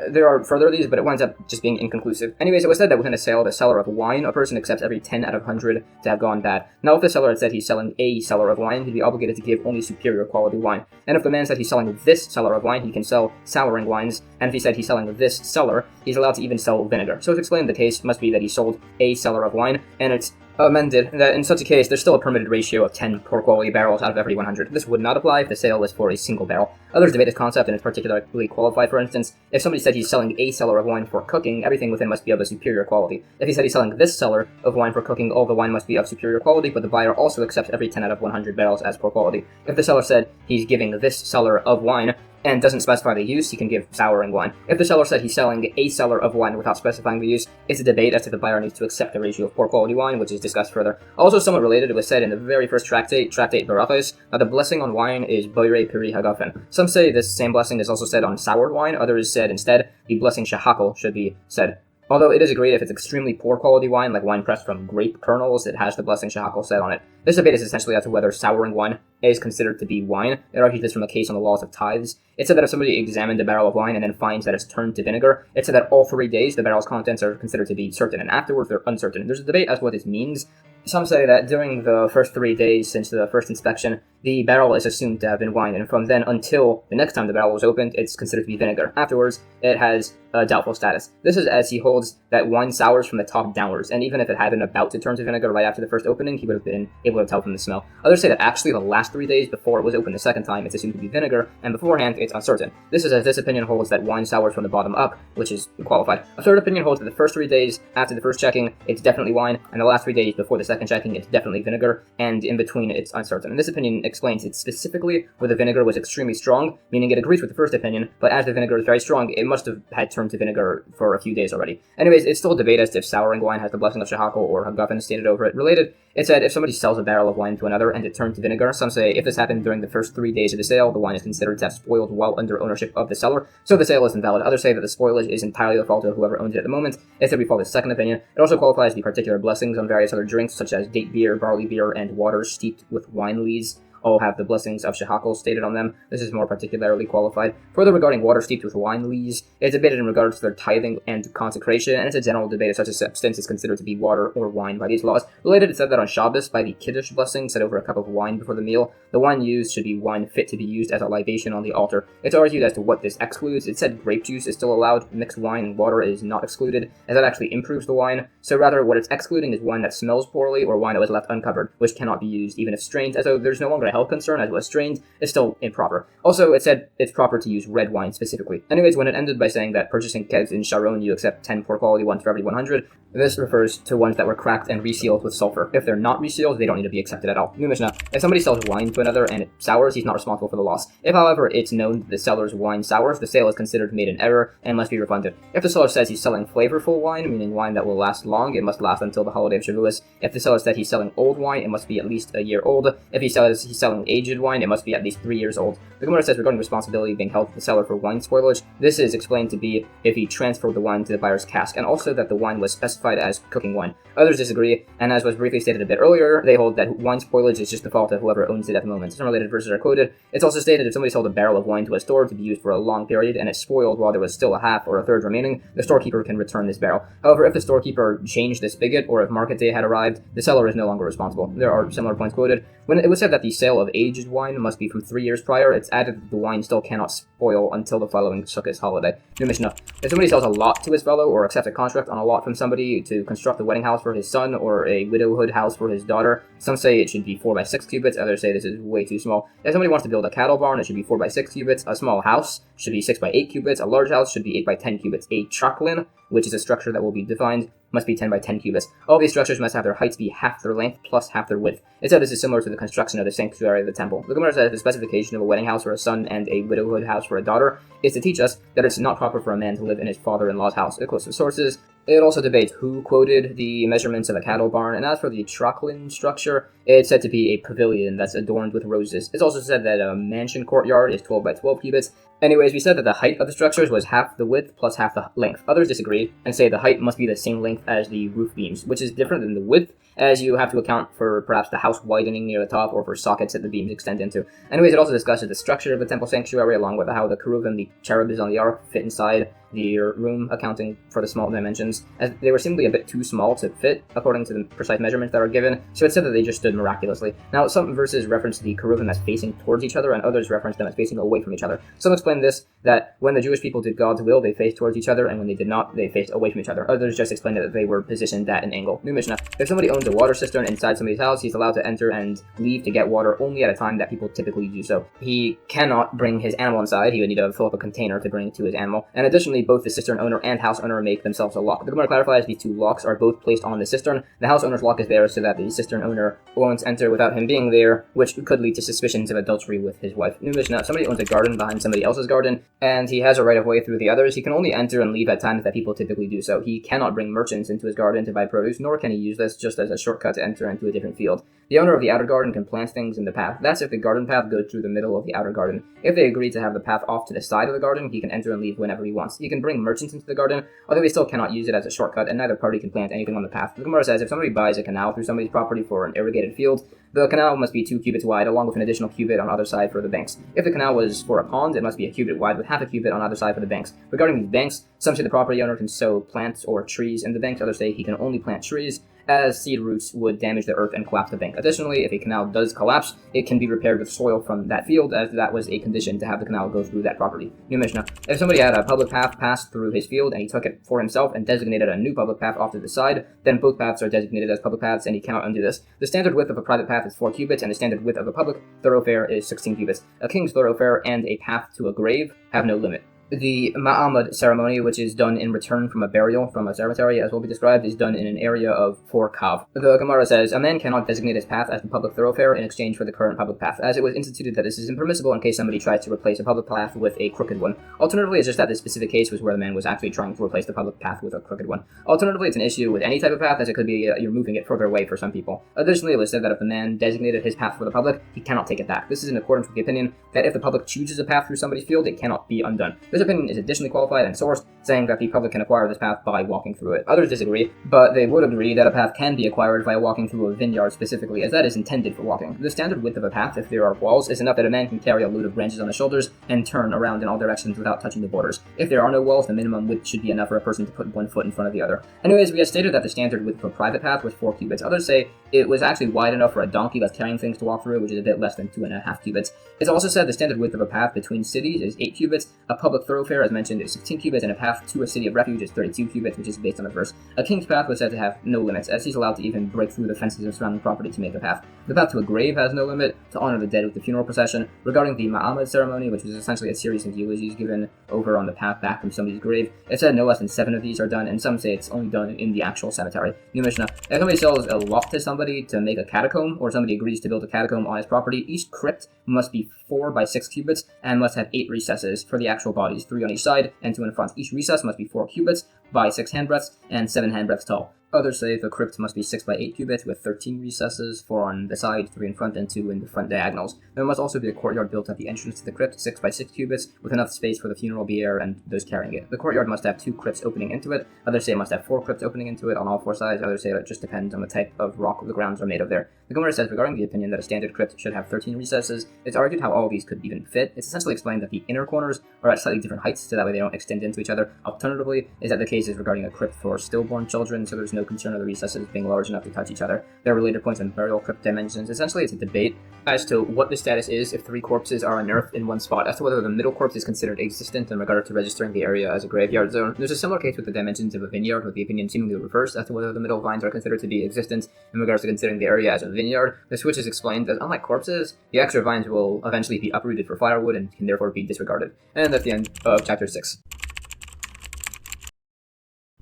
There are further of these, but it winds up just being inconclusive. Anyways, it was said that within a sale of a seller of wine, a person accepts every 10 out of 100 to have gone bad. Now, if the seller had said he's selling a seller of wine, he'd be obligated to give only superior quality wine. And if the man said he's selling this seller of wine, he can sell souring wines. And if he said he's selling this seller, he's allowed to even sell vinegar. So it's explained the case must be that he sold a seller of wine, and it's amended that in such a case, there's still a permitted ratio of 10 poor quality barrels out of every 100. This would not apply if the sale was for a single barrel. Others debate this concept and it's particularly qualified. For instance, if somebody said he's selling a cellar of wine for cooking, everything within must be of a superior quality. If he said he's selling this cellar of wine for cooking, all the wine must be of superior quality, but the buyer also accepts every 10 out of 100 barrels as poor quality. If the seller said he's giving this cellar of wine and doesn't specify the use, he can give souring wine. If the seller said he's selling a cellar of wine without specifying the use, it's a debate as to the buyer needs to accept the ratio of poor quality wine, which is discussed further. Also somewhat related, it was said in the very first Tractate Horayos, that the blessing on wine is boire piri hagafen. Some say this same blessing is also said on soured wine, others said instead the blessing shehakol should be said. Although it is agreed if it's extremely poor quality wine, like wine pressed from grape kernels, it has the blessing shehakol said on it. This debate is essentially as to whether souring wine is considered to be wine. It argues this from a case on the laws of tithes. It said that if somebody examined a barrel of wine and then finds that it's turned to vinegar, it said that all 3 days the barrel's contents are considered to be certain, and afterwards they're uncertain. There's a debate as to what this means. Some say that during the first 3 days since the first inspection, the barrel is assumed to have been wine, and from then until the next time the barrel was opened, it's considered to be vinegar. Afterwards, it has a doubtful status. This is as he holds that wine sours from the top downwards, and even if it had been about to turn to vinegar right after the first opening, he would have been able to tell from the smell. Others say that actually the last 3 days before it was opened the second time, it's assumed to be vinegar, and beforehand, it's uncertain. This is as this opinion holds that wine sours from the bottom up, which is qualified. A third opinion holds that the first 3 days after the first checking, it's definitely wine, and the last 3 days before the second checking, it's definitely vinegar, and in between, it's uncertain. And this opinion explains it specifically where the vinegar was extremely strong, meaning it agrees with the first opinion, but as the vinegar is very strong, it must have had turned to vinegar for a few days already. Anyways, it's still a debate as to if souring wine has the blessing of shehakol or hagafen stated over it. Related, it said if somebody sells a barrel of wine to another and it turned to vinegar, some say if this happened during the first 3 days of the sale, the wine is considered to have spoiled while under ownership of the seller, so the sale is invalid. Others say that the spoilage is entirely the fault of whoever owns it at the moment. Instead, we follow the second opinion. It also qualifies the particular blessings on various other drinks, such as date beer, barley beer, and water steeped with wine lees. All have the blessings of shehakol stated on them. This is more particularly qualified. Further regarding water steeped with wine lees, it's debated in regards to their tithing and consecration, and it's a general debate if such a substance is considered to be water or wine by these laws. Related, it said that on Shabbos, by the Kiddush blessing said over a cup of wine before the meal, the wine used should be wine fit to be used as a libation on the altar. It's argued as to what this excludes. It said grape juice is still allowed, mixed wine and water is not excluded, as that actually improves the wine. So rather, what it's excluding is wine that smells poorly or wine that was left uncovered, which cannot be used even if strained, as though there's no longer a health concern as was strained, is still improper. Also, it said it's proper to use red wine specifically. Anyways, when it ended by saying that purchasing kegs in Sharon, you accept 10 poor quality ones for every 100, this refers to ones that were cracked and resealed with sulfur. If they're not resealed, they don't need to be accepted at all. New Mishnah. If somebody sells wine to another and it sours, he's not responsible for the loss. If, however, it's known that the seller's wine sours, the sale is considered made in error and must be refunded. If the seller says he's selling flavorful wine, meaning wine that will last long, it must last until the holiday of Shevuos. If the seller said he's selling old wine, it must be at least a year old. If he says he's selling aged wine, it must be at least 3 years old. The Gemara says regarding responsibility being held to the seller for wine spoilage, this is explained to be if he transferred the wine to the buyer's cask, and also that the wine was specified as cooking wine. Others disagree, and as was briefly stated a bit earlier, they hold that wine spoilage is just the fault of whoever owns it at the moment. Some related verses are quoted. It's also stated if somebody sold a barrel of wine to a store to be used for a long period, and it spoiled while there was still a half or a third remaining, the storekeeper can return this barrel. However, if the storekeeper changed the spigot, or if market day had arrived, the seller is no longer responsible. There are similar points quoted. When it was said that the sale of aged wine must be from 3 years prior, it's added that the wine still cannot spoil until the following Sukkot holiday. New Mishnah. If somebody sells a lot to his fellow, or accepts a contract on a lot from somebody to construct a wedding house for his son, or a widowhood house for his daughter, some say it should be 4 by 6 cubits, others say this is way too small. If somebody wants to build a cattle barn, it should be 4 by 6 cubits. A small house should be 6 by 8 cubits. A large house should be 8 by 10 cubits. A tractate, which is a structure that will be defined, must be 10 by 10 cubits. All these structures must have their heights be half their length plus half their width. It said this is similar to the construction of the sanctuary of the temple. The Gemara says the specification of a wedding house for a son and a widowhood house for a daughter is to teach us that it's not proper for a man to live in his father-in-law's house. It quotes some sources. It also debates who quoted the measurements of a cattle barn, and as for the tractate structure, it's said to be a pavilion that's adorned with roses. It's also said that a mansion courtyard is 12 by 12 cubits. Anyways, we said that the height of the structures was half the width plus half the length. Others disagree and say the height must be the same length as the roof beams, which is different than the width, as you have to account for perhaps the house widening near the top or for sockets that the beams extend into. Anyways, it also discusses the structure of the temple sanctuary along with how the cherubim, the cherubs on the ark, fit inside, the room accounting for the small dimensions, as they were seemingly a bit too small to fit according to the precise measurements that are given, so it said that they just stood miraculously. Now, some verses reference the cherubim as facing towards each other, and others reference them as facing away from each other. Some explain this, that when the Jewish people did God's will, they faced towards each other, and when they did not, they faced away from each other. Others just explain that they were positioned at an angle. New Mishnah: if somebody owns a water cistern inside somebody's house, he's allowed to enter and leave to get water only at a time that people typically do so. He cannot bring his animal inside. He would need to fill up a container to bring it to his animal. And additionally, both the cistern owner and house owner make themselves a lock. The Gemara clarifies these two locks are both placed on the cistern. The house owner's lock is there so that the cistern owner won't enter without him being there, which could lead to suspicions of adultery with his wife. New Mishnah: somebody owns a garden behind somebody else's garden, and he has a right of way through the others. He can only enter and leave at times that people typically do so. He cannot bring merchants into his garden to buy produce, nor can he use this just as a shortcut to enter into a different field. The owner of the outer garden can plant things in the path. That's if the garden path goes through the middle of the outer garden. If they agree to have the path off to the side of the garden, he can enter and leave whenever he wants. He can bring merchants into the garden, although he still cannot use it as a shortcut, and neither party can plant anything on the path. The Gemara says if somebody buys a canal through somebody's property for an irrigated field, the canal must be 2 cubits wide, along with an additional cubit on either side for the banks. If the canal was for a pond, it must be a cubit wide with half a cubit on either side for the banks. Regarding these banks, some say the property owner can sow plants or trees in the banks, others say he can only plant trees, as seed roots would damage the earth and collapse the bank. Additionally, if a canal does collapse, it can be repaired with soil from that field, as that was a condition to have the canal go through that property. New Mishnah: if somebody had a public path passed through his field and he took it for himself and designated a new public path off to the side, then both paths are designated as public paths and he cannot undo this. The standard width of a private path is 4 cubits and the standard width of a public thoroughfare is 16 cubits. A king's thoroughfare and a path to a grave have no limit. The Ma'amad ceremony, which is done in return from a burial from a cemetery, as will be described, is done in an area of 4 kav. The Gemara says, a man cannot designate his path as the public thoroughfare in exchange for the current public path, as it was instituted that this is impermissible in case somebody tries to replace a public path with a crooked one. Alternatively, it's just that this specific case was where the man was actually trying to replace the public path with a crooked one. Alternatively, it's an issue with any type of path, as it could be you're moving it further away for some people. Additionally, it was said that if the man designated his path for the public, he cannot take it back. This is in accordance with the opinion that if the public chooses a path through somebody's field, it cannot be undone. This opinion is additionally qualified and sourced, saying that the public can acquire this path by walking through it. Others disagree, but they would agree that a path can be acquired by walking through a vineyard specifically, as that is intended for walking. The standard width of a path, if there are walls, is enough that a man can carry a load of branches on his shoulders and turn around in all directions without touching the borders. If there are no walls, the minimum width should be enough for a person to put one foot in front of the other. Anyways, we have stated that the standard width of a private path was 4 cubits. Others say it was actually wide enough for a donkey that's carrying things to walk through, which is a bit less than 2.5 cubits. It's also said the standard width of a path between cities is 8 cubits, a public thoroughfare, as mentioned, is 16 cubits, and a path to a city of refuge is 32 cubits, which is based on the verse. A king's path was said to have no limits, as he's allowed to even break through the fences of surrounding property to make a path. The path to a grave has no limit, to honor the dead with the funeral procession. Regarding the Ma'amad ceremony, which was essentially a series of eulogies given over on the path back from somebody's grave, it said no less than 7 of these are done, and some say it's only done in the actual cemetery. New Mishnah: if somebody sells a lot to somebody to make a catacomb, or somebody agrees to build a catacomb on his property, each crypt must be 4 by 6 cubits and must have 8 recesses for the actual bodies, 3 on each side and 2 in front. Each recess must be 4 cubits by 6 handbreadths and 7 handbreadths tall. Others say the crypt must be 6 by 8 cubits with 13 recesses, 4 on the side, 3 in front, and 2 in the front diagonals. There must also be a courtyard built at the entrance to the crypt, 6 by 6 cubits, with enough space for the funeral bier and those carrying it. The courtyard must have 2 crypts opening into it. Others say it must have 4 crypts opening into it on all 4 sides. Others say it just depends on the type of rock the grounds are made of there. The Gemara says regarding the opinion that a standard crypt should have 13 recesses, it's argued how all of these could even fit. It's essentially explained that the inner corners are at slightly different heights, so that way they don't extend into each other. Alternatively, is that the case is regarding a crypt for stillborn children, so there's no concern of the recesses being large enough to touch each other. There are related points on burial crypt dimensions. Essentially, it's a debate as to what the status is if 3 corpses are unearthed in one spot, as to whether the middle corpse is considered existent in regard to registering the area as a graveyard zone. There's a similar case with the dimensions of a vineyard, with the opinion seemingly reversed as to whether the middle vines are considered to be existent in regards to considering the area as a vineyard. The switch is explained that unlike corpses, the extra vines will eventually be uprooted for firewood and can therefore be disregarded. And that's the end of chapter 6.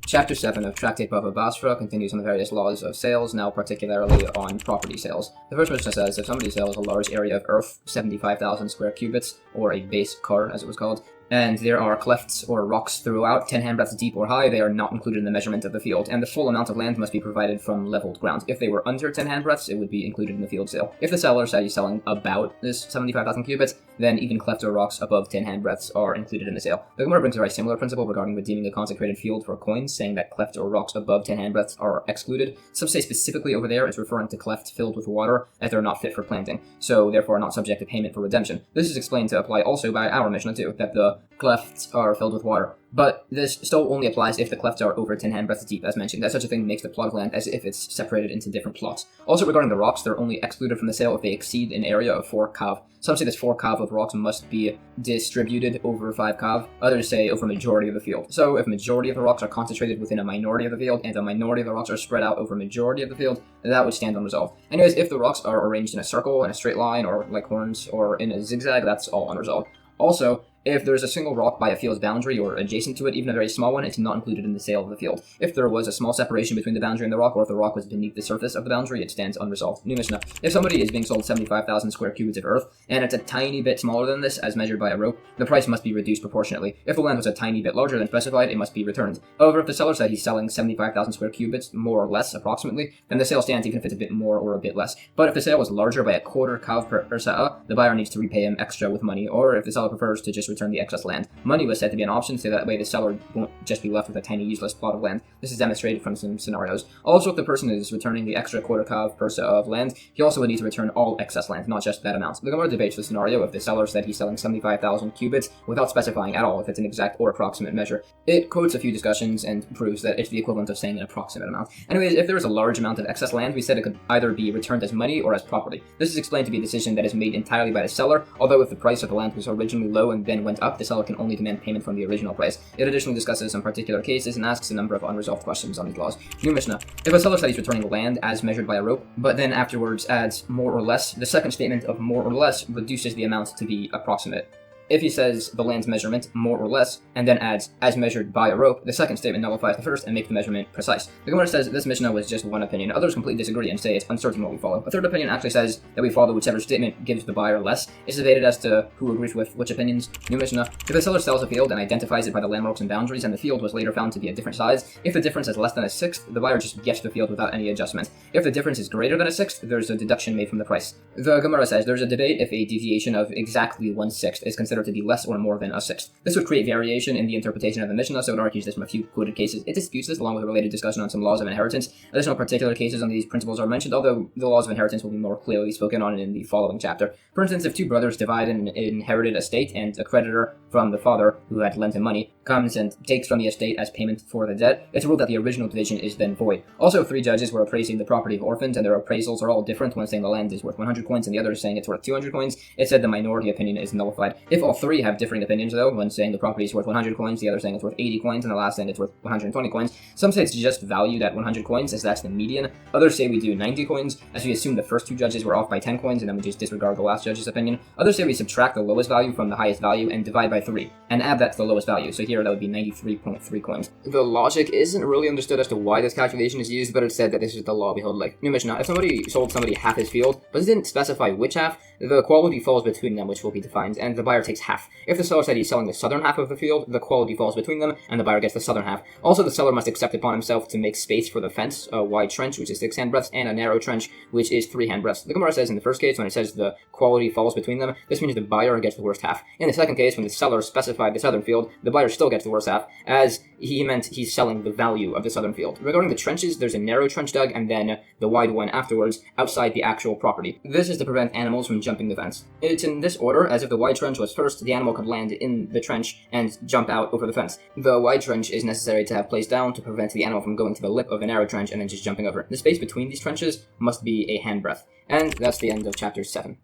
Chapter 7 of Tractate Bava Basra continues on the various laws of sales, now particularly on property sales. The first Mishnah says, if somebody sells a large area of earth, 75,000 square cubits, or a base car as it was called, and there are clefts or rocks throughout, 10 handbreadths deep or high, they are not included in the measurement of the field, and the full amount of land must be provided from leveled ground. If they were under 10 handbreadths, it would be included in the field sale. If the seller said he's selling about this 75,000 cubits, then even clefts or rocks above 10 handbreadths are included in the sale. The Gemara brings a very similar principle regarding redeeming a consecrated field for coins, saying that clefts or rocks above 10 handbreadths are excluded. Some say specifically over there it's referring to clefts filled with water, as they're not fit for planting, so therefore not subject to payment for redemption. This is explained to apply also by our Mishnah too, that the clefts are filled with water. But this still only applies if the clefts are over 10 handbreadths deep, as mentioned, as such a thing makes the plot of land as if it's separated into different plots. Also, regarding the rocks, they're only excluded from the sale if they exceed an area of 4 kav. Some say this 4 kav of rocks must be distributed over 5 kav. Others say over a majority of the field. So, if a majority of the rocks are concentrated within a minority of the field, and a minority of the rocks are spread out over a majority of the field, that would stand unresolved. Anyways, if the rocks are arranged in a circle, in a straight line, or like horns, or in a zigzag, that's all unresolved. Also, if there's a single rock by a field's boundary or adjacent to it, even a very small one, it's not included in the sale of the field. If there was a small separation between the boundary and the rock, or if the rock was beneath the surface of the boundary, it stands unresolved. New Mishnah. If somebody is being sold 75,000 square cubits of earth, and it's a tiny bit smaller than this, as measured by a rope, the price must be reduced proportionately. If the land was a tiny bit larger than specified, it must be returned. However, if the seller said he's selling 75,000 square cubits, more or less, approximately, then the sale stands even if it's a bit more or a bit less. But if the sale was larger by a quarter kav per sa'a, the buyer needs to repay him extra with money, or if the seller prefers to just return the excess land. Money was said to be an option, so that way the seller won't just be left with a tiny useless plot of land. This is demonstrated from some scenarios. Also, if the person is returning the extra quarter kav per sa'a of land, he also would need to return all excess land, not just that amount. The Gemara debates the scenario if the seller said he's selling 75,000 cubits without specifying at all if it's an exact or approximate measure. It quotes a few discussions and proves that it's the equivalent of saying an approximate amount. Anyways, if there is a large amount of excess land, we said it could either be returned as money or as property. This is explained to be a decision that is made entirely by the seller, although if the price of the land was originally low and then went up, the seller can only demand payment from the original price. It additionally discusses some particular cases and asks a number of unresolved questions on these laws. New Mishnah. If a seller said he's returning land as measured by a rope, but then afterwards adds more or less, the second statement of more or less reduces the amount to be approximate. If he says the land's measurement, more or less, and then adds as measured by a rope, the second statement nullifies the first and makes the measurement precise. The Gemara says this Mishnah was just one opinion. Others completely disagree and say it's uncertain what we follow. A third opinion actually says that we follow whichever statement gives the buyer less. It's debated as to who agrees with which opinions. New Mishnah. If the seller sells a field and identifies it by the landmarks and boundaries, and the field was later found to be a different size, if the difference is less than a sixth, the buyer just gets the field without any adjustment. If the difference is greater than a sixth, there's a deduction made from the price. The Gemara says there's a debate if a deviation of exactly 1/6 is considered to be less or more than a sixth. This would create variation in the interpretation of the Mishnah, so it argues this from a few quoted cases. It disputes this along with a related discussion on some laws of inheritance. Additional particular cases on these principles are mentioned, although the laws of inheritance will be more clearly spoken on in the following chapter. For instance, if two brothers divide an inherited estate and a creditor from the father who had lent him money comes and takes from the estate as payment for the debt, it's ruled that the original division is then void. Also, if 3 judges were appraising the property of orphans and their appraisals are all different, one saying the land is worth 100 coins and the other is saying it's worth 200 coins, it said the minority opinion is nullified. If all 3 have differing opinions though, one saying the property is worth 100 coins, the other saying it's worth 80 coins, and the last saying it's worth 120 coins, some say it's just valued at 100 coins as that's the median. Others say we do 90 coins as we assume the first 2 judges were off by 10 coins and then we just disregard the last judge's opinion. Others say we subtract the lowest value from the highest value and divide by 3 and add that to the lowest value. So here that would be 93.3 coins. The logic isn't really understood as to why this calculation is used, but it's said that this is the law we hold like. New Mishnah. If somebody sold somebody half his field, but didn't specify which half, the quality falls between them, which will be defined, and the buyer takes half. If the seller said he's selling the southern half of the field, the quality falls between them, and the buyer gets the southern half. Also, the seller must accept upon himself to make space for the fence, a wide trench, which is 6 handbreadths, and a narrow trench, which is 3 handbreadths. The Gemara says in the first case, when it says the quality falls between them, this means the buyer gets the worst half. In the second case, when the seller specified the southern field, the buyer still gets the worst half, as he meant he's selling the value of the southern field. Regarding the trenches, there's a narrow trench dug, and then the wide one afterwards, outside the actual property. This is to prevent animals from jumping the fence. It's in this order, as if the wide trench was first, the animal could land in the trench and jump out over the fence. The wide trench is necessary to have placed down to prevent the animal from going to the lip of a narrow trench and then just jumping over. The space between these trenches must be a handbreadth. And that's the end of chapter 7.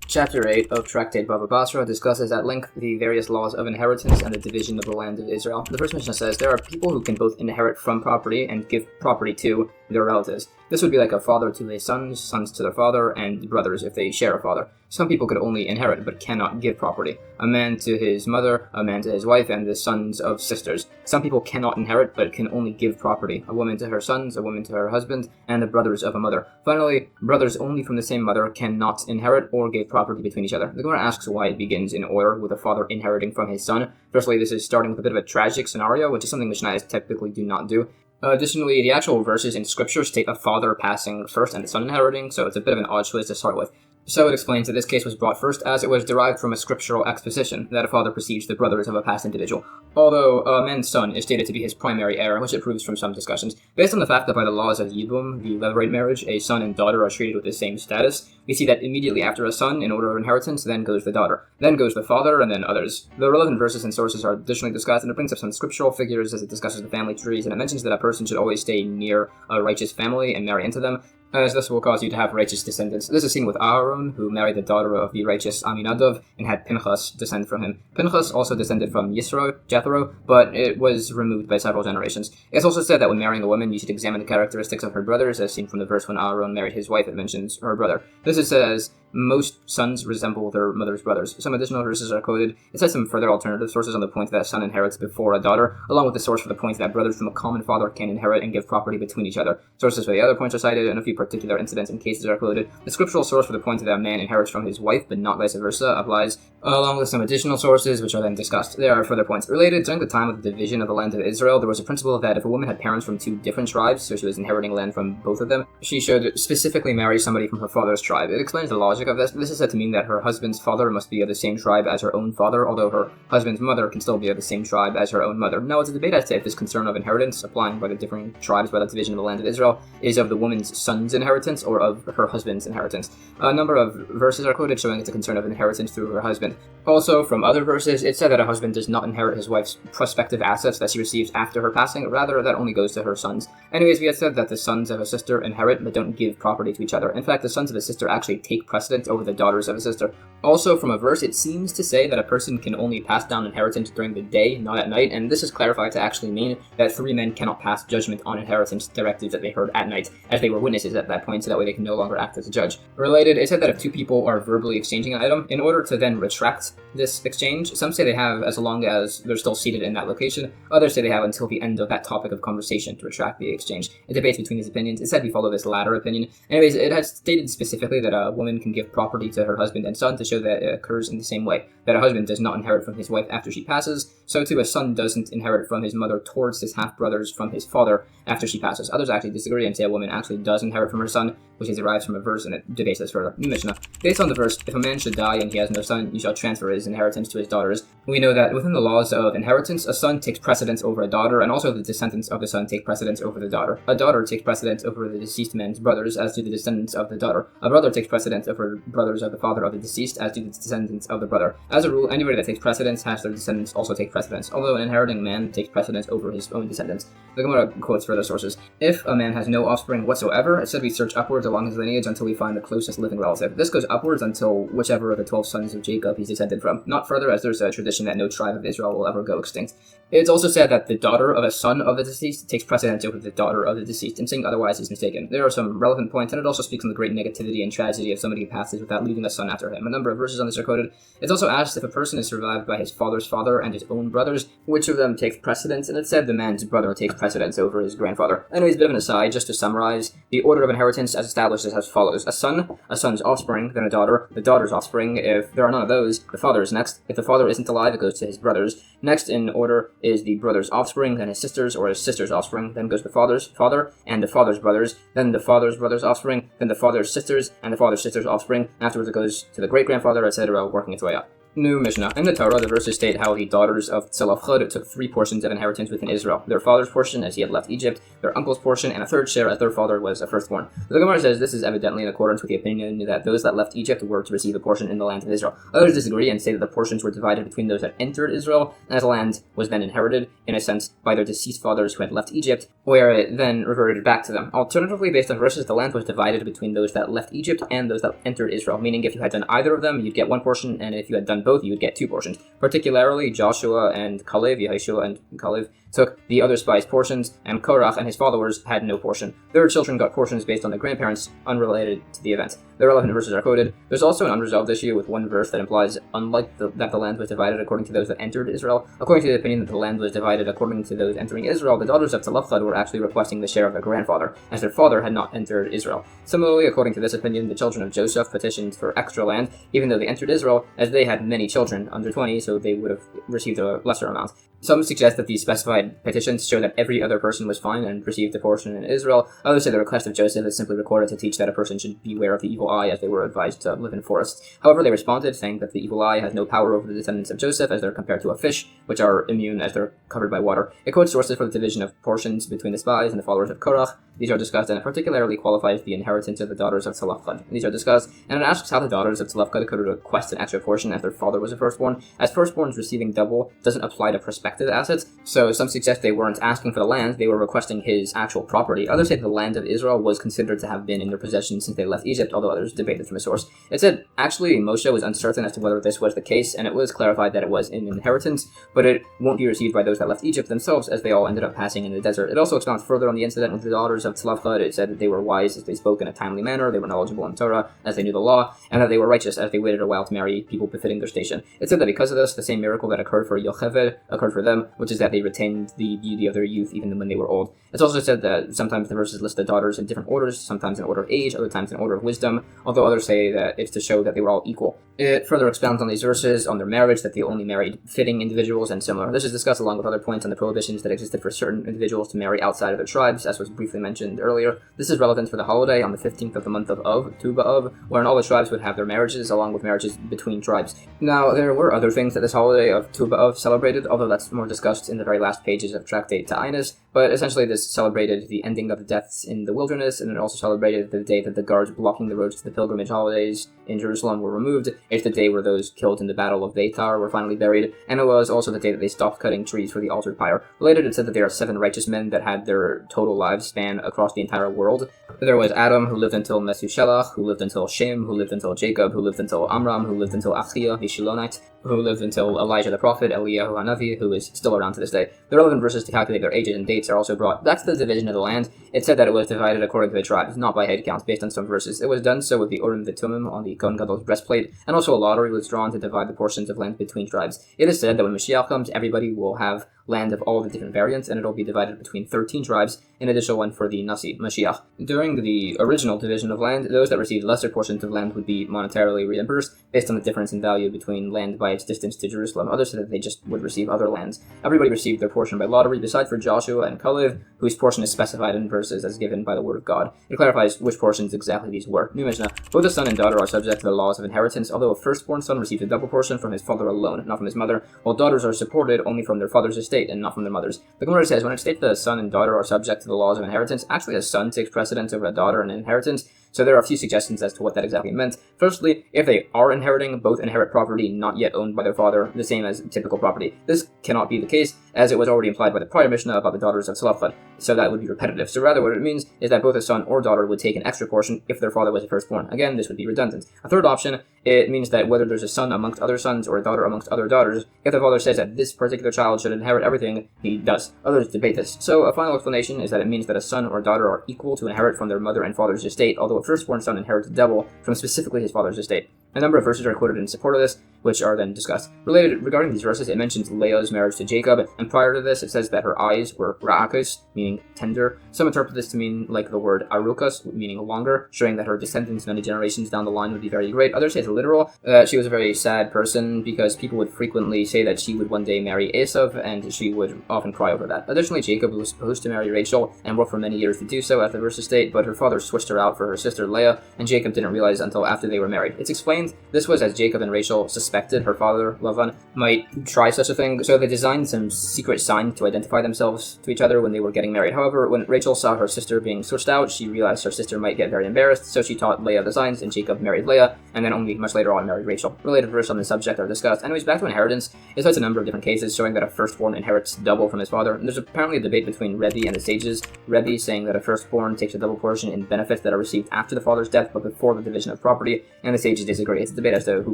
Chapter 8 of Tractate Bava Basra discusses at length the various laws of inheritance and the division of the land of Israel. The first Mishnah says there are people who can both inherit from property and give property to their relatives. This would be like a father to his sons, sons to their father, and brothers if they share a father. Some people could only inherit but cannot give property. A man to his mother, a man to his wife, and the sons of sisters. Some people cannot inherit but can only give property. A woman to her sons, a woman to her husband, and the brothers of a mother. Finally, brothers only from the same mother cannot inherit or give property between each other. The Gemara asks why it begins in order with a father inheriting from his son. Firstly, this is starting with a bit of a tragic scenario, which is something Mishnayos typically do not do. Additionally, the actual verses in scripture state a father passing first and the son inheriting, so it's a bit of an odd choice to start with. So it explains that this case was brought first as it was derived from a scriptural exposition that a father precedes the brothers of a past individual, although a man's son is stated to be his primary heir, which it proves from some discussions. Based on the fact that by the laws of Yibum, the levirate marriage, a son and daughter are treated with the same status, we see that immediately after a son, in order of inheritance, then goes the daughter, then goes the father, and then others. The relevant verses and sources are additionally discussed, and it brings up some scriptural figures as it discusses the family trees, and it mentions that a person should always stay near a righteous family and marry into them, as this will cause you to have righteous descendants. This is seen with Aaron, who married the daughter of the righteous Aminadab and had Pinchas descend from him. Pinchas also descended from Jethro, but it was removed by several generations. It's also said that when marrying a woman, you should examine the characteristics of her brothers, as seen from the verse when Aaron married his wife, it mentions her brother. This says, most sons resemble their mother's brothers. Some additional verses are quoted. It says some further alternative sources on the point that a son inherits before a daughter, along with the source for the point that brothers from a common father can inherit and give property between each other. Sources for the other points are cited, and a few particular incidents and cases are quoted. The scriptural source for the point that a man inherits from his wife, but not vice versa, applies, along with some additional sources, which are then discussed. There are further points related. During the time of the division of the land of Israel, there was a principle that if a woman had parents from two different tribes, so she was inheriting land from both of them, she should specifically marry somebody from her father's tribe. It explains the logic of this. This is said to mean that her husband's father must be of the same tribe as her own father, although her husband's mother can still be of the same tribe as her own mother. Now, it's a debate as to if this concern of inheritance, applying by the differing tribes by the division of the land of Israel, is of the woman's son's inheritance or of her husband's inheritance. A number of verses are quoted showing it's a concern of inheritance through her husband. Also, from other verses, it's said that a husband does not inherit his wife's prospective assets that she receives after her passing, rather that only goes to her sons. Anyways, we had said that the sons of a sister inherit but don't give property to each other. In fact, the sons of a sister actually take precedence over the daughters of a sister. Also, from a verse, it seems to say that a person can only pass down inheritance during the day, not at night, and this is clarified to actually mean that three men cannot pass judgment on inheritance directives that they heard at night, as they were witnesses at that point, so that way they can no longer act as a judge. Related, it said that if two people are verbally exchanging an item, in order to then retract this exchange, some say they have as long as they're still seated in that location, others say they have until the end of that topic of conversation to retract the exchange. It debates between these opinions. It said we follow this latter opinion. Anyways, it has stated specifically that a woman can give property to her husband and son to show that it occurs in the same way, that a husband does not inherit from his wife after she passes, so too a son doesn't inherit from his mother towards his half-brothers from his father after she passes. Others actually disagree and say a woman actually does inherit from her son, which is derives from a verse, and it debates this further. Mishnah. Based on the verse, if a man should die and he has no son, you shall transfer his inheritance to his daughters. We know that within the laws of inheritance, a son takes precedence over a daughter, and also the descendants of the son take precedence over the daughter. A daughter takes precedence over the deceased man's brothers, as do the descendants of the daughter. A brother takes precedence over brothers of the father of the deceased, as do the descendants of the brother. As a rule, anybody that takes precedence has their descendants also take precedence, although an inheriting man takes precedence over his own descendants. The Gemara quotes further sources. If a man has no offspring whatsoever, it said we search upwards along his lineage until we find the closest living relative. This goes upwards until whichever of the 12 sons of Jacob he's descended from, not further, as there's a tradition that no tribe of Israel will ever go extinct. It's also said that the daughter of a son of the deceased takes precedence over the daughter of the deceased, and saying otherwise is mistaken. There are some relevant points, and it also speaks on the great negativity and tragedy of somebody who passes without leaving a son after him. A number of verses on this are quoted. It's also asked if a person is survived by his father's father and his own brothers, which of them takes precedence, and it said the man's brother takes precedence over his grandfather. Anyways, a bit of an aside, just to summarize, the order of inheritance as established is as follows. A son's offspring, then a daughter, the daughter's offspring. If there are none of those, the father is next. If the father isn't alive, it goes to his brothers. Next in order is the brother's offspring, then his sisters or his sister's offspring, then goes the father's father and the father's brothers, then the father's brother's offspring, then the father's sisters and the father's sister's offspring. Afterwards it goes to the great-grandfather, etc., working its way up. New Mishnah. In the Torah, the verses state how the daughters of Tzelafchad took 3 portions of inheritance within Israel. Their father's portion, as he had left Egypt, their uncle's portion, and a third share as their father was a firstborn. The Gemara says this is evidently in accordance with the opinion that those that left Egypt were to receive a portion in the land of Israel. Others disagree and say that the portions were divided between those that entered Israel, as the land was then inherited, in a sense, by their deceased fathers who had left Egypt, where it then reverted back to them. Alternatively, based on verses, the land was divided between those that left Egypt and those that entered Israel, meaning if you had done either of them, you'd get 1 portion, and if you had done both, you would get 2 portions. Particularly, Joshua and Kalev, Yehoshua and Kalev, took the other spies' portions, and Korach and his followers had no portion. Their children got portions based on their grandparents, unrelated to the event. The relevant verses are quoted. There's also an unresolved issue with one verse that implies, unlike that the land was divided according to those that entered Israel, according to the opinion that the land was divided according to those entering Israel, the daughters of Tzelafchad were actually requesting the share of their grandfather, as their father had not entered Israel. Similarly, according to this opinion, the children of Joseph petitioned for extra land, even though they entered Israel, as they had many children, under 20, so they would have received a lesser amount. Some suggest that the specified side petitions show that every other person was fine and received a portion in Israel. Others say the request of Joseph is simply recorded to teach that a person should beware of the evil eye, as they were advised to live in forests. However, they responded, saying that the evil eye has no power over the descendants of Joseph, as they're compared to a fish, which are immune as they're covered by water. It quotes sources for the division of portions between the spies and the followers of Korach. These are discussed, and it particularly qualifies the inheritance of the daughters of Tzalafchad. These are discussed, and it asks how the daughters of Tzalafchad could request an extra portion as their father was a firstborn, as firstborns receiving double doesn't apply to prospective assets, so some suggest they weren't asking for the land, they were requesting his actual property. Others say the land of Israel was considered to have been in their possession since they left Egypt, although others debated from a source. It said, actually, Moshe was uncertain as to whether this was the case, and it was clarified that it was an inheritance, but it won't be received by those that left Egypt themselves, as they all ended up passing in the desert. It also expounds further on the incident with the daughters of Tzalafchad. It said that they were wise as they spoke in a timely manner, they were knowledgeable in Torah as they knew the law, and that they were righteous as they waited a while to marry people befitting their station. It said that because of this, the same miracle that occurred for Yocheved occurred for them, which is that they retained the beauty of their youth even when they were old. It's also said that sometimes the verses list the daughters in different orders, sometimes in order of age, other times in order of wisdom, although others say that it's to show that they were all equal. It further expounds on these verses, on their marriage, that they only married fitting individuals and similar. This is discussed along with other points on the prohibitions that existed for certain individuals to marry outside of their tribes, as was briefly mentioned earlier. This is relevant for the holiday on the 15th of the month of Tu B'Av, wherein all the tribes would have their marriages, along with marriages between tribes. Now, there were other things that this holiday of Tu B'Av celebrated, although that's more discussed in the very last pages of Tractate Ta'inus, but essentially this celebrated the ending of the deaths in the wilderness, and it also celebrated the day that the guards blocking the roads to the pilgrimage holidays in Jerusalem were removed. It's the day where those killed in the Battle of Beitar were finally buried, and it was also the day that they stopped cutting trees for the altar pyre. Related, it said that there are 7 righteous men that had their total lives span across the entire world. There was Adam, who lived until Methuselah, who lived until Shem, who lived until Jacob, who lived until Amram, who lived until Achia, the Shilonite, who lived until Elijah the prophet, Eliyahu Hanavi, who is still around to this day. The relevant verses to calculate their ages and dates are also brought. That's the division of the land. It said that it was divided according to the tribes, not by head counts, based on some verses. It was done so with the Urim V'Tumim on the Kohen Gadol's breastplate, and also a lottery was drawn to divide the portions of land between tribes. It is said that when Moshiach comes, everybody will have land of all the different variants, and it'll be divided between 13 tribes, an additional one for the Nasi, Moshiach. During the original division of land, those that received lesser portions of land would be monetarily reimbursed, based on the difference in value between land by its distance to Jerusalem. Others said that they just would receive other lands. Everybody received their portion by lottery, beside for Joshua and Kalev, whose portion is specified in verses as given by the word of God. It clarifies which portions exactly these were. New Mishnah. Both the son and daughter are subject to the laws of inheritance, although a firstborn son receives a double portion from his father alone, not from his mother, while daughters are supported only from their father's estate and not from their mother's. The Gemara says, when it states that a son and daughter are subject to the laws of inheritance, actually a son takes precedence over a daughter in inheritance, so there are a few suggestions as to what that exactly meant. Firstly, if they are inheriting, both inherit property not yet owned by their father, the same as typical property. This cannot be the case, as it was already implied by the prior Mishnah about the daughters of Tzalafchad, so that would be repetitive. So rather what it means is that both a son or daughter would take an extra portion if their father was a firstborn. Again, this would be redundant. A third option, it means that whether there's a son amongst other sons or a daughter amongst other daughters, if the father says that this particular child should inherit everything, he does. Others debate this. So a final explanation is that it means that a son or daughter are equal to inherit from their mother and father's estate, although a firstborn son inherits double from specifically his father's estate. A number of verses are quoted in support of this, which are then discussed. Related regarding these verses, it mentions Leah's marriage to Jacob, and prior to this, it says that her eyes were ra'akos, meaning tender. Some interpret this to mean like the word arukas, meaning longer, showing that her descendants many generations down the line would be very great. Others say it's literal, that she was a very sad person because people would frequently say that she would one day marry Esav, and she would often cry over that. Additionally, Jacob was supposed to marry Rachel and worked for many years to do so, as the verses state, but her father switched her out for her sister Leah, and Jacob didn't realize until after they were married. It's explained this was as Jacob and Rachel suspected her father, Lavan, might try such a thing, so they designed some secret sign to identify themselves to each other when they were getting married. However, when Rachel saw her sister being switched out, she realized her sister might get very embarrassed, so she taught Leah the signs, and Jacob married Leah, and then only much later on married Rachel. Related verses on the subject are discussed. Anyways, back to inheritance, it cites a number of different cases showing that a firstborn inherits double from his father, and there's apparently a debate between Rebbe and the sages. Rebbe saying that a firstborn takes a double portion in benefits that are received after the father's death but before the division of property, and the sages disagree. It's a debate as to who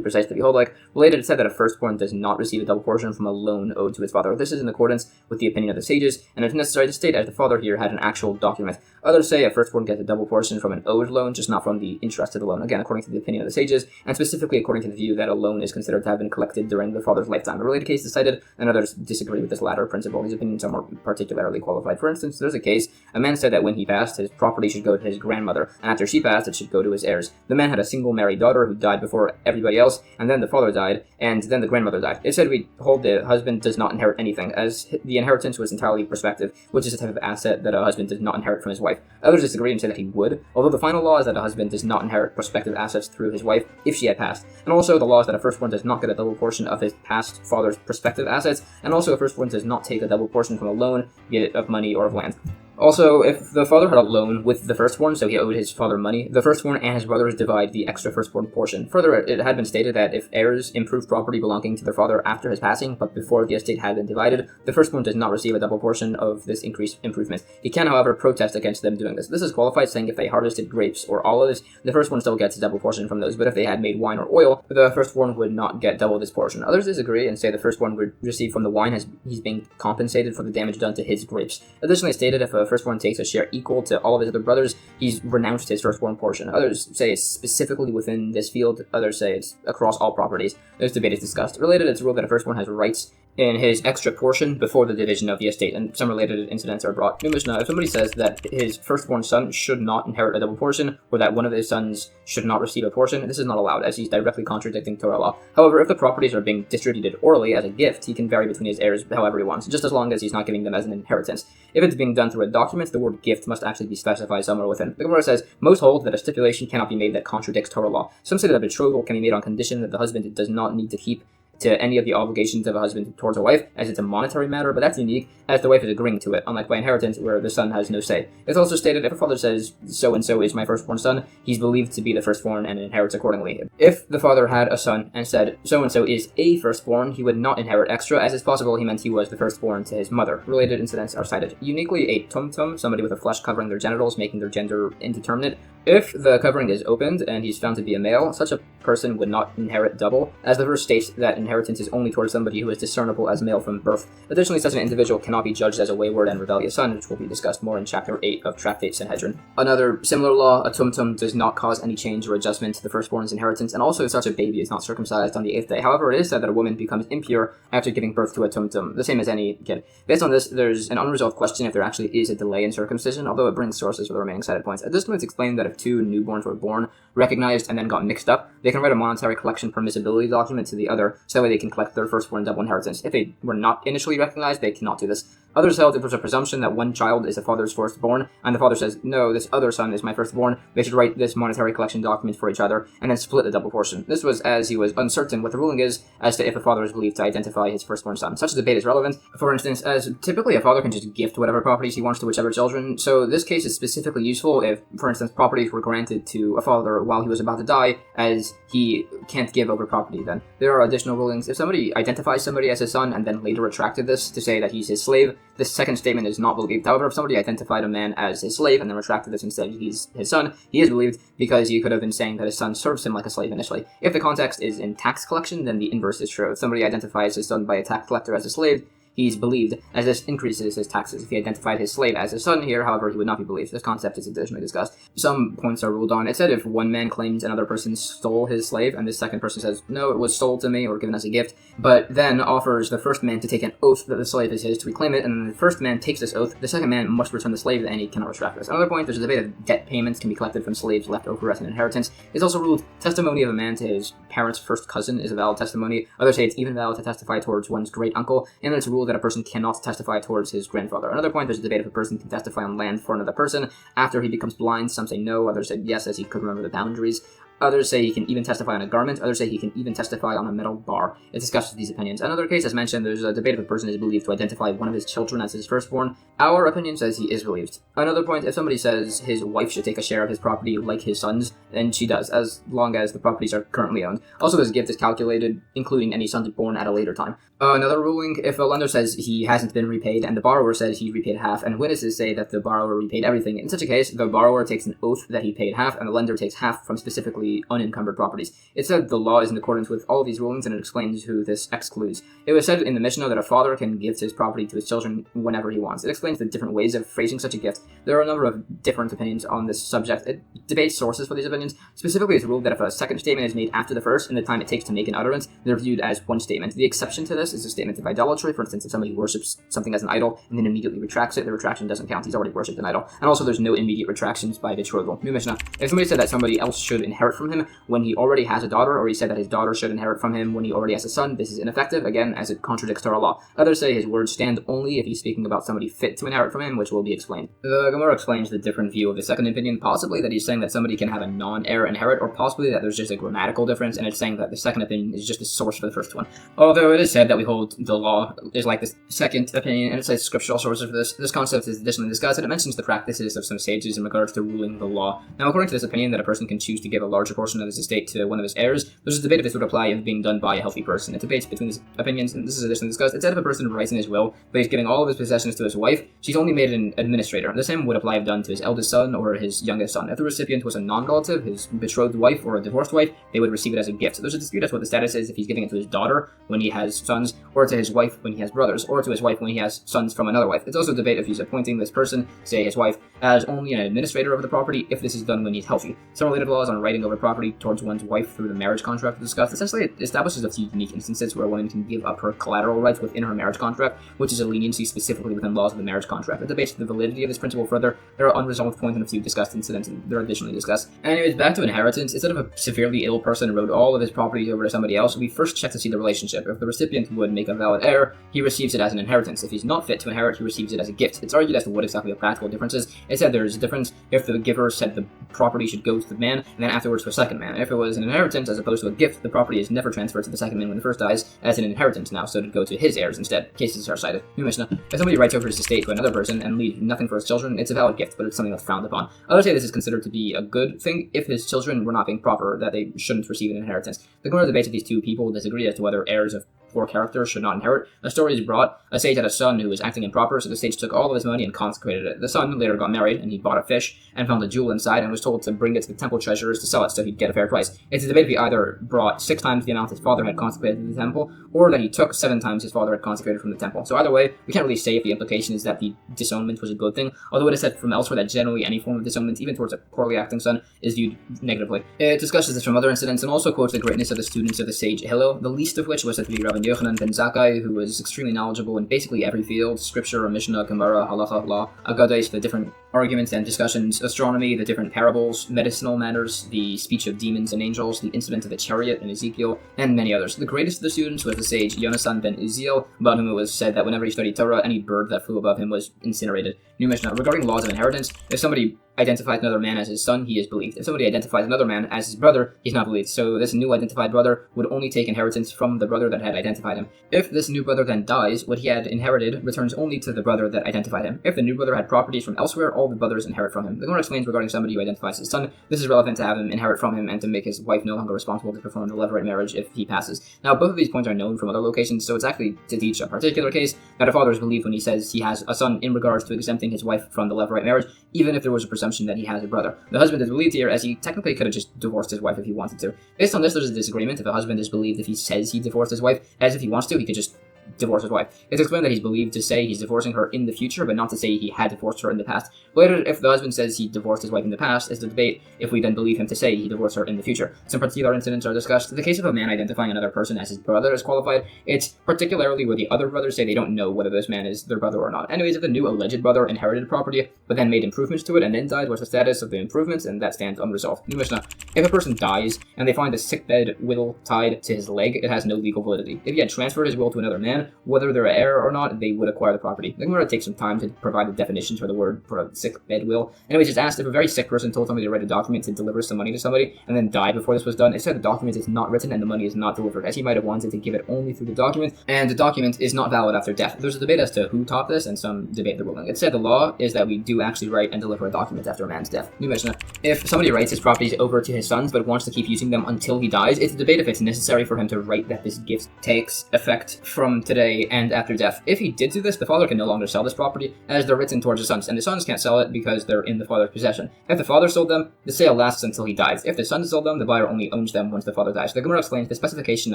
precisely we hold like. Related, it said that a firstborn does not receive a double portion from a loan owed to his father. This is in accordance with the opinion of the sages, and it's necessary to state as the father here had an actual document. Others say a firstborn gets a double portion from an owed loan, just not from the interest of the loan. Again, according to the opinion of the sages, and specifically according to the view that a loan is considered to have been collected during the father's lifetime. A related case is cited, and others disagree with this latter principle. These opinions are more particularly qualified. For instance, there's a case, a man said that when he passed, his property should go to his grandmother, and after she passed, it should go to his heirs. The man had a single married daughter who died before everybody else, and then the father died, and then the grandmother died. It said we hold the husband does not inherit anything, as the inheritance was entirely prospective, which is a type of asset that a husband does not inherit from his wife. Others disagree and say that he would, although the final law is that a husband does not inherit prospective assets through his wife if she had passed. And also the law is that a firstborn does not get a double portion of his past father's prospective assets, and also a firstborn does not take a double portion from a loan, be it of money or of land. Also, if the father had a loan with the firstborn, so he owed his father money, the firstborn and his brothers divide the extra firstborn portion. Further, it had been stated that if heirs improve property belonging to their father after his passing, but before the estate had been divided, the firstborn does not receive a double portion of this increased improvement. He can, however, protest against them doing this. This is qualified, saying if they harvested grapes or olives, the firstborn still gets a double portion from those, but if they had made wine or oil, the firstborn would not get double this portion. Others disagree and say the firstborn would receive from the wine as he's being compensated for the damage done to his grapes. Additionally stated, if a firstborn takes a share equal to all of his other brothers, he's renounced his firstborn portion. Others say it's specifically within this field, others say it's across all properties. This debate is discussed. Related, it's ruled that a firstborn has rights in his extra portion before the division of the estate, and some related incidents are brought. New Mishnah, if somebody says that his firstborn son should not inherit a double portion, or that one of his sons should not receive a portion, this is not allowed, as he's directly contradicting Torah law. However, if the properties are being distributed orally as a gift, he can vary between his heirs however he wants, just as long as he's not giving them as an inheritance. If it's being done through a document, the word gift must actually be specified somewhere within. The Gemara says, most hold that a stipulation cannot be made that contradicts Torah law. Some say that a betrothal can be made on condition that the husband does not need to keep to any of the obligations of a husband towards a wife, as it's a monetary matter, but that's unique, as the wife is agreeing to it, unlike by inheritance, where the son has no say. It's also stated, if a father says, so-and-so is my firstborn son, he's believed to be the firstborn and inherits accordingly. If the father had a son and said, so-and-so is a firstborn, he would not inherit extra, as it's possible he meant he was the firstborn to his mother. Related incidents are cited. Uniquely, a tumtum, somebody with a flesh covering their genitals, making their gender indeterminate. If the covering is opened and he's found to be a male, such a person would not inherit double, as the verse states that inheritance is only towards somebody who is discernible as male from birth. Additionally, such an individual cannot be judged as a wayward and rebellious son, which will be discussed more in Chapter 8 of Tractate Sanhedrin. Another similar law, a tumtum does not cause any change or adjustment to the firstborn's inheritance, and also such a baby is not circumcised on the 8th day. However, it is said that a woman becomes impure after giving birth to a tumtum, the same as any kid. Based on this, there's an unresolved question if there actually is a delay in circumcision, although it brings sources for the remaining cited points. Additionally, it's explained that if two newborns were born, recognized, and then got mixed up, they can write a monetary collection permissibility document to the other, so that way they can collect their firstborn double inheritance. If they were not initially recognized, they cannot do this. Others held if there's a presumption that one child is the father's firstborn, and the father says, no, this other son is my firstborn, they should write this monetary collection document for each other, and then split the double portion. This was as he was uncertain what the ruling is as to if a father is believed to identify his firstborn son. Such a debate is relevant, for instance, as typically a father can just gift whatever properties he wants to whichever children, so this case is specifically useful if, for instance, properties were granted to a father while he was about to die, as he can't give over property then. There are additional rulings. If somebody identifies somebody as his son and then later retracted this to say that he's his slave, this second statement is not believed. However, if somebody identified a man as his slave and then retracted this and said he's his son, he is believed because he could have been saying that his son serves him like a slave initially. If the context is in tax collection, then the inverse is true. If somebody identifies his son by a tax collector as a slave, he's believed, as this increases his taxes. If he identified his slave as his son here, however, he would not be believed. This concept is additionally discussed. Some points are ruled on. It said if one man claims another person stole his slave, and this second person says, no, it was sold to me or given as a gift, but then offers the first man to take an oath that the slave is his to reclaim it, and then the first man takes this oath, the second man must return the slave, and he cannot retract this. Another point, there's a debate of debt payments can be collected from slaves left over as an inheritance. It's also ruled testimony of a man to his parents' first cousin is a valid testimony. Others say it's even valid to testify towards one's great uncle, and it's ruled that a person cannot testify towards his grandfather. Another point, there's a debate if a person can testify on land for another person after he becomes blind. Some say no, others say yes, as he could remember the boundaries. Others say he can even testify on a garment. Others say he can even testify on a metal bar. It discusses these opinions. Another case, as mentioned, there's a debate if a person is believed to identify one of his children as his firstborn. Our opinion says he is believed. Another point, if somebody says his wife should take a share of his property like his son's, then she does, as long as the properties are currently owned. Also, this gift is calculated, including any sons born at a later time. Another ruling, if a lender says he hasn't been repaid and the borrower says he repaid half, and witnesses say that the borrower repaid everything, in such a case, the borrower takes an oath that he paid half, and the lender takes half from specifically unencumbered properties. It said the law is in accordance with all of these rulings, and it explains who this excludes. It was said in the Mishnah that a father can gift his property to his children whenever he wants. It explains the different ways of phrasing such a gift. There are a number of different opinions on this subject. It debates sources for these opinions. Specifically, it's ruled that if a second statement is made after the first, in the time it takes to make an utterance, they're viewed as one statement. The exception to this is a statement of idolatry. For instance, if somebody worships something as an idol and then immediately retracts it, the retraction doesn't count. He's already worshipped an idol. And also, there's no immediate retractions by betrothal. New Mishnah. If somebody said that somebody else should inherit from him when he already has a daughter, or he said that his daughter should inherit from him when he already has a son. This is ineffective, again, as it contradicts Torah law. Others say his words stand only if he's speaking about somebody fit to inherit from him, which will be explained. The Gemara explains the different view of the second opinion, possibly that he's saying that somebody can have a non-heir inherit, or possibly that there's just a grammatical difference, and it's saying that the second opinion is just the source for the first one. Although it is said that we hold the law is like the second opinion, and it says scriptural sources for this. This concept is additionally discussed, and it mentions the practices of some sages in regards to ruling the law. Now, according to this opinion, that a person can choose to give a larger portion of his estate to one of his heirs, there's a debate if this would apply if being done by a healthy person. It debates between these opinions, and this is additionally discussed. It said if a person writes in his will, but he's giving all of his possessions to his wife, she's only made an administrator. The same would apply if done to his eldest son or his youngest son. If the recipient was a non-relative, his betrothed wife or a divorced wife, they would receive it as a gift. So there's a dispute as to what the status is if he's giving it to his daughter when he has sons, or to his wife when he has brothers, or to his wife when he has sons from another wife. It's also a debate if he's appointing this person, say his wife, as only an administrator of the property if this is done when he's healthy. Some related laws on writing over property towards one's wife through the marriage contract are discussed. Essentially, it establishes a few unique instances where a woman can give up her collateral rights within her marriage contract, which is a leniency specifically within laws of the marriage contract. It debates the validity of this principle further. There are unresolved points and a few discussed incidents, and they're additionally discussed. Anyways, back to inheritance. Instead of a severely ill person wrote all of his property over to somebody else, we first check to see the relationship. If the recipient would make a valid heir, he receives it as an inheritance. If he's not fit to inherit, he receives it as a gift. It's argued as to what exactly the practical difference is. It said there's a difference if the giver said the property should go to the man, and then afterwards to a second man. If it was an inheritance as opposed to a gift, the property is never transferred to the second man when the first dies as an inheritance now, so it would go to his heirs instead. Cases are cited. New Mishnah. If somebody writes over his estate to another person and leaves nothing for his children, it's a valid gift, but it's something that's frowned upon. Others say this is considered to be a good thing if his children were not being proper, that they shouldn't receive an inheritance. The Gemara debates if these two people disagree as to whether heirs of poor character should not inherit. A story is brought. A sage had a son who was acting improper, so the sage took all of his money and consecrated it. The son later got married, and he bought a fish and found a jewel inside and was told to bring it to the temple treasurers to sell it so he'd get a fair price. It's a debate if he either brought 6 times the amount his father had consecrated to the temple, or that he took 7 times his father had consecrated from the temple. So either way, we can't really say if the implication is that the disownment was a good thing, although it is said from elsewhere that generally any form of disownment, even towards a poorly acting son, is viewed negatively. It discusses this from other incidents and also quotes the greatness of the students of the sage Hillel, the least of which was said to be Rabbi Yochanan ben Zakkai, who was extremely knowledgeable in basically every field: scripture, Mishnah, Gemara, Halacha, law, Agadah, the different arguments and discussions, astronomy, the different parables, medicinal matters, the speech of demons and angels, the incident of the chariot in Ezekiel, and many others. The greatest of the students was the sage Yonasan ben Uziel, about whom it was said that whenever he studied Torah, any bird that flew above him was incinerated. New Mishnah. Regarding laws of inheritance, if somebody identifies another man as his son, he is believed. If somebody identifies another man as his brother, he's not believed. So this new identified brother would only take inheritance from the brother that had identified him. If this new brother then dies, what he had inherited returns only to the brother that identified him. If the new brother had properties from elsewhere, all the brothers inherit from him. The Gemara explains regarding somebody who identifies his son, this is relevant to have him inherit from him and to make his wife no longer responsible to perform the levirate marriage if he passes. Now, both of these points are known from other locations, so it's actually to teach a particular case that a father is believed when he says he has a son in regards to exempting his wife from the levirate marriage, even if there was a presumption that he has a brother. The husband is believed here as he technically could have just divorced his wife if he wanted to. Based on this, there's a disagreement if a husband is believed if he says he divorced his wife, as if he wants to, he could just divorce his wife. It's explained that he's believed to say he's divorcing her in the future, but not to say he had divorced her in the past. Later, if the husband says he divorced his wife in the past, is the debate if we then believe him to say he divorced her in the future. Some particular incidents are discussed. In the case of a man identifying another person as his brother is qualified, it's particularly where the other brothers say they don't know whether this man is their brother or not. Anyways, if the new alleged brother inherited property, but then made improvements to it and then died, what's the status of the improvements? And that stands unresolved. New Mishnah. If a person dies and they find a sickbed will tied to his leg, it has no legal validity. If he had transferred his will to another man, whether they're heir or not, they would acquire the property. The Gemara takes some time to provide the definitions for the word for a sick bed will. Anyways, it's asked if a very sick person told somebody to write a document to deliver some money to somebody and then died before this was done. It said the document is not written and the money is not delivered, as he might have wanted to give it only through the document, and the document is not valid after death. There's a debate as to who taught this, and some debate the ruling. It said the law is that we do actually write and deliver a document after a man's death. New Mishnah. If somebody writes his properties over to his sons but wants to keep using them until he dies, it's a debate if it's necessary for him to write that this gift takes effect from today and after death. If he did do this, the father can no longer sell this property as they're written towards the sons, and the sons can't sell it because they're in the father's possession. If the father sold them, the sale lasts until he dies. If the sons sold them, the buyer only owns them once the father dies. The Gemara explains the specification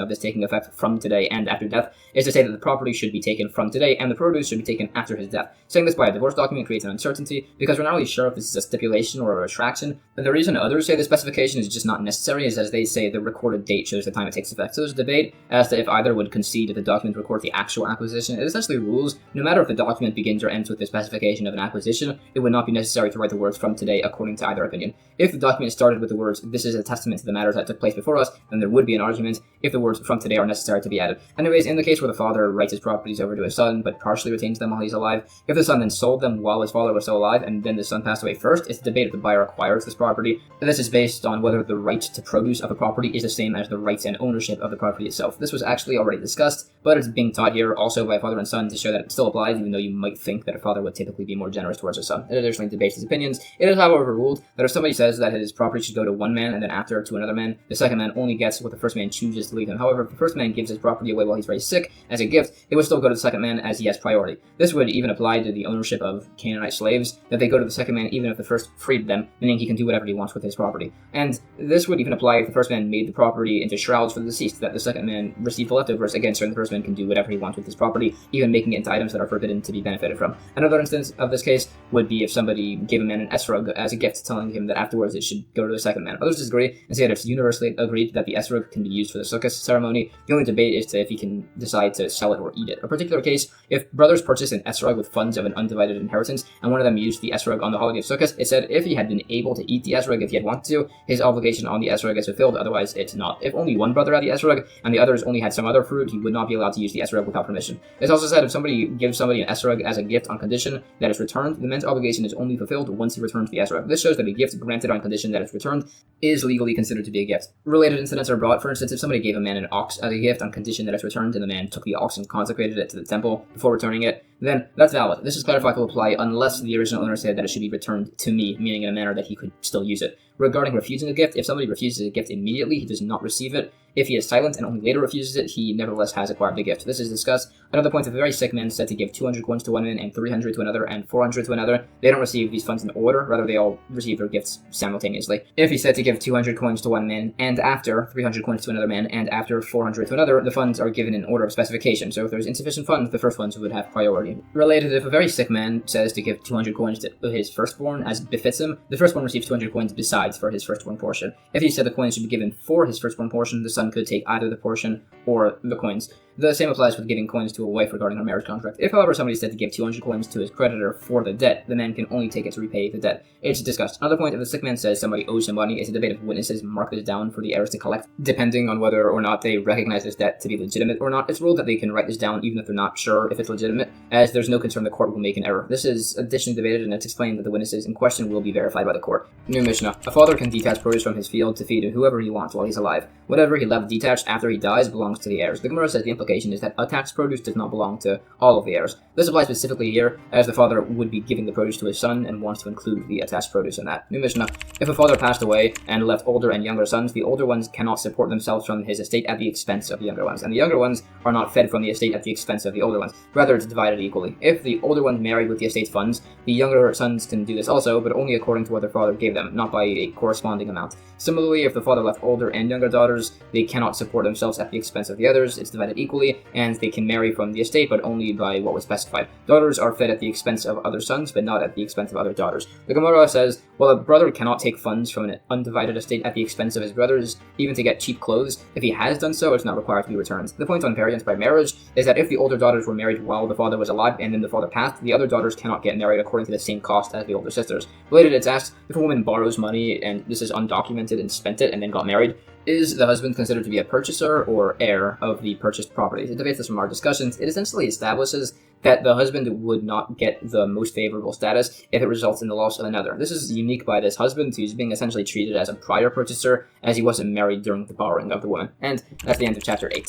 of this taking effect from today and after death is to say that the property should be taken from today and the produce should be taken after his death. Saying this by a divorce document creates an uncertainty because we're not really sure if this is a stipulation or a retraction. But the reason others say the specification is just not necessary is as they say the recorded date shows the time it takes effect. So there's a debate as to if either would concede that the document records towards the actual acquisition. It essentially rules, no matter if the document begins or ends with the specification of an acquisition, it would not be necessary to write the words "from today" according to either opinion. If the document started with the words "this is a testament to the matters that took place before us," then there would be an argument if the words "from today" are necessary to be added. Anyways, in the case where the father writes his properties over to his son, but partially retains them while he's alive, if the son then sold them while his father was still alive, and then the son passed away first, it's a debate if the buyer acquires this property. This is based on whether the right to produce of a property is the same as the rights and ownership of the property itself. This was actually already discussed, but it's being taught here also by father and son to show that it still applies, even though you might think that a father would typically be more generous towards his son. It additionally debates his opinions. It is, however, ruled that if somebody says that his property should go to one man and then after to another man, the second man only gets what the first man chooses to leave him. However, if the first man gives his property away while he's very sick as a gift, it would still go to the second man as he has priority. This would even apply to the ownership of Canaanite slaves, that they go to the second man even if the first freed them, meaning he can do whatever he wants with his property. And this would even apply if the first man made the property into shrouds for the deceased, that the second man received the leftovers, again, so the first man can do whatever he wants with his property, even making it into items that are forbidden to be benefited from. Another instance of this case would be if somebody gave a man an esrog as a gift, telling him that afterwards it should go to the second man. Others disagree and say that it's universally agreed that the esrog can be used for the sukkah ceremony. The only debate is if he can decide to sell it or eat it. A particular case, if brothers purchased an esrog with funds of an undivided inheritance, and one of them used the esrog on the holiday of Sukkot, it said if he had been able to eat the esrog if he had wanted to, his obligation on the esrog is fulfilled, otherwise it's not. If only one brother had the esrog, and the others only had some other fruit, he would not be allowed to use the esrog without permission. It's also said if somebody gives somebody an esrog as a gift on condition that it's returned, the man's obligation is only fulfilled once he returns the esrog. This shows that a gift granted on condition that it's returned is legally considered to be a gift. Related incidents are brought. For instance, if somebody gave a man an ox as a gift on condition that it's returned, and the man took the ox and consecrated it to the temple before returning it, then that's valid. This is clarified to apply unless the original owner said that it should be returned to me, meaning in a manner that he could still use it. Regarding refusing a gift, if somebody refuses a gift immediately, he does not receive it. If he is silent and only later refuses it, he nevertheless has acquired the gift. This is discussed. Another point, if a very sick man is said to give 200 coins to one man and 300 to another and 400 to another, they don't receive these funds in order, rather they all receive their gifts simultaneously. If he's said to give 200 coins to one man and after 300 coins to another man and after 400 to another, the funds are given in order of specification. So if there's insufficient funds, the first ones would have priority. Related, if a very sick man says to give 200 coins to his firstborn as befits him, the firstborn receives 200 coins besides for his firstborn portion. If he said the coins should be given for his firstborn portion, the son could take either the portion or the coins. The same applies with giving coins to a wife regarding her marriage contract. If, however, somebody said to give 200 coins to his creditor for the debt, the man can only take it to repay the debt. It's discussed. Another point, if the sick man says somebody owes him money, it's a debate if witnesses mark this down for the heirs to collect, depending on whether or not they recognize this debt to be legitimate or not. It's ruled that they can write this down even if they're not sure if it's legitimate, as there's no concern the court will make an error. This is additionally debated, and it's explained that the witnesses in question will be verified by the court. New Mishnah. A father can detach produce from his field to feed whoever he wants while he's alive. Whatever he left detached after he dies belongs to the heirs. The Gemara says the implication is that attached produce does not belong to all of the heirs. This applies specifically here, as the father would be giving the produce to his son and wants to include the attached produce in that. New Mishnah. If a father passed away and left older and younger sons, the older ones cannot support themselves from his estate at the expense of the younger ones, and the younger ones are not fed from the estate at the expense of the older ones. Rather, it's divided equally. If the older ones married with the estate's funds, the younger sons can do this also, but only according to what their father gave them, not by a corresponding amount. Similarly, if the father left older and younger daughters, they cannot support themselves at the expense of the others. It's divided equally, and they can marry from the estate, but only by what was specified. Daughters are fed at the expense of other sons, but not at the expense of other daughters. The Gemara says, well, a brother cannot take funds from an undivided estate at the expense of his brothers, even to get cheap clothes. If he has done so, it's not required to be returned. The point on variance by marriage is that if the older daughters were married while the father was alive and then the father passed, the other daughters cannot get married according to the same cost as the older sisters. Related, it's asked, if a woman borrows money and this is undocumented and spent it and then got married, is the husband considered to be a purchaser or heir of the purchased property? To debate this from our discussions, it essentially establishes that the husband would not get the most favorable status if it results in the loss of another. This is unique by this husband, who's being essentially treated as a prior purchaser, as he wasn't married during the borrowing of the woman. And that's the end of chapter 8.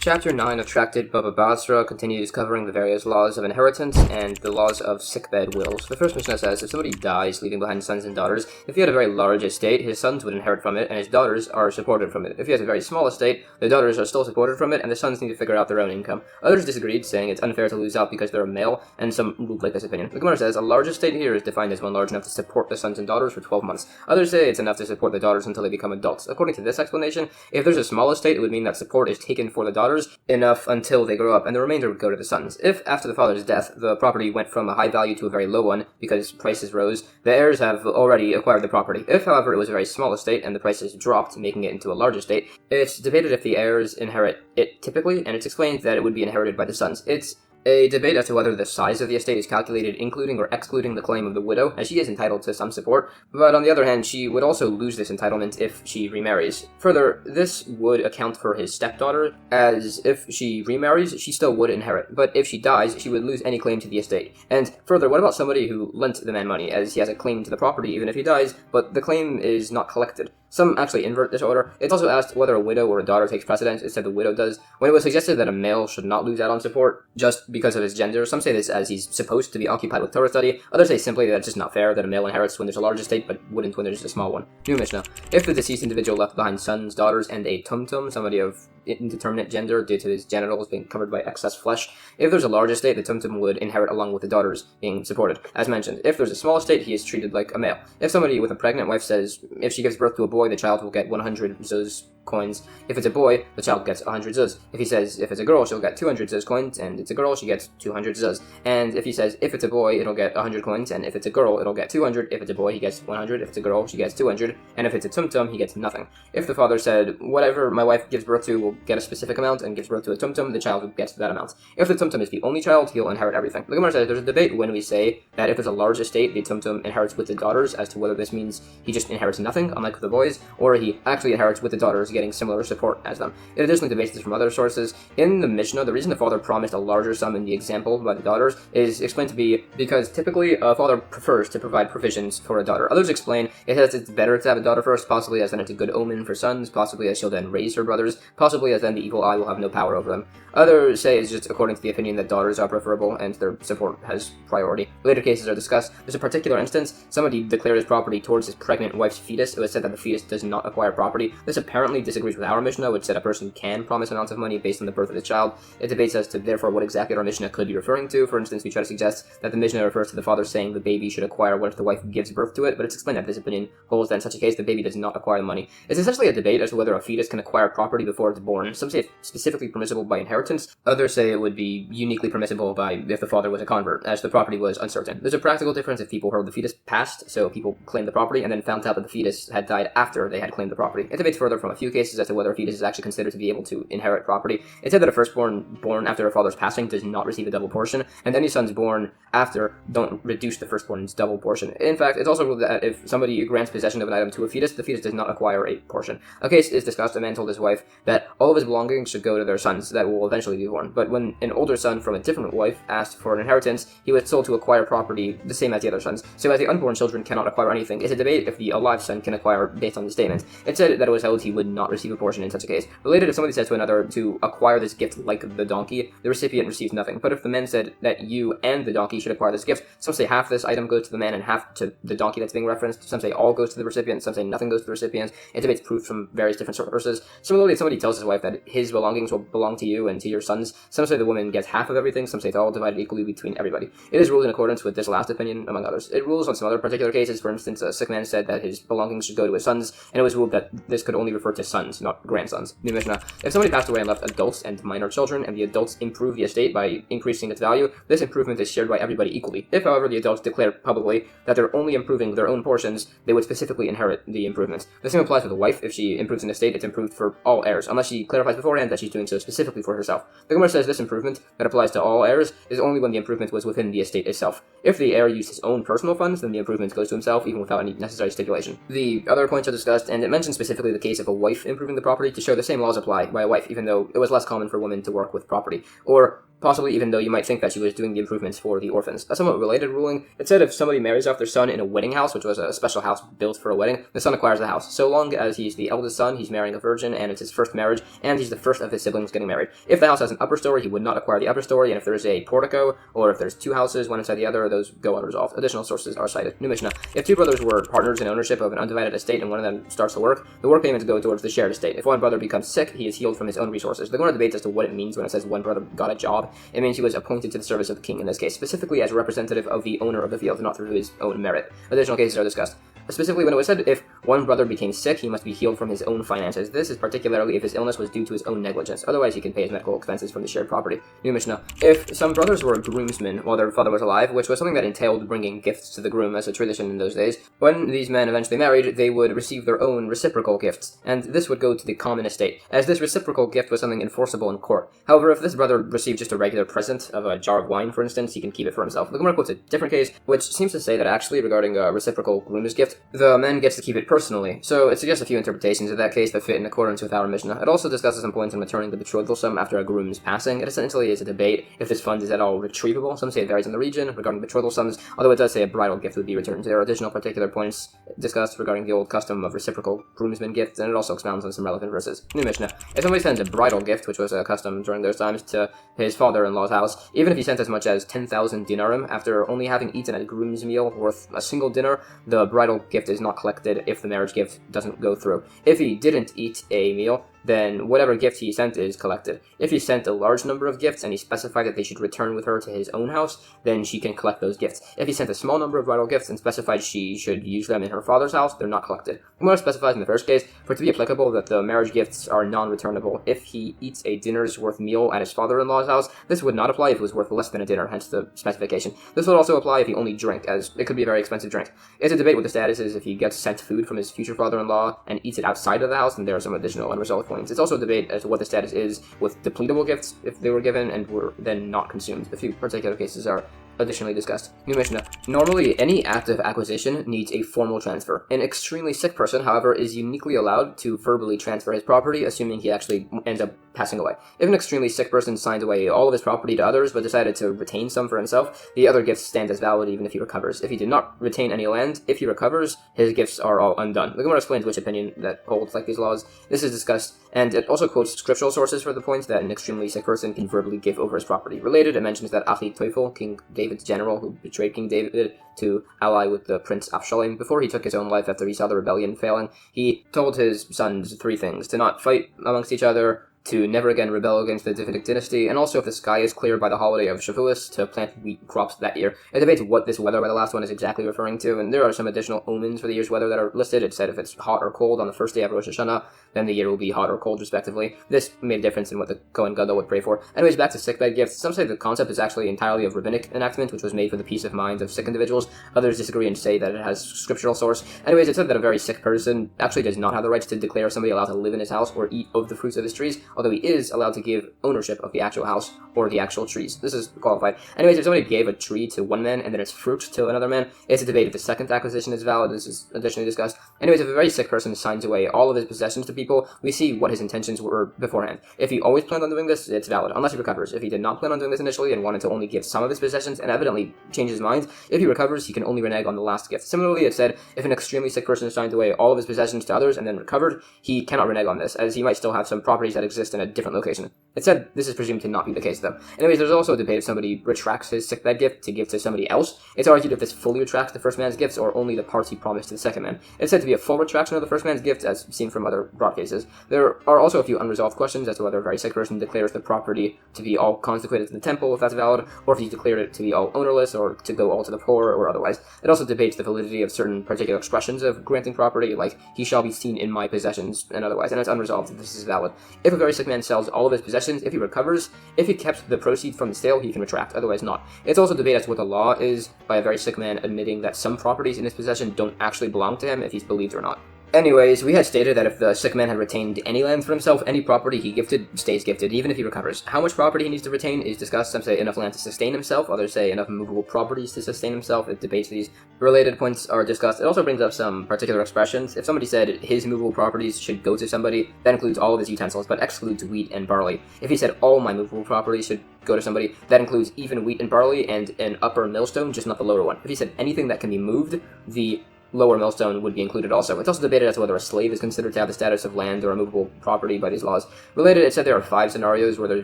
Chapter 9 of Tractate Bava Basra continues covering the various laws of inheritance and the laws of sickbed wills. The first Mishnah says, if somebody dies leaving behind sons and daughters, if he had a very large estate, his sons would inherit from it, and his daughters are supported from it. If he has a very small estate, the daughters are still supported from it, and the sons need to figure out their own income. Others disagreed, saying it's unfair to lose out because they're a male, and some ruled like this opinion. The Gemara says, a large estate here is defined as one large enough to support the sons and daughters for 12 months. Others say it's enough to support the daughters until they become adults. According to this explanation, if there's a small estate, it would mean that support is taken for the daughters, daughters enough until they grow up, and the remainder would go to the sons. If, after the father's death, the property went from a high value to a very low one because prices rose, the heirs have already acquired the property. If, however, it was a very small estate and the prices dropped, making it into a large estate, it's debated if the heirs inherit it typically, and it's explained that it would be inherited by the sons. It's a debate as to whether the size of the estate is calculated including or excluding the claim of the widow, as she is entitled to some support, but on the other hand, she would also lose this entitlement if she remarries. Further, this would account for his stepdaughter, as if she remarries, she still would inherit, but if she dies, she would lose any claim to the estate. And further, what about somebody who lent the man money, as he has a claim to the property even if he dies, but the claim is not collected? Some actually invert this order. It's also asked whether a widow or a daughter takes precedence instead the widow does. When it was suggested that a male should not lose out on support just because of his gender, some say this as he's supposed to be occupied with Torah study. Others say simply that it's just not fair that a male inherits when there's a large estate but wouldn't when there's a small one. New Mishnah. If the deceased individual left behind sons, daughters, and a tumtum, somebody of indeterminate gender due to his genitals being covered by excess flesh, if there's a large estate, the tumtum would inherit along with the daughters being supported. As mentioned, if there's a small estate, he is treated like a male. If somebody with a pregnant wife says if she gives birth to a boy, the child will get 100 zuz coins. If it's a boy, the child gets 100 zuz. If he says if it's a girl, she'll get 200 zuz coins, and it's a girl, she gets 200 zuz. And if he says if it's a boy, it'll get 100 coins, and if it's a girl, it'll get 200. If it's a boy, he gets 100. If it's a girl, she gets 200. And if it's a tumtum, he gets nothing. If the father said whatever my wife gives birth to will get a specific amount and gives birth to a tumtum, the child gets that amount. If the tumtum is the only child, he'll inherit everything. The Gemara says there's a debate when we say that if it's a large estate, the tumtum inherits with the daughters, as to whether this means he just inherits nothing, unlike with the boys, or he actually inherits with the daughters, getting similar support as them. It additionally debates this from other sources. In the Mishnah, the reason the father promised a larger sum in the example by the daughters is explained to be because typically a father prefers to provide provisions for a daughter. Others explain it says it's better to have a daughter first, possibly as then it's a good omen for sons, possibly as she'll then raise her brothers, possibly as then the evil eye will have no power over them. Others say it's just according to the opinion that daughters are preferable and their support has priority. Later cases are discussed. There's a particular instance, somebody declared his property towards his pregnant wife's fetus. It was said that the fetus does not acquire property. This apparently disagrees with our Mishnah, which said a person can promise amounts of money based on the birth of the child. It debates as to therefore what exactly our Mishnah could be referring to. For instance, we try to suggest that the Mishnah refers to the father saying the baby should acquire what if the wife gives birth to it, but it's explained that this opinion holds that in such a case the baby does not acquire the money. It's essentially a debate as to whether a fetus can acquire property before it's born. Some say it's specifically permissible by inheritance. Others say it would be uniquely permissible by if the father was a convert, as the property was uncertain. There's a practical difference if people heard the fetus passed, so people claimed the property, and then found out that the fetus had died after they had claimed the property. It debates further from a few cases as to whether a fetus is actually considered to be able to inherit property. It said that a firstborn born after a father's passing does not receive a double portion, and any sons born after don't reduce the firstborn's double portion. In fact, it's also ruled that if somebody grants possession of an item to a fetus, the fetus does not acquire a portion. A case is discussed. A man told his wife that all of his belongings should go to their sons that will eventually be born, but when an older son from a different wife asked for an inheritance, he was told to acquire property the same as the other sons. So as the unborn children cannot acquire anything, it's a debate if the alive son can acquire based on the statement. It said that it was held he would not receive a portion in such a case. Related, if somebody says to another to acquire this gift like the donkey, the recipient receives nothing. But if the man said that you and the donkey should acquire this gift, some say half this item goes to the man and half to the donkey that's being referenced. Some say all goes to the recipient, some say nothing goes to the recipient. It debates proof from various different sources. Similarly, if somebody tells his wife that his belongings will belong to you and to your sons, some say the woman gets half of everything, some say it's all divided equally between everybody. It is ruled in accordance with this last opinion, among others. It rules on some other particular cases. For instance, a sick man said that his belongings should go to his sons, and it was ruled that this could only refer to sons, not grandsons. New Mishnah. If somebody passed away and left adults and minor children, and the adults improve the estate by increasing its value, this improvement is shared by everybody equally. If, however, the adults declare publicly that they're only improving their own portions, they would specifically inherit the improvements. The same applies with a wife. If she improves an estate, it's improved for all heirs, unless she clarifies beforehand that she's doing so specifically for herself. The Gemara says this improvement that applies to all heirs is only when the improvement was within the estate itself. If the heir used his own personal funds, then the improvement goes to himself, even without any necessary stipulation. The other points are discussed, and it mentions specifically the case of a wife improving the property to show the same laws apply by a wife, even though it was less common for women to work with property. Or possibly even though you might think that she was doing the improvements for the orphans. A somewhat related ruling, it said if somebody marries off their son in a wedding house, which was a special house built for a wedding, the son acquires the house. So long as he's the eldest son, he's marrying a virgin, and it's his first marriage, and he's the first of his siblings getting married. If the house has an upper story, he would not acquire the upper story, and if there's a portico, or if there's two houses, one inside the other, those go unresolved. Additional sources are cited. New Mishnah. If two brothers were partners in ownership of an undivided estate and one of them starts to work, the work payments go towards the shared estate. If one brother becomes sick, he is healed from his own resources. The Gemara debates as to what it means when it says one brother got a job. It means he was appointed to the service of the king in this case, specifically as a representative of the owner of the field, not through his own merit. Additional cases are discussed. Specifically, when it was said if one brother became sick, he must be healed from his own finances. This is particularly if his illness was due to his own negligence. Otherwise, he can pay his medical expenses from the shared property. New Mishnah. If some brothers were groomsmen while their father was alive, which was something that entailed bringing gifts to the groom as a tradition in those days, when these men eventually married, they would receive their own reciprocal gifts, and this would go to the common estate, as this reciprocal gift was something enforceable in court. However, if this brother received just a regular present of a jar of wine, for instance, he can keep it for himself. The Gemara quotes a different case, which seems to say that actually, regarding a reciprocal groom's gift, the man gets to keep it personally. So it suggests a few interpretations of that case that fit in accordance with our Mishnah. It also discusses some points on returning the betrothal sum after a groom's passing. It essentially is a debate if this fund is at all retrievable. Some say it varies in the region regarding betrothal sums, although it does say a bridal gift would be returned. There are additional particular points discussed regarding the old custom of reciprocal groomsmen gifts, and it also expounds on some relevant verses. New Mishnah. If somebody sends a bridal gift, which was a custom during those times, to his father-in-law's house, even if he sent as much as 10,000 dinarim, after only having eaten a groom's meal worth a single dinner, the bridal gift is not collected if the marriage gift doesn't go through. If he didn't eat a meal, then whatever gift he sent is collected. If he sent a large number of gifts and he specified that they should return with her to his own house, then she can collect those gifts. If he sent a small number of bridal gifts and specified she should use them in her father's house, they're not collected. Gemara specifies in the first case, for it to be applicable, that the marriage gifts are non-returnable. If he eats a dinner's worth meal at his father-in-law's house, this would not apply if it was worth less than a dinner, hence the specification. This would also apply if he only drank, as it could be a very expensive drink. It's a debate what the status is if he gets sent food from his future father-in-law and eats it outside of the house, and there are some additional unresolved points. It's also a debate as to what the status is with depletable gifts if they were given and were then not consumed. A few particular cases are additionally discussed. New Mishnah. Normally, any act of acquisition needs a formal transfer. An extremely sick person, however, is uniquely allowed to verbally transfer his property, assuming he actually ends up passing away. If an extremely sick person signs away all of his property to others, but decided to retain some for himself, the other gifts stand as valid even if he recovers. If he did not retain any land, if he recovers, his gifts are all undone. The Gemara explains which opinion that holds like these laws. This is discussed, and it also quotes scriptural sources for the point that an extremely sick person can verbally give over his property. Related, it mentions that Achitophel, King David's general who betrayed King David to ally with the Prince Absalom, before he took his own life after he saw the rebellion failing, he told his sons three things: to not fight amongst each other, to never again rebel against the Davidic dynasty, and also if the sky is clear by the holiday of Shevuos, to plant wheat crops that year. It debates what this weather by the last one is exactly referring to, and there are some additional omens for the year's weather that are listed. It said if it's hot or cold on the first day of Rosh Hashanah, then the year will be hot or cold respectively. This made a difference in what the Kohen Gadol would pray for. Anyways, back to sickbed gifts. Some say the concept is actually entirely of rabbinic enactment, which was made for the peace of mind of sick individuals. Others disagree and say that it has scriptural source. Anyways, it said that a very sick person actually does not have the rights to declare somebody allowed to live in his house or eat of the fruits of his trees, although he is allowed to give ownership of the actual house or the actual trees. This is qualified. Anyways, if somebody gave a tree to one man and then its fruit to another man, it's a debate if the second acquisition is valid. This is additionally discussed. Anyways, if a very sick person signs away all of his possessions to people, we see what his intentions were beforehand. If he always planned on doing this, it's valid, unless he recovers. If he did not plan on doing this initially and wanted to only give some of his possessions and evidently changed his mind, if he recovers, he can only renege on the last gift. Similarly, it said if an extremely sick person signed away all of his possessions to others and then recovered, he cannot renege on this, as he might still have some properties that exist in a different location. It said this is presumed to not be the case, though. Anyways, there's also a debate if somebody retracts his sickbed gift to give to somebody else. It's argued if this fully retracts the first man's gifts or only the parts he promised to the second man. It's said to be a full retraction of the first man's gift, as seen from other broad cases. There are also a few unresolved questions as to whether a very sick person declares the property to be all consecrated to the temple, if that's valid, or if he declared it to be all ownerless, or to go all to the poor, or otherwise. It also debates the validity of certain particular expressions of granting property, like, he shall be seen in my possessions, and otherwise, and it's unresolved if this is valid. If a very sick man sells all of his possessions, if he recovers, if he kept the proceeds from the sale, he can retract, otherwise not. It's also debate as to what the law is by a very sick man admitting that some properties in his possession don't actually belong to him, if he's believed or not. Anyways, we had stated that if the sick man had retained any land for himself, any property he gifted stays gifted, even if he recovers. How much property he needs to retain is discussed. Some say enough land to sustain himself, others say enough movable properties to sustain himself. It debates these. Related points are discussed. It also brings up some particular expressions. If somebody said his movable properties should go to somebody, that includes all of his utensils, but excludes wheat and barley. If he said all my movable properties should go to somebody, that includes even wheat and barley and an upper millstone, just not the lower one. If he said anything that can be moved, the lower millstone would be included also. It's also debated as to whether a slave is considered to have the status of land or a movable property by these laws. Related, it said there are 5 scenarios where there's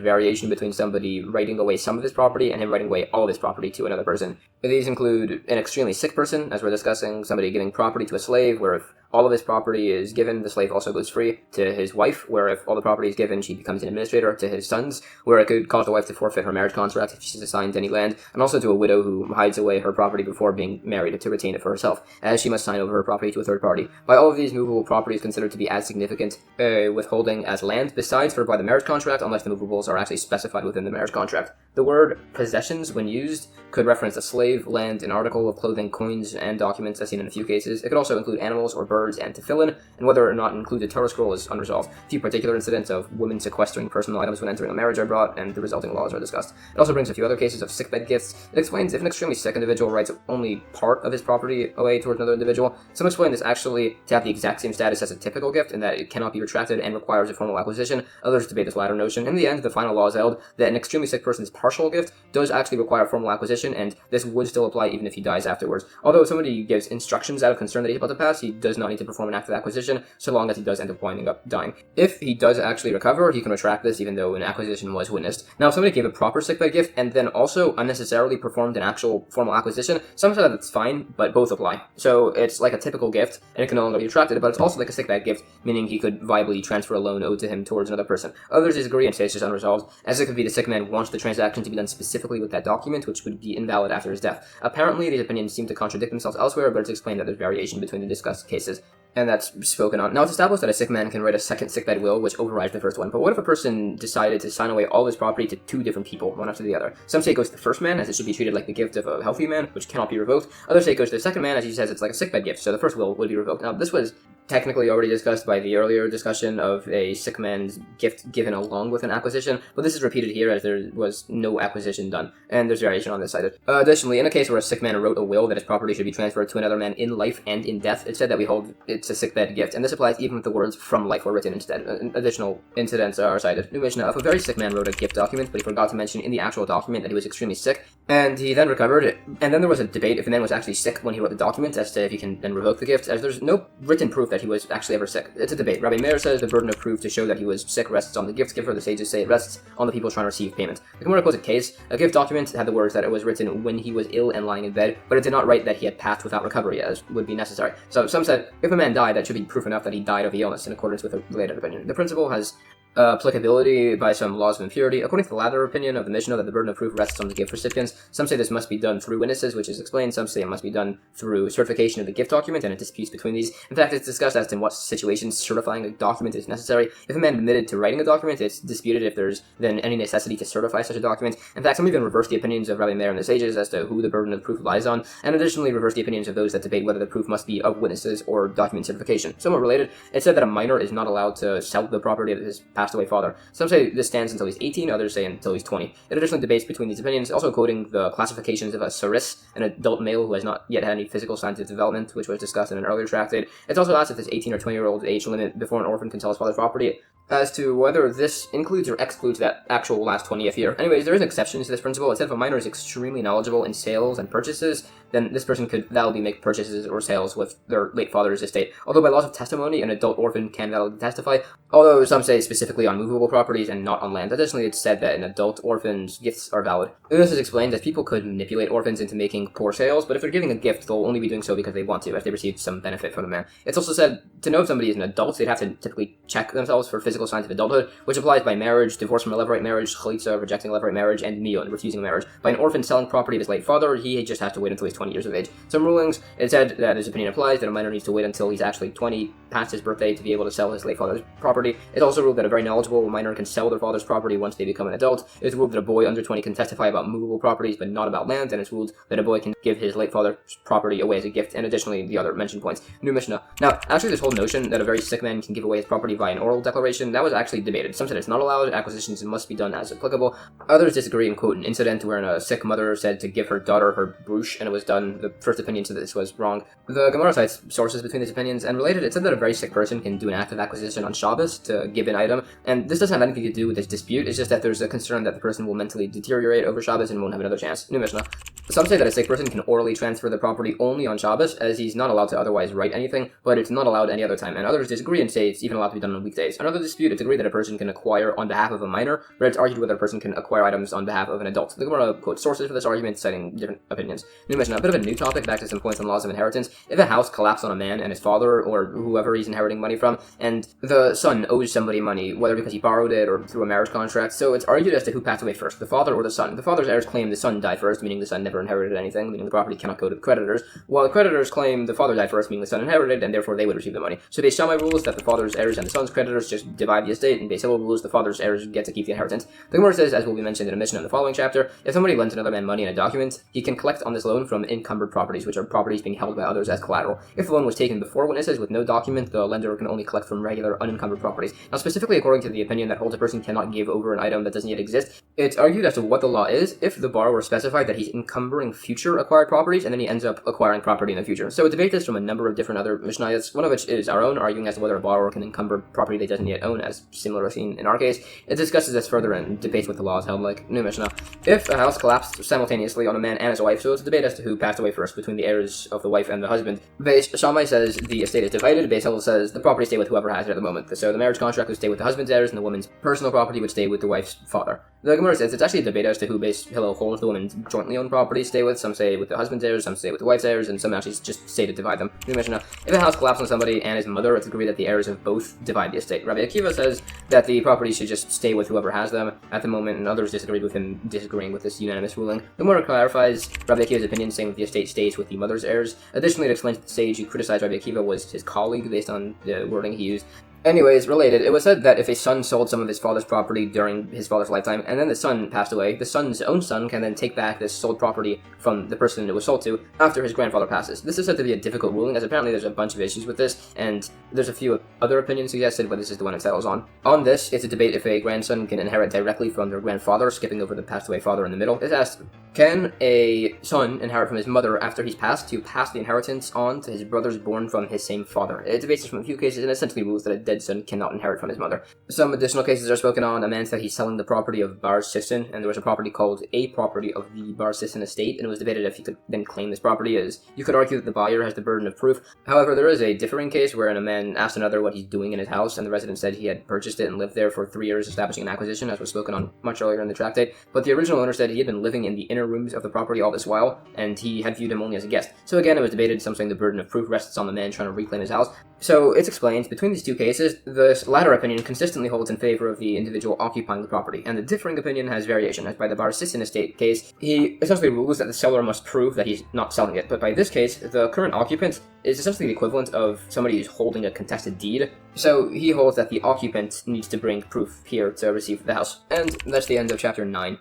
variation between somebody writing away some of his property and him writing away all of his property to another person. These include an extremely sick person, as we're discussing, somebody giving property to a slave, where if all of his property is given, the slave also goes free to his wife, where if all the property is given, she becomes an administrator, to his sons, where it could cause the wife to forfeit her marriage contract if she's assigned any land, and also to a widow who hides away her property before being married to retain it for herself, as she must sign over her property to a third party. By all of these, movable property is considered to be as significant withholding as land, besides for by the marriage contract, unless the movables are actually specified within the marriage contract. The word possessions, when used, could reference a slave, land, an article of clothing, coins, and documents, as seen in a few cases. It could also include animals or birds and tefillin, and whether or not include the Torah scroll is unresolved. A few particular incidents of women sequestering personal items when entering a marriage are brought, and the resulting laws are discussed. It also brings a few other cases of sickbed gifts. It explains if an extremely sick individual writes only part of his property away towards another individual. Some explain this actually to have the exact same status as a typical gift, in that it cannot be retracted and requires a formal acquisition. Others debate this latter notion. In the end, the final law is held that an extremely sick person's partial gift does actually require formal acquisition, and this would still apply even if he dies afterwards. Although if somebody gives instructions out of concern that he's about to pass, he does not need to perform an act of acquisition, so long as he does end up winding up dying. If he does actually recover, he can retract this even though an acquisition was witnessed. Now, if somebody gave a proper sickbed gift and then also unnecessarily performed an actual formal acquisition, sometimes that's fine, but both apply. So it's like a typical gift, and it can no longer be retracted, but it's also like a sickbed gift, meaning he could viably transfer a loan owed to him towards another person. Others disagree and say it's just unresolved, as it could be the sick man wants the transaction to be done specifically with that document, which would be invalid after his death. Apparently, these opinions seem to contradict themselves elsewhere, but it's explained that there's variation between the discussed cases. And that's spoken on. Now, it's established that a sick man can write a second sickbed will, which overrides the first one. But what if a person decided to sign away all his property to two different people, one after the other? Some say it goes to the first man, as it should be treated like the gift of a healthy man, which cannot be revoked. Others say it goes to the second man, as he says it's like a sickbed gift, so the first will would be revoked. Now, this was technically already discussed by the earlier discussion of a sick man's gift given along with an acquisition, but this is repeated here as there was no acquisition done, and there's variation on this side. Additionally, in a case where a sick man wrote a will that his property should be transferred to another man in life and in death, it said that we hold it's a sickbed gift, and this applies even if the words from life were written instead. Additional incidents are cited. New Mishnah, if a very sick man wrote a gift document, but he forgot to mention in the actual document that he was extremely sick, and he then recovered, and then there was a debate if the man was actually sick when he wrote the document, as to if he can then revoke the gift, as there's no written proof that he was actually ever sick. It's a debate. Rabbi Meir says the burden of proof to show that he was sick rests on the gift giver. The sages say it rests on the people trying to receive payment. The Gemara quotes a case. A gift document had the words that it was written when he was ill and lying in bed, but it did not write that he had passed without recovery, as would be necessary. So some said if a man died, that should be proof enough that he died of the illness, in accordance with a related opinion. The principle has applicability by some laws of impurity. According to the latter opinion of the Mishnah, that the burden of proof rests on the gift recipients. Some say this must be done through witnesses, which is explained. Some say it must be done through certification of the gift document, and it disputes between these. In fact, it's discussed as to in what situations certifying a document is necessary. If a man admitted to writing a document, it's disputed if there's then any necessity to certify such a document. In fact, some even reverse the opinions of Rabbi Meir and the sages as to who the burden of proof lies on, and additionally reverse the opinions of those that debate whether the proof must be of witnesses or document certification. Somewhat related, it said that a minor is not allowed to sell the property of his passed away father. Some say this stands until he's 18, others say until he's 20. It additionally debates between these opinions, also quoting the classifications of a saris, an adult male who has not yet had any physical signs of development, which was discussed in an earlier tractate. It's also asked if this 18 or 20-year-old age limit before an orphan can sell his father's property, as to whether this includes or excludes that actual last 20th year. Anyways, there is an exception to this principle. It said if a minor is extremely knowledgeable in sales and purchases, then this person could validly make purchases or sales with their late father's estate. Although by laws of testimony, an adult orphan can validly testify, although some say specifically on movable properties and not on land. Additionally, it's said that an adult orphan's gifts are valid. This is explained as people could manipulate orphans into making poor sales, but if they're giving a gift, they'll only be doing so because they want to, if they receive some benefit from the man. It's also said to know if somebody is an adult, they'd have to typically check themselves for physical signs of adulthood, which applies by marriage, divorce from a levirate marriage, chalitza, rejecting a levirate marriage, and miyun, refusing marriage. By an orphan selling property of his late father, he just has to wait until he's 20 years of age. Some rulings, it said that his opinion applies, that a minor needs to wait until he's actually 20, past his birthday, to be able to sell his late father's property. It also ruled that a very knowledgeable minor can sell their father's property once they become an adult. It's ruled that a boy under 20 can testify about movable properties, but not about land, and it's ruled that a boy can give his late father's property away as a gift, and additionally the other mentioned points. New Mishnah. Now, actually this whole notion that a very sick man can give away his property by an oral declaration, that was actually debated. Some said it's not allowed, acquisitions must be done as applicable. Others disagree and quote an incident wherein a sick mother said to give her daughter her brush, and it was done. The first opinion said this was wrong. The Gemara cites sources between these opinions, and related, it said that a very sick person can do an act of acquisition on Shabbos to give an item, and this doesn't have anything to do with this dispute. It's just that there's a concern that the person will mentally deteriorate over Shabbos and won't have another chance. New Mishnah. Some say that a sick person can orally transfer the property only on Shabbos, as he's not allowed to otherwise write anything, but it's not allowed any other time, and others disagree and say it's even allowed to be done on weekdays. Another dispute, it's agreed that a person can acquire on behalf of a minor, but it's argued whether a person can acquire items on behalf of an adult. The Gemara quotes sources for this argument, citing different opinions. New Mishnah. Mishnah, a bit of a new topic, back to some points on laws of inheritance. If a house collapsed on a man and his father, or whoever he's inheriting money from, and the son owes somebody money, whether because he borrowed it or through a marriage contract, so it's argued as to who passed away first, the father or the son. The father's heirs claim the son died first, meaning the son never inherited anything, meaning the property cannot go to the creditors, while the creditors claim the father died first, meaning the son inherited, and therefore they would receive the money. So Beis Shammai rules that the father's heirs and the son's creditors just divide the estate, and Beis Hillel rules the father's heirs get to keep the inheritance. The Gemara says, as will be mentioned in a Mishnah in the following chapter, if somebody lends another man money in a document, he can collect on this loan from encumbered properties, which are properties being held by others as collateral. If the loan was taken before witnesses with no document, the lender can only collect from regular unencumbered properties. Now, specifically according to the opinion that holds a person cannot give over an item that doesn't yet exist, it's argued as to what the law is if the borrower specified that he's encumbering future acquired properties, and then he ends up acquiring property in the future. So a debate this from a number of different other Mishnayos, one of which is our own, arguing as to whether a borrower can encumber property they doesn't yet own, as similar seen in our case. It discusses this further and debates what the law is held like. New Mishnah. If a house collapsed simultaneously on a man and his wife, so it's a debate as to who passed away first between the heirs of the wife and the husband. Beis Shammai says the estate is divided. Beis Hillel says the property stay with whoever has it at the moment. So the marriage contract would stay with the husband's heirs, and the woman's personal property would stay with the wife's father. The Gemara says it's actually a debate as to who Beis Hillel holds the woman's jointly owned property stay with. Some say with the husband's heirs, some say with the wife's heirs, and some actually just say to divide them. New Mishnah. If a house collapses on somebody and his mother, it's agreed that the heirs of both divide the estate. Rabbi Akiva says that the property should just stay with whoever has them at the moment, and others disagreed with him, disagreeing with this unanimous ruling. The Gemara clarifies Rabbi Akiva's opinion, saying that the estate stays with the mother's heirs. Additionally, it explains that the sage who criticized Rabbi Akiva was his colleague based on the wording he used. Anyways, related, it was said that if a son sold some of his father's property during his father's lifetime, and then the son passed away, the son's own son can then take back this sold property from the person it was sold to after his grandfather passes. This is said to be a difficult ruling, as apparently there's a bunch of issues with this, and there's a few other opinions suggested, but this is the one it settles on. On this, it's a debate if a grandson can inherit directly from their grandfather, skipping over the passed away father in the middle. It's asked, can a son inherit from his mother after he's passed to pass the inheritance on to his brothers born from his same father? It debates this from a few cases, and essentially rules that a dead son cannot inherit from his mother. Some additional cases are spoken on. A man said he's selling the property of Bar Sisson, and there was a property called a property of the Bar Sisson estate, and it was debated if he could then claim this property, as you could argue that the buyer has the burden of proof. However, there is a differing case wherein a man asked another what he's doing in his house, and the resident said he had purchased it and lived there for 3 years, establishing an acquisition, as was spoken on much earlier in the Tractate. But the original owner said he had been living in the inner rooms of the property all this while, and he had viewed him only as a guest. So again, it was debated, some saying the burden of proof rests on the man trying to reclaim his house. So it's explained, between these two cases, the latter opinion consistently holds in favor of the individual occupying the property, and the differing opinion has variation, as by the Bar Sisson estate case, he essentially rules that the seller must prove that he's not selling it, but by this case, the current occupant is essentially the equivalent of somebody who's holding a contested deed, so he holds that the occupant needs to bring proof here to receive the house. And that's the end of chapter 9.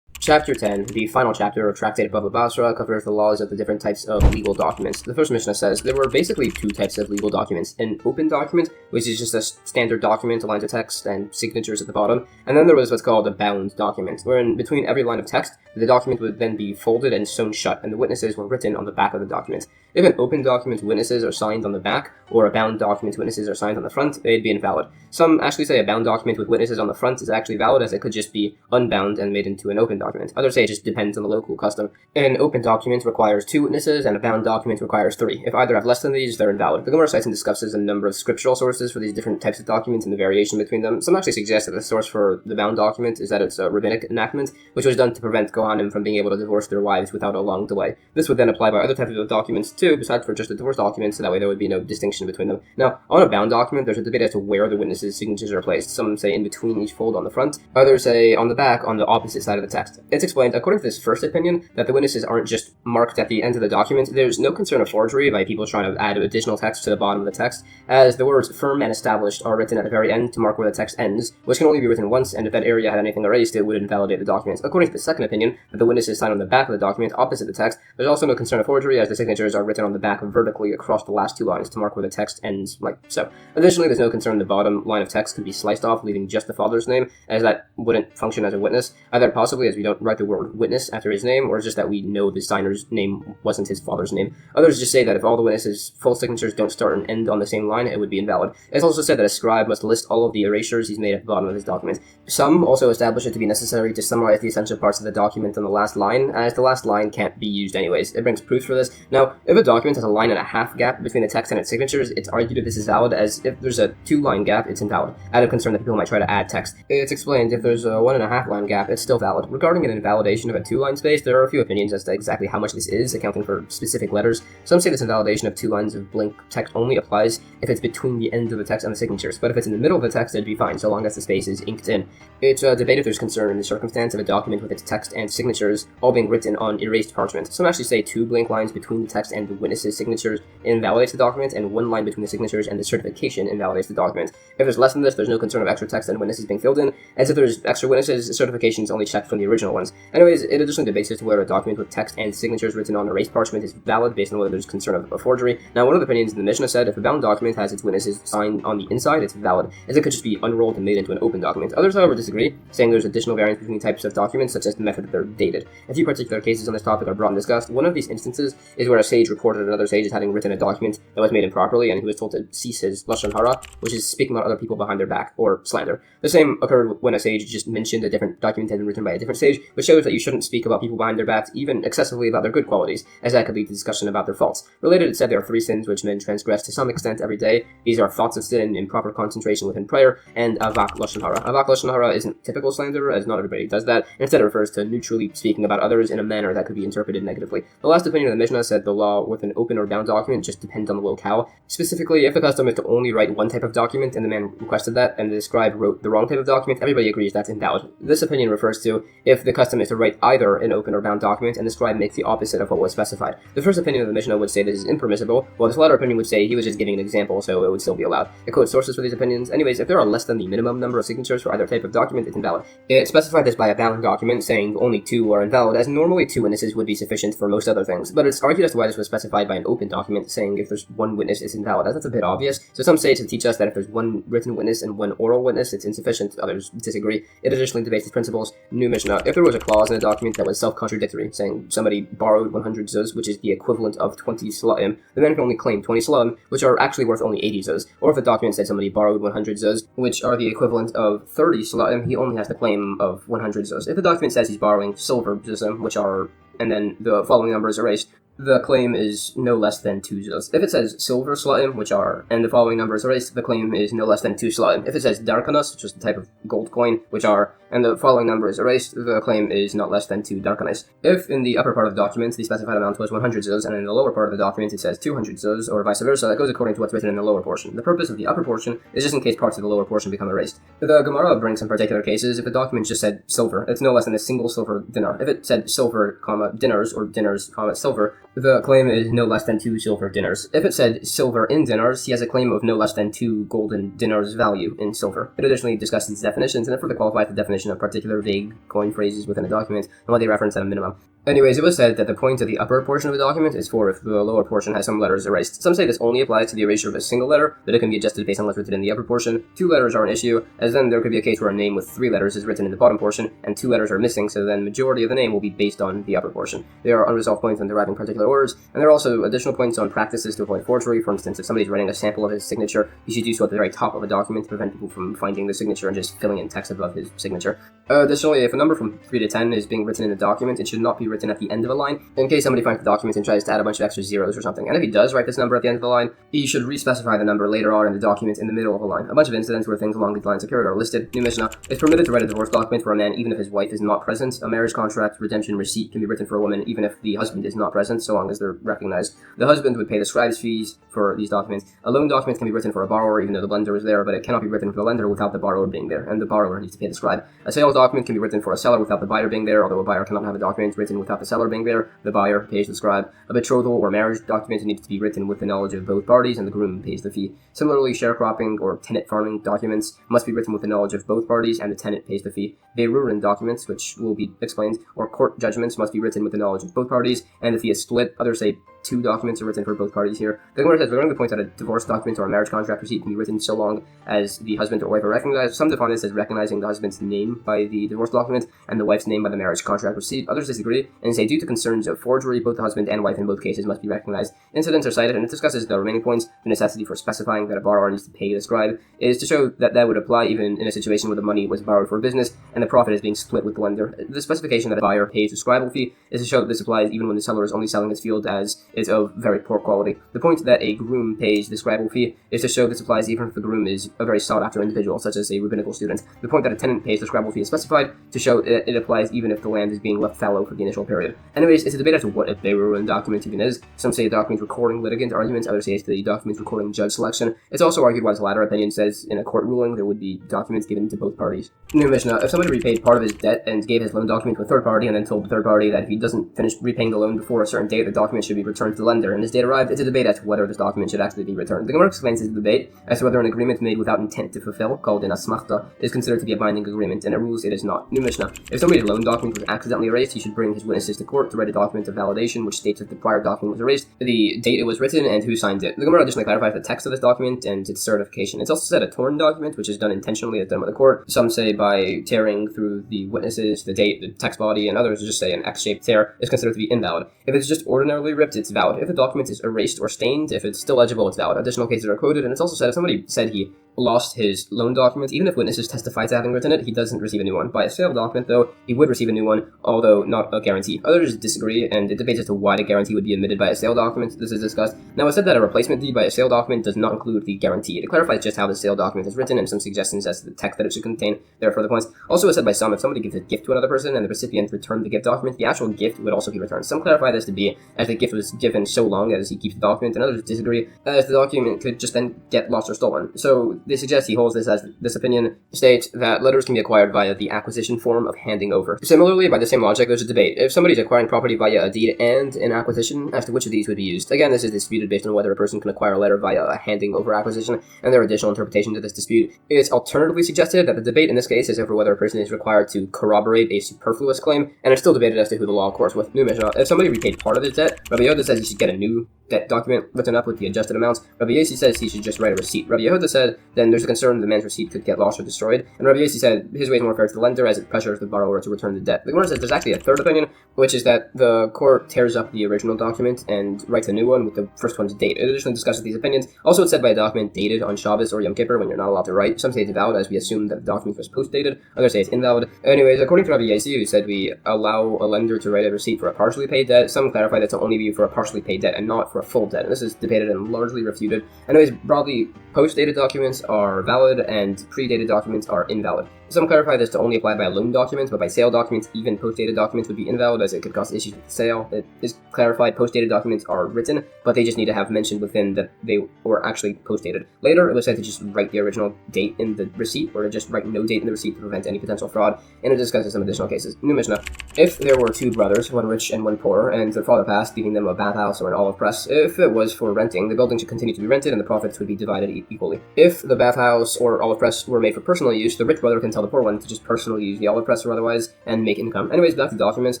Chapter 10, the final chapter of Tractate Bava Basra, covers the laws of the different types of legal documents. The first Mishnah says there were basically two types of legal documents. An open document, which is just a standard document, lines of text and signatures at the bottom, and then there was what's called a bound document, wherein between every line of text, the document would then be folded and sewn shut, and the witnesses were written on the back of the document. If an open document witnesses are signed on the back, or a bound document witnesses are signed on the front, they'd be invalid. Some actually say a bound document with witnesses on the front is actually valid, as it could just be unbound and made into an open document. Others say it just depends on the local custom. An open document requires 2 witnesses, and a bound document requires 3. If either have less than these, they're invalid. The Gemara cites and discusses a number of scriptural sources for these different types of documents and the variation between them. Some actually suggest that the source for the bound document is that it's a rabbinic enactment, which was done to prevent Kohanim from being able to divorce their wives without a long delay. This would then apply by other types of documents too, besides for just the divorce documents, so that way there would be no distinction between them. Now, on a bound document, there's a debate as to where the witnesses' signatures are placed. Some say in between each fold on the front, others say on the back on the opposite side of the text. It's explained, according to this first opinion, that the witnesses aren't just marked at the end of the document. There's no concern of forgery by people trying to add additional text to the bottom of the text, as the words firm and established are written at the very end to mark where the text ends, which can only be written once, and if that area had anything erased, it would invalidate the document. According to the second opinion, that the witnesses sign on the back of the document opposite the text, there's also no concern of forgery, as the signatures are written on the back vertically across the last 2 lines to mark where the text ends, like so. Additionally, there's no concern the bottom line of text could be sliced off, leaving just the father's name, as that wouldn't function as a witness, either possibly as we don't write the word witness after his name, or just that we know the signer's name wasn't his father's name. Others just say that if all the witnesses' full signatures don't start and end on the same line, it would be invalid. It's also said that a scribe must list all of the erasures he's made at the bottom of his document. Some also establish it to be necessary to summarize the essential parts of the document on the last line, as the last line can't be used anyways. It brings proofs for this. Now, if a document has a line and a half gap between the text and its signatures, it's argued that this is valid, as if there's a 2-line gap, it's invalid, out of concern that people might try to add text. It's explained if there's a 1.5 line gap, it's still valid. Regarding an invalidation of a 2-line space, there are a few opinions as to exactly how much this is, accounting for specific letters. Some say this invalidation of 2 lines of blank text only applies if it's between the end of the text and the signatures, but if it's in the middle of the text, it'd be fine, so long as the space is inked in. It's a debate if there's concern in the circumstance of a document with its text and signatures all being written on erased parchment. Some actually say 2 blank lines between the text and the witness's signatures invalidates the document, and 1 line between the signatures and the certification invalidates the document. If there's less than this, there's no concern of extra text and witnesses being filled in, as if there's extra witnesses, certification is only checked from the original ones. Anyways, it additionally debates as to whether a document with text and signatures written on erased parchment is valid based on whether there's concern of a forgery. Now, one of the opinions in the Mishnah said if a bound document has its witnesses signed on the inside, it's valid, as it could just be unrolled and made into an open document. Others, however, disagree, saying there's additional variance between types of documents, such as the method that they're dated. A few particular cases on this topic are brought and discussed. One of these instances is where a sage reported another sage as having written a document that was made improperly, and he was told to cease his lashon hara, which is speaking about other people behind their back, or slander. The same occurred when a sage just mentioned a different document had been written by a different sage, which shows that you shouldn't speak about people behind their backs, even excessively about their good qualities, as that could lead to discussion about their faults. Related, it said there are 3 sins which men transgress to some extent every day. These are thoughts of sin, improper concentration within prayer, and avak lashon hara. Avak lashon hara isn't typical slander, as not everybody does that. Instead, it refers to neutrally speaking about others in a manner that could be interpreted negatively. The last opinion of the Mishnah said the law with an open or bound document just depends on the locale. Specifically, if the custom is to only write one type of document and the man requested that, and the scribe wrote the wrong type of document, everybody agrees that's invalid. This opinion refers to if the custom is to write either an open or bound document and the scribe makes the opposite of what was specified. The first opinion of the Mishnah would say this is impermissible, while this latter opinion would say he was just giving an example, so it would still be allowed. It quotes sources for these opinions. Anyways, if there are less than the minimum number of signatures for either type of document, it's invalid. It specified this by a bound document, saying only 2 are invalid, as normally 2 witnesses would be sufficient for most other things. But it's argued as to why this was specified by an open document, saying if there's 1 witness, it's invalid, as that's a bit obvious. So some say to teach us that if there's 1 written witness and 1 oral witness, it's insufficient. Others disagree. It additionally debates these principles. New Mishnah. If there was a clause in a document that was self-contradictory, saying somebody borrowed 100 zuz, which is the equivalent of 20 sla'im, the man can only claim 20 sla'im, which are actually worth only 80 zuz. Or if the document said somebody borrowed 100 zuz, which are the equivalent of 30 sla'im, he only has the claim of 100 zuz. If the document says he's borrowing silver zuzim, which are, and then the following number is erased, the claim is no less than 2 zuz. If it says silver sla'im, which are, and the following number is erased, the claim is no less than 2 sla'im. If it says darkanos, which is the type of gold coin, which are, and the following number is erased, the claim is not less than 2 darkanos. If in the upper part of the document the specified amount was 100 zuz, and in the lower part of the document it says 200 zuz, or vice versa, that goes according to what's written in the lower portion. The purpose of the upper portion is just in case parts of the lower portion become erased. The Gemara brings some particular cases. If the document just said silver, it's no less than a single silver dinar. If it said silver, comma, dinars, or dinars, comma, silver, the claim is no less than 2 silver dinars. If it said silver in dinars, he has a claim of no less than 2 golden dinars value in silver. It additionally discusses these definitions, and it further qualifies the definition of particular vague coin phrases within a document and what they reference at a minimum. Anyways, it was said that the point of the upper portion of a document is for if the lower portion has some letters erased. Some say this only applies to the erasure of a single letter, but it can be adjusted based on what's written in the upper portion. 2 letters are an issue, as then there could be a case where a name with 3 letters is written in the bottom portion, and 2 letters are missing, so then majority of the name will be based on the upper portion. There are unresolved points on deriving particular orders, and there are also additional points on practices to avoid forgery. For instance, if somebody's writing a sample of his signature, he should do so at the very top of a document to prevent people from finding the signature and just filling in text above his signature. Additionally, if a number from 3 to 10 is being written in a document, it should not be written at the end of a line, in case somebody finds the document and tries to add a bunch of extra zeros or something. And if he does write this number at the end of the line, he should re-specify the number later on in the document in the middle of a line. A bunch of incidents where things along these lines occurred are listed. New Mishnah. It's permitted to write a divorce document for a man even if his wife is not present. A marriage contract, redemption receipt can be written for a woman even if the husband is not present, so long as they're recognized. The husband would pay the scribe's fees for these documents. A loan document can be written for a borrower even though the lender is there, but it cannot be written for the lender without the borrower being there, and the borrower needs to pay the scribe. A sales document can be written for a seller without the buyer being there, although a buyer cannot have a document written without the seller being there. The buyer pays the scribe. A betrothal or marriage document needs to be written with the knowledge of both parties, and the groom pays the fee. Similarly, sharecropping or tenant farming documents must be written with the knowledge of both parties, and the tenant pays the fee. Berurin documents, which will be explained, or court judgments must be written with the knowledge of both parties, and the fee is split. Others say 2 documents are written for both parties here. The Gemara says, regarding the point that a divorce document or a marriage contract receipt can be written so long as the husband or wife are recognized. Some define this as recognizing the husband's name by the divorce document and the wife's name by the marriage contract receipt. Others disagree debate, and say, due to concerns of forgery, both the husband and wife in both cases must be recognized. Incidents are cited, and it discusses the remaining points. The necessity for specifying that a borrower needs to pay the scribe is to show that that would apply even in a situation where the money was borrowed for business, and the profit is being split with the lender. The specification that a buyer pays the scribal fee is to show that this applies even when the seller is only selling his field as is of very poor quality. The point that a groom pays the scribal fee is to show this applies even if the groom is a very sought-after individual, such as a rabbinical student. The point that a tenant pays the scribal fee is specified to show that it applies even if the land is being left fallow for the initial period. Anyways, it's a debate as to what a beirur document even is. Some say a document recording litigant arguments, others say it's the document recording judge selection. It's also argued why the latter opinion says in a court ruling there would be documents given to both parties. New Mishnah, if somebody repaid part of his debt and gave his loan document to a third party and then told the third party that if he doesn't finish repaying the loan before a certain date, the document should be returned to the lender, and this date arrived, it's a debate as to whether this document should actually be returned. The Gemara explains this debate as to whether an agreement made without intent to fulfill, called an asmachta, is considered to be a binding agreement, and it rules it is not. New Mishnah, if somebody's loan document was accidentally erased, he should bring his witnesses to court to write a document of validation which states that the prior document was erased, the date it was written, and who signed it. The Gemara additionally clarifies the text of this document and its certification. It's also said a torn document, which is done intentionally, as done by the court. Some say by tearing through the witnesses, the date, the text body, and others just say an X-shaped tear is considered to be invalid. If it's just ordinarily ripped, it's valid. If the document is erased or stained, if it's still legible, it's valid. Additional cases are quoted, and it's also said if somebody said he lost his loan document, even if witnesses testify to having written it, he doesn't receive a new one. By a sale document, though, he would receive a new one, although not a guarantee. Others disagree, and it debates as to why the guarantee would be omitted by a sale document. This is discussed. Now, it's said that a replacement deed by a sale document does not include the guarantee. It clarifies just how the sale document is written and some suggestions as to the text that it should contain. There are further points. Also, it's said by some, if somebody gives a gift to another person and the recipient returned the gift document, the actual gift would also be returned. Some clarify this to be as the gift was given so long as he keeps the document, and others disagree as the document could just then get lost or stolen. So they suggest he holds this as this opinion states that letters can be acquired via the acquisition form of handing over. Similarly, by the same logic, there's a debate. If somebody's acquiring property via a deed and an acquisition, as to which of these would be used. Again, this is disputed based on whether a person can acquire a letter via a handing over acquisition, and there are additional interpretations of this dispute. It's alternatively suggested that the debate in this case is over whether a person is required to corroborate a superfluous claim, and it's still debated as to who the law accords with. New Mishnah, if somebody repaid part of his debt, Rabbi Yehuda says he should get a new debt document written up with the adjusted amounts. Rabbi Yossi says he should just write a receipt. Rabbi Yehuda said then there's a concern the man's receipt could get lost or destroyed, and Rabbi Yossi said his way is more fair to the lender as it pressures the borrower to return the debt. The Gemara says there's actually a third opinion, which is that the court tears up the original document and writes a new one with the first one's date. It additionally discusses these opinions. Also, it's said by a document dated on Shabbos or Yom Kippur when you're not allowed to write. Some say it's valid as we assume that the document was post-dated. Others say it's invalid. Anyways, according to Rabbi Yossi, who said we allow a lender to write a receipt for a partially paid debt, some clarify that to only be for a partially paid debt and not for a full debt. And this is debated and largely refuted. Anyways, broadly, post-dated documents are valid and pre-dated documents are invalid. Some clarify this to only apply by loan documents, but by sale documents, even post-dated documents would be invalid as it could cause issues with the sale. It is clarified post-dated documents are written, but they just need to have mentioned within that they were actually post-dated. Later, it was said to just write the original date in the receipt, or to just write no date in the receipt to prevent any potential fraud, and it discusses some additional cases. New Mishnah. If there were two brothers, one rich and one poor, and their father passed, leaving them a bathhouse or an olive press, if it was for renting, the building should continue to be rented and the profits would be divided equally. If the bathhouse or olive press were made for personal use, the rich brother can tell the poor one to just personally use the olive press or otherwise and make income. Anyways, back to documents.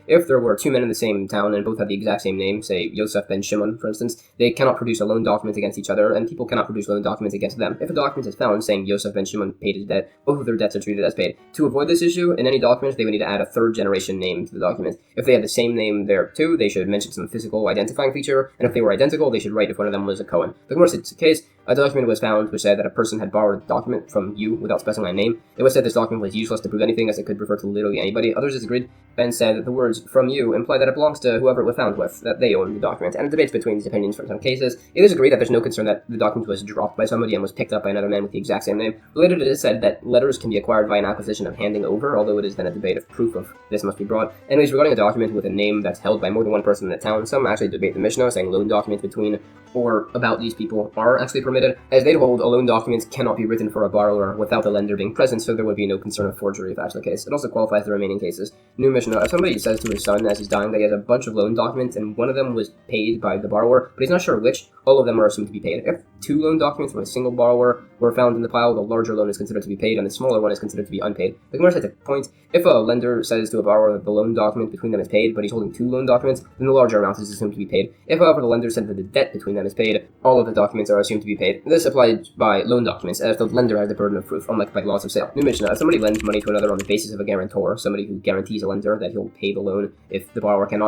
If there were two men in the same town and both had the exact same name, say Yosef ben Shimon, for instance, they cannot produce a loan document against each other, and people cannot produce loan documents against them. If a document is found saying Yosef ben Shimon paid his debt, both of their debts are treated as paid. To avoid this issue, in any documents, they would need to add a third generation name to the document. If they had the same name there too, they should mention some physical identifying feature, and if they were identical, they should write if one of them was a Cohen. The Gemara states the case. A document was found which said that a person had borrowed a document from you without specifying a name. It was said this document was useless to prove anything as it could refer to literally anybody. Others disagreed and said that the words "from you" imply that it belongs to whoever it was found with, that they own the document. And it debates between these opinions for some cases. It is agreed that there's no concern that the document was dropped by somebody and was picked up by another man with the exact same name. Related, it is said that letters can be acquired by an acquisition of handing over, although it is then a debate if proof of this must be brought. Anyways, regarding a document with a name that's held by more than one person in the town, some actually debate the Mishnah, saying loan documents between or about these people are actually permitted, as they hold a loan document cannot be written for a borrower without the lender being present, so there would be no concern of forgery if that's the case. It also qualifies the remaining cases. New Mishnah, if somebody says to his son as he's dying that he has a bunch of loan documents and one of them was paid by the borrower, but he's not sure which, all of them are assumed to be paid. If two loan documents from a single borrower were found in the pile, the larger loan is considered to be paid and the smaller one is considered to be unpaid. The Gemara says at the point, if a lender says to a borrower that the loan document between them is paid, but he's holding two loan documents, then the larger amount is assumed to be paid. If, however, the lender said that the debt between them is paid, all of the documents are assumed to be paid. This applies by loan documents, as the lender has the burden of proof, unlike by laws of sale. New Mishnah, if somebody lends money to another on the basis of a guarantor, somebody who guarantees a lender, that he'll pay the loan if the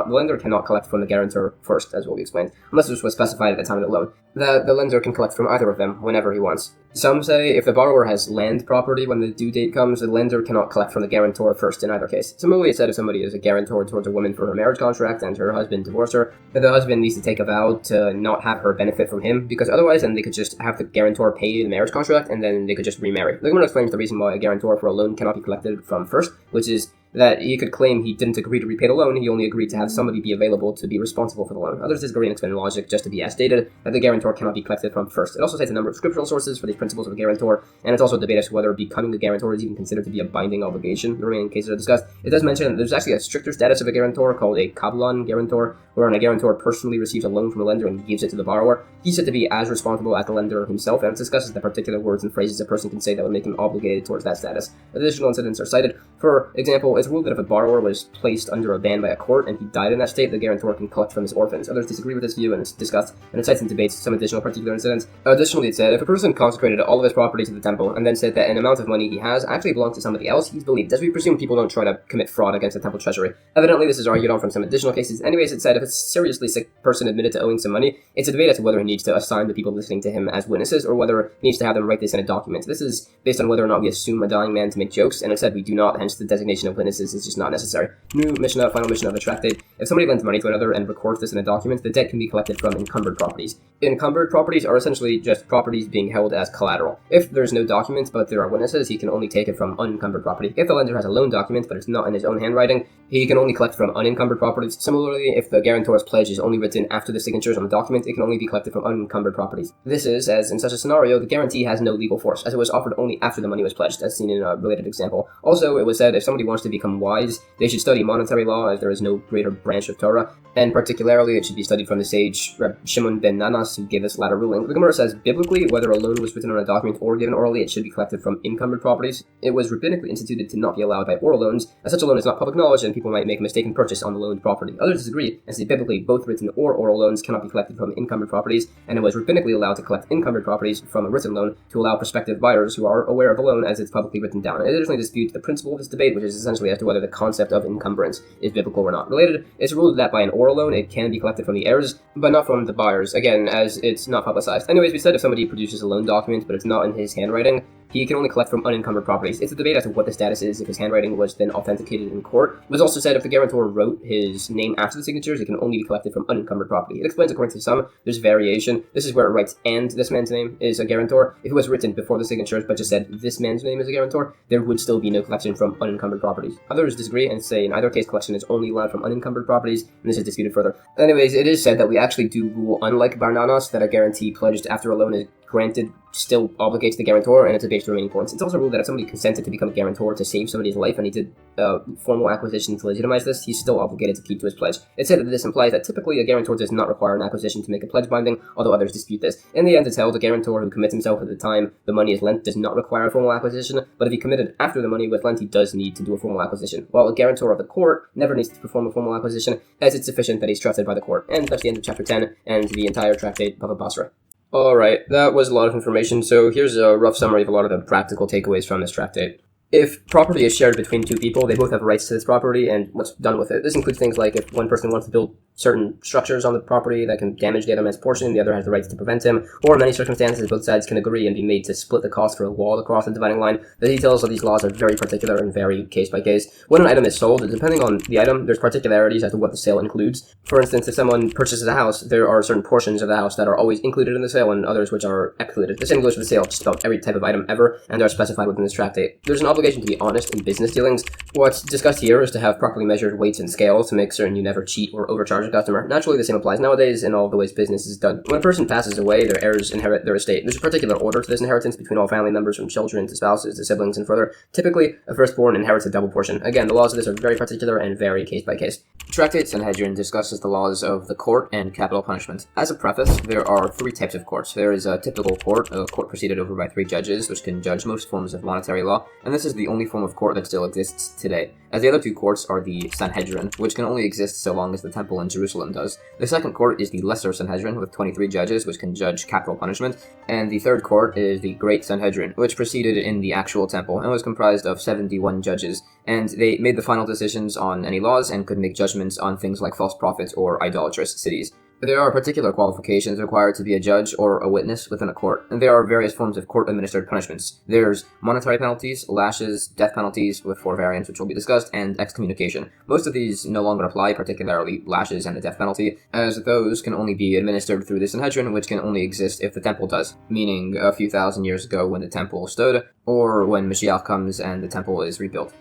lender cannot collect from the guarantor first, as will be explained, unless this was specified at the time of the loan. The lender can collect from either of them whenever he wants. Some say if the borrower has land property when the due date comes, the lender cannot collect from the guarantor first in either case. Similarly, it said if somebody is a guarantor towards a woman for her marriage contract and her husband divorced her, the husband needs to take a vow to not have her benefit from him, because otherwise then they could just have the guarantor pay the marriage contract and then they could just remarry. The Gemara explains the reason why a guarantor for a loan cannot be collected from first, which is that he could claim he didn't agree to repay the loan, he only agreed to have somebody be available to be responsible for the loan. Others disagree and explain logic just to be as stated, that the guarantor cannot be collected from first. It also cites a number of scriptural sources for these principles of a guarantor, and it's also debated as to whether becoming a guarantor is even considered to be a binding obligation. The remaining cases are discussed. It does mention that there's actually a stricter status of a guarantor called a kabbalan guarantor, wherein a guarantor personally receives a loan from a lender and gives it to the borrower. He's said to be as responsible as the lender himself, and it discusses the particular words and phrases a person can say that would make him obligated towards that status. Additional incidents are cited. For example, it's ruled that if a borrower was placed under a ban by a court and he died in that state, the guarantor can collect from his orphans. Others disagree with this view, and it's discussed, and it cites and debates some additional particular incidents. Additionally, it said if a person consecrated all of his property to the temple and then said that an amount of money he has actually belongs to somebody else, he's believed, as we presume people don't try to commit fraud against the temple treasury. Evidently, this is argued on from some additional cases. Anyways, it said if a seriously sick person admitted to owing some money, it's a debate as to whether he needs to assign the people listening to him as witnesses or whether he needs to have them write this in a document. This is based on whether or not we assume a dying man to make jokes, and it said we do not, hence the designation of witnesses is just not necessary. New Mishnah, final Mishnah of the Tractate. If somebody lends money to another and records this in a document, the debt can be collected from encumbered properties. Encumbered properties are essentially just properties being held as collateral. If there's no document but there are witnesses, he can only take it from unencumbered property. If the lender has a loan document but it's not in his own handwriting, he can only collect from unencumbered properties. Similarly, if the guarantor's pledge is only written after the signatures on the document, it can only be collected from unencumbered properties. This is, as in such a scenario, the guarantee has no legal force, as it was offered only after the money was pledged, as seen in a related example. Also, it was said if somebody wants to become wise, they should study monetary law, as there is no greater branch of Torah, and particularly it should be studied from the sage Reb Shimon ben Nanas, who gave this latter ruling. The Gemara says, biblically, whether a loan was written on a document or given orally, it should be collected from encumbered properties. It was rabbinically instituted to not be allowed by oral loans, as such a loan is not public knowledge and people might make a mistaken purchase on the loaned property. Others disagree, and say biblically, both written or oral loans cannot be collected from encumbered properties, and it was rabbinically allowed to collect encumbered properties from a written loan to allow prospective buyers who are aware of the loan as it's publicly written down. It additionally disputes the principle of this debate, which is essentially as to whether the concept of encumbrance is biblical or not. Related, it's ruled that by an oral loan, it can be collected from the heirs, but not from the buyers, again, as it's not publicized. Anyways, we said if somebody produces a loan document, but it's not in his handwriting, he can only collect from unencumbered properties. It's a debate as to what the status is if his handwriting was then authenticated in court. It was also said if the guarantor wrote his name after the signatures, it can only be collected from unencumbered property. It explains according to some, there's variation. This is where it writes, and this man's name is a guarantor. If it was written before the signatures, but just said, this man's name is a guarantor, there would still be no collection from unencumbered properties. Others disagree and say in either case, collection is only allowed from unencumbered properties, and this is disputed further. Anyways, it is said that we actually do rule, unlike Barnanos, that a guarantee pledged after a loan is granted still obligates the guarantor, and it's a base to remaining points. It's also ruled that if somebody consented to become a guarantor to save somebody's life and he did formal acquisition to legitimize this, he's still obligated to keep to his pledge. It's said that this implies that typically a guarantor does not require an acquisition to make a pledge binding, although others dispute this. In the end, it's held a guarantor who commits himself at the time the money is lent does not require a formal acquisition, but if he committed after the money was lent, he does need to do a formal acquisition, while a guarantor of the court never needs to perform a formal acquisition, as it's sufficient that he's trusted by the court. And that's the end of chapter 10 and the entire Tractate Bava Basra. Alright, that was a lot of information, so here's a rough summary of a lot of the practical takeaways from this tractate. If property is shared between two people, they both have rights to this property and what's done with it. This includes things like if one person wants to build certain structures on the property that can damage the other man's portion, the other has the rights to prevent him, or in many circumstances, both sides can agree and be made to split the cost for a wall across the dividing line. The details of these laws are very particular and vary case by case. When an item is sold, depending on the item, there's particularities as to what the sale includes. For instance, if someone purchases a house, there are certain portions of the house that are always included in the sale and others which are excluded. The same goes for the sale of just about every type of item ever, and are specified within this tractate. There's an obligation to be honest in business dealings. What's discussed here is to have properly measured weights and scales to make certain you never cheat or overcharge a customer. Naturally, the same applies nowadays in all the ways business is done. When a person passes away, their heirs inherit their estate. There's a particular order to this inheritance between all family members, from children to spouses to siblings and further. Typically, a firstborn inherits a double portion. Again, the laws of this are very particular and vary case by case. Tractate Sanhedrin discusses the laws of the court and capital punishment. As a preface, there are three types of courts. There is a typical court, a court presided over by 3 judges, which can judge most forms of monetary law, and this is the only form of court that still exists today, as the other 2 courts are the Sanhedrin, which can only exist so long as the temple and Jerusalem does. The second court is the Lesser Sanhedrin, with 23 judges, which can judge capital punishment. And the third court is the Great Sanhedrin, which proceeded in the actual temple and was comprised of 71 judges. And they made the final decisions on any laws and could make judgments on things like false prophets or idolatrous cities. There are particular qualifications required to be a judge or a witness within a court, and there are various forms of court-administered punishments. There's monetary penalties, lashes, death penalties with 4 variants which will be discussed, and excommunication. Most of these no longer apply, particularly lashes and the death penalty, as those can only be administered through the Sanhedrin, which can only exist if the temple does, meaning a few thousand years ago when the temple stood, or when Moshiach comes and the temple is rebuilt.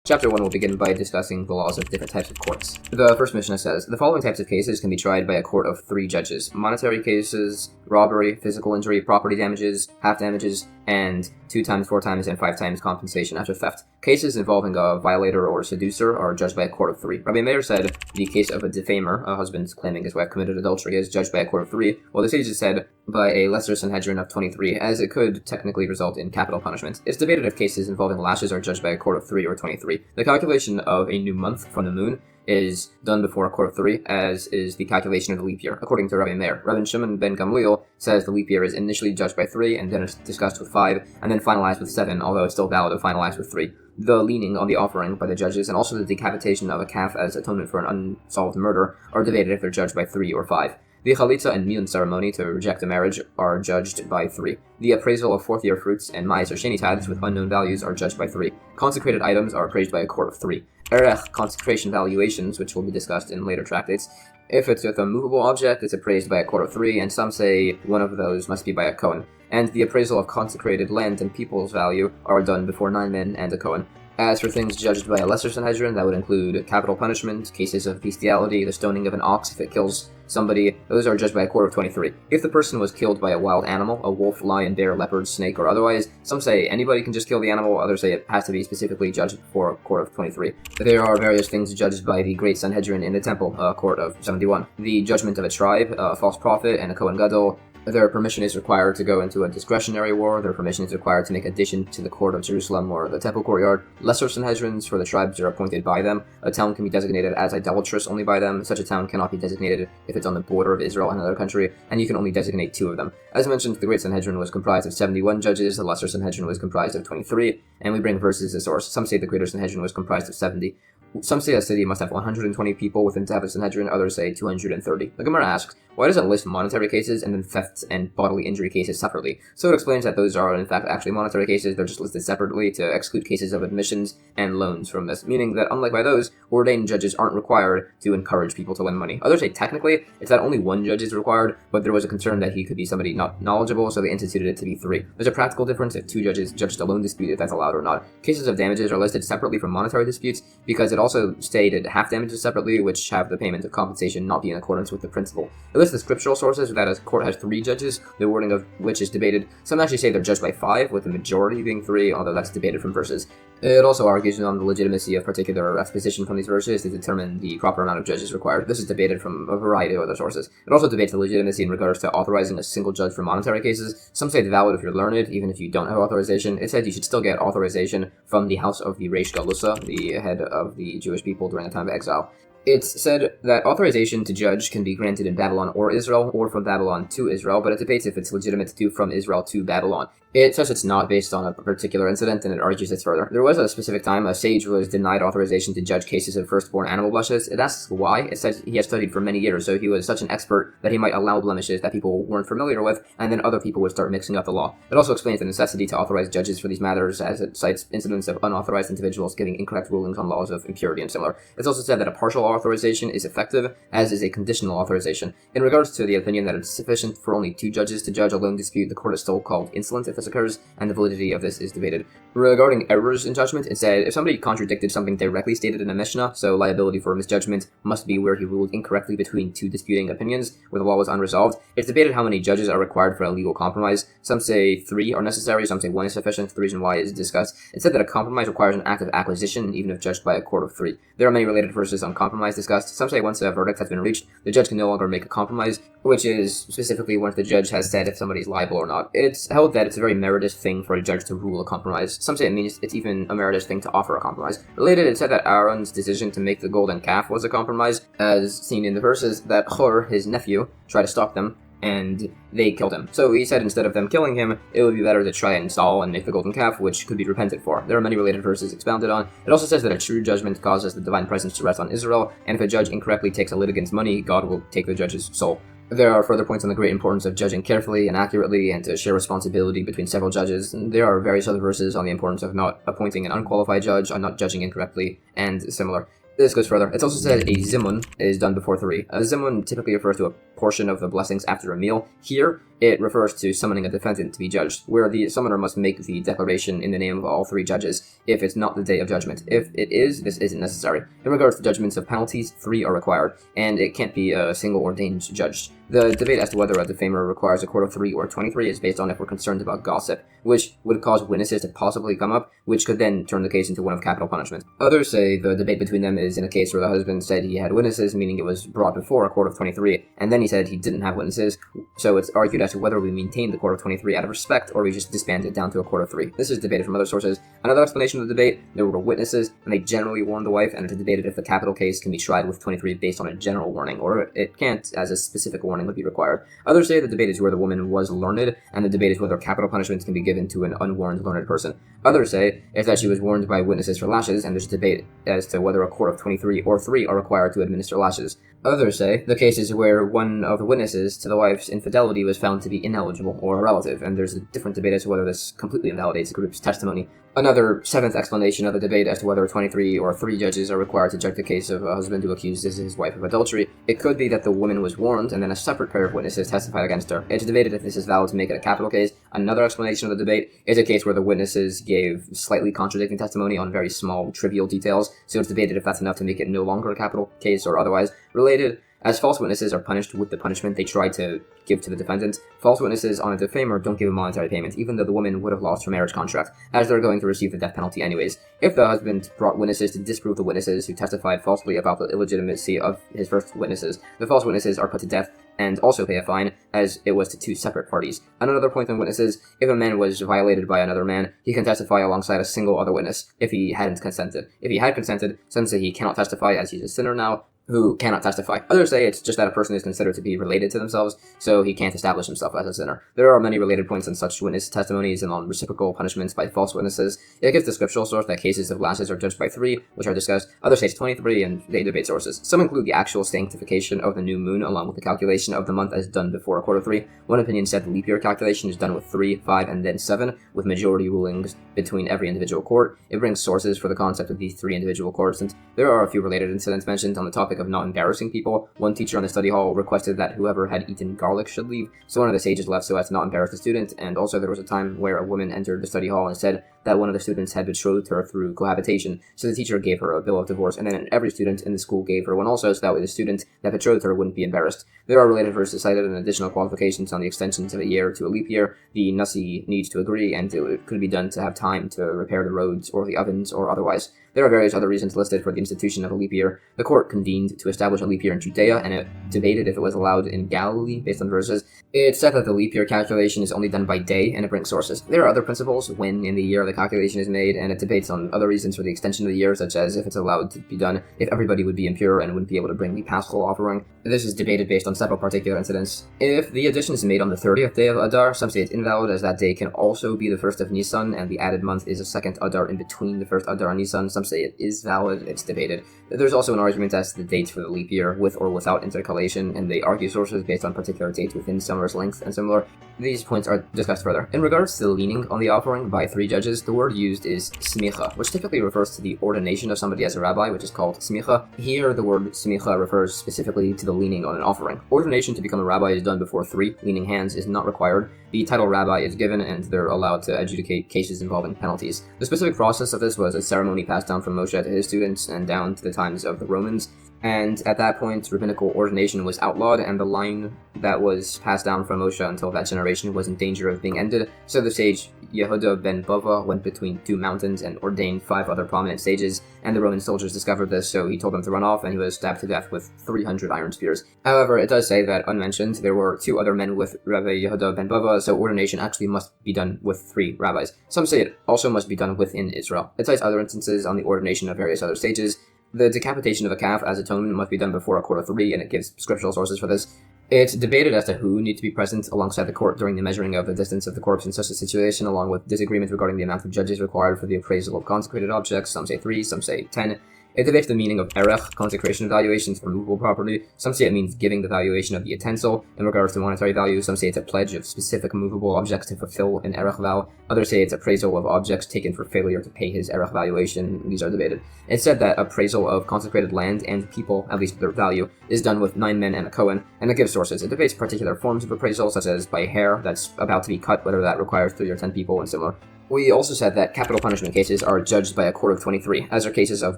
Chapter 1 will begin by discussing the laws of different types of courts. The first Mishnah says, the following types of cases can be tried by a court of 3 judges. Monetary cases, robbery, physical injury, property damages, half damages, and 2 times, 4 times, and 5 times compensation after theft. Cases involving a violator or seducer are judged by a court of 3. Rabbi Meir said the case of a defamer, a husband claiming his wife committed adultery, is judged by a court of 3, while the sages said by a lesser Sanhedrin of 23, as it could technically result in capital punishment. It's debated if cases involving lashes are judged by a court of 3 or 23. The calculation of a new month from the moon is done before a court of 3, as is the calculation of the leap year, according to Rabbi Meir. Rabbi Shimon ben Gamliel says the leap year is initially judged by 3, and then it's discussed with 5, and then finalized with 7, although it's still valid to finalize with 3. The leaning on the offering by the judges, and also the decapitation of a calf as atonement for an unsolved murder, are debated if they're judged by 3 or 5. The chalitza and miyun ceremony to reject a marriage are judged by 3. The appraisal of 4th year fruits and mais or sheni tithes with unknown values are judged by 3. Consecrated items are appraised by a court of 3. Erech, consecration valuations, which will be discussed in later tractates. If it's with a movable object, it's appraised by a court of 3, and some say one of those must be by a Kohen. And the appraisal of consecrated land and people's value are done before 9 men and a Kohen. As for things judged by a lesser Sanhedrin, that would include capital punishment, cases of bestiality, the stoning of an ox if it kills somebody. Those are judged by a court of 23. If the person was killed by a wild animal, a wolf, lion, bear, leopard, snake, or otherwise, some say anybody can just kill the animal, others say it has to be specifically judged before a court of 23. There are various things judged by the Great Sanhedrin in the temple, a court of 71. The judgment of a tribe, a false prophet, and a Kohen Gadol. Their permission is required to go into a discretionary war. Their permission is required to make addition to the court of Jerusalem or the temple courtyard. Lesser Sanhedrins for the tribes are appointed by them. A town can be designated as idolatrous only by them. Such a town cannot be designated if it's on the border of Israel and another country, and you can only designate 2 of them. As mentioned, the Great Sanhedrin was comprised of 71 judges, the Lesser Sanhedrin was comprised of 23, and we bring verses as source. Some say the Greater Sanhedrin was comprised of 70. Some say a city must have 120 people within to have a Sanhedrin, others say 230. The Gemara asks, why does it list monetary cases and then theft and bodily injury cases separately? So it explains that those are in fact actually monetary cases, they're just listed separately to exclude cases of admissions and loans from this, meaning that unlike by those, ordained judges aren't required to encourage people to lend money. Others say technically it's that only 1 judge is required, but there was a concern that he could be somebody not knowledgeable, so they instituted it to be 3. There's a practical difference if 2 judges judged a loan dispute if that's allowed or not. Cases of damages are listed separately from monetary disputes because it also stated half damages separately, which have the payment of compensation not be in accordance with the principle. It lists the scriptural sources that a court has 3 judges, the wording of which is debated. Some actually say they're judged by 5, with the majority being 3, although that's debated from verses. It also argues on the legitimacy of particular exposition from these verses to determine the proper amount of judges required. This is debated from a variety of other sources. It also debates the legitimacy in regards to authorizing a single judge for monetary cases. Some say it's valid if you're learned, even if you don't have authorization. It said you should still get authorization from the house of the Reish Galusa, the head of the Jewish people during the time of exile. It's said that authorization to judge can be granted in Babylon or Israel, or from Babylon to Israel, but it debates if it's legitimate to do from Israel to Babylon. It says it's not based on a particular incident, and it argues this further. There was a specific time a sage was denied authorization to judge cases of firstborn animal blemishes. It asks why. It says he had studied for many years, so he was such an expert that he might allow blemishes that people weren't familiar with, and then other people would start mixing up the law. It also explains the necessity to authorize judges for these matters, as it cites incidents of unauthorized individuals giving incorrect rulings on laws of impurity and similar. It's also said that a partial authorization is effective, as is a conditional authorization. In regards to the opinion that it's sufficient for only 2 judges to judge a loan dispute, the court is still called insolent if this occurs, and the validity of this is debated. Regarding errors in judgment, it said if somebody contradicted something directly stated in a Mishnah, so liability for misjudgment must be where he ruled incorrectly between 2 disputing opinions, where the law was unresolved. It's debated how many judges are required for a legal compromise. Some say 3 are necessary, some say 1 is sufficient. The reason why is discussed. It said that a compromise requires an act of acquisition, even if judged by a court of 3. There are many related verses on compromise. compromise discussed. Some say once a verdict has been reached, the judge can no longer make a compromise, which is specifically once the judge has said if somebody's liable or not. It's held that it's a very meritorious thing for a judge to rule a compromise. Some say it means it's even a meritorious thing to offer a compromise. Related, it said that Aaron's decision to make the golden calf was a compromise, as seen in the verses that Hur, his nephew, tried to stop them, and they killed him. So he said instead of them killing him, it would be better to try and install and make the golden calf, which could be repented for. There are many related verses expounded on. It also says that a true judgment causes the divine presence to rest on Israel, and if a judge incorrectly takes a litigant's money, God will take the judge's soul. There are further points on the great importance of judging carefully and accurately, and to share responsibility between several judges. And there are various other verses on the importance of not appointing an unqualified judge, on not judging incorrectly, and similar. This goes further. It's also said a zimun is done before 3. A zimun typically refers to a portion of the blessings after a meal. Here, it refers to summoning a defendant to be judged, where the summoner must make the declaration in the name of all 3 judges if it's not the day of judgment. If it is, this isn't necessary. In regards to judgments of penalties, 3 are required, and it can't be a single ordained judge. The debate as to whether a defamer requires a court of 3 or 23 is based on if we're concerned about gossip, which would cause witnesses to possibly come up, which could then turn the case into one of capital punishment. Others say the debate between them is in a case where the husband said he had witnesses, meaning it was brought before a court of 23, and then he said he didn't have witnesses, so it's argued as to whether we maintain the court of 23 out of respect, or we just disband it down to a court of 3. This is debated from other sources. Another explanation of the debate, there were witnesses, and they generally warned the wife, and it's debated if the capital case can be tried with 23 based on a general warning, or it can't, as a specific warning would be required. Others say the debate is where the woman was learned, and the debate is whether capital punishments can be given to an unwarned learned person. Others say if that she was warned by witnesses for lashes, and there's debate as to whether a court of 23 or 3 are required to administer lashes. Others say the case is where one of the witnesses to the wife's infidelity was found to be ineligible or a relative, and there's a different debate as to whether this completely invalidates the group's testimony. Another 7th explanation of the debate as to whether 23 or 3 judges are required to judge the case of a husband who accuses his wife of adultery. It could be that the woman was warned and then a separate pair of witnesses testified against her. It's debated if this is valid to make it a capital case. Another explanation of the debate is a case where the witnesses gave slightly contradicting testimony on very small, trivial details, so it's debated if that's enough to make it no longer a capital case or otherwise. Related, as false witnesses are punished with the punishment they try to give to the defendant, false witnesses on a defamer don't give a monetary payment, even though the woman would have lost her marriage contract, as they're going to receive the death penalty anyways. If the husband brought witnesses to disprove the witnesses who testified falsely about the illegitimacy of his first witnesses, the false witnesses are put to death and also pay a fine, as it was to 2 separate parties. Another point on witnesses, if a man was violated by another man, he can testify alongside a single other witness, if he hadn't consented. If he had consented, some say he cannot testify as he's a sinner now, who cannot testify. Others say it's just that a person is considered to be related to themselves, so he can't establish himself as a sinner. There are many related points on such witness testimonies and on reciprocal punishments by false witnesses. It gives the scriptural source that cases of lashes are judged by 3, which are discussed. Others say it's 23, and they debate sources. Some include the actual sanctification of the new moon along with the calculation of the month as done before a quarter of 3. One opinion said the leap year calculation is done with 3, 5, and then 7, with majority rulings between every individual court. It brings sources for the concept of these 3 individual courts, and there are a few related incidents mentioned on the topic of not embarrassing people. One teacher on the study hall requested that whoever had eaten garlic should leave, so one of the sages left so as to not embarrass the student, and also there was a time where a woman entered the study hall and said that one of the students had betrothed her through cohabitation, so the teacher gave her a bill of divorce, and then every student in the school gave her one also, so that way the student that betrothed her wouldn't be embarrassed. There are related verses cited and additional qualifications on the extensions of a year to a leap year. The Nasi needs to agree, and it could be done to have time to repair the roads or the ovens or otherwise. There are various other reasons listed for the institution of a leap year. The court convened to establish a leap year in Judea, and it debated if it was allowed in Galilee based on verses. It said that the leap year calculation is only done by day, and it brings sources. There are other principles when in the year the calculation is made, and it debates on other reasons for the extension of the year, such as if it's allowed to be done, if everybody would be impure and wouldn't be able to bring the paschal offering. This is debated based on several particular incidents. If the addition is made on the 30th day of Adar, some say it's invalid, as that day can also be the 1st of Nisan, and the added month is a 2nd Adar in between the 1st Adar and Nisan. Some say it is valid, it's debated. There's also an argument as to the dates for the leap year, with or without intercalation, and they argue sources based on particular dates within summer's length and similar. These points are discussed further. In regards to the leaning on the offering by 3 judges, the word used is smicha, which typically refers to the ordination of somebody as a rabbi, which is called smicha. Here, the word smicha refers specifically to the leaning on an offering. Ordination to become a rabbi is done before 3 leaning hands is not required. The title rabbi is given, and they're allowed to adjudicate cases involving penalties. The specific process of this was a ceremony passed down from Moshe to his students and down to the times of the Romans. And at that point, rabbinical ordination was outlawed, and the line that was passed down from Moshe until that generation was in danger of being ended. So the sage Yehuda ben Bava went between 2 mountains and ordained 5 other prominent sages, and the Roman soldiers discovered this, so he told them to run off, and he was stabbed to death with 300 iron spears. However, it does say that, unmentioned, there were 2 other men with Rabbi Yehuda ben Bava, so ordination actually must be done with 3 rabbis. Some say it also must be done within Israel. It cites other instances on the ordination of various other sages. The decapitation of a calf as atonement must be done before a court of 3, and it gives scriptural sources for this. It's debated as to who need to be present alongside the court during the measuring of the distance of the corpse in such a situation, along with disagreement regarding the amount of judges required for the appraisal of consecrated objects. Some say 3, some say 10. It debates the meaning of erech, consecration valuations for movable property. Some say it means giving the valuation of the utensil. In regards to monetary value, some say it's a pledge of specific movable objects to fulfill an erech vow. Others say it's appraisal of objects taken for failure to pay his erech valuation. These are debated. It's said that appraisal of consecrated land and people, at least their value, is done with 9 men and a Kohen, and it gives sources. It debates particular forms of appraisal, such as by hair that's about to be cut, whether that requires 3 or 10 people, and similar. We also said that capital punishment cases are judged by a court of 23, as are cases of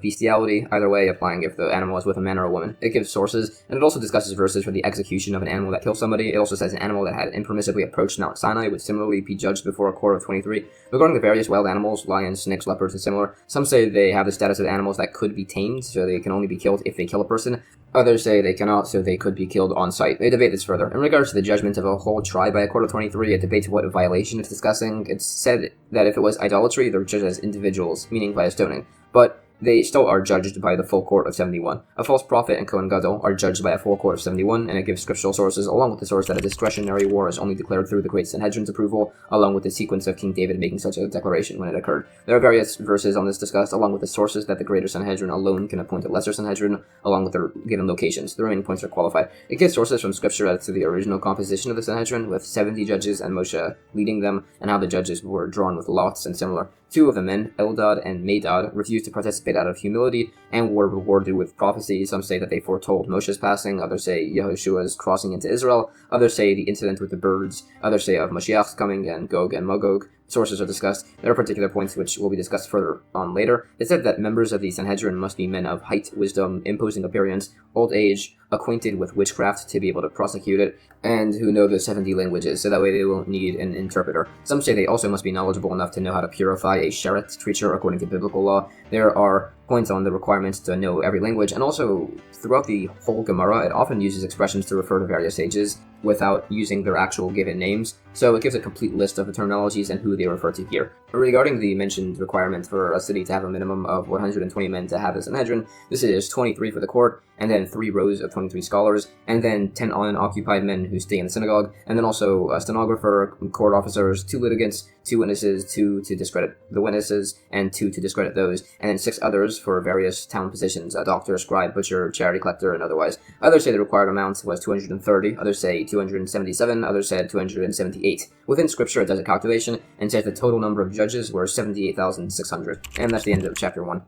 bestiality, either way applying if the animal is with a man or a woman. It gives sources, and it also discusses verses for the execution of an animal that kills somebody. It also says an animal that had impermissibly approached Mount Sinai would similarly be judged before a court of 23. Regarding the various wild animals, lions, snakes, leopards, and similar, some say they have the status of animals that could be tamed, so they can only be killed if they kill a person. Others say they cannot, so they could be killed on sight. They debate this further. In regards to the judgment of a whole tribe by a court of 23, it debates what violation it's discussing. It's said that if it was idolatry, they're judged as individuals, meaning by a stoning. But they still are judged by the full court of 71. A false prophet and Kohen Gadol are judged by a full court of 71, and it gives scriptural sources, along with the source that a discretionary war is only declared through the great Sanhedrin's approval, along with the sequence of King David making such a declaration when it occurred. There are various verses on this discussed, along with the sources that the greater Sanhedrin alone can appoint a lesser Sanhedrin, along with their given locations. The remaining points are qualified. It gives sources from scripture as to the original composition of the Sanhedrin, with 70 judges and Moshe leading them, and how the judges were drawn with lots and similar. 2 of the men, Eldad and Medad, refused to participate out of humility and were rewarded with prophecy. Some say that they foretold Moshe's passing, others say Yehoshua's crossing into Israel, others say the incident with the birds, others say of Moshiach's coming and Gog and Magog. Sources are discussed. There are particular points which will be discussed further on later. It said that members of the Sanhedrin must be men of height, wisdom, imposing appearance, old age, acquainted with witchcraft to be able to prosecute it, and who know the 70 languages, so that way they won't need an interpreter. Some say they also must be knowledgeable enough to know how to purify a sheret creature according to biblical law. There are points on the requirements to know every language, and also throughout the whole Gemara, it often uses expressions to refer to various sages without using their actual given names, so it gives a complete list of the terminologies and who they refer to here. Regarding the mentioned requirement for a city to have a minimum of 120 men to have a Sanhedrin, this is 23 for the court, and then 3 rows of 23 scholars, and then 10 unoccupied men who stay in the synagogue, and then also a stenographer, court officers, 2 litigants, 2 witnesses, 2 to discredit the witnesses, and 2 to discredit those, and then 6 others for various town positions, a doctor, scribe, butcher, charity collector, and otherwise. Others say the required amount was 230, others say 277, others said 278. Within scripture it does a calculation, and says the total number of judges were 78,600. And that's the end of chapter 1.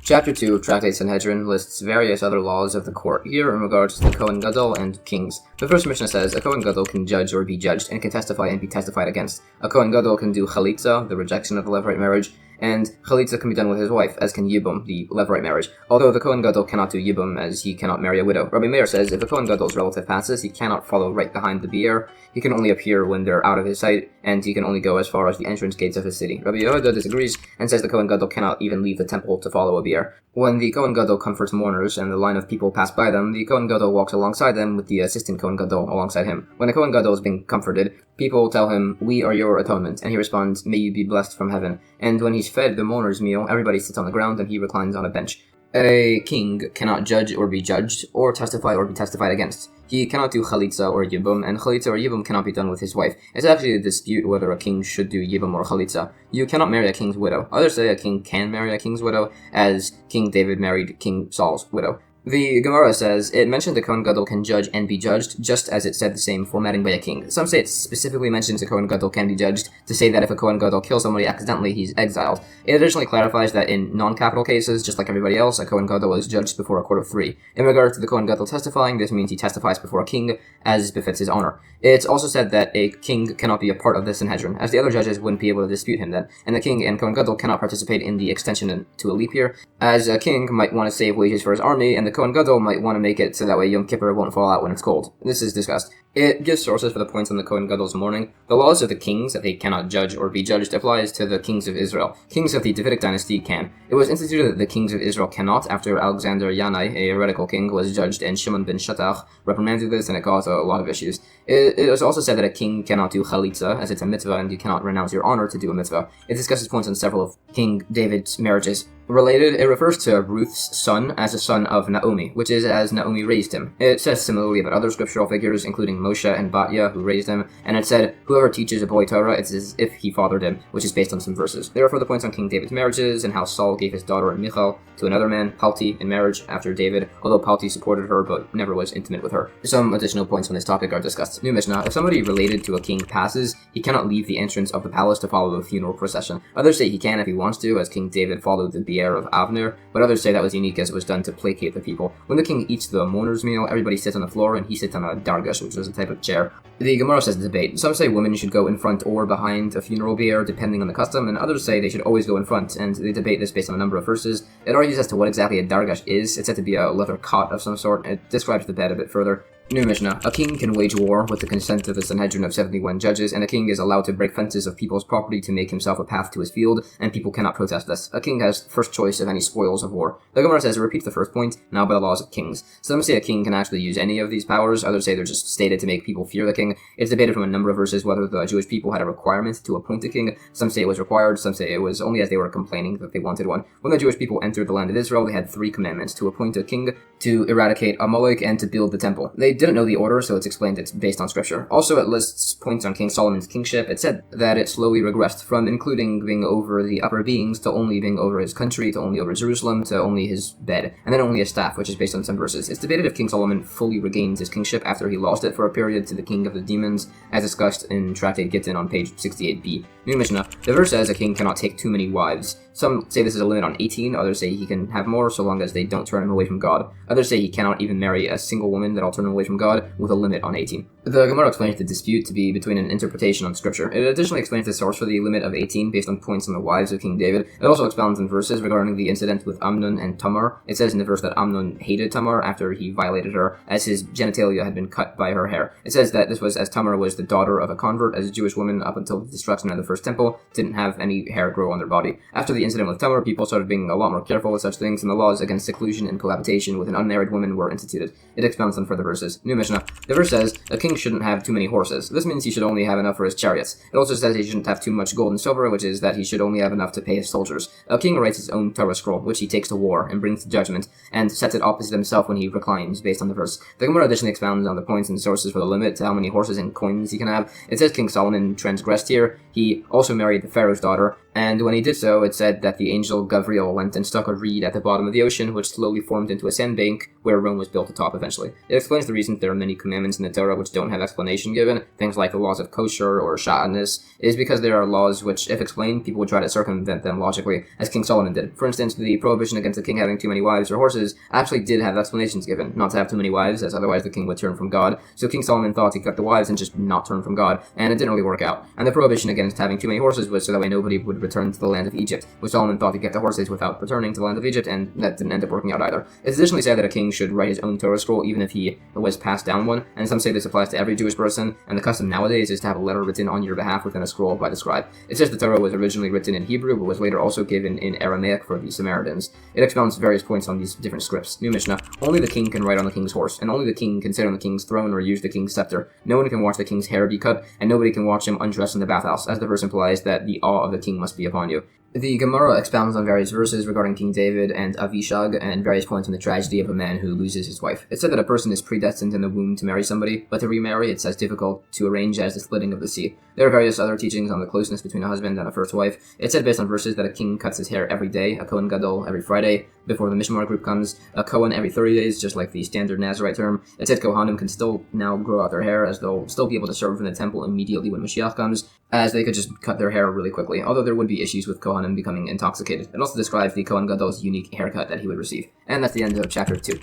Chapter 2 of Tractate Sanhedrin lists various other laws of the court, here in regards to the Kohen Gadol and kings. The first Mishnah says, a Kohen Gadol can judge or be judged, and can testify and be testified against. A Kohen Gadol can do chalitza, the rejection of the levirate marriage, and chalitza can be done with his wife, as can yibum, the levirate marriage. Although the Kohen Gadol cannot do yibum, as he cannot marry a widow. Rabbi Meir says, if a Kohen Gadol's relative passes, he cannot follow right behind the bier. He can only appear when they're out of his sight, and he can only go as far as the entrance gates of his city. Rabbi Yehuda disagrees, and says the Kohen Gadol cannot even leave the temple to follow a bier. When the Kohen Gadol comforts mourners, and the line of people pass by them, the Kohen Gadol walks alongside them with the assistant Kohen Gadol alongside him. When the Kohen Gadol is being comforted, people tell him, we are your atonement, and he responds, may you be blessed from heaven. And when he's fed the mourner's meal, everybody sits on the ground, and he reclines on a bench. A king cannot judge or be judged, or testify or be testified against. He cannot do chalitza or yibum, and chalitza or yibum cannot be done with his wife. It's actually a dispute whether a king should do yibum or chalitza. You cannot marry a king's widow. Others say a king can marry a king's widow, as King David married King Saul's widow. The Gemara says, it mentioned the Kohen Gadol can judge and be judged, just as it said the same formatting by a king. Some say it specifically mentions a Kohen Gadol can be judged, to say that if a Kohen Gadol kills somebody accidentally, he's exiled. It additionally clarifies that in non-capital cases, just like everybody else, a Kohen Gadol is judged before a court of 3. In regard to the Kohen Gadol testifying, this means he testifies before a king, as befits his honor. It's also said that a king cannot be a part of the Sanhedrin, as the other judges wouldn't be able to dispute him then, and the king and Kohen Gadol cannot participate in the extension to a leap year, as a king might want to save wages for his army, and the Kohen Gadol might want to make it so that way Yom Kippur won't fall out when it's cold. This is discussed. It gives sources for the points on the Kohen Gadol's mourning. The laws of the kings that they cannot judge or be judged applies to the kings of Israel. Kings of the Davidic dynasty can. It was instituted that the kings of Israel cannot after Alexander Yanai, a heretical king, was judged, and Shimon ben Shattach reprimanded this, and it caused a lot of issues. It was also said that a king cannot do chalitza, as it's a mitzvah, and you cannot renounce your honor to do a mitzvah. It discusses points on several of King David's marriages. Related, it refers to Ruth's son as a son of Naomi, which is as Naomi raised him. It says similarly about other scriptural figures, including Moshe and Batya, who raised him, and it said, whoever teaches a boy Torah, it's as if he fathered him, which is based on some verses. There are further points on King David's marriages, and how Saul gave his daughter Michal to another man, Palti, in marriage after David, although Palti supported her but never was intimate with her. Some additional points on this topic are discussed. New Mishnah, if somebody related to a king passes, he cannot leave the entrance of the palace to follow the funeral procession. Others say he can if he wants to, as King David followed the bier of Avner, but others say that was unique as it was done to placate the people. When the king eats the mourner's meal, everybody sits on the floor and he sits on a dargash, which is a type of chair. The Gemara says debate. Some say women should go in front or behind a funeral bier, depending on the custom, and others say they should always go in front, and they debate this based on a number of verses. It argues as to what exactly a dargash is. It's said to be a leather cot of some sort. It describes the bed a bit further. New Mishnah. A king can wage war with the consent of the Sanhedrin of 71 judges, and a king is allowed to break fences of people's property to make himself a path to his field, and people cannot protest this. A king has first choice of any spoils of war. The Gemara says it repeats the first point, now by the laws of kings. Some say a king can actually use any of these powers, others say they're just stated to make people fear the king. It's debated from a number of verses whether the Jewish people had a requirement to appoint a king. Some say it was required, some say it was only as they were complaining that they wanted one. When the Jewish people entered the land of Israel, they had 3 commandments: to appoint a king, to eradicate Amalek, and to build the temple. They didn't know the order, so it's explained it's based on scripture. Also, it lists points on King Solomon's kingship. It said that it slowly regressed from including being over the upper beings to only being over his country, to only over Jerusalem, to only his bed, and then only his staff, which is based on some verses. It's debated if King Solomon fully regained his kingship after he lost it for a period to the king of the demons, as discussed in Tractate Gittin on page 68b. New Mishnah. The verse says a king cannot take too many wives. Some say this is a limit on 18, others say he can have more so long as they don't turn him away from God. Others say he cannot even marry a single woman that'll turn him away from God, with a limit on 18. The Gemara explains the dispute to be between an interpretation on scripture. It additionally explains the source for the limit of 18 based on points on the wives of King David. It also expounds on verses regarding the incident with Amnon and Tamar. It says in the verse that Amnon hated Tamar after he violated her, as his genitalia had been cut by her hair. It says that this was as Tamar was the daughter of a convert, as a Jewish woman up until the destruction of the first temple didn't have any hair grow on their body. After the incident with Tamar, people started being a lot more careful with such things, and the laws against seclusion and cohabitation with an unmarried woman were instituted. It expounds on further verses. New Mishnah. The verse says, a king shouldn't have too many horses. This means he should only have enough for his chariots. It also says he shouldn't have too much gold and silver, which is that he should only have enough to pay his soldiers. A king writes his own Torah scroll, which he takes to war and brings to judgment, and sets it opposite himself when he reclines, based on the verse. The Gemara additionally expounds on the points and sources for the limit to how many horses and coins he can have. It says King Solomon transgressed here. He also married the Pharaoh's daughter, and when he did so, it said that the angel Gabriel went and stuck a reed at the bottom of the ocean, which slowly formed into a sandbank, where Rome was built atop eventually. It explains the reason there are many commandments in the Torah which don't have explanation given, things like the laws of kosher or sha'anis, is because there are laws which, if explained, people would try to circumvent them logically, as King Solomon did. For instance, the prohibition against the king having too many wives or horses actually did have explanations given, not to have too many wives, as otherwise the king would turn from God, so King Solomon thought he could cut the wives and just not turn from God, and it didn't really work out. And the prohibition against having too many horses was so that way nobody would return to the land of Egypt, which Solomon thought he'd get the horses without returning to the land of Egypt, and that didn't end up working out either. It's additionally said that a king should write his own Torah scroll even if he was passed down one, and some say this applies to every Jewish person, and the custom nowadays is to have a letter written on your behalf within a scroll by the scribe. It says the Torah was originally written in Hebrew, but was later also given in Aramaic for the Samaritans. It expounds various points on these different scripts. New Mishnah. Only the king can ride on the king's horse, and only the king can sit on the king's throne or use the king's scepter. No one can watch the king's hair be cut, and nobody can watch him undress in the bathhouse, as the verse implies that the awe of the king must be upon you. The Gemara expounds on various verses regarding King David and Avishag, and various points on the tragedy of a man who loses his wife. It said that a person is predestined in the womb to marry somebody, but to remarry it's as difficult to arrange as the splitting of the sea. There are various other teachings on the closeness between a husband and a first wife. It said based on verses that a king cuts his hair every day, a Kohen Gadol every Friday, before the Mishmar group comes, a Kohen every 30 days, just like the standard Nazarite term. It said Kohanim can still now grow out their hair, as they'll still be able to serve in the temple immediately when Moshiach comes, as they could just cut their hair really quickly, although there would be issues with Kohanim becoming intoxicated. It also describes the Kohen Gadol's unique haircut that he would receive. And that's the end of chapter 2.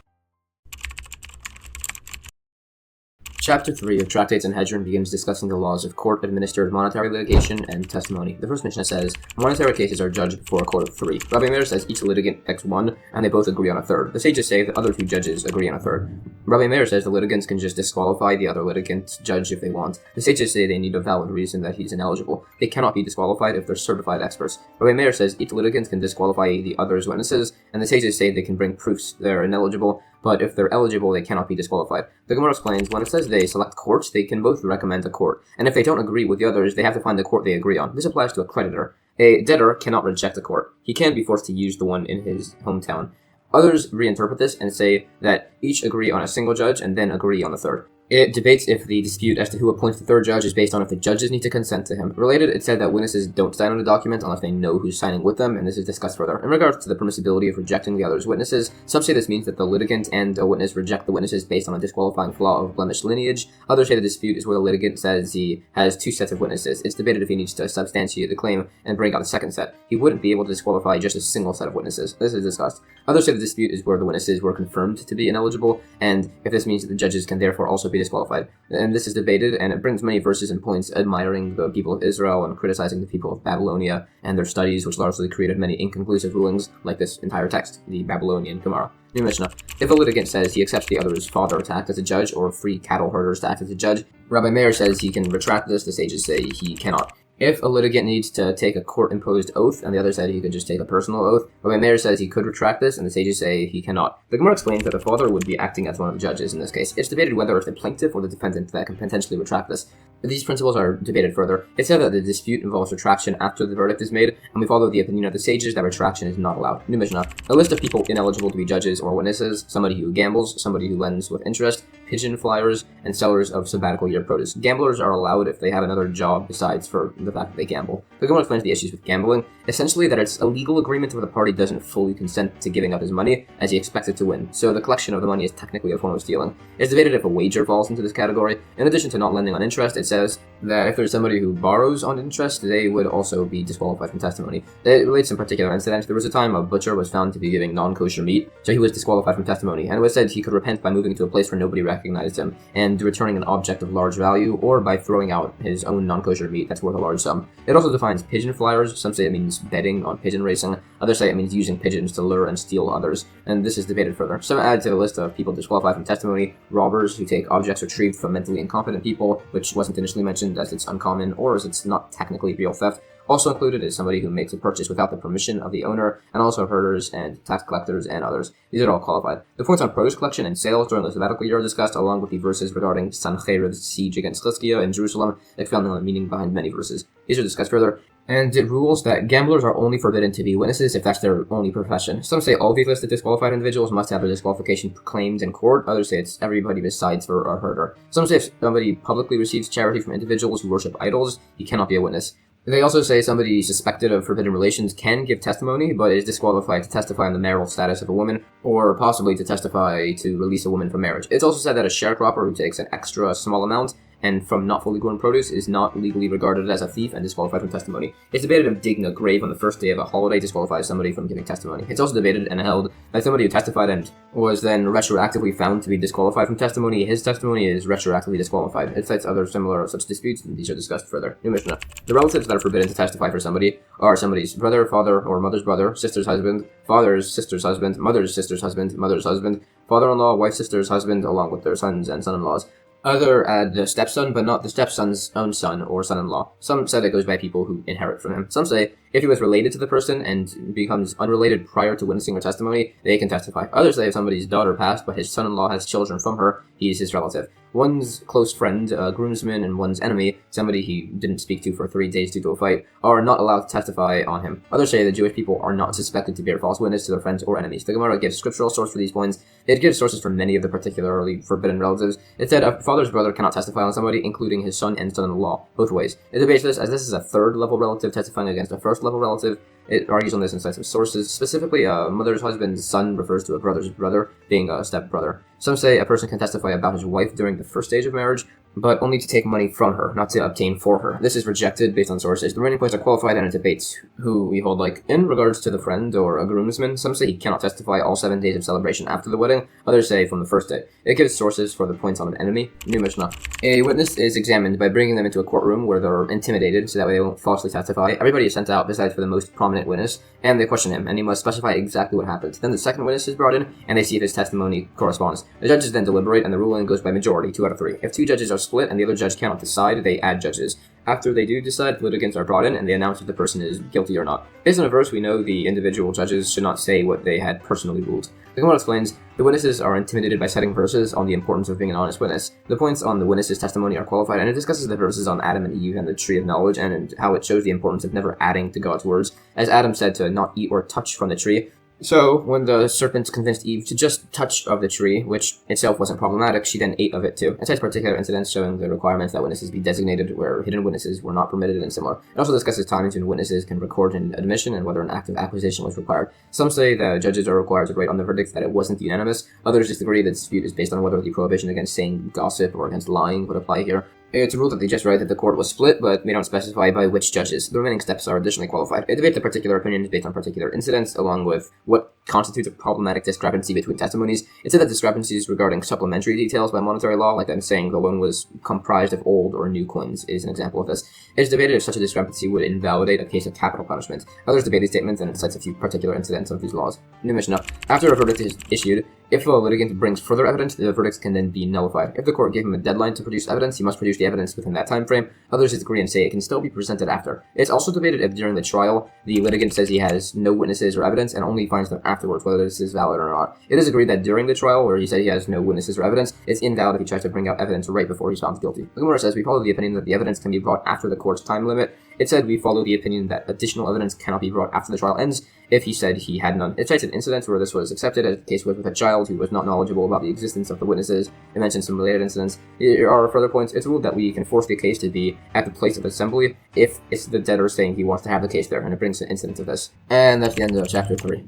Chapter 3 of Tractate Sanhedrin begins discussing the laws of court-administered monetary litigation and testimony. The first Mishnah says, monetary cases are judged before a court of 3. Rabbi Meir says each litigant picks 1, and they both agree on a third. The sages say the other 2 judges agree on a third. Rabbi Meir says the litigants can just disqualify the other litigant's judge if they want. The sages say they need a valid reason that he's ineligible. They cannot be disqualified if they're certified experts. Rabbi Meir says each litigant can disqualify the other's witnesses, and the sages say they can bring proofs they're ineligible, but if they're eligible, they cannot be disqualified. The Gemara explains, when it says they select courts, they can both recommend a court, and if they don't agree with the others, they have to find the court they agree on. This applies to a creditor. A debtor cannot reject a court. He can be forced to use the one in his hometown. Others reinterpret this and say that each agree on a single judge and then agree on a third. It debates if the dispute as to who appoints the third judge is based on if the judges need to consent to him. Related, it said that witnesses don't sign on a document unless they know who's signing with them, and this is discussed further. In regards to the permissibility of rejecting the other's witnesses, some say this means that the litigant and a witness reject the witnesses based on a disqualifying flaw of blemished lineage. Others say the dispute is where the litigant says he has 2 sets of witnesses. It's debated if he needs to substantiate the claim and bring out a second set. He wouldn't be able to disqualify just a single set of witnesses. This is discussed. Others say the dispute is where the witnesses were confirmed to be ineligible, and if this means that the judges can therefore also be disqualified. And this is debated, and it brings many verses and points admiring the people of Israel and criticizing the people of Babylonia and their studies, which largely created many inconclusive rulings, like this entire text, the Babylonian Kamma. New Mishnah. If a litigant says he accepts the other's father to act as a judge, or free cattle herders to act as a judge, Rabbi Meir says he can retract this, the sages say he cannot. If a litigant needs to take a court-imposed oath, and the other said he could just take a personal oath, Rabbi Meir says he could retract this, and the sages say he cannot. The Gemara explains that the father would be acting as one of the judges in this case. It's debated whether it's the plaintiff or the defendant that can potentially retract this. These principles are debated further. It said that the dispute involves retraction after the verdict is made, and we follow the opinion of the sages that retraction is not allowed. New Mishnah. A list of people ineligible to be judges or witnesses: somebody who gambles, somebody who lends with interest, pigeon flyers, and sellers of sabbatical year produce. Gamblers are allowed if they have another job besides for the fact that they gamble. The Gemara explains the issues with gambling, essentially that it's a legal agreement where the party doesn't fully consent to giving up his money as he expects it to win, so the collection of the money is technically a form of stealing. It's debated if a wager falls into this category. In addition to not lending on interest, it says that if there's somebody who borrows on interest, they would also be disqualified from testimony. It relates in particular incident. There was a time a butcher was found to be giving non-kosher meat, so he was disqualified from testimony, and it was said he could repent by moving to a place where nobody recognized him, and returning an object of large value, or by throwing out his own non-kosher meat that's worth a large sum. It also defines pigeon flyers. Some say it means betting on pigeon racing, others say it means using pigeons to lure and steal others, and this is debated further. Some add to the list of people disqualified from testimony: robbers who take objects retrieved from mentally incompetent people, which wasn't initially mentioned as it's uncommon or as it's not technically real theft. Also included is somebody who makes a purchase without the permission of the owner, and also herders and tax collectors and others. These are all qualified. The points on produce collection and sales during the sabbatical year are discussed, along with the verses regarding Sanhedrin's siege against Chizkiah in Jerusalem, expounding on the meaning behind many verses. These are discussed further. And it rules that gamblers are only forbidden to be witnesses if that's their only profession. Some say all these listed disqualified individuals must have their disqualification proclaimed in court. Others say it's everybody besides for a herder. Some say if somebody publicly receives charity from individuals who worship idols, he cannot be a witness. They also say somebody suspected of forbidden relations can give testimony, but is disqualified to testify on the marital status of a woman, or possibly to testify to release a woman from marriage. It's also said that a sharecropper who takes an extra small amount and from not fully grown produce is not legally regarded as a thief and disqualified from testimony. It's debated if digging a grave on the first day of a holiday disqualifies somebody from giving testimony. It's also debated and held that somebody who testified and was then retroactively found to be disqualified from testimony, his testimony is retroactively disqualified. It cites other similar such disputes, and these are discussed further. New Mishnah. The relatives that are forbidden to testify for somebody are somebody's brother, father, or mother's brother, sister's husband, father's sister's husband, mother's sister's husband, mother's husband, father-in-law, wife's sister's husband, along with their sons and son-in-laws. Other add the stepson, but not the stepson's own son or son-in-law. Some said it goes by people who inherit from him. Some say if he was related to the person and becomes unrelated prior to witnessing or testimony, they can testify. Others say if somebody's daughter passed, but his son-in-law has children from her, he's his relative. One's close friend, a groomsman, and one's enemy, somebody he didn't speak to for 3 days due to a fight, are not allowed to testify on him. Others say the Jewish people are not suspected to bear false witness to their friends or enemies. The Gemara gives scriptural source for these points. It gives sources for many of the particularly forbidden relatives. It said a father's brother cannot testify on somebody, including his son and son-in-law, both ways. It debates this, as this is a third-level relative testifying against a first-level relative. It argues on this in cites of sources. Specifically, a mother's husband's son refers to a brother's brother, being a stepbrother. Some say a person can testify about his wife during the first stage of marriage. but only to take money from her, not to obtain for her. This is rejected based on sources. The remaining points are qualified, and it debates who we hold. Like, in regards to the friend or a groomsman, some say he cannot testify all 7 days of celebration after the wedding, others say from the first day. It gives sources for the points on an enemy. New Mishnah. A witness is examined by bringing them into a courtroom where they're intimidated so that way they won't falsely testify. Everybody is sent out besides for the most prominent witness, and they question him, and he must specify exactly what happened. Then the second witness is brought in, and they see if his testimony corresponds. The judges then deliberate, and the ruling goes by majority, 2 out of 3. If 2 judges are split and the other judge cannot decide, they add judges. After they do decide, litigants are brought in, and they announce if the person is guilty or not. Based on a verse, we know the individual judges should not say what they had personally ruled. The Kamma explains, the witnesses are intimidated by citing verses on the importance of being an honest witness. The points on the witness's testimony are qualified, and it discusses the verses on Adam and Eve and the tree of knowledge, and how it shows the importance of never adding to God's words, as Adam said to not eat or touch from the tree. So, when the serpent convinced Eve to just touch of the tree, which itself wasn't problematic, she then ate of it too. It cites particular incidents showing the requirements that witnesses be designated where hidden witnesses were not permitted and similar. It also discusses times when witnesses can record an admission and whether an act of acquisition was required. Some say that judges are required to write on the verdict that it wasn't unanimous. Others disagree that the dispute is based on whether the prohibition against saying gossip or against lying would apply here. It's a rule that they just write that the court was split, but they don't specify by which judges. The remaining steps are additionally qualified. It debates the particular opinions based on particular incidents, along with what constitutes a problematic discrepancy between testimonies. It said that discrepancies regarding supplementary details by monetary law, like I'm saying the loan was comprised of old or new coins, is an example of this. It is debated if such a discrepancy would invalidate a case of capital punishment. Others debate these statements, and it cites a few particular incidents of these laws. New Mishnah. After a verdict is issued, if a litigant brings further evidence, the verdict can then be nullified. If the court gave him a deadline to produce evidence, he must produce the evidence within that time frame. Others disagree and say it can still be presented after. It's also debated if during the trial, the litigant says he has no witnesses or evidence and only finds them afterwards, whether this is valid or not. It is agreed that during the trial, where he said he has no witnesses or evidence, it's invalid if he tries to bring out evidence right before he's found guilty. The Gemara says we follow the opinion that the evidence can be brought after the court's time limit. It said we follow the opinion that additional evidence cannot be brought after the trial ends if he said he had none. It cites an incident where this was accepted, as the case was with a child who was not knowledgeable about the existence of the witnesses. It mentions some related incidents. There are further points. It's ruled that we can force the case to be at the place of assembly if it's the debtor saying he wants to have the case there, and it brings an incident of this. And that's the end of chapter 3.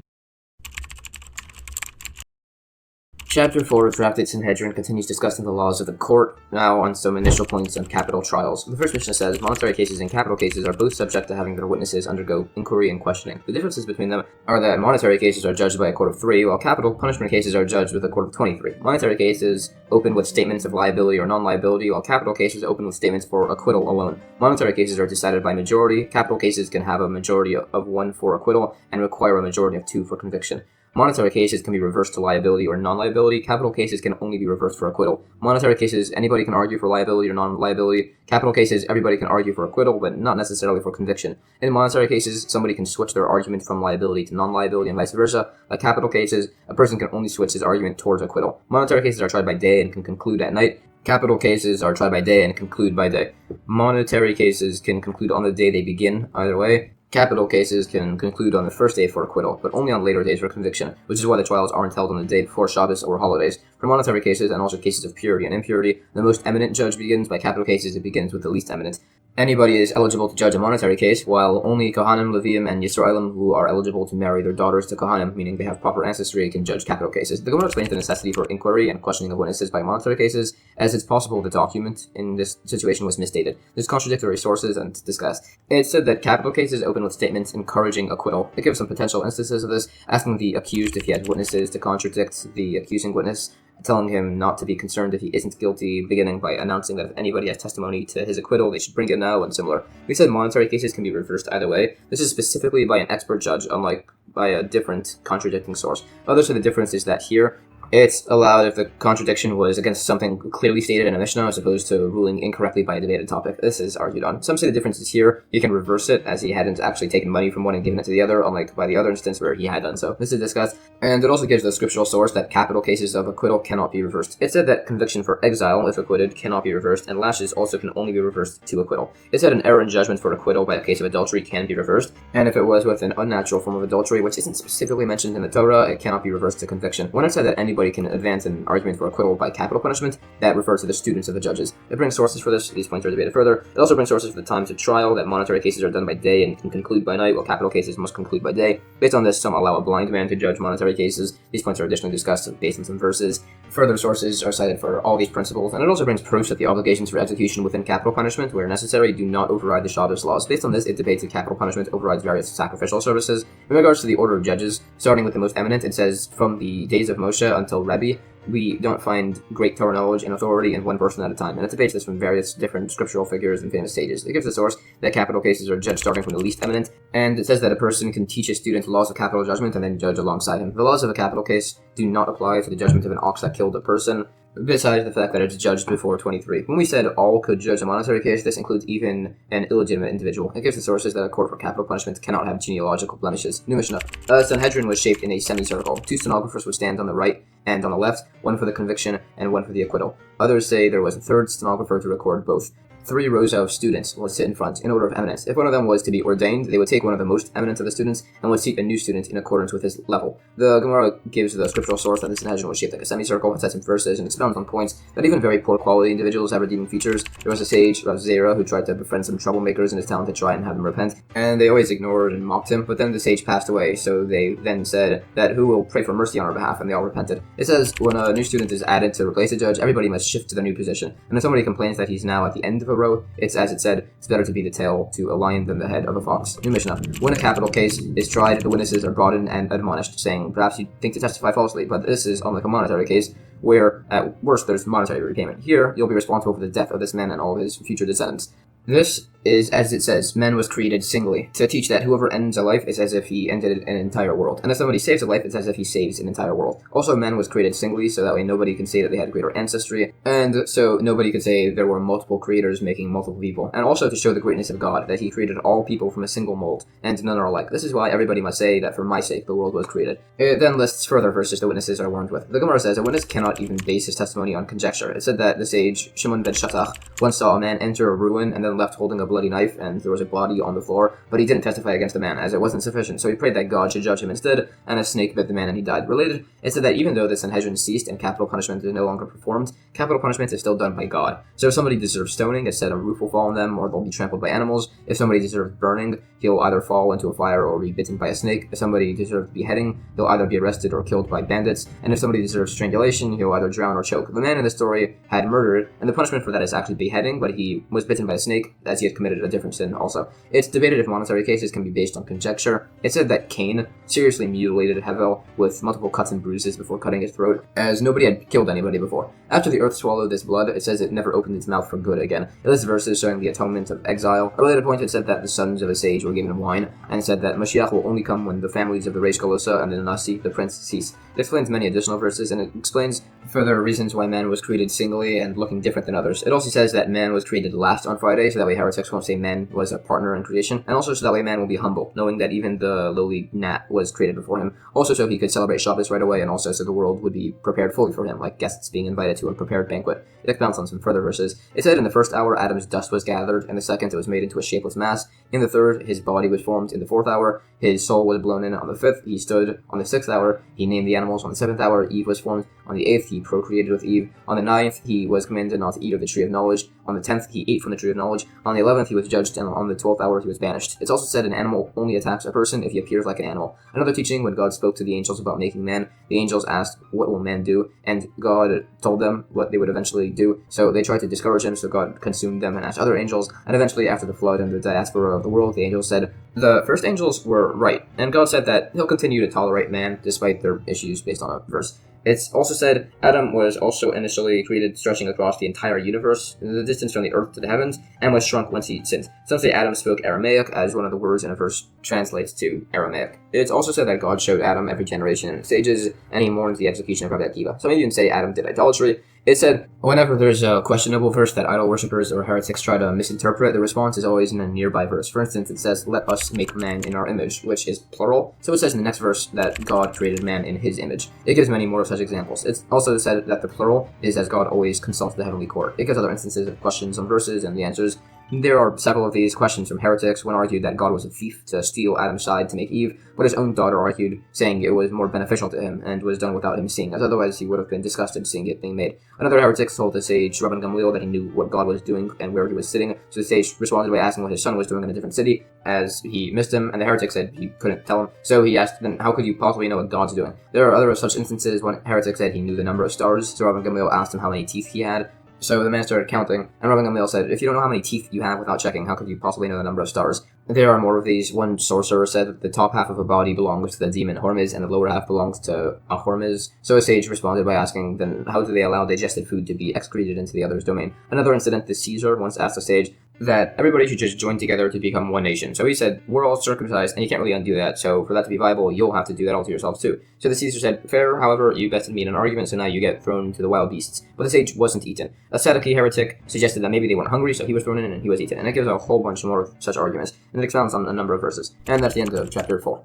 Chapter 4 of Tractate Sanhedrin continues discussing the laws of the court, now on some initial points on capital trials. The first Mishnah says, monetary cases and capital cases are both subject to having their witnesses undergo inquiry and questioning. The differences between them are that monetary cases are judged by a court of 3, while capital punishment cases are judged with a court of 23. Monetary cases open with statements of liability or non-liability, while capital cases open with statements for acquittal alone. Monetary cases are decided by majority. Capital cases can have a majority of 1 for acquittal and require a majority of 2 for conviction. Monetary cases can be reversed to liability or non-liability. Capital cases can only be reversed for acquittal. Monetary cases, anybody can argue for liability or non-liability. Capital cases, everybody can argue for acquittal, but not necessarily for conviction. In monetary cases, somebody can switch their argument from liability to non-liability and vice versa. Like capital cases, a person can only switch his argument towards acquittal. Monetary cases are tried by day and can conclude at night. Capital cases are tried by day and conclude by day. Monetary cases can conclude on the day they begin, either way. Capital cases can conclude on the first day for acquittal, but only on later days for conviction, which is why the trials aren't held on the day before Shabbos or holidays. For monetary cases, and also cases of purity and impurity, the most eminent judge begins. By capital cases, it begins with the least eminent. Anybody is eligible to judge a monetary case, while only Kohanim, Leviim, and Yisraelim who are eligible to marry their daughters to Kohanim, meaning they have proper ancestry, can judge capital cases. The Gemara explains the necessity for inquiry and questioning of witnesses by monetary cases, as it's possible the document in this situation was misstated. There's contradictory sources and discussed. It said that capital cases open with statements encouraging acquittal. It gives some potential instances of this, asking the accused if he had witnesses to contradict the accusing witness, telling him not to be concerned if he isn't guilty, beginning by announcing that if anybody has testimony to his acquittal, they should bring it now, and similar. We said monetary cases can be reversed either way. This is specifically by an expert judge, unlike by a different contradicting source. Others say the difference is that here, it's allowed if the contradiction was against something clearly stated in a Mishnah as opposed to ruling incorrectly by a debated topic. This is argued on. Some say the difference is here. You can reverse it as he hadn't actually taken money from one and given it to the other, unlike by the other instance where he had done so. This is discussed. And it also gives the scriptural source that capital cases of acquittal cannot be reversed. It said that conviction for exile, if acquitted, cannot be reversed, and lashes also can only be reversed to acquittal. It said an error in judgment for acquittal by a case of adultery can be reversed, and if it was with an unnatural form of adultery, which isn't specifically mentioned in the Torah, it cannot be reversed to conviction. When it said that anybody anybody can advance an argument for acquittal by capital punishment that refer to the students of the judges. It brings sources for this. These points are debated further. It also brings sources for the times of trial, that monetary cases are done by day and can conclude by night, while capital cases must conclude by day. Based on this, some allow a blind man to judge monetary cases. These points are additionally discussed based on some verses. Further sources are cited for all these principles, and it also brings proofs that the obligations for execution within capital punishment, where necessary, do not override the Shabbos laws. Based on this, it debates that capital punishment overrides various sacrificial services. In regards to the order of judges, starting with the most eminent, it says, from the days of Moshe until Rebbe, we don't find great Torah knowledge and authority in one person at a time, and it debates this from various different scriptural figures and famous sages. It gives the source that capital cases are judged starting from the least eminent, and it says that a person can teach a student laws of capital judgment and then judge alongside him. The laws of a capital case do not apply to the judgment of an ox that killed a person, besides the fact that it's judged before 23. When we said all could judge a monetary case, this includes even an illegitimate individual. It gives the sources that a court for capital punishment cannot have genealogical blemishes. New Mishnah. Sanhedrin was shaped in a semicircle. 2 stenographers would stand on the right and on the left, one for the conviction and one for the acquittal. Others say there was a 3rd stenographer to record both. 3 rows of students would sit in front in order of eminence. If one of them was to be ordained, they would take one of the most eminent of the students and would seat a new student in accordance with his level. The Gemara gives the scriptural source that the Sanhedrin was shaped like a semicircle. It cites some verses and expounds on points that even very poor quality individuals have redeeming features. There was a sage, Zarah, who tried to befriend some troublemakers in his town to try and have them repent, and they always ignored and mocked him. But then the sage passed away, so they then said that who will pray for mercy on our behalf, and they all repented. It says when a new student is added to replace a judge, everybody must shift to the new position. And if somebody complains that he's now at the end of a row, it's as it said, it's better to be the tail to a lion than the head of a fox. New Mishnah. When a capital case is tried, the witnesses are brought in and admonished, saying, perhaps you think to testify falsely, but this is unlike a monetary case, where at worst there's monetary repayment. Here, you'll be responsible for the death of this man and all of his future descendants. This is, as it says, man was created singly, to teach that whoever ends a life is as if he ended an entire world. And if somebody saves a life, it's as if he saves an entire world. Also, man was created singly, so that way nobody can say that they had greater ancestry, and so nobody could say there were multiple creators making multiple people. And also to show the greatness of God, that he created all people from a single mold, and none are alike. This is why everybody must say that for my sake the world was created. It then lists further verses the witnesses are warned with. The Gemara says a witness cannot even base his testimony on conjecture. It said that the sage Shimon ben Shattach once saw a man enter a ruin and then left holding a bloody knife, and there was a body on the floor, but he didn't testify against the man, as it wasn't sufficient, so he prayed that God should judge him instead, and a snake bit the man and he died. Related, it said that even though the Sanhedrin ceased and capital punishment is no longer performed, capital punishment is still done by God. So if somebody deserves stoning, it said a roof will fall on them, or they'll be trampled by animals. If somebody deserves burning, he'll either fall into a fire or be bitten by a snake. If somebody deserves beheading, he'll either be arrested or killed by bandits. And if somebody deserves strangulation, he'll either drown or choke. The man in the story had murdered, and the punishment for that is actually beheading, but he was bitten by a snake, as he had committed a different sin also. It's debated if monetary cases can be based on conjecture. It said that Cain seriously mutilated Hevel with multiple cuts and bruises before cutting his throat, as nobody had killed anybody before. After the earth swallowed this blood, it says it never opened its mouth for good again. It lists verses showing the atonement of exile. A related point, it said that the sons of a sage were given wine, and said that Moshiach will only come when the families of the Reish Kolosa and the Nasi, the prince, cease. It explains many additional verses, and it explains further reasons why man was created singly and looking different than others. It also says that man was created last on Friday, so that way heretics won't say man was a partner in creation, and also so that way man will be humble, knowing that even the lowly gnat was created before him. Also so he could celebrate Shabbos right away, and also so the world would be prepared fully for him, like guests being invited to a prepared banquet. It expounds on some further verses. It said in the first hour Adam's dust was gathered, in the second it was made into a shapeless mass, in the third his body was formed, in the fourth hour his soul was blown in, on the fifth he stood, on the sixth hour he named the animals, on the seventh hour Eve was formed, on the eighth he procreated with Eve, on the ninth he was commanded not to eat of the tree of knowledge, on the 10th he ate from the tree of knowledge, on the 11th he was judged, and on the 12th hour he was banished. It's also said an animal only attacks a person if he appears like an animal. Another teaching, when God spoke to the angels about making man, the angels asked, what will man do? And God told them what they would eventually do, so they tried to discourage him, so God consumed them and asked other angels, and eventually after the flood and the diaspora of the world, the angels said, the first angels were right, and God said that he'll continue to tolerate man despite their issues based on a verse. It's also said Adam was also initially created stretching across the entire universe, the distance from the earth to the heavens, and was shrunk once he sinned. Some say Adam spoke Aramaic, as one of the words in a verse translates to Aramaic. It's also said that God showed Adam every generation in its stages, and he mourns the execution of Rabbi Akiva. Some even say Adam did idolatry. It said, whenever there's a questionable verse that idol worshippers or heretics try to misinterpret, the response is always in a nearby verse. For instance, it says, let us make man in our image, which is plural. So it says in the next verse that God created man in his image. It gives many more of such examples. It's also said that the plural is as God always consults the heavenly court. It gives other instances of questions on verses and the answers. There are several of these questions from heretics. One argued that God was a thief to steal Adam's side to make Eve, but his own daughter argued, saying it was more beneficial to him and was done without him seeing, as otherwise he would have been disgusted seeing it being made. Another heretic told the sage Rabban Gamliel that he knew what God was doing and where he was sitting, so the sage responded by asking what his son was doing in a different city, as he missed him, and the heretic said he couldn't tell him. So he asked, then how could you possibly know what God's doing? There are other such instances. One heretic said he knew the number of stars, so Rabban Gamliel asked him how many teeth he had. So the man started counting, and Rabban Gamliel said, if you don't know how many teeth you have without checking, how could you possibly know the number of stars? There are more of these. One sorcerer said that the top half of a body belongs to the demon Hormes, and the lower half belongs to a Hormes. So a sage responded by asking, then how do they allow digested food to be excreted into the other's domain? Another incident, the Caesar once asked a sage that everybody should just join together to become one nation. So he said, we're all circumcised, and you can't really undo that, so for that to be viable, you'll have to do that all to yourselves too. So the Caesar said, fair, however, you bested me in an argument, so now you get thrown to the wild beasts. But the sage wasn't eaten. A Sadducee heretic suggested that maybe they weren't hungry, so he was thrown in and he was eaten. And it gives a whole bunch more of such arguments, and it expounds on a number of verses. And that's the end of chapter 4.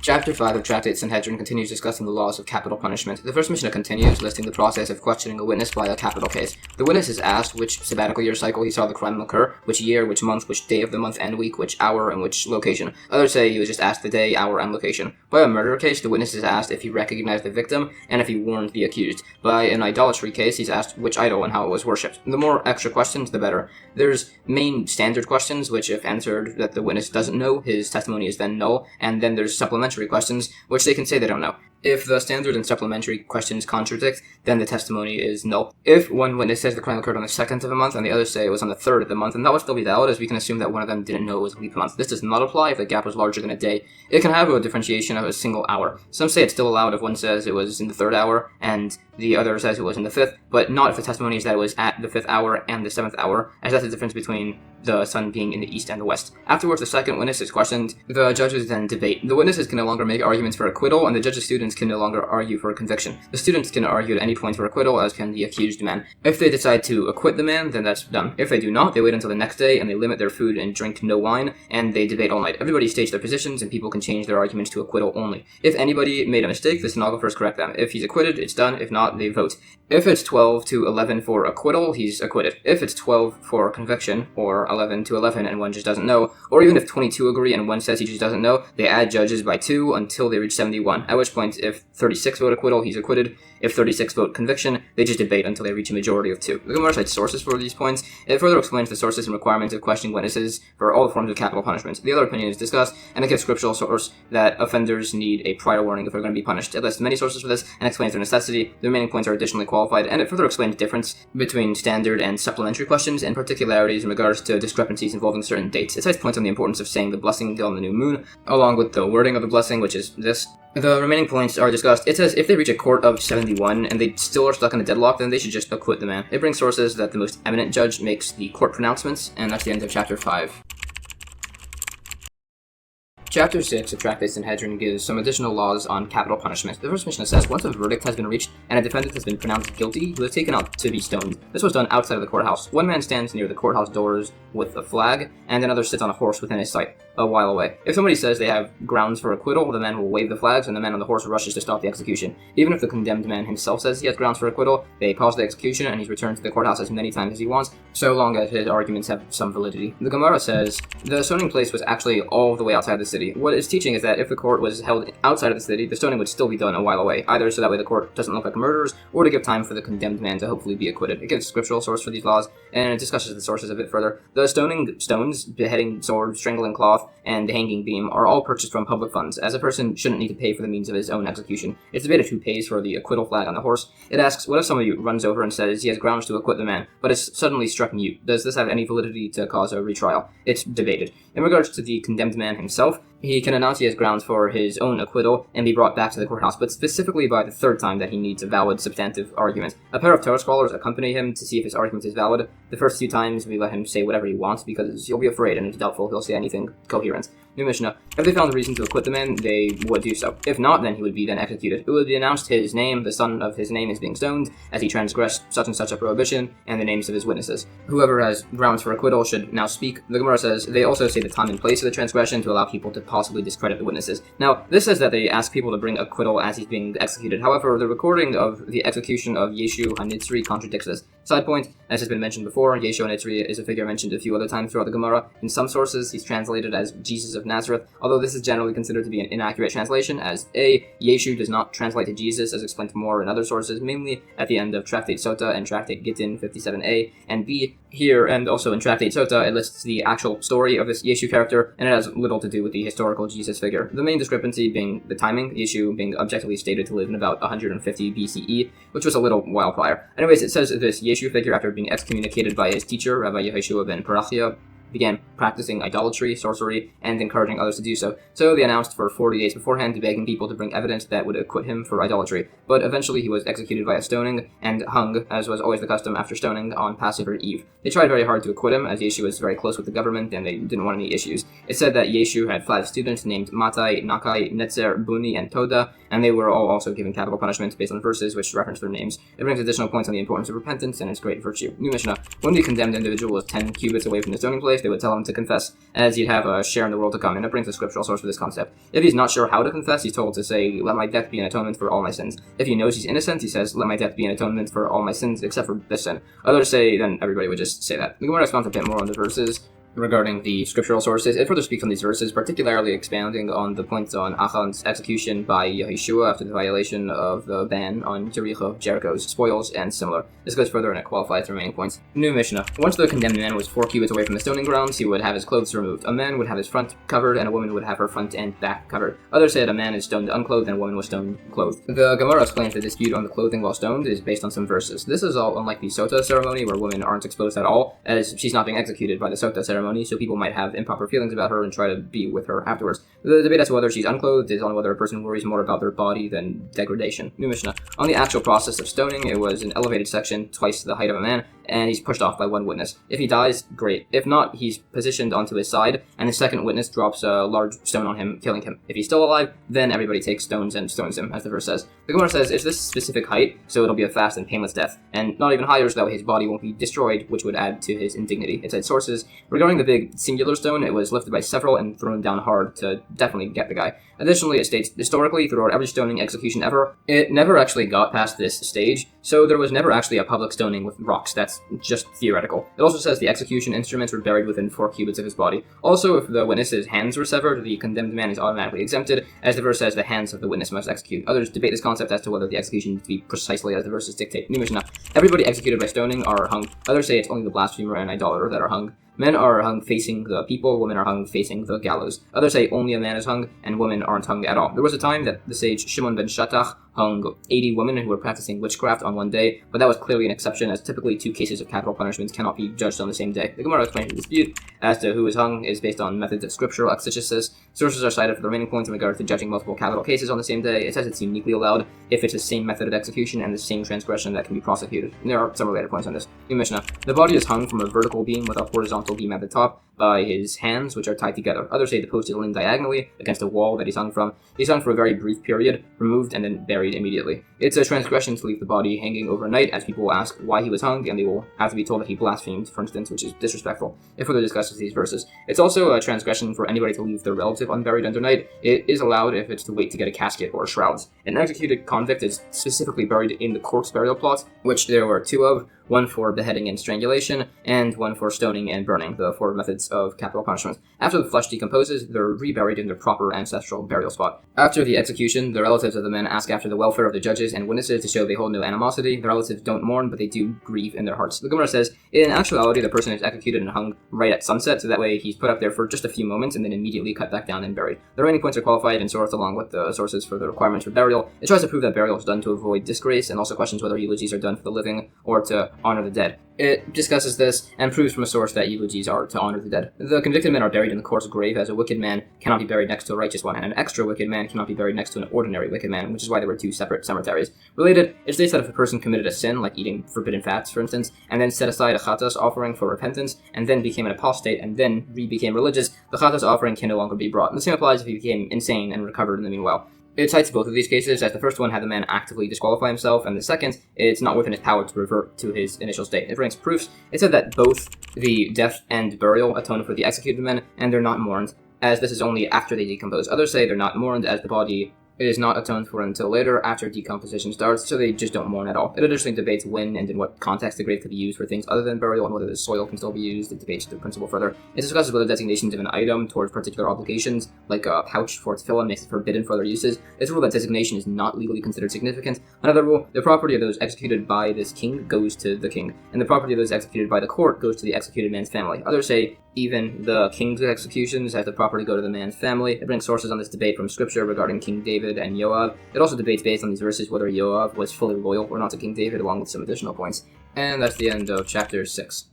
Chapter 5 of Tractate Sanhedrin continues discussing the laws of capital punishment. The first Mishnah continues, listing the process of questioning a witness by a capital case. The witness is asked which sabbatical year cycle he saw the crime occur, which year, which month, which day of the month and week, which hour, and which location. Others say he was just asked the day, hour, and location. By a murder case, the witness is asked if he recognized the victim and if he warned the accused. By an idolatry case, he's asked which idol and how it was worshipped. The more extra questions, the better. There's main standard questions, which if answered that the witness doesn't know, his testimony is then null, and then there's supplementary questions, which they can say they don't know. If the standard and supplementary questions contradict, then the testimony is null. If one witness says the crime occurred on the 2nd of a month and the others say it was on the 3rd of the month, then that would still be valid, as we can assume that one of them didn't know it was a leap month. This does not apply if the gap was larger than a day. It can have a differentiation of a single hour. Some say it's still allowed if one says it was in the 3rd hour and the other says it was in the 5th, but not if the testimony is that it was at the 5th hour and the 7th hour, as that's the difference between the sun being in the east and the west. Afterwards, the second witness is questioned. The judges then debate. The witnesses can no longer make arguments for acquittal, and the judge's students can no longer argue for a conviction. The students can argue at any point for acquittal, as can the accused man. If they decide to acquit the man, then that's done. If they do not, they wait until the next day, and they limit their food and drink no wine, and they debate all night. Everybody states their positions, and people can change their arguments to acquittal only. If anybody made a mistake, the stenographers correct them. If he's acquitted, it's done. If not, they vote. If it's 12 to 11 for acquittal, he's acquitted. If it's 12 for conviction, or 11 to 11 and one just doesn't know, or even if 22 agree and one says he just doesn't know, they add judges by 2 until they reach 71, at which point if 36 vote acquittal, he's acquitted. If 36 vote conviction, they just debate until they reach a majority of 2. The Gemara cites sources for these points. It further explains the sources and requirements of questioning witnesses for all forms of capital punishment. The other opinion is discussed, and it gives scriptural source that offenders need a prior warning if they're going to be punished. It lists many sources for this and explains their necessity. The remaining points are additionally qualified, and it further explains the difference between standard and supplementary questions and particularities in regards to discrepancies involving certain dates. It cites points on the importance of saying the blessing on the new moon, along with the wording of the blessing, which is this. The remaining points are discussed. It says if they reach a court of 71 and they still are stuck in a deadlock, then they should just acquit the man. It brings sources that the most eminent judge makes the court pronouncements, and that's the end of chapter 5. Chapter 6 of Tractate Sanhedrin gives some additional laws on capital punishment. The first Mishnah says, once a verdict has been reached and a defendant has been pronounced guilty, he was taken out to be stoned. This was done outside of the courthouse. One man stands near the courthouse doors with a flag, and another sits on a horse within his sight, a while away. If somebody says they have grounds for acquittal, the man will wave the flags, and the man on the horse rushes to stop the execution. Even if the condemned man himself says he has grounds for acquittal, they pause the execution, and he's returned to the courthouse as many times as he wants, so long as his arguments have some validity. The Gemara says, the stoning place was actually all the way outside the city. What it's teaching is that if the court was held outside of the city, the stoning would still be done a while away, either so that way the court doesn't look like murderers, or to give time for the condemned man to hopefully be acquitted. It gives scriptural source for these laws, and it discusses the sources a bit further. The stoning stones, beheading sword, strangling cloth, and the hanging beam are all purchased from public funds, as a person shouldn't need to pay for the means of his own execution. It's debated who pays for the acquittal flag on the horse. It asks, what if somebody runs over and says he has grounds to acquit the man, but is suddenly struck mute? Does this have any validity to cause a retrial? It's debated. In regards to the condemned man himself, he can announce he has grounds for his own acquittal and be brought back to the courthouse, but specifically by the third time that he needs a valid substantive argument. A pair of Torah scholars accompany him to see if his argument is valid. The first few times we let him say whatever he wants because he'll be afraid and it's doubtful he'll say anything coherent. New Mishnah. If they found a reason to acquit the man, they would do so. If not, then he would be then executed. It would be announced his name, the son of his name is being stoned, as he transgressed such and such a prohibition, and the names of his witnesses. Whoever has grounds for acquittal should now speak. The Gemara says they also say the time and place of the transgression to allow people to possibly discredit the witnesses. Now, this says that they ask people to bring acquittal as he's being executed. However, the recording of the execution of Yeshu HaNitzri contradicts this. Side point, as has been mentioned before, Yeshu HaNitzri is a figure mentioned a few other times throughout the Gemara. In some sources, he's translated as Jesus of Nazareth, although this is generally considered to be an inaccurate translation, as A, Yeshu does not translate to Jesus, as explained more in other sources, mainly at the end of Tractate Sota and Tractate Gittin 57a, and B, here and also in Tractate Sota, it lists the actual story of this Yeshu character, and it has little to do with the historical Jesus figure. The main discrepancy being the timing, Yeshu being objectively stated to live in about 150 BCE, which was a little while prior. Anyways, it says this Yeshu figure, after being excommunicated by his teacher, Rabbi Yehoshua ben Parachia, began practicing idolatry, sorcery, and encouraging others to do so. So they announced for 40 days beforehand, begging people to bring evidence that would acquit him for idolatry. But eventually he was executed via stoning and hung, as was always the custom after stoning, on Passover Eve. They tried very hard to acquit him, as Yeshu was very close with the government and they didn't want any issues. It said that Yeshu had 5 students named Matai, Nakai, Netzer, Buni, and Toda, and they were all also given capital punishment based on verses which reference their names. It brings additional points on the importance of repentance and its great virtue. New Mishnah. When the condemned individual was 10 cubits away from the stoning place, they would tell him to confess, as he'd have a share in the world to come, and it brings a scriptural source for this concept. If he's not sure how to confess, he's told to say, let my death be an atonement for all my sins. If he knows he's innocent, he says, let my death be an atonement for all my sins except for this sin. Others say, then everybody would just say that. The Gemara expounds a bit more on the verses regarding the scriptural sources. It further speaks on these verses, particularly expounding on the points on Achan's execution by Yehoshua after the violation of the ban on Jericho's spoils and similar. This goes further and it qualifies the remaining points. New Mishnah. Once the condemned man was 4 cubits away from the stoning grounds, he would have his clothes removed. A man would have his front covered and a woman would have her front and back covered. Others said a man is stoned unclothed and a woman was stoned clothed. The Gemara explains the dispute on the clothing while stoned is based on some verses. This is all unlike the Sota ceremony, where women aren't exposed at all, as she's not being executed by the Sota ceremony, so people might have improper feelings about her and try to be with her afterwards. The debate as to whether she's unclothed is on whether a person worries more about their body than degradation. New Mishnah. On the actual process of stoning, it was an elevated section, twice the height of a man, and he's pushed off by one witness. If he dies, great. If not, he's positioned onto his side, and the second witness drops a large stone on him, killing him. If he's still alive, then everybody takes stones and stones him, as the verse says. The Gemara says, it's this specific height, so it'll be a fast and painless death, and not even higher, so that way his body won't be destroyed, which would add to his indignity. It said sources. Regarding the big singular stone, it was lifted by several and thrown down hard to definitely get the guy. Additionally, it states, historically, throughout every stoning execution ever, it never actually got past this stage, so there was never actually a public stoning with rocks. That's just theoretical. It also says the execution instruments were buried within 4 cubits of his body. Also, if the witness's hands were severed, the condemned man is automatically exempted, as the verse says the hands of the witness must execute. Others debate this concept as to whether the execution needs to be precisely as the verses dictate. New Mishnah. Everybody executed by stoning are hung. Others say it's only the blasphemer and idolater that are hung. Men are hung facing the people, women are hung facing the gallows. Others say only a man is hung, and women aren't hung at all. There was a time that the sage Shimon ben Shattach hung 80 women who were practicing witchcraft on one day, but that was clearly an exception, as typically 2 cases of capital punishments cannot be judged on the same day. The Gemara explains the dispute as to who is hung is based on methods of scriptural exegesis. Sources are cited for the remaining points in regard to judging multiple capital cases on the same day. It says it's uniquely allowed if it's the same method of execution and the same transgression that can be prosecuted. And there are some related points on this. New Mishnah. The body is hung from a vertical beam with a horizontal beam at the top by his hands, which are tied together. Others say the post is leaned diagonally against a wall that he's hung from. He's hung for a very brief period, removed and then buried immediately. It's a transgression to leave the body hanging overnight, as people will ask why he was hung, and they will have to be told that he blasphemed, for instance, which is disrespectful. It further discusses these verses. It's also a transgression for anybody to leave their relative unburied undernight. It is allowed if it's to wait to get a casket or shrouds. An executed convict is specifically buried in the corpse burial plot, which there were 2 of. One for beheading and strangulation, and one for stoning and burning, the 4 methods of capital punishment. After the flesh decomposes, they're reburied in their proper ancestral burial spot. After the execution, the relatives of the men ask after the welfare of the judges and witnesses to show they hold no animosity. The relatives don't mourn, but they do grieve in their hearts. The Gemara says, in actuality, the person is executed and hung right at sunset, so that way he's put up there for just a few moments and then immediately cut back down and buried. The remaining points are qualified and sourced along with the sources for the requirements for burial. It tries to prove that burial is done to avoid disgrace, and also questions whether eulogies are done for the living or to honor the dead. It discusses this and proves from a source that eulogies are to honor the dead. The convicted men are buried in the court's grave, as a wicked man cannot be buried next to a righteous one, and an extra wicked man cannot be buried next to an ordinary wicked man, which is why there were two separate cemeteries. Related, it states that if a person committed a sin, like eating forbidden fats, for instance, and then set aside a chatas offering for repentance, and then became an apostate, and then became religious, the chatas offering can no longer be brought. And the same applies if he became insane and recovered in the meanwhile. It cites both of these cases, as the first one had the man actively disqualify himself, and the second, it's not within his power to revert to his initial state. It brings proofs. It said that both the death and burial atone for the executed men, and they're not mourned, as this is only after they decompose. Others say they're not mourned, as the body is not atoned for until later, after decomposition starts, so they just don't mourn at all. It additionally debates when and in what context the grave could be used for things other than burial, and whether the soil can still be used. It debates the principle further. It discusses whether designations of an item towards particular obligations, like a pouch for tefillin, makes it forbidden for other uses. It's a rule that designation is not legally considered significant. Another rule, the property of those executed by this king goes to the king, and the property of those executed by the court goes to the executed man's family. Others say even the king's executions have the property go to the man's family. It brings sources on this debate from scripture regarding King David and Yoav. It also debates based on these verses whether Yoav was fully loyal or not to King David, along with some additional points. And that's the end of chapter 6.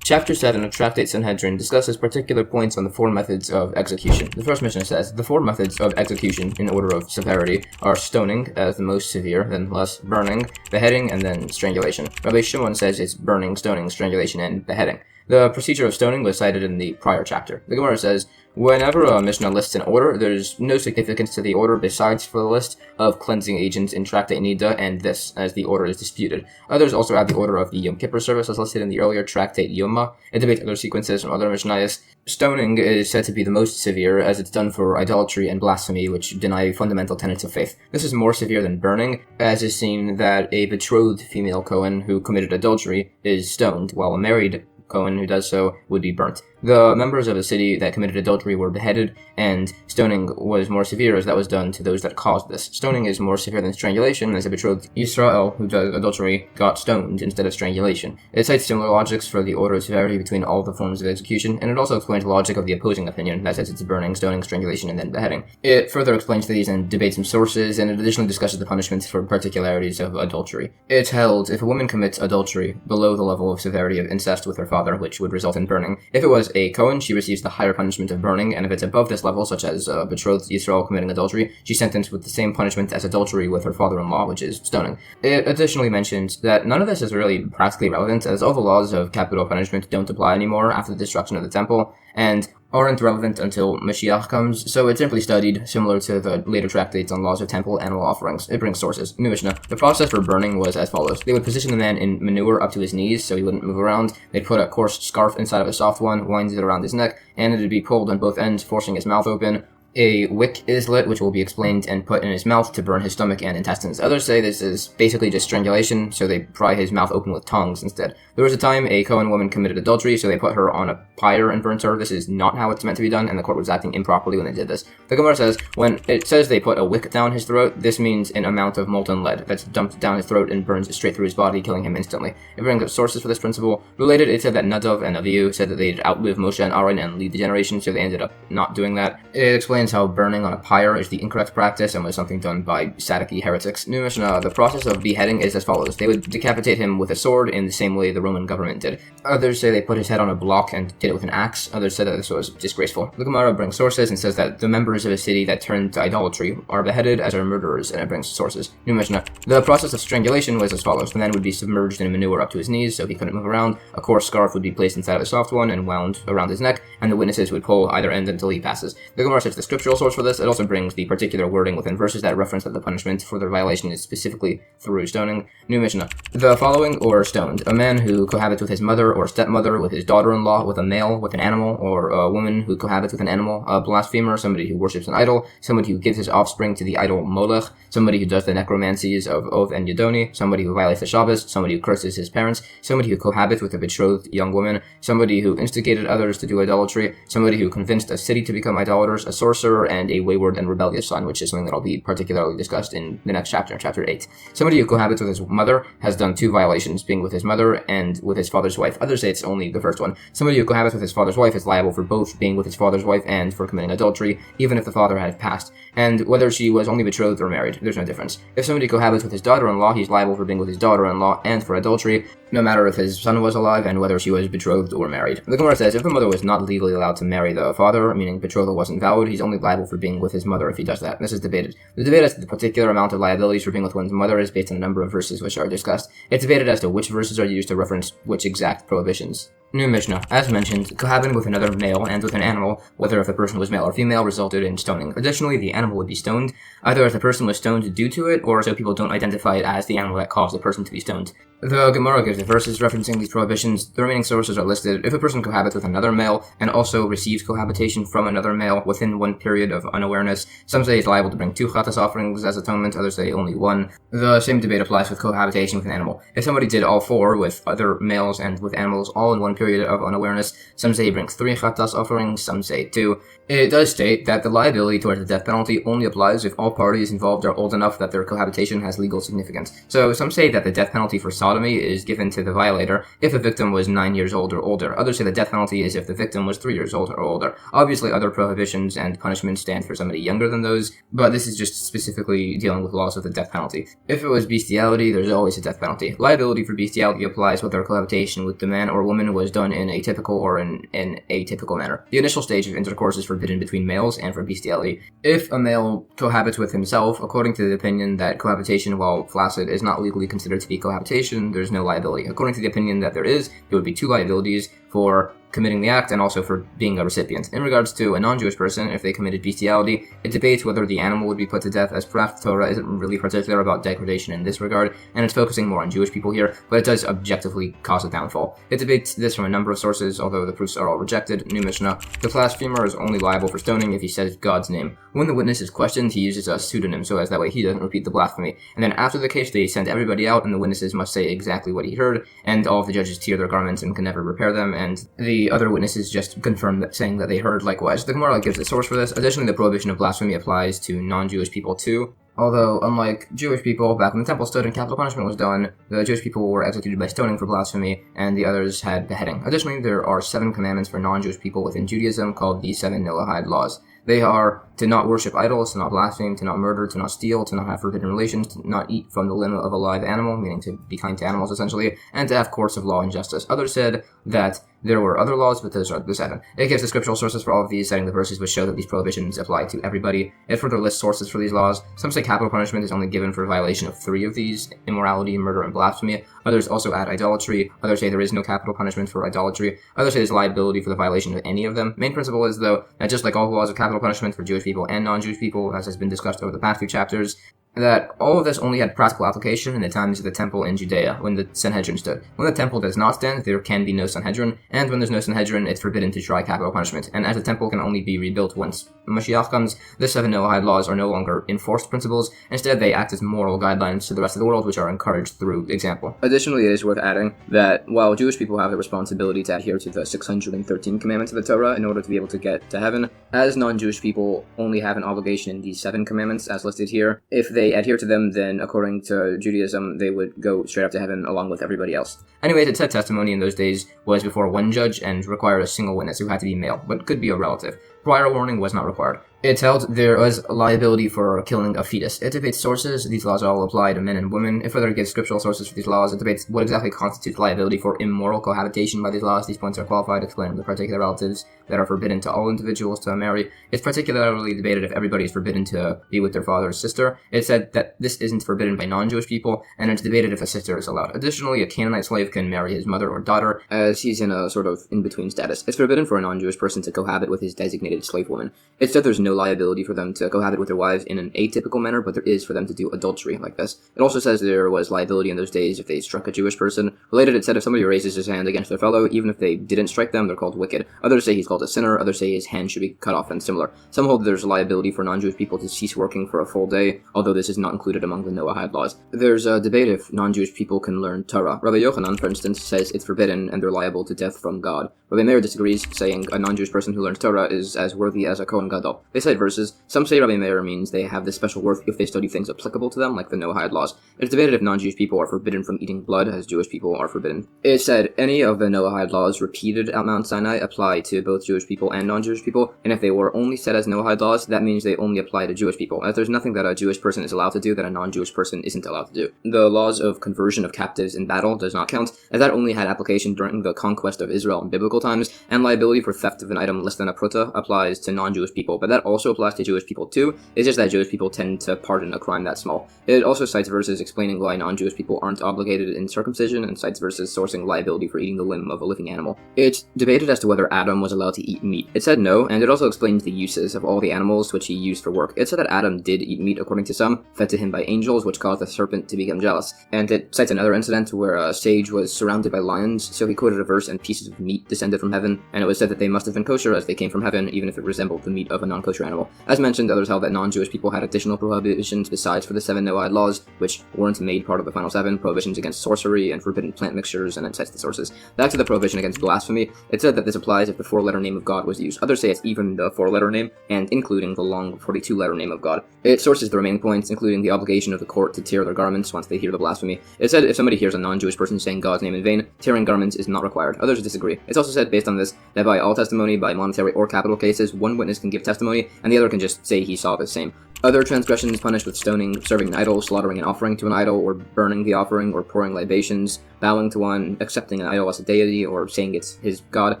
Chapter 7 of Tractate Sanhedrin discusses particular points on the four methods of execution. The first Mishnah says, the four methods of execution in order of severity are stoning, as the most severe, then less, burning, beheading, and then strangulation. Rabbi Shimon says it's burning, stoning, strangulation, and beheading. The procedure of stoning was cited in the prior chapter. The Gemara says, whenever a Mishnah lists an order, there's no significance to the order besides for the list of cleansing agents in Tractate Nida and this, as the order is disputed. Others also add the order of the Yom Kippur service as listed in the earlier Tractate Yoma. It debates other sequences from other Mishnayos. Stoning is said to be the most severe, as it's done for idolatry and blasphemy, which deny fundamental tenets of faith. This is more severe than burning, as is seen that a betrothed female Kohen who committed adultery is stoned, while a married Kohen who does so would be burnt. The members of a city that committed adultery were beheaded, and stoning was more severe as that was done to those that caused this. Stoning is more severe than strangulation, as a betrothed Israel who does adultery got stoned instead of strangulation. It cites similar logics for the order of severity between all the forms of execution, and it also explains the logic of the opposing opinion that says it's burning, stoning, strangulation, and then beheading. It further explains these and debates some sources, and it additionally discusses the punishments for particularities of adultery. It's held if a woman commits adultery below the level of severity of incest with her father, which would result in burning. If it was a Kohen, she receives the higher punishment of burning, and if it's above this level, such as betrothed Yisrael committing adultery, she's sentenced with the same punishment as adultery with her father-in-law, which is stoning. It additionally mentions that none of this is really practically relevant, as all the laws of capital punishment don't apply anymore after the destruction of the temple, and aren't relevant until Moshiach comes, so it's simply studied, similar to the later tractates on laws of temple animal offerings. It brings sources. New Mishnah. The process for burning was as follows. They would position the man in manure up to his knees so he wouldn't move around. They'd put a coarse scarf inside of a soft one, wind it around his neck, and it'd be pulled on both ends, forcing his mouth open. A wick is lit, which will be explained, and put in his mouth to burn his stomach and intestines. Others say this is basically just strangulation, so they pry his mouth open with tongs instead. There was a time a Kohen woman committed adultery, so they put her on a pyre and burnt her. This is not how it's meant to be done, and the court was acting improperly when they did this. The Gemara says, when it says they put a wick down his throat, this means an amount of molten lead that's dumped down his throat and burns straight through his body, killing him instantly. It brings up sources for this principle. Related, it said that Nadav and Avihu said that they'd outlive Moshe and Aaron and lead the generation, so they ended up not doing that. It explains how burning on a pyre is the incorrect practice and was something done by Sadducee heretics. New Mishnah, the process of beheading is as follows. They would decapitate him with a sword in the same way the Roman government did. Others say they put his head on a block and did it with an axe. Others said that this was disgraceful. The Gemara brings sources and says that the members of a city that turned to idolatry are beheaded as are murderers, and it brings sources. New Mishnah, the process of strangulation was as follows. The man would be submerged in manure up to his knees so he couldn't move around. A coarse scarf would be placed inside of a soft one and wound around his neck, and the witnesses would pull either end until he passes. The Gemara cites the scriptural source for this. It also brings the particular wording within verses that reference that the punishment for the violation is specifically through stoning. New Mishnah. The following or stoned. A man who cohabits with his mother or stepmother, with his daughter-in-law, with a male, with an animal, or a woman who cohabits with an animal, a blasphemer, somebody who worships an idol, somebody who gives his offspring to the idol Molech, somebody who does the necromancies of Ov and Yedoni, somebody who violates the Shabbos, somebody who curses his parents, somebody who cohabits with a betrothed young woman, somebody who instigated others to do idolatry, somebody who convinced a city to become idolaters, a source sorcerer, and a wayward and rebellious son, which is something that will be particularly discussed in the next chapter, chapter 8. Somebody who cohabits with his mother has done 2 violations, being with his mother and with his father's wife. Others say it's only the first one. Somebody who cohabits with his father's wife is liable for both being with his father's wife and for committing adultery, even if the father had passed. And whether she was only betrothed or married, there's no difference. If somebody cohabits with his daughter-in-law, he's liable for being with his daughter-in-law and for adultery, no matter if his son was alive and whether she was betrothed or married. The Gemara says if the mother was not legally allowed to marry the father, meaning betrothal wasn't valid, he's only liable for being with his mother if he does that. This is debated. The debate as to the particular amount of liabilities for being with one's mother is based on a number of verses which are discussed. It's debated as to which verses are used to reference which exact prohibitions. New Mishnah. As mentioned, cohabiting with another male and with an animal, whether if the person was male or female, resulted in stoning. Additionally, the animal would be stoned, either as the person was stoned due to it, or so people don't identify it as the animal that caused the person to be stoned. The Gemara gives the verses referencing these prohibitions. The remaining sources are listed. If a person cohabits with another male and also receives cohabitation from another male within one period of unawareness, some say he's liable to bring 2 chatas offerings as atonement, others say only 1. The same debate applies with cohabitation with an animal. If somebody did all 4 with other males and with animals all in one period of unawareness, some say he brings 3 chatas offerings, some say 2. It does state that the liability towards the death penalty only applies if all parties involved are old enough that their cohabitation has legal significance. So some say that the death penalty for sodomy is given to the violator if the victim was 9 years old or older. Others say the death penalty is if the victim was 3 years old or older. Obviously, other prohibitions and punishments stand for somebody younger than those, but this is just specifically dealing with laws with the death penalty. If it was bestiality, there's always a death penalty. Liability for bestiality applies whether cohabitation with the man or woman was done in a typical or in atypical manner. The initial stage of intercourse is forbidden between males and for bestiality. If a male cohabits with himself, according to the opinion that cohabitation while flaccid is not legally considered to be cohabitation, there's no liability. According to the opinion that there is, there would be 2 liabilities for committing the act and also for being a recipient. In regards to a non-Jewish person, if they committed bestiality, it debates whether the animal would be put to death, as perhaps the Torah isn't really particular about degradation in this regard, and it's focusing more on Jewish people here, but it does objectively cause a downfall. It debates this from a number of sources, although the proofs are all rejected. New Mishnah. The blasphemer is only liable for stoning if he says God's name. When the witness is questioned, he uses a pseudonym, so as that way he doesn't repeat the blasphemy. And then after the case, they send everybody out, and the witnesses must say exactly what he heard, and all of the judges tear their garments and can never repair them, and the other witnesses just confirm that, saying that they heard likewise. The Gemara gives the source for this. Additionally, the prohibition of blasphemy applies to non-Jewish people too. Although, unlike Jewish people, back when the temple stood and capital punishment was done, the Jewish people were executed by stoning for blasphemy, and the others had beheading. Additionally, there are 7 commandments for non-Jewish people within Judaism called the 7 Noahide laws. They are to not worship idols, to not blaspheme, to not murder, to not steal, to not have forbidden relations, to not eat from the limb of a live animal, meaning to be kind to animals essentially, and to have courts of law and justice. Others said that there were other laws, but those are the 7. It gives the scriptural sources for all of these, citing the verses which show that these prohibitions apply to everybody. It further lists sources for these laws. Some say capital punishment is only given for a violation of 3 of these: immorality, murder, and blasphemy. Others also add idolatry. Others say there is no capital punishment for idolatry. Others say there's liability for the violation of any of them. Main principle is, though, that just like all laws of capital punishment for Jewish people and non-Jewish people, as has been discussed over the past few chapters, that all of this only had practical application in the times of the temple in Judea, when the Sanhedrin stood. When the temple does not stand, there can be no Sanhedrin, and when there's no Sanhedrin, it's forbidden to try capital punishment. And as the temple can only be rebuilt once Moshiach comes, the 7 Noahide laws are no longer enforced principles. Instead, they act as moral guidelines to the rest of the world, which are encouraged through example. Additionally, it is worth adding that while Jewish people have the responsibility to adhere to the 613 commandments of the Torah in order to be able to get to heaven, as non-Jewish people only have an obligation in these 7 commandments, as listed here. If they adhere to them, then according to Judaism, they would go straight up to heaven along with everybody else. Anyways, it said testimony in those days was before one judge and required a single witness who had to be male, but could be a relative. Prior warning was not required. It held there was liability for killing a fetus. It debates sources. These laws all apply to men and women. It further gives scriptural sources for these laws. It debates what exactly constitutes liability for immoral cohabitation by these laws. These points are qualified, explaining the particular relatives that are forbidden to all individuals to marry. It's particularly debated if everybody is forbidden to be with their father or sister. It said that this isn't forbidden by non-Jewish people, and it's debated if a sister is allowed. Additionally, a Canaanite slave can marry his mother or daughter, as he's in a sort of in-between status. It's forbidden for a non-Jewish person to cohabit with his designated slave woman. It said there's no liability for them to cohabit with their wives in an atypical manner, but there is for them to do adultery like this. It also says there was liability in those days if they struck a Jewish person. Related, it said if somebody raises his hand against their fellow, even if they didn't strike them, they're called wicked. Others say he's called called a sinner, others say his hand should be cut off, and similar. Some hold there's liability for non-Jewish people to cease working for a full day, although this is not included among the Noahide laws. There's a debate if non-Jewish people can learn Torah. Rabbi Yochanan, for instance, says it's forbidden and they're liable to death from God. Rabbi Meir disagrees, saying a non-Jewish person who learns Torah is as worthy as a Kohen Gadol. They cite verses. Some say Rabbi Meir means they have this special worth if they study things applicable to them, like the Noahide laws. It's debated if non-Jewish people are forbidden from eating blood, as Jewish people are forbidden. It said any of the Noahide laws repeated at Mount Sinai apply to both Jewish people and non-Jewish people, and if they were only said as Noahide laws, that means they only apply to Jewish people, as there's nothing that a Jewish person is allowed to do that a non-Jewish person isn't allowed to do. The laws of conversion of captives in battle does not count, as that only had application during the conquest of Israel in biblical times, and liability for theft of an item less than a pruta applies to non-Jewish people, but that also applies to Jewish people too. It's just that Jewish people tend to pardon a crime that small. It also cites verses explaining why non-Jewish people aren't obligated in circumcision, and cites verses sourcing liability for eating the limb of a living animal. It's debated as to whether Adam was allowed to eat meat. It said no, and it also explains the uses of all the animals which he used for work. It said that Adam did eat meat according to some, fed to him by angels, which caused the serpent to become jealous. And it cites another incident where a sage was surrounded by lions, so he quoted a verse and pieces of meat descended from heaven, and it was said that they must have been kosher as they came from heaven, even if it resembled the meat of a non-kosher animal. As mentioned, others held that non-Jewish people had additional prohibitions besides for the 7 Noahide laws, which weren't made part of the final 7, prohibitions against sorcery and forbidden plant mixtures, and it cites the sources. Back to the prohibition against blasphemy, it said that this applies if the 4-letter name of God was used. Others say it's even the 4-letter name, and including the long 42-letter name of God. It sources the remaining points, including the obligation of the court to tear their garments once they hear the blasphemy. It said if somebody hears a non-Jewish person saying God's name in vain, tearing garments is not required. Others disagree. It's also said, based on this, that by all testimony, by monetary or capital cases, one witness can give testimony, and the other can just say he saw the same. Other transgressions punished with stoning, serving an idol, slaughtering an offering to an idol, or burning the offering, or pouring libations, bowing to one, accepting an idol as a deity, or saying it's his god.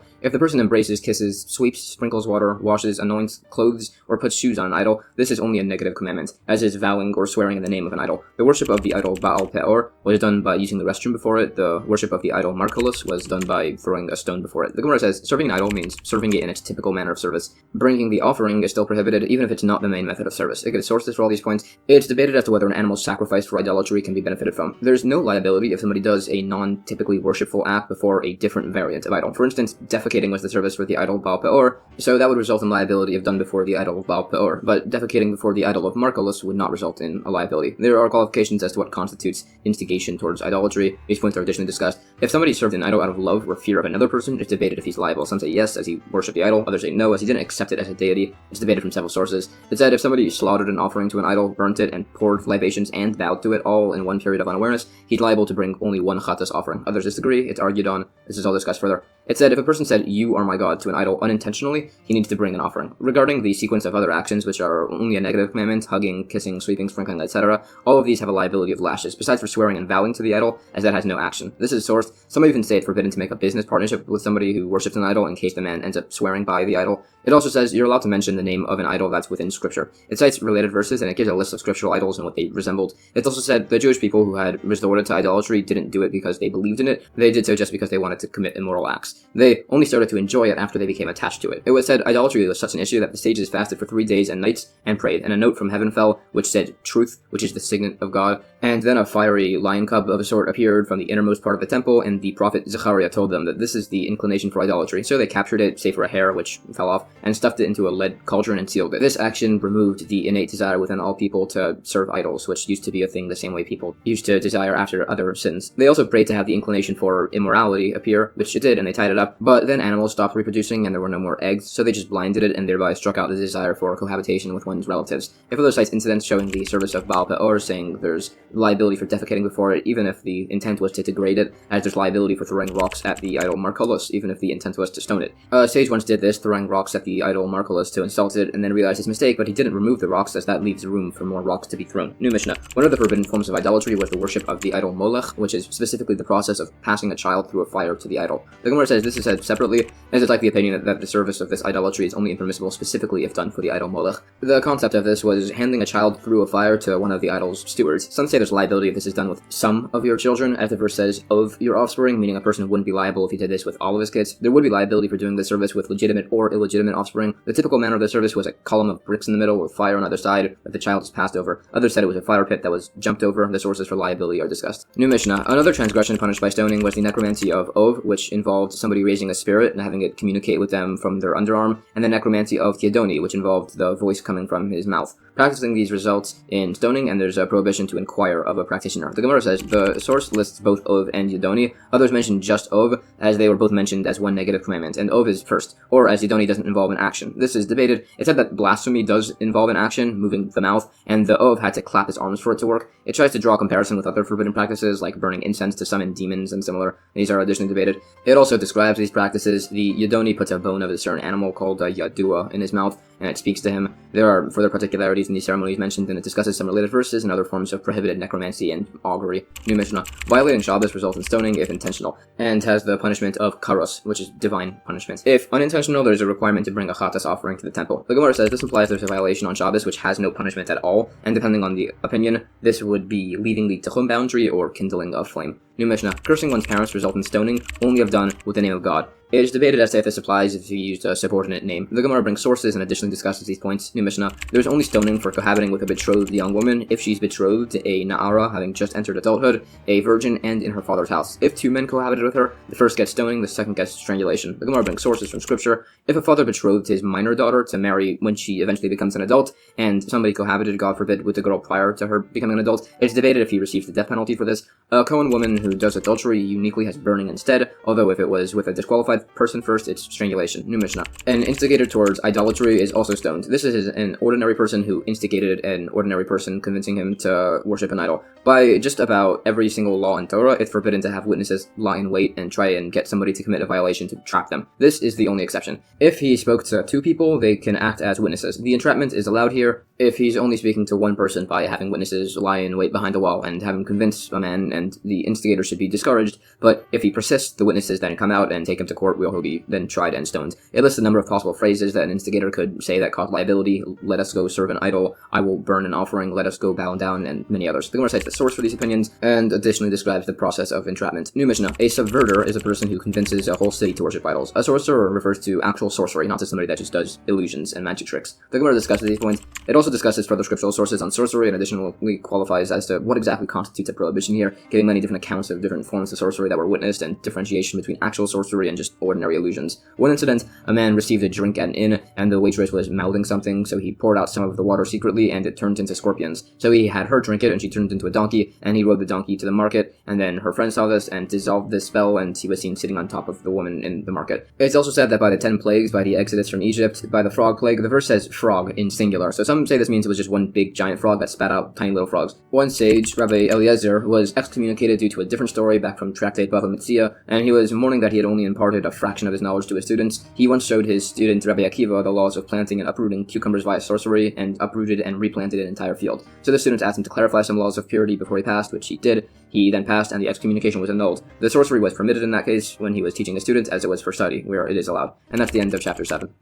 If the person embraces, kisses, sweeps, sprinkles water, washes, anoints, clothes, or puts shoes on an idol, this is only a negative commandment, as is vowing or swearing in the name of an idol. The worship of the idol Baal Peor was done by using the restroom before it. The worship of the idol Makkos was done by throwing a stone before it. The Gemara says, serving an idol means serving it in its typical manner of service. Bringing the offering is still prohibited, even if it's not the main method of service. It gives sources for all these points. It's debated as to whether an animal sacrificed for idolatry can be benefited from. There's no liability if somebody does a non-typically worshipful act before a different variant of idol. For instance, defecating was the service for the idol Baal Peor, so that would result in liability if done before the idol Baal Peor, but defecating before the idol of Makkos would not result in a liability. There are qualifications as to what constitutes instigation towards idolatry. These points are additionally discussed. If somebody served an idol out of love or fear of another person, it's debated if he's liable. Some say yes, as he worshipped the idol. Others say no, as he didn't accept it as a deity. It's debated from several sources. It said if somebody slaughtered an offering to an idol, burnt it, and poured libations and vowed to it all in one period of unawareness, he's liable to bring only one chatas offering. Others disagree. It's argued on. This is all discussed further. It said if a person said, "You are my God," to an idol unintentionally, he needs to bring an offering. Regarding the sequence of other actions, which are only a negative commandment, hugging, kissing, sweeping, sprinkling, etc., all of these have a liability of lashes, besides for swearing and vowing to the idol, as that has no action. This is sourced. Some even say it's forbidden to make a business partnership with somebody who worships an idol in case the man ends up swearing by the idol. It also says you're allowed to mention the name of an idol that's within scripture. It cites related verses, and it gives a list of scriptural idols and what they resembled. It's also said the Jewish people who had resorted to idolatry didn't do it because they believed in it. They did so just because they wanted to commit immoral acts. They only started to enjoy it after they became attached to it. It was said idolatry was such an issue that the sages fasted for 3 days and nights and prayed, and a note from heaven fell which said truth, which is the signet of God, and then a fiery lion cub of a sort appeared from the innermost part of the temple, and the prophet Zechariah told them that this is the inclination for idolatry. So they captured it, save for a hair which fell off, and stuffed it into a lead cauldron and sealed it. This action removed the innate desire within all people to serve idols, which used to be a thing the same way people used to desire after other sins. They also prayed to have the inclination for immorality appear, which it did, and they tied it up, but then animals stopped reproducing and there were no more eggs, so they just blinded it and thereby struck out the desire for cohabitation with one's relatives. If others cite incidents showing the service of Baal Peor, saying there's liability for defecating before it, even if the intent was to degrade it, as there's liability for throwing rocks at the idol Makkos, even if the intent was to stone it. A sage once did this, throwing rocks at the idol Makkos to insult it, and then realized his mistake, but he didn't remove the rocks, as that leaves room for more rocks to be thrown. New Mishnah. One of the forbidden forms of idolatry was the worship of the idol Molech, which is specifically the process of passing a child through a fire to the idol. The Gemara says this is said separately, as it's like the opinion that the service of this idolatry is only impermissible specifically if done for the idol Molech. The concept of this was handing a child through a fire to one of the idol's stewards. Some say there's liability if this is done with some of your children, as the verse says, of your offspring, meaning a person wouldn't be liable if he did this with all of his kids. There would be liability for doing this service with legitimate or illegitimate offspring. The typical manner of the service was a column of bricks in the middle with fire on either side that the child is passed over. Others said it was a fire pit that was jumped over. The sources for liability are discussed. New Mishnah. Another transgression punished by stoning was the necromancy of Ov, which involved somebody raising a spirit and having it communicate with them from their underarm, and the necromancy of Theodoni, which involved the voice coming from his mouth. Practicing these results in stoning, and there's a prohibition to inquire of a practitioner. The Gemara says, the source lists both Ov and Yedoni. Others mention just Ov, as they were both mentioned as one negative commandment, and Ov is first, or as Yedoni doesn't involve an action. This is debated. It said that blasphemy does involve an action, moving the mouth, and the Ov had to clap his arms for it to work. It tries to draw a comparison with other forbidden practices, like burning incense to summon demons and similar. These are additionally debated. It also describes these practices. The Yedoni puts a bone of a certain animal called a Yadua in his mouth, and it speaks to him. There are further particularities in these ceremonies mentioned, and it discusses some related verses and other forms of prohibited necromancy and augury. New Mishnah. Violating Shabbos results in stoning if intentional, and has the punishment of karos, which is divine punishment. If unintentional, there is a requirement to bring a chatas offering to the temple. The Gemara says this implies there's a violation on Shabbos which has no punishment at all, and depending on the opinion, this would be leaving the tichum boundary or kindling a flame. New Mishnah. Cursing one's parents results in stoning, only if done with the name of God. It is debated as to if this applies if you used a subordinate name. The Gemara brings sources and additionally discusses these points. New Mishnah. There is only stoning for cohabiting with a betrothed young woman if she's betrothed to a Na'ara, having just entered adulthood, a virgin, and in her father's house. If two men cohabited with her, the first gets stoning, the second gets strangulation. The Gemara brings sources from Scripture. If a father betrothed his minor daughter to marry when she eventually becomes an adult, and somebody cohabited, God forbid, with the girl prior to her becoming an adult, it's debated if he receives the death penalty for this. A Kohen woman who does adultery uniquely has burning instead, although if it was with a disqualified person first, it's strangulation. New Mishnah. An instigator towards idolatry is also stoned. This is an ordinary person who instigated an ordinary person, convincing him to worship an idol. By just about every single law in Torah, it's forbidden to have witnesses lie in wait and try and get somebody to commit a violation to trap them. This is the only exception. If he spoke to two people, they can act as witnesses. The entrapment is allowed here if he's only speaking to one person by having witnesses lie in wait behind a wall and have him convince a man, and the instigator should be discouraged. But if he persists, the witnesses then come out and take him to court, where he'll be then tried and stoned. It lists a number of possible phrases that an instigator could say that cause liability. Let us go serve an idol. I will burn an offering. Let us go bow down, and many others. The Gemara cites the source for these opinions, and additionally describes the process of entrapment. New Mishnah. A subverter is a person who convinces a whole city to worship idols. A sorcerer refers to actual sorcery, not to somebody that just does illusions and magic tricks. The Gemara discusses these points. It also discusses further scriptural sources on sorcery, and additionally qualifies as to what exactly constitutes a prohibition here, giving many different accounts of different forms of sorcery that were witnessed, and differentiation between actual sorcery and just ordinary illusions. One incident, a man received a drink at an inn, and the waitress was mouthing something, so he poured out some of the water secretly, and it turned into scorpions. So he had her drink it, and she turned into a donkey, and he rode the donkey to the market, and then her friend saw this and dissolved this spell, and he was seen sitting on top of the woman in the market. It's also said that by the 10 plagues, by the exodus from Egypt, by the frog plague, the verse says frog in singular, so some say this means it was just one big giant frog that spat out tiny little frogs. One sage, Rabbi Eliezer, was excommunicated due to a different story back from Tractate Bava Metzia, and he was mourning that he had only imparted a fraction of his knowledge to his students. He once showed his student Rabbi Akiva the laws of planting and uprooting cucumbers via sorcery, and uprooted and replanted an entire field. So the students asked him to clarify some laws of purity before he passed, which he did. He then passed, and the excommunication was annulled. The sorcery was permitted in that case when he was teaching the students, as it was for study, where it is allowed. And that's the end of chapter 7.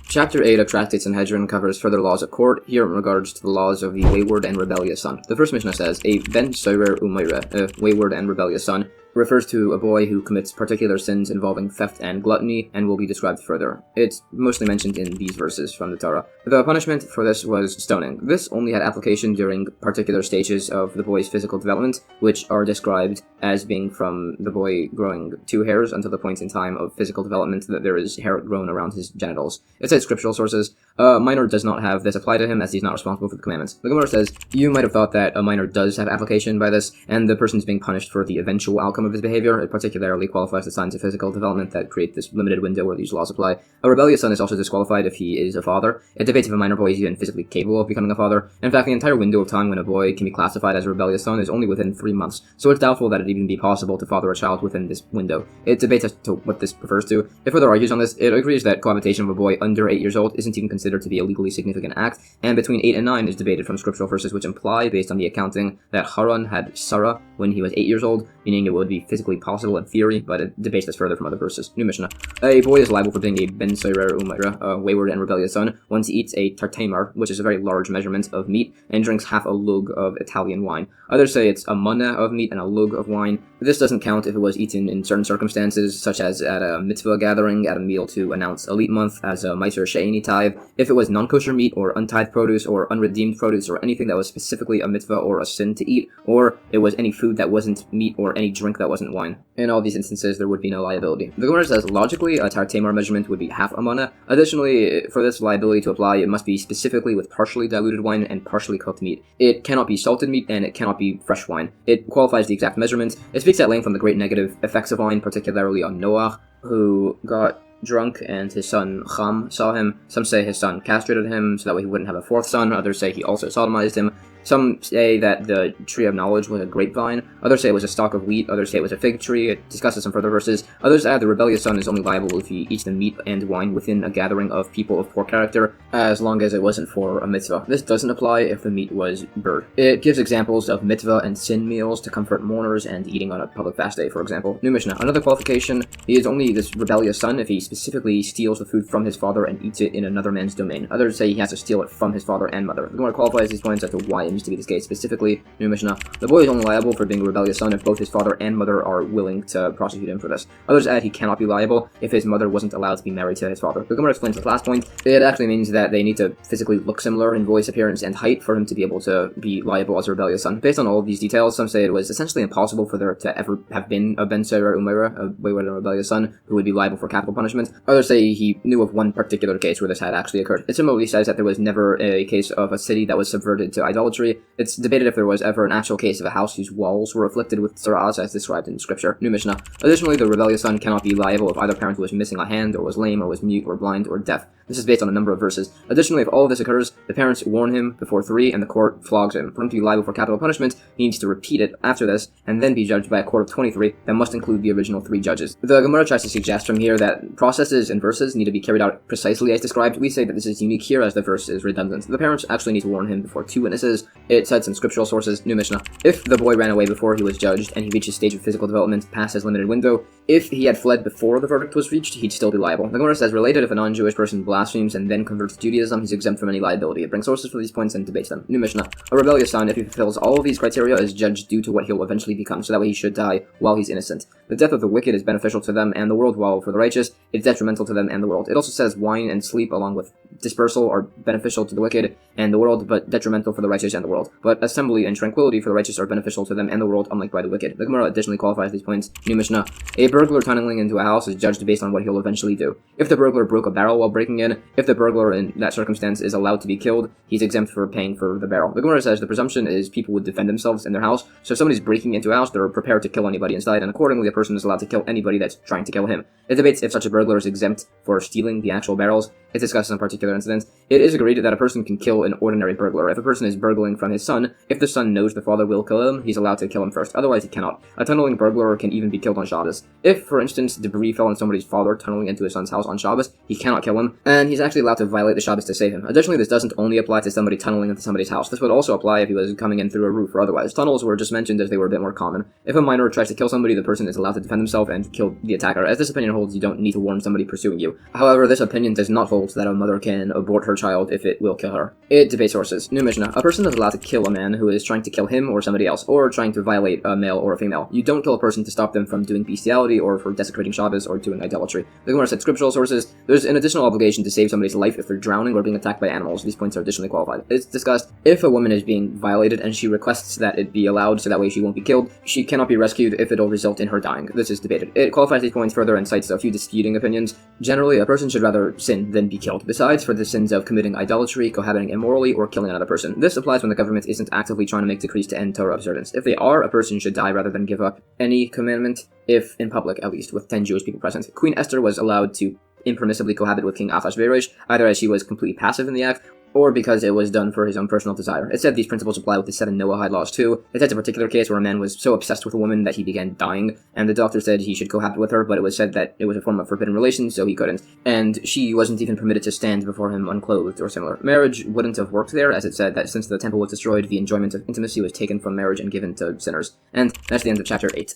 Chapter 8 of Tractate Sanhedrin covers further laws of court, here in regards to the laws of the wayward and rebellious son. The first Mishnah says, a ben soirer umayre, a wayward and rebellious son, refers to a boy who commits particular sins involving theft and gluttony, and will be described further. It's mostly mentioned in these verses from the Torah. The punishment for this was stoning. This only had application during particular stages of the boy's physical development, which are described as being from the boy growing 2 hairs until the point in time of physical development that there is hair grown around his genitals. It says scriptural sources. A minor does not have this apply to him, as he's not responsible for the commandments. The Gemara says, you might have thought that a minor does have application by this, and the person's being punished for the eventual outcome of his behavior. It particularly qualifies the signs of physical development that create this limited window where these laws apply. A rebellious son is also disqualified if he is a father. It debates if a minor boy is even physically capable of becoming a father. In fact, the entire window of time when a boy can be classified as a rebellious son is only within 3 months, so it's doubtful that it even be possible to father a child within this window. It debates as to what this refers to. It further argues on this. It agrees that cohabitation of a boy under 8 years old isn't even considered to be a legally significant act, and between 8 and 9 is debated from scriptural verses which imply, based on the accounting, that Haran had Zarah when he was 8 years old, meaning it would be physically possible in theory, but it debates this further from other verses. New Mishnah. A boy is liable for being a ben soirer umayra, a wayward and rebellious son, once he eats a tartamar, which is a very large measurement of meat, and drinks half a lug of Italian wine. Others say it's a manna of meat and a lug of wine. This doesn't count if it was eaten in certain circumstances, such as at a mitzvah gathering, at a meal to announce Elite Month, as a Meiser She'eni tithe. If it was non-kosher meat, or untithed produce, or unredeemed produce, or anything that was specifically a mitzvah or a sin to eat, or it was any food food that wasn't meat or any drink that wasn't wine. In all these instances, there would be no liability. The Gemara says, logically, a tar tamar measurement would be half a mana. Additionally, for this liability to apply, it must be specifically with partially diluted wine and partially cooked meat. It cannot be salted meat, and it cannot be fresh wine. It qualifies the exact measurement. It speaks at length on the great negative effects of wine, particularly on Noah, who got drunk and his son Cham saw him. Some say his son castrated him so that way he wouldn't have a fourth son. Others say he also sodomized him. Some say that the tree of knowledge was a grapevine. Others say it was a stalk of wheat. Others say it was a fig tree. It discusses some further verses. Others add the rebellious son is only liable if he eats the meat and wine within a gathering of people of poor character, as long as it wasn't for a mitzvah. This doesn't apply if the meat was bird. It gives examples of mitzvah and sin meals to comfort mourners and eating on a public fast day, for example. New Mishnah. Another qualification, he is only this rebellious son if he specifically steals the food from his father and eats it in another man's domain. Others say he has to steal it from his father and mother. The Gemara qualifies these points as to why it needs to be this case. Specifically, New Mishnah, the boy is only liable for being a rebellious son if both his father and mother are willing to prosecute him for this. Others add he cannot be liable if his mother wasn't allowed to be married to his father. The Gemara explains this last point. It actually means that they need to physically look similar in voice, appearance, and height for him to be able to be liable as a rebellious son. Based on all of these details, some say it was essentially impossible for there to ever have been a Ben Sarah Umaira, a wayward and rebellious son, who would be liable for capital punishment. Others say he knew of one particular case where this had actually occurred. It similarly says that there was never a case of a city that was subverted to idolatry. It's debated if there was ever an actual case of a house whose walls were afflicted with Zarah as described in Scripture. New Mishnah. Additionally, the rebellious son cannot be liable if either parent was missing a hand, or was lame, or was mute, or blind, or deaf. This is based on a number of verses. Additionally, if all of this occurs, the parents warn him before 3, and the court flogs him. For him to be liable for capital punishment, he needs to repeat it after this, and then be judged by a court of 23 that must include the original 3 judges. The Gemara tries to suggest from here that processes and verses need to be carried out precisely as described. We say that this is unique here as the verse is redundant. The parents actually need to warn him before 2 witnesses. It cites some scriptural sources. New Mishnah. If the boy ran away before he was judged, and he reached a stage of physical development past his limited window, if he had fled before the verdict was reached, he'd still be liable. The Gemara says, related, if a non-Jewish person blasphemes and then converts to Judaism, he's exempt from any liability. It brings sources for these points and debates them. New Mishnah. A rebellious son, if he fulfills all of these criteria, is judged due to what he'll eventually become, so that way he should die while he's innocent. The death of the wicked is beneficial to them and the world, while for the righteous, it's detrimental to them and the world. It also says wine and sleep, along with dispersal, are beneficial to the wicked and the world, but detrimental for the righteous and the world. But assembly and tranquility for the righteous are beneficial to them and the world, unlike by the wicked. The Gemara additionally qualifies these points. New Mishnah. A burglar tunneling into a house is judged based on what he'll eventually do. If the burglar broke a barrel while breaking in, if the burglar in that circumstance is allowed to be killed, he's exempt for paying for the barrel. The Gemara says the presumption is people would defend themselves in their house, so if somebody's breaking into a house, they're prepared to kill anybody inside, and accordingly a person is allowed to kill anybody that's trying to kill him. It debates if such a burglar is exempt for stealing the actual barrels. It discusses some particular incidents. It is agreed that a person can kill an ordinary burglar. If a person is burgling from his son, if the son knows the father will kill him, he's allowed to kill him first. Otherwise, he cannot. A tunneling burglar can even be killed on Shabbos. If, for instance, debris fell on somebody's father tunneling into his son's house on Shabbos, he cannot kill him, and he's actually allowed to violate the Shabbos to save him. Additionally, this doesn't only apply to somebody tunneling into somebody's house. This would also apply if he was coming in through a roof or otherwise. Tunnels were just mentioned as they were a bit more common. If a minor tries to kill somebody, the person is allowed to defend himself and kill the attacker. As this opinion holds, you don't need to warn somebody pursuing you. However, this opinion does not hold that a mother can abort her child if it will kill her. It debates sources. New Mishnah. A person is allowed to kill a man who is trying to kill him or somebody else, or trying to violate a male or a female. You don't kill a person to stop them from doing bestiality or for desecrating Shabbos or doing idolatry. The Gemara said scriptural sources. There's an additional obligation to save somebody's life if they're drowning or being attacked by animals. These points are additionally qualified. It's discussed if a woman is being violated and she requests that it be allowed so that way she won't be killed, she cannot be rescued if it'll result in her dying. This is debated. It qualifies these points further and cites a few disputing opinions. Generally, a person should rather sin than be killed, besides for the sins of committing idolatry, cohabiting immorally, or killing another person. This applies when the government isn't actively trying to make decrees to end Torah observance. If they are, a person should die rather than give up any commandment, if in public at least, with 10 Jewish people present. Queen Esther was allowed to impermissibly cohabit with King Ahasuerus, either as she was completely passive in the act, or because it was done for his own personal desire. It said these principles apply with the 7 Noahide laws too. It said a particular case where a man was so obsessed with a woman that he began dying, and the doctor said he should cohabit with her, but it was said that it was a form of forbidden relation, so he couldn't. And she wasn't even permitted to stand before him unclothed or similar. Marriage wouldn't have worked there, as it said that since the temple was destroyed, the enjoyment of intimacy was taken from marriage and given to sinners. And that's the end of chapter 8.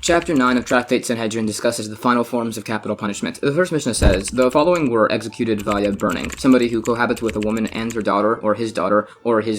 Chapter 9 of Tractate Sanhedrin discusses the final forms of capital punishment. The first Mishnah says, the following were executed via burning. Somebody who cohabits with a woman and her daughter, or his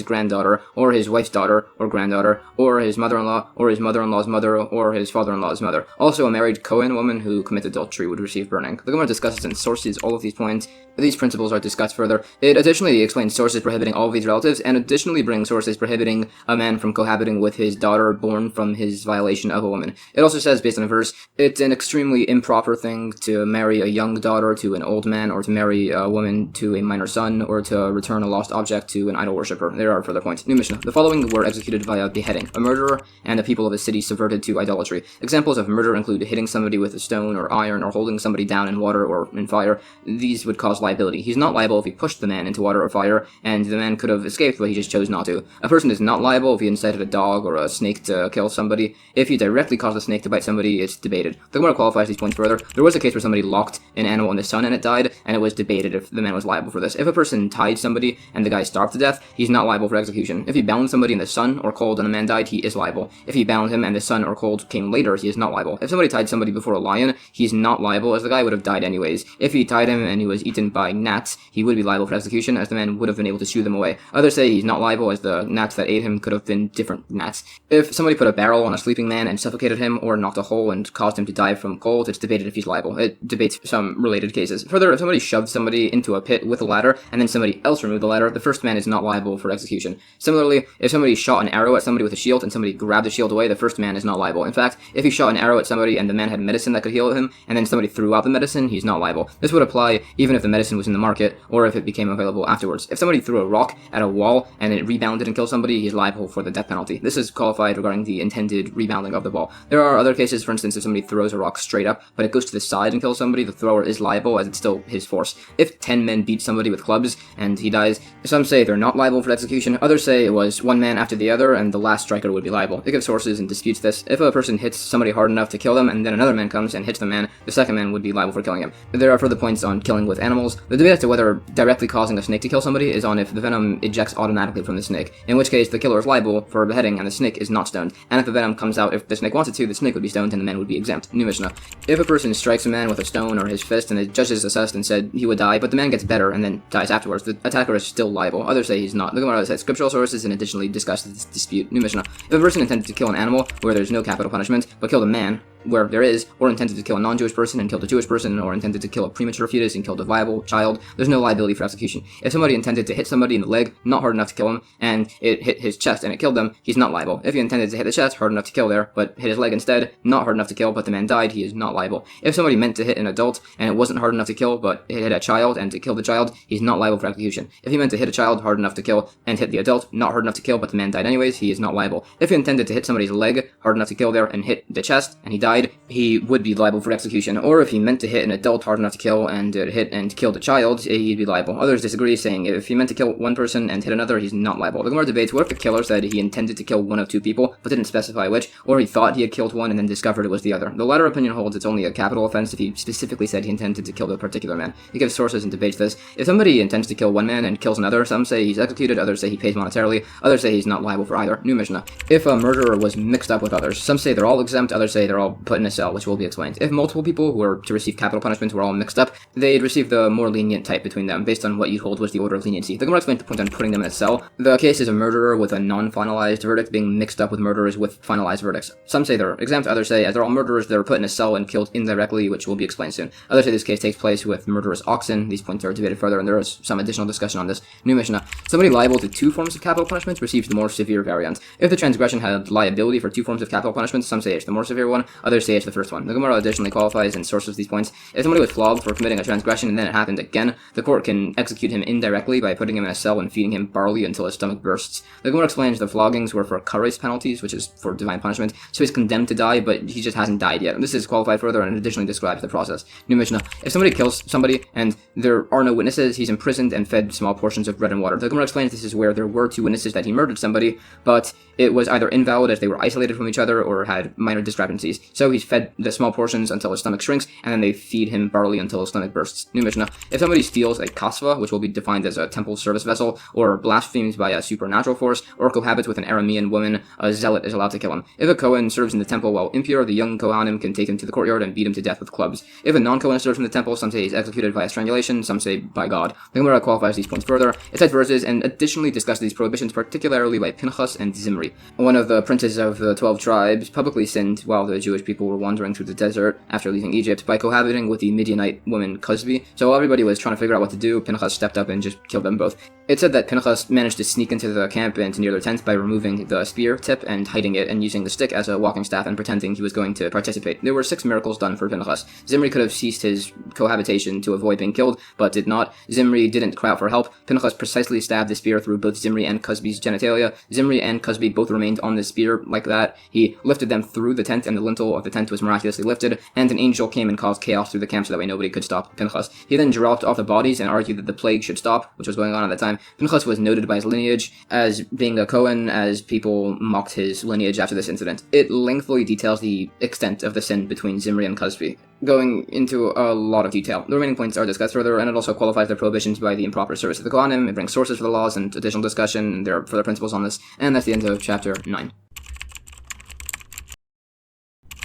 granddaughter, or his wife's daughter, or granddaughter, or his mother-in-law, or his mother-in-law's mother, or his father-in-law's mother. Also, a married Kohen woman who commits adultery would receive burning. The Gemara discusses and sources all of these points. These principles are discussed further. It additionally explains sources prohibiting all of these relatives, and additionally brings sources prohibiting a man from cohabiting with his daughter born from his violation of a woman. It also says, based on a verse, it's an extremely improper thing to marry a young daughter to an old man, or to marry a woman to a minor son, or to return a lost object to an idol worshipper. There are further points. New Mishnah. The following were executed via beheading. A murderer and the people of a city subverted to idolatry. Examples of murder include hitting somebody with a stone or iron, or holding somebody down in water or in fire. These would cause liability. He's not liable if he pushed the man into water or fire, and the man could have escaped, but he just chose not to. A person is not liable if he incited a dog or a snake to kill somebody. If he directly caused a snake to bite somebody, it's debated. The Gemara qualifies these points further. There was a case where somebody locked an animal in the sun and it died, and it was debated if the man was liable for this. If a person tied somebody and the guy starved to death, he's not liable for execution. If he bound somebody in the sun or cold and the man died, he is liable. If he bound him and the sun or cold came later, he is not liable. If somebody tied somebody before a lion, he's not liable, as the guy would have died anyways. If he tied him and he was eaten by gnats, he would be liable for execution, as the man would have been able to shoo them away. Others say he's not liable, as the gnats that ate him could have been different gnats. If somebody put a barrel on a sleeping man and suffocated him, or knocked a hole and caused him to die from cold, it's debated if he's liable. It debates some related cases. Further, if somebody shoved somebody into a pit with a ladder, and then somebody else removed the ladder, the first man is not liable for execution. Similarly, if somebody shot an arrow at somebody with a shield, and somebody grabbed the shield away, the first man is not liable. In fact, if he shot an arrow at somebody and the man had medicine that could heal him, and then somebody threw out the medicine, he's not liable. This would apply even if the medicine was in the market, or if it became available afterwards. If somebody threw a rock at a wall and it rebounded and killed somebody, he's liable for the death penalty. This is qualified regarding the intended rebounding of the ball. There are other cases, for instance, if somebody throws a rock straight up, but it goes to the side and kills somebody, the thrower is liable, as it's still his force. If 10 men beat somebody with clubs and he dies, some say they're not liable for execution, others say it was one man after the other and the last striker would be liable. They give sources and disputes this. If a person hits somebody hard enough to kill them and then another man comes and hits the man, the second man would be liable for killing him. There are further points on killing with animals. The debate as to whether directly causing a snake to kill somebody is on if the venom ejects automatically from the snake, in which case the killer is liable for beheading and the snake is not stoned. And if the venom comes out, if the snake wanted to, the snake would be stoned and the man would be exempt. New Mishnah. If a person strikes a man with a stone or his fist and the judges assessed and said he would die, but the man gets better and then dies afterwards, the attacker is still liable. Others say he's not. The Gemara says scriptural sources and additionally discuss this dispute. New Mishnah. If a person intended to kill an animal where there's no capital punishment, but killed a man where there is, or intended to kill a non-Jewish person and killed a Jewish person, or intended to kill a premature fetus and killed a viable child, there's no liability for execution. If somebody intended to hit somebody in the leg, not hard enough to kill him, and it hit his chest and it killed them, he's not liable. If he intended to hit the chest, hard enough to kill there, but hit his leg instead, not hard enough to kill, but the man died, he is not liable. If somebody meant to hit an adult, and it wasn't hard enough to kill, but it hit a child and to kill the child, he's not liable for execution. If he meant to hit a child hard enough to kill, and hit the adult, not hard enough to kill, but the man died anyways, he is not liable. If he intended to hit somebody's leg hard enough to kill there, and hit the chest, and he died, he would be liable for execution. Or if he meant to hit an adult hard enough to kill and hit and killed a child, he'd be liable. Others disagree, saying if he meant to kill one person and hit another, he's not liable. The Gemara debates, what if the killer said he intended to kill one of two people, but didn't specify which, or he thought he had killed one and then discovered it was the other? The latter opinion holds it's only a capital offense if he specifically said he intended to kill the particular man. He gives sources and debates this. If somebody intends to kill one man and kills another, some say he's executed, others say he pays monetarily, others say he's not liable for either. New Mishnah. If a murderer was mixed up with others, some say they're all exempt, others say they're all put in a cell, which will be explained. If multiple people who were to receive capital punishment were all mixed up, they'd receive the more lenient type between them, based on what you'd hold was the order of leniency. The Gemara explains the point on putting them in a cell. The case is a murderer with a non-finalized verdict being mixed up with murderers with finalized verdicts. Some say they're exempt, others say as they're all murderers, they're put in a cell and killed indirectly, which will be explained soon. Others say this case takes place with murderous oxen. These points are debated further, and there is some additional discussion on this. New Mishnah. Somebody liable to two forms of capital punishment receives the more severe variant. If the transgression had liability for two forms of capital punishment, some say it's the more severe one, others say it's the first one. The Gemara additionally qualifies and sources these points. If somebody was flogged for committing a transgression and then it happened again, the court can execute him indirectly by putting him in a cell and feeding him barley until his stomach bursts. The Gemara explains the floggings were for kares penalties, which is for divine punishment, so he's condemned to die, but he just hasn't died yet. This is qualified further and additionally describes the process. New Mishnah. If somebody kills somebody and there are no witnesses, he's imprisoned and fed small portions of bread and water. The Gemara explains this is where there were two witnesses that he murdered somebody, but it was either invalid as they were isolated from each other or had minor discrepancies. So he's fed the small portions until his stomach shrinks, and then they feed him barley until his stomach bursts. New Mishnah. If somebody steals a kasva, which will be defined as a temple service vessel, or blasphemes by a supernatural force, or cohabits with an Aramean woman, a zealot is allowed to kill him. If a Kohen serves in the temple while impure, the young Kohanim can take him to the courtyard and beat him to death with clubs. If a non-Kohen is served from the temple, some say he's executed via strangulation, some say by God. The Gemara qualifies these points further. It cites verses and additionally discusses these prohibitions, particularly by Pinchas and Zimri. One of the princes of the 12 tribes publicly sinned while the Jewish people were wandering through the desert after leaving Egypt by cohabiting with the Midianite woman Cosbi. So while everybody was trying to figure out what to do, Pinchas stepped up and just killed them both. It said that Pinchas managed to sneak into the camp and near their tent by removing the spear tip and hiding it and using the stick as a walking staff and pretending he was going to participate. There were 6 miracles done for Pinchas. Zimri could have ceased his cohabitation to avoid being killed, but did not. Zimri didn't cry out for help. Pinchas precisely stabbed the spear through both Zimri and Cosbi's genitalia. Zimri and Cosbi both remained on the spear like that. He lifted them through the tent, and the lintel of the tent was miraculously lifted, and an angel came and caused chaos through the camp so that way nobody could stop Pinchas. He then dropped off the bodies and argued that the plague should stop, which was going on at the time. Pinchas was noted by his lineage as being a Cohen, as people mocked his lineage after this incident. It lengthily details the extent of the sin between Zimri and Cosbi, going into a lot of detail. The remaining points are discussed further, and it also qualifies the prohibitions by the improper service of the Kohanim. It brings sources for the laws and additional discussion, and there are further principles on this, and that's the end of chapter 9.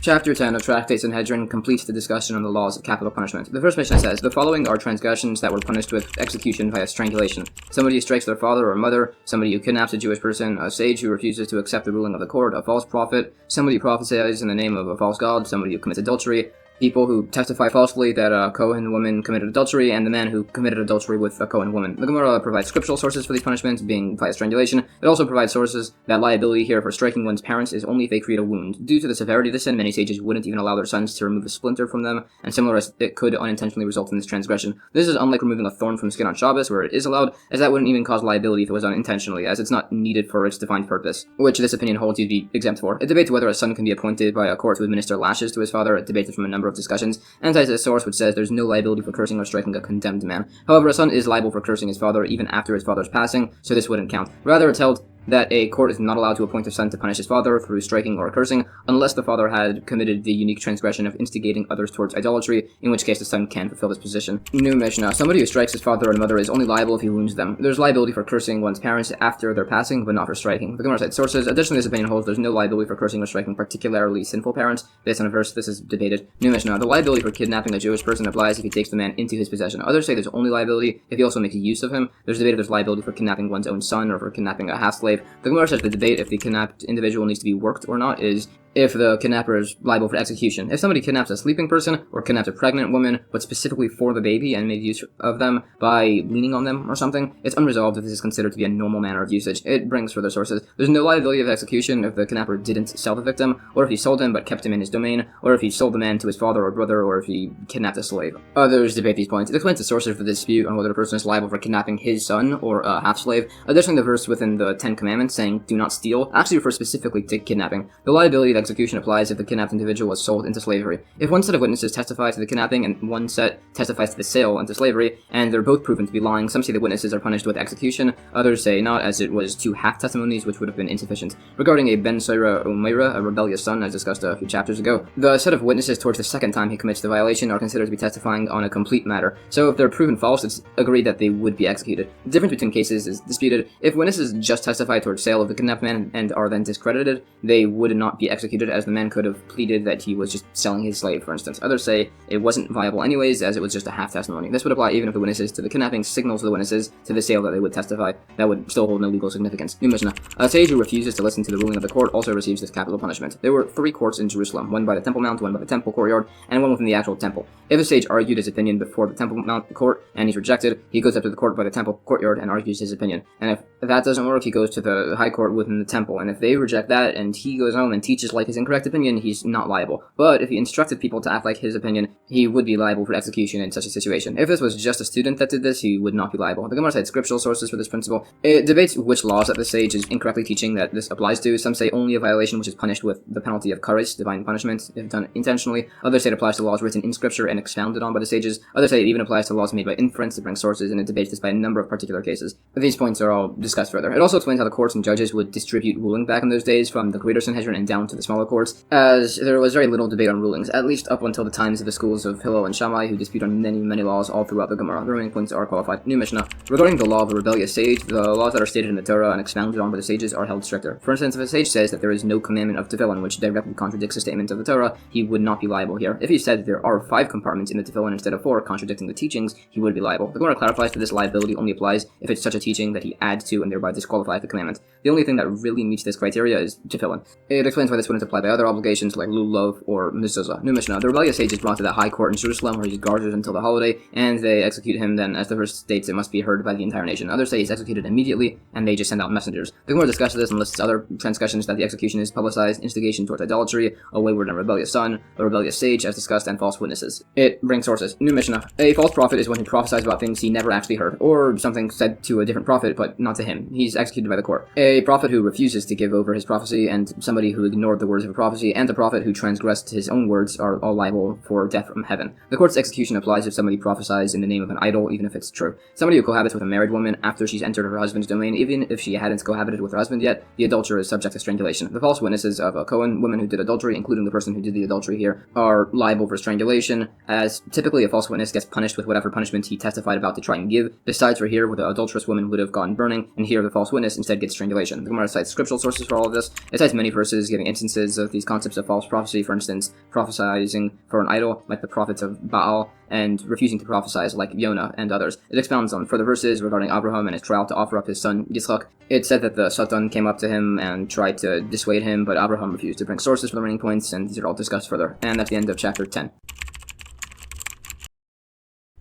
Chapter 10 of Tractate Sanhedrin completes the discussion on the laws of capital punishment. The first Mishnah says, the following are transgressions that were punished with execution via strangulation. Somebody who strikes their father or mother, somebody who kidnaps a Jewish person, a sage who refuses to accept the ruling of the court, a false prophet, somebody who prophesies in the name of a false god, somebody who commits adultery, people who testify falsely that a Kohen woman committed adultery, and the man who committed adultery with a Kohen woman. The Gemara provides scriptural sources for these punishments, being via strangulation. It also provides sources that liability here for striking one's parents is only if they create a wound. Due to the severity of the sin, many sages wouldn't even allow their sons to remove a splinter from them, and similar as it could unintentionally result in this transgression. This is unlike removing a thorn from skin on Shabbos, where it is allowed, as that wouldn't even cause liability if it was done intentionally, as it's not needed for its defined purpose, which this opinion holds you'd be exempt for. It debates whether a son can be appointed by a court to administer lashes to his father. It debates from a number of discussions, and cites a source which says there's no liability for cursing or striking a condemned man. However, a son is liable for cursing his father even after his father's passing, so this wouldn't count. Rather, it's held that a court is not allowed to appoint a son to punish his father through striking or cursing, unless the father had committed the unique transgression of instigating others towards idolatry, in which case the son can fulfill this position. New Mishnah. Somebody who strikes his father and mother is only liable if he wounds them. There's liability for cursing one's parents after their passing, but not for striking. The Gemara cites sources. Additionally, this opinion holds there's no liability for cursing or striking particularly sinful parents. Based on a verse, this is debated. New Mishnah. The liability for kidnapping a Jewish person applies if he takes the man into his possession. Others say there's only liability if he also makes use of him. There's debate if there's liability for kidnapping one's own son or for kidnapping a half-slave. The Gemara says the debate if the kidnapped individual needs to be worked or not is if the kidnapper is liable for execution. If somebody kidnaps a sleeping person or kidnaps a pregnant woman, but specifically for the baby and made use of them by leaning on them or something, it's unresolved if this is considered to be a normal manner of usage. It brings further sources. There's no liability of execution if the kidnapper didn't sell the victim, or if he sold him but kept him in his domain, or if he sold the man to his father or brother, or if he kidnapped a slave. Others debate these points. It explains the sources for the dispute on whether a person is liable for kidnapping his son or a half-slave. Additionally, the verse within the Ten Commandments saying, do not steal, actually refers specifically to kidnapping. The liability of execution applies if the kidnapped individual was sold into slavery. If one set of witnesses testifies to the kidnapping and one set testifies to the sale into slavery, and they're both proven to be lying, some say the witnesses are punished with execution, others say not, as it was 2 half testimonies which would have been insufficient. Regarding a Ben Sira Umaira, a rebellious son, as discussed a few chapters ago, the set of witnesses towards the second time he commits the violation are considered to be testifying on a complete matter. So if they're proven false, it's agreed that they would be executed. The difference between cases is disputed. If witnesses just testify towards sale of the kidnapped man and are then discredited, they would not be executed, as the man could have pleaded that he was just selling his slave, for instance. Others say it wasn't viable anyways, as it was just a half testimony. This would apply even if the witnesses to the kidnapping signal to the witnesses to the sale that they would testify. That would still hold no legal significance. New Mishnah. A sage who refuses to listen to the ruling of the court also receives this capital punishment. There were 3 courts in Jerusalem, one by the Temple Mount, one by the Temple Courtyard, and one within the actual temple. If a sage argued his opinion before the Temple Mount court and he's rejected, he goes up to the court by the Temple Courtyard and argues his opinion. And if that doesn't work, he goes to the High Court within the temple. And if they reject that and he goes home and teaches like his incorrect opinion, he's not liable. But if he instructed people to act like his opinion, he would be liable for execution in such a situation. If this was just a student that did this, he would not be liable. The Gemara cites scriptural sources for this principle. It debates which laws that the sage is incorrectly teaching that this applies to. Some say only a violation which is punished with the penalty of kares, divine punishment, if done intentionally. Others say it applies to laws written in scripture and expounded on by the sages. Others say it even applies to laws made by inference to bring sources, and it debates this by a number of particular cases. These points are all discussed further. It also explains how the courts and judges would distribute ruling back in those days from the greater Sanhedrin and down to the smaller courts, as there was very little debate on rulings, at least up until the times of the schools of Hillel and Shammai, who dispute on many laws all throughout the Gemara. The remaining points are qualified. New Mishnah. Regarding the law of a rebellious sage, the laws that are stated in the Torah and expounded on by the sages are held stricter. For instance, if a sage says that there is no commandment of tefillin which directly contradicts a statement of the Torah, he would not be liable here. If he said there are 5 compartments in the tefillin instead of 4, contradicting the teachings, he would be liable. The Gemara clarifies that this liability only applies if it's such a teaching that he adds to and thereby disqualifies the commandment. The only thing that really meets this criteria is tefillin. It explains why this wouldn't apply by other obligations like lulav or mezuzah. New Mishnah. The rebellious sage is brought to the high court in Jerusalem where he's guarded until the holiday, and they execute him then. As the verse states, it must be heard by the entire nation. Others say he's executed immediately, and they just send out messengers. The Gemara discusses this and lists other transgressions that the execution is publicized: instigation towards idolatry, a wayward and rebellious son, a rebellious sage, as discussed, and false witnesses. It brings sources. New Mishnah. A false prophet is one who prophesies about things he never actually heard, or something said to a different prophet, but not to him. He's executed by the court. A prophet who refuses to give over his prophecy, and somebody who ignored the words of a prophecy, and a prophet who transgressed his own words are all liable for death from heaven. The court's execution applies if somebody prophesies in the name of an idol, even if it's true. Somebody who cohabits with a married woman after she's entered her husband's domain, even if she hadn't cohabited with her husband yet, the adulterer is subject to strangulation. The false witnesses of a Cohen woman who did adultery, including the person who did the adultery here, are liable for strangulation, as typically a false witness gets punished with whatever punishment he testified about to try and give. Besides, for here, where the adulterous woman would have gone burning, and here the false witness instead gets strangulation. The Gemara cites scriptural sources for all of this. It cites many verses giving instances of these concepts of false prophecy, for instance, prophesying for an idol, like the prophets of Baal, and refusing to prophesize, like Yonah and others. It expounds on further verses regarding Abraham and his trial to offer up his son Yitzchak. It said that the Satan came up to him and tried to dissuade him, but Abraham refused to bring sources for the remaining points, and these are all discussed further. And that's the end of chapter 10.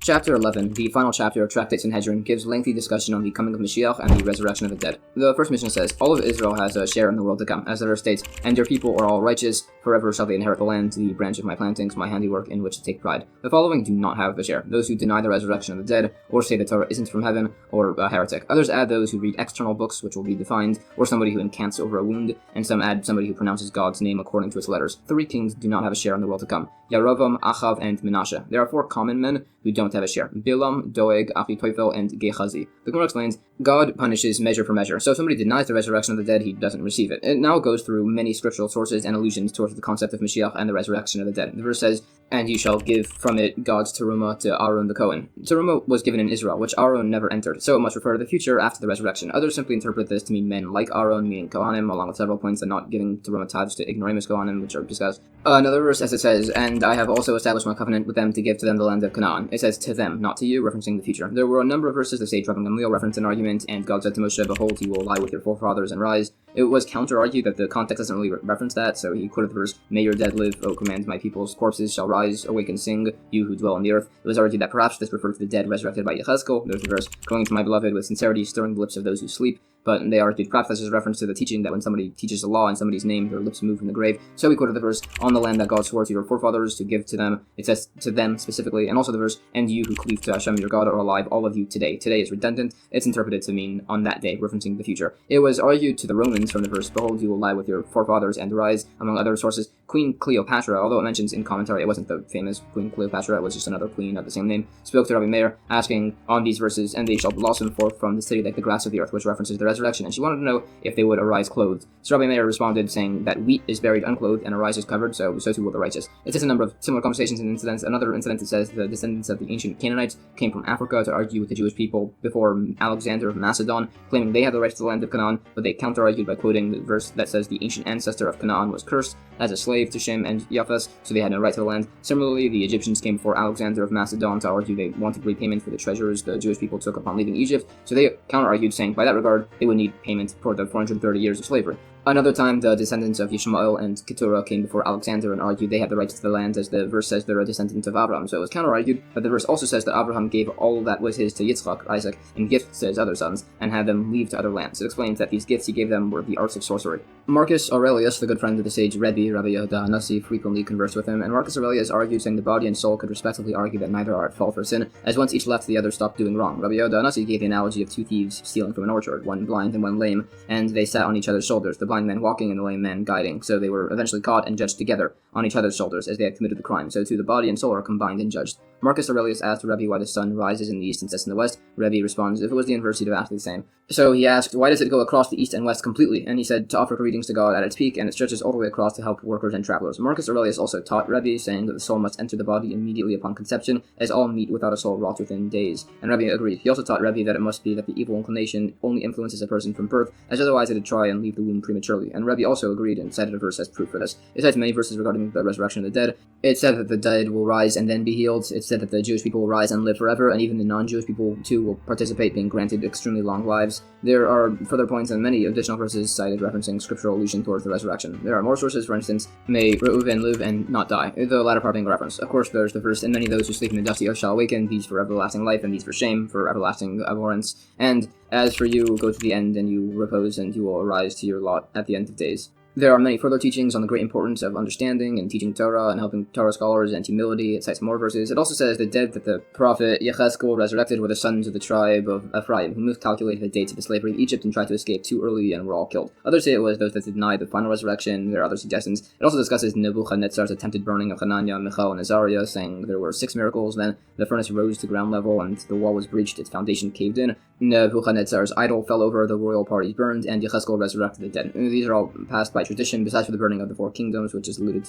Chapter 11, the final chapter of Tractate Sanhedrin, gives lengthy discussion on the coming of Moshiach and the resurrection of the dead. The first Mishnah says, all of Israel has a share in the world to come, as the verse states, and your people are all righteous, forever shall they inherit the land, the branch of my plantings, my handiwork, in which to take pride. The following do not have a share: those who deny the resurrection of the dead, or say the Torah isn't from heaven, or a heretic. Others add those who read external books, which will be defined, or somebody who incants over a wound, and some add somebody who pronounces God's name according to its letters. 3 kings do not have a share in the world to come: Yarovam, Achav, and Menashe. There are 4 common men who don't have a share: Bilam, Doeg, Achitophel, and Gehazi. The Gemara explains, God punishes measure for measure, so if somebody denies the resurrection of the dead, he doesn't receive it. It now goes through many scriptural sources and allusions towards the concept of Moshiach and the resurrection of the dead. The verse says, and you shall give from it God's terumah to Aaron the Cohen. Terumah was given in Israel, which Aaron never entered, so it must refer to the future after the resurrection. Others simply interpret this to mean men like Aaron, meaning Kohanim, along with several points, and not giving terumah tithes to ignoramus Kohanim, which are discussed. Another verse, as it says, and I have also established my covenant with them to give to them the land of Canaan. It says to them, not to you, referencing the future. There were a number of verses that say Rabban Gamliel referenced an argument, and God said to Moshe, behold, you will lie with your forefathers and rise. It was counter-argued that the context doesn't really reference that, so he quoted the verse, may your dead live, O command, my people's corpses shall rise, awake and sing, you who dwell on the earth. It was argued that perhaps this referred to the dead resurrected by Yechezkel. There's the verse, going to my beloved with sincerity, stirring the lips of those who sleep. But they argued perhaps this is a reference to the teaching that when somebody teaches the law in somebody's name, their lips move from the grave. So we quoted the verse, on the land that God swore to your forefathers to give to them. It says to them specifically, and also the verse, and you who cleave to Hashem your God are alive, all of you today. Today is redundant. It's interpreted to mean on that day, referencing the future. It was argued to the Romans from the verse, behold, you will lie with your forefathers and rise, among other sources. Queen Cleopatra, although it mentions in commentary it wasn't the famous Queen Cleopatra, it was just another queen of the same name, spoke to Rabbi Meir, asking on these verses, and they shall blossom forth from the city like the grass of the earth, which references the resurrection, and she wanted to know if they would arise clothed. So Rabbi Meir responded, saying that wheat is buried unclothed and arise is covered, so too will the righteous. It says a number of similar conversations and incidents. Another incident, it says the descendants of the ancient Canaanites came from Africa to argue with the Jewish people before Alexander of Macedon, claiming they had the right to the land of Canaan, but they counter-argued by quoting the verse that says the ancient ancestor of Canaan was cursed as a slave to Shem and Japheth, so they had no right to the land. Similarly, the Egyptians came before Alexander of Macedon to argue they wanted repayment for the treasures the Jewish people took upon leaving Egypt, so they counter-argued, saying by that regard they would need payment for the 430 years of slavery. Another time, the descendants of Yishmael and Keturah came before Alexander and argued they had the rights to the land, as the verse says they're a descendant of Abraham. So it was counter-argued, but the verse also says that Abraham gave all that was his to Yitzchak, Isaac, in gifts to his other sons, and had them leave to other lands. It explains that these gifts he gave them were the arts of sorcery. Marcus Aurelius, the good friend of the sage Rabbi Yehuda Hanassi, frequently conversed with him, and Marcus Aurelius argued, saying the body and soul could respectively argue that neither are at fault for sin, as once each left, the other stopped doing wrong. Rabbi Yehuda Hanassi gave the analogy of 2 thieves stealing from an orchard, one blind and one lame, and they sat on each other's shoulders, the blind man walking and the lame man guiding, so they were eventually caught and judged together on each other's shoulders as they had committed the crime. So too the body and soul are combined and judged. Marcus Aurelius asked Rebbe why the sun rises in the east and sets in the west. Rebbe responds, if it was the inverse, he'd have asked the same. So he asked, why does it go across the east and west completely? And he said, to offer greetings to God at its peak, and it stretches all the way across to help workers and travelers. Marcus Aurelius also taught Rebbe, saying that the soul must enter the body immediately upon conception, as all meat without a soul rots within days. And Rebbe agreed. He also taught Rebbe that it must be that the evil inclination only influences a person from birth, as otherwise it would try and leave the womb prematurely. And Rebbe also agreed and cited a verse as proof for this. It cites many verses regarding the resurrection of the dead. It said that the dead will rise and then be healed. It said that the Jewish people will rise and live forever, and even the non-Jewish people too will participate, being granted extremely long lives. There are further points and many additional verses cited referencing scriptural allusion towards the resurrection. There are more sources, for instance, may Reuven live and not die, the latter part being a reference. Of course, there's the verse, and many of those who sleep in the dusty earth shall awaken, these for everlasting life, and these for shame, for everlasting abhorrence. And as for you, go to the end, and you repose, and you will arise to your lot at the end of days. There are many further teachings on the great importance of understanding and teaching Torah and helping Torah scholars and humility. It cites more verses. It also says the dead that the prophet Yechezkel resurrected were the sons of the tribe of Ephraim, who miscalculated the dates of the slavery of Egypt and tried to escape too early and were all killed. Others say it was those that denied the final resurrection. There are other suggestions. It also discusses Nebuchadnezzar's attempted burning of Hananiah, Michael, and Azariah, saying there were 6 miracles. Then the furnace rose to ground level and the wall was breached, its foundation caved in. Nebuchadnezzar's idol fell over, the royal parties burned, and Yechezkel resurrected the dead. These are all passed by tradition, besides for the burning of the 4 kingdoms, which is alluded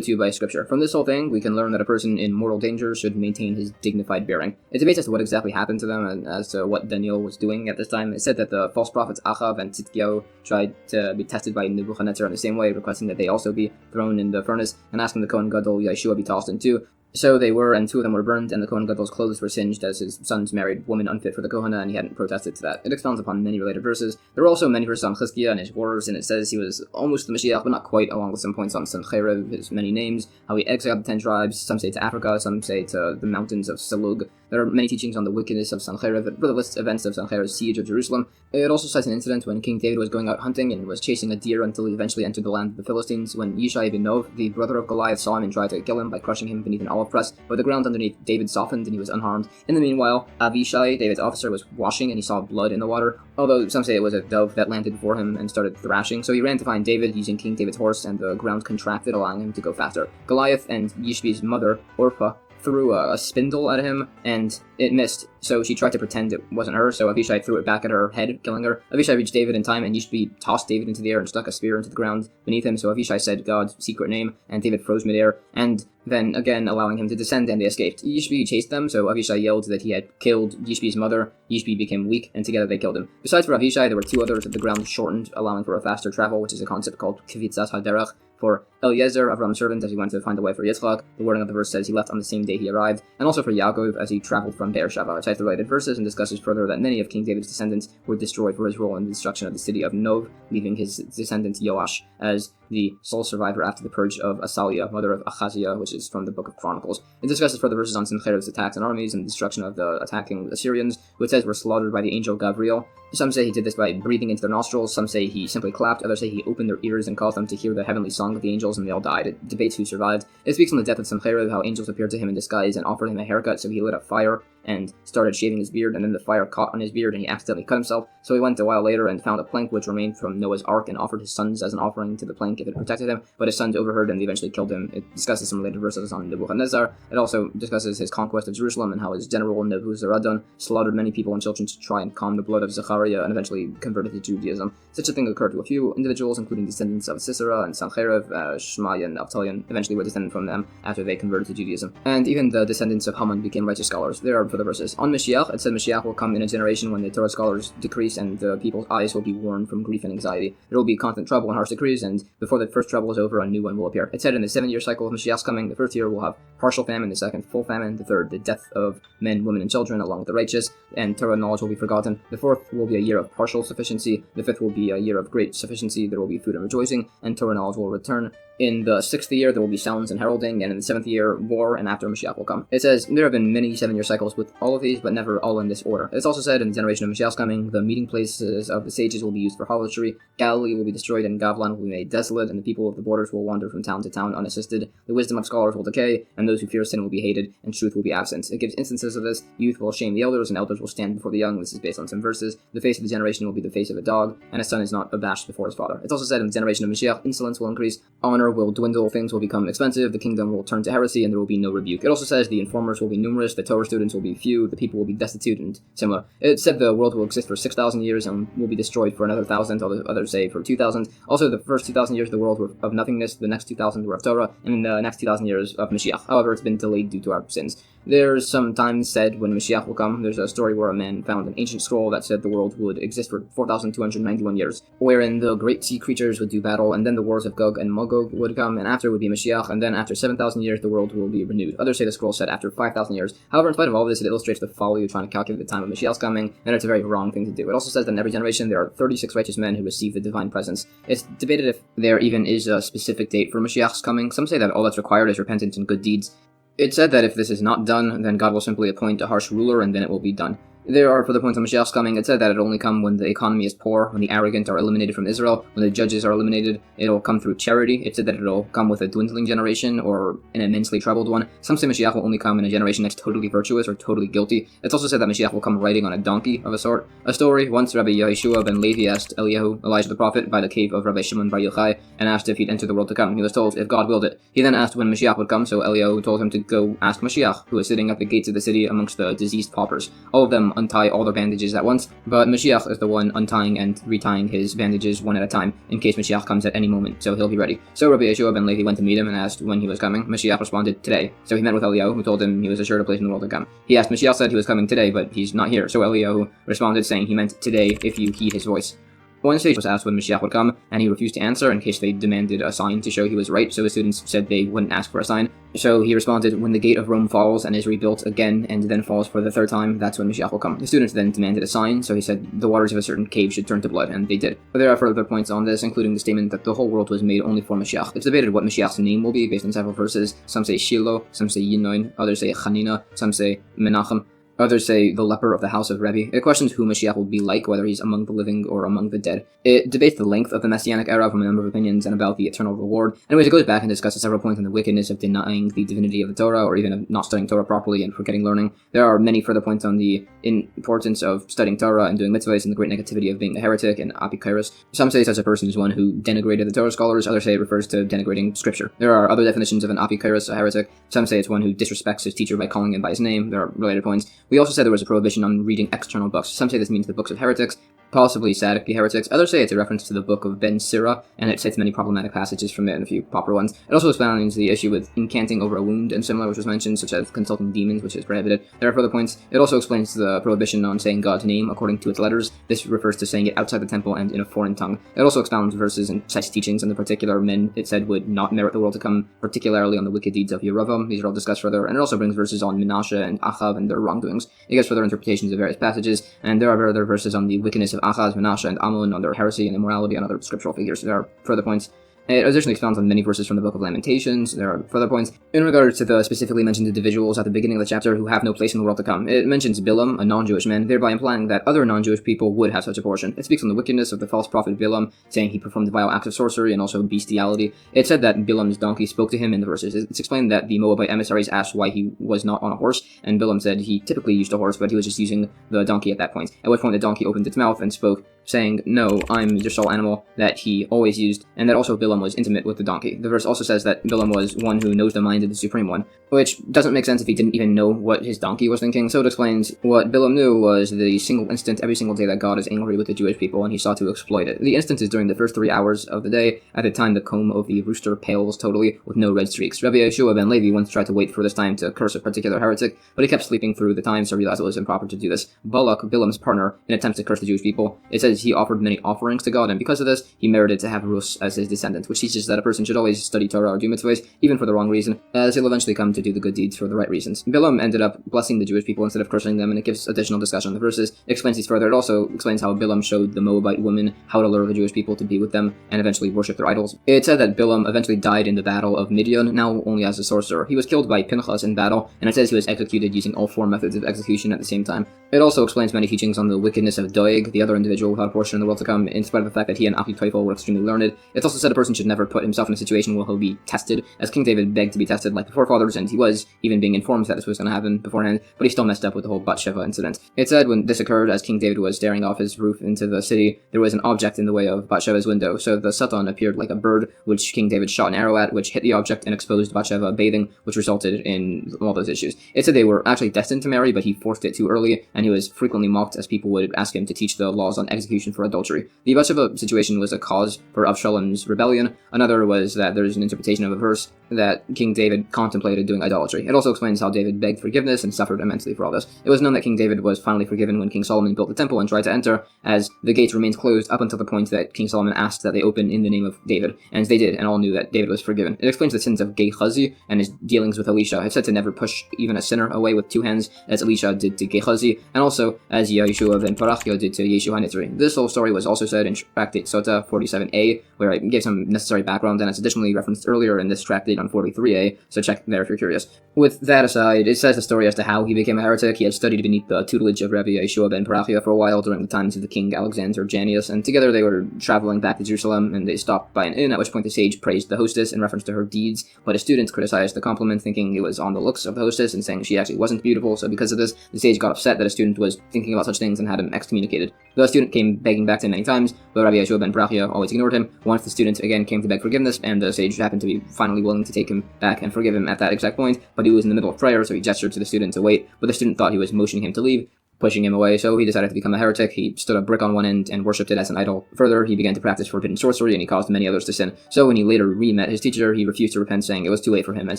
to by scripture. From this whole thing, we can learn that a person in mortal danger should maintain his dignified bearing. It debates as to what exactly happened to them and as to what Daniel was doing at this time. It said that the false prophets Achav and Tzidkiyahu tried to be tested by Nebuchadnezzar in the same way, requesting that they also be thrown in the furnace, and asking the Kohen Gadol Yeshua be tossed in too. So they were, and 2 of them were burned, and the Kohen Gadol's clothes were singed as his sons married women unfit for the Kohana, and he hadn't protested to that. It expounds upon many related verses. There were also many verses on Chizkiah and his wars, and it says he was almost the Moshiach, but not quite, along with some points on Sanhedrin, his many names, how he exiled the 10 tribes, some say to Africa, some say to the mountains of Selug. There are many teachings on the wickedness of Sanhedrin, but further lists events of Sanhedrin's siege of Jerusalem. It also cites an incident when King David was going out hunting and was chasing a deer until he eventually entered the land of the Philistines, when Yishai ben Nov, the brother of Goliath, saw him and tried to kill him by crushing him beneath an olive press, but the ground underneath David softened and he was unharmed. In the meanwhile, Avishai, David's officer, was washing and he saw blood in the water, although some say it was a dove that landed before him and started thrashing, so he ran to find David using King David's horse, and the ground contracted, allowing him to go faster. Goliath and Yishbi's mother, Orpah, threw a spindle at him, and it missed, so she tried to pretend it wasn't her, so Avishai threw it back at her head, killing her. Avishai reached David in time, and Yishbi tossed David into the air and stuck a spear into the ground beneath him, so Avishai said God's secret name, and David froze midair, and then again allowing him to descend, and they escaped. Yishbi chased them, so Avishai yelled that he had killed Yishbi's mother. Yishbi became weak, and together they killed him. Besides for Avishai, there were 2 others that the ground shortened, allowing for a faster travel, which is a concept called Kvitzas HaDerech. For Eliezer, Avram's servant, as he went to find a wife for Yitzchak, the wording of the verse says he left on the same day he arrived, and also for Yaakov as he traveled from Beersheba. It cites the related verses and discusses further that many of King David's descendants were destroyed for his role in the destruction of the city of Nov, leaving his descendant Yoash as the sole survivor after the purge of Asaliah, mother of Achaziah, which is from the Book of Chronicles. It discusses further verses on Sanhedrin's attacks and armies and the destruction of the attacking Assyrians, who it says were slaughtered by the angel Gabriel. Some say he did this by breathing into their nostrils, some say he simply clapped, others say he opened their ears and caused them to hear the heavenly song of the angels, and they all died. It debates who survived. It speaks on the death of Sanhedrin, how angels appeared to him in disguise and offered him a haircut, so he lit a fire and started shaving his beard, and then the fire caught on his beard and he accidentally cut himself, so he went a while later and found a plank which remained from Noah's Ark and offered his sons as an offering to the plank if it protected him, but his sons overheard and they eventually killed him. It discusses some related verses on Nebuchadnezzar. It also discusses his conquest of Jerusalem and how his general Nebuzaradan slaughtered many people and children to try and calm the blood of Zechariah and eventually converted to Judaism. Such a thing occurred to a few individuals, including descendants of Sisera and Sanhedrin, Shmaya and Avtalion eventually were descended from them after they converted to Judaism. And even the descendants of Haman became righteous scholars. There are further verses. On Moshiach, it said Moshiach will come in a generation when the Torah scholars decrease and the people's eyes will be worn from grief and anxiety. There will be constant trouble and harsh decrees, and before the first trouble is over, a new one will appear. It said in the 7-year cycle of Moshiach's coming, the first year will have partial famine, the second full famine, the third the death of men, women, and children, along with the righteous, and Torah knowledge will be forgotten. The fourth will be a year of partial sufficiency. The fifth will be a year of great sufficiency. There will be food and rejoicing, and Torah knowledge will return. In the 6th year, there will be sounds and heralding, and in the 7th year, war, and after Moshiach will come. It says, there have been many 7-year cycles with all of these, but never all in this order. It's also said, in the generation of Moshiach's coming, the meeting places of the sages will be used for harlotry, Galilee will be destroyed, and Gavlan will be made desolate, and the people of the borders will wander from town to town unassisted. The wisdom of scholars will decay, and those who fear sin will be hated, and truth will be absent. It gives instances of this. Youth will shame the elders, and elders will stand before the young. This is based on some verses. The face of the generation will be the face of a dog, and a son is not abashed before his father. It's also said, in the generation of Moshiach, insolence will increase, honor will dwindle, things will become expensive, the kingdom will turn to heresy, and there will be no rebuke. It also says the informers will be numerous, the Torah students will be few, the people will be destitute, and similar. It said the world will exist for 6,000 years and will be destroyed for another 1,000, others say for 2,000. Also, the first 2,000 years of the world were of nothingness, the next 2,000 were of Torah, and the next 2,000 years of Moshiach. However, it's been delayed due to our sins. There's some time said when Moshiach will come. There's a story where a man found an ancient scroll that said the world would exist for 4,291 years, wherein the great sea creatures would do battle, and then the wars of Gog and Magog would come, and after would be Moshiach, and then after 7,000 years the world will be renewed. Others say the scroll said after 5,000 years. However, in spite of all this, it illustrates the folly of trying to calculate the time of Moshiach's coming, and it's a very wrong thing to do. It also says that in every generation there are 36 righteous men who receive the divine presence. It's debated if there even is a specific date for Moshiach's coming. Some say that all that's required is repentance and good deeds. It said that if this is not done, then God will simply appoint a harsh ruler, and then it will be done. There are further points on Moshiach's coming. It said that it'll only come when the economy is poor, when the arrogant are eliminated from Israel, when the judges are eliminated. It'll come through charity. It said that it'll come with a dwindling generation or an immensely troubled one. Some say Moshiach will only come in a generation that's totally virtuous or totally guilty. It's also said that Moshiach will come riding on a donkey of a sort. A story, once Rabbi Yeshua ben Levi asked Eliyahu, Elijah the prophet, by the cave of Rabbi Shimon bar Yochai, and asked if he'd enter the world to come. He was told if God willed it. He then asked when Moshiach would come, so Eliyahu told him to go ask Moshiach, who was sitting at the gates of the city amongst the diseased paupers. All of them untie all their bandages at once, but Moshiach is the one untying and retying his bandages one at a time, in case Moshiach comes at any moment, so he'll be ready. So Rabbi Yeshua ben Levi went to meet him and asked when he was coming. Moshiach responded, today. So he met with Eliyahu, who told him he was assured a place in the world to come. He asked, Moshiach said he was coming today, but he's not here. So Eliyahu responded saying he meant today if you heed his voice. One sage was asked when Moshiach would come, and he refused to answer in case they demanded a sign to show he was right, so his students said they wouldn't ask for a sign. So he responded, when the gate of Rome falls and is rebuilt again and then falls for the third time, that's when Moshiach will come. The students then demanded a sign, so he said the waters of a certain cave should turn to blood, and they did. But there are further points on this, including the statement that the whole world was made only for Moshiach. It's debated what Moshiach's name will be based on several verses. Some say Shiloh, some say Yinoin, others say Chanina, some say Menachem. Others say the leper of the house of Rebbe. It questions who Moshiach will be like, whether he's among the living or among the dead. It debates the length of the Messianic era from a number of opinions and about the eternal reward. Anyways, it goes back and discusses several points on the wickedness of denying the divinity of the Torah, or even of not studying Torah properly and forgetting learning. There are many further points on the importance of studying Torah and doing mitzvahs and the great negativity of being a heretic and apikairos. Some say such a person is one who denigrated the Torah scholars, others say it refers to denigrating scripture. There are other definitions of an apikairos, a heretic. Some say it's one who disrespects his teacher by calling him by his name. There are related points. We also said there was a prohibition on reading external books. Some say this means the books of heretics, possibly Sadducee heretics. Others say it's a reference to the book of Ben Sirah, and it cites many problematic passages from it and a few popular ones. It also expounds the issue with incanting over a wound and similar, which was mentioned, such as consulting demons, which is prohibited. There are further points. It also explains the prohibition on saying God's name according to its letters. This refers to saying it outside the temple and in a foreign tongue. It also expounds verses and cites teachings on the particular men it said would not merit the world to come, particularly on the wicked deeds of Yerovam. These are all discussed further, and it also brings verses on Menashe and Achav and their wrongdoings. It gives further interpretations of various passages, and there are other verses on the wickedness of Achaz, Menashe, and Ammon, on their heresy and immorality, and other scriptural figures. There are further points. It additionally expounds on many verses from the Book of Lamentations. There are further points in regards to the specifically mentioned individuals at the beginning of the chapter who have no place in the world to come. It mentions Bilam, a non-Jewish man, thereby implying that other non-Jewish people would have such a portion. It speaks on the wickedness of the false prophet Bilam, saying he performed vile acts of sorcery and also bestiality. It said that Bilam's donkey spoke to him in the verses. It's explained that the Moabite emissaries asked why he was not on a horse, and Bilam said he typically used a horse, but he was just using the donkey at that point. At which point the donkey opened its mouth and spoke, saying, no, I'm your sole animal that he always used, and that also Bilam was intimate with the donkey. The verse also says that Bilam was one who knows the mind of the Supreme One, which doesn't make sense if he didn't even know what his donkey was thinking, so it explains what Bilam knew was the single instant every single day that God is angry with the Jewish people, and he sought to exploit it. The instant is during the first 3 hours of the day, at the time the comb of the rooster pales totally, with no red streaks. Rabbi Yeshua ben Levi once tried to wait for this time to curse a particular heretic, but he kept sleeping through the time, so realized it was improper to do this. Balak, Bilam's partner, in attempts to curse the Jewish people, it says he offered many offerings to God, and because of this, he merited to have Rus as his descendant, which teaches that a person should always study Torah or do mitzvahs, even for the wrong reason, as he'll eventually come to do the good deeds for the right reasons. Bilam ended up blessing the Jewish people instead of cursing them, and it gives additional discussion on the verses. It explains these further. It also explains how Bilam showed the Moabite women how to lure the Jewish people to be with them, and eventually worship their idols. It said that Bilam eventually died in the battle of Midian, now only as a sorcerer. He was killed by Pinchas in battle, and it says he was executed using all 4 methods of execution at the same time. It also explains many teachings on the wickedness of Doeg, the other individual without a portion in the world to come, in spite of the fact that he and Achitophel were extremely learned. It's also said a person person should never put himself in a situation where he'll be tested, as King David begged to be tested like the forefathers, and he was even being informed that this was going to happen beforehand, but he still messed up with the whole Bathsheba incident. It said when this occurred, as King David was staring off his roof into the city, there was an object in the way of Bathsheba's window, so the Satan appeared like a bird, which King David shot an arrow at, which hit the object and exposed Bathsheba bathing, which resulted in all those issues. It said they were actually destined to marry, but he forced it too early, and he was frequently mocked as people would ask him to teach the laws on execution for adultery. The Bathsheba situation was a cause for Avshalom's rebellion. Another was that there's an interpretation of a verse that King David contemplated doing idolatry. It also explains how David begged forgiveness and suffered immensely for all this. It was known that King David was finally forgiven when King Solomon built the temple and tried to enter, as the gates remained closed up until the point that King Solomon asked that they open in the name of David, and they did, and all knew that David was forgiven. It explains the sins of Gehazi and his dealings with Elisha. It's said to never push even a sinner away with two hands, as Elisha did to Gehazi, and also as Yeshua ben Parachia did to Yeshua HaNitzri. This whole story was also said in Tractate Sota 47a, where I gave some necessary background, and it's additionally referenced earlier in this tractate on 43a, so check there if you're curious. With that aside, it says the story as to how he became a heretic. He had studied beneath the tutelage of Rabbi Yeshua ben Parachia for a while during the times of the king Alexander Janneus, and together they were traveling back to Jerusalem, and they stopped by an inn, at which point the sage praised the hostess in reference to her deeds, but his students criticized the compliment, thinking it was on the looks of the hostess and saying she actually wasn't beautiful, so because of this, the sage got upset that a student was thinking about such things and had him excommunicated. The student came begging back to him many times, but Rabbi Yeshua ben Parachia always ignored him. Once the student again came to beg forgiveness, and the sage happened to be finally willing to take him back and forgive him at that exact point, but he was in the middle of prayer, so he gestured to the student to wait, but the student thought he was motioning him to leave, pushing him away, so he decided to become a heretic. He stood a brick on one end and worshipped it as an idol. Further, he began to practice forbidden sorcery, and he caused many others to sin. So when he later re-met his teacher, he refused to repent, saying it was too late for him, as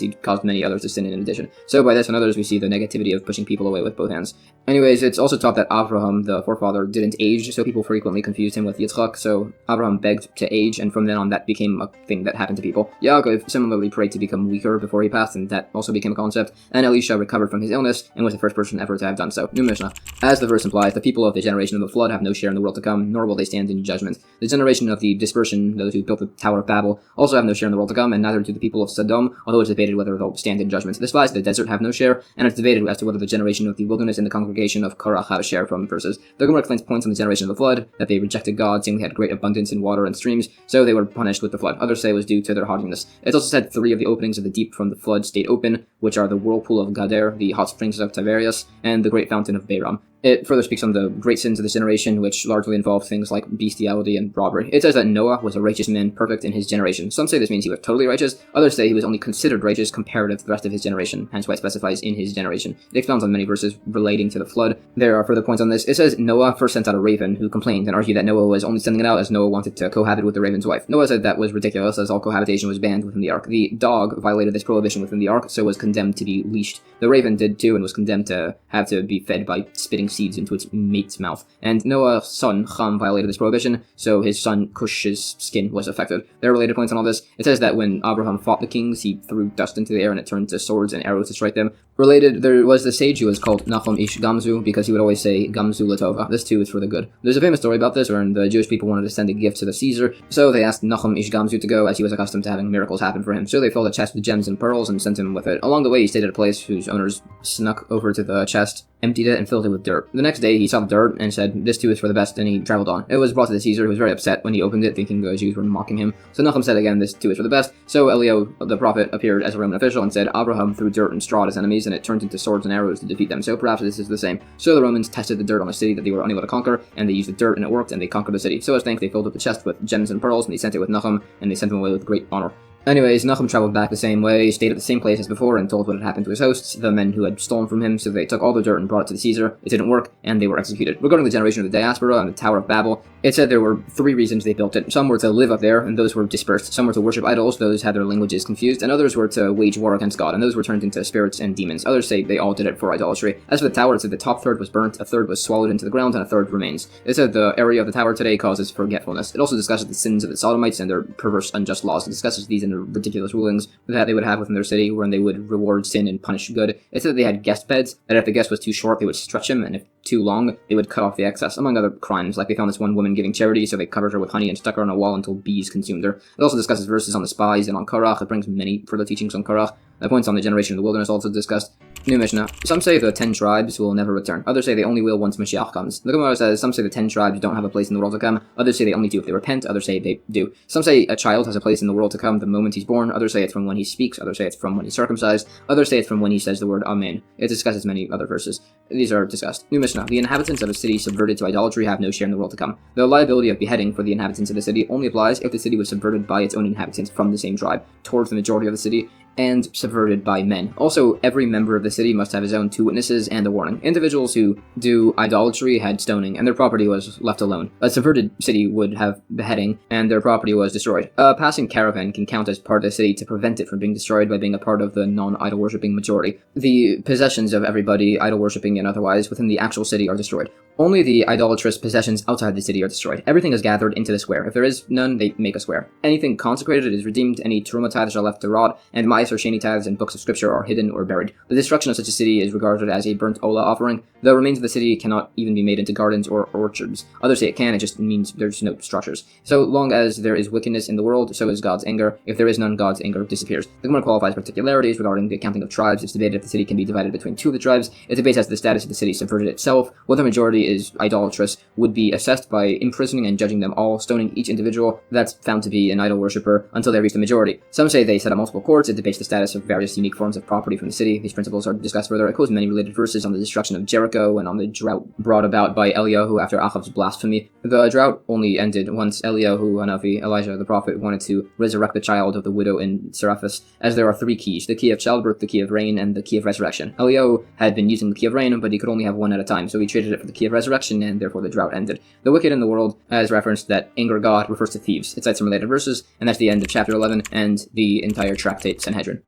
he caused many others to sin in addition. So by this and others, we see the negativity of pushing people away with both hands. Anyways, it's also taught that Abraham, the forefather, didn't age, so people frequently confused him with Yitzchak, so Abraham begged to age, and from then on that became a thing that happened to people. Yaakov similarly prayed to become weaker before he passed, and that also became a concept, and Elisha recovered from his illness, and was the first person ever to have done so. New Mishnah. As the verse implies, the people of the generation of the flood have no share in the world to come, nor will they stand in judgment. The generation of the dispersion, those who built the Tower of Babel, also have no share in the world to come, and neither do the people of Sodom, although it's debated whether they'll stand in judgment. The spies of the desert have no share, and it's debated as to whether the generation of the wilderness and the congregation of Korach have a share from verses. The Gemara explains points on the generation of the flood, that they rejected God, saying they had great abundance in water and streams, so they were punished with the flood. Others say it was due to their haughtiness. It's also said 3 of the openings of the deep from the flood stayed open, which are the whirlpool of Gader, the hot springs of Tiberias, and the great fountain of Bairam. It further speaks on the great sins of this generation, which largely involve things like bestiality and robbery. It says that Noah was a righteous man, perfect in his generation. Some say this means he was totally righteous, others say he was only considered righteous comparative to the rest of his generation, hence why it specifies in his generation. It expounds on many verses relating to the flood. There are further points on this. It says Noah first sent out a raven, who complained and argued that Noah was only sending it out as Noah wanted to cohabit with the raven's wife. Noah said that was ridiculous, as all cohabitation was banned within the ark. The dog violated this prohibition within the ark, so was condemned to be leashed. The raven did too, and was condemned to have to be fed by spitting seeds into its mate's mouth. And Noah's son, Ham, violated this prohibition, so his son Cush's skin was affected. There are related points on all this. It says that when Abraham fought the kings, he threw dust into the air and it turned to swords and arrows to strike them. Related, there was the sage who was called Nachum Ish Gamzu, because he would always say Gamzu Latova. This too is for the good. There's a famous story about this, where the Jewish people wanted to send a gift to the Caesar, so they asked Nachum Ish Gamzu to go, as he was accustomed to having miracles happen for him. So they filled a chest with gems and pearls and sent him with it. Along the way, he stayed at a place whose owners snuck over to the chest, emptied it, and filled it with dirt. The next day, he saw the dirt and said, "This too is for the best," and he traveled on. It was brought to the Caesar, who was very upset when he opened it, thinking the Jews were mocking him. So Nachum said again, "This too is for the best." So Elio, the prophet, appeared as a Roman official and said, "Abraham threw dirt and straw at his enemies, and it turned into swords and arrows to defeat them. So perhaps this is the same." So the Romans tested the dirt on a city that they were unable to conquer, and they used the dirt, and it worked, and they conquered the city. So as thanks, they filled up the chest with gems and pearls, and they sent it with Nachum, and they sent him away with great honor. Anyways, Nachum traveled back the same way, stayed at the same place as before, and told what had happened to his hosts, the men who had stolen from him, so they took all the dirt and brought it to the Caesar. It didn't work, and they were executed. Regarding the generation of the diaspora and the Tower of Babel, it said there were 3 reasons they built it. Some were to live up there, and those were dispersed. Some were to worship idols, those had their languages confused, and others were to wage war against God, and those were turned into spirits and demons. Others say they all did it for idolatry. As for the tower, it said the top third was burnt, a third was swallowed into the ground, and a third remains. It said the area of the tower today causes forgetfulness. It also discusses the sins of the Sodomites and their perverse, unjust laws. It discusses these in the ridiculous rulings that they would have within their city, wherein they would reward sin and punish good. It said they had guest beds, that if the guest was too short, they would stretch him, and if too long, they would cut off the excess, among other crimes. Like they found this one woman giving charity, so they covered her with honey and stuck her on a wall until bees consumed her. It also discusses verses on the spies and on Korach. It brings many further teachings on Korach. The points on the generation of the wilderness also discussed. New Mishnah. Some say the 10 tribes will never return. Others say they only will once Moshiach comes. The Gemara says some say the 10 tribes don't have a place in the world to come. Others say they only do if they repent. Others say they do. Some say a child has a place in the world to come the moment he's born. Others say it's from when he speaks. Others say it's from when he's circumcised. Others say it's from when he says the word Amen. It discusses many other verses. These are discussed. New Mishnah. The inhabitants of a city subverted to idolatry have no share in the world to come. The liability of beheading for the inhabitants of the city only applies if the city was subverted by its own inhabitants from the same tribe towards the majority of the city, and subverted by men. Also, every member of the city must have his own 2 witnesses and a warning. Individuals who do idolatry had stoning, and their property was left alone. A subverted city would have beheading, and their property was destroyed. A passing caravan can count as part of the city to prevent it from being destroyed by being a part of the non-idol worshipping majority. The possessions of everybody, idol worshipping and otherwise, within the actual city are destroyed. Only the idolatrous possessions outside the city are destroyed. Everything is gathered into the square. If there is none, they make a square. Anything consecrated is redeemed, any Teruma tithes are left to rot, and mice or sheni tithes and books of scripture are hidden or buried. The destruction of such a city is regarded as a burnt olah offering. The remains of the city cannot even be made into gardens or orchards. Others say it can, it just means there's no structures. So long as there is wickedness in the world, so is God's anger. If there is none, God's anger disappears. The Gemara qualifies particularities regarding the accounting of tribes. It's debated if the city can be divided between 2 of the tribes. It debates as to the status of the city subverted itself. Whether the majority is idolatrous would be assessed by imprisoning and judging them all, stoning each individual that's found to be an idol worshipper until they reach the majority. Some say they set up multiple courts. It debates the status of various unique forms of property from the city. These principles are discussed further. It quotes many related verses on the destruction of Jericho and on the drought brought about by Eliyahu after Ahab's blasphemy. The drought only ended once Eliyahu, Hanavi, Elijah the prophet, wanted to resurrect the child of the widow in Seraphis, as there are 3 keys: the key of childbirth, the key of rain, and the key of resurrection. Eliyahu had been using the key of rain, but he could only have one at a time, so he traded it for the key of resurrection, and therefore the drought ended. The wicked in the world, as referenced that anger God refers to thieves. It cites some related verses, and that's the end of chapter 11 and the entire Tractate Sanhedrin.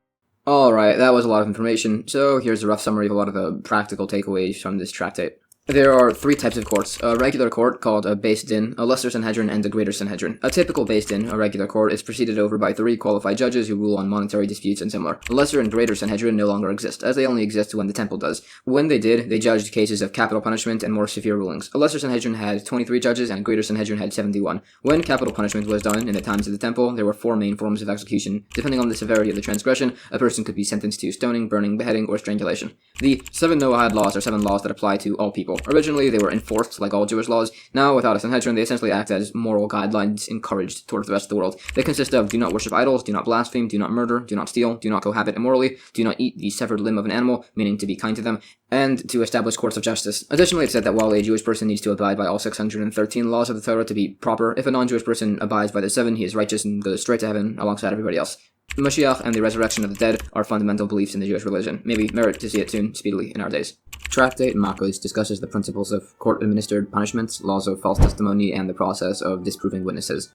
Alright, that was a lot of information, so here's a rough summary of a lot of the practical takeaways from this tractate. There are 3 types of courts: a regular court, called a Beis Din, a lesser Sanhedrin, and a greater Sanhedrin. A typical Beis Din, a regular court, is presided over by 3 qualified judges who rule on monetary disputes and similar. The lesser and greater Sanhedrin no longer exist, as they only exist when the temple does. When they did, they judged cases of capital punishment and more severe rulings. A lesser Sanhedrin had 23 judges, and a greater Sanhedrin had 71. When capital punishment was done in the times of the temple, there were 4 main forms of execution. Depending on the severity of the transgression, a person could be sentenced to stoning, burning, beheading, or strangulation. The 7 Noahide laws are 7 laws that apply to all people. Originally, they were enforced like all Jewish laws. Now, without a Sanhedrin, they essentially act as moral guidelines encouraged towards the rest of the world. They consist of: do not worship idols, do not blaspheme, do not murder, do not steal, do not cohabit immorally, do not eat the severed limb of an animal, meaning to be kind to them, and to establish courts of justice. Additionally, it's said that while a Jewish person needs to abide by all 613 laws of the Torah to be proper, if a non-Jewish person abides by the 7, he is righteous and goes straight to heaven alongside everybody else. The Moshiach and the resurrection of the dead are fundamental beliefs in the Jewish religion. Maybe merit to see it soon, speedily, in our days. Tractate Makkos discusses the principles of court-administered punishments, laws of false testimony, and the process of disproving witnesses.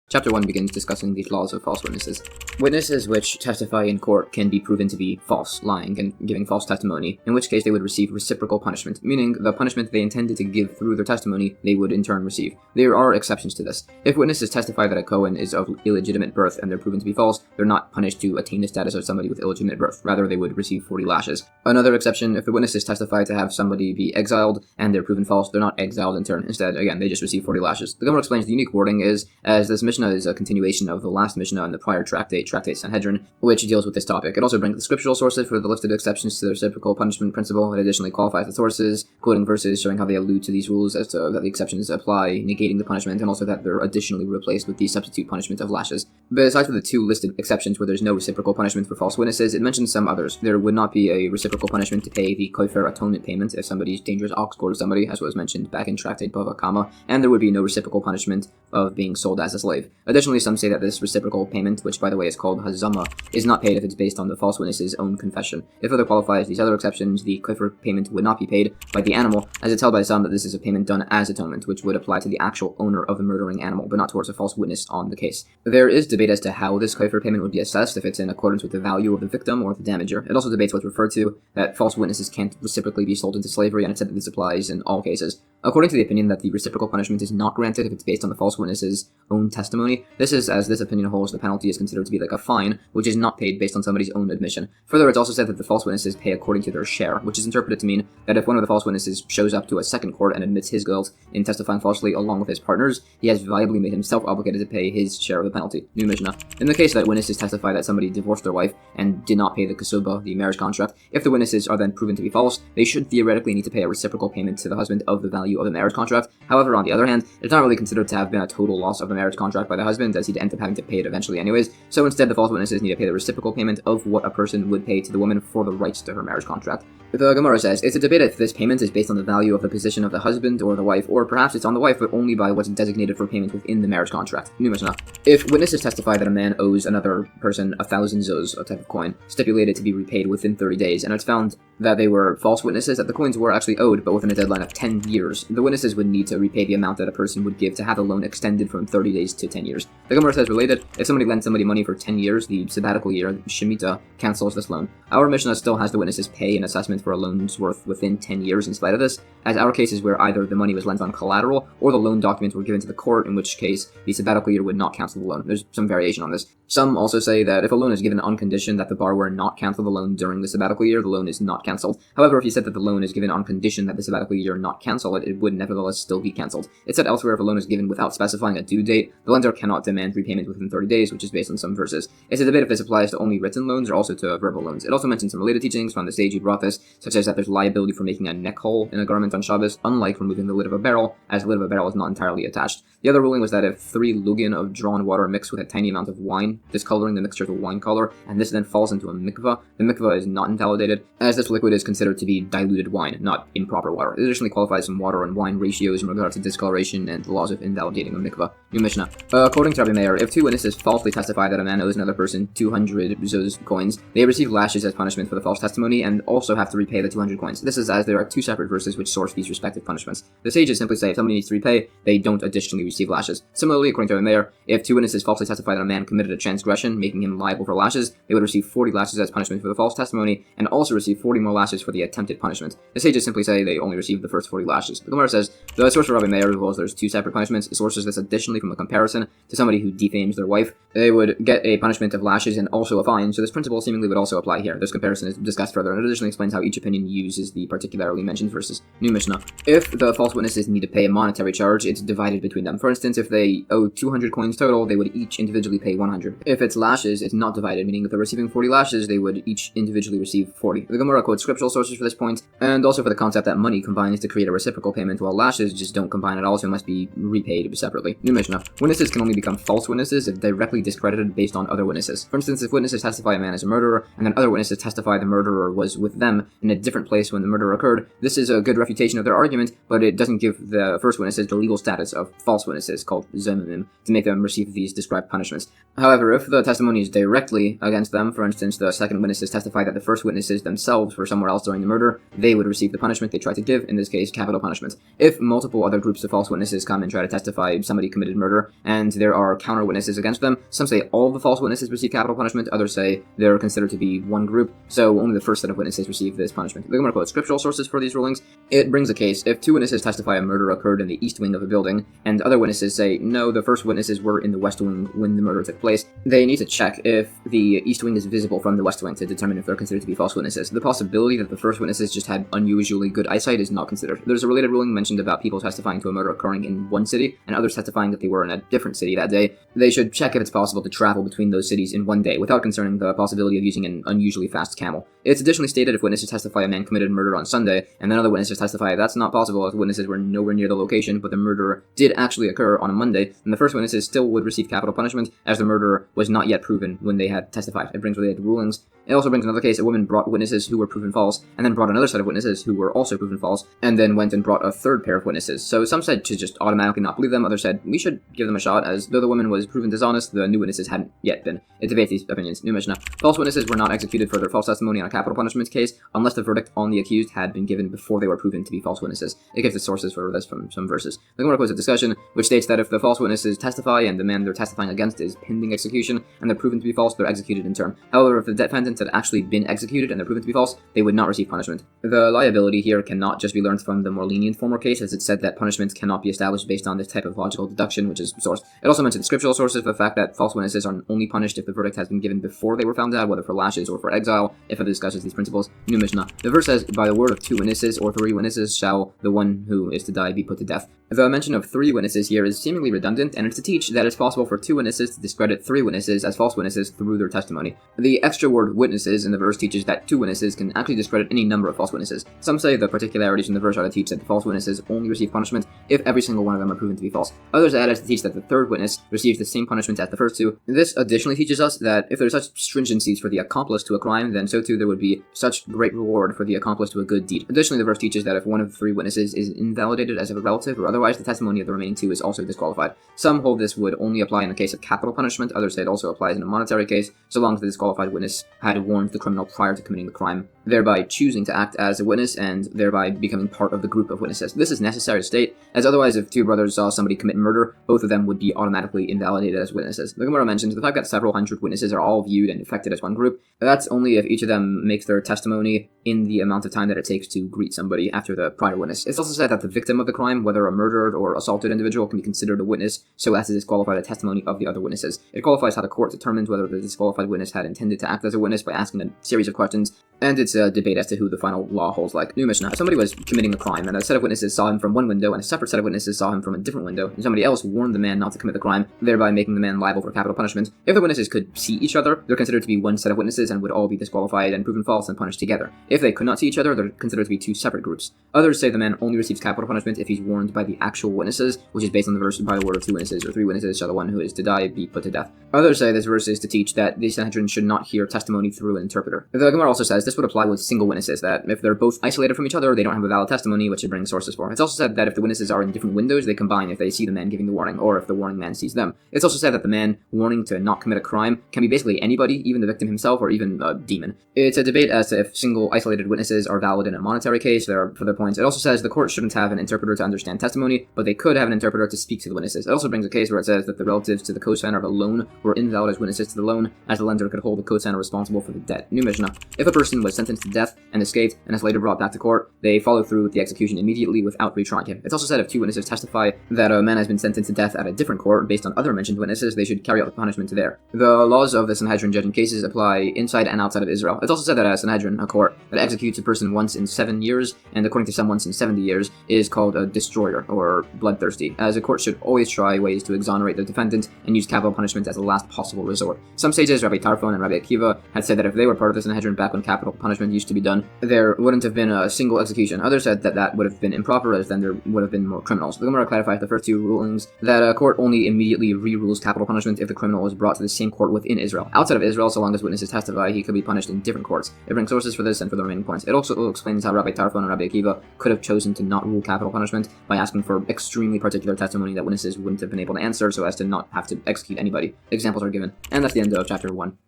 Chapter 1 begins discussing these laws of false witnesses. Witnesses which testify in court can be proven to be false, lying, and giving false testimony, in which case they would receive reciprocal punishment, meaning the punishment they intended to give through their testimony they would in turn receive. There are exceptions to this. If witnesses testify that a Kohen is of illegitimate birth and they're proven to be false, they're not punished to attain the status of somebody with illegitimate birth. Rather, they would receive 40 lashes. Another exception: if the witnesses testify to have somebody be exiled and they're proven false, they're not exiled in turn. Instead, again, they just receive 40 lashes. The Gemara explains the unique wording is, as this Mishnah is a continuation of the last Mishnah in the prior Tractate Sanhedrin, which deals with this topic. It also brings the scriptural sources for the listed exceptions to the reciprocal punishment principle. It additionally qualifies the sources, quoting verses showing how they allude to these rules as to that the exceptions apply, negating the punishment, and also that they're additionally replaced with the substitute punishment of lashes. Besides for the 2 listed exceptions where there's no reciprocal punishment for false witnesses, it mentions some others. There would not be a reciprocal punishment to pay the kofer atonement payment if somebody's dangerous ox gored somebody, as was mentioned back in Tractate Bava Kamma, and there would be no reciprocal punishment of being sold as a slave. Additionally, some say that this reciprocal payment, which by the way is called hazama, is not paid if it's based on the false witness's own confession. If further qualifies these other exceptions, the kofer payment would not be paid by the animal, as it's held by some that this is a payment done as atonement, which would apply to the actual owner of the murdering animal, but not towards a false witness on the case. There is debate as to how this kofer payment would be assessed, if it's in accordance with the value of the victim or the damager. It also debates what's referred to, that false witnesses can't reciprocally be sold into slavery, and it said that this applies in all cases. According to the opinion that the reciprocal punishment is not granted if it's based on the false witness's own testimony, this is, as this opinion holds, the penalty is considered to be like a fine, which is not paid based on somebody's own admission. Further, it's also said that the false witnesses pay according to their share, which is interpreted to mean that if one of the false witnesses shows up to a second court and admits his guilt in testifying falsely along with his partners, he has viably made himself obligated to pay his share of the penalty. New Mishnah. In the case that witnesses testify that somebody divorced their wife and did not pay the kasuba, the marriage contract, if the witnesses are then proven to be false, they should theoretically need to pay a reciprocal payment to the husband of the value of the marriage contract. However, on the other hand, it's not really considered to have been a total loss of the marriage contract by the husband, as he'd end up having to pay it eventually anyways. So instead, the false witnesses need to pay the reciprocal payment of what a person would pay to the woman for the rights to her marriage contract. The Gemara says, it's a debate if this payment is based on the value of the position of the husband or the wife, or perhaps it's on the wife, but only by what's designated for payment within the marriage contract. New Mishnah. If witnesses testify that a man owes another person 1,000 zuz, a type of coin, stipulated to be repaid within 30 days, and it's found that they were false witnesses, that the coins were actually owed, but within a deadline of 10 years, the witnesses would need to repay the amount that a person would give to have the loan extended from 30 days to 10 years. The Gemara says, related, if somebody lends somebody money for 10 years, the sabbatical year, Shemitah, cancels this loan. Our Mishnah still has the witnesses pay an assessment for a loan's worth within 10 years in spite of this, as our case is where either the money was lent on collateral or the loan documents were given to the court, in which case the sabbatical year would not cancel the loan. There's some variation on this. Some also say that if a loan is given on condition that the borrower not cancel the loan during the sabbatical year, the loan is not cancelled. However, if you said that the loan is given on condition that the sabbatical year not cancel it, it would nevertheless still be cancelled. It said elsewhere if a loan is given without specifying a due date, the lender cannot demand repayment within 30 days, which is based on some verses. It's a debate if this applies to only written loans or also to verbal loans. It also mentions some related teachings from the sage who brought this, such as that there's liability for making a neck hole in a garment on Shabbos, unlike removing the lid of a barrel, as the lid of a barrel is not entirely attached. The other ruling was that if 3 lugin of drawn water mixed with a tiny amount of wine, discoloring the mixture to wine color, and this then falls into a mikvah, the mikvah is not invalidated, as this liquid is considered to be diluted wine, not improper water. It additionally qualifies some water and wine ratios in regard to discoloration and the laws of invalidating a mikvah. New Mishnah. According to Rabbi Meir, if 2 witnesses falsely testify that a man owes another person 200 zuz coins, they receive lashes as punishment for the false testimony and also have to repay the 200 coins. This is as there are 2 separate verses which source these respective punishments. The sages simply say if somebody needs to repay, they don't additionally receive lashes. Similarly, according to Rabbi Meir, if 2 witnesses falsely testify that a man committed a transgression, making him liable for lashes, they would receive 40 lashes as punishment for the false testimony and also receive 40 more lashes for the attempted punishment. The sages simply say they only receive the first 40 lashes. The Gemara says, the source for Rabbi Meir reveals there's 2 separate punishments. It sources this additionally from a comparison to somebody who defames their wife. They would get a punishment of lashes and also a fine, so this principle seemingly would also apply here. This comparison is discussed further, and it additionally explains how each opinion uses the particularly mentioned verses. New Mishnah. If the false witnesses need to pay a monetary charge, it's divided between them. For instance, if they owe 200 coins total, they would each individually pay 100. If it's lashes, it's not divided, meaning if they're receiving 40 lashes, they would each individually receive 40. The Gemara quotes scriptural sources for this point, and also for the concept that money combines to create a reciprocal payment, while lashes just don't combine at all, so it must be repaid separately. New Mishnah. Witnesses can only become false witnesses if directly discredited based on other witnesses. For instance, if witnesses testify a man is a murderer, and then other witnesses testify the murderer was with them in a different place when the murder occurred, this is a good refutation of their argument, but it doesn't give the first witnesses the legal status of false witnesses, called zemimim, to make them receive these described punishments. However, if the testimony is directly against them, for instance, the second witnesses testify that the first witnesses themselves were somewhere else during the murder, they would receive the punishment they tried to give, in this case, capital punishment. If multiple other groups of false witnesses come and try to testify somebody committed murder, and there are counter witnesses against them, some say all the false witnesses receive capital punishment, others say they're considered to be one group, so only the first set of witnesses receive this punishment. The Gemara quotes scriptural sources for these rulings. It brings a case if 2 witnesses testify a murder occurred in the east wing of a building, and other witnesses say no, the first witnesses were in the west wing when the murder took place, they need to check if the east wing is visible from the west wing to determine if they're considered to be false witnesses. The possibility that the first witnesses just had unusually good eyesight is not considered. There's a related ruling mentioned about people testifying to a murder occurring in one city, and others testifying that they were in a different city that day. They should check if it's possible to travel between those cities in one day, without concerning the possibility of using an unusually fast camel. It's additionally stated if witnesses testify a man committed murder on Sunday, and then other witnesses testify that's not possible if witnesses were nowhere near the location, but the murder did actually occur on a Monday, then the first witnesses still would receive capital punishment, as the murderer was not yet proven when they had testified. It brings related rulings. It also brings another case. A woman brought witnesses who were proven false, and then brought another set of witnesses who were also proven false, and then went and brought a third pair of witnesses. So some said to just automatically not believe them, others said we should give them a shot, as though the woman was proven dishonest, the new witnesses hadn't yet been. It debates these opinions. New Mishnah. False witnesses were not executed for their false testimony on a capital punishment case, unless unless the verdict on the accused had been given before they were proven to be false witnesses. It gives the sources for this from some verses. The Gemara quotes a discussion which states that if the false witnesses testify and the man they're testifying against is pending execution and they're proven to be false, they're executed in turn. However, if the defendants had actually been executed and they're proven to be false, they would not receive punishment. The liability here cannot just be learned from the more lenient former case, as it said that punishment cannot be established based on this type of logical deduction, which is sourced. It also mentioned scriptural sources for the fact that false witnesses are only punished if the verdict has been given before they were found out, whether for lashes or for exile, if it discusses these principles. New Mishnah. The verse says, by the word of 2 witnesses or 3 witnesses shall the one who is to die be put to death. The mention of 3 witnesses here is seemingly redundant, and it's to teach that it's possible for 2 witnesses to discredit 3 witnesses as false witnesses through their testimony. The extra word witnesses in the verse teaches that 2 witnesses can actually discredit any number of false witnesses. Some say the particularities in the verse are to teach that the false witnesses only receive punishment if every single one of them are proven to be false. Others add as to teach that the 3rd witness receives the same punishment as the first 2. This additionally teaches us that if there are such stringencies for the accomplice to a crime, then so too there would be such great reward for the accomplice to a good deed. Additionally, the verse teaches that if one of the 3 witnesses is invalidated as a relative or otherwise, the testimony of the remaining 2 is also disqualified. Some hold this would only apply in the case of capital punishment, others say it also applies in a monetary case, so long as the disqualified witness had warned the criminal prior to committing the crime, thereby choosing to act as a witness and thereby becoming part of the group of witnesses. This is necessary to state, as otherwise if 2 brothers saw somebody commit murder, both of them would be automatically invalidated as witnesses. The Gemara mentions the fact that several hundred witnesses are all viewed and affected as one group. That's only if each of them makes their testimony in the amount of time that it takes to greet somebody after the prior witness. It's also said that the victim of the crime, whether a murdered or assaulted individual, can be considered a witness so as to disqualify the testimony of the other witnesses. It qualifies how the court determines whether the disqualified witness had intended to act as a witness by asking a series of questions, and it's a debate as to who the final law holds like. New Mishnah. If somebody was committing a crime and a set of witnesses saw him from one window and a separate set of witnesses saw him from a different window, and somebody else warned the man not to commit the crime, thereby making the man liable for capital punishment, if the witnesses could see each other, they're considered to be one set of witnesses and would all be disqualified and proven false and punished together. If they could not see each other, they're considered to be 2 separate groups. Others say the man only receives capital punishment if he's warned by the actual witnesses, which is based on the verse, by the word of 2 witnesses or 3 witnesses shall the one who is to die be put to death. Others say this verse is to teach that the Sanhedrin should not hear testimony through an interpreter. The Gemara also says this would apply with single witnesses, that if they're both isolated from each other, they don't have a valid testimony, which it brings sources for. It's also said that if the witnesses are in different windows, they combine if they see the man giving the warning, or if the warning man sees them. It's also said that the man warning to not commit a crime can be basically anybody, even the victim himself, or even a demon. It's a debate as to if single isolated witnesses are valid in a monetary case. There are further points. It also says the court shouldn't have an interpreter to understand testimony, but they could have an interpreter to speak to the witnesses. It also brings a case where it says that the relatives to the co-signer of a loan were invalid as witnesses to the loan, as the lender could hold the co-signer responsible for the debt. New Mishnah. If a person was sentenced to death and escaped and is later brought back to court, they follow through with the execution immediately without retrying him. It's also said if 2 witnesses testify that a man has been sentenced to death at a different court based on other mentioned witnesses, they should carry out the punishment there. The laws of the Sanhedrin judging cases apply inside and outside of Israel. It's also said that a Sanhedrin, a court that executes a person once in 7 years, and according to some once in 70 years, is called a destroyer or bloodthirsty, as a court should always try ways to exonerate the defendant and use capital punishment as a last possible resort. Some sages, Rabbi Tarfon and Rabbi Akiva, had said that if they were part of the Sanhedrin back when capital punishment used to be done, there wouldn't have been a single execution. Others said that that would have been improper, as then there would have been more criminals. The Gemara clarifies the first 2 rulings that a court only immediately re-rules capital punishment if the criminal is brought to the same court within Israel. Outside of Israel, so long as witnesses testify, he could be punished in different courts. It brings sources for this and for the remaining points. It also explains how Rabbi Tarfon and Rabbi Akiva could have chosen to not rule capital punishment by asking for extremely particular testimony that witnesses wouldn't have been able to answer so as to not have to execute anybody. Examples are given. And that's the end of chapter 1.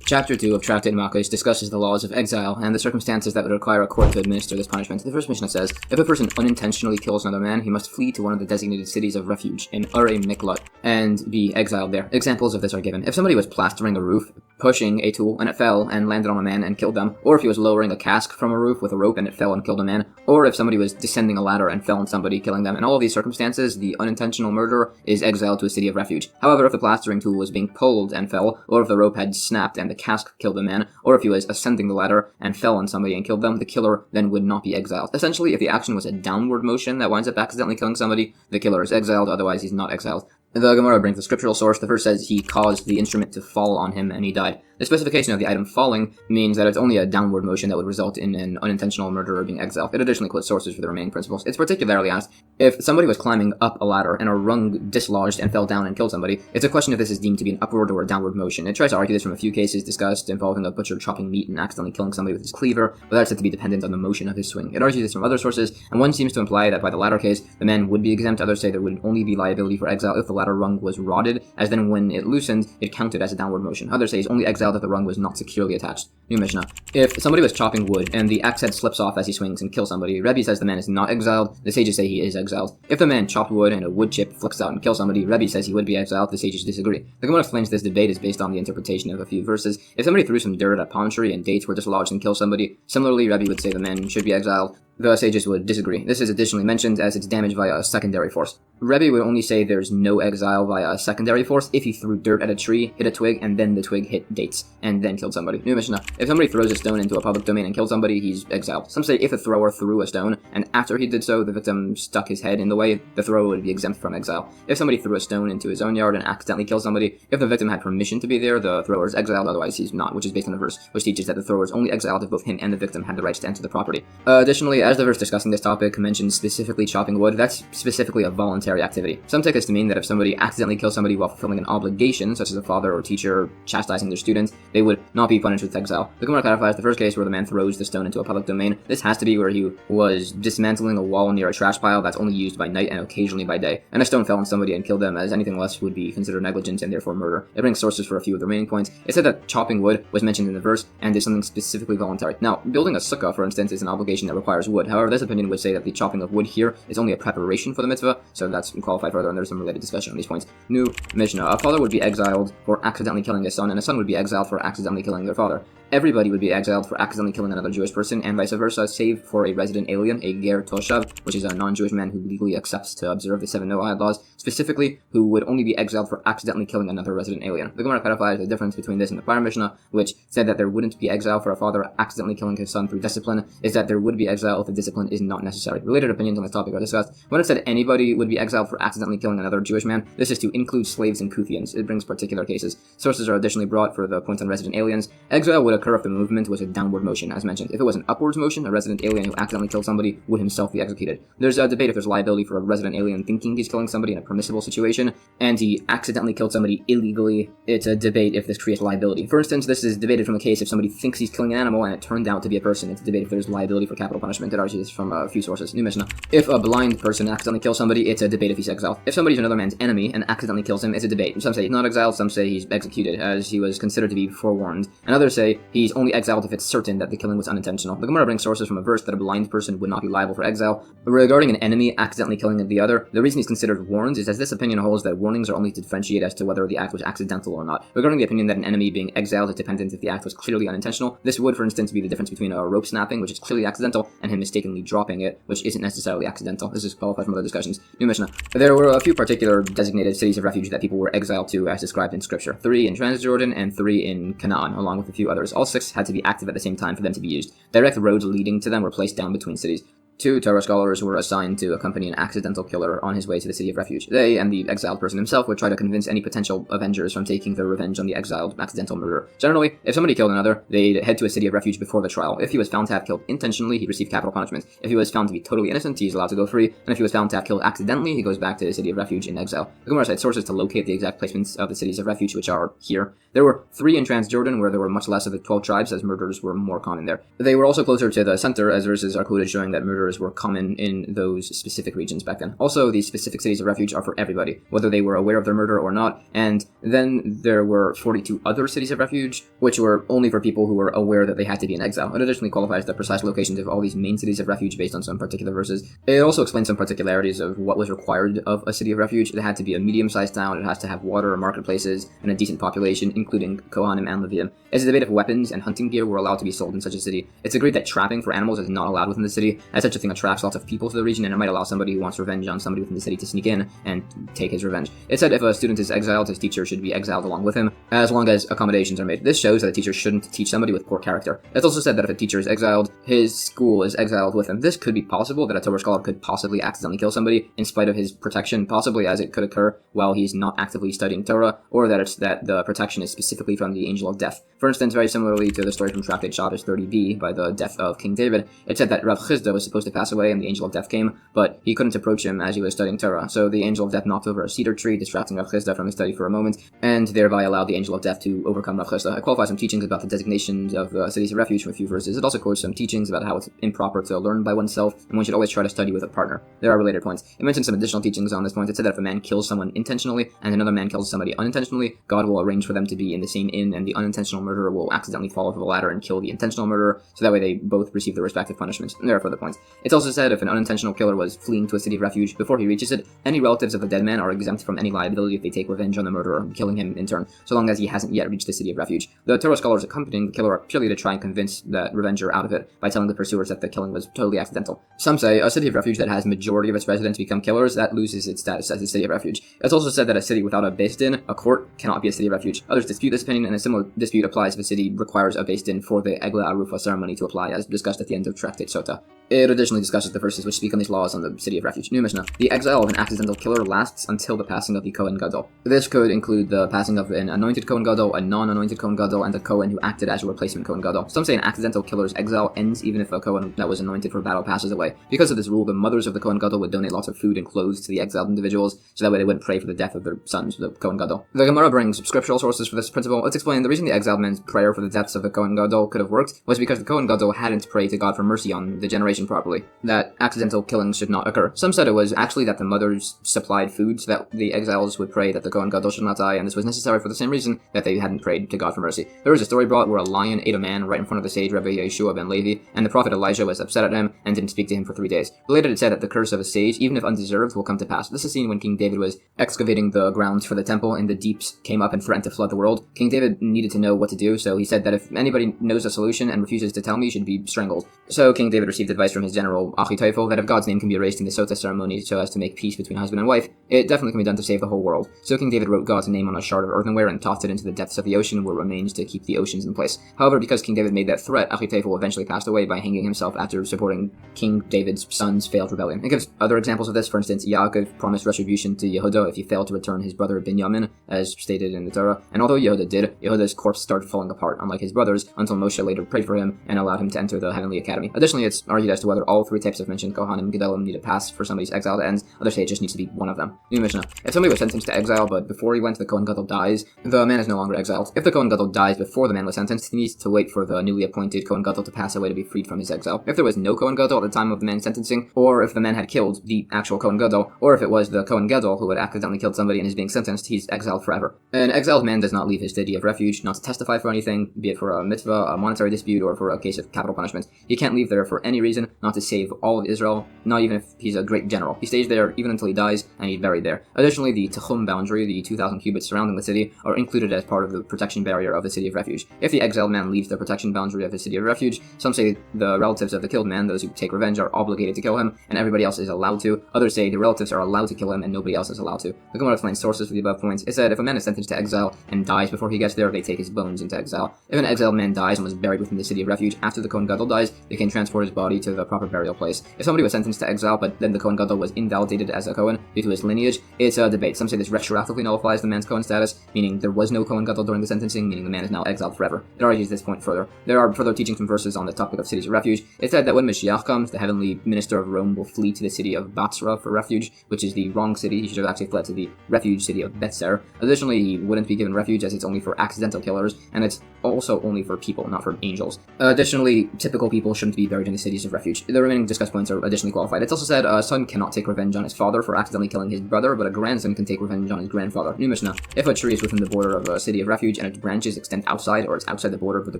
Chapter 2 of Tractate Makkos discusses the laws of exile and the circumstances that would require a court to administer this punishment. The first Mishnah says, if a person unintentionally kills another man, he must flee to one of the designated cities of refuge, in Urei Miklat, and be exiled there. Examples of this are given. If somebody was plastering a roof, pushing a tool, and it fell and landed on a man and killed them, or if he was lowering a cask from a roof with a rope and it fell and killed a man, or if somebody was descending a ladder and fell on somebody, killing them, in all of these circumstances, the unintentional murderer is exiled to a city of refuge. However, if the plastering tool was being pulled and fell, or if the rope had snapped and the cask killed a man, or if he was ascending the ladder and fell on somebody and killed them, the killer then would not be exiled. Essentially, if the action was a downward motion that winds up accidentally killing somebody, the killer is exiled, otherwise he's not exiled. The Gemara brings the scriptural source. The verse says he caused the instrument to fall on him and he died. The specification of the item falling means that it's only a downward motion that would result in an unintentional murderer being exiled. It additionally quotes sources for the remaining principles. It's particularly asked if somebody was climbing up a ladder and a rung dislodged and fell down and killed somebody. It's a question if this is deemed to be an upward or a downward motion. It tries to argue this from a few cases discussed involving a butcher chopping meat and accidentally killing somebody with his cleaver, but that's said to be dependent on the motion of his swing. It argues this from other sources, and one seems to imply that by the latter case, the man would be exempt. Others say there would only be liability for exile if the ladder rung was rotted, as then when it loosened, it counted as a downward motion. Others say he's only exiled exiled if the rung was not securely attached. New Mishnah. If somebody was chopping wood and the axe head slips off as he swings and kills somebody, Rebbe says the man is not exiled, the sages say he is exiled. If the man chopped wood and a wood chip flicks out and kills somebody, Rebbe says he would be exiled, the sages disagree. The Gemara explains this debate is based on the interpretation of a few verses. If somebody threw some dirt at a palm tree and dates were dislodged and killed somebody, similarly Rebbe would say the man should be exiled. The sages would disagree. This is additionally mentioned as it's damage via a secondary force. Rebbe would only say there's no exile via a secondary force if he threw dirt at a tree, hit a twig, and then the twig hit dates, and then killed somebody. New Mishnah. If somebody throws a stone into a public domain and kills somebody, he's exiled. Some say if the thrower threw a stone, and after he did so, the victim stuck his head in the way, the thrower would be exempt from exile. If somebody threw a stone into his own yard and accidentally killed somebody, if the victim had permission to be there, the thrower is exiled, otherwise he's not, which is based on a verse, which teaches that the thrower is only exiled if both him and the victim had the rights to enter the property. Additionally, as the verse discussing this topic mentions specifically chopping wood, that's specifically a voluntary activity. Some take this to mean that if somebody accidentally kills somebody while fulfilling an obligation, such as a father or teacher chastising their students, they would not be punished with exile. The Gemara clarifies the first case where the man throws the stone into a public domain. This has to be where he was dismantling a wall near a trash pile that's only used by night and occasionally by day, and a stone fell on somebody and killed them, as anything less would be considered negligence and therefore murder. It brings sources for a few of the remaining points. It said that chopping wood was mentioned in the verse and is something specifically voluntary. Now, building a sukkah, for instance, is an obligation that requires wood. However, this opinion would say that the chopping of wood here is only a preparation for the mitzvah, so that's qualified further, and there's some related discussion on these points. New Mishnah. A father would be exiled for accidentally killing his son, and a son would be exiled for accidentally killing their father. Everybody would be exiled for accidentally killing another Jewish person, and vice versa, save for a resident alien, a ger toshav, which is a non-Jewish man who legally accepts to observe the 7 Noahide laws, specifically, who would only be exiled for accidentally killing another resident alien. The Gemara clarifies the difference between this and the prior Mishnah, which said that there wouldn't be exile for a father accidentally killing his son through discipline, is that there would be exile if the discipline is not necessary. Related opinions on this topic are discussed. When it said anybody would be exiled for accidentally killing another Jewish man, this is to include slaves and Kuthians. It brings particular cases. Sources are additionally brought for the points on resident aliens. Exile would occur if the movement was a downward motion, as mentioned. If it was an upwards motion, a resident alien who accidentally killed somebody would himself be executed. There's a debate if there's liability for a resident alien thinking he's killing somebody in a permissible situation, and he accidentally killed somebody illegally. It's a debate if this creates liability. For instance, this is debated from a case if somebody thinks he's killing an animal and it turned out to be a person. It's a debate if there's liability for capital punishment. It argues from a few sources. New Mishnah. If a blind person accidentally kills somebody, it's a debate if he's exiled. If somebody's another man's enemy and accidentally kills him, it's a debate. Some say he's not exiled, some say he's executed, as he was considered to be forewarned, and others say he's only exiled if it's certain that the killing was unintentional. The Gemara brings sources from a verse that a blind person would not be liable for exile. Regarding an enemy accidentally killing the other, the reason he's considered warned is as this opinion holds that warnings are only to differentiate as to whether the act was accidental or not. Regarding the opinion that an enemy being exiled is dependent if the act was clearly unintentional, this would, for instance, be the difference between a rope snapping, which is clearly accidental, and him mistakenly dropping it, which isn't necessarily accidental. This is qualified from other discussions. New Mishnah. There were a few particular designated cities of refuge that people were exiled to as described in Scripture. 3 in Transjordan and 3 in Canaan, along with a few others. All 6 had to be active at the same time for them to be used. Direct roads leading to them were placed down between cities. 2 Torah scholars were assigned to accompany an accidental killer on his way to the city of refuge. They and the exiled person himself would try to convince any potential avengers from taking their revenge on the exiled accidental murderer. Generally, if somebody killed another, they'd head to a city of refuge before the trial. If he was found to have killed intentionally, he'd receive capital punishment. If he was found to be totally innocent, he's allowed to go free. And if he was found to have killed accidentally, he goes back to the city of refuge in exile. The Gemara cites sources to locate the exact placements of the cities of refuge, which are here. There were 3 in Transjordan, where there were much less of the 12 tribes, as murders were more common there. They were also closer to the center, as verses are quoted showing that murders were common in those specific regions back then. Also, these specific cities of refuge are for everybody, whether they were aware of their murder or not. And then there were 42 other cities of refuge, which were only for people who were aware that they had to be in exile. It additionally qualifies the precise locations of all these main cities of refuge based on some particular verses. It also explains some particularities of what was required of a city of refuge. It had to be a medium-sized town, it has to have water, marketplaces, and a decent population, including Kohanim and Leviim. It's a debate if weapons and hunting gear were allowed to be sold in such a city. It's agreed that trapping for animals is not allowed within the city, as such a thing attracts lots of people to the region, and it might allow somebody who wants revenge on somebody within the city to sneak in and take his revenge. It said if a student is exiled, his teacher should be exiled along with him, as long as accommodations are made. This shows that a teacher shouldn't teach somebody with poor character. It's also said that if a teacher is exiled, his school is exiled with him. This could be possible, that a Torah scholar could possibly accidentally kill somebody in spite of his protection, possibly as it could occur while he's not actively studying Torah, or that it's that the protection is specifically from the angel of death. For instance, very similarly to the story from Tractate Shabbos 30b, by the death of King David, it said that Rav Chizda was supposed to pass away, and the angel of death came, but he couldn't approach him as he was studying Torah. So the angel of death knocked over a cedar tree, distracting Rav Chisda from his study for a moment, and thereby allowed the angel of death to overcome Rav Chisda. It qualifies some teachings about the designations of cities of refuge from a few verses. It also quotes some teachings about how it's improper to learn by oneself, and one should always try to study with a partner. There are related points. It mentions some additional teachings on this point. It said that if a man kills someone intentionally and another man kills somebody unintentionally, God will arrange for them to be in the same inn, and the unintentional murderer will accidentally fall over the ladder and kill the intentional murderer, so that way they both receive their respective punishments. And there are further points. It's also said if an unintentional killer was fleeing to a city of refuge, before he reaches it, any relatives of the dead man are exempt from any liability if they take revenge on the murderer, killing him in turn, so long as he hasn't yet reached the city of refuge. The Torah scholars accompanying the killer are purely to try and convince that revenger out of it by telling the pursuers that the killing was totally accidental. Some say a city of refuge that has majority of its residents become killers, that loses its status as a city of refuge. It's also said that a city without a Beis Din, a court, cannot be a city of refuge. Others dispute this opinion, and a similar dispute applies if a city requires a Beis Din for the Egla Arufa ceremony to apply, as discussed at the end of Tractate Sota. It additionally discusses the verses which speak on these laws on the city of refuge. New Mishnah. The exile of an accidental killer lasts until the passing of the Kohen Gadol. This could include the passing of an anointed Kohen Gadol, a non-anointed Kohen Gadol, and a Kohen who acted as a replacement Kohen Gadol. Some say an accidental killer's exile ends even if a Kohen that was anointed for battle passes away. Because of this rule, the mothers of the Kohen Gadol would donate lots of food and clothes to the exiled individuals, so that way they wouldn't pray for the death of their sons, the Kohen Gadol. The Gemara brings scriptural sources for this principle. Let's explain. The reason the exiled man's prayer for the deaths of the Kohen Gadol could have worked was because the Kohen Gadol hadn't prayed to God for mercy on the generation properly. That accidental killings should not occur. Some said it was actually that the mothers supplied food so that the exiles would pray that the Kohen Gadol should not die, and this was necessary for the same reason that they hadn't prayed to God for mercy. There was a story brought where a lion ate a man right in front of the sage Rabbi Yeshua ben Levi, and the prophet Elijah was upset at him and didn't speak to him for 3 days. Related, it said that the curse of a sage, even if undeserved, will come to pass. This is seen when King David was excavating the grounds for the temple, and the deeps came up and threatened to flood the world. King David needed to know what to do, so he said that if anybody knows a solution and refuses to tell me, he should be strangled. So King David received advice from his general Achitophel that if God's name can be erased in the Sota ceremony so as to make peace between husband and wife, it definitely can be done to save the whole world. So King David wrote God's name on a shard of earthenware and tossed it into the depths of the ocean where it remains to keep the oceans in place. However, because King David made that threat, Achitophel eventually passed away by hanging himself after supporting King David's son's failed rebellion. It gives other examples of this. For instance, Yaakov promised retribution to Yehuda if he failed to return his brother Binyamin, as stated in the Torah, and although Yehuda did, Yehuda's corpse started falling apart, unlike his brothers, until Moshe later prayed for him and allowed him to enter the heavenly academy. Additionally, it's argued as to whether all three types of mentioned Kohanim Gedolim need to pass for somebody's exile to end. Others say it just needs to be one of them. New Mishnah. If somebody was sentenced to exile, but before he went, the Kohen Gadol dies, the man is no longer exiled. If the Kohen Gadol dies before the man was sentenced, he needs to wait for the newly appointed Kohen Gadol to pass away to be freed from his exile. If there was no Kohen Gadol at the time of the man's sentencing, or if the man had killed the actual Kohen Gadol, or if it was the Kohen Gadol who had accidentally killed somebody and is being sentenced, he's exiled forever. An exiled man does not leave his city of refuge, not to testify for anything, be it for a mitzvah, a monetary dispute, or for a case of capital punishment. He can't leave there for any reason, not to save all of Israel, not even if he's a great general. He stays there even until he dies, and he's buried there. Additionally, the Techum boundary, the 2,000 cubits surrounding the city, are included as part of the protection barrier of the city of refuge. If the exiled man leaves the protection boundary of the city of refuge, some say the relatives of the killed man, those who take revenge, are obligated to kill him, and everybody else is allowed to. Others say the relatives are allowed to kill him, and nobody else is allowed to. The Gemara explains sources for the above points. It said if a man is sentenced to exile and dies before he gets there, they take his bones into exile. If an exiled man dies and was buried within the city of refuge after the Kohen Gadol dies, they can transport his body to the proper burial place. If somebody was sentenced to exile, but then the Kohen Gadol was invalidated as a Kohen due to his lineage, it's a debate. Some say this retroactively nullifies the man's Kohen status, meaning there was no Kohen Gadol during the sentencing, meaning the man is now exiled forever. It argues this point further. There are further teachings from verses on the topic of cities of refuge. It said that when Moshiach comes, the heavenly minister of Rome will flee to the city of Basra for refuge, which is the wrong city. He should have actually fled to the refuge city of Metzia. Additionally, he wouldn't be given refuge as it's only for accidental killers, and it's also only for people, not for angels. Additionally, typical people shouldn't be buried in the cities of refuge. The remaining discussed points are additionally qualified. It's also said a son cannot take revenge on his father for accidentally killing his brother, but a grandson can take revenge on his grandfather. New Mishnah. If a tree is within the border of a city of refuge and its branches extend outside, or it's outside the border but the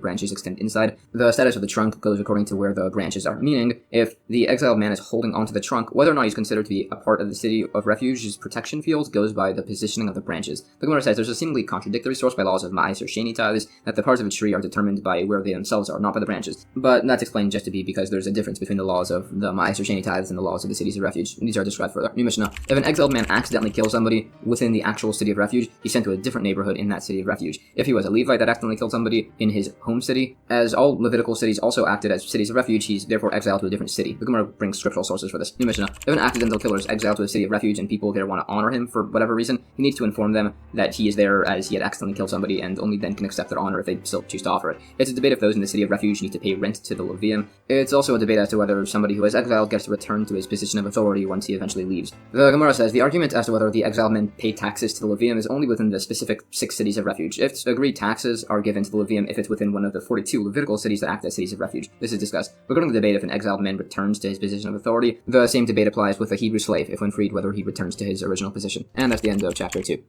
branches extend inside, the status of the trunk goes according to where the branches are. Meaning, if the exiled man is holding onto the trunk, whether or not he's considered to be a part of the city of refuge's protection field goes by the positioning of the branches. The Gemara says there's a seemingly contradictory source by laws of Ma'is or Sheni tithes that the parts of a tree are determined by where they themselves are, not by the branches. But that's explained just to be because there's a difference between the laws of the Ma'is or Sheni tithes and the laws of the cities of refuge. These are described further. New Mishnah. If an exiled man accidentally kills somebody within the actual city of refuge, he's sent to a different neighborhood in that city of refuge. If he was a Levite that accidentally killed somebody in his home city, as all Levitical cities also acted as cities of refuge, he's therefore exiled to a different city. The Gemara brings scriptural sources for this. New Mishnah. If an accidental killer is exiled to a city of refuge and people there want to honor him for whatever reason, he needs to inform them that he is there as he had accidentally killed somebody, and only then can accept their honor if they still choose to offer it. It's a debate if those in the city of refuge need to pay rent to the Levium. It's also a debate as to whether somebody who is exiled gets to return to his position of authority once he eventually leaves. The Gemara says the argument as to whether the exiled men pay taxes to the Levium is only within the specific 6 cities of refuge. If agreed taxes are given to the Levium if it's within one of the 42 Levitical cities that act as cities of refuge. This is discussed. Regarding the debate if an exiled man returns to his position of authority, the same debate applies with a Hebrew slave if when freed whether he returns to his original position. And that's the end of chapter 2.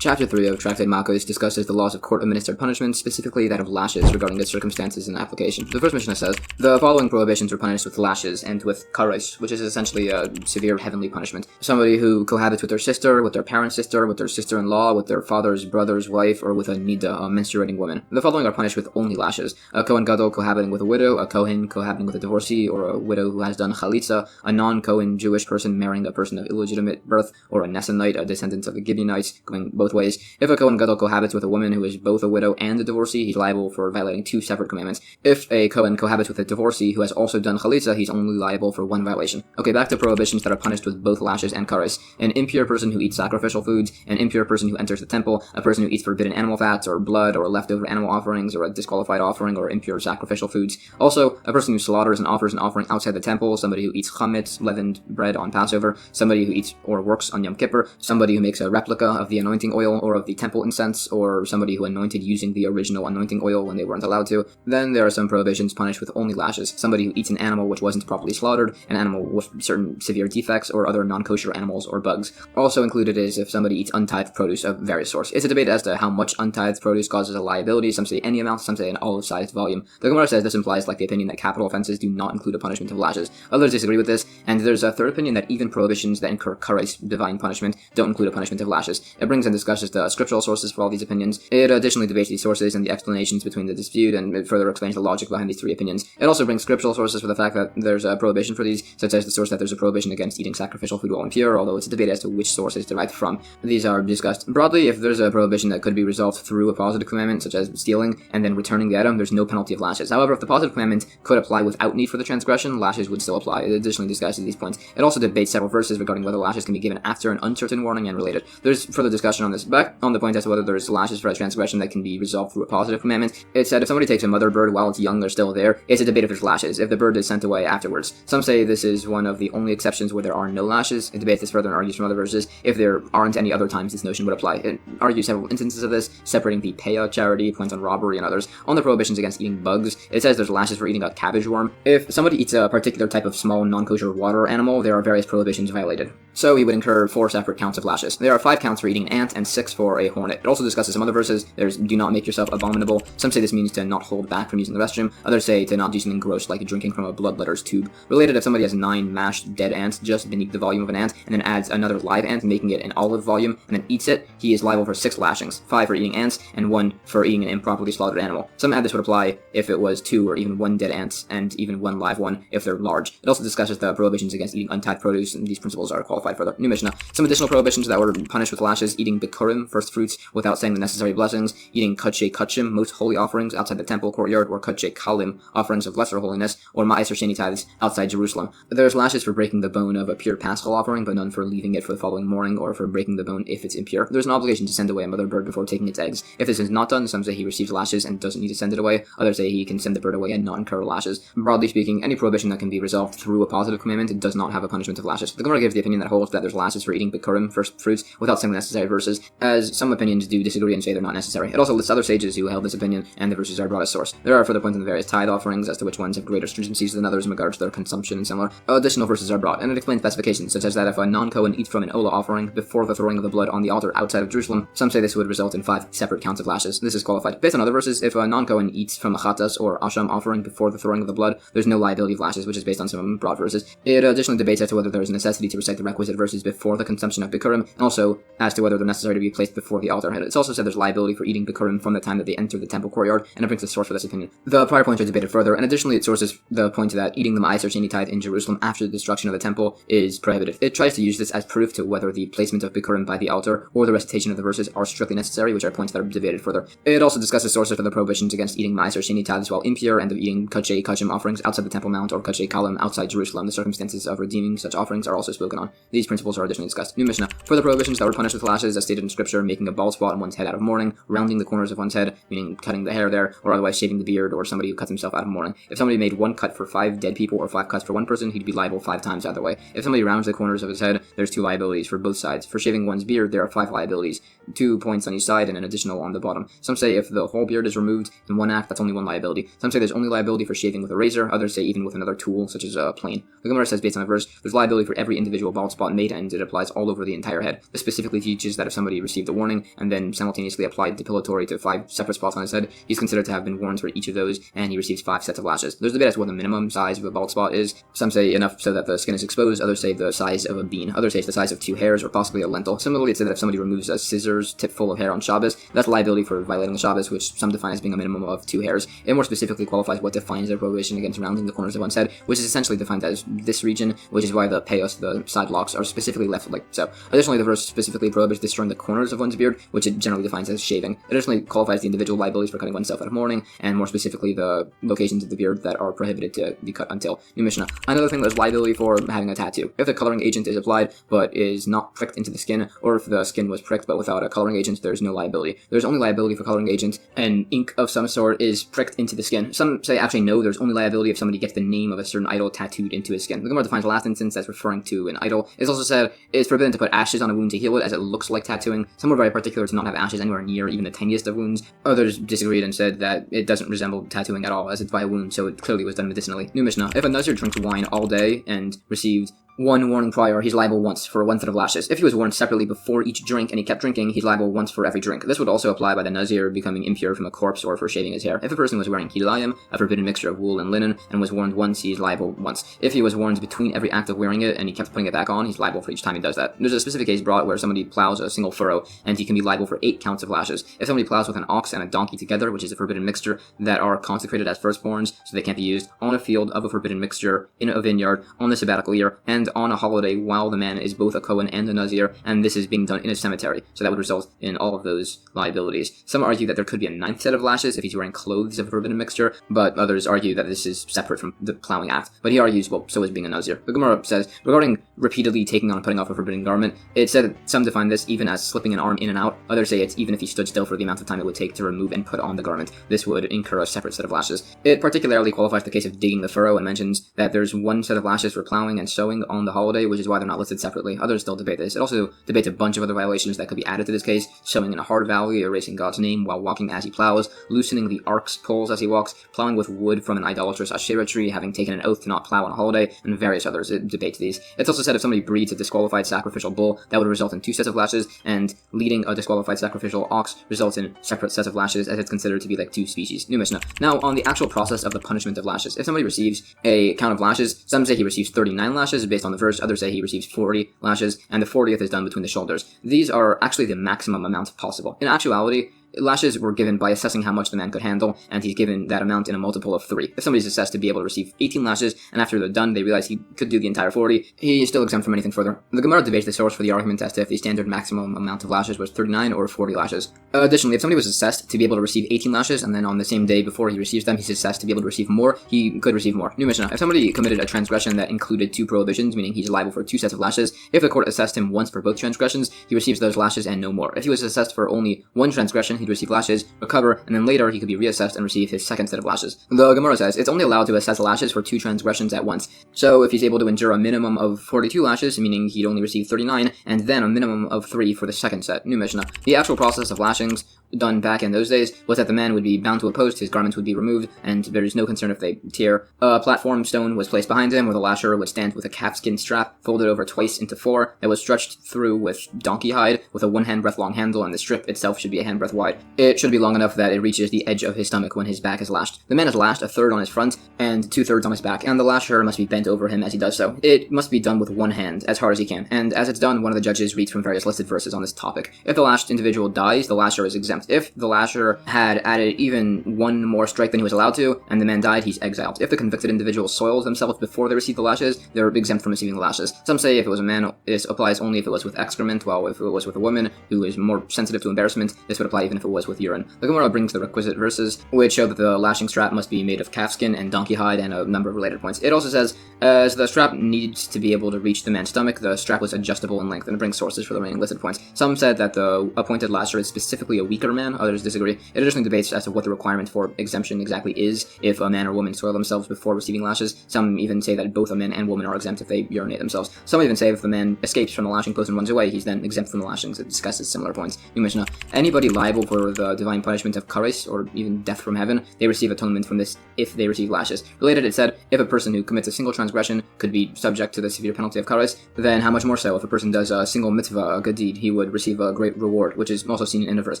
Chapter 3 of Tractate Makkos discusses the laws of court-administered punishment, specifically that of lashes, regarding its circumstances and application. The first Mishnah says, the following prohibitions were punished with lashes and with Horayos, which is essentially a severe heavenly punishment. Somebody who cohabits with their sister, with their parent's sister, with their sister-in-law, with their father's brother's wife, or with a nida, a menstruating woman. The following are punished with only lashes. A Kohen Gadol cohabiting with a widow, a Kohen cohabiting with a divorcee, or a widow who has done chalitza, a non-Kohen Jewish person marrying a person of illegitimate birth, or a Nesonite, a descendant of the Gibeonites, going both ways. If a Kohen Gadol cohabits with a woman who is both a widow and a divorcee, he's liable for violating 2 separate commandments. If a Kohen cohabits with a divorcee who has also done chalitza, he's only liable for 1 violation. Okay, back to prohibitions that are punished with both lashes and kares. An impure person who eats sacrificial foods, an impure person who enters the temple, a person who eats forbidden animal fats, or blood, or leftover animal offerings, or a disqualified offering, or impure sacrificial foods. Also, a person who slaughters and offers an offering outside the temple, somebody who eats chametz, leavened bread on Passover, somebody who eats or works on Yom Kippur, somebody who makes a replica of the anointing oil or of the temple incense, or somebody who anointed using the original anointing oil when they weren't allowed to. Then there are some prohibitions punished with only lashes. Somebody who eats an animal which wasn't properly slaughtered, an animal with certain severe defects, or other non-kosher animals or bugs. Also included is if somebody eats untithed produce of various sorts. It's a debate as to how much untithed produce causes a liability. Some say any amount, some say an olive-sized volume. The Gemara says this implies like the opinion that capital offenses do not include a punishment of lashes. Others disagree with this, and there's a third opinion that even prohibitions that incur kares, divine punishment, don't include a punishment of lashes. It brings and discusses the scriptural sources for all these opinions. It additionally debates these sources and the explanations between the dispute, and it further explains the logic behind these 3 opinions. It also brings scriptural sources for the fact that there's a prohibition for these, such as the source that there's a prohibition against eating sacrificial food while impure, although it's a debate as to which source is derived from. These are discussed. Broadly, if there's a prohibition that could be resolved through a positive commandment, such as stealing, and then returning the item, there's no penalty of lashes. However, if the positive commandment could apply without need for the transgression, lashes would still apply. It additionally discusses these points. It also debates several verses regarding whether lashes can be given after an uncertain warning and related. There's further discussion on this. Back on the point as to whether there's lashes for a transgression that can be resolved through a positive commandment, it said if somebody takes a mother bird while it's young, they're still there. It's a debate if there's lashes, if the bird is sent away afterwards. Some say this is one of the only exceptions where there are no lashes. It debates this further and argues from other verses if there aren't any other times this notion would apply. It argues several instances of this, separating the Peah charity, points on robbery, and others. On the prohibitions against eating bugs, it says there's lashes for eating a cabbage worm. If somebody eats a particular type of small non-kosher water animal, there are various prohibitions violated. So he would incur 4 separate counts of lashes. There are 5 counts for eating an ant and 6 for a hornet. It also discusses some other verses. There's do not make yourself abominable. Some say this means to not hold back from using the restroom. Others say to not do something gross like drinking from a bloodletter's tube. Related, if somebody has 9 mashed dead ants just beneath the volume of an ant and then adds another live ant, making it an olive volume, and then eats it, he is liable for 6 lashings, 5 for eating ants and 1 for eating an improperly slaughtered animal. Some add this would apply if it was 2 or even 1 dead ant and even 1 live one if they're large. It also discusses the prohibitions against eating untithed produce, and these principles are qualified further. New Mishnah. Some additional prohibitions that were punished with lashes: eating bikurim, first fruits, without saying the necessary blessings, eating kachei kachim, most holy offerings, outside the temple courtyard, or kachei kalim, offerings of lesser holiness, or ma'aser sheni tithes, outside Jerusalem. There's lashes for breaking the bone of a pure paschal offering, but none for leaving it for the following morning, or for breaking the bone if it's impure. There's an obligation to send away a mother bird before taking its eggs. If this is not done, some say he receives lashes and doesn't need to send it away. Others say he can send the bird away and not incur lashes. Broadly speaking, any prohibition that can be resolved through a positive commandment does not have a punishment of lashes. The Gemara gives the opinion that holds that there's lashes for eating bikurim, first fruits, without saying the necessary verses, as some opinions do disagree and say they're not necessary. It also lists other sages who held this opinion, and the verses are brought as source. There are further points on the various tithe offerings as to which ones have greater stringencies than others in regards to their consumption and similar. Additional verses are brought, and it explains specifications, such as that if a non-Kohen eats from an Olah offering before the throwing of the blood on the altar outside of Jerusalem, some say this would result in 5 separate counts of lashes. This is qualified. Based on other verses, if a non-Kohen eats from a chatas or asham offering before the throwing of the blood, there's no liability of lashes, which is based on some broad verses. It additionally debates as to whether there is a necessity to recite the requisite verses before the consumption of bikurim, and also as to whether they're necessary to be placed before the altar. It's also said there's liability for eating bikurim from the time that they enter the temple courtyard, and it brings the source for this opinion. The prior points are debated further, and additionally it sources the point that eating the ma'aser sheni tithe in Jerusalem after the destruction of the temple is prohibited. It tries to use this as proof to whether the placement of bikurim by the altar or the recitation of the verses are strictly necessary, which are points that are debated further. It also discusses sources for the prohibitions against eating ma'aser sheni tithes while impure, and of eating kachei kachim offerings outside the temple mount or kachei kalim outside Jerusalem. The circumstances of redeeming such offerings are also spoken on. These principles are additionally discussed. New Mishnah. For the prohibitions that were punished with lashes, as stated in Scripture, making a bald spot on one's head out of mourning, rounding the corners of one's head, meaning cutting the hair there, or otherwise shaving the beard, or somebody who cuts himself out of mourning. If somebody made one cut for 5 dead people or 5 cuts for one person, he'd be liable 5 times either way. If somebody rounds the corners of his head, there's 2 liabilities for both sides. For shaving one's beard, there are 5 liabilities, 2 points on each side and an additional on the bottom. Some say if the whole beard is removed in one act, that's only 1 liability. Some say there's only liability for shaving with a razor, others say even with another tool, such as a plane. The Gemara says, based on the verse, there's liability for every individual bald spot made, and it applies all over the entire head. This specifically teaches that if somebody received a warning and then simultaneously applied depilatory to 5 separate spots on his head, he's considered to have been warned for each of those, and he receives 5 sets of lashes. There's a debate as to what the minimum size of a bald spot is. Some say enough so that the skin is exposed, others say the size of a bean, others say it's the size of 2 hairs or possibly a lentil. Similarly, it's said that if somebody removes a scissors tip full of hair on Shabbos, that's liability for violating the Shabbos, which some define as being a minimum of 2 hairs. It more specifically qualifies what defines a prohibition against rounding the corners of one's head, which is essentially defined as this region, which is why the payos, the side locks, are specifically left like so. Additionally, the verse specifically prohibits destroying the corners of one's beard, which it generally defines as shaving. Additionally, qualifies the individual liabilities for cutting oneself out of mourning, and more specifically the locations of the beard that are prohibited to be cut until. New Mishnah. Another thing there's liability for having a tattoo. If the coloring agent is applied but is not pricked into the skin, or if the skin was pricked but without a coloring agent, there's no liability. There's only liability for coloring agent and ink of some sort is pricked into the skin. Some say actually no, there's only liability if somebody gets the name of a certain idol tattooed into his skin. The Gemara defines the last instance as referring to an idol. It's also said it's forbidden to put ashes on a wound to heal it, as it looks like tattooing. Some are very particular to not have ashes anywhere near even the tiniest of wounds. Others disagreed and said that it doesn't resemble tattooing at all, as it's by a wound, so it clearly was done medicinally. New Mishnah. If a Nazir drinks wine all day and received 1 warning prior, he's liable once for 1 set of lashes. If he was warned separately before each drink and he kept drinking, he's liable once for every drink. This would also apply by the Nazir becoming impure from a corpse or for shaving his hair. If a person was wearing kilayim, a forbidden mixture of wool and linen, and was warned once, he's liable once. If he was warned between every act of wearing it and he kept putting it back on, he's liable for each time he does that. There's a specific case brought where somebody plows a single furrow and he can be liable for 8 counts of lashes. If somebody plows with an ox and a donkey together, which is a forbidden mixture, that are consecrated as firstborns, so they can't be used, on a field of a forbidden mixture, in a vineyard, on the sabbatical year, and on a holiday while the man is both a Kohen and a Nazir, and this is being done in a cemetery, so that would result in all of those liabilities. Some argue that there could be a 9th set of lashes if he's wearing clothes of a forbidden mixture, but others argue that this is separate from the plowing act. But he argues, well, so is being a Nazir. The Gemara says, regarding repeatedly taking on and putting off a forbidden garment, it said that some define this even as slipping an arm in and out, others say it's even if he stood still for the amount of time it would take to remove and put on the garment. This would incur a separate set of lashes. It particularly qualifies the case of digging the furrow and mentions that there's 1 set of lashes for plowing and sowing on the holiday, which is why they're not listed separately. Others still debate this. It also debates a bunch of other violations that could be added to this case: sowing in a hard valley, erasing God's name while walking as he plows, loosening the ark's poles as he walks, plowing with wood from an idolatrous Asherah tree, having taken an oath to not plow on a holiday, and various others. It debates these. It's also said if somebody breeds a disqualified sacrificial bull, that would result in 2 sets of lashes, and leading a disqualified sacrificial ox results in separate sets of lashes, as it's considered to be like 2 species. New Mishnah. Now, on the actual process of the punishment of lashes, if somebody receives a count of lashes, some say he receives 39 lashes based on the verse, others say he receives 40 lashes, and the 40th is done between the shoulders. These are actually the maximum amount possible. In actuality, lashes were given by assessing how much the man could handle, and he's given that amount in a multiple of 3. If somebody's assessed to be able to receive 18 lashes, and after they're done they realize he could do the entire 40, he is still exempt from anything further. The Gemara debates the source for the argument as to if the standard maximum amount of lashes was 39 or 40 lashes. Additionally, if somebody was assessed to be able to receive 18 lashes, and then on the same day before he receives them he's assessed to be able to receive more, he could receive more. New Mishnah. If somebody committed a transgression that included 2 prohibitions, meaning he's liable for 2 sets of lashes, if the court assessed him once for both transgressions, he receives those lashes and no more. If he was assessed for only 1 transgression, he'd receive lashes, recover, and then later he could be reassessed and receive his 2nd set of lashes. The Gemara says it's only allowed to assess lashes for 2 transgressions at once. So if he's able to endure a minimum of 42 lashes, meaning he'd only receive 39, and then a minimum of 3 for the 2nd set. New Mishnah. The actual process of lashings done back in those days was that the man would be bound to a post, his garments would be removed, and there is no concern if they tear. A platform stone was placed behind him, where the lasher would stand with a calfskin strap folded over twice into 4 that was stretched through with donkey hide with a 1 handbreadth long handle, and the strip itself should be a handbreadth wide. It should be long enough that it reaches the edge of his stomach when his back is lashed. The man is lashed 1/3 on his front and 2/3 on his back, and the lasher must be bent over him as he does so. It must be done with 1 hand, as hard as he can, and as it's done, one of the judges reads from various listed verses on this topic. If the lashed individual dies, the lasher is exempt. If the lasher had added even 1 more strike than he was allowed to, and the man died, he's exiled. If the convicted individual soils themselves before they receive the lashes, they're exempt from receiving the lashes. Some say if it was a man, this applies only if it was with excrement, while if it was with a woman who is more sensitive to embarrassment, this would apply even even if it was with urine. The Gemara brings the requisite verses, which show that the lashing strap must be made of calfskin and donkey hide, and a number of related points. It also says, as the strap needs to be able to reach the man's stomach, the strap was adjustable in length, and it brings sources for the remaining listed points. Some said that the appointed lasher is specifically a weaker man, others disagree. It additionally debates as to what the requirement for exemption exactly is, if a man or woman soil themselves before receiving lashes. Some even say that both a man and woman are exempt if they urinate themselves. Some even say if the man escapes from the lashing post and runs away, he's then exempt from the lashings. It discusses similar points. New Mishnah. Anybody liable for the divine punishment of kares, or even death from heaven, they receive atonement from this if they receive lashes. Related, it said, if a person who commits a single transgression could be subject to the severe penalty of kares, then how much more so if a person does a single mitzvah, a good deed, he would receive a great reward, which is also seen in the verse.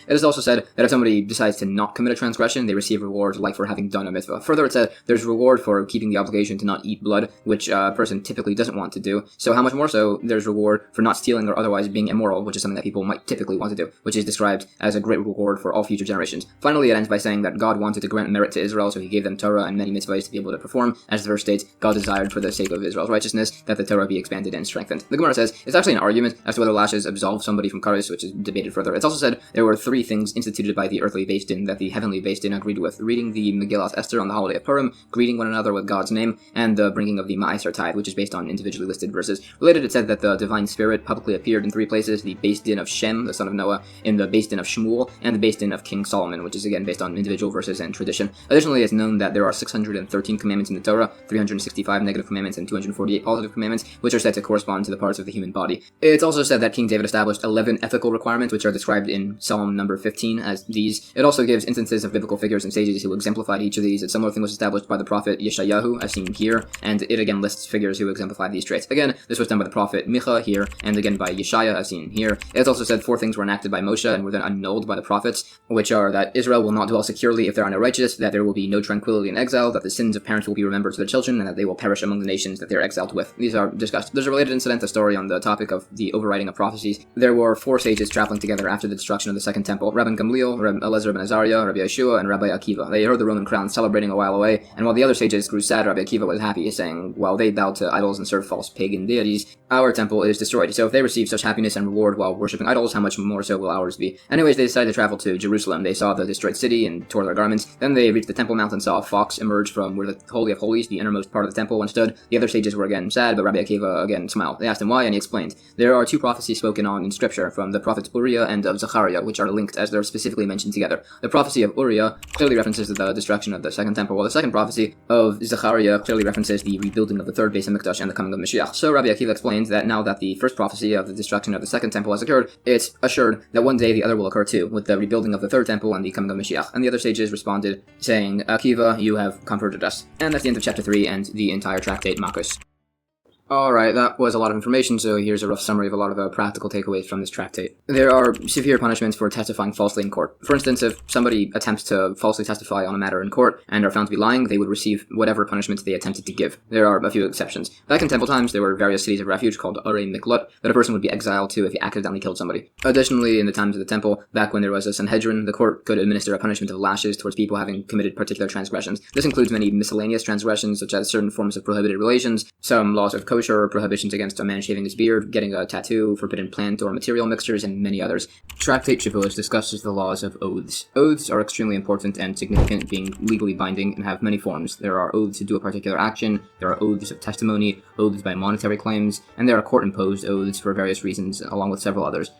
It is also said that if somebody decides to not commit a transgression, they receive reward like for having done a mitzvah. Further, it said there's reward for keeping the obligation to not eat blood, which a person typically doesn't want to do. So how much more so there's reward for not stealing or otherwise being immoral, which is something that people might typically want to do, which is described as a great reward for all future generations. Finally, it ends by saying that God wanted to grant merit to Israel, so he gave them Torah and many mitzvahs to be able to perform. As the verse states, God desired for the sake of Israel's righteousness that the Torah be expanded and strengthened. The Gemara says it's actually an argument as to whether lashes absolve somebody from kares, which is debated further. It's also said there were 3 things instituted by the earthly Beis Din that the heavenly Beis Din agreed with: reading the Megillas Esther on the holiday of Purim, greeting one another with God's name, and the bringing of the Ma'aser tithe, which is based on individually listed verses. Related, it said that the divine spirit publicly appeared in 3 places: the Beis Din of Shem, the son of Noah, in the Beis Din of Shmuel, and the Beis Din of King Solomon, which is again based on individual verses and tradition. Additionally, it's known that there are 613 commandments in the Torah, 365 negative commandments, and 248 positive commandments, which are said to correspond to the parts of the human body. It's also said that King David established 11 ethical requirements, which are described in Psalm number 15 as these. It also gives instances of biblical figures and sages who exemplified each of these. A similar thing was established by the prophet Yeshayahu, as seen here, and it again lists figures who exemplified these traits. Again, this was done by the prophet Micha here, and again by Yeshaya, as seen here. It's also said 4 things were enacted by Moshe and were then annulled by the prophets, which are that Israel will not dwell securely if there are no righteous, that there will be no tranquility in exile, that the sins of parents will be remembered to their children, and that they will perish among the nations that they are exiled with. These are discussed. There's a related incident, a story on the topic of the overriding of prophecies. There were 4 sages traveling together after the destruction of the Second Temple: Rabban Gamliel, Rabbi Elazar ben Azariah, Rabbi Yeshua, and Rabbi Akiva. They heard the Roman crown celebrating a while away, and while the other sages grew sad, Rabbi Akiva was happy, saying, while they bowed to idols and served false pagan deities, our temple is destroyed. So if they receive such happiness and reward while worshipping idols, how much more so will ours be? Anyways, they decided to travel to Jerusalem. They saw the destroyed city and tore their garments. Then they reached the Temple Mount and saw a fox emerge from where the Holy of Holies, the innermost part of the temple, once stood. The other sages were again sad, but Rabbi Akiva again smiled. They asked him why, and he explained. There are 2 prophecies spoken on in Scripture from the prophets Uriah and of Zechariah, which are linked as they're specifically mentioned together. The prophecy of Uriah clearly references the destruction of the Second Temple, while the second prophecy of Zechariah clearly references the rebuilding of the third Beis Hamikdash and the coming of Moshiach. So Rabbi Akiva explains that now that the first prophecy of the destruction of the Second Temple has occurred, it's assured that one day the other will occur too, with the rebuilding of the third temple and the coming of Moshiach. And the other sages responded, saying, Akiva, you have comforted us. And that's the end of chapter 3 and the entire Tractate Makkos. Alright, that was a lot of information, so here's a rough summary of a lot of the practical takeaways from this tractate. There are severe punishments for testifying falsely in court. For instance, if somebody attempts to falsely testify on a matter in court and are found to be lying, they would receive whatever punishment they attempted to give. There are a few exceptions. Back in temple times, there were various cities of refuge called Arei Miklat that a person would be exiled to if he accidentally killed somebody. Additionally, in the times of the temple, back when there was a Sanhedrin, the court could administer a punishment of lashes towards people having committed particular transgressions. This includes many miscellaneous transgressions, such as certain forms of prohibited relations, some laws of kosher, prohibitions against a man shaving his beard, getting a tattoo, forbidden plant or material mixtures, and many others. Tractate Shevuos discusses the laws of oaths. Oaths are extremely important and significant, being legally binding and have many forms. There are oaths to do a particular action, there are oaths of testimony, oaths by monetary claims, and there are court-imposed oaths for various reasons, along with several others.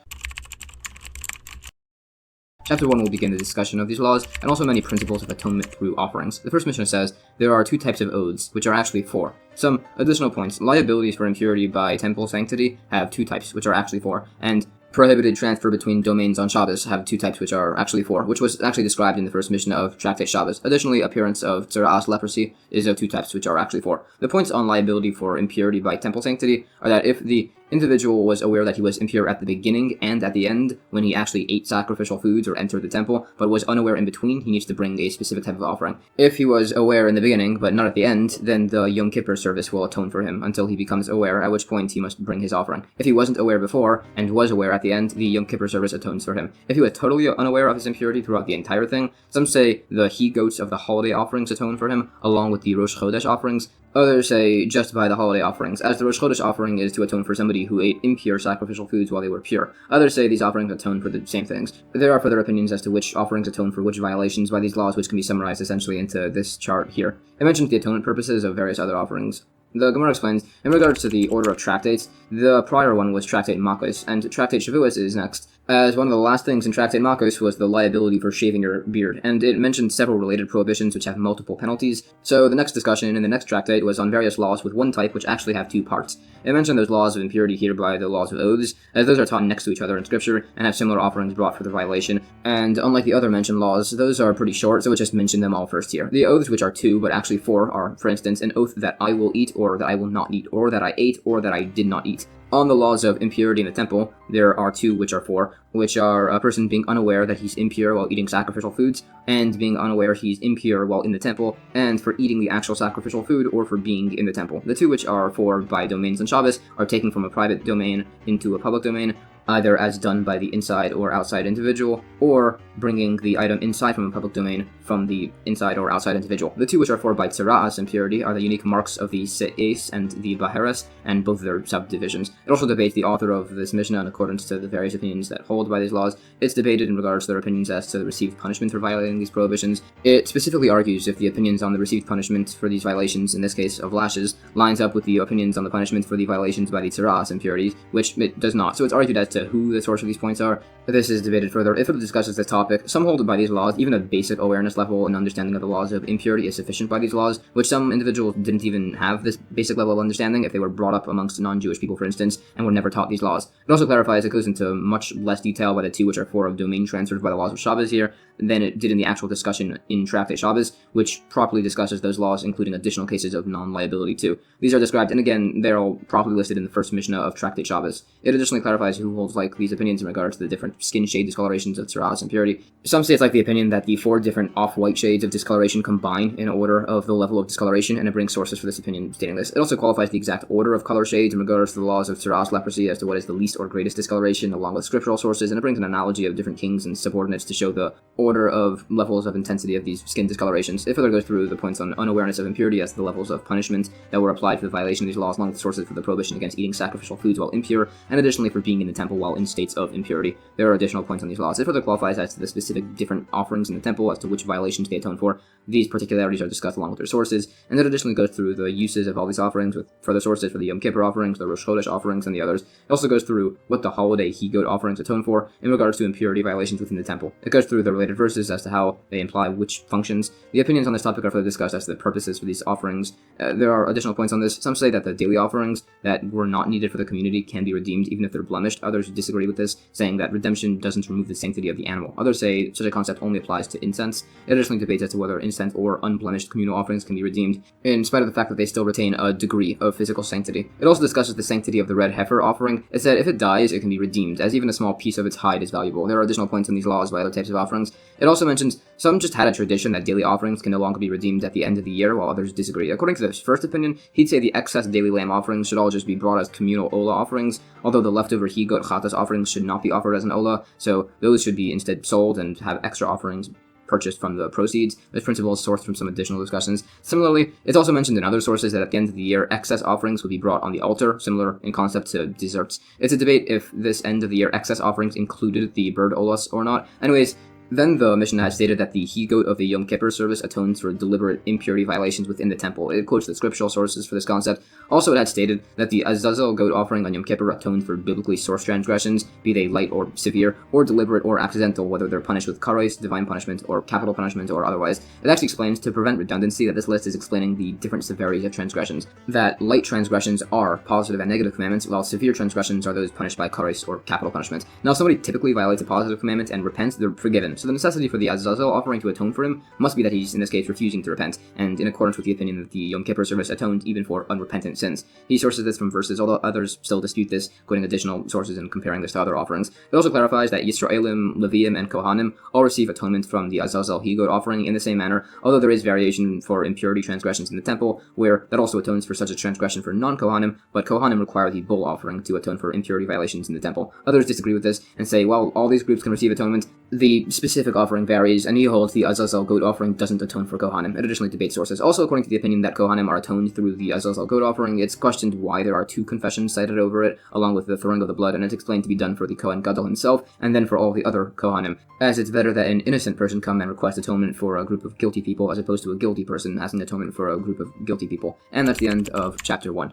Chapter 1 will begin the discussion of these laws, and also many principles of atonement through offerings. The first Mishnah says, there are 2 types of oaths, which are actually 4. Some additional points. Liabilities for impurity by temple sanctity have 2 types, which are actually 4, and prohibited transfer between domains on Shabbos have 2 types, which are actually 4, which was actually described in the first Mishnah of Tractate Shabbos. Additionally, appearance of Zarah leprosy is of 2 types, which are actually 4. The points on liability for impurity by temple sanctity are that if the individual was aware that he was impure at the beginning and at the end when he actually ate sacrificial foods or entered the temple, but was unaware in between, he needs to bring a specific type of offering. If he was aware in the beginning but not at the end, then the Yom Kippur service will atone for him until he becomes aware, at which point he must bring his offering. If he wasn't aware before and was aware at the end, the Yom Kippur service atones for him. If he was totally unaware of his impurity throughout the entire thing, some say the he-goats of the holiday offerings atone for him, along with the Rosh Chodesh offerings. Others say just by the holiday offerings, as the Rosh Chodesh offering is to atone for somebody somebody who ate impure sacrificial foods while they were pure. Others say these offerings atone for the same things. There are further opinions as to which offerings atone for which violations by these laws, which can be summarized essentially into this chart here. It mentions the atonement purposes of various other offerings. The Gemara explains, in regards to the order of tractates, the prior one was Tractate Makkos, and Tractate Shevuos is next, as one of the last things in Tractate Makkos was the liability for shaving your beard, and it mentioned several related prohibitions which have multiple penalties. So the next discussion in the next tractate was on various laws with one type which actually have two parts. It mentioned those laws of impurity here by the laws of oaths, as those are taught next to each other in scripture and have similar offerings brought for the violation, and unlike the other mentioned laws, those are pretty short, so we'll just mention them all first here. The oaths, which are two, but actually four, are, for instance, an oath that I will eat, or that I will not eat, or that I ate, or that I did not eat. On the laws of impurity in the temple, there are two which are four, which are a person being unaware that he's impure while eating sacrificial foods, and being unaware he's impure while in the temple, and for eating the actual sacrificial food, or for being in the temple. The two which are for by domains on Shabbos are taking from a private domain into a public domain, either as done by the inside or outside individual, or bringing the item inside from a public domain from the inside or outside individual. The two which are for by Zarah impurity are the unique marks of the Se'es and the Baheres, and both their subdivisions. It also debates the author of this Mishnah in accordance to the various opinions that hold by these laws. It's debated in regards to their opinions as to the received punishment for violating these prohibitions. It specifically argues if the opinions on the received punishment for these violations, in this case of lashes, lines up with the opinions on the punishment for the violations by the Zarah impurities, which it does not. So it's argued as to who the source of these points are. This is debated further. If it discusses this topic, some hold by these laws, even a basic awareness level and understanding of the laws of impurity is sufficient by these laws, which some individuals didn't even have this basic level of understanding if they were brought up amongst non-Jewish people, for instance, and were never taught these laws. It also clarifies, it goes into much less detail by the two which are for of domain transfers by the laws of Shabbos here than it did in the actual discussion in Tractate Shabbos, which properly discusses those laws, including additional cases of non-liability too. These are described, and again, they're all properly listed in the first Mishnah of Tractate Shabbos. It additionally clarifies who holds like these opinions in regards to the different skin shade discolorations of Zarah impurity. Some say it's like the opinion that the four different off-white shades of discoloration combine in order of the level of discoloration, and it brings sources for this opinion stating this. It also qualifies the exact order of color shades in regards to the laws of Zarah leprosy as to what is the least or greatest discoloration, along with scriptural sources, and it brings an analogy of different kings and subordinates to show the order of levels of intensity of these skin discolorations. It further goes through the points on unawareness of impurity as to the levels of punishment that were applied for the violation of these laws, along with the sources for the prohibition against eating sacrificial foods while impure, and additionally for being in the temple while in states of impurity. There are additional points on these laws. It further qualifies as to the specific different offerings in the temple as to which violations they atone for. These particularities are discussed along with their sources, and it additionally goes through the uses of all these offerings with further sources for the Yom Kippur offerings, the Rosh Chodesh offerings, and the others. It also goes through what the holiday he-goat offerings atone for in regards to impurity violations within the temple. It goes through the related verses as to how they imply which functions. The opinions on this topic are further discussed as to the purposes for these offerings. There are additional points on this. Some say that the daily offerings that were not needed for the community can be redeemed even if they're blemished. Others disagree with this, saying that redemption doesn't remove the sanctity of the animal. Others say such a concept only applies to incense. It additionally debates as to whether incense or unblemished communal offerings can be redeemed, in spite of the fact that they still retain a degree of physical sanctity. It also discusses the sanctity of the red heifer offering. It said if it dies, it can be redeemed, as even a small piece of its hide is valuable. There are additional points in these laws by other types of offerings. It also mentions some just had a tradition that daily offerings can no longer be redeemed at the end of the year, while others disagree. According to this first opinion, he'd say the excess daily lamb offerings should all just be brought as communal Ola offerings, although the leftover he-goat chatas offerings should not be offered as an Ola, so those should be instead sold and have extra offerings purchased from the proceeds. This principle is sourced from some additional discussions. Similarly, it's also mentioned in other sources that at the end of the year, excess offerings will be brought on the altar, similar in concept to desserts. It's a debate if this end of the year excess offerings included the bird olas or not. Anyways, then the Mishnah had stated that the he-goat of the Yom Kippur service atones for deliberate impurity violations within the temple. It quotes the scriptural sources for this concept. Also, it had stated that the Azazel goat offering on Yom Kippur atoned for biblically sourced transgressions, be they light or severe, or deliberate or accidental, whether they're punished with karos, divine punishment, or capital punishment, or otherwise. It actually explains, to prevent redundancy, that this list is explaining the different severities of transgressions. That light transgressions are positive and negative commandments, while severe transgressions are those punished by karos, or capital punishment. Now, if somebody typically violates a positive commandment and repents, they're forgiven. So the necessity for the Azazel offering to atone for him must be that he's, in this case, refusing to repent, and in accordance with the opinion that the Yom Kippur service atoned even for unrepentant sins. He sources this from verses, although others still dispute this, quoting additional sources and comparing this to other offerings. It also clarifies that Yisraelim, Leviim, and Kohanim all receive atonement from the Azazel he-goat offering in the same manner, although there is variation for impurity transgressions in the temple, where that also atones for such a transgression for non-Kohanim, but Kohanim require the bull offering to atone for impurity violations in the temple. Others disagree with this and say, well, all these groups can receive atonement. The specific offering varies, and he holds the Azazel goat offering doesn't atone for Kohanim. It additionally debates sources. Also, according to the opinion that Kohanim are atoned through the Azazel goat offering, it's questioned why there are 2 confessions cited over it, along with the throwing of the blood, and it's explained to be done for the Kohen Gadol himself, and then for all the other Kohanim, as it's better that an innocent person come and request atonement for a group of guilty people, as opposed to a guilty person asking atonement for a group of guilty people. And that's the end of Chapter 1.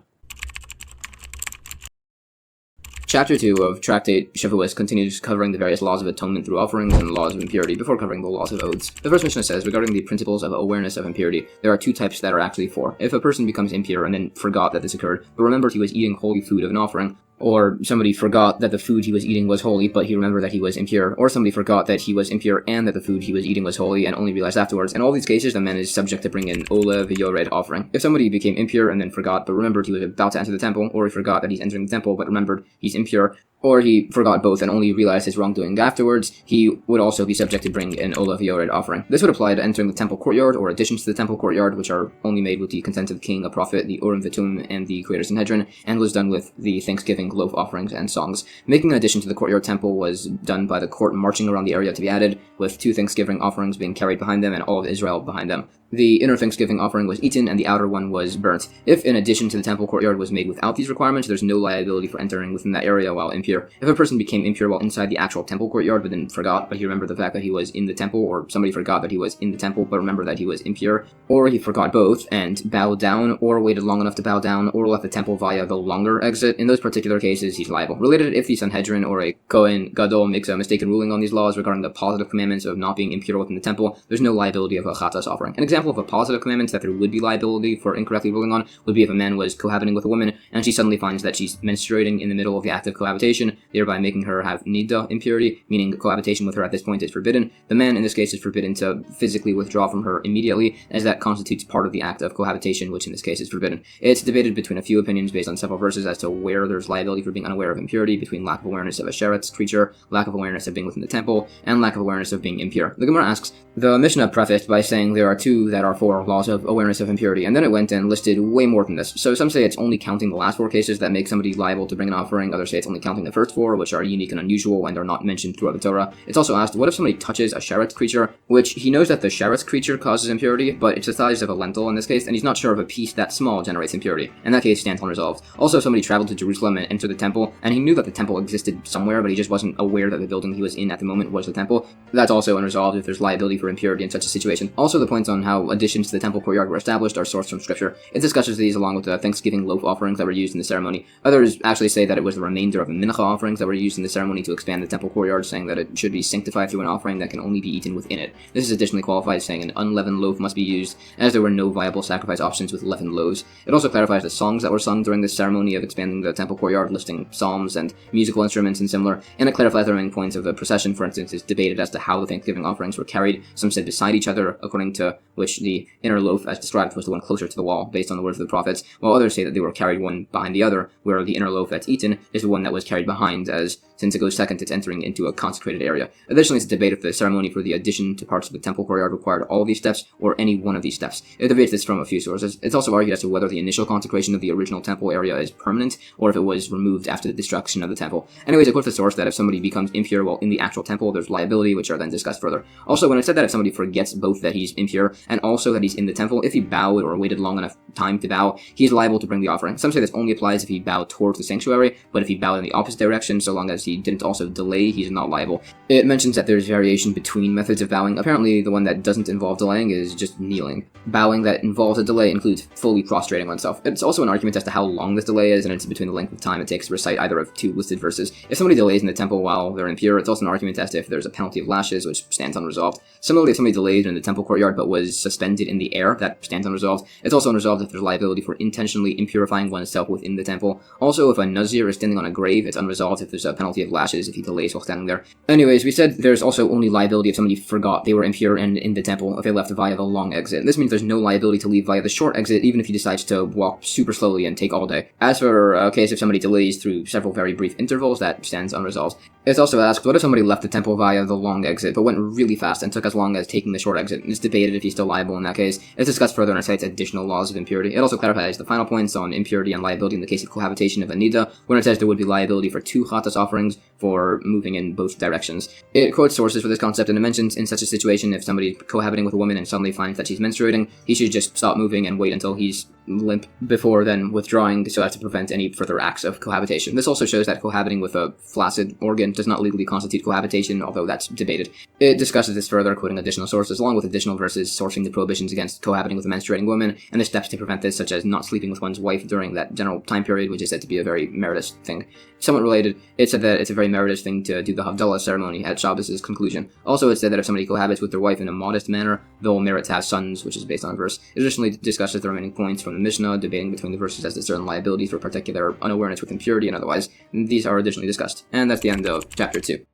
Chapter 2 of Tractate Shevuos continues covering the various laws of atonement through offerings and laws of impurity before covering the laws of oaths. The first Mishnah says, regarding the principles of awareness of impurity, there are 2 types that are actually 4. If a person becomes impure and then forgot that this occurred, but remembered he was eating holy food of an offering, or somebody forgot that the food he was eating was holy, but he remembered that he was impure, or somebody forgot that he was impure and that the food he was eating was holy and only realized afterwards. In all these cases, the man is subject to bring an Ola v'yored offering. If somebody became impure and then forgot, but remembered he was about to enter the temple, or he forgot that he's entering the temple, but remembered he's impure, or he forgot both and only realized his wrongdoing afterwards, he would also be subject to bring an Ola v'yored offering. This would apply to entering the temple courtyard, or additions to the temple courtyard, which are only made with the consent of the king, a prophet, the Urim V'Tumim, and the Creator Sanhedrin, and was done with the Thanksgiving loaf offerings and songs. Making an addition to the courtyard temple was done by the court marching around the area to be added, with 2 Thanksgiving offerings being carried behind them and all of Israel behind them. The inner Thanksgiving offering was eaten and the outer one was burnt. If an addition to the temple courtyard was made without these requirements, there's no liability for entering within that area while impure. If a person became impure while inside the actual temple courtyard but then forgot, but he remembered the fact that he was in the temple, or somebody forgot that he was in the temple but remembered that he was impure, or he forgot both and bowed down, or waited long enough to bow down, or left the temple via the longer exit, in those particular cases he's liable. Related, if the Sanhedrin or a Kohen Gadol makes a mistaken ruling on these laws regarding the positive commandments of not being impure within the temple, there's no liability of a chatas offering. An example of a positive commandment that there would be liability for incorrectly ruling on would be if a man was cohabiting with a woman and she suddenly finds that she's menstruating in the middle of the act of cohabitation, thereby making her have nida impurity, meaning cohabitation with her at this point is forbidden. The man in this case is forbidden to physically withdraw from her immediately, as that constitutes part of the act of cohabitation, which in this case is forbidden. It's debated between a few opinions based on several verses as to where there's liability for being unaware of impurity, between lack of awareness of a sheretz creature, lack of awareness of being within the temple, and lack of awareness of being impure. The Gemara asks, the Mishnah prefaced by saying there are 2 that are 4 laws of awareness of impurity, and then it went and listed way more than this. So some say it's only counting the last 4 cases that make somebody liable to bring an offering, others say it's only counting the first 4, which are unique and unusual and are not mentioned throughout the Torah. It's also asked, what if somebody touches a sheretz creature, which he knows that the sheretz creature causes impurity, but it's the size of a lentil in this case, and he's not sure if a piece that small generates impurity. In that case, stands unresolved. Also, somebody traveled to Jerusalem and entered the temple, and he knew that the temple existed somewhere, but he just wasn't aware that the building he was in at the moment was the temple. That's also unresolved if there's liability for impurity in such a situation. Also, the points on how additions to the temple courtyard were established are sourced from scripture. It discusses these along with the Thanksgiving loaf offerings that were used in the ceremony. Others actually say that it was the remainder of the mincha offerings that were used in the ceremony to expand the temple courtyard, saying that it should be sanctified through an offering that can only be eaten within it. This is additionally qualified, saying an unleavened loaf must be used, as there were no viable sacrifice options with leavened loaves. It also clarifies the songs that were sung during this ceremony of expanding the temple courtyard, listing psalms and musical instruments and similar, and it clarifies the remaining points of the procession. For instance, is debated as to how the Thanksgiving offerings were carried. Some said beside each other, according to which the inner loaf, as described, was the one closer to the wall, based on the words of the prophets, while others say that they were carried one behind the other, where the inner loaf that's eaten is the one that was carried behind, as since it goes second, it's entering into a consecrated area. Additionally, it's a debate if the ceremony for the addition to parts of the temple courtyard required all of these steps, or any one of these steps. It debates this from a few sources. It's also argued as to whether the initial consecration of the original temple area is permanent, or if it was removed after the destruction of the temple. Anyways, it quotes the source that if somebody becomes impure while in the actual temple, there's liability, which are then discussed further. Also, when it said that if somebody forgets both that he's impure and also that he's in the temple, if he bowed or waited long enough time to bow, he's liable to bring the offering. Some say this only applies if he bowed towards the sanctuary, but if he bowed in the opposite direction, so long as he didn't also delay, he's not liable. It mentions that there's variation between methods of bowing. Apparently, the one that doesn't involve delaying is just kneeling. Bowing that involves a delay includes fully prostrating oneself. It's also an argument as to how long this delay is, and it's between the length of time it takes to recite either of 2 listed verses. If somebody delays in the temple while they're impure, it's also an argument as to if there's a penalty of lashes, which stands unresolved. Similarly, if somebody delayed in the temple courtyard but was suspended in the air, that stands unresolved. It's also unresolved if there's liability for intentionally impurifying oneself within the temple. Also, if a nazir is standing on a grave, it's unresolved if there's a penalty of lashes if he delays while standing there. Anyways, we said there's also only liability if somebody forgot they were impure and in the temple if they left via the long exit. This means there's no liability to leave via the short exit, even if he decides to walk super slowly and take all day. As for a case if somebody delays through several very brief intervals, that stands unresolved. It's also asked, what if somebody left the temple via the long exit, but went really fast and took as long as taking the short exit? It's debated if he's still liable in that case. It's discussed further and it cites additional laws of impurity. It also clarifies the final points on impurity and liability in the case of cohabitation of a nida, when it says there would be liability for 2 chatas offerings for moving in both directions. It quotes sources for this concept, and it mentions in such a situation, if somebody's cohabiting with a woman and suddenly finds that she's menstruating, he should just stop moving and wait until he's limp before then withdrawing so as to prevent any further acts of cohabitation. This also shows that cohabiting with a flaccid organ does not legally constitute cohabitation, although that's debated. It discusses this further, quoting additional sources, along with additional verses sourcing the prohibitions against cohabiting with a menstruating woman, and the steps to prevent this, such as not sleeping with one's wife during that general time period, which is said to be a very meritorious thing. Somewhat related, it said that it's a very meritorious thing to do the Havdalah ceremony at Shabbos' conclusion. Also, it said that if somebody cohabits with their wife in a modest manner, they'll merit to have sons, which is based on a verse. It additionally discusses the remaining points from the Mishnah, debating between the verses as to certain liabilities for particular unawareness with impurity and otherwise. These are additionally discussed. And that's the end of Chapter 2.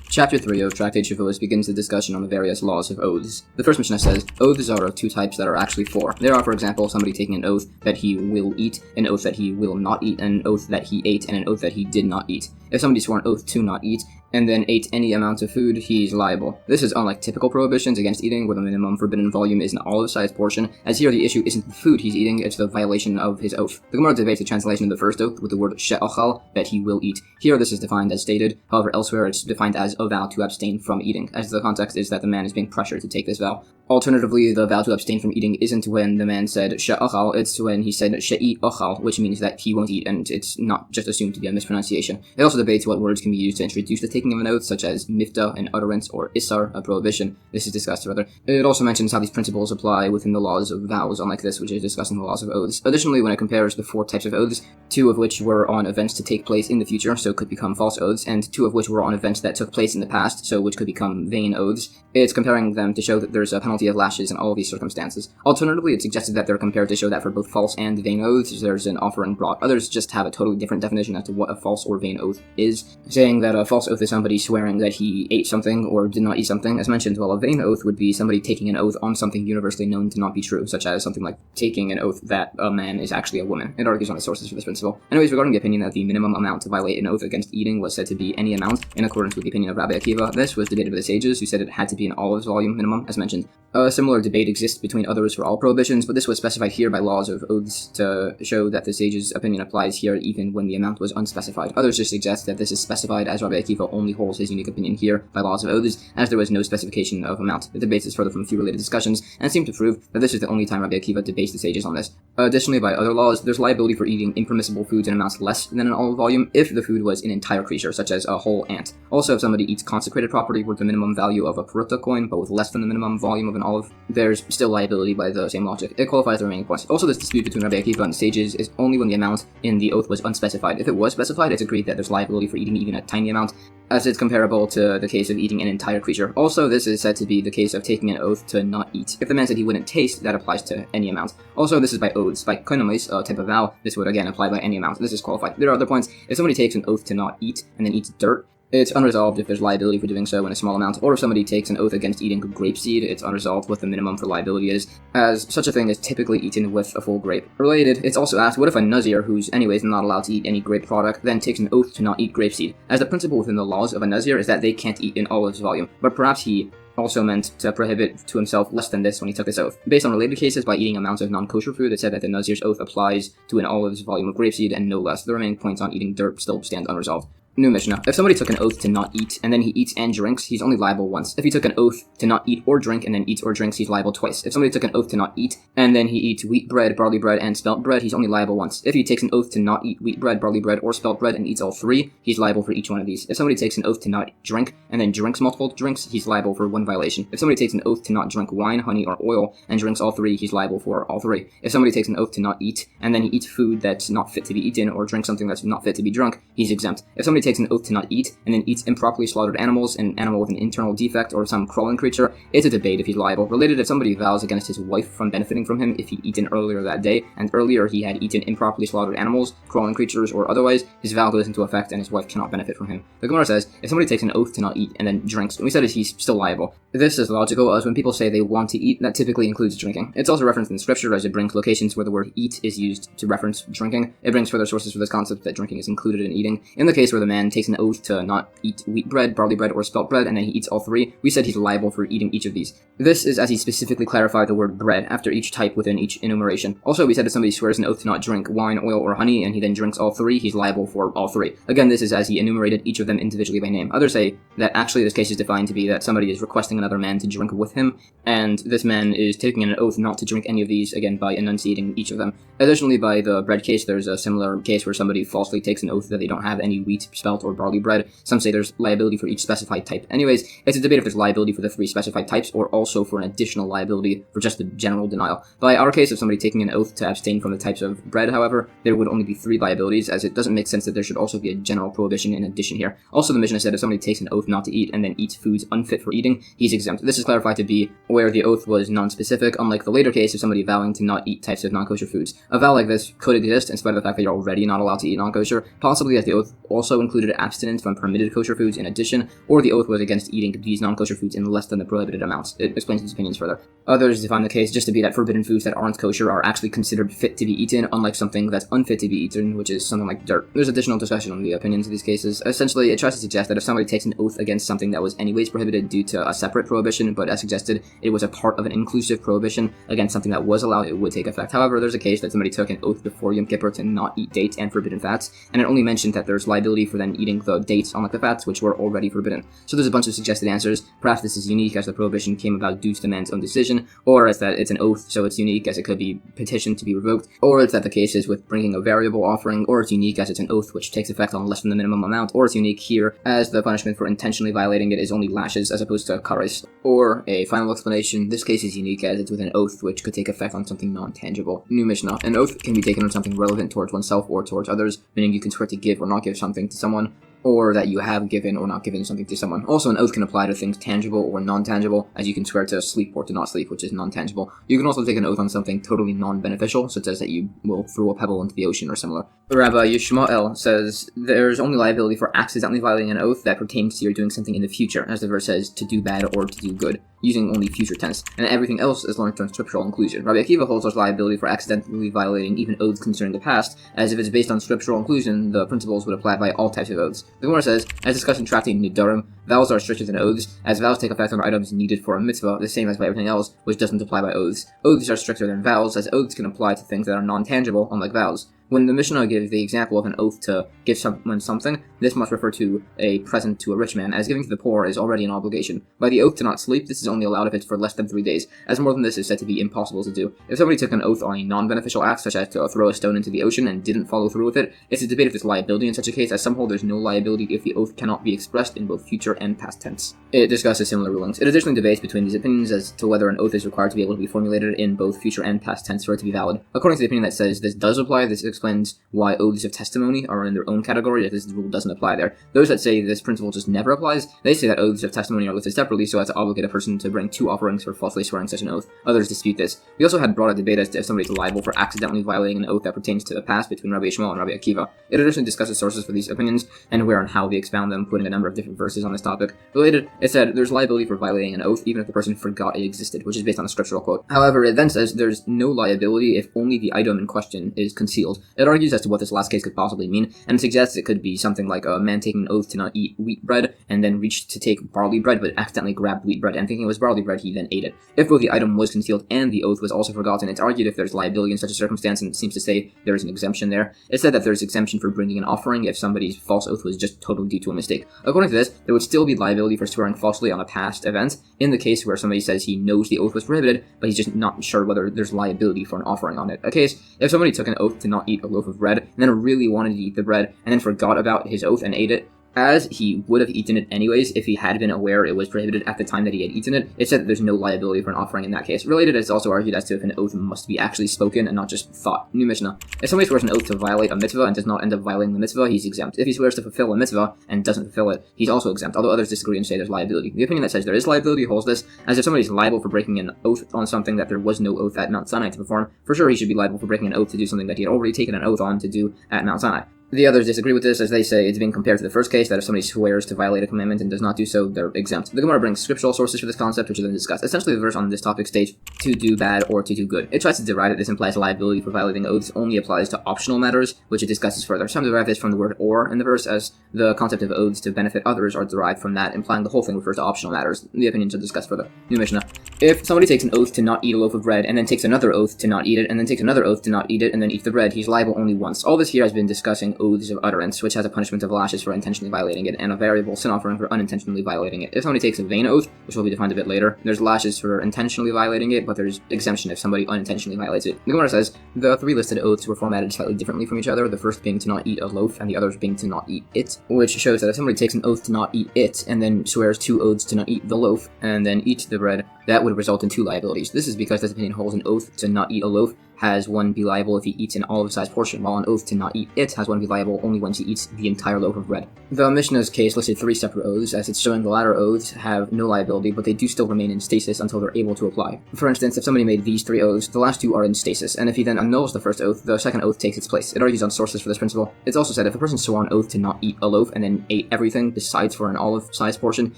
Chapter 3 of Tractate Shevuos begins the discussion on the various laws of oaths. The first Mishnah says, oaths are of 2 types that are actually 4. There are, for example, somebody taking an oath that he will eat, an oath that he will not eat, an oath that he ate, and an oath that he did not eat. If somebody swore an oath to not eat, and then ate any amount of food, he's liable. This is unlike typical prohibitions against eating, where the minimum forbidden volume is an olive-sized portion, as here the issue isn't the food he's eating, it's the violation of his oath. The Gemara debates the translation of the first oath with the word she'achal, that he will eat. Here this is defined as stated, however elsewhere it's defined as a vow to abstain from eating, as the context is that the man is being pressured to take this vow. Alternatively, the vow to abstain from eating isn't when the man said she'achal, it's when he said she'i achal, which means that he won't eat, and it's not just assumed to be a mispronunciation. It also debates what words can be used to introduce the taking of an oath, such as mifta, an utterance, or isar, a prohibition. This is discussed further. It also mentions how these principles apply within the laws of vows, unlike this, which is discussing the laws of oaths. Additionally, when it compares the 4 types of oaths, 2 of which were on events to take place in the future, so could become false oaths, and 2 of which were on events that took place in the past, so which could become vain oaths, it's comparing them to show that there's a penalty of lashes in all of these circumstances. Alternatively, it's suggested that they're compared to show that for both false and vain oaths, there's an offering brought. Others just have a totally different definition as to what a false or vain oath is, saying that a false oath is somebody swearing that he ate something or did not eat something. As mentioned, while a vain oath would be somebody taking an oath on something universally known to not be true, such as something like taking an oath that a man is actually a woman. It argues on the sources for this principle. Anyways, regarding the opinion that the minimum amount to violate an oath against eating was said to be any amount, in accordance with the opinion of Rabbi Akiva, this was debated by the sages, who said it had to be an olive's volume minimum, as mentioned. A similar debate exists between others for all prohibitions, but this was specified here by laws of oaths to show that the sages' opinion applies here even when the amount was unspecified. Others just suggest that this is specified as Rabbi Akiva only holds his unique opinion here by laws of oaths, as there was no specification of amount. The debate is further from a few related discussions, and seem to prove that this is the only time Rabbi Akiva debates the sages on this. Additionally, by other laws, there's liability for eating impermissible foods in amounts less than an olive volume if the food was an entire creature, such as a whole ant. Also, if somebody eats consecrated property worth the minimum value of a peruta coin, but with less than the minimum volume of an olive, there's still liability by the same logic. It qualifies the remaining points. Also, this dispute between Rabbi Akiva and the sages is only when the amount in the oath was unspecified. If it was specified, it's agreed that there's liability for eating even a tiny amount, as it's comparable to the case of eating an entire creature. Also, this is said to be the case of taking an oath to not eat. If the man said he wouldn't taste, that applies to any amount. Also, this is by oaths. By koinomis, a type of vow, this would again apply by any amount. This is qualified. There are other points. If somebody takes an oath to not eat and then eats dirt, it's unresolved if there's liability for doing so in a small amount, or if somebody takes an oath against eating grapeseed, it's unresolved what the minimum for liability is, as such a thing is typically eaten with a full grape. Related, it's also asked, what if a Nazir, who's anyways not allowed to eat any grape product, then takes an oath to not eat grapeseed? As the principle within the laws of a Nazir is that they can't eat an olive's volume, but perhaps he also meant to prohibit to himself less than this when he took this oath. Based on related cases, by eating amounts of non-kosher food, it said that the Nazir's oath applies to an olive's volume of grapeseed and no less. The remaining points on eating dirt still stand unresolved. New Mishnah. If somebody took an oath to not eat, and then he eats and drinks, he's only liable once. If he took an oath to not eat or drink, and then eats or drinks, he's liable twice. If somebody took an oath to not eat, and then he eats wheat bread, barley bread, and spelt bread, he's only liable once. If he takes an oath to not eat wheat bread, barley bread, or spelt bread, and eats all 3, he's liable for each one of these. If somebody takes an oath to not drink, and then drinks multiple drinks, he's liable for 1 violation. If somebody takes an oath to not drink wine, honey, or oil, and drinks all 3, he's liable for all 3. If somebody takes an oath to not eat, and then he eats food that's not fit to be eaten, or drinks something that's not fit to be drunk, he's exempt. If somebody takes an oath to not eat, and then eats improperly slaughtered animals, an animal with an internal defect, or some crawling creature, it's a debate if he's liable. Related, if somebody vows against his wife from benefiting from him if he'd eaten earlier that day, and earlier he had eaten improperly slaughtered animals, crawling creatures, or otherwise, his vow goes into effect and his wife cannot benefit from him. The Gemara says, if somebody takes an oath to not eat and then drinks, we said he's still liable. This is logical, as when people say they want to eat, that typically includes drinking. It's also referenced in scripture, as it brings locations where the word eat is used to reference drinking. It brings further sources for this concept that drinking is included in eating. In the case where the man man takes an oath to not eat wheat bread, barley bread, or spelt bread, and then he eats all three, we said he's liable for eating each of these. This is as he specifically clarified the word bread after each type within each enumeration. Also, we said if somebody swears an oath to not drink wine, oil, or honey, and he then drinks all three, he's liable for all three. Again, this is as he enumerated each of them individually by name. Others say that actually this case is defined to be that somebody is requesting another man to drink with him, and this man is taking an oath not to drink any of these, again, by enunciating each of them. Additionally, by the bread case, there's a similar case where somebody falsely takes an oath that they don't have any wheat, spelt, or barley bread. Some say there's liability for each specified type. Anyways, it's a debate if there's liability for the three specified types, or also for an additional liability for just the general denial. By our case of somebody taking an oath to abstain from the types of bread, however, there would only be three liabilities, as it doesn't make sense that there should also be a general prohibition in addition here. Also, the Mishnah said if somebody takes an oath not to eat and then eats foods unfit for eating, he's exempt. This is clarified to be where the oath was non-specific, unlike the later case of somebody vowing to not eat types of non-kosher foods. A vow like this could exist in spite of the fact that you're already not allowed to eat non-kosher, possibly as the oath also included abstinence from permitted kosher foods in addition, or the oath was against eating these non-kosher foods in less than the prohibited amounts. It explains these opinions further. Others define the case just to be that forbidden foods that aren't kosher are actually considered fit to be eaten, unlike something that's unfit to be eaten, which is something like dirt. There's additional discussion on the opinions of these cases. Essentially, it tries to suggest that if somebody takes an oath against something that was anyways prohibited due to a separate prohibition, but as suggested, it was a part of an inclusive prohibition against something that was allowed, it would take effect. However, there's a case that somebody took an oath before Yom Kippur to not eat dates and forbidden fats, and it only mentioned that there's liability for then eating the dates, unlike the fats, which were already forbidden. So there's a bunch of suggested answers. Perhaps this is unique as the prohibition came about due to the man's own decision, or as that it's an oath, so it's unique as it could be petitioned to be revoked, or it's that the case is with bringing a variable offering, or it's unique as it's an oath which takes effect on less than the minimum amount, or it's unique here as the punishment for intentionally violating it is only lashes as opposed to kares. Or a final explanation, this case is unique as it's with an oath which could take effect on something non-tangible. New Mishnah. An oath can be taken on something relevant towards oneself or towards others, meaning you can swear to give or not give something to someone, or that you have given or not given something to someone. Also, an oath can apply to things tangible or non-tangible, as you can swear to sleep or to not sleep, which is non-tangible. You can also take an oath on something totally non-beneficial, such as that you will throw a pebble into the ocean or similar. Rabbi Yishmael says, there's only liability for accidentally violating an oath that pertains to your doing something in the future, as the verse says, to do bad or to do good, using only future tense, and everything else is learned from scriptural inclusion. Rabbi Akiva holds there's liability for accidentally violating even oaths concerning the past, as if it's based on scriptural inclusion, the principles would apply by all types of oaths. The Gemara says, as discussed in Tractate Nedarim, vows are stricter than oaths, as vows take effect on items needed for a mitzvah, the same as by everything else, which doesn't apply by oaths. Oaths are stricter than vows, as oaths can apply to things that are non-tangible, unlike vows. When the Mishnah gives the example of an oath to give someone something, this must refer to a present to a rich man, as giving to the poor is already an obligation. By the oath to not sleep, this is only allowed if it's for less than 3 days, as more than this is said to be impossible to do. If somebody took an oath on a non-beneficial act, such as to throw a stone into the ocean and didn't follow through with it, it's a debate if there's liability in such a case, as some hold there's no liability if the oath cannot be expressed in both future and past tense. It discusses similar rulings. It additionally debates between these opinions as to whether an oath is required to be able to be formulated in both future and past tense for it to be valid. According to the opinion that says this does apply, this explains why oaths of testimony are in their own category, that this rule doesn't apply there. Those that say this principle just never applies, they say that oaths of testimony are listed separately so as to obligate a person to bring 2 offerings for falsely swearing such an oath. Others dispute this. We also had broader debate as to if somebody is liable for accidentally violating an oath that pertains to the past between Rabbi Yishmael and Rabbi Akiva. It additionally discusses sources for these opinions and where and how they expound them, quoting a number of different verses on this topic. Related, it said there's liability for violating an oath even if the person forgot it existed, which is based on a scriptural quote. However, it then says there's no liability if only the item in question is concealed. It argues as to what this last case could possibly mean, and suggests it could be something like a man taking an oath to not eat wheat bread and then reached to take barley bread but accidentally grabbed wheat bread and thinking it was barley bread, he then ate it. If both the item was concealed and the oath was also forgotten, it's argued if there's liability in such a circumstance, and it seems to say there is an exemption there. It said that there's exemption for bringing an offering if somebody's false oath was just totally due to a mistake. According to this, there would still be liability for swearing falsely on a past event in the case where somebody says he knows the oath was prohibited, but he's just not sure whether there's liability for an offering on it. A case, if somebody took an oath to not eat a loaf of bread and then really wanted to eat the bread and then forgot about his oath and ate it, as he would have eaten it anyways if he had been aware it was prohibited at the time that he had eaten it, it said that there's no liability for an offering in that case. Related, it's also argued as to if an oath must be actually spoken and not just thought. New Mishnah. If somebody swears an oath to violate a mitzvah and does not end up violating the mitzvah, he's exempt. If he swears to fulfill a mitzvah and doesn't fulfill it, he's also exempt, although others disagree and say there's liability. The opinion that says there is liability holds this, as if somebody's liable for breaking an oath on something that there was no oath at Mount Sinai to perform, for sure he should be liable for breaking an oath to do something that he had already taken an oath on to do at Mount Sinai. The others disagree with this, as they say it's being compared to the first case, that if somebody swears to violate a commandment and does not do so, they're exempt. The Gemara brings scriptural sources for this concept, which are then discussed. Essentially, the verse on this topic states, to do bad or to do good. It tries to derive that this implies liability for violating oaths only applies to optional matters, which it discusses further. Some derive this from the word or in the verse, as the concept of oaths to benefit others are derived from that, implying the whole thing refers to optional matters. The opinions are discussed further. New Mishnah. If somebody takes an oath to not eat a loaf of bread, and then takes another oath to not eat it, and then takes another oath to not eat it, and then eats the bread, he's liable only once. All this here has been discussing oaths of utterance, which has a punishment of lashes for intentionally violating it, and a variable sin offering for unintentionally violating it. If somebody takes a vain oath, which will be defined a bit later, there's lashes for intentionally violating it, but there's exemption if somebody unintentionally violates it. The Gemara says, the three listed oaths were formatted slightly differently from each other, the first being to not eat a loaf, and the others being to not eat it, which shows that if somebody takes an oath to not eat it, and then swears two oaths to not eat the loaf, and then eats the bread, that would result in two liabilities. This is because this opinion holds an oath to not eat a loaf has one be liable if he eats an olive-sized portion, while an oath to not eat it has one be liable only when he eats the entire loaf of bread. The Mishnah's case listed three separate oaths, as it's showing the latter oaths have no liability, but they do still remain in stasis until they're able to apply. For instance, if somebody made these three oaths, the last two are in stasis, and if he then annuls the first oath, the second oath takes its place. It argues on sources for this principle. It's also said if a person swore an oath to not eat a loaf and then ate everything besides for an olive-sized portion,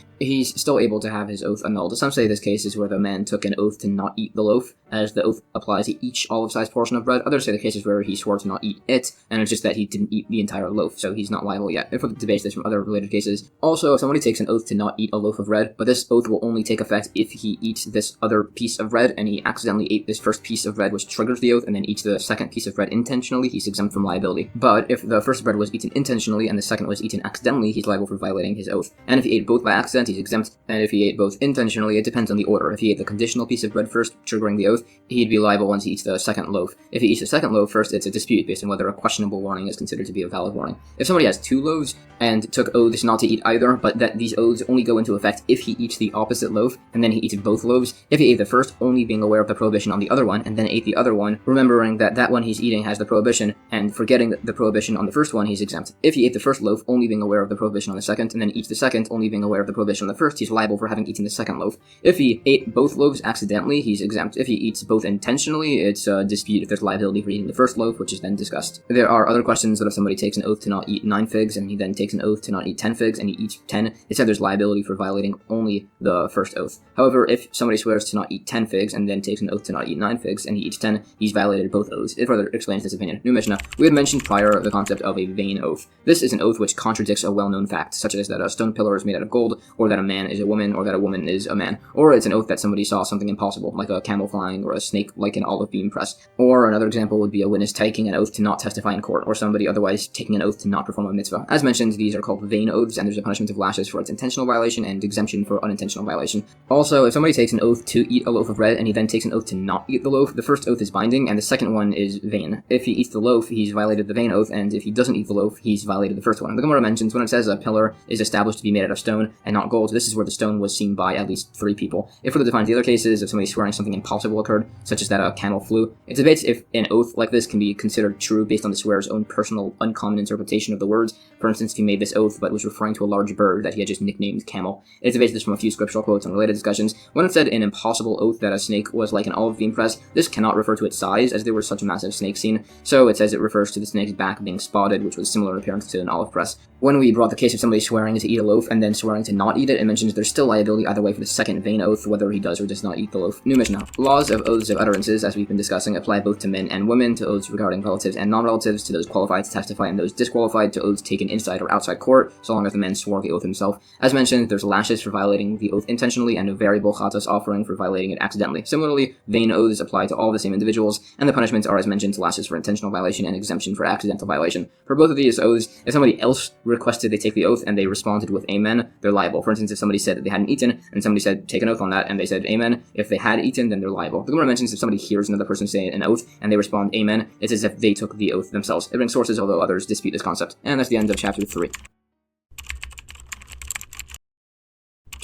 he's still able to have his oath annulled. Some say this case is where the man took an oath to not eat the loaf, as the oath applies to each olive-sized portion of bread. Others say the case is where he swore to not eat it, and it's just that he didn't eat the entire loaf, so he's not liable yet. If we debate this from other related cases. Also, if somebody takes an oath to not eat a loaf of bread, but this oath will only take effect if he eats this other piece of bread, and he accidentally ate this first piece of bread, which triggers the oath, and then eats the second piece of bread intentionally, he's exempt from liability. But if the first bread was eaten intentionally, and the second was eaten accidentally, he's liable for violating his oath. And if he ate both by accident, he's exempt, and if he ate both intentionally, it depends on the order. If he ate the conditional piece of bread first, triggering the oath, he'd be liable once he eats the second loaf. If he eats the second loaf first, it's a dispute based on whether a questionable warning is considered to be a valid warning. If somebody has two loaves and took oaths not to eat either, but that these oaths only go into effect if he eats the opposite loaf, and then he eats both loaves, if he ate the first, only being aware of the prohibition on the other one, and then ate the other one, remembering that that one he's eating has the prohibition, and forgetting the prohibition on the first one, he's exempt. If he ate the first loaf, only being aware of the prohibition on the second, and then eats the second, only being aware of the prohibition on the first, he's liable for having eaten the second loaf. If he ate both loaves accidentally, he's exempt. If he eats both intentionally, it's a dispute if there's liability for eating the first loaf, which is then discussed. There are other questions that if somebody takes an oath to not eat 9 figs, and he then takes an oath to not eat 10 figs, and he eats 10, it said there's liability for violating only the first oath. However, if somebody swears to not eat 10 figs, and then takes an oath to not eat 9 figs, and he eats 10, he's violated both oaths. It further explains this opinion. New Mishnah. We had mentioned prior the concept of a vain oath. This is an oath which contradicts a well-known fact, such as that a stone pillar is made out of gold, or that a man is a woman, or that a woman is a man. Or it's an oath that somebody saw something impossible, like a camel flying, or a snake like an olive beam press. Or another example would be a witness taking an oath to not testify in court, or somebody otherwise taking an oath to not perform a mitzvah. As mentioned, these are called vain oaths, and there's a punishment of lashes for its intentional violation and exemption for unintentional violation. Also, if somebody takes an oath to eat a loaf of bread, and he then takes an oath to not eat the loaf, the first oath is binding, and the second one is vain. If he eats the loaf, he's violated the vain oath, and if he doesn't eat the loaf, he's violated the first one. The Gemara mentions when it says a pillar is established to be made out of stone and not gold, this is where the stone was seen by at least 3 people. It further defines the other cases if somebody swearing something impossible occurred, such as that a camel flew. It debates if an oath like this can be considered true based on the swearer's own personal uncommon interpretation of the words. For instance, if he made this oath but was referring to a large bird that he had just nicknamed camel. It debates this from a few scriptural quotes and related discussions. When it said an impossible oath that a snake was like an olive beam press, this cannot refer to its size, as there were such a massive snake seen, so it says it refers to the snake's back being spotted, which was similar in appearance to an olive press. When we brought the case of somebody swearing to eat a loaf and then swearing to not eat it, it mentions there's still liability either way for the second vain oath, whether he does or does not eat the loaf. New Mishnah. Laws of oaths of utterances, as we've been discussing, apply both to men and women, to oaths regarding relatives and non-relatives, to those qualified to testify and those disqualified, to oaths taken inside or outside court, so long as the man swore the oath himself. As mentioned, there's lashes for violating the oath intentionally and a variable chatos offering for violating it accidentally. Similarly, vain oaths apply to all the same individuals, and the punishments are as mentioned, lashes for intentional violation and exemption for accidental violation. For both of these oaths, if somebody else requested they take the oath and they responded with amen, they're liable. For instance, if somebody said that they hadn't eaten and somebody said take an oath on that and they said amen, if they had eaten, then they're liable. The Gemara mentions if somebody hears another person say an oath and they respond amen, it's as if they took the oath themselves. It brings sources, although others dispute this concept. And that's the end of chapter 3.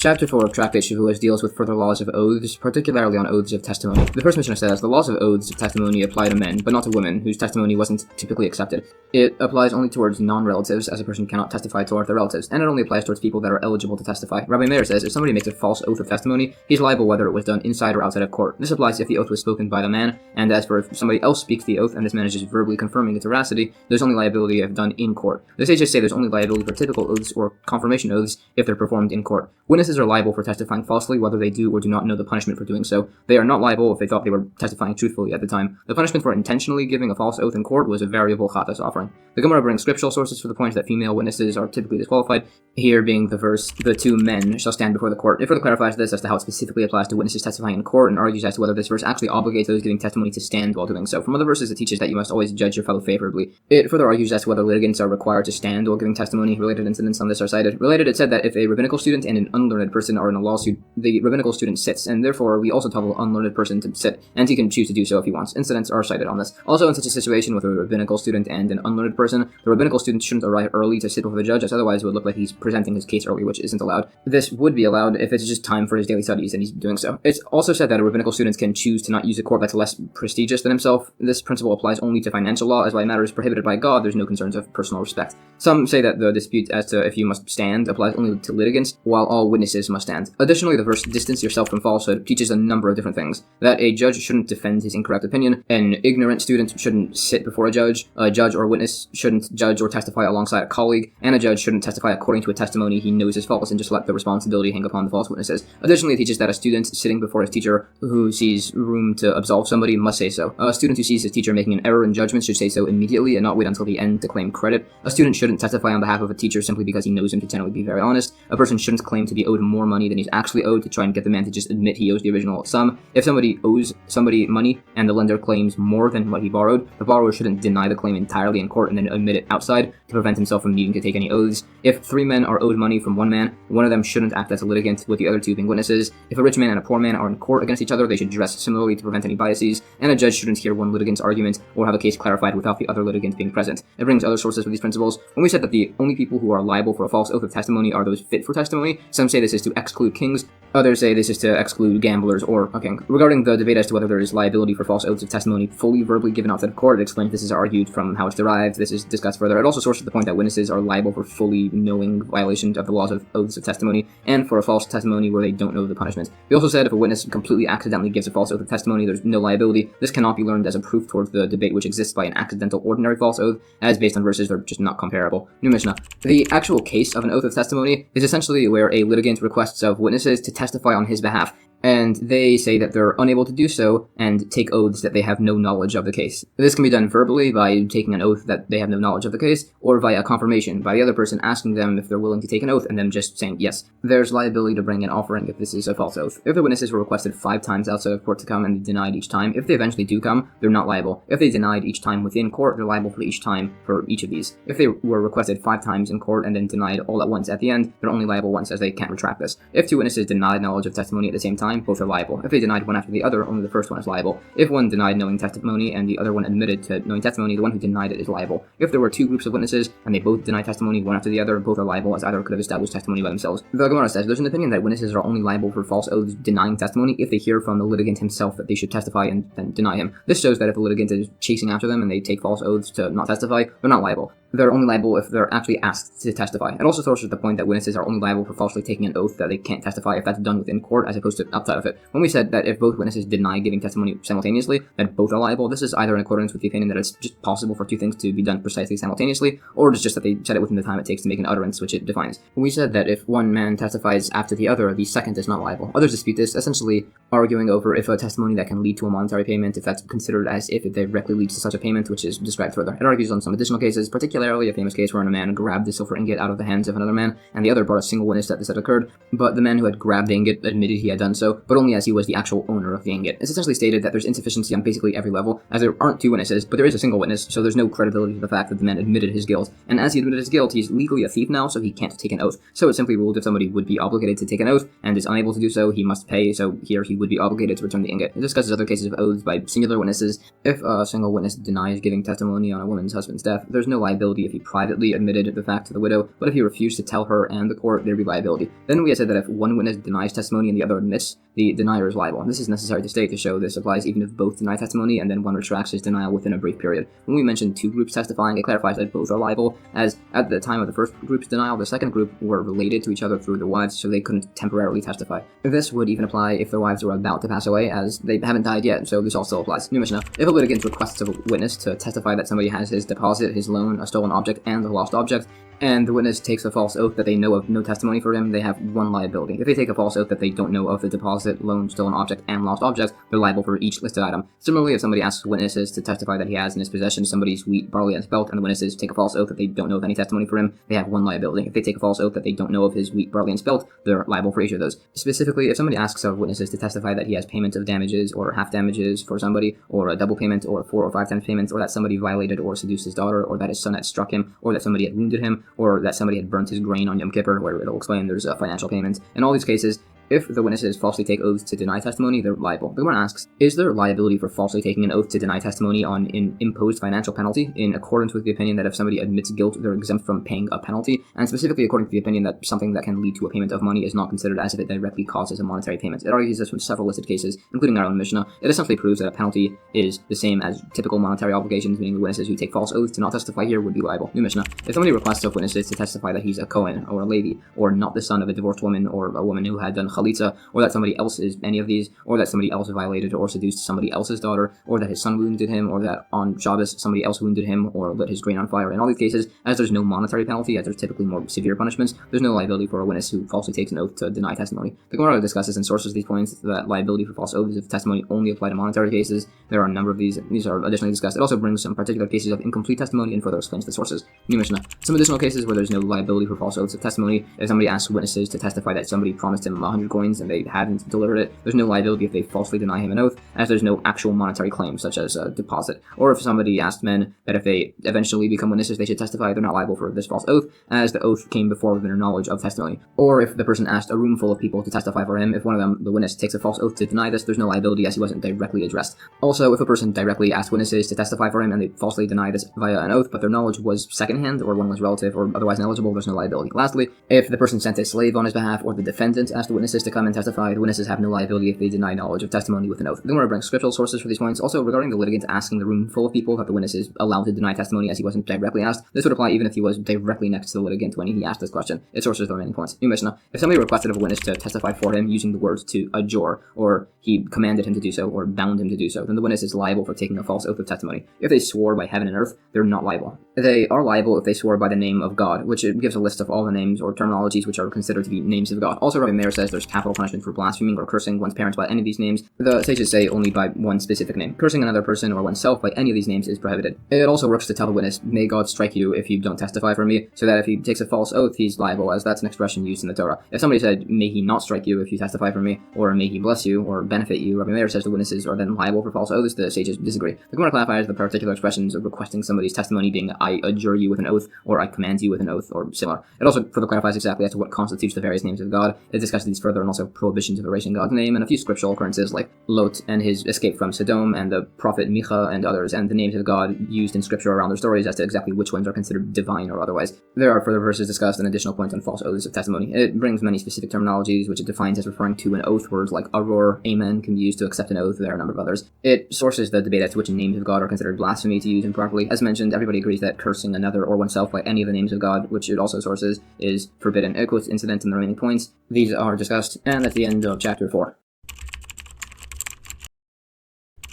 Chapter 4 of Tractate Shevuos deals with further laws of oaths, particularly on oaths of testimony. The first Mishnah says, the laws of oaths of testimony apply to men, but not to women, whose testimony wasn't typically accepted. It applies only towards non-relatives, as a person cannot testify toward their relatives, and it only applies towards people that are eligible to testify. Rabbi Meir says, if somebody makes a false oath of testimony, he's liable whether it was done inside or outside of court. This applies if the oath was spoken by the man, and as for if somebody else speaks the oath, and this man is just verbally confirming its veracity, there's only liability if done in court. The sages say there's only liability for typical oaths or confirmation oaths if they're performed in court. Witnesses are liable for testifying falsely, whether they do or do not know the punishment for doing so. They are not liable if they thought they were testifying truthfully at the time. The punishment for intentionally giving a false oath in court was a variable chatas offering. The Gemara brings scriptural sources for the point that female witnesses are typically disqualified, here being the verse, the two men shall stand before the court. It further clarifies this as to how it specifically applies to witnesses testifying in court, and argues as to whether this verse actually obligates those giving testimony to stand while doing so. From other verses, it teaches that you must always judge your fellow favorably. It further argues as to whether litigants are required to stand while giving testimony. Related incidents on this are cited. Related, it said that if a rabbinical student and an unlearned person are in a lawsuit, the rabbinical student sits, and therefore we also tell the unlearned person to sit, and he can choose to do so if he wants. Incidents are cited on this. Also, in such a situation with a rabbinical student and an unlearned person, the rabbinical student shouldn't arrive early to sit before the judge, as otherwise it would look like he's presenting his case early, which isn't allowed. This would be allowed if it's just time for his daily studies and he's doing so. It's also said that a rabbinical student can choose to not use a court that's less prestigious than himself. This principle applies only to financial law, as by matters prohibited by God, there's no concerns of personal respect. Some say that the dispute as to if you must stand applies only to litigants, while all witnesses must stand. Additionally, the verse distance yourself from falsehood teaches a number of different things. That a judge shouldn't defend his incorrect opinion, an ignorant student shouldn't sit before a judge or a witness shouldn't judge or testify alongside a colleague, and a judge shouldn't testify according to a testimony he knows is false and just let the responsibility hang upon the false witnesses. Additionally, it teaches that a student sitting before his teacher who sees room to absolve somebody must say so. A student who sees his teacher making an error in judgment should say so immediately and not wait until the end to claim credit. A student shouldn't testify on behalf of a teacher simply because he knows him to generally be very honest. A person shouldn't claim to be owed more money than he's actually owed to try and get the man to just admit he owes the original sum. If somebody owes somebody money and the lender claims more than what he borrowed, the borrower shouldn't deny the claim entirely in court and then admit it outside to prevent himself from needing to take any oaths. If 3 men are owed money from one man, one of them shouldn't act as a litigant, with the other 2 being witnesses. If a rich man and a poor man are in court against each other, they should dress similarly to prevent any biases, and a judge shouldn't hear one litigant's argument or have a case clarified without the other litigant being present. It brings other sources for these principles. When we said that the only people who are liable for a false oath of testimony are those fit for testimony, some say this is to exclude kings, others say this is to exclude gamblers or a king. Regarding the debate as to whether there is liability for false oaths of testimony fully verbally given outside of court, it explains this is argued from how it's derived. This is discussed further. It also sources the point that witnesses are liable for fully knowing violation of the laws of oaths of testimony and for a false testimony where they don't know the punishment. We also said if a witness completely accidentally gives a false oath of testimony, there's no liability. This cannot be learned as a proof towards the debate which exists by an accidental ordinary false oath, as based on verses that are just not comparable. New Mishnah. The actual case of an oath of testimony is essentially where a litigant requests of witnesses to testify on his behalf, and they say that they're unable to do so and take oaths that they have no knowledge of the case. This can be done verbally by taking an oath that they have no knowledge of the case, or via confirmation by the other person asking them if they're willing to take an oath and them just saying yes. There's liability to bring an offering if this is a false oath. If the witnesses were requested 5 times outside of court to come and they denied each time, if they eventually do come, they're not liable. If they denied each time within court, they're liable for each time for each of these. If they were requested 5 times in court and then denied all at once at the end, they're only liable once, as they can't retract this. If 2 witnesses denied knowledge of testimony at the same time, both are liable. If they denied one after the other, only the first one is liable. If one denied knowing testimony and the other one admitted to knowing testimony, the one who denied it is liable. If there were 2 groups of witnesses and they both denied testimony one after the other, both are liable, as either could have established testimony by themselves. The Gemara says there's an opinion that witnesses are only liable for false oaths denying testimony if they hear from the litigant himself that they should testify and then deny him. This shows that if the litigant is chasing after them and they take false oaths to not testify, they're not liable. They're only liable if they're actually asked to testify. It also sources the point that witnesses are only liable for falsely taking an oath that they can't testify if that's done within court as opposed to outside of it. When we said that if both witnesses deny giving testimony simultaneously, that both are liable, this is either in accordance with the opinion that it's just possible for 2 things to be done precisely simultaneously, or it's just that they said it within the time it takes to make an utterance, which it defines. When we said that if one man testifies after the other, the second is not liable. Others dispute this, essentially arguing over if a testimony that can lead to a monetary payment, if that's considered as if it directly leads to such a payment, which is described further. It argues on some additional cases, particularly a famous case where a man grabbed the silver ingot out of the hands of another man, and the other brought a single witness that this had occurred, but the man who had grabbed the ingot admitted he had done so, so, but only as he was the actual owner of the ingot. It's essentially stated that there's insufficiency on basically every level, as there aren't two witnesses, but there is a single witness, so there's no credibility to the fact that the man admitted his guilt. And as he admitted his guilt, he's legally a thief now, so he can't take an oath. So it's simply ruled if somebody would be obligated to take an oath and is unable to do so, he must pay, so here he would be obligated to return the ingot. It discusses other cases of oaths by singular witnesses. If a single witness denies giving testimony on a woman's husband's death, there's no liability if he privately admitted the fact to the widow, but if he refused to tell her and the court, there'd be liability. Then we had said that if one witness denies testimony and the other admits, the denier is liable. This is necessary to state to show this applies even if both deny testimony and then one retracts his denial within a brief period. When we mentioned two groups testifying, it clarifies that both are liable, as at the time of the first group's denial, the second group were related to each other through their wives, so they couldn't temporarily testify. This would even apply if their wives were about to pass away, as they haven't died yet, so this all still applies. New Mishnah. If a litigant requests of a witness to testify that somebody has his deposit, his loan, a stolen object, and a lost object, and the witness takes a false oath that they know of no testimony for him, they have one liability. If they take a false oath that they don't know of the deposit, loan, stolen object, and lost object, they're liable for each listed item. Similarly, if somebody asks witnesses to testify that he has in his possession somebody's wheat, barley, and spelt, and the witnesses take a false oath that they don't know of any testimony for him, they have one liability. If they take a false oath that they don't know of his wheat, barley, and spelt, they're liable for each of those. Specifically, if somebody asks of witnesses to testify that he has payment of damages or half damages for somebody, or a double payment, or 4 or 5 times payment, or that somebody violated or seduced his daughter, or that his son had struck him, or that somebody had wounded him, or that somebody had burnt his grain on Yom Kippur, where it'll explain there's a financial payment. In all these cases, if the witnesses falsely take oaths to deny testimony, they're liable. The Gemara asks, is there liability for falsely taking an oath to deny testimony on an imposed financial penalty, in accordance with the opinion that if somebody admits guilt, they're exempt from paying a penalty, and specifically according to the opinion that something that can lead to a payment of money is not considered as if it directly causes a monetary payment. It argues this from several listed cases, including our own Mishnah. It essentially proves that a penalty is the same as typical monetary obligations, meaning the witnesses who take false oaths to not testify here would be liable. New Mishnah. If somebody requests of witnesses to testify that he's a Kohen, or a Levi, or not the son of a divorced woman, or a woman who had done chalitza, or that somebody else is any of these, or that somebody else violated or seduced somebody else's daughter, or that his son wounded him, or that on Shabbos somebody else wounded him, or lit his grain on fire. In all these cases, as there's no monetary penalty, as there's typically more severe punishments, there's no liability for a witness who falsely takes an oath to deny testimony. The Gemara discusses and sources these points that liability for false oaths if testimony only apply to monetary cases. There are a number of these. These are additionally discussed. It also brings some particular cases of incomplete testimony and further explains the sources. New Mishnah. Some additional cases where there's no liability for false oaths of testimony. If somebody asks witnesses to testify that somebody promised him 100 coins and they hadn't delivered it, there's no liability if they falsely deny him an oath, as there's no actual monetary claim, such as a deposit. Or if somebody asked men that if they eventually become witnesses, they should testify, they're not liable for this false oath, as the oath came before their knowledge of testimony. Or if the person asked a room full of people to testify for him, if one of them, the witness, takes a false oath to deny this, there's no liability as he wasn't directly addressed. Also, if a person directly asked witnesses to testify for him and they falsely deny this via an oath, but their knowledge was secondhand, or one was relative or otherwise ineligible, there's no liability. Lastly, if the person sent a slave on his behalf, or the defendant asked the witnesses to come and testify, the witnesses have no liability if they deny knowledge of testimony with an oath. The Gemara brings scriptural sources for these points. Also, regarding the litigant asking the room full of people that the witness is allowed to deny testimony as he wasn't directly asked, this would apply even if he was directly next to the litigant when he asked this question. It sources the remaining points. New Mishnah. If somebody requested of a witness to testify for him using the words to adjure, or he commanded him to do so, or bound him to do so, then the witness is liable for taking a false oath of testimony. If they swore by heaven and earth, they're not liable. They are liable if they swore by the name of God, which it gives a list of all the names or terminologies which are considered to be names of God. Also, Rabbi Meir says there's capital punishment for blaspheming or cursing one's parents by any of these names. The sages say only by one specific name. Cursing another person or oneself by any of these names is prohibited. It also works to tell the witness, may God strike you if you don't testify for me, so that if he takes a false oath, he's liable, as that's an expression used in the Torah. If somebody said, may he not strike you if you testify for me, or may he bless you, or benefit you, Rabbi Meir says the witnesses are then liable for false oaths. The sages disagree. The Gemara clarifies the particular expressions of requesting somebody's testimony being, I adjure you with an oath, or I command you with an oath, or similar. It also further clarifies exactly as to what constitutes the various names of God. It discusses these further, and also prohibitions of erasing God's name, and a few scriptural occurrences like Lot and his escape from Sodom, and the prophet Micha and others, and the names of God used in scripture around their stories as to exactly which ones are considered divine or otherwise. There are further verses discussed and additional points on false oaths of testimony. It brings many specific terminologies which it defines as referring to an oath. Words like aror, amen can be used to accept an oath. There are a number of others. It sources the debate as to which names of God are considered blasphemy to use improperly. As mentioned, everybody agrees that cursing another or oneself by any of the names of God, which it also sources, is forbidden. It quotes incident in the remaining points. These are discussed, and that's the end of chapter 4.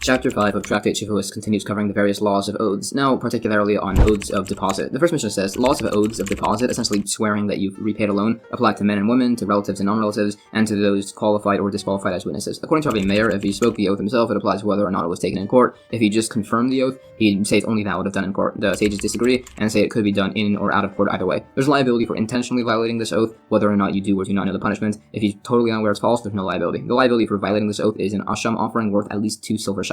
Chapter 5 of Tractate Shevuos continues covering the various laws of oaths, now particularly on oaths of deposit. The first Mishnah says, laws of oaths of deposit, essentially swearing that you've repaid a loan, apply to men and women, to relatives and non-relatives, and to those qualified or disqualified as witnesses. According to Rabbi Meir, if he spoke the oath himself, it applies whether or not it was taken in court. If he just confirmed the oath, he'd say it's only valid if done in court. The sages disagree and say it could be done in or out of court either way. There's liability for intentionally violating this oath, whether or not you do or do not know the punishment. If he's totally unaware it's false, there's no liability. The liability for violating this oath is an asham offering worth at least 2 silver shekels.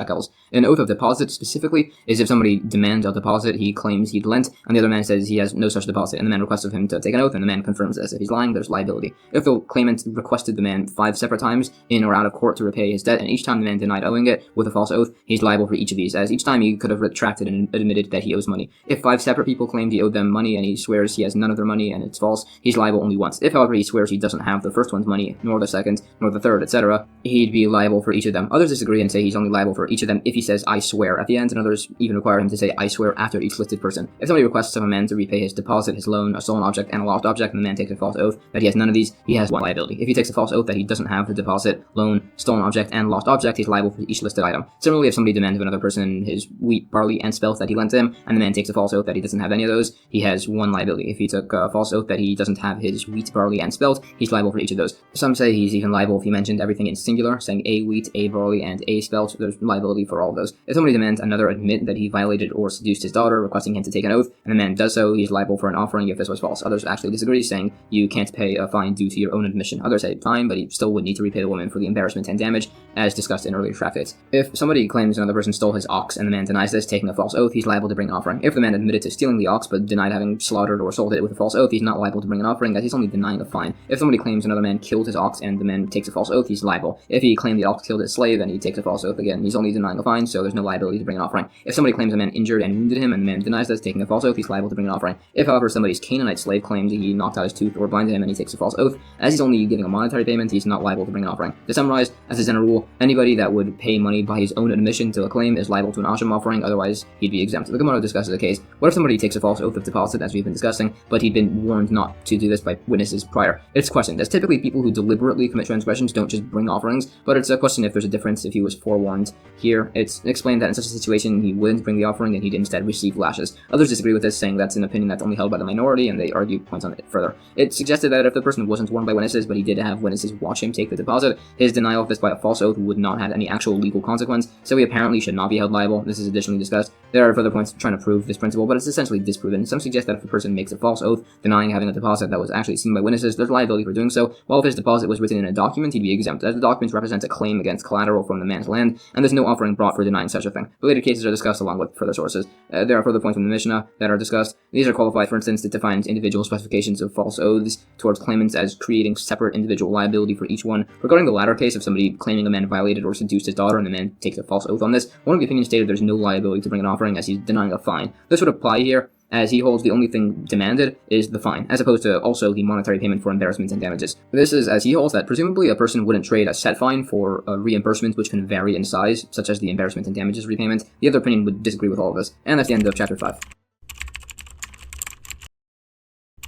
An oath of deposit specifically is if somebody demands a deposit he claims he'd lent, and the other man says he has no such deposit, and the man requests of him to take an oath, and the man confirms this. If he's lying, there's liability. If the claimant requested the man 5 separate times in or out of court to repay his debt, and each time the man denied owing it with a false oath, he's liable for each of these, as each time he could have retracted and admitted that he owes money. If 5 separate people claimed he owed them money and he swears he has none of their money and it's false, he's liable only once. If, however, he swears he doesn't have the first one's money, nor the second, nor the third, etc., he'd be liable for each of them. Others disagree and say he's only liable for each of them if he says, I swear, at the end, and others even require him to say, I swear, after each listed person. If somebody requests of a man to repay his deposit, his loan, a stolen object, and a lost object, and the man takes a false oath that he has none of these, he has one liability. If he takes a false oath that he doesn't have the deposit, loan, stolen object, and lost object, he's liable for each listed item. Similarly, if somebody demands of another person his wheat, barley, and spelt that he lent him, and the man takes a false oath that he doesn't have any of those, he has one liability. If he took a false oath that he doesn't have his wheat, barley, and spelt, he's liable for each of those. Some say he's even liable if he mentioned everything in singular, saying a wheat, a barley, and a spelt. There's liability for all of those. If somebody demands another admit that he violated or seduced his daughter, requesting him to take an oath, and the man does so, he's liable for an offering if this was false. Others actually disagree, saying you can't pay a fine due to your own admission. Others say fine, but he still would need to repay the woman for the embarrassment and damage, as discussed in earlier tractates. If somebody claims another person stole his ox and the man denies this, taking a false oath, he's liable to bring an offering. If the man admitted to stealing the ox but denied having slaughtered or sold it with a false oath, he's not liable to bring an offering, as he's only denying a fine. If somebody claims another man killed his ox and the man takes a false oath, he's liable. If he claimed the ox killed his slave and he takes a false oath again, he's only denying a fine, so there's no liability to bring an offering. If somebody claims a man injured and wounded him and the man denies this, taking a false oath, he's liable to bring an offering. If, however, somebody's Canaanite slave claims he knocked out his tooth or blinded him and he takes a false oath, as he's only giving a monetary payment, he's not liable to bring an offering. To summarize, as a general rule, anybody that would pay money by his own admission to a claim is liable to an asham offering, otherwise he'd be exempt. The Gemara discusses the case. What if somebody takes a false oath of deposit, as we've been discussing, but he'd been warned not to do this by witnesses prior? It's questioned, as typically people who deliberately commit transgressions don't just bring offerings, but it's a question if there's a difference if he was forewarned. Here, it's explained that in such a situation he wouldn't bring the offering and he'd instead receive lashes. Others disagree with this, saying that's an opinion that's only held by the minority, and they argue points on it further. It's suggested that if the person wasn't warned by witnesses, but he did have witnesses watch him take the deposit, his denial of this by a false oath would not have any actual legal consequence, so he apparently should not be held liable. This is additionally discussed. There are further points trying to prove this principle, but it's essentially disproven. Some suggest that if a person makes a false oath, denying having a deposit that was actually seen by witnesses, there's liability for doing so, while if his deposit was written in a document, he'd be exempt, as the document represents a claim against collateral from the man's land, and there's no offering brought for denying such a thing. Related cases are discussed along with further sources. There are further points from the Mishnah that are discussed. These are qualified, for instance, it defines individual specifications of false oaths towards claimants as creating separate individual liability for each one. Regarding the latter case of somebody claiming a man violated or seduced his daughter and the man takes a false oath on this, one of the opinions stated there's no liability to bring an offering as he's denying a fine. This would apply here, as he holds the only thing demanded is the fine, as opposed to also the monetary payment for embarrassment and damages. This is as he holds that presumably a person wouldn't trade a set fine for a reimbursement which can vary in size, such as the embarrassment and damages repayment. The other opinion would disagree with all of this. And that's the end of chapter 5.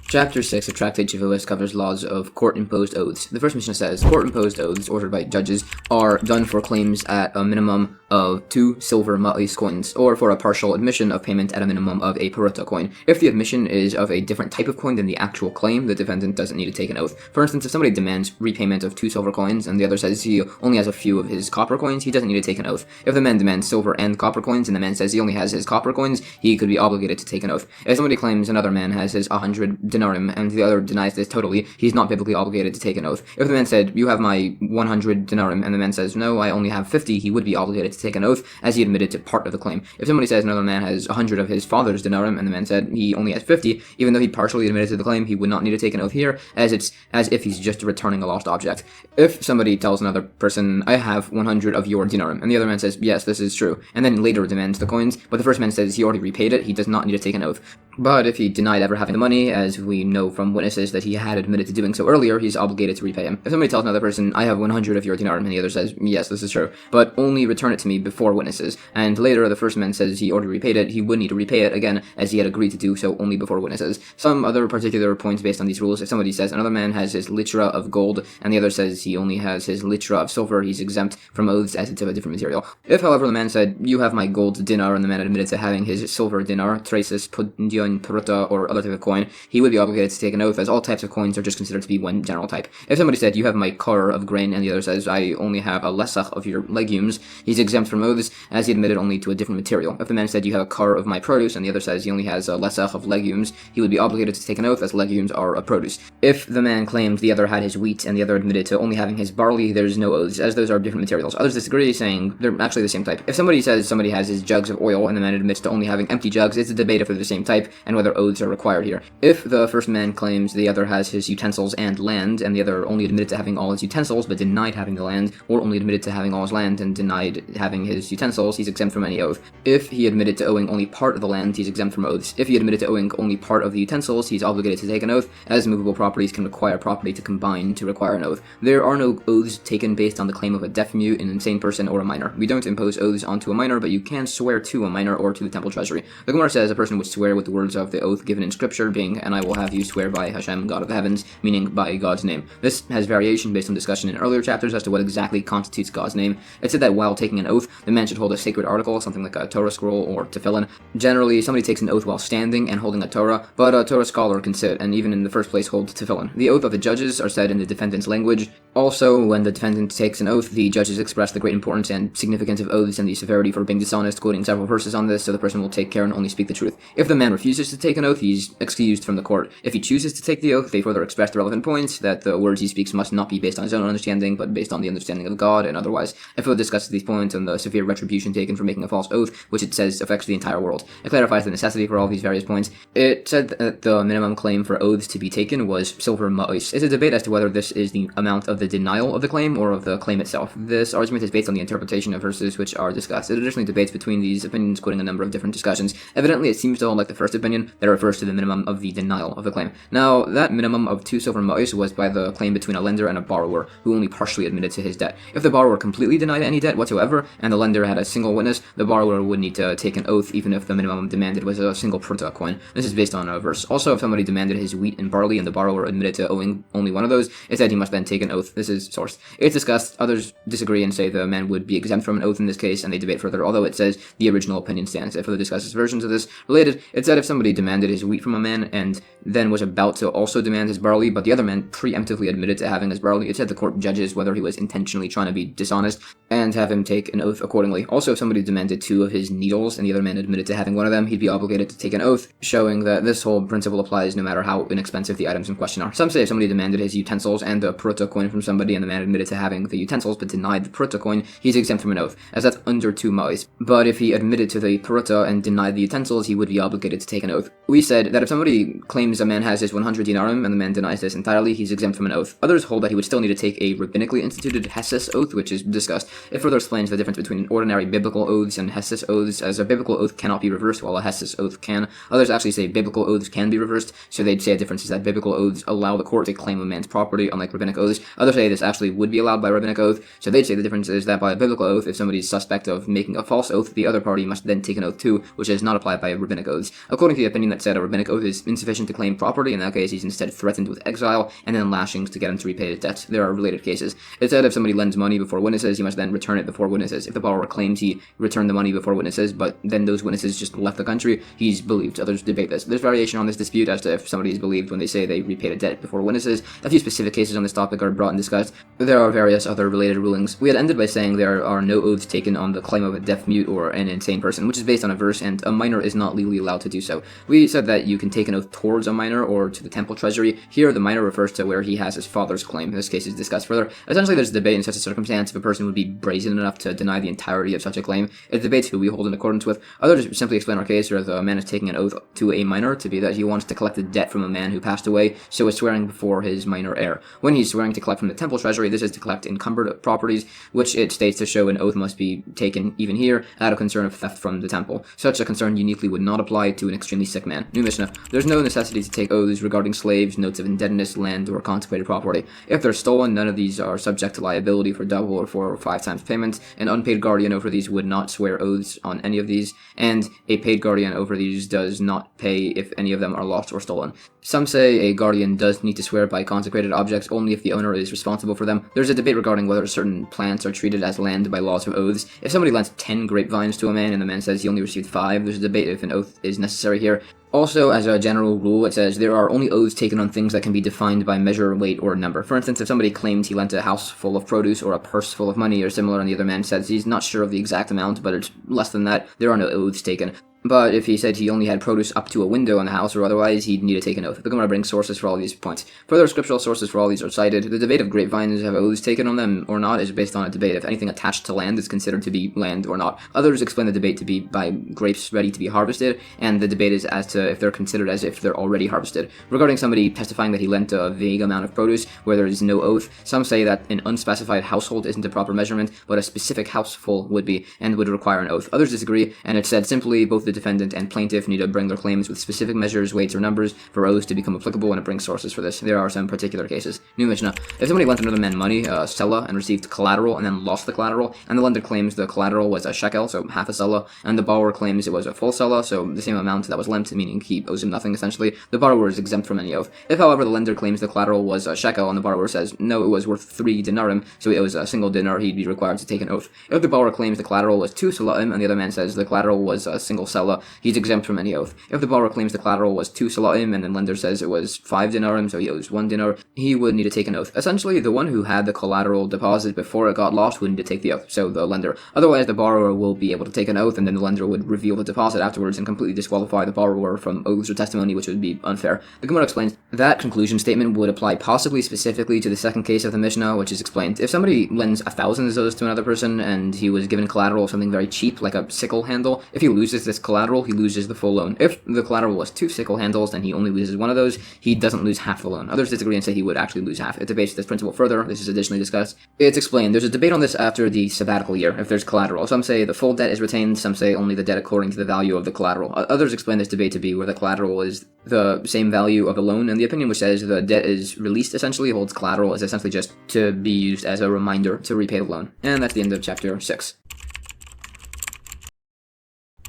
Chapter 6 of Tractate Shevuos covers laws of court-imposed oaths. The first Mishnah says, court-imposed oaths ordered by judges are done for claims at a minimum of 2 silver ma'is coins, or for a partial admission of payment at a minimum of a peruta coin. If the admission is of a different type of coin than the actual claim, the defendant doesn't need to take an oath. For instance, if somebody demands repayment of 2 silver coins, and the other says he only has a few of his copper coins, he doesn't need to take an oath. If the man demands silver and copper coins, and the man says he only has his copper coins, he could be obligated to take an oath. If somebody claims another man has his 100 denarim, and the other denies this totally, he's not biblically obligated to take an oath. If the man said, you have my 100 denarim, and the man says, no, I only have 50, he would be obligated to take an oath, as he admitted to part of the claim. If somebody says another man has 100 of his father's denarim, and the man said he only has 50, even though he partially admitted to the claim, he would not need to take an oath here, as it's as if he's just returning a lost object. If somebody tells another person, I have 100 of your denarim, and the other man says, yes, this is true, and then later demands the coins, but the first man says he already repaid it, he does not need to take an oath. But if he denied ever having the money, as we we know from witnesses that he had admitted to doing so earlier, he's obligated to repay him. If somebody tells another person, I have 100 of your dinar, and the other says, yes, this is true, but only return it to me before witnesses, and later the first man says he already repaid it, he would need to repay it again, as he had agreed to do so only before witnesses. Some other particular points based on these rules: if somebody says another man has his litra of gold, and the other says he only has his litra of silver, he's exempt from oaths as it's of a different material. If, however, the man said, you have my gold dinar, and the man admitted to having his silver dinar, traces, pundion, pruta, or other type of coin, he would be obligated to take an oath, as all types of coins are just considered to be one general type. If somebody said, you have my kar of grain, and the other says, I only have a lesach of your legumes, he's exempt from oaths, as he admitted only to a different material. If the man said, you have a kar of my produce, and the other says he only has a lesach of legumes, he would be obligated to take an oath, as legumes are a produce. If the man claimed the other had his wheat, and the other admitted to only having his barley, there's no oaths, as those are different materials. Others disagree, saying they're actually the same type. If somebody says somebody has his jugs of oil, and the man admits to only having empty jugs, it's a debate if they're the same type, and whether oaths are required here. If the first man claims the other has his utensils and land, and the other only admitted to having all his utensils, but denied having the land, or only admitted to having all his land and denied having his utensils, he's exempt from any oath. If he admitted to owing only part of the land, he's exempt from oaths. If he admitted to owing only part of the utensils, he's obligated to take an oath, as movable properties can require property to combine to require an oath. There are no oaths taken based on the claim of a deaf mute, an insane person, or a minor. We don't impose oaths onto a minor, but you can swear to a minor or to the temple treasury. The Gemara says a person would swear with the words of the oath given in scripture, being, and I will have you swear by Hashem, God of the heavens, meaning by God's name. This has variation based on discussion in earlier chapters as to what exactly constitutes God's name. It said that while taking an oath, the man should hold a sacred article, something like a Torah scroll or tefillin. Generally, somebody takes an oath while standing and holding a Torah, but a Torah scholar can sit and even in the first place hold tefillin. The oath of the judges are said in the defendant's language. Also, when the defendant takes an oath, the judges express the great importance and significance of oaths and the severity for being dishonest, quoting several verses on this, so the person will take care and only speak the truth. If the man refuses to take an oath, he's excused from the court. If he chooses to take the oath, they further express the relevant points, that the words he speaks must not be based on his own understanding, but based on the understanding of God and otherwise. If it discusses these points and the severe retribution taken for making a false oath, which it says affects the entire world. It clarifies the necessity for all these various points. It said that the minimum claim for oaths to be taken was silver ma'os. It's a debate as to whether this is the amount of the denial of the claim or of the claim itself. This argument is based on the interpretation of verses which are discussed. It additionally debates between these opinions, quoting a number of different discussions. Evidently, it seems to hold like the first opinion that refers to the minimum of the denial of the claim. Now, that minimum of 2 silver ma'os was by the claim between a lender and a borrower, who only partially admitted to his debt. If the borrower completely denied any debt whatsoever, and the lender had a single witness, the borrower would need to take an oath even if the minimum demanded was a single pruta coin. This is based on a verse. Also, if somebody demanded his wheat and barley and the borrower admitted to owing only one of those, it said he must then take an oath. This is sourced. It's discussed. Others disagree and say the man would be exempt from an oath in this case, and they debate further, although it says the original opinion stands. It further discusses versions of this. Related, it said if somebody demanded his wheat from a man and then was about to also demand his barley, but the other man preemptively admitted to having his barley, it said the court judges whether he was intentionally trying to be dishonest and have him take an oath accordingly. Also, if somebody demanded 2 of his needles and the other man admitted to having one of them, he'd be obligated to take an oath, showing that this whole principle applies no matter how inexpensive the items in question are. Some say if somebody demanded his utensils and the pruta coin from somebody and the man admitted to having the utensils but denied the pruta coin, he's exempt from an oath, as that's under 2 ma'os. But if he admitted to the pruta and denied the utensils, he would be obligated to take an oath. We said that if somebody claims a man has his 100 dinarim and the man denies this entirely, he's exempt from an oath. Others hold that he would still need to take a rabbinically instituted hesses oath, which is discussed. It further explains the difference between ordinary biblical oaths and hesses oaths, as a biblical oath cannot be reversed while a hesses oath can. Others actually say biblical oaths can be reversed, so they'd say a difference is that biblical oaths allow the court to claim a man's property, unlike rabbinic oaths. Others say this actually would be allowed by rabbinic oath, so they'd say the difference is that by a biblical oath, if somebody is suspect of making a false oath, the other party must then take an oath too, which is not applied by rabbinic oaths. According to the opinion that said a rabbinic oath is insufficient to claim property, in that case he's instead threatened with exile and then lashings to get him to repay his debts. There are related cases. It said if somebody lends money before witnesses, he must then return it before witnesses. If the borrower claims he returned the money before witnesses, but then those witnesses just left the country, he's believed. Others debate this. There's variation on this dispute as to if somebody is believed when they say they repaid a debt before witnesses. A few specific cases on this topic are brought and discussed. There are various other related rulings. We had ended by saying there are no oaths taken on the claim of a deaf mute or an insane person, which is based on a verse, and a minor is not legally allowed to do so. We said that you can take an oath towards a minor or to the temple treasury. Here, the minor refers to where he has his father's claim. This case is discussed further. Essentially, there's a debate in such a circumstance if a person would be brazen enough to deny the entirety of such a claim. It debates who we hold in accordance with. Others simply explain our case where the man is taking an oath to a minor to be that he wants to collect a debt from a man who passed away, so is swearing before his minor heir. When he's swearing to collect from the temple treasury, this is to collect encumbered properties, which it states to show an oath must be taken even here out of concern of theft from the temple. Such a concern uniquely would not apply to an extremely sick man. New Mishnah. There's no necessity to take oaths regarding slaves, notes of indebtedness, land, or consecrated property. If they're stolen, none of these are subject to liability for double or 4 or 5 times payment. An unpaid guardian over these would not swear oaths on any of these, and a paid guardian over these does not pay if any of them are lost or stolen. Some say a guardian does need to swear by consecrated objects only if the owner is responsible for them. There's a debate regarding whether certain plants are treated as land by laws of oaths. If somebody lent 10 grapevines to a man and the man says he only received 5, there's a debate if an oath is necessary here. Also, as a general rule, it says there are only oaths taken on things that can be defined by measure, weight, or number. For instance, if somebody claimed he lent a house full of produce or a purse full of money or similar, and the other man says he's not sure of the exact amount, but it's less than that, there are no oaths taken. But if he said he only had produce up to a window in the house or otherwise, he'd need to take an oath. The Gemara brings sources for all these points. Further scriptural sources for all these are cited. The debate of grapevines have oaths taken on them or not is based on a debate if anything attached to land is considered to be land or not. Others explain the debate to be by grapes ready to be harvested, and the debate is as to if they're considered as if they're already harvested. Regarding somebody testifying that he lent a vague amount of produce where there is no oath, some say that an unspecified household isn't a proper measurement, but a specific houseful would be, and would require an oath. Others disagree, and it's said simply both the defendant and plaintiff need to bring their claims with specific measures, weights, or numbers for oaths to become applicable, and it brings sources for this. There are some particular cases. New Mishnah. If somebody lent another man money, sella, and received collateral, and then lost the collateral, and the lender claims the collateral was a shekel, so half a sella, and the borrower claims it was a full sella, so the same amount that was lent, meaning he owes him nothing, essentially, the borrower is exempt from any oath. If, however, the lender claims the collateral was a shekel, and the borrower says, no, it was worth 3 denarim, so it was a single dinar, he'd be required to take an oath. If the borrower claims the collateral was 2 salaim, and the other man says the collateral was a single sella, he's exempt from any oath. If the borrower claims the collateral was 2 salaim, and the lender says it was 5 dinarim, so he owes 1 dinar, he would need to take an oath. Essentially, the one who had the collateral deposit before it got lost would need to take the oath, so the lender. Otherwise, the borrower will be able to take an oath, and then the lender would reveal the deposit afterwards and completely disqualify the borrower from oaths or testimony, which would be unfair. The Gemara explains that conclusion statement would apply possibly specifically to the second case of the Mishnah, which is explained. If somebody lends 1,000 zos to another person, and he was given collateral of something very cheap, like a sickle handle, if he loses this collateral, he loses the full loan. If the collateral was 2 sickle handles, then he only loses one of those, he doesn't lose half the loan. Others disagree and say he would actually lose half. It debates this principle further. This is additionally discussed. It's explained. There's a debate on this after the sabbatical year, if there's collateral. Some say the full debt is retained, some say only the debt according to the value of the collateral. Others explain this debate to be where the collateral is the same value of the loan, and the opinion which says the debt is released essentially holds collateral is essentially just to be used as a reminder to repay the loan. And that's the end of chapter 6.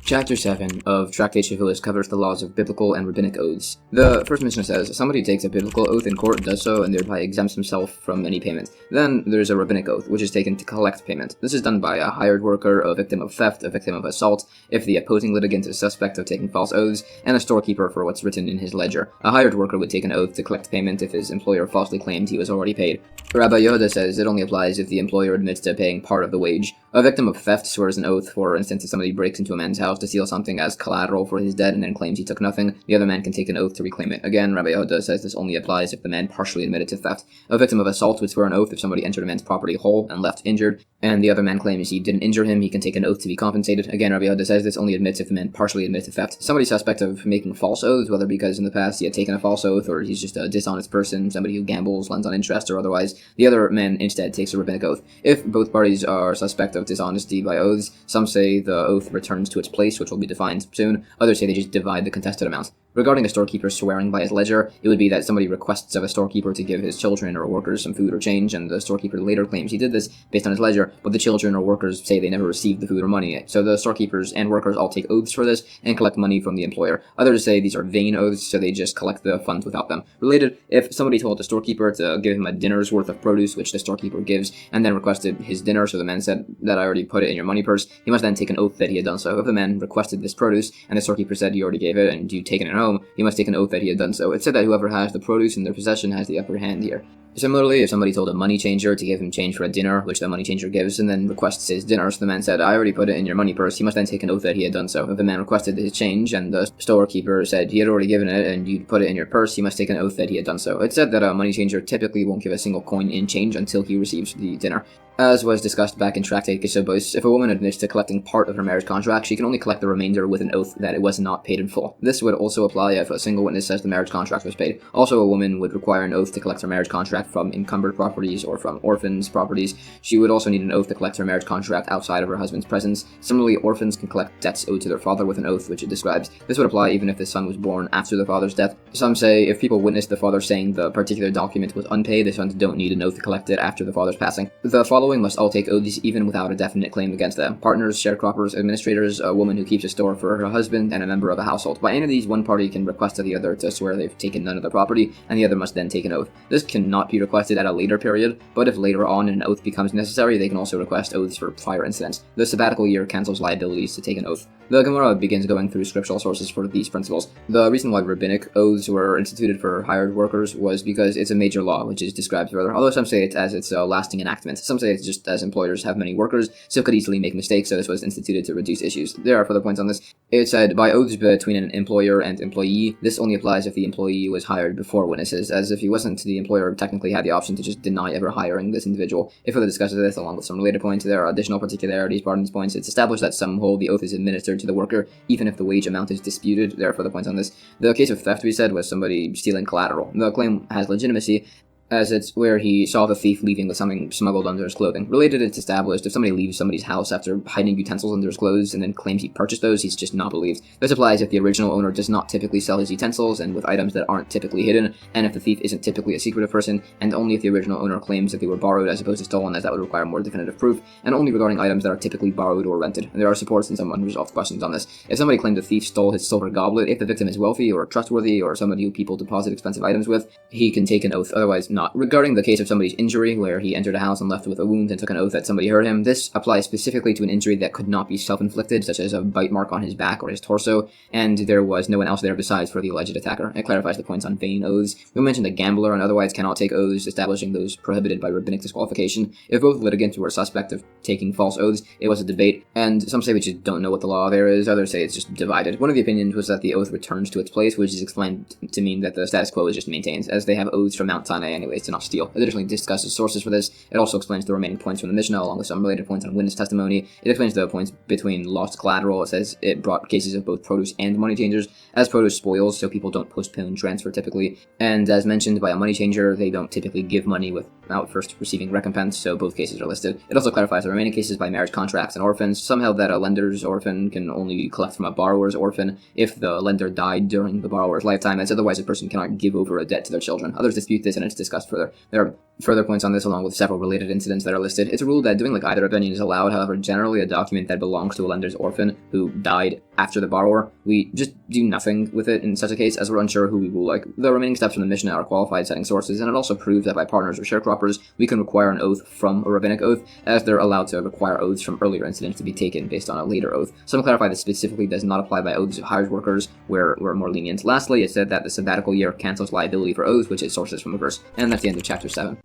Chapter 7 of Tractate Shevuos covers the laws of biblical and rabbinic oaths. The first Mishnah says, somebody who takes a biblical oath in court does so and thereby exempts himself from any payment. Then there's a rabbinic oath, which is taken to collect payment. This is done by a hired worker, a victim of theft, a victim of assault, if the opposing litigant is suspect of taking false oaths, and a storekeeper for what's written in his ledger. A hired worker would take an oath to collect payment if his employer falsely claimed he was already paid. Rabbi Yehuda says it only applies if the employer admits to paying part of the wage. A victim of theft swears an oath, for instance, if somebody breaks into a man's house to steal something as collateral for his debt and then claims he took nothing, the other man can take an oath to reclaim it. Again, Rabbi Yehuda says this only applies if the man partially admitted to theft. A victim of assault would swear an oath if somebody entered a man's property whole and left injured, and the other man claims he didn't injure him, he can take an oath to be compensated. Again, Rabbi Yehuda says this only admits if the man partially admitted to theft. Somebody suspect of making false oaths, whether because in the past he had taken a false oath or he's just a dishonest person, somebody who gambles, lends on interest, or otherwise, the other man instead takes a rabbinic oath. If both parties are suspect of dishonesty by oaths, some say the oath returns to its place, which will be defined soon. Others say they just divide the contested amounts. Regarding a storekeeper swearing by his ledger, it would be that somebody requests of a storekeeper to give his children or workers some food or change, and the storekeeper later claims he did this based on his ledger, but the children or workers say they never received the food or money. So the storekeepers and workers all take oaths for this and collect money from the employer. Others say these are vain oaths, so they just collect the funds without them. Related, if somebody told the storekeeper to give him a dinner's worth of produce, which the storekeeper gives, and then requested his dinner, so the man said that I already put it in your money purse, he must then take an oath that he had done so. If the man requested this produce, and the storekeeper said you already gave it and you'd taken it home, he must take an oath that he had done so. It's said that whoever has the produce in their possession has the upper hand here. Similarly, if somebody told a money changer to give him change for a dinner, which the money changer gives, and then requests his dinner, so the man said, I already put it in your money purse, he must then take an oath that he had done so. If the man requested his change, and the storekeeper said he had already given it, and you'd put it in your purse, he must take an oath that he had done so. It's said that a money changer typically won't give a single coin in change until he receives the dinner. As was discussed back in Tractate, if a woman admits to collecting part of her marriage contract, she can only collect the remainder with an oath that it was not paid in full. This would also apply if a single witness says the marriage contract was paid. Also, a woman would require an oath to collect her marriage contract from encumbered properties or from orphans' properties. She would also need an oath to collect her marriage contract outside of her husband's presence. Similarly, orphans can collect debts owed to their father with an oath, which it describes. This would apply even if the son was born after the father's death. Some say if people witness the father saying the particular document was unpaid, the sons don't need an oath to collect it after the father's passing. The following must all take oaths even without a definite claim against them: partners, sharecroppers, administrators, a woman who keeps a store for her husband, and a member of a household. By any of these, one party can request of the other to swear they've taken none of the property, and the other must then take an oath. This cannot be requested at a later period, but if later on an oath becomes necessary, they can also request oaths for prior incidents. The sabbatical year cancels liabilities to take an oath. The Gemara begins going through scriptural sources for these principles. The reason why rabbinic oaths were instituted for hired workers was because it's a major law, which is described further, although some say it as it's a lasting enactment. Some say it's just as employers have many workers, so could easily make mistakes, so this was instituted to reduce issues. There are further points on this. It said, by oaths between an employer and employee, this only applies if the employee was hired before witnesses, as if he wasn't, the employer technically had the option to just deny ever hiring this individual. It further discusses this, along with some related points. There are additional particularities part of these points. It's established that some hold the oath is administered to the worker, even if the wage amount is disputed. There are further points on this. The case of theft, we said, was somebody stealing collateral. The claim has legitimacy, as it's where he saw the thief leaving with something smuggled under his clothing. Related, it's established if somebody leaves somebody's house after hiding utensils under his clothes and then claims he purchased those, he's just not believed. This applies if the original owner does not typically sell his utensils and with items that aren't typically hidden, and if the thief isn't typically a secretive person, and only if the original owner claims that they were borrowed as opposed to stolen, as that would require more definitive proof, and only regarding items that are typically borrowed or rented. And there are supports and some unresolved questions on this. If somebody claimed the thief stole his silver goblet, if the victim is wealthy or trustworthy or somebody who people deposit expensive items with, he can take an oath, otherwise not. Regarding the case of somebody's injury, where he entered a house and left with a wound and took an oath that somebody hurt him, this applies specifically to an injury that could not be self-inflicted, such as a bite mark on his back or his torso, and there was no one else there besides for the alleged attacker. It clarifies the points on vain oaths. We mentioned a gambler and otherwise cannot take oaths, establishing those prohibited by rabbinic disqualification. If both litigants were suspect of taking false oaths, it was a debate, and some say we just don't know what the law there is, others say it's just divided. One of the opinions was that the oath returns to its place, which is explained to mean that the status quo is just maintained, as they have oaths from Mount Sinai anyways to not steal. Additionally, discusses sources for this. It also explains the remaining points from the Mishnah, along with some related points on witness testimony. It explains the points between lost collateral. It says it brought cases of both produce and money changers, as produce spoils, so people don't postpone transfer typically. And as mentioned, by a money changer, they don't typically give money without first receiving recompense, so both cases are listed. It also clarifies the remaining cases by marriage contracts and orphans. Some held that a lender's orphan can only collect from a borrower's orphan if the lender died during the borrower's lifetime, as otherwise a person cannot give over a debt to their children. Others dispute this, and it's discussed further. There are further points on this, along with several related incidents that are listed. It's a rule that doing like either opinion is allowed. However, generally a document that belongs to a lender's orphan who died after the borrower, we just do nothing with it in such a case, as we're unsure who we will like. The remaining steps from the Mishnah are qualified setting sources, and it also proves that by partners or sharecroppers, we can require an oath from a rabbinic oath, as they're allowed to require oaths from earlier incidents to be taken based on a later oath. Some clarify this specifically does not apply by oaths of hired workers, where we're more lenient. Lastly, it said that the sabbatical year cancels liability for oaths, which is sources from a verse. And that's the end of chapter 7.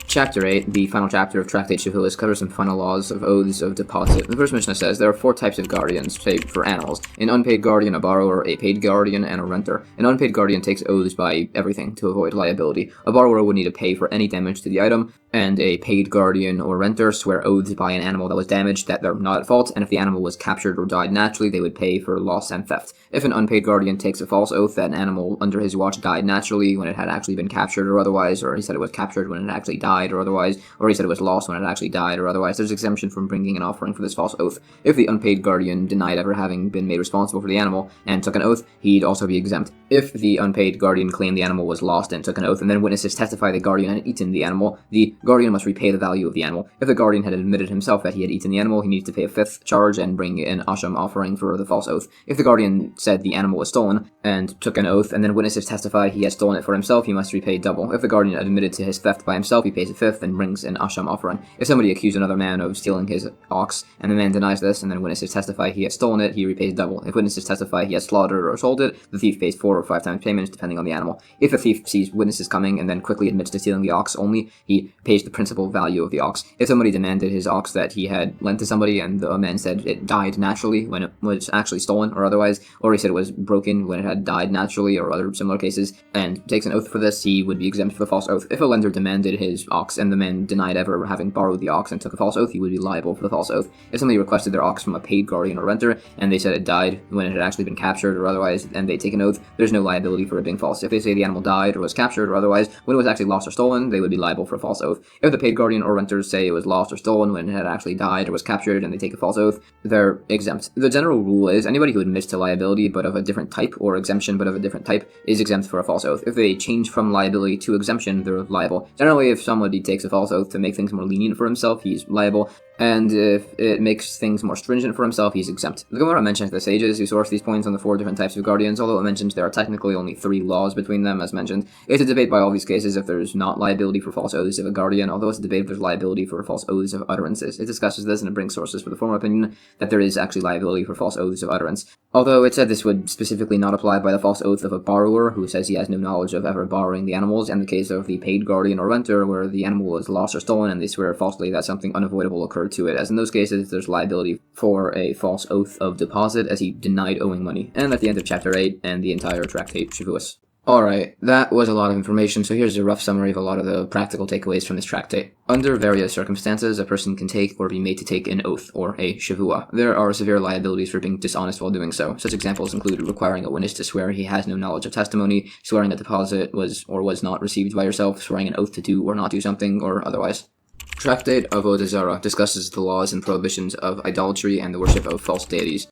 Chapter 8, the final chapter of Tractate Shevuos, covers some final laws of oaths of deposit. The first Mishnah says there are 4 types of guardians, say for animals: an unpaid guardian, a borrower, a paid guardian, and a renter. An unpaid guardian takes oaths by everything to avoid liability. A borrower would need to pay for any damage to the item, and a paid guardian or renter swear oaths by an animal that was damaged that they're not at fault, and if the animal was captured or died naturally, they would pay for loss and theft. If an unpaid guardian takes a false oath that an animal under his watch died naturally when it had actually been captured or otherwise, or he said it was captured when it actually died or otherwise, or he said it was lost when it actually died or otherwise, there's exemption from bringing an offering for this false oath. If the unpaid guardian denied ever having been made responsible for the animal and took an oath, he'd also be exempt. If the unpaid guardian claimed the animal was lost and took an oath, and then witnesses testify the guardian had eaten the animal, the guardian must repay the value of the animal. If the guardian had admitted himself that he had eaten the animal, he needs to pay a 5th charge and bring an asham offering for the false oath. If the guardian said the animal was stolen and took an oath, and then witnesses testify he had stolen it for himself, he must repay double. If the guardian admitted to his theft by himself, he pays a 5th and brings an asham offering. If somebody accused another man of stealing his ox, and the man denies this, and then witnesses testify he had stolen it, he repays double. If witnesses testify he had slaughtered or sold it, the thief pays 4 or 5 times payments, depending on the animal. If a thief sees witnesses coming and then quickly admits to stealing the ox only, he pays the principal value of the ox. If somebody demanded his ox that he had lent to somebody, and the man said it died naturally when it was actually stolen or otherwise, or he said it was broken when it had died naturally, or other similar cases, and takes an oath for this, he would be exempt for the false oath. If a lender demanded his ox, and the man denied ever having borrowed the ox and took a false oath, he would be liable for the false oath. If somebody requested their ox from a paid guardian or renter, and they said it died when it had actually been captured or otherwise, and they take an oath, there's no liability for it being false. If they say the animal died or was captured or otherwise, when it was actually lost or stolen, they would be liable for a false oath. If the paid guardian or renters say it was lost or stolen when it had actually died or was captured and they take a false oath, they're exempt. The general rule is anybody who admits to liability but of a different type, or exemption but of a different type, is exempt for a false oath. If they change from liability to exemption, they're liable. Generally, if somebody takes a false oath to make things more lenient for himself, he's liable. And if it makes things more stringent for himself, he's exempt. The Gemara mentions the sages who source these points on the 4 different types of guardians, although it mentions there are technically only 3 laws between them, as mentioned. It's a debate by all these cases if there's not liability for false oaths of a guardian, although it's a debate if there's liability for false oaths of utterances. It discusses this and it brings sources for the former opinion that there is actually liability for false oaths of utterance. Although it said this would specifically not apply by the false oath of a borrower who says he has no knowledge of ever borrowing the animals, and the case of the paid guardian or renter where the animal was lost or stolen and they swear falsely that something unavoidable occurred to it, as in those cases there's liability for a false oath of deposit as he denied owing money. And at the end of chapter 8 and the entire Tractate Shevuos. Alright, that was a lot of information, so here's a rough summary of a lot of the practical takeaways from this tractate. Under various circumstances, a person can take or be made to take an oath, or a Shevuah. There are severe liabilities for being dishonest while doing so. Such examples include requiring a witness to swear he has no knowledge of testimony, swearing that deposit was or was not received by yourself, swearing an oath to do or not do something, or otherwise. Tractate Avodah Zarah discusses the laws and prohibitions of idolatry and the worship of false deities.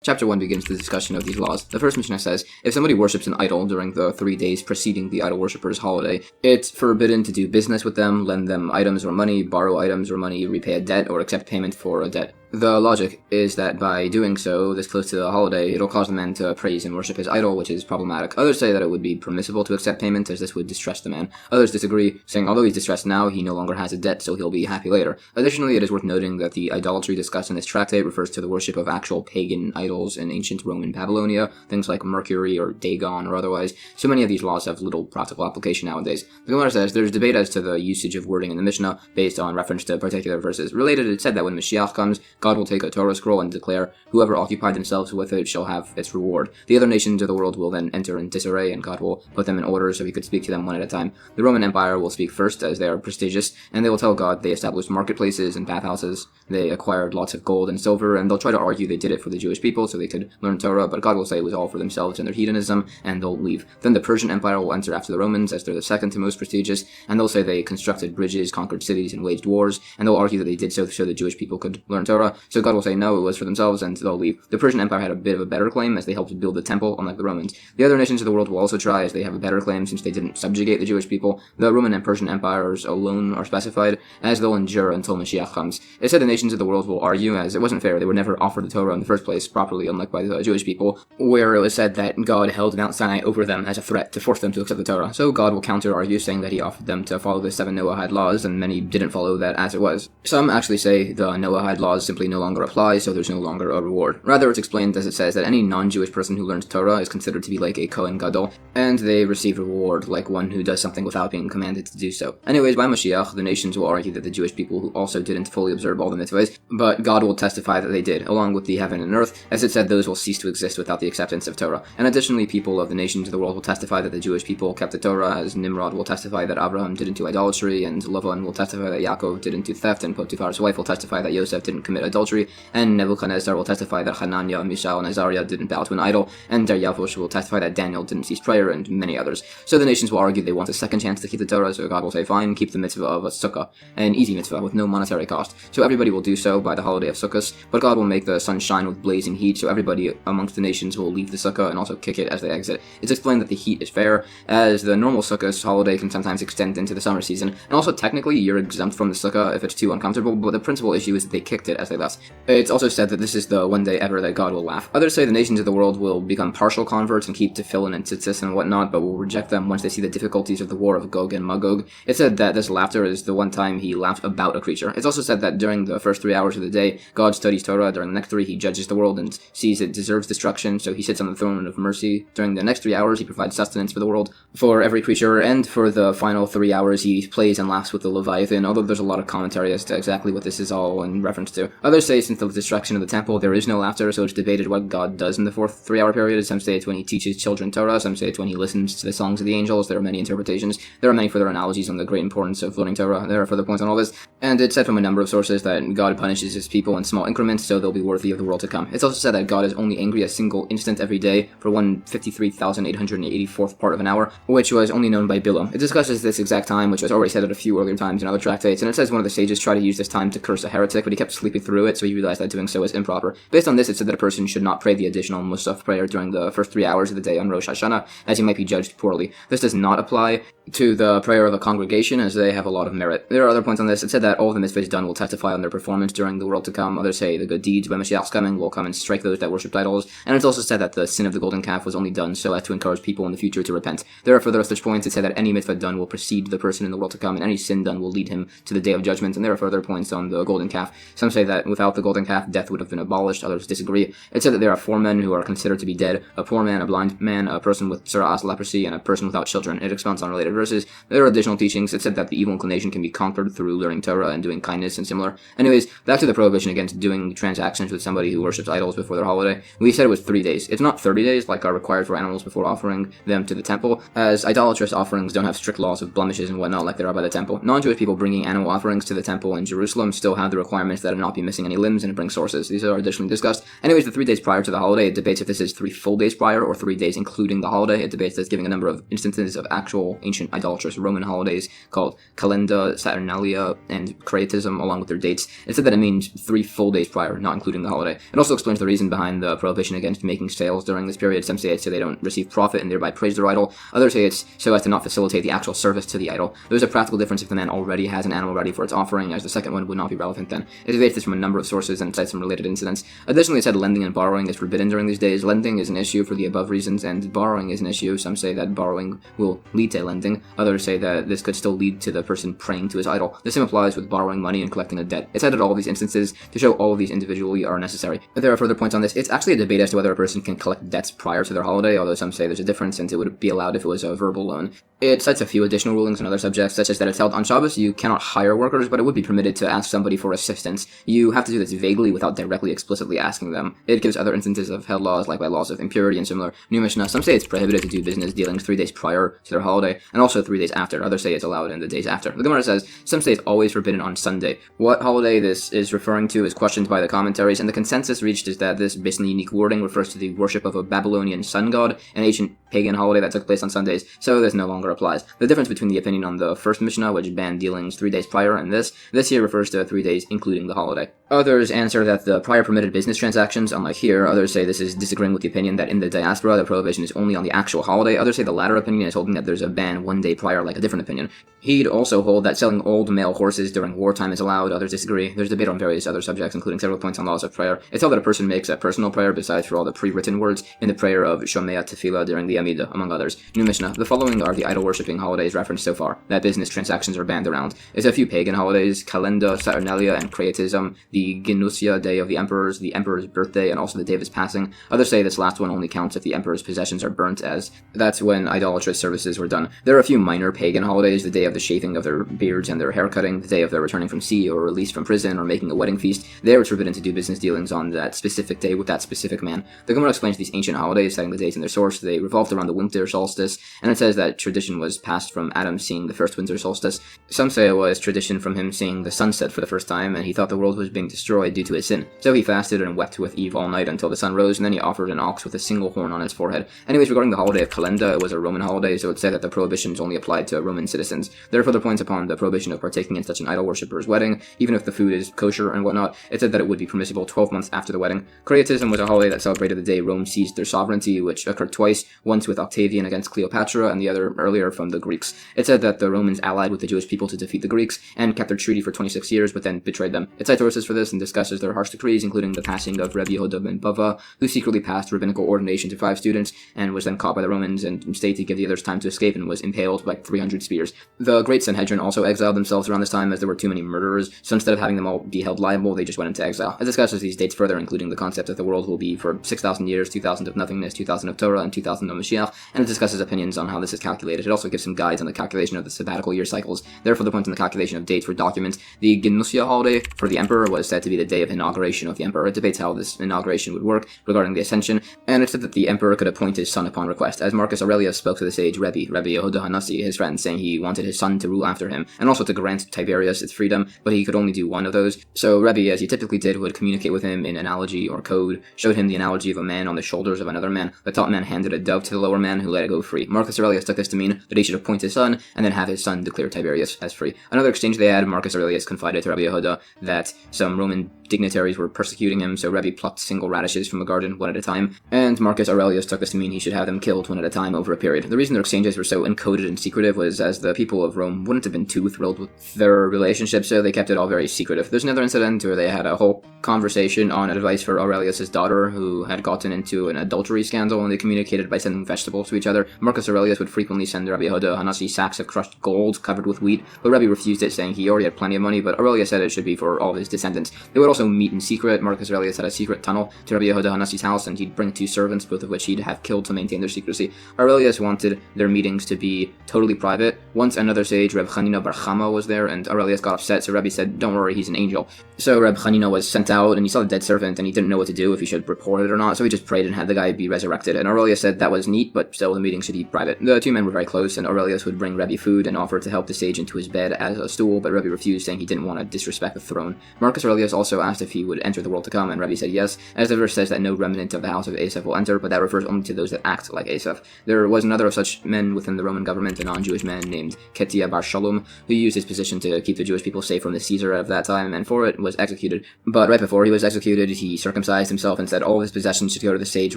Chapter 1 begins the discussion of these laws. The first Mishnah says, if somebody worships an idol during the 3 days preceding the idol worshipper's holiday, it's forbidden to do business with them, lend them items or money, borrow items or money, repay a debt, or accept payment for a debt. The logic is that by doing so, this close to the holiday, it'll cause the man to praise and worship his idol, which is problematic. Others say that it would be permissible to accept payment, as this would distress the man. Others disagree, saying although he's distressed now, he no longer has a debt, so he'll be happy later. Additionally, it is worth noting that the idolatry discussed in this tractate refers to the worship of actual pagan idols in ancient Roman Babylonia, things like Mercury or Dagon or otherwise. So many of these laws have little practical application nowadays. The Gemara says there's debate as to the usage of wording in the Mishnah based on reference to particular verses. Related, it said that when Moshiach comes, God will take a Torah scroll and declare, whoever occupied themselves with it shall have its reward. The other nations of the world will then enter in disarray, and God will put them in order so he could speak to them one at a time. The Roman Empire will speak first, as they are prestigious, and they will tell God they established marketplaces and bathhouses, they acquired lots of gold and silver, and they'll try to argue they did it for the Jewish people so they could learn Torah, but God will say it was all for themselves and their hedonism, and they'll leave. Then the Persian Empire will enter after the Romans, as they're the second to most prestigious, and they'll say they constructed bridges, conquered cities, and waged wars, and they'll argue that they did so the Jewish people could learn Torah, so God will say no, it was for themselves, and they'll leave. The Persian Empire had a bit of a better claim, as they helped build the temple, unlike the Romans. The other nations of the world will also try, as they have a better claim since they didn't subjugate the Jewish people. The Roman and Persian empires alone are specified, as they'll endure until Moshiach comes. It said the nations of the world will argue, as it wasn't fair, they were never offered the Torah in the first place properly, unlike by the Jewish people, where it was said that God held Mount Sinai over them as a threat to force them to accept the Torah. So God will counter-argue, saying that he offered them to follow the 7 Noahide laws, and many didn't follow that as it was. Some actually say the Noahide laws simply no longer apply, so there's no longer a reward. Rather, it's explained as it says that any non-Jewish person who learns Torah is considered to be like a Kohen Gadol, and they receive reward like one who does something without being commanded to do so. Anyways, by Moshiach, the nations will argue that the Jewish people who also didn't fully observe all the mitzvahs, but God will testify that they did, along with the heaven and earth, as it said those will cease to exist without the acceptance of Torah. And additionally, people of the nations of the world will testify that the Jewish people kept the Torah, as Nimrod will testify that Abraham didn't do idolatry, and Lavan will testify that Yaakov didn't do theft, and Potiphar's wife will testify that Yosef didn't commit adultery, and Nebuchadnezzar will testify that Hananiah, Mishael, and Azariah didn't bow to an idol, and Daryavush will testify that Daniel didn't cease prayer, and many others. So the nations will argue they want a second chance to keep the Torah, so God will say, fine, keep the mitzvah of a sukkah, an easy mitzvah with no monetary cost. So everybody will do so by the holiday of Sukkot, but God will make the sun shine with blazing heat, so everybody amongst the nations will leave the sukkah and also kick it as they exit. It's explained that the heat is fair, as the normal Sukkot holiday can sometimes extend into the summer season, and also technically you're exempt from the sukkah if it's too uncomfortable, but the principal issue is that they kicked it as they left. It's also said that this is the one day ever that God will laugh. Others say the nations of the world will become partial converts and keep tefillin and tzitzis and whatnot, but will reject them once they see the difficulties of the war of Gog and Magog. It's said that this laughter is the one time he laughed about a creature. It's also said that during the first 3 hours of the day, God studies Torah. During the next 3, he judges the world and sees it deserves destruction, so he sits on the throne of mercy. During the next 3 hours, he provides sustenance for the world, for every creature, and for the final 3 hours, he plays and laughs with the Leviathan, although there's a lot of commentary as to exactly what this is all in reference to. Others say since the destruction of the temple, there is no laughter, so it's debated what God does in the fourth 3-hour period. Some say it's when he teaches children Torah, some say it's when he listens to the songs of the angels. There are many interpretations. There are many further analogies on the great importance of learning Torah. There are further points on all this, and it's said from a number of sources that God punishes his people in small increments, so they'll be worthy of the world to come. It's also said that God is only angry a single instant every day for 153,884th part of an hour, which was only known by Bilam. It discusses this exact time, which was already said at a few earlier times in other tractates, and it says one of the sages tried to use this time to curse a heretic, but he kept sleeping through it, so he realized that doing so was improper. Based on this, it said that a person should not pray the additional Musaf prayer during the first 3 hours of the day on Rosh Hashanah, as he might be judged poorly. This does not apply to the prayer of a congregation, as they have a lot of merit. There are other points on this. It said that all of the mitzvahs done will testify on their performance during the world to come. Others say the good deeds when Moshiach's coming will come and strike those that worship idols. And it's also said that the sin of the golden calf was only done so as to encourage people in the future to repent. There are further such points. It said that any mitzvah done will precede the person in the world to come, and any sin done will lead him to the day of judgment. And there are further points on the golden calf. Some say that without the golden calf, death would have been abolished. Others disagree. It said that there are 4 men who are considered to be dead: a poor man, a blind man, a person with Zarah leprosy, and a person without children. It expounds on related verses. There are additional teachings. It said that the evil inclination can be conquered through learning Torah and doing kindness and similar. Anyways, back to the prohibition against doing transactions with somebody who worships idols before their holiday. We said it was 3 days. It's not 30 days like are required for animals before offering them to the temple, as idolatrous offerings don't have strict laws of blemishes and whatnot like there are by the temple. Non-Jewish people bringing animal offerings to the temple in Jerusalem still have the requirements that it not be missing any limbs and it bring sources. These are additionally discussed. Anyways, the 3 days prior to the holiday, it debates if this is 3 full days prior or 3 days including the holiday. It debates this, giving a number of instances of actual ancient idolatrous Roman holidays called Calenda, Saturnalia, and Creatism, along with their dates. It said that it means 3 full days prior, not including the holiday. It also explains the reason behind the prohibition against making sales during this period. Some say it's so they don't receive profit and thereby praise their idol. Others say it's so as to not facilitate the actual service to the idol. There's a practical difference if the man already has an animal ready for its offering, as the second one would not be relevant then. It debates this from a number of sources and cites some related incidents. Additionally, it said lending and borrowing is forbidden during these days. Lending is an issue for the above reasons, and borrowing is an issue. Some say that borrowing will lead to lending. Others say that this could still lead to the person praying to his idol. The same applies with borrowing money and collecting a debt. It cited all of these instances to show all of these individually are necessary. But there are further points on this. It's actually a debate as to whether a person can collect debts prior to their holiday, although some say there's a difference since it would be allowed if it was a verbal loan. It cites a few additional rulings on other subjects, such as that it's held on Shabbos. You cannot hire workers, but it would be permitted to ask somebody for assistance. You have to do this vaguely without directly explicitly asking them. It gives other instances of held laws, like by laws of impurity and similar. New Mishnah, some say it's prohibited to do business dealings 3 days prior to their holiday, and also 3 days after. Others say it's allowed in the days after. The Gemara says, some say it's always forbidden on Sunday. What holiday this is referring to is questioned by the commentaries, and the consensus reached is that this basically unique wording refers to the worship of a Babylonian sun god, an ancient pagan holiday that took place on Sundays, so this no longer applies. The difference between the opinion on the first Mishnah, which banned dealings 3 days prior, and this here refers to 3 days including the holiday. Others answer that the prior permitted business transactions, unlike here. Others say this is disagreeing with the opinion that in the diaspora the prohibition is only on the actual holiday. Others say the latter opinion is holding that there's a ban 1 day prior, like a different opinion. He'd also hold that selling old male horses during wartime is allowed. Others disagree. There's debate on various other subjects, including several points on laws of prayer. It's held that a person makes a personal prayer besides for all the pre-written words in the prayer of Shomea Tefillah during the Amidah, among others. New Mishnah. The following are the idol-worshipping holidays referenced so far, that business transactions are banned around. There's a few pagan holidays, Calenda, Saturnalia, and Creatism, the Genusia, day of the emperor's birthday, and also the day of his passing. Others say this last one only counts if the emperor's possessions are burnt, as that's when idolatrous services were done. There are a few minor pagan holidays, the day of the shaving of their beards and their haircutting, the day of their returning from sea or release from prison or making a wedding feast. There it's forbidden to do business dealings on that specific day with that specific man. The Gemara explains these ancient holidays, citing the dates in their source. They revolved around the winter solstice, and it says that tradition was passed from Adam seeing the first winter solstice. Some say it was tradition from him seeing the sunset for the first time, and he thought the world was being destroyed due to his sin. So he fasted and wept with Eve all night until the sun rose, and then he offered an ox with a single horn on its forehead. Anyways, regarding the holiday of Calenda, it was a Roman holiday, so it said that the prohibitions only applied to Roman citizens. There are further points upon the prohibition of partaking in such an idol worshipper's wedding, even if the food is kosher and whatnot. It said that it would be permissible 12 months after the wedding. Creatism was a holiday that celebrated the day Rome seized their sovereignty, which occurred twice, once with Octavian against Cleopatra, and the other earlier from the Greeks. It said that the Romans allied with the Jewish people to defeat the Greeks, and kept their treaty for 26 years, but then betrayed them. It cites sources for this and discusses their harsh decrees, including the passing of Rebbe Yehuda ben Bava, who secretly passed rabbinical ordination to 5 students, and was then caught by the Romans and stayed to give the others time to escape, and was impaled by 300 spears. The great Sanhedrin also exiled themselves around this time, as there were too many murderers, so instead of having them all be held liable, they just went into exile. It discusses these dates further, including the concept that the world will be for 6,000 years, 2,000 of nothingness, 2,000 of Torah, and 2,000 of Moshiach, and it discusses opinions on how this is calculated. It also gives some guides on the calculation of the sabbatical year cycles. There are further points on the calculation of dates for documents. The Genusia holiday for the emperor was said to be the day of inauguration of the emperor. It debates how this inauguration would work regarding the ascension, and it said that the emperor could appoint his son upon request, as Marcus Aurelius spoke to the sage Rabbi Avodah Hanasi, his friend, saying he wanted his son to rule after him, and also to grant Tiberius its freedom, but he could only do one of those. So Rabbi, as he typically did, would communicate with him in analogy or code, showed him the analogy of a man on the shoulders of another man. The top man handed a dove to the lower man, who let it go free. Marcus Aurelius took this to mean that he should appoint his son, and then have his son declare Tiberius as free. Another exchange they had, Marcus Aurelius confided to Rabbi Yehuda that some Roman dignitaries were persecuting him, so Rabbi plucked single radishes from a garden one at a time, and Marcus Aurelius took this to mean he should have them killed one at a time over a period. The reason their exchanges were so encoded and secretive was as the people of Rome wouldn't have been too thrilled with their relationship, so they kept it all very secretive. There's another incident where they had a whole conversation on advice for Aurelius's daughter, who had gotten into an adultery scandal, and they communicated by sending vegetables to each other. Marcus Aurelius would frequently send Rabbi Yehuda Hanasi sacks of crushed gold covered with wheat, but Rabbi refused it, saying he already had plenty of money, but Aurelius said it should be for all of his descendants. They would also meet in secret. Marcus Aurelius had a secret tunnel to Rabbi Yehuda Hanasi's house, and he'd bring 2 servants, both of which he'd have killed to maintain their secrecy. Aurelius wanted their meetings to be totally private. Once another sage, Reb Chanina bar Kamma, was there, and Aurelius got upset, so Rabbi said, "Don't worry, he's an angel." So Reb Chanina was sent out, and he saw the dead servant, and he didn't know what to do, if he should report it or not, so he just prayed and had the guy be resurrected. And Aurelius said that was neat, but still the meeting should be private. The 2 men were very close, and Aurelius would bring Rabbi food and offer to help the sage into his bed as a stool, but Rabbi refused, saying he didn't want to disrespect the throne. Marcus Aurelius also asked if he would enter the world to come, and Rabbi said yes, as the verse says that no remnant of the house of Asaph will enter, but that refers only to those that act like Asaph. There was another of such men within the Roman government, a non-Jewish man named Ketia bar Shalom, who used his position to keep the Jewish people safe from the Caesar of that time, and for it was executed. But right before he was executed, he circumcised himself and said all of his possessions should go to the sage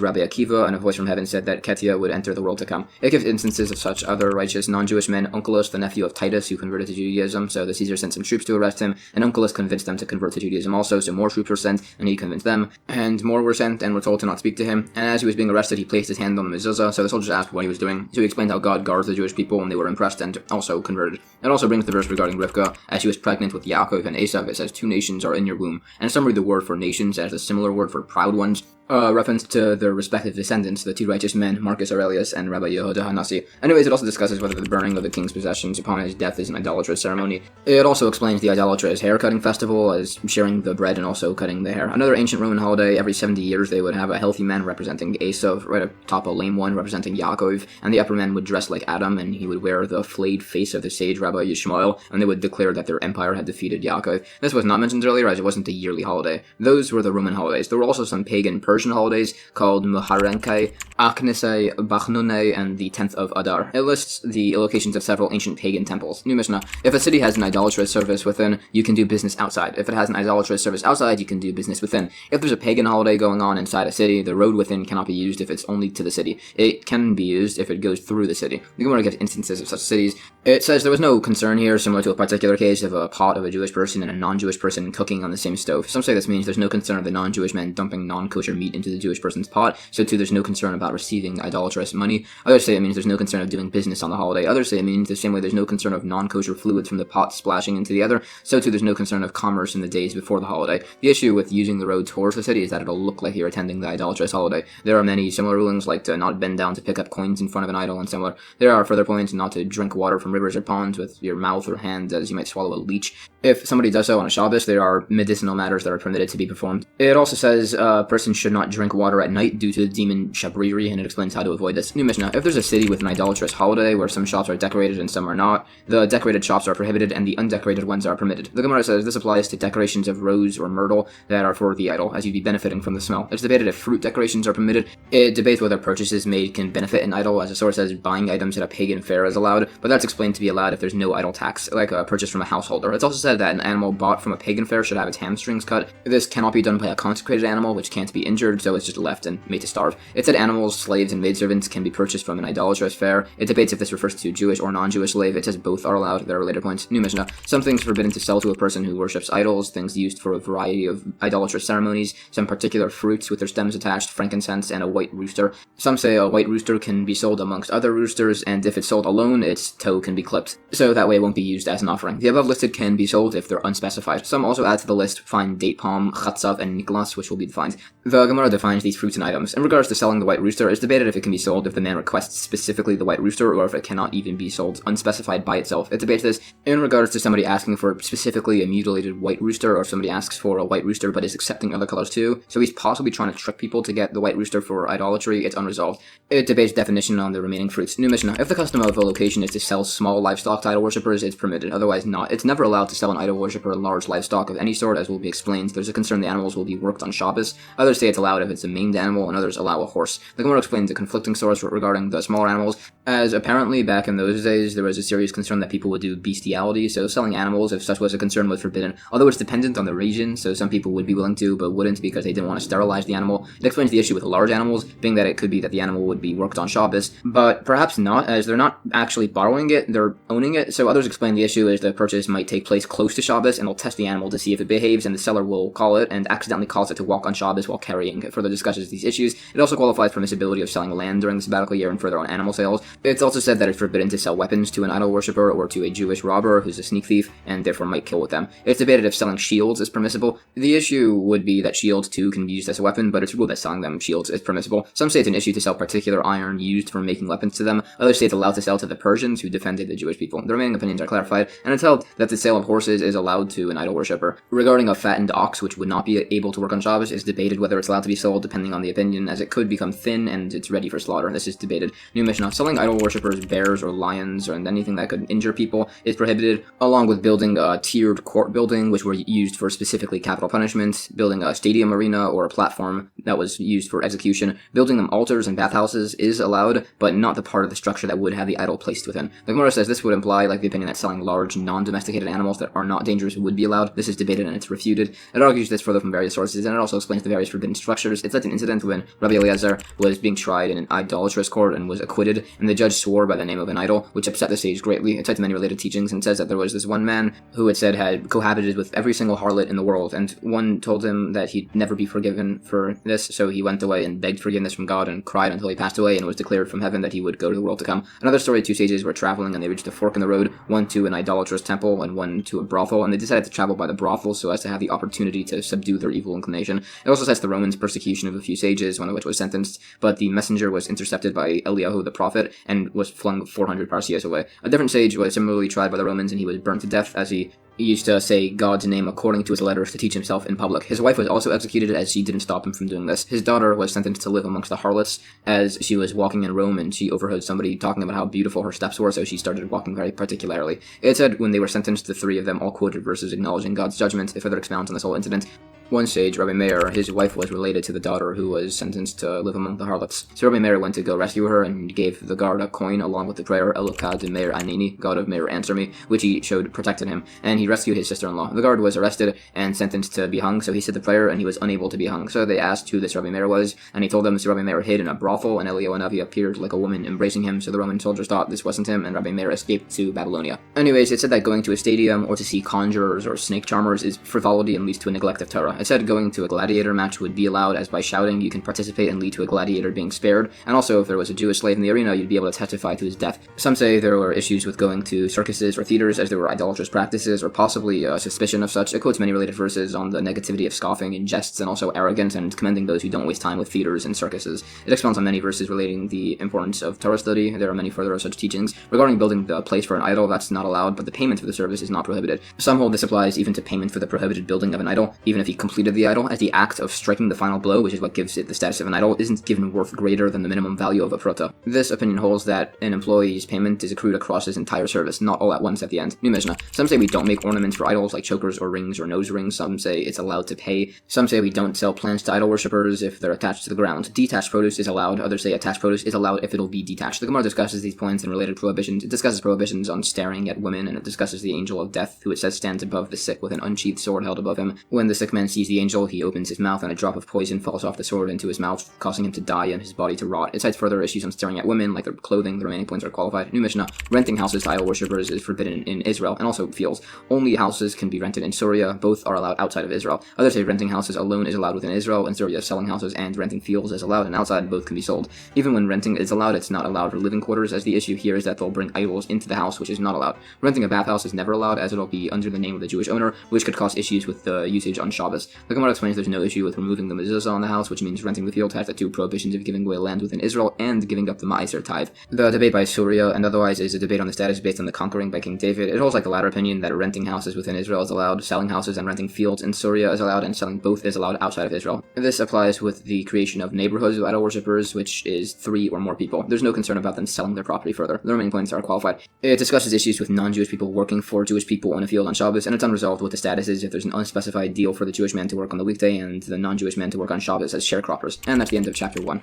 Rabbi Akiva, and a voice from heaven said that Ketia would enter the world to come. It gives instances of such other righteous non-Jewish men. Onkelos, the nephew of Titus, who converted to Judaism, so the Caesar sent some troops to arrest him, and Onkelos convinced them to convert to Judaism also, so more troops were sent, and he convinced them, and more were sent and were told to not speak to him. And as he was being arrested, he placed his hand on the mezuzah, so the soldiers asked what he was doing, so he explained how God guards the Jewish people, and they were impressed and also converted. It also brings the verse regarding Rivka, as she was pregnant with Yaakov and Esav. It says 2 nations are in your womb, and some read the word for nations as a similar word for proud ones, reference to their respective descendants, the 2 righteous men, Marcus Aurelius and Rabbi Yehuda Hanasi. Anyways, it also discusses whether the burning of the king's possessions upon his death is an idolatrous ceremony. It also explains the idolatrous hair-cutting festival as sharing the bread and also cutting the hair. Another ancient Roman holiday, every 70 years they would have a healthy man representing Esav, right atop a lame one representing Yaakov, and the upper man would dress like Adam, and he would wear the flayed face of the sage Rabbi Yishmael, and they would declare that their empire had defeated Yaakov. This was not mentioned earlier as it wasn't a yearly holiday. Those were the Roman holidays. There were also some pagan Persian holidays called Muharrenkai, Aknesai, Bachnunai, and the 10th of Adar. It lists the locations of several ancient pagan temples. New Mishnah: if a city has an idolatrous service within, you can do business outside. If it has an idolatrous service outside, you can do business within. If there's a pagan holiday going on inside a city, the road within cannot be used if it's only to the city. It can be used if it goes through the city. The Gemara gives instances of such cities. It says there was no concern here, similar to a particular case of a pot of a Jewish person and a non-Jewish person cooking on the same stove. Some say this means there's no concern of the non-Jewish man dumping non-kosher meat into the Jewish person's pot, so too there's no concern about receiving idolatrous money. Others say it means there's no concern of doing business on the holiday. Others say it means the same way there's no concern of non-kosher fluids from the pot splashing into the other, so too there's no concern of commerce in the days before the holiday. The issue with using the road towards the city is that it'll look like you're attending the idolatrous holiday. There are many similar rulings, like to not bend down to pick up coins in front of an idol and similar. There are further points not to drink water from rivers or ponds with your mouth or hand, as you might swallow a leech. If somebody does so on a Shabbos, there are medicinal matters that are permitted to be performed. It also says a person should not drink water at night due to the demon Shabriri, and it explains how to avoid this. New Mishnah: if there's a city with an idolatrous holiday where some shops are decorated and some are not, the decorated shops are prohibited and the undecorated ones are permitted. The Gemara says this applies to decorations of rose or myrtle that are for the idol, as you'd be benefiting from the smell. It's debated if fruit decorations are permitted. It debates whether purchases made can benefit an idol, as a source says buying items at a pagan fair is allowed, but that's explained to be allowed if there's no idol tax, like a purchase from a householder. It's also said that an animal bought from a pagan fair should have its hamstrings cut. This cannot be done by a consecrated animal, which can't be injured, so it's just left and made to starve. It said animals, slaves, and maidservants can be purchased from an idolatrous fair. It debates if this refers to Jewish or non-Jewish slave. It says both are allowed. There are later points. New Mishnah: some things forbidden to sell to a person who worships idols, things used for a variety of idolatrous ceremonies, some particular fruits with their stems attached, frankincense, and a white rooster. Some say a white rooster can be sold amongst other roosters, and if it's sold alone, it's tow can be clipped, so that way it won't be used as an offering. The above listed can be sold if they're unspecified. Some also add to the list find date palm, chatzav, and niklas, which will be defined. The Gemara defines these fruits and items. In regards to selling the white rooster, it's debated if it can be sold if the man requests specifically the white rooster, or if it cannot even be sold unspecified by itself. It debates this in regards to somebody asking for specifically a mutilated white rooster, or if somebody asks for a white rooster but is accepting other colors too. So he's possibly trying to trick people to get the white rooster for idolatry. It's unresolved. It debates definition on the remaining fruits. New Mishnah. If the custom of a location is to sell small livestock to idol worshippers, it's permitted, otherwise not. It's never allowed to sell an idol worshipper large livestock of any sort, as will be explained. There's a concern the animals will be worked on Shabbos. Others say it's allowed if it's a maned animal, and others allow a horse. The Gemara explains the conflicting source regarding the smaller animals, as apparently back in those days there was a serious concern that people would do bestiality, so selling animals, if such was a concern, was forbidden. Although it's dependent on the region, so some people would be willing to, but wouldn't because they didn't want to sterilize the animal. It explains the issue with large animals, being that it could be that the animal would be worked on Shabbos, but perhaps not, as they're not actually borrowing it, they're owning it. So others explain the issue as the purchase might take place close to Shabbos, and they'll test the animal to see if it behaves, and the seller will call it and accidentally cause it to walk on Shabbos while carrying. It further discusses these issues. It also qualifies permissibility of selling land during the sabbatical year and further on animal sales. It's also said that it's forbidden to sell weapons to an idol worshipper or to a Jewish robber who's a sneak thief and therefore might kill with them. It's debated if selling shields is permissible. The issue would be that shields too can be used as a weapon, but it's ruled that selling them shields is permissible. Some say it's an issue to sell particular iron used for making weapons to them. Others say it's allowed to sell to the Persians who defended the Jewish people. The remaining opinions are clarified, and it's held that the sale of horses is allowed to an idol worshipper. Regarding a fattened ox which would not be able to work on Shabbos, it's debated whether it's allowed to be sold depending on the opinion, as it could become thin and it's ready for slaughter. This is debated. New Mishnah. Selling idol worshippers bears or lions or anything that could injure people is prohibited, along with building a tiered court building which were used for specifically capital punishment, building a stadium arena or a platform that was used for execution. Building them altars and bathhouses is allowed, but not the part of the structure that would have the idol placed within. The Gemara says this would imply, like the opinion that selling large, non-domesticated animals that are not dangerous would be allowed. This is debated and it's refuted. It argues this further from various sources, and it also explains the various forbidden structures. It's like an incident when Rabbi Eliezer was being tried in an idolatrous court and was acquitted, and the judge swore by the name of an idol, which upset the sage greatly. It cites many related teachings and says that there was this one man who it said had cohabited with every single harlot in the world, and one told him that he'd never be forgiven for this, so he went away and begged forgiveness from God and cried until he passed away and was declared from heaven that he would go to the world to come. Another story, two sages were traveling and they reached a fork in the road, one to an idolatrous temple and one to a brothel, and they decided to travel by the brothel so as to have the opportunity to subdue their evil inclination. It also says the Romans' persecution of a few sages, one of which was sentenced, but the messenger was intercepted by Eliyahu the prophet and was flung 400 parseas away. A different sage was similarly tried by the Romans and he was burnt to death, as he used to say God's name according to his letters to teach himself in public. His wife was also executed, as she didn't stop him from doing this. His daughter was sentenced to live amongst the harlots, as she was walking in Rome and she overheard somebody talking about how beautiful her steps were, so she started walking very particularly. It said when they were sentenced, the three of them all quoted verses acknowledging God's judgment. It further expounds on this whole incident. One sage, Rabbi Meir, his wife was related to the daughter who was sentenced to live among the harlots. So Rabbi Meir went to go rescue her and gave the guard a coin along with the prayer, Elokad Meir Anini, God of Meir, answer me, which he showed protected him, and he rescued his sister-in-law. The guard was arrested and sentenced to be hung, so he said the prayer and he was unable to be hung. So they asked who this Rabbi Meir was, and he told them so Rabbi Meir hid in a brothel, and Eliyahu Hanavi appeared like a woman embracing him, so the Roman soldiers thought this wasn't him, and Rabbi Meir escaped to Babylonia. Anyways, it said that going to a stadium or to see conjurers or snake charmers is frivolity and leads to a neglect of Torah. It said going to a gladiator match would be allowed, as by shouting you can participate and lead to a gladiator being spared, and also if there was a Jewish slave in the arena you'd be able to testify to his death. Some say there were issues with going to circuses or theaters, as there were idolatrous practices or possibly a suspicion of such. It quotes many related verses on the negativity of scoffing and jests and also arrogance, and commending those who don't waste time with theaters and circuses. It expounds on many verses relating the importance of Torah study. There are many further such teachings. Regarding building the place for an idol, that's not allowed, but the payment for the service is not prohibited. Some hold this applies even to payment for the prohibited building of an idol, even if he completed the idol, as the act of striking the final blow, which is what gives it the status of an idol, isn't given worth greater than the minimum value of a prota. This opinion holds that an employee's payment is accrued across his entire service, not all at once at the end. New Mishnah. Some say we don't make ornaments for idols like chokers or rings or nose rings. Some say it's allowed to pay. Some say we don't sell plants to idol worshippers if they're attached to the ground. Detached produce is allowed. Others say attached produce is allowed if it'll be detached. The Gemara discusses these points and related prohibitions. It discusses prohibitions on staring at women, and it discusses the angel of death, who it says stands above the sick with an unsheathed sword held above him. When the sick man sees sees the angel, he opens his mouth and a drop of poison falls off the sword into his mouth, causing him to die and his body to rot. It cites further issues on staring at women, like their clothing. The remaining points are qualified. New Mishnah, renting houses to idol worshippers is forbidden in Israel, and also fields. Only houses can be rented in Syria. Both are allowed outside of Israel. Others say renting houses alone is allowed within Israel. In Syria, selling houses and renting fields is allowed, and outside both can be sold. Even when renting is allowed, it's not allowed for living quarters, as the issue here is that they'll bring idols into the house, which is not allowed. Renting a bathhouse is never allowed, as it'll be under the name of the Jewish owner, which could cause issues with the usage on Shabbos. The Gemara explains there's no issue with removing the mezuzah on the house, which means renting the field has the two prohibitions of giving away land within Israel and giving up the Ma'aser tithe. The debate by Syria and otherwise is a debate on the status based on the conquering by King David. It holds like the latter opinion that renting houses within Israel is allowed, selling houses and renting fields in Syria is allowed, and selling both is allowed outside of Israel. This applies with the creation of neighborhoods of idol worshippers, which is 3 or more people. There's no concern about them selling their property further. The remaining points are qualified. It discusses issues with non-Jewish people working for Jewish people in a field on Shabbos, and it's unresolved what the status is if there's an unspecified deal for the Jewish man to work on the weekday and the non-Jewish man to work on Shabbos as sharecroppers. And that's the end of chapter 1.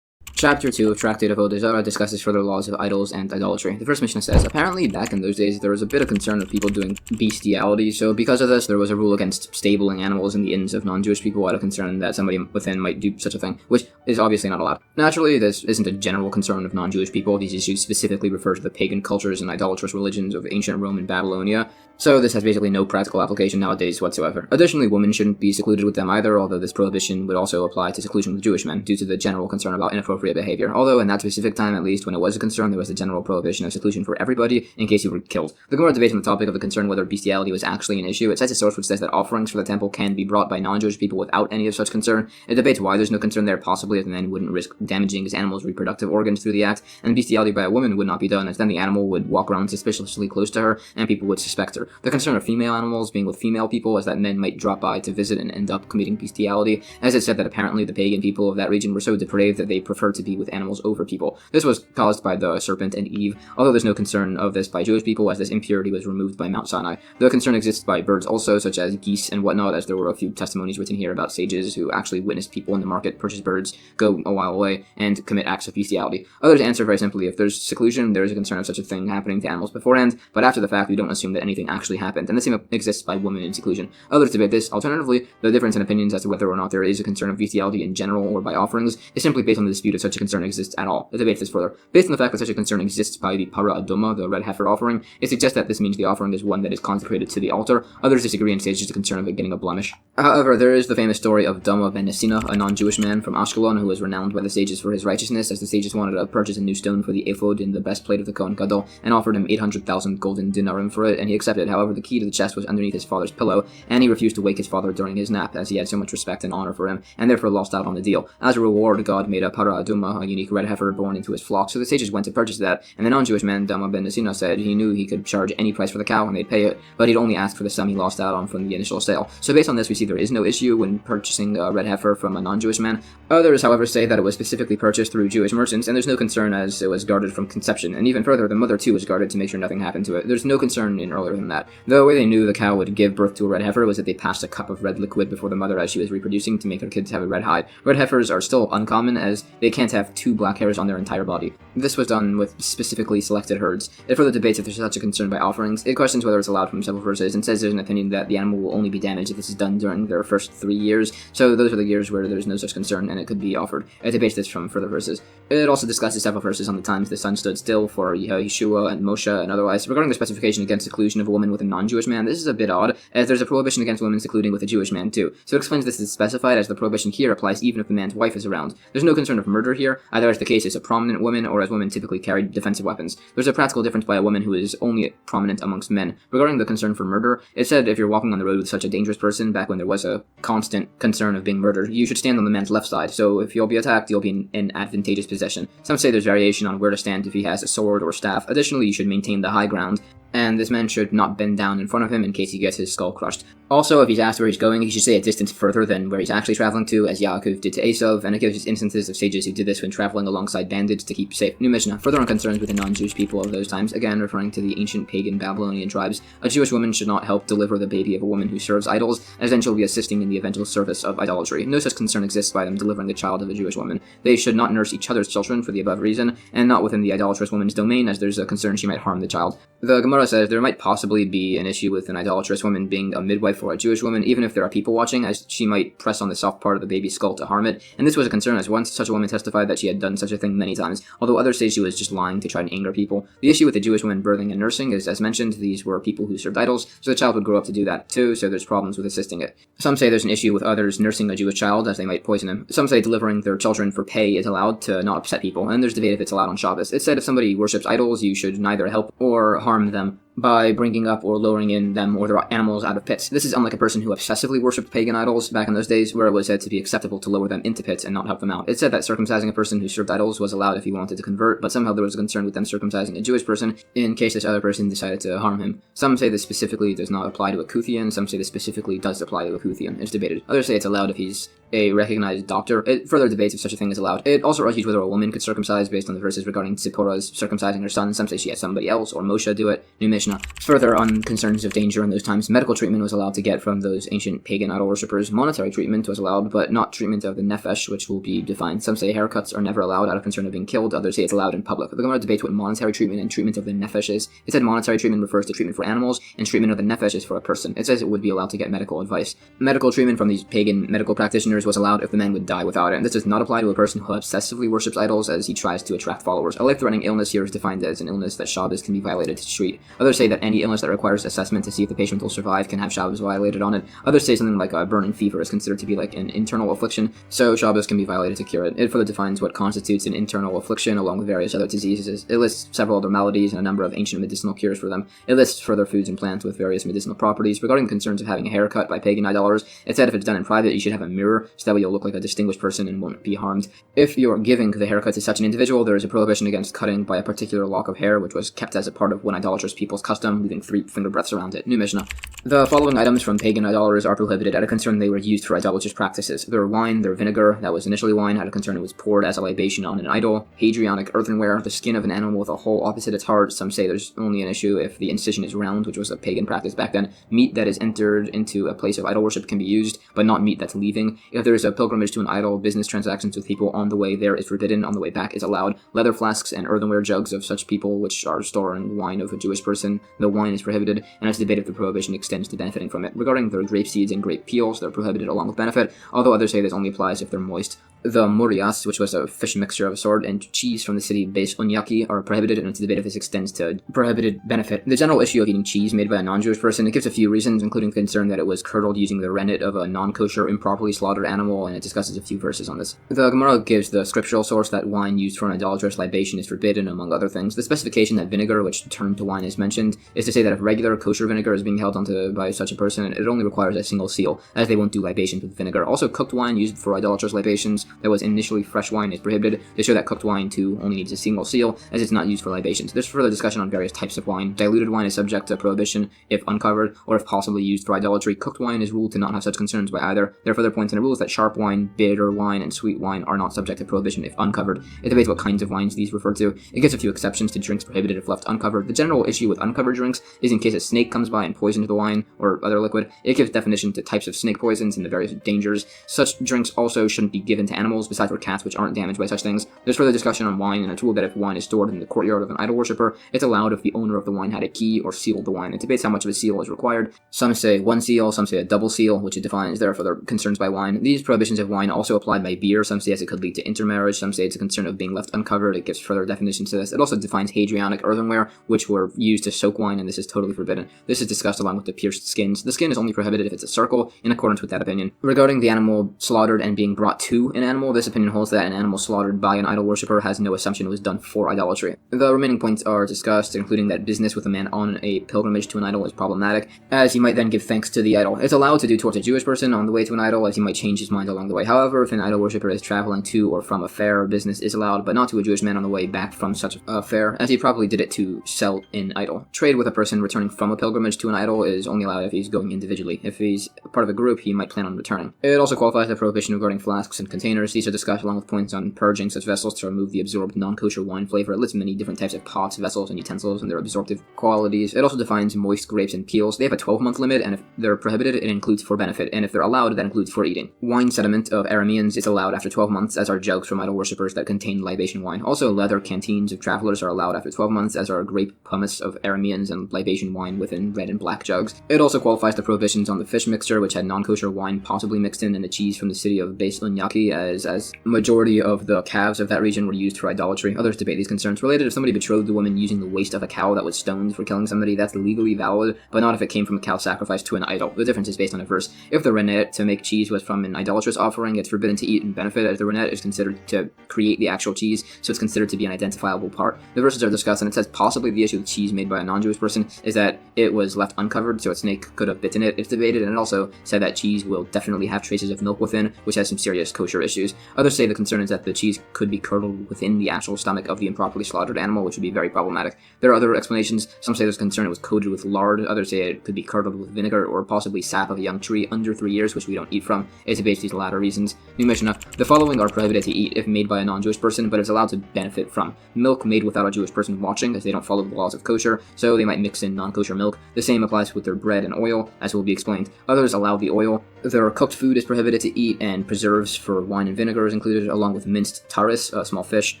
Chapter 2 of Tractate of Avodah discusses further laws of idols and idolatry. The first Mishnah says, apparently back in those days there was a bit of concern of people doing bestiality, so because of this there was a rule against stabling animals in the inns of non-Jewish people out of concern that somebody within might do such a thing, which is obviously not allowed. Naturally, this isn't a general concern of non-Jewish people. These issues specifically refer to the pagan cultures and idolatrous religions of ancient Rome and Babylonia, so this has basically no practical application nowadays whatsoever. Additionally, women shouldn't be secluded with them either, although this prohibition would also apply to seclusion with Jewish men, due to the general concern about inappropriate behavior. Although in that specific time, at least when it was a concern, there was a general prohibition of seclusion for everybody in case you were killed. The Gemara debates on the topic of the concern whether bestiality was actually an issue. It cites a source which says that offerings for the temple can be brought by non-Jewish people without any of such concern. It debates why there's no concern there, possibly as the man wouldn't risk damaging his animal's reproductive organs through the act, and bestiality by a woman would not be done, as then the animal would walk around suspiciously close to her, and people would suspect her. The concern of female animals being with female people is that men might drop by to visit and end up committing bestiality, as it said that apparently the pagan people of that region were so depraved that they preferred to be with animals over people. This was caused by the serpent and Eve, although there's no concern of this by Jewish people, as this impurity was removed by Mount Sinai. The concern exists by birds also, such as geese and whatnot, as there were a few testimonies written here about sages who actually witnessed people in the market purchase birds, go a while away, and commit acts of bestiality. Others answer very simply, if there's seclusion, there is a concern of such a thing happening to animals beforehand, but after the fact, we don't assume that anything actually happened, and the same exists by women in seclusion. Others debate this. Alternatively, the difference in opinions as to whether or not there is a concern of bestiality in general or by offerings is simply based on the dispute if such a concern exists at all. The debate this further. Based on the fact that such a concern exists by the para adoma, the red heifer offering, it suggests that this means the offering is one that is consecrated to the altar. Others disagree and say it's just a concern of it getting a blemish. However, there is the famous story of Dama ben Nesina, a non-Jewish man from Ashkelon who was renowned by the sages for his righteousness, as the sages wanted to purchase a new stone for the ephod in the best plate of the Kohen Gadol, and offered him 800,000 golden dinarim for it, and he accepted. However, the key to the chest was underneath his father's pillow, and he refused to wake his father during his nap, as he had so much respect and honor for him, and therefore lost out on the deal. As a reward, God made a para aduma, a unique red heifer born into his flock, so the sages went to purchase that, and the non-Jewish man, Dama ben Nesina, said he knew he could charge any price for the cow and they'd pay it, but he'd only ask for the sum he lost out on from the initial sale. So based on this, we see there is no issue when purchasing a red heifer from a non-Jewish man. Others, however, say that it was specifically purchased through Jewish merchants, and there's no concern as it was guarded from conception, and even further, the mother too was guarded to make sure nothing happened to it. There's no concern in earlier than that. The way they knew the cow would give birth to a red heifer was that they passed a cup of red liquid before the mother as she was reproducing to make their kids have a red hide. Red heifers are still uncommon, as they can't have 2 black hairs on their entire body. This was done with specifically selected herds. It further debates if there's such a concern by offerings. It questions whether it's allowed from several verses, and says there's an opinion that the animal will only be damaged if this is done during their first 3 years, so those are the years where there's no such concern and it could be offered. It debates this from further verses. It also discusses several verses on the times the sun stood still for Yeshua and Moshe and otherwise. Regarding the specification against seclusion of a woman with a non-Jewish man, this is a bit odd, as there's a prohibition against women secluding with a Jewish man too. So it explains this is specified as the prohibition here applies even if the man's wife is around. There's no concern of murder here, either as the case is a prominent woman or as women typically carry defensive weapons. There's a practical difference by a woman who is only prominent amongst men. Regarding the concern for murder, it said if you're walking on the road with such a dangerous person, back when there was a constant concern of being murdered, you should stand on the man's left side, so if you'll be attacked, you'll be in an advantageous position. Some say there's variation on where to stand if he has a sword or staff. Additionally, you should maintain the high ground, and this man should not bend down in front of him in case he gets his skull crushed. Also, if he's asked where he's going, he should stay a distance further than where he's actually traveling to, as Yaakov did to Esav, and it gives instances of sages who did this when traveling alongside bandits to keep safe. New Mishnah, further on concerns with the non-Jewish people of those times, again referring to the ancient pagan Babylonian tribes, a Jewish woman should not help deliver the baby of a woman who serves idols, as then she'll be assisting in the eventual service of idolatry. No such concern exists by them delivering the child of a Jewish woman. They should not nurse each other's children for the above reason, and not within the idolatrous woman's domain, as there's a concern she might harm the child. The Gemara Gemara says there might possibly be an issue with an idolatrous woman being a midwife for a Jewish woman, even if there are people watching, as she might press on the soft part of the baby's skull to harm it. And this was a concern, as once such a woman testified that she had done such a thing many times, although others say she was just lying to try and anger people. The issue with the Jewish women birthing and nursing is, as mentioned, these were people who served idols, so the child would grow up to do that too, so there's problems with assisting it. Some say there's an issue with others nursing a Jewish child, as they might poison him. Some say delivering their children for pay is allowed to not upset people, and there's debate if it's allowed on Shabbos. It said if somebody worships idols, you should neither help or harm them by bringing up or lowering in them or their animals out of pits. This is unlike a person who obsessively worshipped pagan idols back in those days, where it was said to be acceptable to lower them into pits and not help them out. It said that circumcising a person who served idols was allowed if he wanted to convert, but somehow there was a concern with them circumcising a Jewish person in case this other person decided to harm him. Some say this specifically does not apply to a Kuthian, some say this specifically does apply to a Kuthian. It's debated. Others say it's allowed if he's a recognized doctor. It further debates if such a thing is allowed. It also argues whether a woman could circumcise based on the verses regarding Zipporah's circumcising her son. Some say she had somebody else, or Moshe do it. New Mishnah. Further, on concerns of danger in those times, medical treatment was allowed to get from those ancient pagan idol worshippers. Monetary treatment was allowed, but not treatment of the nefesh, which will be defined. Some say haircuts are never allowed out of concern of being killed. Others say it's allowed in public. The Gemara debates what monetary treatment and treatment of the nefesh is. It said monetary treatment refers to treatment for animals, and treatment of the nefesh is for a person. It says it would be allowed to get medical advice. Medical treatment from these pagan medical practitioners was allowed if the man would die without it. And this does not apply to a person who obsessively worships idols as he tries to attract followers. A life-threatening illness here is defined as an illness that Shabbos can be violated to treat. Others say that any illness that requires assessment to see if the patient will survive can have Shabbos violated on it. Others say something like a burning fever is considered to be like an internal affliction, so Shabbos can be violated to cure it. It further defines what constitutes an internal affliction along with various other diseases. It lists several other maladies and a number of ancient medicinal cures for them. It lists further foods and plants with various medicinal properties. Regarding concerns of having a haircut by pagan idolaters, it said if it's done in private, you should have a mirror, so that way you'll look like a distinguished person and won't be harmed. If you're giving the haircut to such an individual, there is a prohibition against cutting by a particular lock of hair, which was kept as a part of one idolatrous people's custom, leaving 3 finger breadths around it. New Mishnah. The following items from pagan idolaters are prohibited out of concern they were used for idolatrous practices. Their wine, their vinegar, that was initially wine, out of concern it was poured as a libation on an idol, hadrianic earthenware, the skin of an animal with a hole opposite its heart. Some say there's only an issue if the incision is round, which was a pagan practice back then. Meat that is entered into a place of idol worship can be used, but not meat that's leaving. If there is a pilgrimage to an idol, business transactions with people on the way there is forbidden, on the way back is allowed. Leather flasks and earthenware jugs of such people which are storing wine of a Jewish person, the wine is prohibited, and it's debated if the prohibition extends to benefiting from it. Regarding their grape seeds and grape peels, they're prohibited along with benefit, although others say this only applies if they're moist. The murias, which was a fish mixture of a sort, and cheese from the city Beis Unyaki are prohibited, and it's debated if this extends to prohibited benefit. The general issue of eating cheese made by a non-Jewish person, it gives a few reasons, including the concern that it was curdled using the rennet of a non-kosher, improperly slaughtered animal, and it discusses a few verses on this. The Gemara gives the scriptural source that wine used for an idolatrous libation is forbidden, among other things. The specification that vinegar, which turned to wine, is mentioned, is to say that if regular kosher vinegar is being held onto by such a person, it only requires a single seal, as they won't do libations with vinegar. Also, cooked wine used for idolatrous libations that was initially fresh wine is prohibited. They show that cooked wine too only needs a single seal, as it's not used for libations. There's further discussion on various types of wine. Diluted wine is subject to prohibition if uncovered, or if possibly used for idolatry. Cooked wine is ruled to not have such concerns by either. There are further points in the rules that sharp wine, bitter wine, and sweet wine are not subject to prohibition if uncovered. It debates what kinds of wines these refer to. It gives a few exceptions to drinks prohibited if left uncovered. The general issue with uncovered drinks is in case a snake comes by and poisons the wine or other liquid. It gives definition to types of snake poisons and the various dangers. Such drinks also shouldn't be given to animals besides for cats, which aren't damaged by such things. There's further discussion on wine, and it's ruled that if wine is stored in the courtyard of an idol worshipper, it's allowed if the owner of the wine had a key or sealed the wine. It debates how much of a seal is required. Some say one seal, some say a double seal, which it defines. There are further concerns by wine. These prohibitions of wine also apply by beer. Some say it could lead to intermarriage. Some say it's a concern of being left uncovered. It gives further definitions to this. It also defines hadrianic earthenware, which were used to soak wine, and this is totally forbidden. This is discussed along with the pierced skins. The skin is only prohibited if it's a circle, in accordance with that opinion. Regarding the animal slaughtered and being brought to an animal, this opinion holds that an animal slaughtered by an idol worshipper has no assumption it was done for idolatry. The remaining points are discussed, including that business with a man on a pilgrimage to an idol is problematic, as he might then give thanks to the idol. It's allowed to do towards a Jewish person on the way to an idol, as he might change his mind along the way. However, if an idol worshipper is traveling to or from a fair, business is allowed, but not to a Jewish man on the way back from such a fair, as he probably did it to sell an idol. Trade with a person returning from a pilgrimage to an idol is only allowed if he's going individually. If he's part of a group, he might plan on returning. It also qualifies the prohibition regarding flasks and containers. containers. These are discussed along with points on purging such vessels to remove the absorbed non-kosher wine flavor. It lists many different types of pots, vessels, and utensils and their absorptive qualities. It also defines moist grapes and peels. They have a 12-month limit, and if they're prohibited, it includes for benefit, and if they're allowed, that includes for eating. Wine sediment of Arameans is allowed after 12 months, as are jugs from idol worshippers that contain libation wine. Also, leather canteens of travelers are allowed after 12 months, as are grape pumice of Arameans and libation wine within red and black jugs. It also qualifies the prohibitions on the fish mixture, which had non-kosher wine possibly mixed in, and the cheese from the city of Beis Unyaki, as majority of the calves of that region were used for idolatry. Others debate these concerns. Related, if somebody betrothed the woman using the waist of a cow that was stoned for killing somebody, that's legally valid, but not if it came from a cow sacrificed to an idol. The difference is based on a verse. If the rennet to make cheese was from an idolatrous offering, it's forbidden to eat and benefit, as the rennet is considered to create the actual cheese, so it's considered to be an identifiable part. The verses are discussed, and it says possibly the issue with cheese made by a non-Jewish person is that it was left uncovered, so a snake could have bitten it. It's debated, and it also said that cheese will definitely have traces of milk within, which has some serious kosher issues. Others say the concern is that the cheese could be curdled within the actual stomach of the improperly slaughtered animal, which would be very problematic. There are other explanations. Some say there's concern it was coated with lard. Others say it could be curdled with vinegar or possibly sap of a young tree under 3 years, which we don't eat from. It debates these latter reasons. New Mishnah: the following are prohibited to eat if made by a non-Jewish person, but is allowed to benefit from: milk made without a Jewish person watching, as they don't follow the laws of kosher, so they might mix in non-kosher milk. The same applies with their bread and oil, as will be explained. Others allow the oil. Their cooked food is prohibited to eat, and preserves for wine and vinegar is included, along with minced taris, a small fish,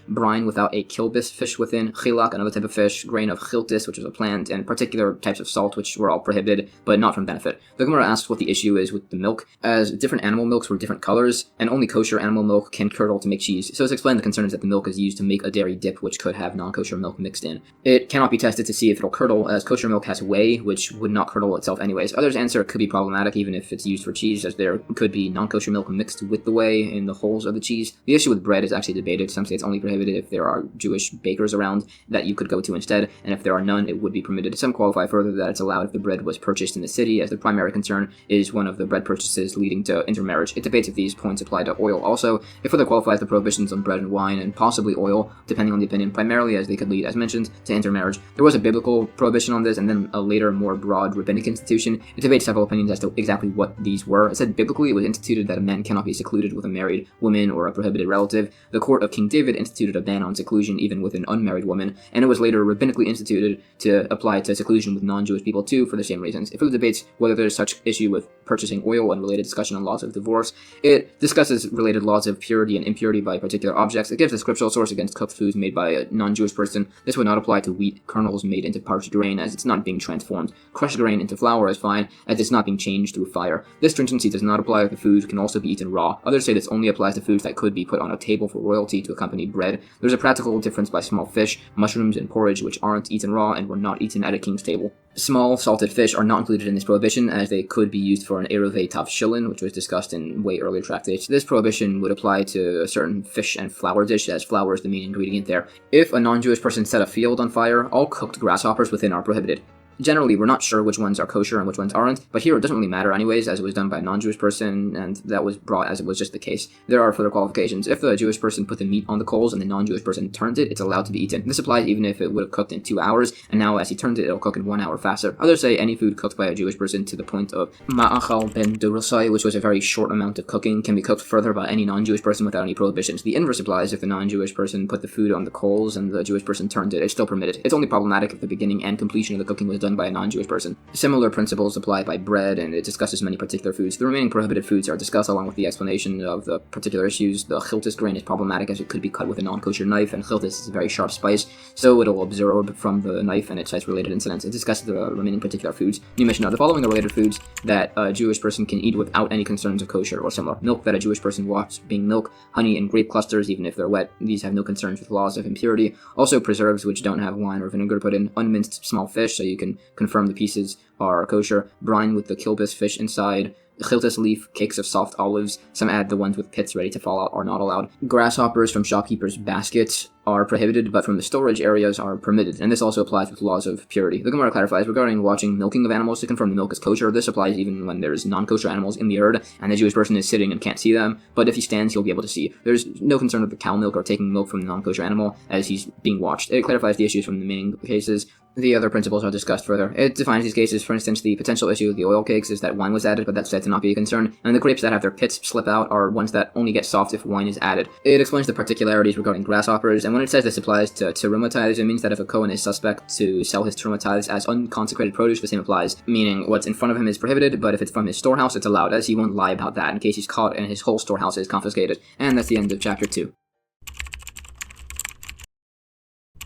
brine without a kilbis fish within, chilak, another type of fish, grain of chiltis, which is a plant, and particular types of salt, which were all prohibited, but not from benefit. The Gemara asks what the issue is with the milk, as different animal milks were different colors, and only kosher animal milk can curdle to make cheese, so it's explained the concern is that the milk is used to make a dairy dip, which could have non-kosher milk mixed in. It cannot be tested to see if it'll curdle, as kosher milk has whey, which would not curdle itself anyways. Others answer it could be problematic even if it's used for cheese, as there could be non-kosher milk mixed with the whey in the holes of the cheese. The issue with bread is actually debated. Some say it's only prohibited if there are Jewish bakers around that you could go to instead, and if there are none, it would be permitted. Some qualify further that it's allowed if the bread was purchased in the city, as the primary concern is one of the bread purchases leading to intermarriage. It debates if these points apply to oil also. It further qualifies the prohibitions on bread and wine, and possibly oil, depending on the opinion, primarily as they could lead, as mentioned, to intermarriage. There was a biblical prohibition on this, and then a later, more broad rabbinic institution. It debates several opinions as to exactly what these were. It said biblically it was instituted that a man cannot be secluded with a married woman or a prohibited relative. The court of King David instituted a ban on seclusion even with an unmarried woman, and it was later rabbinically instituted to apply to seclusion with non-Jewish people too, for the same reasons. It further debates whether there's such issue with purchasing oil and related discussion on laws of divorce. It discusses related laws of purity and impurity by particular objects. It gives a scriptural source against cooked foods made by a non-Jewish person. This would not apply to wheat kernels made into parched grain, as it's not being transformed. Crushed grain into flour is fine, as it's not being changed through fire. This stringency does not apply if the food can also be eaten raw. Others say this only applies to foods that could be put on a table for royalty to accompany bread. There's a practical difference by small fish, mushrooms, and porridge, which aren't eaten raw and were not eaten at a king's table. Small salted fish are not included in this prohibition, as they could be used for an eruvei tavshilin, which was discussed in way earlier tractates. This prohibition would apply to a certain fish and flour dish, as flour is the main ingredient there. If a non-Jewish person set a field on fire, all cooked grasshoppers within are prohibited. Generally, we're not sure which ones are kosher and which ones aren't, but here it doesn't really matter anyways, as it was done by a non-Jewish person, and that was brought as it was just the case. There are further qualifications. If the Jewish person put the meat on the coals and the non-Jewish person turned it, it's allowed to be eaten. This applies even if it would have cooked in 2 hours, and now as he turned it, it'll cook in 1 hour faster. Others say any food cooked by a Jewish person to the point of ma'achal ben durasai, which was a very short amount of cooking, can be cooked further by any non-Jewish person without any prohibitions. The inverse applies if the non-Jewish person put the food on the coals and the Jewish person turned it. It's still permitted. It's only problematic if the beginning and completion of the cooking was done by a non-Jewish person. Similar principles apply by bread, and it discusses many particular foods. The remaining prohibited foods are discussed along with the explanation of the particular issues. The chiltis grain is problematic as it could be cut with a non-kosher knife, and chiltis is a very sharp spice, so it'll absorb from the knife and it cites related incidents. It discusses the remaining particular foods. New Mishnah: the following are related foods that a Jewish person can eat without any concerns of kosher or similar. Milk that a Jewish person wants being milk, honey and grape clusters, even if they're wet. These have no concerns with laws of impurity. Also preserves which don't have wine or vinegar put in. Unminced small fish, so you can confirm the pieces are kosher. Brine with the kilbis fish inside. Chiltis leaf, cakes of soft olives. Some add the ones with pits ready to fall out are not allowed. Grasshoppers from shopkeepers' baskets are prohibited, but from the storage areas are permitted, and this also applies with laws of purity. The Gemara clarifies regarding watching milking of animals to confirm the milk is kosher. This applies even when there's non-kosher animals in the herd, and the Jewish person is sitting and can't see them, but if he stands, he'll be able to see. There's no concern with the cow milk or taking milk from the non-kosher animal as he's being watched. It clarifies the issues from the remaining cases. The other principles are discussed further. It defines these cases. For instance, the potential issue with the oil cakes is that wine was added, but that's said to not be a concern, and the grapes that have their pits slip out are ones that only get soft if wine is added. It explains the particularities regarding grasshoppers, and when it says this applies to teruma tithes, it means that if a Kohen is suspect to sell his teruma tithes as unconsecrated produce, the same applies, meaning what's in front of him is prohibited, but if it's from his storehouse, it's allowed, as he won't lie about that in case he's caught and his whole storehouse is confiscated. And that's the end of chapter 2.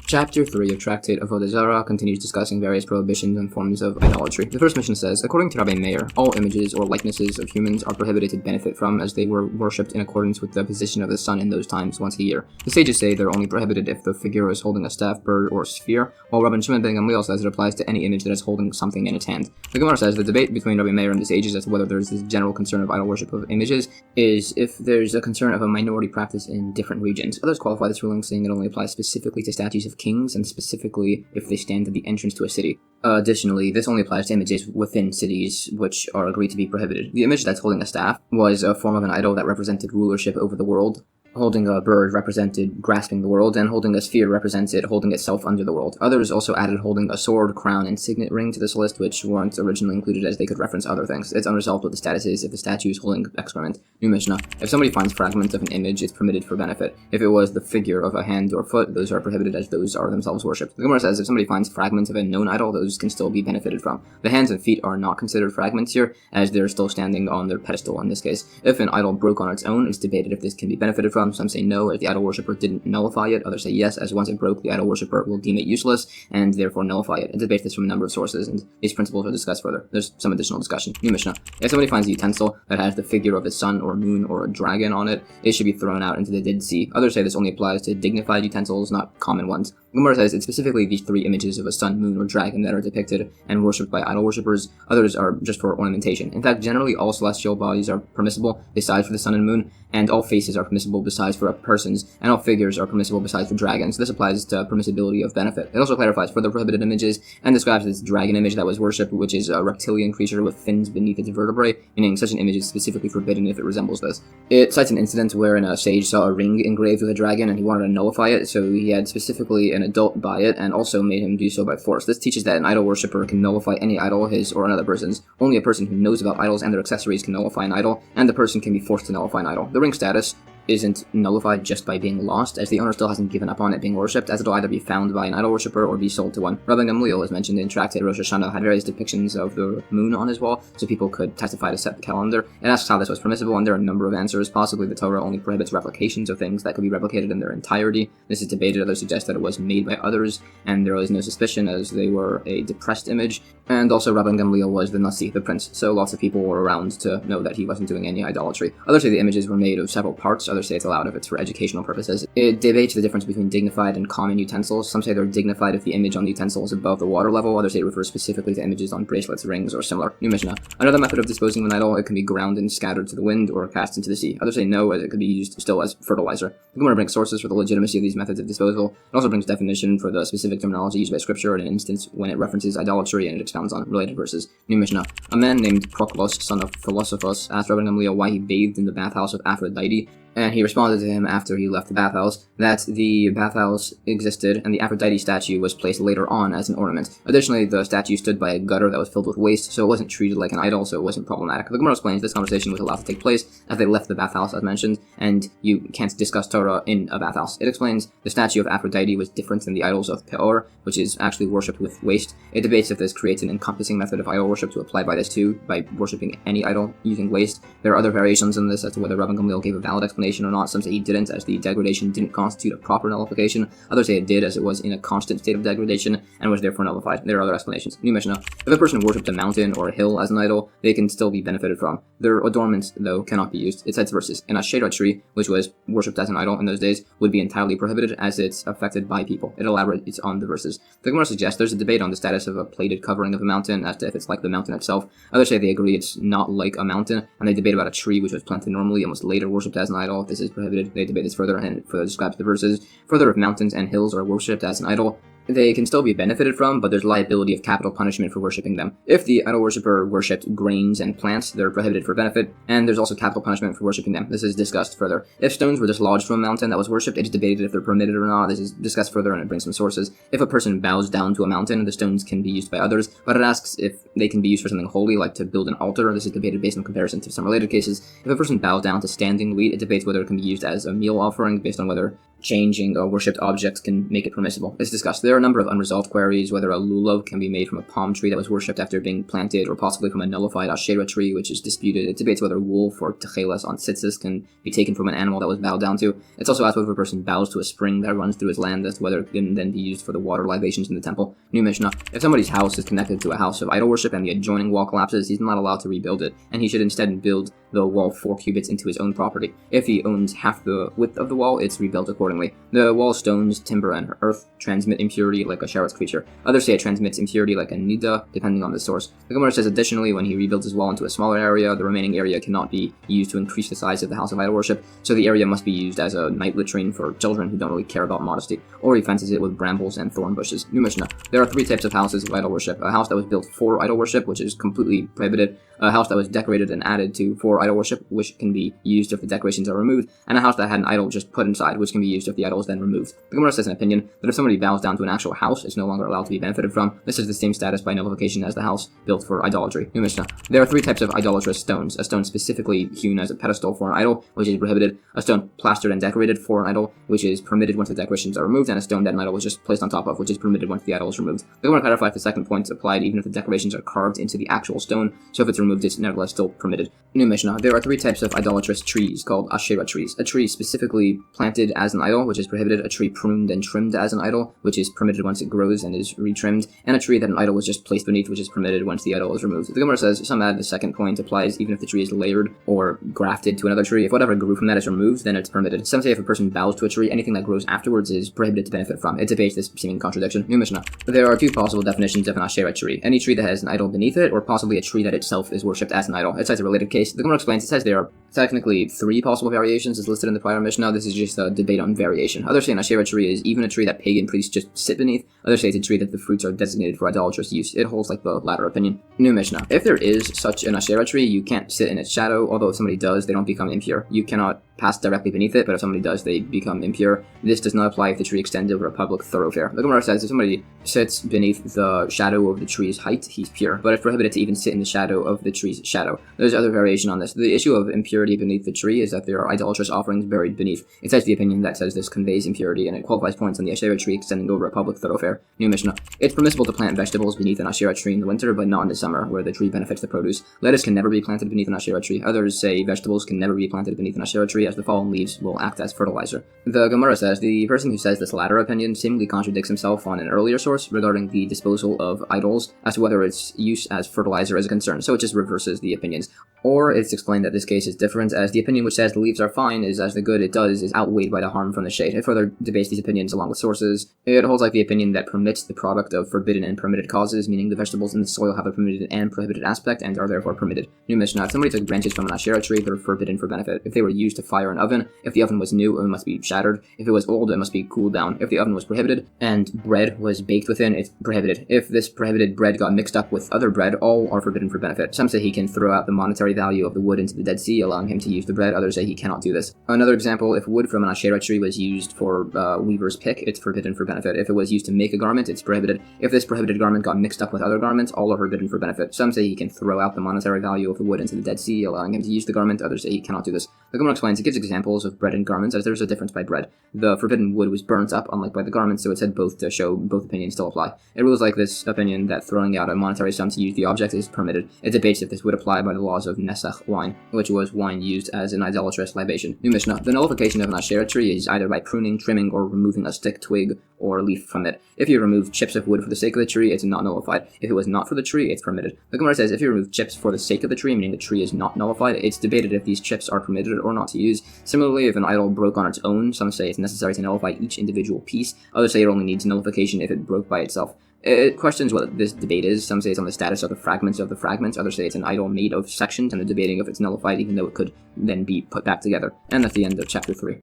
Chapter 3 of Tractate Avodah Zarah continues discussing various prohibitions and forms of idolatry. The first mission says, according to Rabbi Meir, all images or likenesses of humans are prohibited to benefit from, as they were worshipped in accordance with the position of the sun in those times once a year. The sages say they're only prohibited if the figure is holding a staff, bird, or sphere, while Rabbi Shimon ben Gamliel says it applies to any image that is holding something in its hand. The Gemara says the debate between Rabbi Meir and the sages as to whether there's this general concern of idol worship of images is if there's a concern of a minority practice in different regions. Others qualify this ruling saying it only applies specifically to statues of kings and specifically if they stand at the entrance to a city. Additionally, this only applies to images within cities which are agreed to be prohibited. The image that's holding a staff was a form of an idol that represented rulership over the world. Holding a bird represented grasping the world, and holding a sphere represents it holding itself under the world. Others also added holding a sword, crown, and signet ring to this list, which weren't originally included as they could reference other things. It's unresolved what the status is if the statue is holding excrement. New Mishnah. If somebody finds fragments of an image, it's permitted for benefit. If it was the figure of a hand or foot, those are prohibited as those are themselves worshipped. The Gemara says if somebody finds fragments of a known idol, those can still be benefited from. The hands and feet are not considered fragments here, as they're still standing on their pedestal in this case. If an idol broke on its own, it's debated if this can be benefited from. Some say no, as the idol worshipper didn't nullify it. Others say yes, as once it broke, the idol worshipper will deem it useless and therefore nullify it. It debates this from a number of sources, and these principles are discussed further. There's some additional discussion. New Mishnah. If somebody finds a utensil that has the figure of a sun or moon or a dragon on it, it should be thrown out into the Dead Sea. Others say this only applies to dignified utensils, not common ones. Gemara says it's specifically these three images of a sun, moon, or dragon that are depicted and worshipped by idol worshippers. Others are just for ornamentation. In fact, generally all celestial bodies are permissible besides for the sun and moon, and all faces are permissible besides for a person's, and all figures are permissible besides for dragons. This applies to permissibility of benefit. It also clarifies further prohibited images and describes this dragon image that was worshipped, which is a reptilian creature with fins beneath its vertebrae, meaning such an image is specifically forbidden if it resembles this. It cites an incident wherein a sage saw a ring engraved with a dragon and he wanted to nullify it, so he had specifically an adult buy it and also made him do so by force. This teaches that an idol worshipper can nullify any idol, his or another person's. Only a person who knows about idols and their accessories can nullify an idol, and the person can be forced to nullify an idol. The ring status isn't nullified just by being lost, as the owner still hasn't given up on it being worshipped, as it'll either be found by an idol worshipper or be sold to one. Rabbi Gamliel, as mentioned in Tractate Rosh Hashanah, had various depictions of the moon on his wall, so people could testify to set the calendar. It asks how this was permissible, and there are a number of answers. Possibly the Torah only prohibits replications of things that could be replicated in their entirety. This is debated. Others suggest that it was made by others, and there was no suspicion as they were a depressed image. And also Rabbi Gamliel was the Nasi, the prince, so lots of people were around to know that he wasn't doing any idolatry. Others say the images were made of several parts. Others say it's allowed if it's for educational purposes. It debates the difference between dignified and common utensils. Some say they're dignified if the image on the utensil is above the water level. Others say it refers specifically to images on bracelets, rings, or similar. New Mishnah. Another method of disposing of an idol, it can be ground and scattered to the wind or cast into the sea. Others say no, as it could be used still as fertilizer. The Gemara brings sources for the legitimacy of these methods of disposal. It also brings definition for the specific terminology used by Scripture in an instance when it references idolatry, and it expounds on related verses. New Mishnah. A man named Proclus, son of Philosophus, asked Rabbi Gamliel why he bathed in the bathhouse of Aphrodite, and he responded to him after he left the bathhouse that the bathhouse existed and the Aphrodite statue was placed later on as an ornament. Additionally, the statue stood by a gutter that was filled with waste, so it wasn't treated like an idol, so it wasn't problematic. The Gemara explains this conversation was allowed to take place as they left the bathhouse, as mentioned, and you can't discuss Torah in a bathhouse. It explains the statue of Aphrodite was different than the idols of Peor, which is actually worshipped with waste. It debates if this creates an encompassing method of idol worship to apply by this too, by worshipping any idol using waste. There are other variations in this as to whether Rabban Gamliel gave a valid explanation or not. Some say he didn't, as the degradation didn't constitute a proper nullification. Others say it did, as it was in a constant state of degradation and was therefore nullified. There are other explanations. New Mishnah. If a person worshipped a mountain or a hill as an idol, they can still be benefited from. Their adornments, though, cannot be used. It cites verses. And a Sheda tree, which was worshipped as an idol in those days, would be entirely prohibited as it's affected by people. It elaborates on the verses. The Gemara suggests there's a debate on the status of a plated covering of a mountain as to if it's like the mountain itself. Others say they agree it's not like a mountain, and they debate about a tree which was planted normally and was later worshipped as an idol. idol, this is prohibited. They debate this further, and it further describes the verses. Further, if mountains and hills are worshipped as an idol, they can still be benefited from, but there's liability of capital punishment for worshipping them. If the idol worshipper worshipped grains and plants, they're prohibited for benefit, and there's also capital punishment for worshipping them. This is discussed further. If stones were dislodged from a mountain that was worshipped, it's debated if they're permitted or not. This is discussed further, and it brings some sources. If a person bows down to a mountain, the stones can be used by others, but it asks if they can be used for something holy, like to build an altar. This is debated based on comparison to some related cases. If a person bows down to standing wheat, it debates whether it can be used as a meal offering, based on whether changing a worshipped object can make it permissible. It's discussed. There are a number of unresolved queries, whether a lulav can be made from a palm tree that was worshipped after being planted, or possibly from a nullified Asherah tree, which is disputed. It debates whether wolf or techelas on tzitzis can be taken from an animal that was bowed down to. It's also asked whether a person bows to a spring that runs through his land, as to whether it can then be used for the water libations in the temple. New Mishnah. If somebody's house is connected to a house of idol worship and the adjoining wall collapses, he's not allowed to rebuild it, and he should instead build the wall 4 cubits into his own property. If he owns half the width of the wall, it's rebuilt accordingly. The wall stones, timber, and earth transmit impurity like a Sheretz creature. Others say it transmits impurity like a Nida, depending on the source. The Gemara says additionally, when he rebuilds his wall into a smaller area, the remaining area cannot be used to increase the size of the house of idol worship, so the area must be used as a night latrine for children who don't really care about modesty, or he fences it with brambles and thorn bushes. New Mishnah. There are 3 types of houses of idol worship. A house that was built for idol worship, which is completely prohibited. A house that was decorated and added to for idol worship, which can be used if the decorations are removed, and a house that had an idol just put inside, which can be used if the idol is then removed. The Gemara says an opinion that if somebody bows down to an actual house, it's no longer allowed to be benefited from. This is the same status by nullification as the house built for idolatry. New Mishnah. There are 3 types of idolatrous stones. A stone specifically hewn as a pedestal for an idol, which is prohibited. A stone plastered and decorated for an idol, which is permitted once the decorations are removed, and a stone that an idol was just placed on top of, which is permitted once the idol is removed. The Gemara clarifies the second point applied even if the decorations are carved into the actual stone, so if it's removed, it's nevertheless still permitted. New Mishnah. There are 3 types of idolatrous trees called Asherah trees. A tree specifically planted as an idol, which is prohibited. A tree pruned and trimmed as an idol, which is permitted once it grows and is retrimmed. And a tree that an idol was just placed beneath, which is permitted once the idol is removed. The Gemara says, some add the second point applies even if the tree is layered or grafted to another tree. If whatever grew from that is removed, then it's permitted. Some say if a person bows to a tree, anything that grows afterwards is prohibited to benefit from. It debates this seeming contradiction. New Mishnah. There are 2 possible definitions of an Asherah tree. Any tree that has an idol beneath it, or possibly a tree that itself is worshipped as an idol. It cites a related case. The Gemara explains, it says there are technically 3 possible variations as listed in the prior Mishnah. This is just a debate on variation. Others say an Asherah tree is even a tree that pagan priests just sit beneath. Others say it's a tree that the fruits are designated for idolatrous use. It holds like the latter opinion. New Mishnah. If there is such an Asherah tree, you can't sit in its shadow, although if somebody does, they don't become impure. You cannot pass directly beneath it, but if somebody does, they become impure. This does not apply if the tree extends over a public thoroughfare. The Gemara says if somebody sits beneath the shadow of the tree's height, he's pure, but it's prohibited to even sit in the shadow of the tree's shadow. There's other variation on this. The issue of impurity beneath the tree is that there are idolatrous offerings buried beneath. It cites the opinion that says this conveys impurity, and it qualifies points on the Asherah tree extending over a public thoroughfare. New Mishnah. It's permissible to plant vegetables beneath an Asherah tree in the winter, but not in the summer, where the tree benefits the produce. Lettuce can never be planted beneath an Asherah tree. Others say vegetables can never be planted beneath an Asherah tree, as the fallen leaves will act as fertilizer. The Gemara says the person who says this latter opinion seemingly contradicts himself on an earlier source regarding the disposal of idols as to whether its use as fertilizer is a concern, so it just reverses the opinions. Or it's explained that this case is different, as the opinion which says the leaves are fine is as the good it does is outweighed by the harm from the shade. It further debates these opinions along with sources. It holds like the opinion that permits the product of forbidden and permitted causes, meaning the vegetables in the soil have a permitted and prohibited aspect and are therefore permitted. New Mishnah. If somebody took branches from an Asherah tree, they're forbidden for benefit. If they were used to fire an oven, if the oven was new, it must be shattered. If it was old, it must be cooled down. If the oven was prohibited and bread was baked within, it's prohibited. If this prohibited bread got mixed up with other bread, all are forbidden for benefit. Some say he can throw out the monetary value of the wood into the Dead Sea, allowing him to use the bread. Others say he cannot do this. Another example, if wood from an Asherah tree was used for weaver's pick, it's forbidden for benefit. If it was used to make a garment, it's prohibited. If this prohibited garment got mixed up with other garments, all are forbidden for benefit. Some say he can throw out the monetary value of the wood into the Dead Sea, allowing him to use the garment. Others say he cannot do this. The Gemara explains, it gives examples of bread and garments, as there's a difference by bread. The forbidden wood was burnt up, unlike by the garment, so it said both to show both opinions still apply. It rules like this opinion that throwing out a monetary sum to use the object is permitted. It debates if this would apply by the laws of Nesach wine, which was wine used as an idolatrous libation. New Mishnah. The nullification of an Asherah tree is either by pruning, trimming, or removing a stick, twig, or leaf from it. If you remove chips of wood for the sake of the tree, it's not nullified. If it was not for the tree, it's permitted. The Gemara says if you remove chips for the sake of the tree, meaning the tree is not nullified, it's debated if these chips are permitted or not to use. Similarly, if an idol broke on its own, some say it's necessary to nullify each individual piece. Others say it only needs nullification if it broke by itself. It questions what this debate is. Some say it's on the status of the fragments, others say it's an idol made of sections, and they're debating if it's nullified even though it could then be put back together. And that's the end of chapter 3.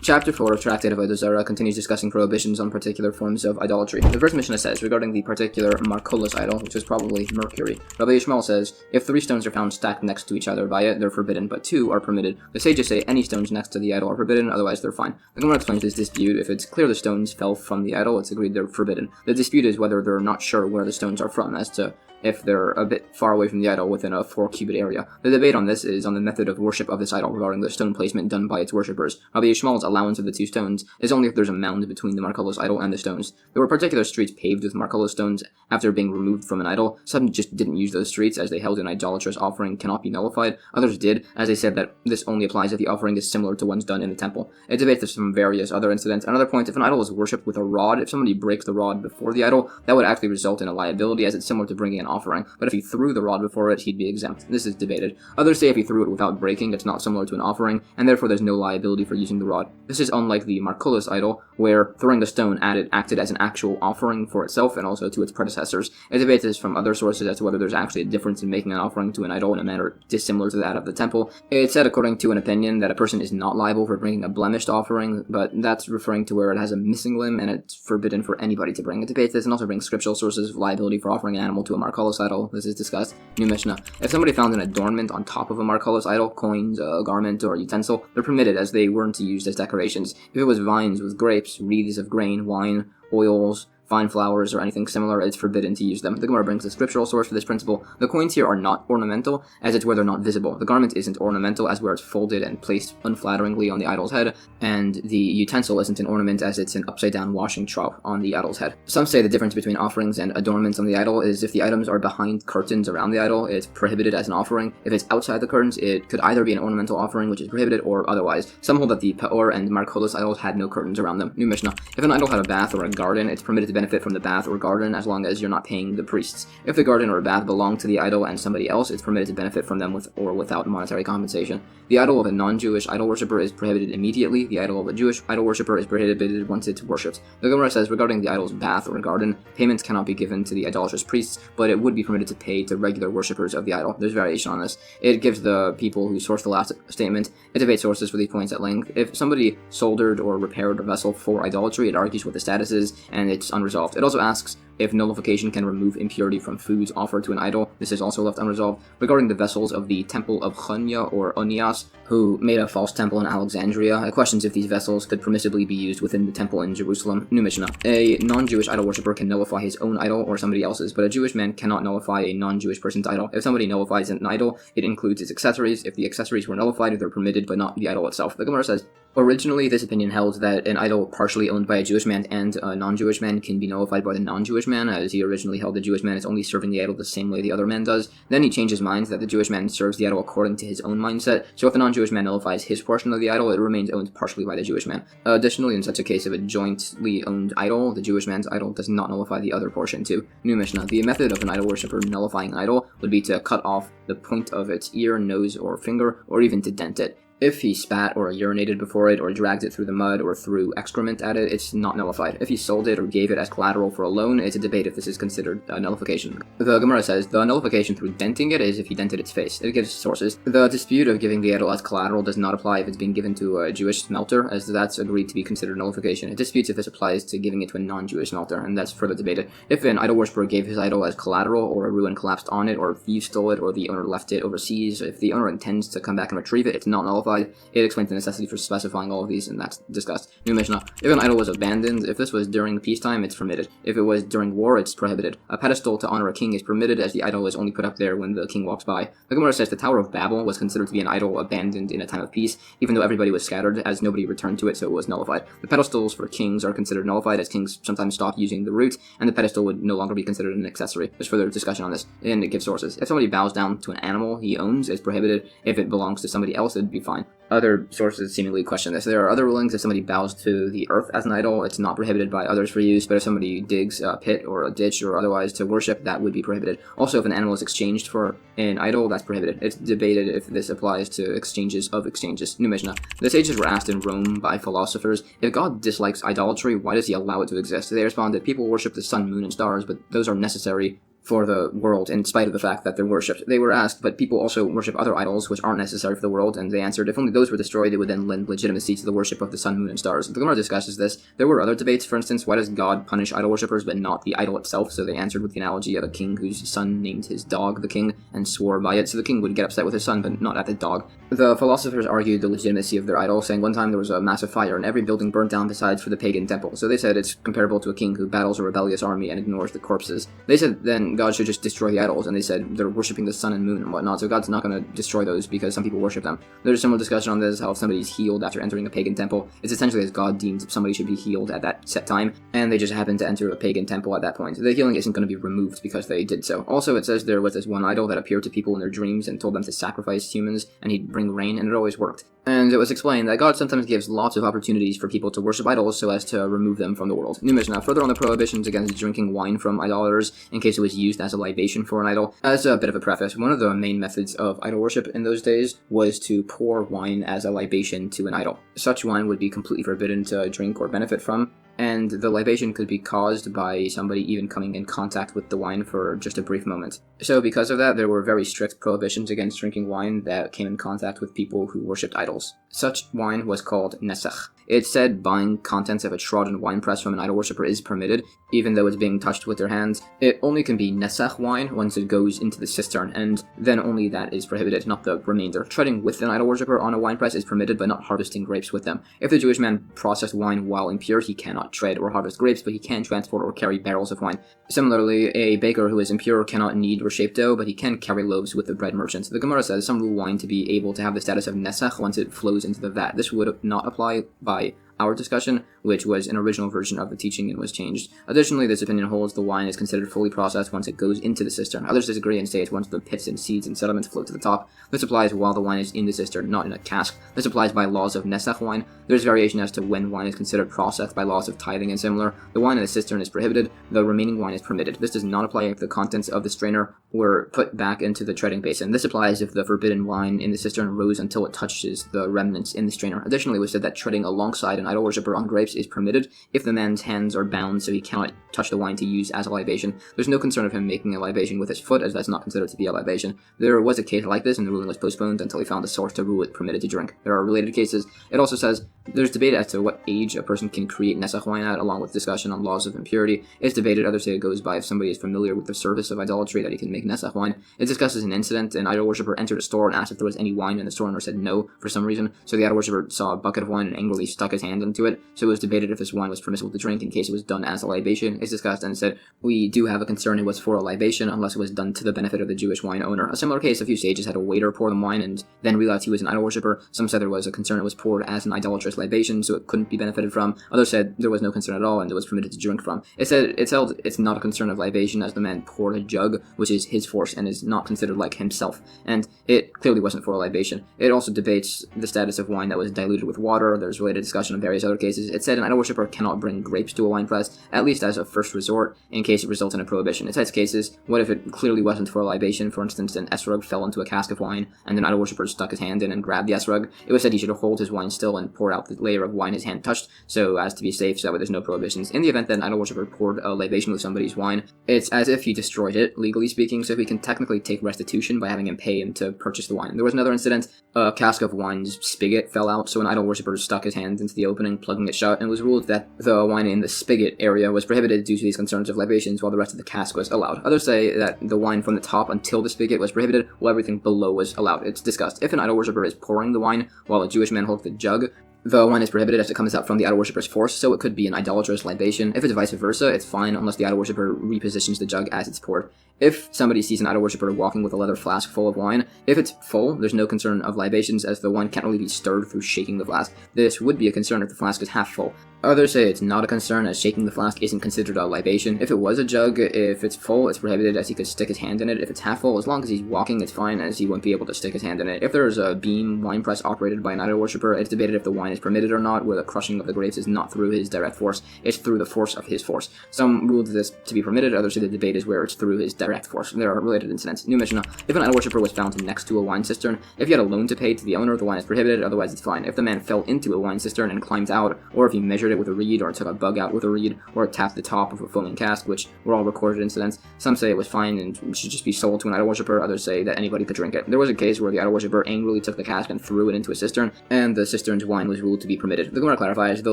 Chapter 4 of Tractate of Zarah continues discussing prohibitions on particular forms of idolatry. The first Mishnah says, regarding the particular Makkos idol, which is probably Mercury, Rabbi Yishmael says, if 3 stones are found stacked next to each other by it, they're forbidden, but 2 are permitted. The sages say any stones next to the idol are forbidden, otherwise they're fine. The Gemara explains this dispute. If it's clear the stones fell from the idol, it's agreed they're forbidden. The dispute is whether they're not sure where the stones are from, as to if they're a bit far away from the idol within a 4-cubit area. The debate on this is on the method of worship of this idol regarding the stone placement done by its worshippers. Rabbi Yishmael's allowance of the 2 stones is only if there's a mound between the Makkos idol and the stones. There were particular streets paved with Makkos stones after being removed from an idol. Some just didn't use those streets, as they held an idolatrous offering cannot be nullified. Others did, as they said that this only applies if the offering is similar to ones done in the temple. It debates this from various other incidents. Another point, if an idol is worshipped with a rod, if somebody breaks the rod before the idol, that would actually result in a liability, as it's similar to bringing an offering. But if he threw the rod before it, he'd be exempt. This is debated. Others say if he threw it without breaking, it's not similar to an offering, and therefore there's no liability for using the rod. This is unlike the Makkos idol, where throwing the stone acted as an actual offering for itself and also to its predecessors. It debates this from other sources as to whether there's actually a difference in making an offering to an idol in a manner dissimilar to that of the temple. It's said, according to an opinion, that a person is not liable for bringing a blemished offering, but that's referring to where it has a missing limb, and it's forbidden for anybody to bring. It debates this and also brings scriptural sources of liability for offering an animal to a Makkos idol. This is discussed. New Mishnah. If somebody found an adornment on top of a Makkos idol, coins, a garment, or a utensil, they're permitted, as they weren't used as decorations. If it was vines with grapes, wreaths of grain, wine, oils, fine flowers, or anything similar, it's forbidden to use them. The Gemara brings the scriptural source for this principle. The coins here are not ornamental, as it's where they're not visible. The garment isn't ornamental, as where it's folded and placed unflatteringly on the idol's head, and the utensil isn't an ornament, as it's an upside-down washing trough on the idol's head. Some say the difference between offerings and adornments on the idol is if the items are behind curtains around the idol, it's prohibited as an offering. If it's outside the curtains, it could either be an ornamental offering, which is prohibited, or otherwise. Some hold that the Peor and Makkos idols had no curtains around them. New Mishnah. If an idol had a bath or a garden, it's permitted to benefit from the bath or garden as long as you're not paying the priests. If the garden or bath belong to the idol and somebody else, it's permitted to benefit from them with or without monetary compensation. The idol of a non-Jewish idol worshipper is prohibited immediately. The idol of a Jewish idol worshipper is prohibited once it's worshipped. The Gemara says regarding the idol's bath or garden, payments cannot be given to the idolatrous priests, but it would be permitted to pay to regular worshippers of the idol. There's variation on this. It gives the people who source the last statement. It debates sources for these points at length. If somebody soldered or repaired a vessel for idolatry, it argues what the status is, and it's unresolved. It also asks if nullification can remove impurity from foods offered to an idol. This is also left unresolved. Regarding the vessels of the temple of Chania or Onias, who made a false temple in Alexandria, it questions if these vessels could permissibly be used within the temple in Jerusalem. New Mishnah. A non-Jewish idol worshipper can nullify his own idol or somebody else's, but a Jewish man cannot nullify a non-Jewish person's idol. If somebody nullifies an idol, it includes its accessories. If the accessories were nullified, they're permitted, but not the idol itself. The Gemara says, originally, this opinion held that an idol partially owned by a Jewish man and a non-Jewish man can be nullified by the non-Jewish man, as he originally held the Jewish man is only serving the idol the same way the other man does. Then he changed his mind that the Jewish man serves the idol according to his own mindset, so if the non-Jewish man nullifies his portion of the idol, it remains owned partially by the Jewish man. Additionally, in such a case of a jointly owned idol, the Jewish man's idol does not nullify the other portion too. New Mishnah. The method of an idol worshipper nullifying an idol would be to cut off the point of its ear, nose, or finger, or even to dent it. If he spat or urinated before it or dragged it through the mud or threw excrement at it, it's not nullified. If he sold it or gave it as collateral for a loan, it's a debate if this is considered a nullification. The Gemara says the nullification through denting it is if he dented its face. It gives sources. The dispute of giving the idol as collateral does not apply if it's being given to a Jewish smelter, as that's agreed to be considered nullification. It disputes if this applies to giving it to a non-Jewish smelter, and that's further debated. If an idol worshiper gave his idol as collateral, or a ruin collapsed on it, or thieves stole it, or the owner left it overseas, if the owner intends to come back and retrieve it, it's not nullified. It explains the necessity for specifying all of these, and that's discussed. New Mishnah. If an idol was abandoned, if this was during peacetime, it's permitted. If it was during war, it's prohibited. A pedestal to honor a king is permitted, as the idol is only put up there when the king walks by. The Gemara says the Tower of Babel was considered to be an idol abandoned in a time of peace, even though everybody was scattered, as nobody returned to it, so it was nullified. The pedestals for kings are considered nullified, as kings sometimes stop using the root, and the pedestal would no longer be considered an accessory. There's further discussion on this, and it gives sources. If somebody bows down to an animal he owns, it's prohibited. If it belongs to somebody else, it'd be fine. wine. Other sources seemingly question this. There are other rulings. If somebody bows to the earth as an idol, it's not prohibited by others for use, but if somebody digs a pit or a ditch or otherwise to worship, that would be prohibited. Also, if an animal is exchanged for an idol, that's prohibited. It's debated if this applies to exchanges of exchanges. New Mishnah. The sages were asked in Rome by philosophers, if God dislikes idolatry, why does he allow it to exist? They responded, people worship the sun, moon, and stars, but those are necessary for the world, in spite of the fact that they're worshipped. They were asked, but people also worship other idols which aren't necessary for the world, and they answered, if only those were destroyed, it would then lend legitimacy to the worship of the sun, moon, and stars. The Gemara discusses this. There were other debates, for instance, why does God punish idol worshippers but not the idol itself? So they answered with the analogy of a king whose son named his dog the king and swore by it, so the king would get upset with his son, but not at the dog. The philosophers argued the legitimacy of their idol, saying one time there was a massive fire and every building burnt down besides for the pagan temple. So they said it's comparable to a king who battles a rebellious army and ignores the corpses. They said then God should just destroy the idols, and they said they're worshipping the sun and moon and whatnot, so God's not going to destroy those because some people worship them. There's a similar discussion on this, how if somebody's healed after entering a pagan temple, it's essentially as God deemed somebody should be healed at that set time, and they just happen to enter a pagan temple at that point. The healing isn't going to be removed because they did so. Also, it says there was this one idol that appeared to people in their dreams and told them to sacrifice humans, and he'd bring rain, and it always worked. And it was explained that God sometimes gives lots of opportunities for people to worship idols so as to remove them from the world. New Mishnah. Further on the prohibitions against drinking wine from idolaters in case it was used as a libation for an idol. As a bit of a preface, one of the main methods of idol worship in those days was to pour wine as a libation to an idol. Such wine would be completely forbidden to drink or benefit from, and the libation could be caused by somebody even coming in contact with the wine for just a brief moment. So because of that, there were very strict prohibitions against drinking wine that came in contact with people who worshipped idols. Such wine was called nesach. It said buying contents of a trodden wine press from an idol worshipper is permitted, even though it's being touched with their hands. It only can be nesach wine once it goes into the cistern, and then only that is prohibited, not the remainder. Treading with an idol worshipper on a wine press is permitted, but not harvesting grapes with them. If the Jewish man processed wine while impure, he cannot tread or harvest grapes, but he can transport or carry barrels of wine. Similarly, a baker who is impure cannot knead or shape dough, but he can carry loaves with the bread merchant. The Gemara says some rule wine to be able to have the status of nesach once it flows into the vat. This would not apply by our discussion, which was an original version of the teaching and was changed. Additionally, this opinion holds the wine is considered fully processed once it goes into the cistern. Others disagree and say it's once the pits and seeds and sediments float to the top. This applies while the wine is in the cistern, not in a cask. This applies by laws of nesach wine. There's variation as to when wine is considered processed by laws of tithing and similar. The wine in the cistern is prohibited, the remaining wine is permitted. This does not apply if the contents of the strainer were put back into the treading basin. This applies if the forbidden wine in the cistern rose until it touches the remnants in the strainer. Additionally, it was said that treading alongside an idol worshipper on grapes is permitted if the man's hands are bound so he cannot touch the wine to use as a libation. There's no concern of him making a libation with his foot, as that's not considered to be a libation. There was a case like this, and the ruling was postponed until he found a source to rule it permitted to drink. There are related cases. It also says there's debate as to what age a person can create nesach wine at, along with discussion on laws of impurity. It's debated. Others say it goes by if somebody is familiar with the service of idolatry that he can make nesach wine. It discusses an incident. An idol worshipper entered a store and asked if there was any wine in the store, and said no for some reason. So the idol worshipper saw a bucket of wine and angrily stuck his hand into it. So it was debated if this wine was permissible to drink in case it was done as a libation. It's discussed and said, we do have a concern it was for a libation unless it was done to the benefit of the Jewish wine owner. A similar case, a few sages had a waiter pour them wine and then realized he was an idol worshipper. Some said there was a concern it was poured as an idolatrous libation, so it couldn't be benefited from. Others said there was no concern at all and it was permitted to drink from. It said it's held it's not a concern of libation as the man poured a jug, which is his force and is not considered like himself, and it clearly wasn't for a libation. It also debates the status of wine that was diluted with water. There's related discussion of various other cases. It said an idol worshipper cannot bring grapes to a wine press, at least as a first resort, in case it results in a prohibition. It cites cases, what if it clearly wasn't for a libation? For instance, an esrog fell into a cask of wine, and an idol worshipper stuck his hand in and grabbed the esrog. It was said he should hold his wine still and pour out the layer of wine his hand touched, so as to be safe, so that way there's no prohibitions. In the event that an idol worshipper poured a libation with somebody's wine, it's as if he destroyed it, legally speaking, so he can technically take restitution by having him pay him to purchase the wine. There was another incident, a cask of wine's spigot fell out, so an idol worshipper stuck his hand into the opening, plugging it shut, and it was ruled that the wine in the spigot area was prohibited due to these concerns of libations, while the rest of the cask was allowed. Others say that the wine from the top until the spigot was prohibited, while everything below was allowed. It's discussed. If an idol worshipper is pouring the wine while a Jewish man holds the jug, the wine is prohibited as it comes out from the idol worshipper's force, so it could be an idolatrous libation. If it's vice versa, it's fine unless the idol worshipper repositions the jug as it's poured. If somebody sees an idol worshipper walking with a leather flask full of wine, if it's full, there's no concern of libations, as the wine can't really be stirred through shaking the flask. This would be a concern if the flask is half full. Others say it's not a concern, as shaking the flask isn't considered a libation. If it was a jug, if it's full, it's prohibited, as he could stick his hand in it. If it's half full, as long as he's walking, it's fine, as he won't be able to stick his hand in it. If there's a beam wine press operated by an idol worshipper, it's debated if the wine is permitted or not, where the crushing of the grapes is not through his direct force, it's through the force of his force. Some ruled this to be permitted, others say the debate is where it's through his direct force. There are related incidents. New Mishnah: if an idol worshipper was found next to a wine cistern, if he had a loan to pay to the owner, the wine is prohibited, otherwise it's fine. If the man fell into a wine cistern and climbed out, or if he measured it with a reed, or took a bug out with a reed, or tapped the top of a foaming cask, which were all recorded incidents, some say it was fine and should just be sold to an idol worshipper, others say that anybody could drink it. There was a case where the idol worshipper angrily took the cask and threw it into a cistern, and the cistern's wine was ruled to be permitted. The Gemara clarifies the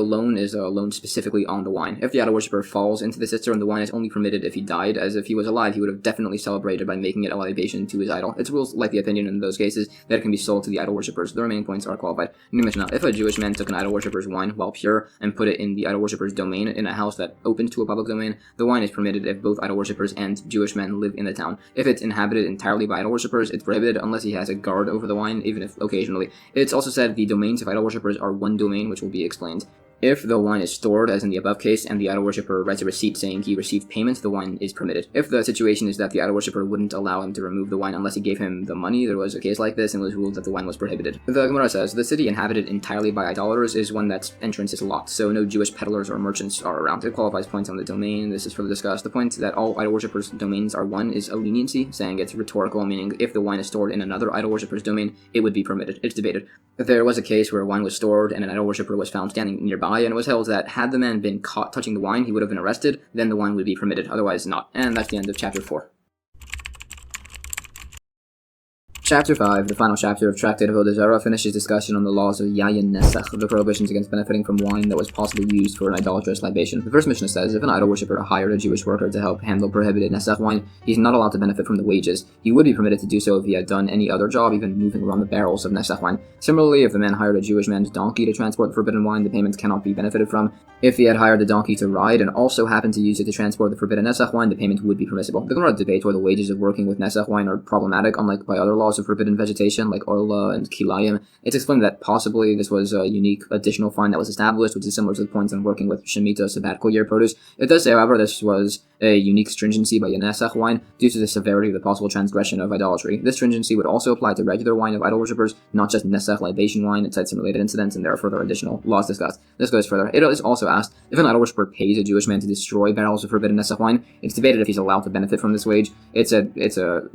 loan is a loan specifically on the wine. If the idol worshipper falls into the cistern, the wine is only permitted if he died, as if he was alive he would have definitely celebrated by making it a libation to his idol. It's rules like the opinion in those cases that it can be sold to the idol worshippers. The remaining points are qualified. New Mishnah: if a Jewish man took an idol worshipper's wine while pure and put it in the idol worshipper's domain in a house that opened to a public domain, the wine is permitted if both idol worshippers and Jewish men live in the town. If it's inhabited entirely by idol worshippers, it's prohibited unless he has a guard over the wine, even if occasionally. It's also said the domains of idol worshippers are one domain, which will be explained. If the wine is stored, as in the above case, and the idol worshipper writes a receipt saying he received payment, the wine is permitted. If the situation is that the idol worshipper wouldn't allow him to remove the wine unless he gave him the money, there was a case like this and it was ruled that the wine was prohibited. The Gemara says, the city inhabited entirely by idolaters is one that's entrance is locked, so no Jewish peddlers or merchants are around. It qualifies points on the domain. This is further discussed. The point that all idol worshippers' domains are one is a leniency, saying it's rhetorical, meaning if the wine is stored in another idol worshipper's domain, it would be permitted. It's debated. There was a case where wine was stored and an idol worshipper was found standing nearby, and it was held that had the man been caught touching the wine, he would have been arrested, then the wine would be permitted, otherwise not. And that's the end of chapter 4. Chapter 5, the final chapter of Tractate Avodah Zarah, finishes discussion on the laws of Yayin Nesach, the prohibitions against benefiting from wine that was possibly used for an idolatrous libation. The first Mishnah says, if an idol worshipper hired a Jewish worker to help handle prohibited Nesach wine, he's not allowed to benefit from the wages. He would be permitted to do so if he had done any other job, even moving around the barrels of Nesach wine. Similarly, if the man hired a Jewish man's donkey to transport the forbidden wine, the payment cannot be benefited from. If he had hired the donkey to ride and also happened to use it to transport the forbidden Nesach wine, the payment would be permissible. The Gemara debates whether the wages of working with Nesach wine are problematic, unlike by other laws of forbidden vegetation, like orla and kilayim. It's explained that possibly this was a unique additional fine that was established, which is similar to the points on working with shemitah, sabbatical year produce. It does say, however, this was a unique stringency by Nesach wine due to the severity of the possible transgression of idolatry. This stringency would also apply to regular wine of idol worshippers, not just Nesach libation wine. It cites some related incidents, and there are further additional laws discussed. This goes further. It is also asked, if an idol worshipper pays a Jewish man to destroy barrels of forbidden Nesach wine, it's debated if he's allowed to benefit from this wage. It's a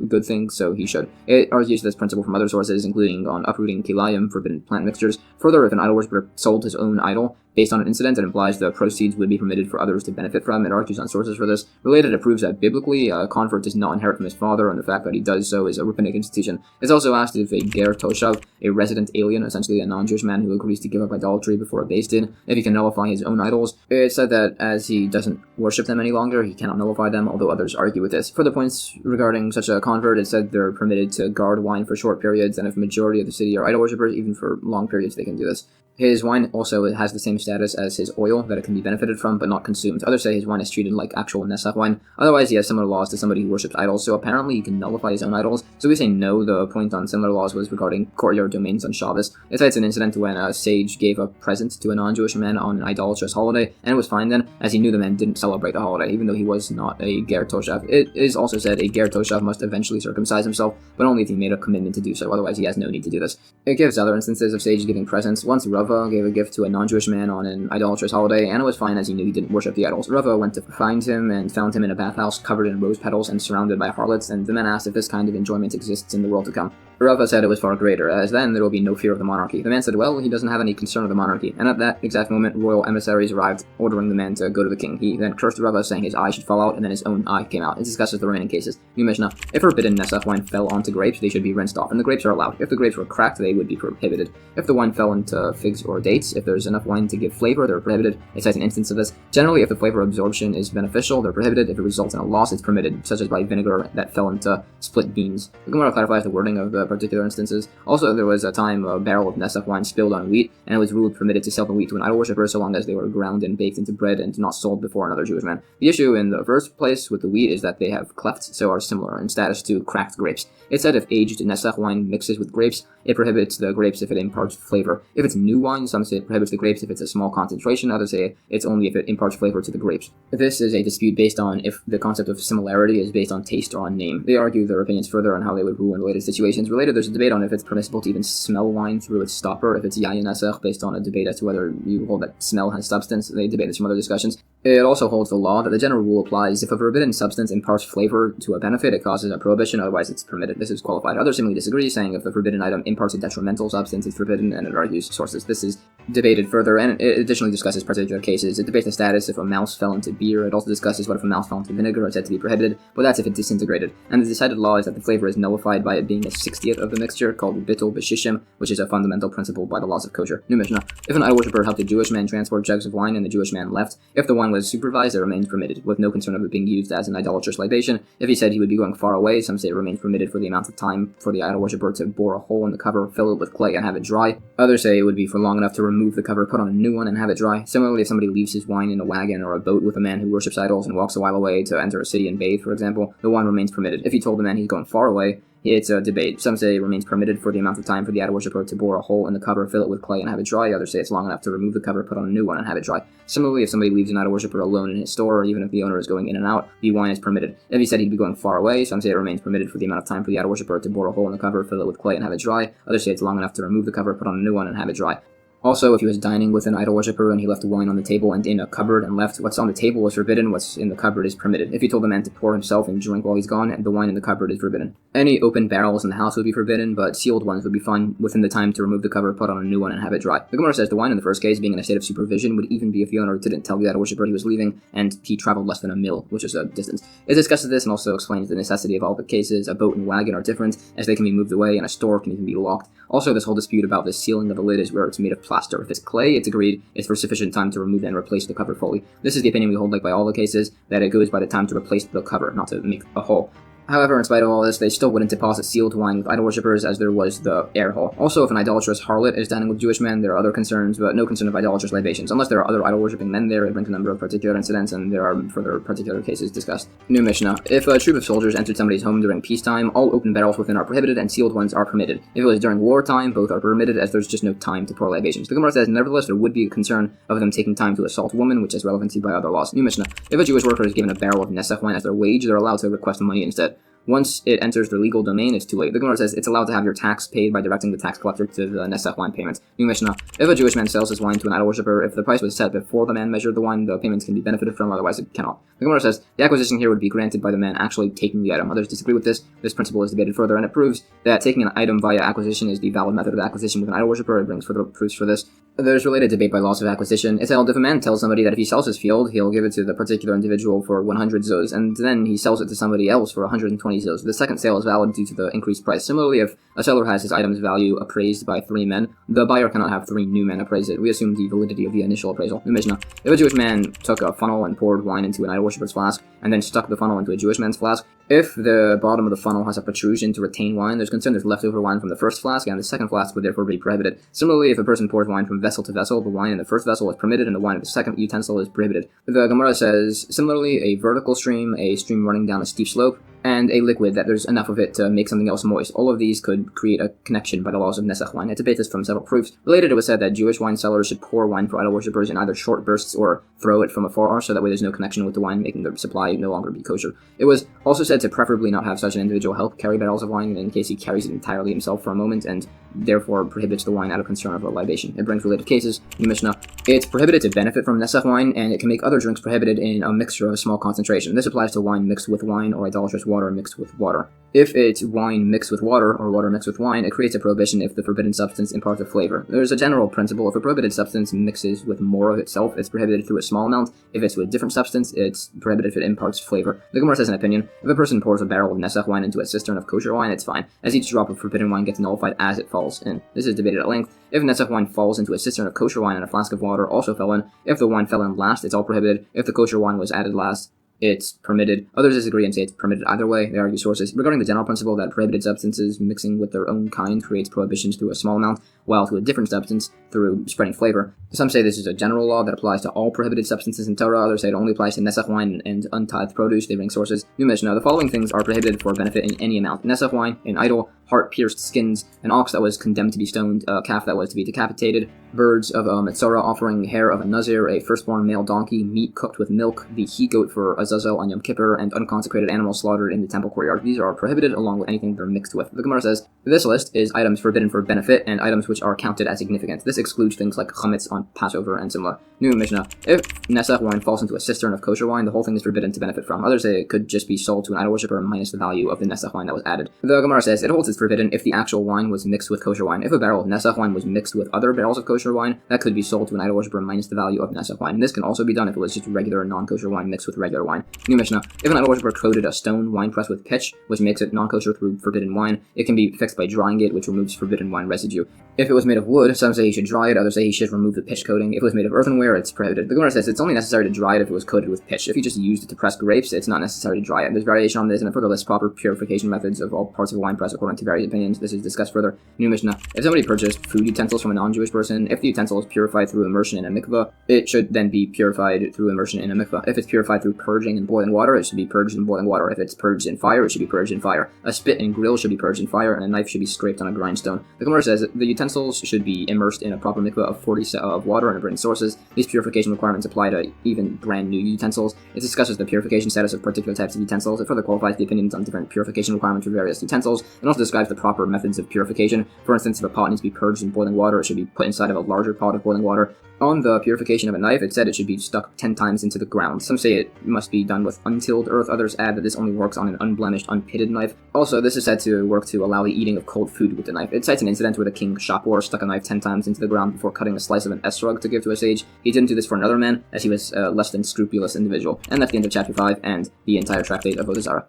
good thing, so he should. It argues this principle from other sources, including on uprooting kilayim, forbidden plant mixtures. Further, if an idol worshipper sold his own idol, based on an incident that implies the proceeds would be permitted for others to benefit from. It argues on sources for this. Related, it proves that biblically, a convert does not inherit from his father, and the fact that he does so is a rabbinic institution. It's also asked if a ger toshav, a resident alien, essentially a non-Jewish man who agrees to give up idolatry before a beis din, if he can nullify his own idols. It's said that as he doesn't worship them any longer, he cannot nullify them, although others argue with this. Further points regarding such a convert, it said they're permitted to guard wine for short periods, and if majority of the city are idol worshippers, even for long periods they can do this. His wine also has the same status as his oil, that it can be benefited from but not consumed. Others say his wine is treated like actual Nesach wine. Otherwise, he has similar laws to somebody who worships idols, so apparently he can nullify his own idols. So we say no. The point on similar laws was regarding courtyard domains on Shabbos. It cites an incident when a sage gave a present to a non-Jewish man on an idolatrous holiday, and it was fine then, as he knew the man didn't celebrate the holiday, even though he was not a ger toshav. It is also said a ger toshav must eventually circumcise himself, but only if he made a commitment to do so, otherwise he has no need to do this. It gives other instances of sages giving presents. Once Rava gave a gift to a non-Jewish man on an idolatrous holiday, and it was fine as he knew he didn't worship the idols. Rava went to find him and found him in a bathhouse covered in rose petals and surrounded by harlots, and the man asked if this kind of enjoyment exists in the world to come. Rava said it was far greater, as then there will be no fear of the monarchy. The man said, well, he doesn't have any concern of the monarchy, and at that exact moment, royal emissaries arrived, ordering the man to go to the king. He then cursed Rava, saying his eye should fall out, and then his own eye came out. It discusses the remaining cases. New Mishnah: if forbidden Nesach wine fell onto grapes, they should be rinsed off, and the grapes are allowed. If the grapes were cracked, they would be prohibited. If the wine fell into figs or dates, if there's enough wine to give flavor, they're prohibited. It cites an instance of this. Generally, if the flavor absorption is beneficial, they're prohibited. If it results in a loss, it's permitted, such as by vinegar that fell into split beans. The Gemara clarifies the wording of the particular instances. Also, there was a time a barrel of Nesach wine spilled on wheat, and it was ruled permitted to sell the wheat to an idol worshipper so long as they were ground and baked into bread and not sold before another Jewish man. The issue in the first place with the wheat is that they have clefts, so are similar in status to cracked grapes. It said if aged Nesach wine mixes with grapes, it prohibits the grapes if it imparts flavor. If it's new wine, some say it prohibits the grapes if it's a small concentration, others say it's only if it imparts flavor to the grapes. This is a dispute based on if the concept of similarity is based on taste or on name. They argue their opinions further on how they would rule in related situations. Related, there's a debate on if it's permissible to even smell wine through its stopper, if it's yayin nesach, based on a debate as to whether you hold that smell has substance. They debated some other discussions. It also holds the law that the general rule applies if a forbidden substance imparts flavor to a benefit, it causes a prohibition, otherwise it's permitted. This is qualified. Others seemingly disagree, saying if the forbidden item imparts a detrimental substance, it's forbidden, and it argues sources. This is debated further, and it additionally discusses particular cases. It debates the status if a mouse fell into beer. It also discusses what if a mouse fell into vinegar. It's said to be prohibited, but that's if it disintegrated. And the decided law is that the flavor is nullified by it being a 60th of the mixture, called bittul b'shishim, which is a fundamental principle by the laws of kosher. New Mishnah. If an idol worshipper helped a Jewish man transport jugs of wine and the Jewish man left, if the wine was supervised, it remains permitted, with no concern of it being used as an idolatrous libation. If he said he would be going far away, some say it remains permitted for the amount of time for the idol worshipper to bore a hole in the cover, fill it with clay, and have it dry. Others say it would be for long enough to remove the cover, put on a new one, and have it dry. Similarly, if somebody leaves his wine in a wagon or a boat with a man who worships idols and walks a while away to enter a city and bathe, for example, the wine remains permitted. If he told the man he's going far away, it's a debate. Some say it remains permitted for the amount of time for the idol worshipper to bore a hole in the cover, fill it with clay, and have it dry. Others say it's long enough to remove the cover, put on a new one, and have it dry. Similarly, if somebody leaves an idol worshipper alone in his store, or even if the owner is going in and out, the wine is permitted. If he said he'd be going far away, some say it remains permitted for the amount of time for the idol worshipper to bore a hole in the cover, fill it with clay, and have it dry. Others say it's long enough to remove the cover, put on a new one, and have it dry. Also, if he was dining with an idol worshipper and he left wine on the table and in a cupboard and left what's on the table is forbidden, what's in the cupboard is permitted. If he told the man to pour himself and drink while he's gone, the wine in the cupboard is forbidden. Any open barrels in the house would be forbidden, but sealed ones would be fine within the time to remove the cover, put on a new one, and have it dry. The Gemara says the wine in the first case, being in a state of supervision, would even be if the owner didn't tell the idol worshipper he was leaving and he traveled less than a mil, which is a distance. It discusses this and also explains the necessity of all the cases. A boat and wagon are different, as they can be moved away, and a store can even be locked. Also, this whole dispute about the sealing of the lid is where it's made of plaster. If it's clay, it's agreed it's for sufficient time to remove and replace the cover fully. This is the opinion we hold like by all the cases, that it goes by the time to replace the cover, not to make a hole. However, in spite of all this, they still wouldn't deposit sealed wine with idol worshippers as there was the air hole. Also, if an idolatrous harlot is dining with Jewish men, there are other concerns, but no concern of idolatrous libations. Unless there are other idol-worshipping men there, it brings a number of particular incidents, and there are further particular cases discussed. New Mishnah. If a troop of soldiers entered somebody's home during peacetime, all open barrels within are prohibited, and sealed ones are permitted. If it was during wartime, both are permitted, as there's just no time to pour libations. The Gemara says, nevertheless, there would be a concern of them taking time to assault women, which is relevancy by other laws. New Mishnah. If a Jewish worker is given a barrel of Nesach wine as their wage, they're allowed to request money instead. Once it enters the legal domain, it's too late. The Gemara says it's allowed to have your tax paid by directing the tax collector to the Nesach wine payments. New Mishnah. If a Jewish man sells his wine to an idol worshipper, if the price was set before the man measured the wine, the payments can be benefited from, otherwise it cannot. The Gemara says the acquisition here would be granted by the man actually taking the item. Others disagree with this. This principle is debated further, and it proves that taking an item via acquisition is the valid method of acquisition with an idol worshipper. It brings further proofs for this. There's related debate by laws of acquisition. It's held if a man tells somebody that if he sells his field, he'll give it to the particular individual for 100 zuz, and then he sells it to somebody else for 120 zuz. The second sale is valid due to the increased price. Similarly, if a seller has his item's value appraised by 3 men, the buyer cannot have 3 new men appraise it. We assume the validity of the initial appraisal. New Mishnah. If a Jewish man took a funnel and poured wine into an idol worshipper's flask, and then stuck the funnel into a Jewish man's flask, if the bottom of the funnel has a protrusion to retain wine, there's concern there's leftover wine from the first flask, and the second flask would therefore be prohibited. Similarly, if a person pours wine from vessel to vessel, the wine in the first vessel is permitted, and the wine in the second utensil is prohibited. The Gemara says, similarly, a vertical stream, a stream running down a steep slope, and a liquid that there's enough of it to make something else moist. All of these could create a connection by the laws of Nesach wine. It debates this from several proofs. Related, it was said that Jewish wine sellers should pour wine for idol worshippers in either short bursts or throw it from afar, so that way there's no connection with the wine, making the supply no longer be kosher. It was also said to preferably not have such an individual help carry barrels of wine in case he carries it entirely himself for a moment, and therefore prohibits the wine out of concern of a libation. It brings related cases. New Mishnah. It's prohibited to benefit from Nesach wine, and it can make other drinks prohibited in a mixture of a small concentration. This applies to wine mixed with wine or idolatrous water mixed with water. If it's wine mixed with water or water mixed with wine, it creates a prohibition if the forbidden substance imparts a flavor. There's a general principle. If a prohibited substance mixes with more of itself, it's prohibited through a small amount. If it's with different substance, it's prohibited if it imparts flavor. The Gemara says an opinion. If a person pours a barrel of Nesach wine into a cistern of kosher wine, it's fine, as each drop of forbidden wine gets nullified as it falls in. This is debated at length. If Nesach wine falls into a cistern of kosher wine and a flask of water also fell in, if the wine fell in last, it's all prohibited. If the kosher wine was added last, it's permitted. Others disagree and say it's permitted either way. They argue sources. Regarding the general principle that prohibited substances mixing with their own kind creates prohibitions through a small amount, while to a different substance through spreading flavor. Some say this is a general law that applies to all prohibited substances in Torah. Others say it only applies to Nesach wine and untithed produce. They bring sources. New Mishnah. The following things are prohibited for benefit in any amount: Nesach wine, an idol, heart-pierced skins, an ox that was condemned to be stoned, a calf that was to be decapitated, birds of a Metzia offering hair of a Nazir, a firstborn male donkey, meat cooked with milk, the he-goat for Azazel on Yom Kippur, and unconsecrated animals slaughtered in the temple courtyard. These are prohibited along with anything they're mixed with. The Gemara says, this list is items forbidden for benefit and items which are counted as significant. This excludes things like chametz on Passover and similar. New Mishnah. If Nesach wine falls into a cistern of kosher wine, the whole thing is forbidden to benefit from. Others say it could just be sold to an idol worshiper minus the value of the Nesach wine that was added. The Gemara says it holds it's forbidden if the actual wine was mixed with kosher wine. If a barrel of Nesach wine was mixed with other barrels of kosher wine, that could be sold to an idol worshiper minus the value of Nesach wine. And this can also be done if it was just regular non-kosher wine mixed with regular wine. New Mishnah. If an idol worshiper coated a stone wine press with pitch, which makes it non-kosher through forbidden wine, it can be fixed by drying it, which removes forbidden wine residue. If it was made of wood, some say he should dry it, others say he should remove the pitch coating. If it was made of earthenware, it's prohibited. The Gemara says it's only necessary to dry it if it was coated with pitch. If you just used it to press grapes, it's not necessary to dry it. There's variation on this, and it further lists proper purification methods of all parts of a wine press according to various opinions. This is discussed further. New Mishnah. If somebody purchased food utensils from a non-Jewish person, if the utensil is purified through immersion in a mikveh, it should then be purified through immersion in a mikveh. If it's purified through purging in boiling water, it should be purged in boiling water. If it's purged in fire, it should be purged in fire. A spit and grill should be purged in fire, and a knife should be scraped on a grindstone. The Gemara says the utensils should be immersed in a proper mikveh of 40 of water and abundant sources. These purification requirements apply to even brand new utensils. It discusses the purification status of particular types of utensils. It further qualifies the opinions on different purification requirements for various utensils, and also describes the proper methods of purification. For instance, if a pot needs to be purged in boiling water, it should be put inside of a larger pot of boiling water. On the purification of a knife, it said it should be stuck 10 times into the ground. Some say it must be done with untilled earth, others add that this only works on an unblemished, unpitted knife. Also, this is said to work to allow the eating of cold food with the knife. It cites an incident where the king Shapur stuck a knife 10 times into the ground before cutting a slice of an esrog to give to a sage. He didn't do this for another man, as he was a less than scrupulous individual. And that's the end of chapter 5 and the entire Tractate of Avodah Zarah.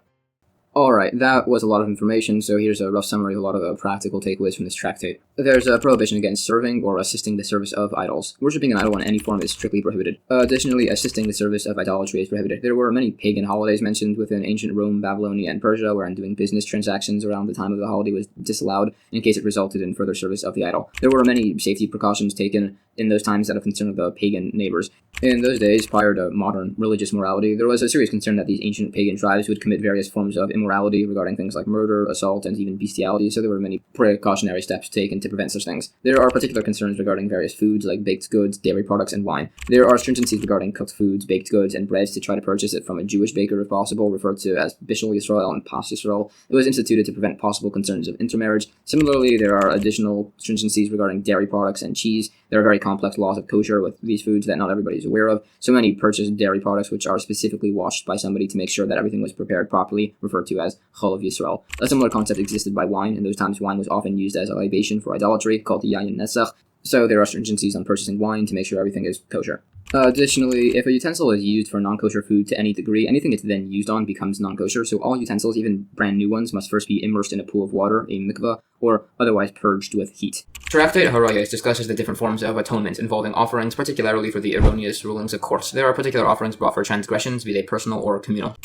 Alright, that was a lot of information, so here's a rough summary of a lot of the practical takeaways from this tractate. There's a prohibition against serving or assisting the service of idols. Worshipping an idol in any form is strictly prohibited. Additionally, assisting the service of idolatry is prohibited. There were many pagan holidays mentioned within ancient Rome, Babylonia, and Persia, wherein doing business transactions around the time of the holiday was disallowed in case it resulted in further service of the idol. There were many safety precautions taken in those times out of concern of the pagan neighbors. In those days, prior to modern religious morality, there was a serious concern that these ancient pagan tribes would commit various forms of immorality regarding things like murder, assault, and even bestiality, so there were many precautionary steps taken to prevent such things. There are particular concerns regarding various foods like baked goods, dairy products, and wine. There are stringencies regarding cooked foods, baked goods, and breads to try to purchase it from a Jewish baker if possible, referred to as Bishul Yisrael and Pas Yisrael. It was instituted to prevent possible concerns of intermarriage. Similarly, there are additional stringencies regarding dairy products and cheese. There are very complex laws of kosher with these foods that not everybody is aware of. So many purchased dairy products which are specifically washed by somebody to make sure that everything was prepared properly, referred to as Chol of Yisrael. A similar concept existed by wine. In those times, wine was often used as a libation for idolatry, called the Yayin Nesach. So there are stringencies on purchasing wine to make sure everything is kosher. Additionally, if a utensil is used for non-kosher food to any degree, anything it's then used on becomes non-kosher, so all utensils, even brand new ones, must first be immersed in a pool of water, a mikveh, or otherwise purged with heat. Tractate Horayos discusses the different forms of atonement involving offerings, particularly for the erroneous rulings of courts. There are particular offerings brought for transgressions, be they personal or communal.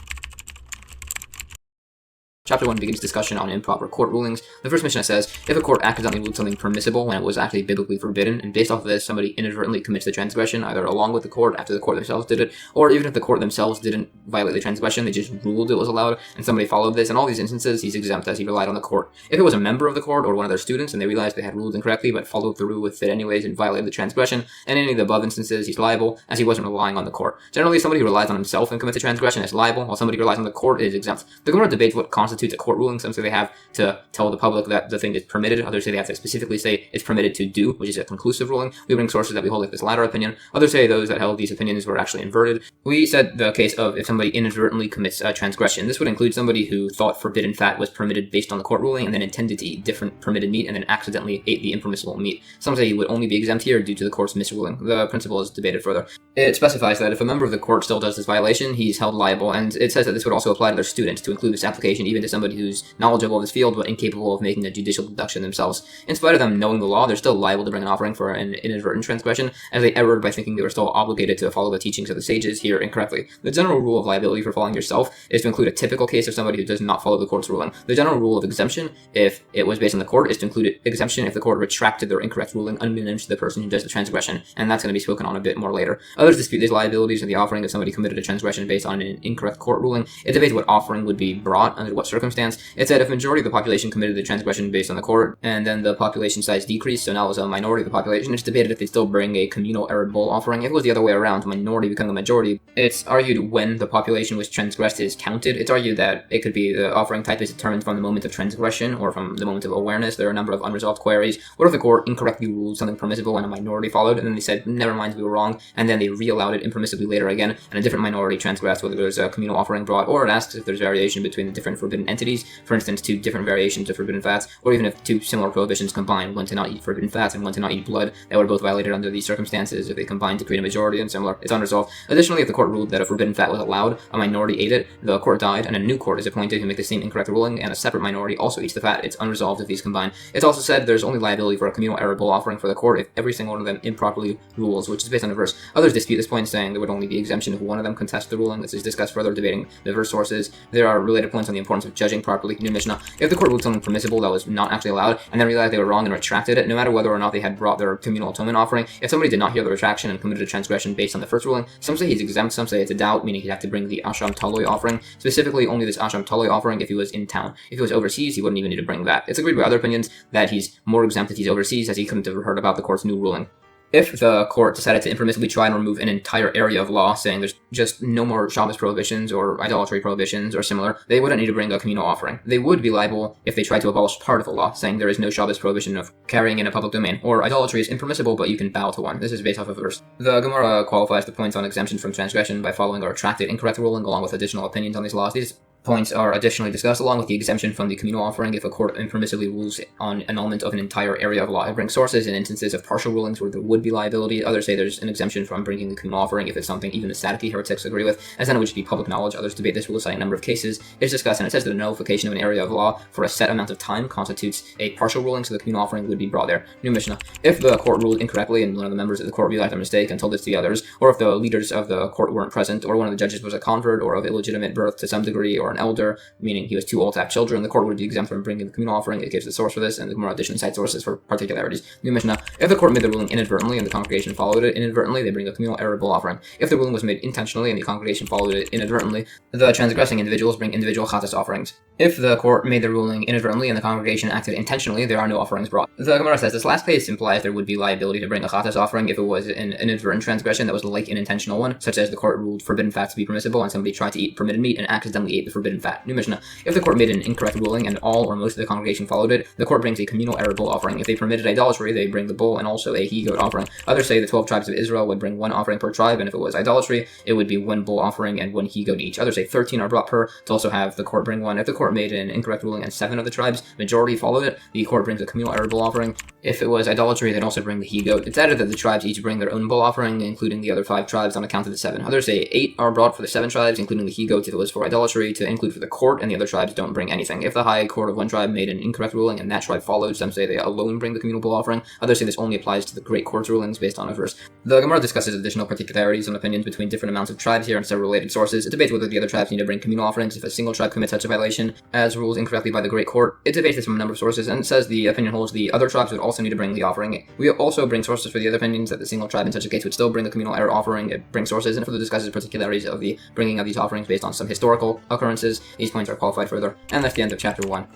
Chapter 1 begins discussion on improper court rulings. The first Mishnah says, if a court accidentally ruled something permissible when it was actually biblically forbidden, and based off of this, somebody inadvertently commits the transgression, either along with the court, after the court themselves did it, or even if the court themselves didn't violate the transgression, they just ruled it was allowed, and somebody followed this. In all these instances, he's exempt as he relied on the court. If it was a member of the court or one of their students, and they realized they had ruled incorrectly, but followed through with it anyways and violated the transgression, in any of the above instances, he's liable, as he wasn't relying on the court. Generally, somebody who relies on himself and commits a transgression is liable, while somebody who relies on the court is exempt. The Gemara debates what constitutes a court ruling. Some say they have to tell the public that the thing is permitted. Others say they have to specifically say it's permitted to do, which is a conclusive ruling. We bring sources that we hold like this latter opinion. Others say those that held these opinions were actually inverted. We said the case of if somebody inadvertently commits a transgression. This would include somebody who thought forbidden fat was permitted based on the court ruling and then intended to eat different permitted meat and then accidentally ate the impermissible meat. Some say he would only be exempt here due to the court's misruling. The principle is debated further. It specifies that if a member of the court still does this violation, he's held liable, and it says that this would also apply to their students, to include this application even to somebody who's knowledgeable of this field but incapable of making a judicial deduction themselves. In spite of them knowing the law, they're still liable to bring an offering for an inadvertent transgression, as they erred by thinking they were still obligated to follow the teachings of the sages here incorrectly. The general rule of liability for following yourself is to include a typical case of somebody who does not follow the court's ruling. The general rule of exemption, if it was based on the court, is to include exemption if the court retracted their incorrect ruling unbeknownst to the person who does the transgression, and that's going to be spoken on a bit more later. Others dispute these liabilities of the offering if somebody committed a transgression based on an incorrect court ruling. It debates what offering would be brought under what circumstance. It said if a majority of the population committed the transgression based on the court, and then the population size decreased, so now it was a minority of the population, it's debated if they'd still bring a communal Ered bull offering. If it was the other way around, the minority becoming the majority, it's argued when the population was transgressed is counted. It's argued that it could be the offering type is determined from the moment of transgression or from the moment of awareness. There are a number of unresolved queries. What if the court incorrectly ruled something permissible and a minority followed, and then they said, never mind, we were wrong, and then they re-allowed it impermissibly later again, and a different minority transgressed, whether there's a communal offering brought, or it asks if there's variation between the different forbidden entities, for instance, two different variations of forbidden fats, or even if two similar prohibitions combine, one to not eat forbidden fats and one to not eat blood, that were both violated under these circumstances if they combine to create a majority and similar. It's unresolved. Additionally, if the court ruled that a forbidden fat was allowed, a minority ate it, the court died, and a new court is appointed to make the same incorrect ruling, and a separate minority also eats the fat, it's unresolved if these combine. It's also said there's only liability for a communal Ered bull offering for the court if every single one of them improperly rules, which is based on a verse. Others dispute this point, saying there would only be exemption if one of them contests the ruling. This is discussed further, debating the verse sources. There are related points on the importance of judging properly. New Mishnah. If the court ruled something permissible that was not actually allowed, and then realized they were wrong and retracted it, no matter whether or not they had brought their communal atonement offering, if somebody did not hear the retraction and committed a transgression based on the first ruling, some say he's exempt, some say it's a doubt, meaning he'd have to bring the Asham Taloi offering, specifically only this Asham Taloi offering if he was in town. If he was overseas, he wouldn't even need to bring that. It's agreed by other opinions that he's more exempt if he's overseas, as he couldn't have heard about the court's new ruling. If the court decided to impermissibly try and remove an entire area of law, saying there's just no more Shabbos prohibitions or idolatry prohibitions or similar, they wouldn't need to bring a communal offering. They would be liable if they tried to abolish part of the law, saying there is no Shabbos prohibition of carrying in a public domain, or idolatry is impermissible but you can bow to one. This is based off of a verse. The Gemara qualifies the points on exemption from transgression by following our Tractate incorrect ruling along with additional opinions on these laws. These points are additionally discussed along with the exemption from the communal offering if a court impermissibly rules on annulment of an entire area of law. It brings sources in instances of partial rulings where there would be liability. Others say there's an exemption from bringing the communal offering if it's something even the Sadducee heretics agree with, as then it would just be public knowledge. Others debate this rule, citing a number of cases. It's discussed, and it says that the nullification of an area of law for a set amount of time constitutes a partial ruling, so the communal offering would be brought there. New Mishnah. If the court ruled incorrectly and one of the members of the court realized their mistake and told this to the others, or if the leaders of the court weren't present, or one of the judges was a convert or of illegitimate birth to some degree, or an elder, meaning he was too old to have children, the court would be exempt from bringing the communal offering. It gives the source for this, and the Gemara additionally cites sources for particularities. New Mishnah. If the court made the ruling inadvertently and the congregation followed it inadvertently, they bring a communal Ered bull offering. If the ruling was made intentionally and the congregation followed it inadvertently, the transgressing individuals bring individual chatas offerings. If the court made the ruling inadvertently and the congregation acted intentionally, there are no offerings brought. The Gemara says this last case implies there would be liability to bring a chatas offering if it was an inadvertent transgression that was like an intentional one, such as the court ruled forbidden fat to be permissible and somebody tried to eat permitted meat and accidentally ate the forbidden fat. New Mishnah. If the court made an incorrect ruling and all or most of the congregation followed it, the court brings a communal Ered bull offering. If they permitted idolatry, they bring the bull and also a he-goat offering. Others say the 12 tribes of Israel would bring one offering per tribe, and if it was idolatry, it would be one bull offering and one he-goat each. Others say 13 are brought per, to also have the court bring one. If the court made an incorrect ruling and 7 of the tribes majority followed it, the court brings a communal Ered bull offering. If it was idolatry, they'd also bring the he-goat. It's added that the tribes each bring their own bull offering, including the other 5 tribes on account of the 7. Others say 8 are brought for the 7 tribes, including the he-goat if it was for idolatry, to include for the court, and the other tribes don't bring anything. If the high court of one tribe made an incorrect ruling and that tribe followed, some say they alone bring the communal bull offering. Others say this only applies to the great court's rulings based on a verse. The Gemara discusses additional particularities and opinions between different amounts of tribes here and several related sources. It debates whether the other tribes need to bring communal offerings if a single tribe commits such a violation as ruled incorrectly by the great court. It debates this from a number of sources, and it says the opinion holds the other tribes would also need to bring the offering. We also bring sources for the other opinions that the single tribe in such a case would still bring the communal Ered offering. It brings sources and further discusses particularities of the bringing of these offerings based on some historical occurrences. These points are qualified further, and that's the end of chapter 1.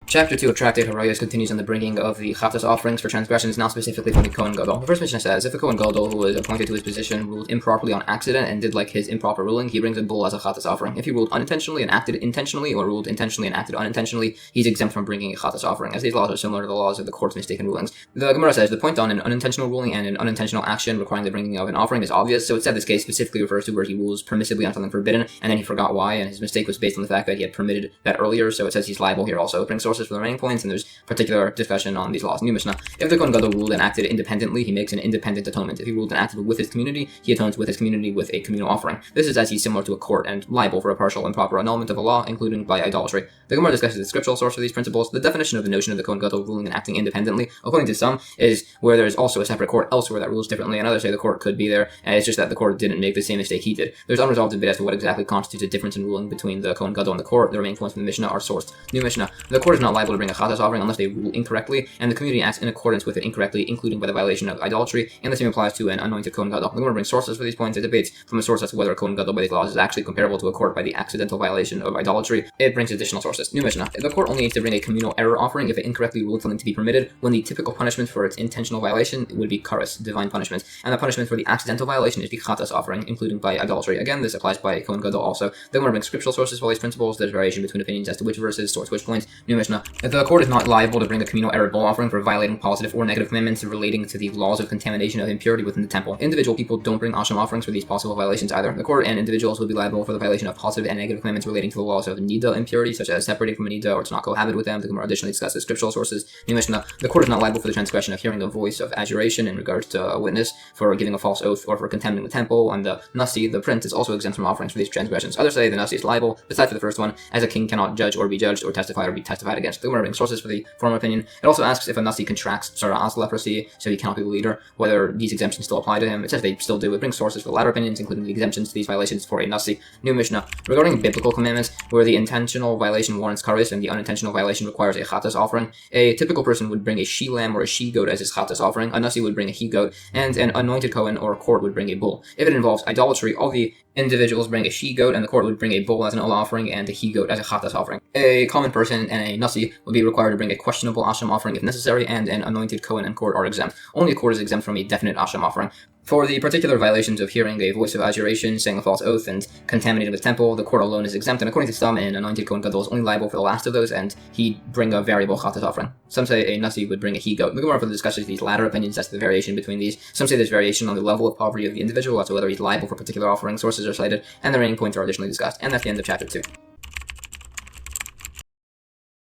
Chapter 2 of Tractate Horayos continues on the bringing of the chatas offerings for transgressions, now specifically from the Kohen Gadol. The first Mishnah says, if a Kohen Gadol who was appointed to his position ruled improperly on accident and did like his improper ruling, he brings a bull as a chatas offering. If he ruled unintentionally and acted intentionally, or ruled intentionally and acted unintentionally, he's exempt from bringing a chatas offering, as these laws are similar to the laws of the court's mistaken rulings. The Gemara says, the point on an unintentional ruling and an unintentional action requiring the bringing of an offering is obvious, so it said this case specifically refers to where he rules permissibly on something forbidden, and then he forgot why, and his mistake was based on the fact that he had permitted that earlier, so it says he's liable here also. It brings sources sources for the remaining points, and there's particular discussion on these laws. New Mishnah. If the Kohen Gadol ruled and acted independently, he makes an independent atonement. If he ruled and acted with his community, he atones with his community with a communal offering. This is as he's similar to a court and liable for a partial and proper annulment of a law, including by idolatry. The Gemara discusses the scriptural source for these principles. The definition of the notion of the Kohen Gadol ruling and acting independently, according to some, is where there's also a separate court elsewhere that rules differently, and others say the court could be there, and it's just that the court didn't make the same mistake he did. There's unresolved debate as to what exactly constitutes a difference in ruling between the Kohen Gadol and the court. The remaining points from the Mishnah are sourced. New Mishnah. The court is not liable to bring a chatas offering unless they rule incorrectly, and the community acts in accordance with it incorrectly, including by the violation of idolatry, and the same applies to an anointed Kohen Gadol. The Gemara brings sources for these points. It debates from a source as to whether a Kohen Gadol by these laws is actually comparable to a court by the accidental violation of idolatry. It brings additional sources. New Mishnah. The court only needs to bring a communal error offering if it incorrectly ruled something to be permitted, when the typical punishment for its intentional violation would be karas, divine punishment, and the punishment for the accidental violation is the chatas offering, including by idolatry. Again, this applies by Kohen Gadol also. The Gemara brings scriptural sources for all these principles. There's variation between opinions as to which verses source which points. New Mishnah. The court is not liable to bring a communal error bull offering for violating positive or negative commandments relating to the laws of contamination of impurity within the temple. Individual people don't bring asham offerings for these possible violations either. The court and individuals will be liable for the violation of positive and negative commandments relating to the laws of nida impurity, such as separating from a nida or to not cohabit with them. The Gemara additionally discusses scriptural sources. New Mishnah. The court is not liable for the transgression of hearing a voice of adjuration in regards to a witness, for giving a false oath, or for contaminating the temple, and the nasi, the prince, is also exempt from offerings for these transgressions. Others say the nasi is liable, besides for the first one, as a king cannot judge or be judged or testify or be testified against. The Gemara brings sources for the former opinion. It also asks if a nasi contracts Zarah leprosy, so he cannot be the leader, whether these exemptions still apply to him. It says they still do. It brings sources for the latter opinions, including the exemptions to these violations for a nasi. New Mishnah. Regarding biblical commandments, where the intentional violation warrants karis and the unintentional violation requires a chatas offering, a typical person would bring a she lamb or a she goat as his chatas offering, a nasi would bring a he goat, and an anointed Kohen or court would bring a bull. If it involves idolatry, all the individuals bring a she goat, and the court would bring a bull as an olah offering and a he goat as a chatas offering. A common person and a nasi would be required to bring a questionable asham offering if necessary, and an anointed Kohen and court are exempt. Only a court is exempt from a definite asham offering. For the particular violations of hearing a voice of adjuration, saying a false oath, and contaminating the temple, the court alone is exempt, and according to some, an anointed Kohen Gadol is only liable for the last of those, and he'd bring a variable chatas offering. Some say a nasi would bring a he goat. The Gemara further discusses these latter opinions as to the variation between these. Some say there's variation on the level of poverty of the individual as to whether he's liable for particular offerings. Sources are cited, and the remaining points are additionally discussed. And that's the end of chapter 2.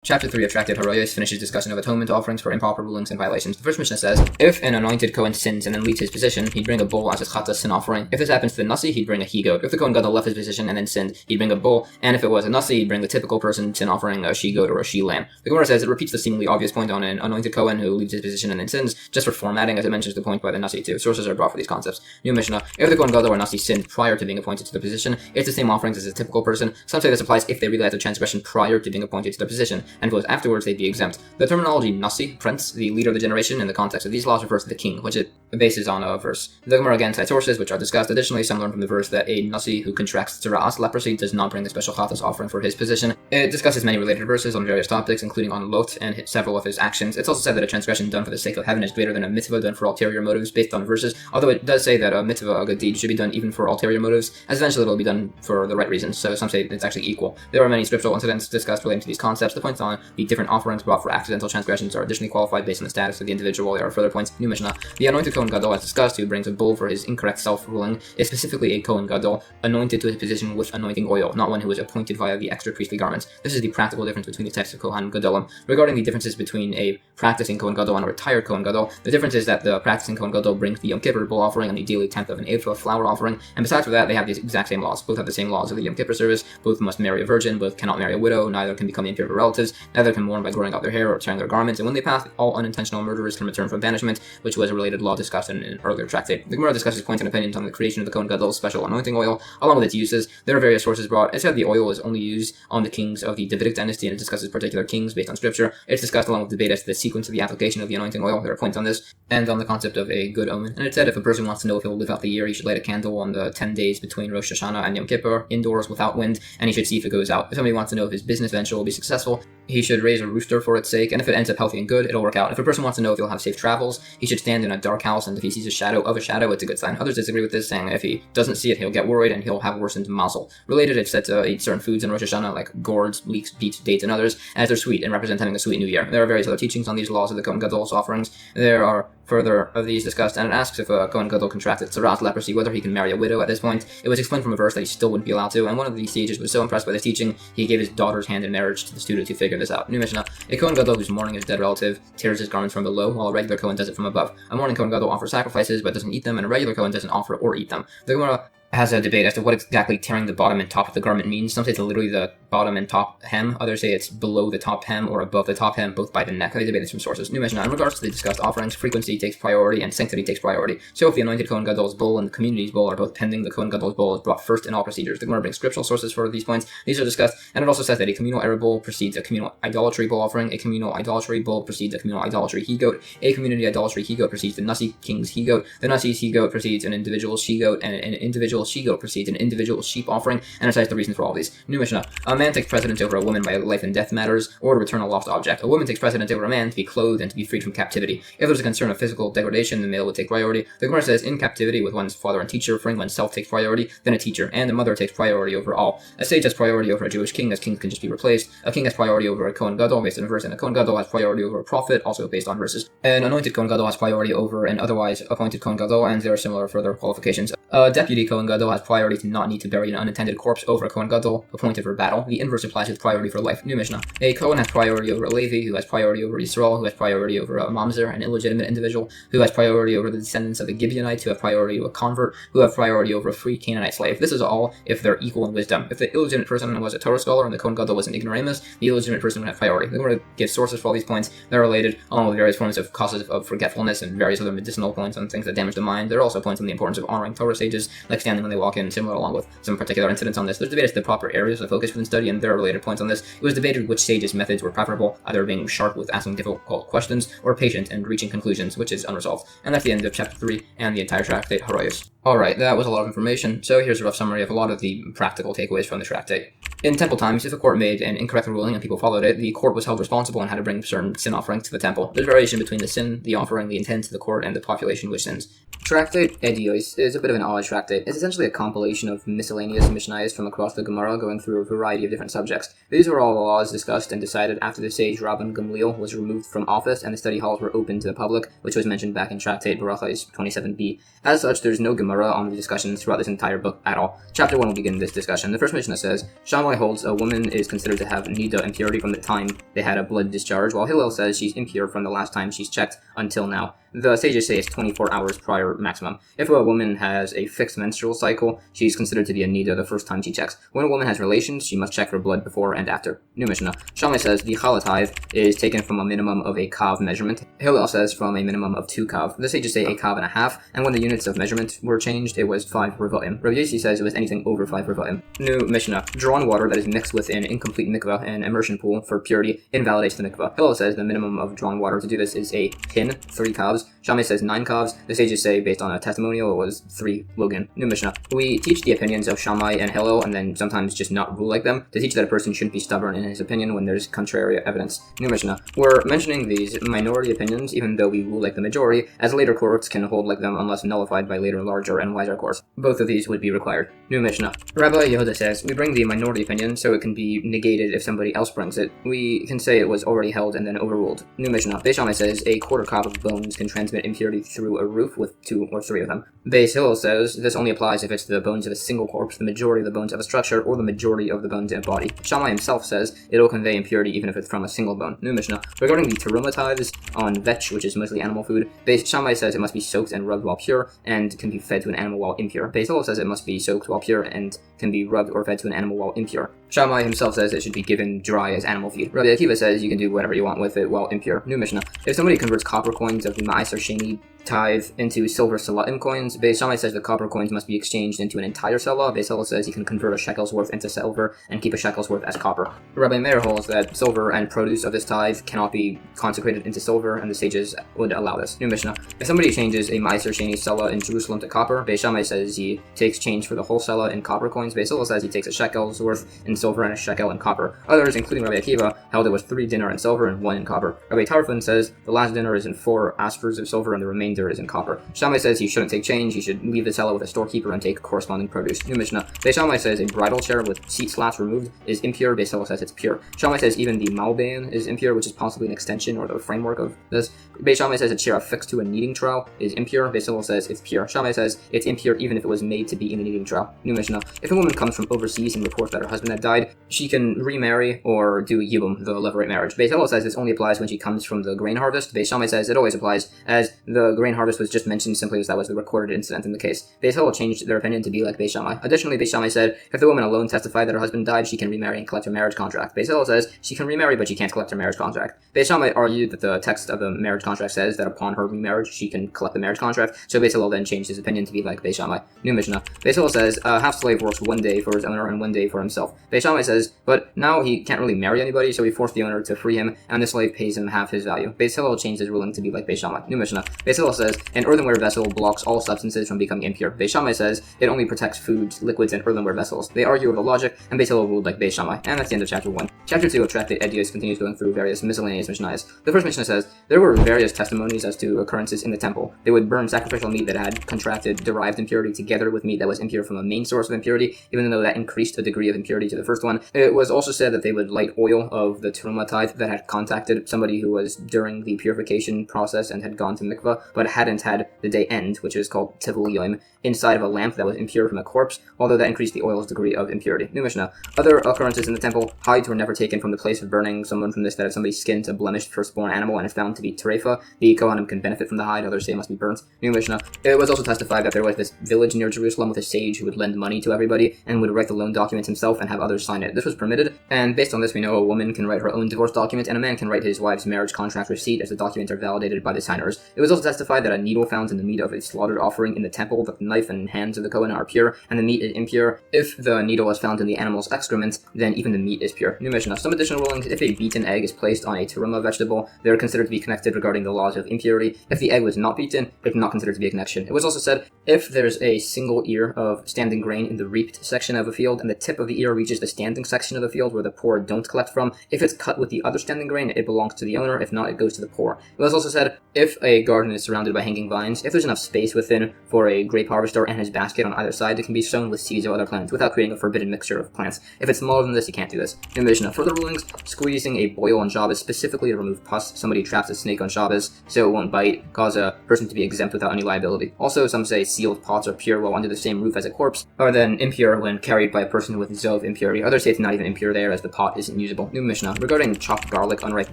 Chapter 3 of Tractate Horayos finishes discussion of atonement offerings for improper rulings and violations. The first Mishnah says, if an anointed Kohen sins and then leaves his position, he'd bring a bull as his chatas sin offering. If this happens to the nasi, he'd bring a he goat. If the Kohen Gadol left his position and then sinned, he'd bring a bull. And if it was a nasi, he'd bring the typical person sin offering, a she goat or a she lamb. The Gemara says it repeats the seemingly obvious point on an anointed Kohen who leaves his position and then sins, just for formatting, as it mentions the point by the nasi too. Sources are brought for these concepts. New Mishnah, if the Kohen Gadol or nasi sinned prior to being appointed to the position, it's the same offerings as a typical person. Some say this applies if they realize the transgression prior to being appointed to the position, and if it was afterwards, they'd be exempt. The terminology nasi, prince, the leader of the generation, in the context of these laws refers to the king, which it bases on a verse. The Gemara again cites sources which are discussed. Additionally, some learn from the verse that a nasi who contracts Zarah leprosy does not bring the special chatas offering for his position. It discusses many related verses on various topics, including on Lot and several of his actions. It's also said that a transgression done for the sake of heaven is greater than a mitzvah done for ulterior motives based on verses, although it does say that a mitzvah, a good deed, should be done even for ulterior motives, as eventually it will be done for the right reasons, so some say it's actually equal. There are many scriptural incidents discussed relating to these concepts. The points on the different offerings brought for accidental transgressions are additionally qualified based on the status of the individual. There are further points. New Mishnah. The anointed Kohen Gadol, as discussed, who brings a bull for his incorrect self-ruling, is specifically a Kohen Gadol, anointed to his position with anointing oil, not one who is appointed via the extra priestly garments. This is the practical difference between the types of Kohen Gadolim. Regarding the differences between a practicing Kohen Gadol and a retired Kohen Gadol, the difference is that the practicing Kohen Gadol brings the Yom Kippur bull offering and the daily tenth of an ephah flour offering, and besides for that, they have the exact same laws. Both have the same laws of the Yom Kippur service. Both must marry a virgin. Both cannot marry a widow. Neither can become impure relatives. Neither can mourn by growing out their hair or tearing their garments. And when they pass, all unintentional murderers can return from banishment, which was a related law discussed in an earlier tractate. The Gemara discusses points and opinions on the creation of the Kohen Gadol's special anointing oil, along with its uses. There are various sources brought. It said the oil is only used on the kings of the Davidic dynasty, and it discusses particular kings based on scripture. It's discussed along with debate as to the sequence of the application of the anointing oil. There are points on this, and on the concept of a good omen. And it said if a person wants to know if he'll live out the year, he should light a candle on the 10 days between Rosh Hashanah and Yom Kippur, indoors without wind, and he should see if it goes out. If somebody wants to know if his business venture will be successful, he should raise a rooster for its sake, and if it ends up healthy and good, it'll work out. If a person wants to know if he'll have safe travels, he should stand in a dark house, and if he sees a shadow of a shadow, it's a good sign. Others disagree with this, saying if he doesn't see it, he'll get worried and he'll have worsened mazel. Related, it's said to eat certain foods in Rosh Hashanah, like gourds, leeks, beets, dates, and others, as they're sweet and represent having a sweet new year. There are various other teachings on these laws of the Kohen Gadol's offerings. There are further of these discussed, and it asks if a Kohen Gadol contracted Zarah's leprosy, whether he can marry a widow at this point. It was explained from a verse that he still wouldn't be allowed to, and one of the sages was so impressed by this teaching, he gave his daughter's hand in marriage to the student who figured this out. New Mishnah. A Kohen Gadol who's mourning his dead relative tears his garments from below, while a regular Kohen does it from above. A mourning Kohen Gadol offers sacrifices, but doesn't eat them, and a regular Kohen doesn't offer or eat them. The Gemara has a debate as to what exactly tearing the bottom and top of the garment means. Some say it's literally the bottom and top hem. Others say it's below the top hem or above the top hem, both by the neck. They debate this from sources. New Mishnah. In regards to the discussed offerings, frequency takes priority and sanctity takes priority. So if the anointed Kohen Gadol's bull and the community's bull are both pending, the Kohen Gadol's bull is brought first in all procedures. The Gemara brings scriptural sources for these points. These are discussed, and it also says that a communal error bull precedes a communal idolatry bull offering. A communal idolatry bull precedes a communal idolatry he-goat. A community idolatry he-goat precedes the Nasi king's he-goat. The Nasi's he-goat precedes an individual she-goat, and an individual she-goat precedes an individual sheep offering, and it cites the reasons for all these. New Mishnah. A man takes precedence over a woman by life and death matters, or to return a lost object. A woman takes precedence over a man to be clothed and to be freed from captivity. If there's a concern of physical degradation, the male would take priority. The Gemara says, in captivity with one's father and teacher, freeing oneself takes priority, then a teacher, and the mother takes priority over all. A sage has priority over a Jewish king, as kings can just be replaced. A king has priority over a Kohen Gadol, based on a verse, and a Kohen Gadol has priority over a prophet, also based on verses. An anointed Kohen Gadol has priority over an otherwise appointed Kohen Gadol, and there are similar further qualifications. A deputy Kohen Gadol has priority to not need to bury an unattended corpse over a Kohen Gadol appointed for battle. The inverse applies with priority for life. New Mishnah. A Kohen has priority over a Levi, who has priority over Yisrael, who has priority over a Mamzer, an illegitimate individual, who has priority over the descendants of the Gibeonites, who have priority over a convert, who have priority over a free Canaanite slave. This is all if they're equal in wisdom. If the illegitimate person was a Torah scholar and the Kohen Gadol was an ignoramus, the illegitimate person would have priority. We're going to give sources for all these points. They're related, along with various forms of causes of forgetfulness and various other medicinal points on things that damage the mind. There are also points on the importance of honoring Torah sages, like standing when they walk in, similar along with some particular incidents on this. There's debate as to the proper areas of focus within study, and there are related points on this. It was debated which sages' methods were preferable, either being sharp with asking difficult questions, or patient and reaching conclusions, which is unresolved. And that's the end of chapter 3 and the entire Tractate Horayos. Alright, that was a lot of information, so here's a rough summary of a lot of the practical takeaways from the Tractate. In temple times, if a court made an incorrect ruling and people followed it, the court was held responsible and had to bring certain sin offerings to the temple. There's variation between the sin, the offering, the intent of the court, and the population which sins. Tractate Eduyos is a bit of an odd tractate. It's essentially a compilation of miscellaneous Mishnayos from across the Gemara, going through a variety of different subjects. These were all the laws discussed and decided after the sage Rabban Gamliel was removed from office and the study halls were open to the public, which was mentioned back in Tractate Barachos 27b. As such, there's no Gemara on the discussions throughout this entire book at all. Chapter 1 will begin this discussion. The first Mishnah says, Shammai holds a woman is considered to have nida, impurity, from the time they had a blood discharge, while Hillel says she's impure from the last time she's checked until now. The sages say it's 24 hours prior maximum. If a woman has a fixed menstrual cycle, she's considered to be a nida the first time she checks. When a woman has relations, she must check for blood before and after. New Mishnah. Shammai says the chalatayv is taken from a minimum of a kav measurement. Hillel says from a minimum of 2 kav. The sages say a kav and a half, and when the units of measurement were changed, it was 5 revaim. Rabbi Yossi says it was anything over 5 revaim. New Mishnah. Drawn water that is mixed with an incomplete mikvah, an immersion pool for purity, invalidates the mikvah. Hillel says the minimum of drawn water to do this is a hin, 3 kavs. Shammai says 9 kavs. The sages say, based on a testimonial, it was 3 logan. New Mishnah. We teach the opinions of Shammai and Hillel, and then sometimes just not rule like them, to teach that a person shouldn't be stubborn in his opinion when there's contrary evidence. New Mishnah. We're mentioning these minority opinions, even though we rule like the majority, as later courts can hold like them unless nullified by later larger and wiser courts. Both of these would be required. New Mishnah. Rabbi Yehuda says, we bring the minority opinion so it can be negated if somebody else brings it. We can say it was already held and then overruled. New Mishnah. Beis Shammai says a quarter kav of bones can transmit impurity through a roof with 2 or 3 of them. Beis Hillel says this only applies if it's the bones of a single corpse, the majority of the bones of a structure, or the majority of the bones in a body. Shammai himself says it'll convey impurity even if it's from a single bone. New Mishnah. Regarding the teruma tithes on vetch, which is mostly animal food, Beis Shammai says it must be soaked and rubbed while pure and can be fed to an animal while impure. Beis Hillel says it must be soaked while pure and can be rubbed or fed to an animal while impure. Shammai himself says it should be given dry as animal feed. Rabbi Akiva says you can do whatever you want with it while impure. New Mishnah. If somebody converts copper coins of the Ma'aser Sheni tithe into silver salatim coins, Beis Shammai says the copper coins must be exchanged into an entire selah. Beis Hillel says you can convert a shekel's worth into silver and keep a shekel's worth as copper. Rabbi Meir holds that silver and produce of this tithe cannot be consecrated into silver, and the sages would allow this. New Mishnah. If somebody changes a Ma'aser Sheni selah in Jerusalem to copper, Beis Shammai says he takes change for the whole selah in copper coins. Beis Hillel says he takes a shekel's worth in silver and a shekel in copper. Others, including Rabbi Akiva, held it was 3 dinar in silver and 1 in copper. Rabbi Tarfon says the last dinar is in 4 aspers of silver and the remainder is in copper. Shammai says he shouldn't take change, he should leave the cellar with a storekeeper and take corresponding produce. New Mishnah. Beis Shammai says a bridal chair with seat slats removed is impure. Beis Hillel says it's pure. Shammai says even the malbein is impure, which is possibly an extension or the framework of this. Beis Shammai says a chair affixed to a kneading trowel is impure. Beis Hillel says it's pure. Shammai says it's impure even if it was made to be in a kneading trowel. New Mishnah. If a woman comes from overseas and reports that her husband had died, she can remarry or do yibum, the levirate marriage. Beis Hillel says this only applies when she comes from the grain harvest. Beis Shammai says it always applies, as the grain harvest was just mentioned simply as that was the recorded incident in the case. Beis Hillel changed their opinion to be like Beis Shammai. Additionally, Beis Shammai said if the woman alone testified that her husband died, she can remarry and collect her marriage contract. Beis Hillel says she can remarry, but she can't collect her marriage contract. Beis Shammai argued that the text of the marriage contract says that upon her remarriage, she can collect the marriage contract, so Beis Hillel then changed his opinion to be like Beis Shammai. New Mishnah. Beis Hillel says a half-slave works 1 day for his owner and 1 day for himself. Beis Shammai says, but now he can't really marry anybody, so he forced the owner to free him, and the slave pays him half his value. Beis Hillel changed his ruling to be like Beis Shammai. New Mishnah. Beis Hillel says an earthenware vessel blocks all substances from becoming impure. Beis Shammai says it only protects foods, liquids, and earthenware vessels. They argue over logic, and Beis Hillel ruled like Beis Shammai. And that's the end of chapter 1. Chapter 2 of Tractate Eduyos continues going through various miscellaneous Mishnayos. The first Mishnah says there were various testimonies as to occurrences in the temple. They would burn sacrificial meat that had contracted derived impurity together with meat that was impure from a main source of impurity, even though that increased the degree of impurity to the first one. It was also said that they would light oil of the teruma tithe that had contacted somebody who was during the purification process and had gone to mikvah, but hadn't had the day end, which is called tivul yom, inside of a lamp that was impure from a corpse, although that increased the oil's degree of impurity. New Mishnah. Other occurrences in the temple, hides were never taken from the place of burning. Someone from this that if somebody skinned a blemished firstborn animal and is found to be terefa, the Kohanim can benefit from the hide, others say it must be burnt. New Mishnah. It was also testified that there was this village near Jerusalem with a sage who would lend money to everybody and would write the loan documents himself and have others sign it. This was permitted, and based on this we know a woman can write her own divorce document and a man can write his wife's marriage contract receipt as the documents are validated by the signers. It was also testified that a needle found in the meat of a slaughtered offering in the temple, that the knife and hands of the Kohen are pure, and the meat is impure. If the needle was found in the animal's excrement, then even the meat is pure. New Mishnah. Some additional rulings. If a beaten egg is placed on a teruma vegetable, they are considered to be connected regarding the laws of impurity. If the egg was not beaten, it's not considered to be a connection. It was also said, if there's a single ear of standing grain in the reaped section of a field, and the tip of the ear reaches the standing section of the field where the poor don't collect from, if it's cut with the other standing grain, it belongs to the owner. If not, it goes to the poor. It was also said, if a garden is surrounded by hanging vines, if there's enough space within for a grape harvester and his basket on either side, it can be sown with seeds of other plants without creating a forbidden mixture of plants. If it's smaller than this, you can't do this. In Mishnah. Further rulings, squeezing a boil on Shabbos specifically to remove pus. Somebody traps a snake on Shabbos so it won't bite, cause a person to be exempt without any liability. Also, some say sealed pots are pure while under the same roof as a corpse, are then impure when carried by a person with zov impurity. Others say it's not even impure there as the pot isn't usable. New Mishnah. Regarding chopped garlic, unripe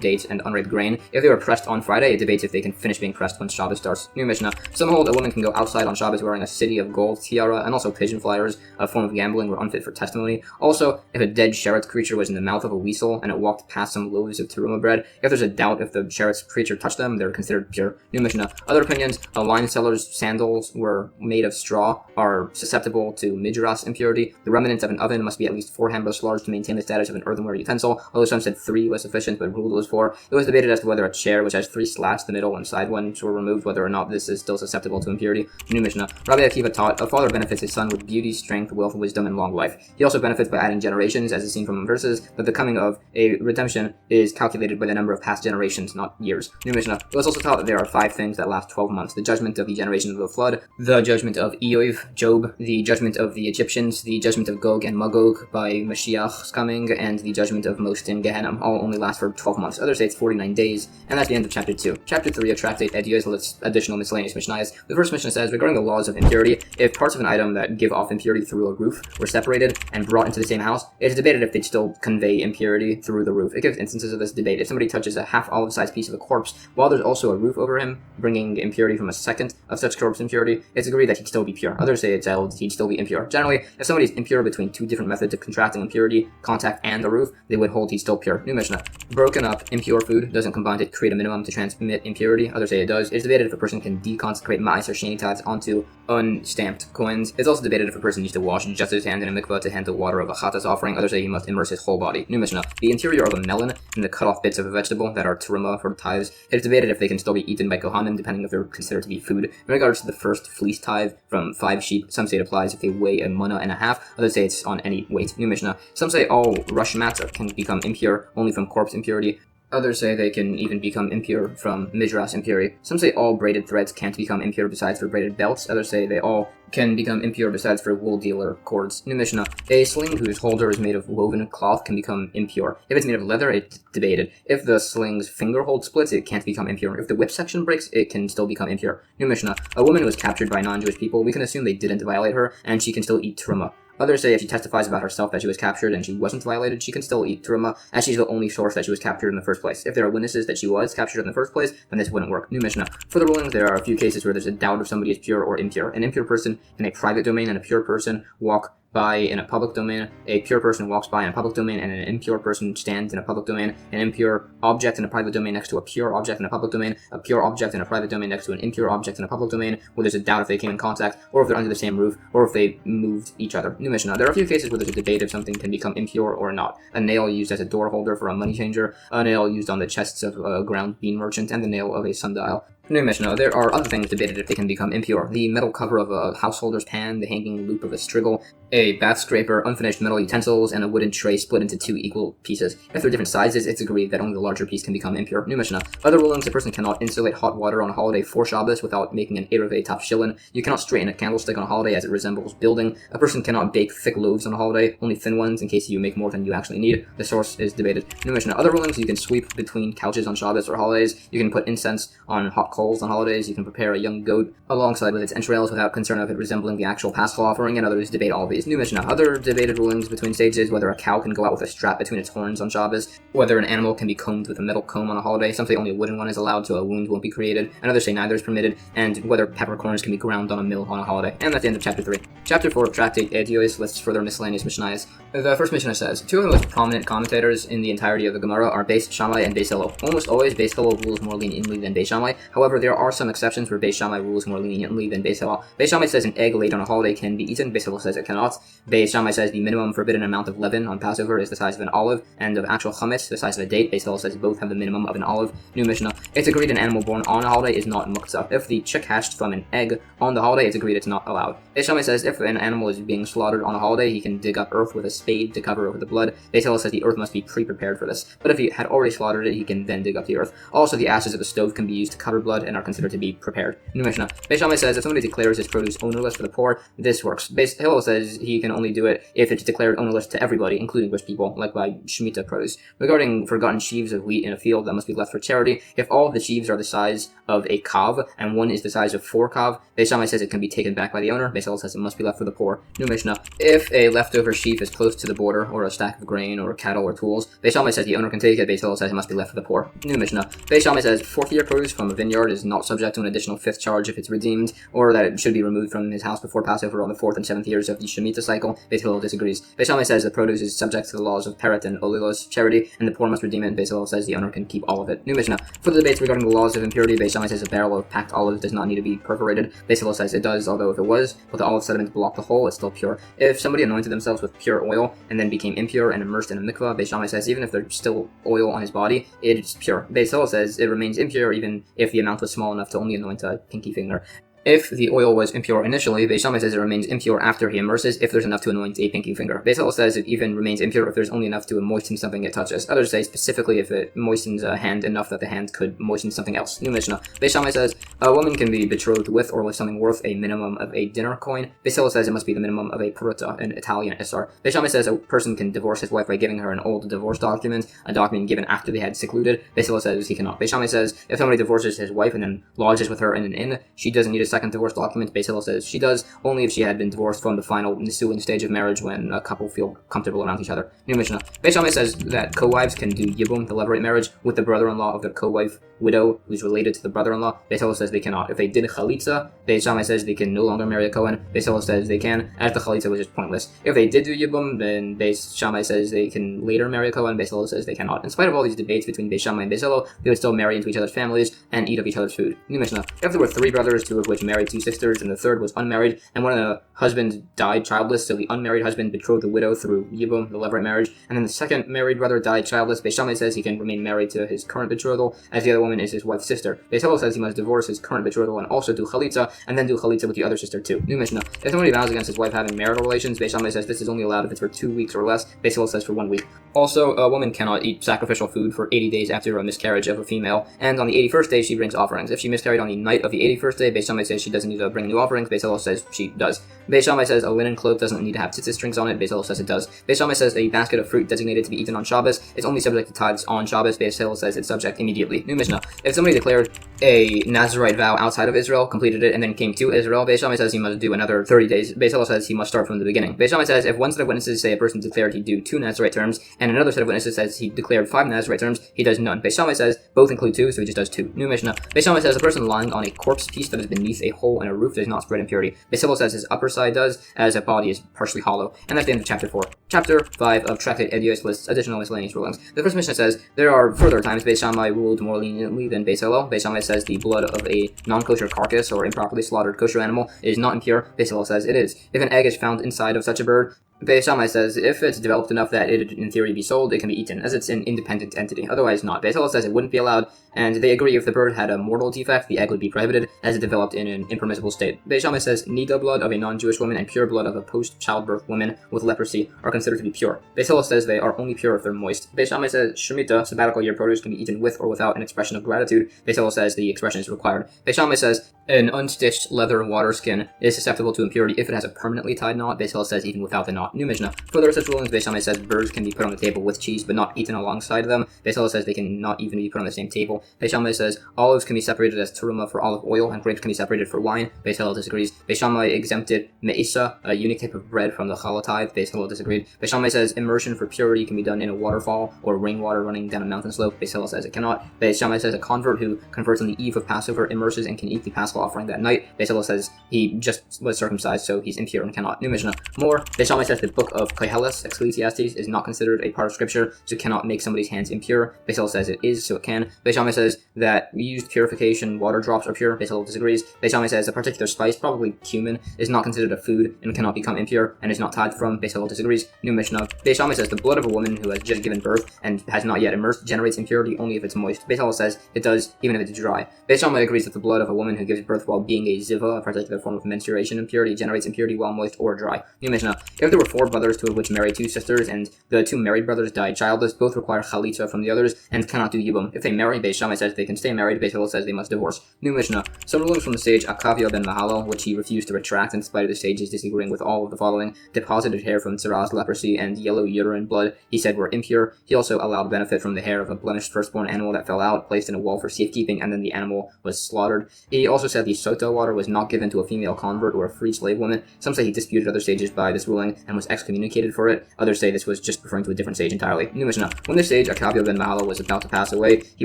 dates, and unripe grain, if they were pressed on Friday, it debates if they can finish being pressed when Shabbos starts. New Mishnah. Some hold a woman can go outside on Shabbos wearing a city of gold tiara, and also pigeon flyers, a form of gambling, were unfit for testimony. Also, if a dead sheretz creature was in the mouth of a weasel and it walked past some loaves of teruma bread, if there's a doubt if the sheretz creature touched them, they're considered pure. New Mishnah. Other opinions, a wine seller's sandals were made of straw, are susceptible to midras impurity. The remnants of an oven must be at least 4 handbreadths large to maintain the status of an earthenware utensil, although some said 3 was sufficient, but ruled it was 4. It was debated as to whether a chair which has 3 slats, the middle and side ones, were removed, whether or not this is still susceptible to impurity. New Mishnah. Rabbi Akiva taught, a father benefits his son with beauty, strength, wealth, wisdom, and long life. He also benefits by adding generations, as is seen from verses, but the coming of a redemption is calculated by the number of past generations, not years. New Mishnah. It was also taught that there are 5 things that last 12 months. The judgment of the generation of the flood, the judgment of Eov, Job, the judgment of the Egyptians, the judgment of Gog and Magog by Moshiach's coming, and the judgment of most in Gehenna. All only last for 12 months. Others say it's 49 days, and that's the end of chapter 2. Chapter 3 of Tractate Eduyos lists additional miscellaneous Mishnayos. The first Mishnah says, regarding the laws of impurity, if parts of an item that give off impurity through a roof were separated and brought into the same house, it is debated if they'd still convey impurity through the roof. It gives instances of this debate. If somebody touches a half olive-sized piece of a corpse while there's also a roof over him, bringing impurity from a second of such corpse impurity, it's agreed that he'd still be pure. Others say he'd still be impure. Generally, if somebody's impure between 2 different methods of contracting impurity, contact and the roof, they would hold he's still pure. New Mishnah. Broken up impure food doesn't combine to create a minimum to transmit impurity. Others say it does. It's debated if a person can deconsecrate ma'is or sheni tithes onto unstamped coins. It's also debated if a person needs to wash just his hand in a mikvah to handle water of a chatas offering. Others say he must immerse his whole body. New New Mishnah. The interior of a melon and the cut off bits of a vegetable that are teruma for the tithes. It is debated if they can still be eaten by Kohanim, depending if they're considered to be food. In regards to the first fleece tithe from 5 sheep, some say it applies if they weigh a munna and a half, others say it's on any weight. New Mishnah. Some say all rush mats can become impure only from corpse impurity. Others say they can even become impure from midras impurity. Some say all braided threads can't become impure besides for braided belts. Others say they all can become impure besides for wool dealer cords. New Mishnah. A sling whose holder is made of woven cloth can become impure. If it's made of leather, it's debated. If the sling's finger hold splits, it can't become impure. If the whip section breaks, it can still become impure. New Mishnah. A woman was captured by non-Jewish people. We can assume they didn't violate her, and she can still eat truma. Others say if she testifies about herself that she was captured and she wasn't violated, she can still eat teruma, as she's the only source that she was captured in the first place. If there are witnesses that she was captured in the first place, then this wouldn't work. New Mishnah. For the rulings, there are a few cases where there's a doubt if somebody is pure or impure. An impure person in a private domain and a pure person walk by in a public domain. A pure person walks by in a public domain, and an impure person stands in a public domain. An impure object in a private domain next to a pure object in a public domain. A pure object in a private domain next to an impure object in a public domain, where there's a doubt if they came in contact, or if they're under the same roof, or if they moved each other. New Mishnah. There are a few cases where there's a debate if something can become impure or not. A nail used as a door holder for a money changer, a nail used on the chests of a ground bean merchant, and the nail of a sundial. New Mishnah. There are other things debated if they can become impure. The metal cover of a householder's pan, the hanging loop of a striggle, a bath scraper, unfinished metal utensils, and a wooden tray split into 2 equal pieces. If they're different sizes, it's agreed that only the larger piece can become impure. New Mishnah. Other rulings: a person cannot insulate hot water on a holiday for Shabbos without making an Erevei tafshilin. You cannot straighten a candlestick on a holiday as it resembles building. A person cannot bake thick loaves on a holiday, only thin ones in case you make more than you actually need. The source is debated. New Mishnah. Other rulings: you can sweep between couches on Shabbos or holidays. You can put incense on hot coals on holidays. You can prepare a young goat alongside with its entrails without concern of it resembling the actual Paschal offering, and others debate all these. New Mishnah. Other debated rulings between stages: whether a cow can go out with a strap between its horns on Shabbos, whether an animal can be combed with a metal comb on a holiday. Some say only a wooden one is allowed so a wound won't be created, and others say neither is permitted, and whether peppercorns can be ground on a mill on a holiday. And that's the end of chapter 3. Chapter 4 of Tractate Eduyos lists further miscellaneous Mishnayos. The first Mishnah says, 2 of the most prominent commentators in the entirety of the Gemara are Beis Shammai and Beis Hillel. Almost always Beis Hillel rules more leniently than Beis Shammai. However, there are some exceptions where Beis Shammai rules more leniently than Beis Hillel. Beis Shammai says an egg laid on a holiday can be eaten. Beis Hillel says it cannot. Beis Shammai says the minimum forbidden amount of leaven on Passover is the size of an olive, and of actual chametz, the size of a date. Beis Hillel says both have the minimum of an olive. New Mishnah. It's agreed an animal born on a holiday is not muktzah. If the chick hatched from an egg on the holiday, it's agreed it's not allowed. Beis Shammai says if an animal is being slaughtered on a holiday, he can dig up earth with a spade to cover over the blood. Beis Hillel says the earth must be pre-prepared for this, but if he had already slaughtered it, he can then dig up the earth. Also, the ashes of the stove can be used to cover blood and are considered to be prepared. New Mishnah. Beis Shammai says if somebody declares his produce ownerless for the poor, this works. Beis Hillel says he can only do it if it's declared ownerless to everybody, including rich people, like by Shemitah produce. Regarding forgotten sheaves of wheat in a field that must be left for charity, if all of the sheaves are the size of a kav, and one is the size of 4 kav, Beis Shammai says it can be taken back by the owner. Beis Hillel says it must be left for the poor. New Mishnah. If a leftover sheaf is close to the border, or a stack of grain, or cattle, or tools, Beis Shammai says the owner can take it. Beis Hillel says it must be left for the poor. New Mishnah. Beis Shammai says 4th year produce from a vineyard is not subject to an additional 5th charge if it's redeemed, or that it should be removed from his house before Passover on the 4th and 7th years of the Shemitah cycle. Beis Hillel disagrees. Beis Shammai says the produce is subject to the laws of Peret and Olilus, charity, and the poor must redeem it. Beis Hillel says the owner can keep all of it. New Mishnah. For the debates regarding the laws of impurity, Beis Shammai says a barrel of packed olives does not need to be perforated. Beis Hillel says it does, although if it was, but the olive sediment blocked the hole, it's still pure. If somebody anointed themselves with pure oil and then became impure and immersed in a mikvah, Beis Shammai says even if there's still oil on his body, it's pure. Beis Hillel says it remains impure even if the amount was small enough to only anoint a pinky finger. If the oil was impure initially, Beis Shammai says it remains impure after he immerses if there's enough to anoint a pinky finger. Beis Hillel says it even remains impure if there's only enough to moisten something it touches. Others say specifically if it moistens a hand enough that the hand could moisten something else. New Mishnah. Beis Shammai says a woman can be betrothed with or with something worth a minimum of a dinner coin. Beis Hillel says it must be the minimum of a peruta, an Italian isar. Beis Shammai says a person can divorce his wife by giving her an old divorce document, a document given after they had secluded. Beis Hillel says he cannot. Beis Shammai says if somebody divorces his wife and then lodges with her in an inn, she doesn't need a second divorce document. Beis Hillel says she does, only if she had been divorced from the final Nisuin stage of marriage when a couple feel comfortable around each other. New Mishnah. Beis Shammai says that co-wives can do yibum, the levirate marriage, with the brother-in-law of their co-wife widow who's related to the brother-in-law. Beis Hillel says they cannot. If they did chalitza, Beis Shammai says they can no longer marry a Kohen. Beis Hillel says they can, as the chalitza was just pointless. If they did do yibum, then Beis Shammai says they can later marry a Kohen. Beis Hillel says they cannot. In spite of all these debates between Beis Shammai and Beis Hillel, they would still marry into each other's families and eat of each other's food. New Mishnah. If there were 3 brothers, 2 of which married 2 sisters, and the third was unmarried, and one of the husbands died childless, so the unmarried husband betrothed the widow through Yibum, the levirate marriage, and then the second married brother died childless. Beis Shammai says he can remain married to his current betrothal, as the other woman is his wife's sister. Beis Hillel says he must divorce his current betrothal and also do chalitza, and then do chalitza with the other sister too. New Mishnah. If somebody vows against his wife having marital relations, Beis Shammai says this is only allowed if it's for 2 weeks or less. Beis Hillel says for 1 week. Also, a woman cannot eat sacrificial food for 80 days after a miscarriage of a female, and on the 81st day she brings offerings. If she miscarried on the night of the 81st day, Beis Shammai says she doesn't need to bring new offerings. Beis Hillel says she does. Beis Shammai says a linen cloth doesn't need to have tzitzit strings on it. Beis Hillel says it does. Beis Shammai says a basket of fruit designated to be eaten on Shabbos is only subject to tithes on Shabbos. Beis Hillel says it's subject immediately. New Mishnah. If somebody declared a Nazirite vow outside of Israel, completed it, and then came to Israel, Beis Shammai says he must do another 30 days. Beis Hillel says he must start from the beginning. Beis Shammai says if one set of witnesses say a person declared he'd do 2 Nazirite terms, and another set of witnesses says he declared 5 Nazirite terms, he does none. Beis Shammai says both include 2, so he just does 2. New Mishnah. Beis Shammai says a person lying on a corpse piece that is beneath a hole in a roof does not spread impurity. Beis Hillel says his upper side does, as a body is partially hollow. And that's the end of chapter 4. Chapter 5 of Tractate Eduyos lists additional miscellaneous rulings. The first Mishnah says there are further times Beis Shammai ruled more leniently than Beis Hillel. Beis Shammai says the blood of a non-kosher carcass or improperly slaughtered kosher animal is not impure. Beis Hillel says it is. If an egg is found inside of such a bird, Beis Shammai says if it's developed enough that it, in theory, be sold, it can be eaten, as it's an independent entity. Otherwise, not. Beis Hillel says it wouldn't be allowed, and they agree if the bird had a mortal defect, the egg would be prohibited, as it developed in an impermissible state. Beis Shammai says nida blood of a non-Jewish woman and pure blood of a post-childbirth woman with leprosy are considered to be pure. Beis Hillel says they are only pure if they're moist. Beis Shammai says shemitah, sabbatical year produce, can be eaten with or without an expression of gratitude. Beis Hillel says the expression is required. Beis Shammai says an unstitched leather water skin is susceptible to impurity if it has a permanently tied knot. Beis Hillel says even without the knot. New Mishnah. Further such rulings, Beis Shammai says birds can be put on the table with cheese, but not eaten alongside them. Beis Hillel says they can not even be put on the same table. Beis Shammai says olives can be separated as teruma for olive oil, and grapes can be separated for wine. Beis Hillel disagrees. Beis Shammai exempted me'isa, a unique type of bread, from the challah tithe. Beis Hillel disagreed. Beis Shammai says immersion for purity can be done in a waterfall or rainwater running down a mountain slope. Beis Hillel says it cannot. Beis Shammai says a convert who converts on the eve of Passover immerses and can eat the Paschal offering that night. Beis Hillel says he just was circumcised, so he's impure and cannot. New Mishnah. More. Beis Shammai says the book of Koheles, Ecclesiastes, is not considered a part of scripture, so it cannot make somebody's hands impure. Beis Hillel says it is, so it can. Beis Shammai says that used purification water drops are pure. Beis Hillel disagrees. Beis Shammai says a particular spice, probably cumin, is not considered a food and cannot become impure and is not tithed from. Beis Hillel disagrees. New Mishnah. Beis Shammai says the blood of a woman who has just given birth and has not yet immersed generates impurity only if it's moist. Beis Hillel says it does even if it's dry. Beis Shammai agrees that the blood of a woman who gives birth while being a ziva, a particular form of menstruation impurity, generates impurity while moist or dry. New Mishnah. If there were 4 brothers, 2 of which married 2 sisters, and the 2 married brothers died childless, both require chalitza from the others and cannot do yibum. If they marry, Beis Shammai says they can stay married. Beis Hillel says they must divorce. New Mishnah. Some rulings from the sage Akavia ben Mahalal, which he refused to retract in spite of the sages disagreeing with all of the following: deposited hair from Zarah's leprosy and yellow urine blood he said were impure. He also allowed benefit from the hair of a blemished firstborn animal that fell out, placed in a wall for safekeeping, and then the animal was slaughtered. He also said the sota water was not given to a female convert or a free slave woman. Some say he disputed other sages by this ruling and was excommunicated for it. Others say this was just referring to a different sage entirely. New Mishnah. When the sage Akavia ben Mahalal was about to pass away, he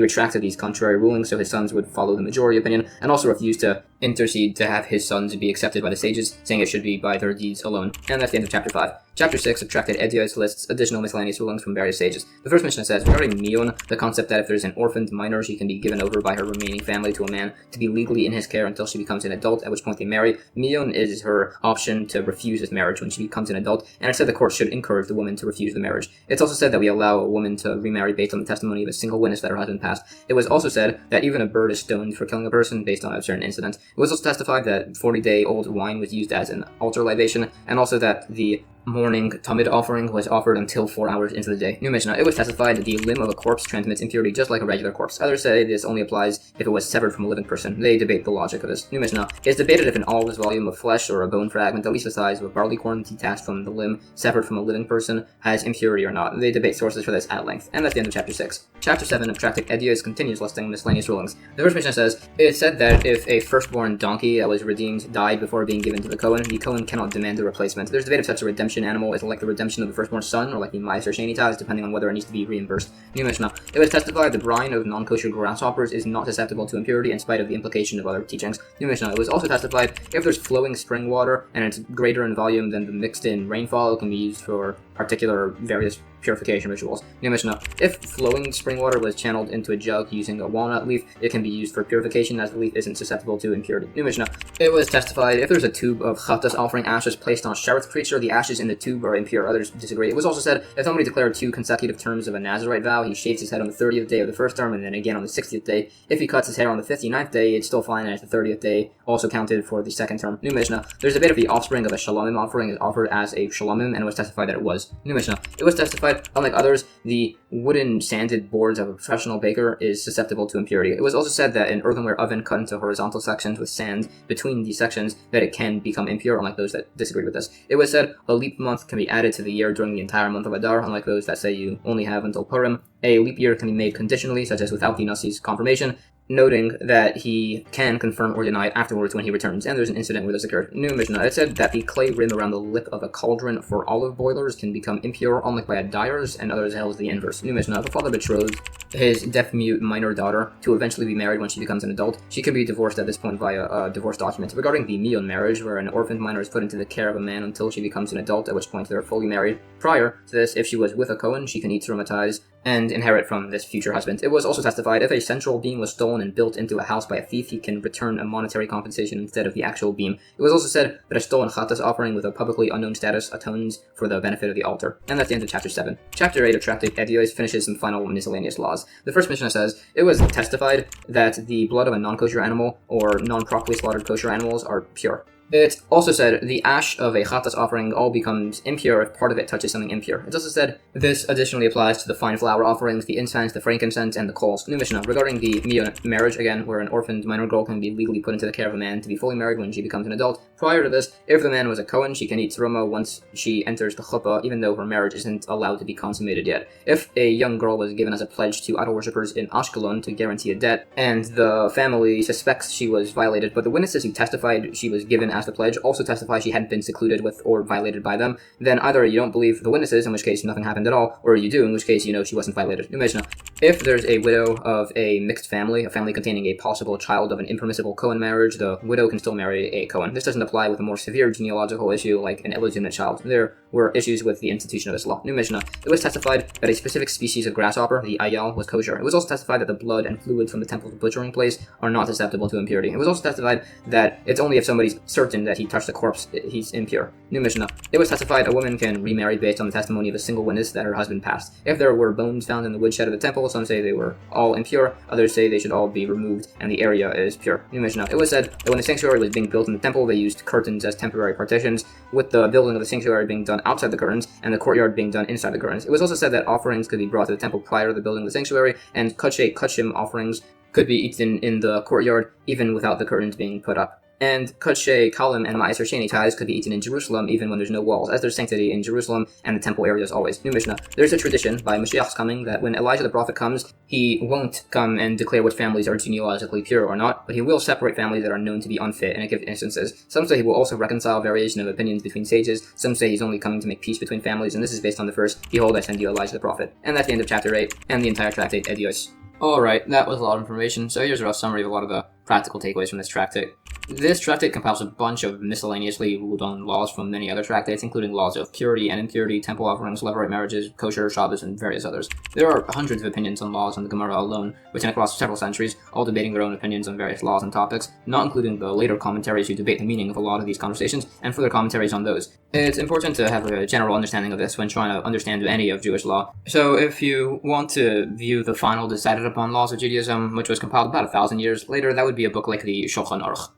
retracted these contrary rulings so his sons would follow the majority opinion, and also refused to intercede to have his sons be accepted by the sages, saying it should be by their deeds alone. And that's the end of chapter 5. Chapter 6 of Tractate Eduyos lists additional miscellaneous rulings from various sages. The first Mishnah says, regarding Miyun, the concept that if there's an orphaned minor, she can be given over by her remaining family to a man to be legally in his care until she becomes an adult, at which point they marry. Miyun is her option to refuse his marriage when she becomes an adult, and it said the court should encourage the woman to refuse the marriage. It's also said that we allow a woman to remarry based on the testimony of a single witness that her husband passed. It was also said that even a bird is stoned for killing a person based on a certain incident. It was also testified that 40-day-old wine was used as an altar libation, and also that the morning Talmud offering was offered until 4 hours into the day. New Mishnah. It was testified that the limb of a corpse transmits impurity just like a regular corpse. Others say this only applies if it was severed from a living person. They debate the logic of this. New Mishnah. It is debated if an olive's volume of flesh or a bone fragment, at least the size of a barley corn detached from the limb, severed from a living person, has impurity or not. They debate sources for this at length. And that's the end of chapter 6. Chapter 7 of Tractate Eduyos continues listing miscellaneous rulings. The first Mishnah says, it said that if a firstborn donkey that was redeemed died before being given to the Kohen cannot demand a replacement. There's debate if such a redemption animal is like the redemption of the firstborn son, or like the Ma'aser Sheni tithes, depending on whether it needs to be reimbursed. New Mishnah. It was testified the brine of non-kosher grasshoppers is not susceptible to impurity in spite of the implication of other teachings. New Mishnah. It was also testified if there's flowing spring water and it's greater in volume than the mixed-in rainfall, it can be used for particular various purification rituals. New Mishnah. If flowing spring water was channeled into a jug using a walnut leaf, it can be used for purification as the leaf isn't susceptible to impurity. New Mishnah. It was testified if there's a tube of chatas offering ashes placed on a sheriff creature, the ashes in the tube are impure. Others disagree. It was also said if somebody declared 2 consecutive terms of a Nazirite vow, he shaves his head on the 30th day of the first term and then again on the 60th day. If he cuts his hair on the 59th day, it's still fine as the 30th day also counted for the second term. New Mishnah. There's a bit of the offspring of a shalomim offering is offered as a shalomim, and it was testified that it was. New Mishnah. It was testified, unlike others, the wooden sanded boards of a professional baker is susceptible to impurity. It was also said that an earthenware oven cut into horizontal sections with sand between these sections, that it can become impure, unlike those that disagreed with this. It was said a leap month can be added to the year during the entire month of Adar, unlike those that say you only have until Purim. A leap year can be made conditionally, such as without the Nasi's confirmation, noting that he can confirm or deny it afterwards when he returns, and there's an incident where this occurred. New Mishnah. It said that the clay rim around the lip of a cauldron for olive boilers can become impure, unlike by a dyer's, and others held the inverse. New Mishnah. If a father betrothed his deaf-mute minor daughter to eventually be married when she becomes an adult, she can be divorced at this point via a divorce document. Regarding the Mion marriage, where an orphaned minor is put into the care of a man until she becomes an adult, at which point they're fully married. Prior to this, if she was with a Kohen, she can eat traumatized and inherit from this future husband. It was also testified if a central beam was stolen and built into a house by a thief, he can return a monetary compensation instead of the actual beam. It was also said that a stolen chatas offering with a publicly unknown status atones for the benefit of the altar. And that's the end of chapter 7. Chapter 8 of Tractate Eduyos finishes some final miscellaneous laws. The first Mishnah says, it was testified that the blood of a non-kosher animal or non-properly slaughtered kosher animals are pure. It also said the ash of a chatas offering all becomes impure if part of it touches something impure. It also said this additionally applies to the fine flour offerings, the incense, the frankincense, and the coals. New Mishnah. Regarding the Mion marriage, again, where an orphaned minor girl can be legally put into the care of a man to be fully married when she becomes an adult. Prior to this, if the man was a Kohen, she can eat teruma once she enters the chuppah, even though her marriage isn't allowed to be consummated yet. If a young girl was given as a pledge to idol worshippers in Ashkelon to guarantee a debt, and the family suspects she was violated, but the witnesses who testified she was given as the pledge also testify she hadn't been secluded with or violated by them, then either you don't believe the witnesses, in which case nothing happened at all, or you do, in which case you know she wasn't violated. New Mishnah. If there's a widow of a mixed family, a family containing a possible child of an impermissible Kohen marriage, the widow can still marry a Kohen. This doesn't apply with a more severe genealogical issue like an illegitimate child. There were issues with the institution of this law. New Mishnah. It was testified that a specific species of grasshopper, the ayal, was kosher. It was also testified that the blood and fluids from the temple's butchering place are not susceptible to impurity. It was also testified that it's only if somebody's certain that he touched the corpse he's impure. New Mishnah. It was testified a woman can remarry based on the testimony of a single witness that her husband passed. If there were bones found in the woodshed of the temple, some say they were all impure, others say they should all be removed and the area is pure. New Mishnah. It was said that when the sanctuary was being built in the temple, they used curtains as temporary partitions, with the building of the sanctuary being done outside the curtains and the courtyard being done inside the curtains. It was also said that offerings could be brought to the temple prior to the building of the sanctuary, and kachim offerings could be eaten in the courtyard even without the curtains being put up. And Kutshe, Kalim, and Ma'aser Sheni ties could be eaten in Jerusalem even when there's no walls, as there's sanctity in Jerusalem and the temple areas always. New Mishnah. There's a tradition by Moshiach's coming that when Elijah the prophet comes, he won't come and declare what families are genealogically pure or not, but he will separate families that are known to be unfit in given instances. Some say he will also reconcile variation of opinions between sages. Some say he's only coming to make peace between families, and this is based on the verse, "Behold, I send you Elijah the prophet." And that's the end of chapter 8 and the entire tractate Eduyos. Alright, that was a lot of information, so here's a rough summary of a lot of the practical takeaways from this tractate. This tractate compiles a bunch of miscellaneously ruled-on laws from many other tractates, including laws of purity and impurity, temple offerings, levirate marriages, kosher, Shabbos, and various others. There are hundreds of opinions on laws in the Gemara alone, written across several centuries, all debating their own opinions on various laws and topics, not including the later commentaries who debate the meaning of a lot of these conversations, and further commentaries on those. It's important to have a general understanding of this when trying to understand any of Jewish law. So if you want to view the final decided upon laws of Judaism, which was compiled about 1,000 years later, that would be a book like the Shulchan Aruch.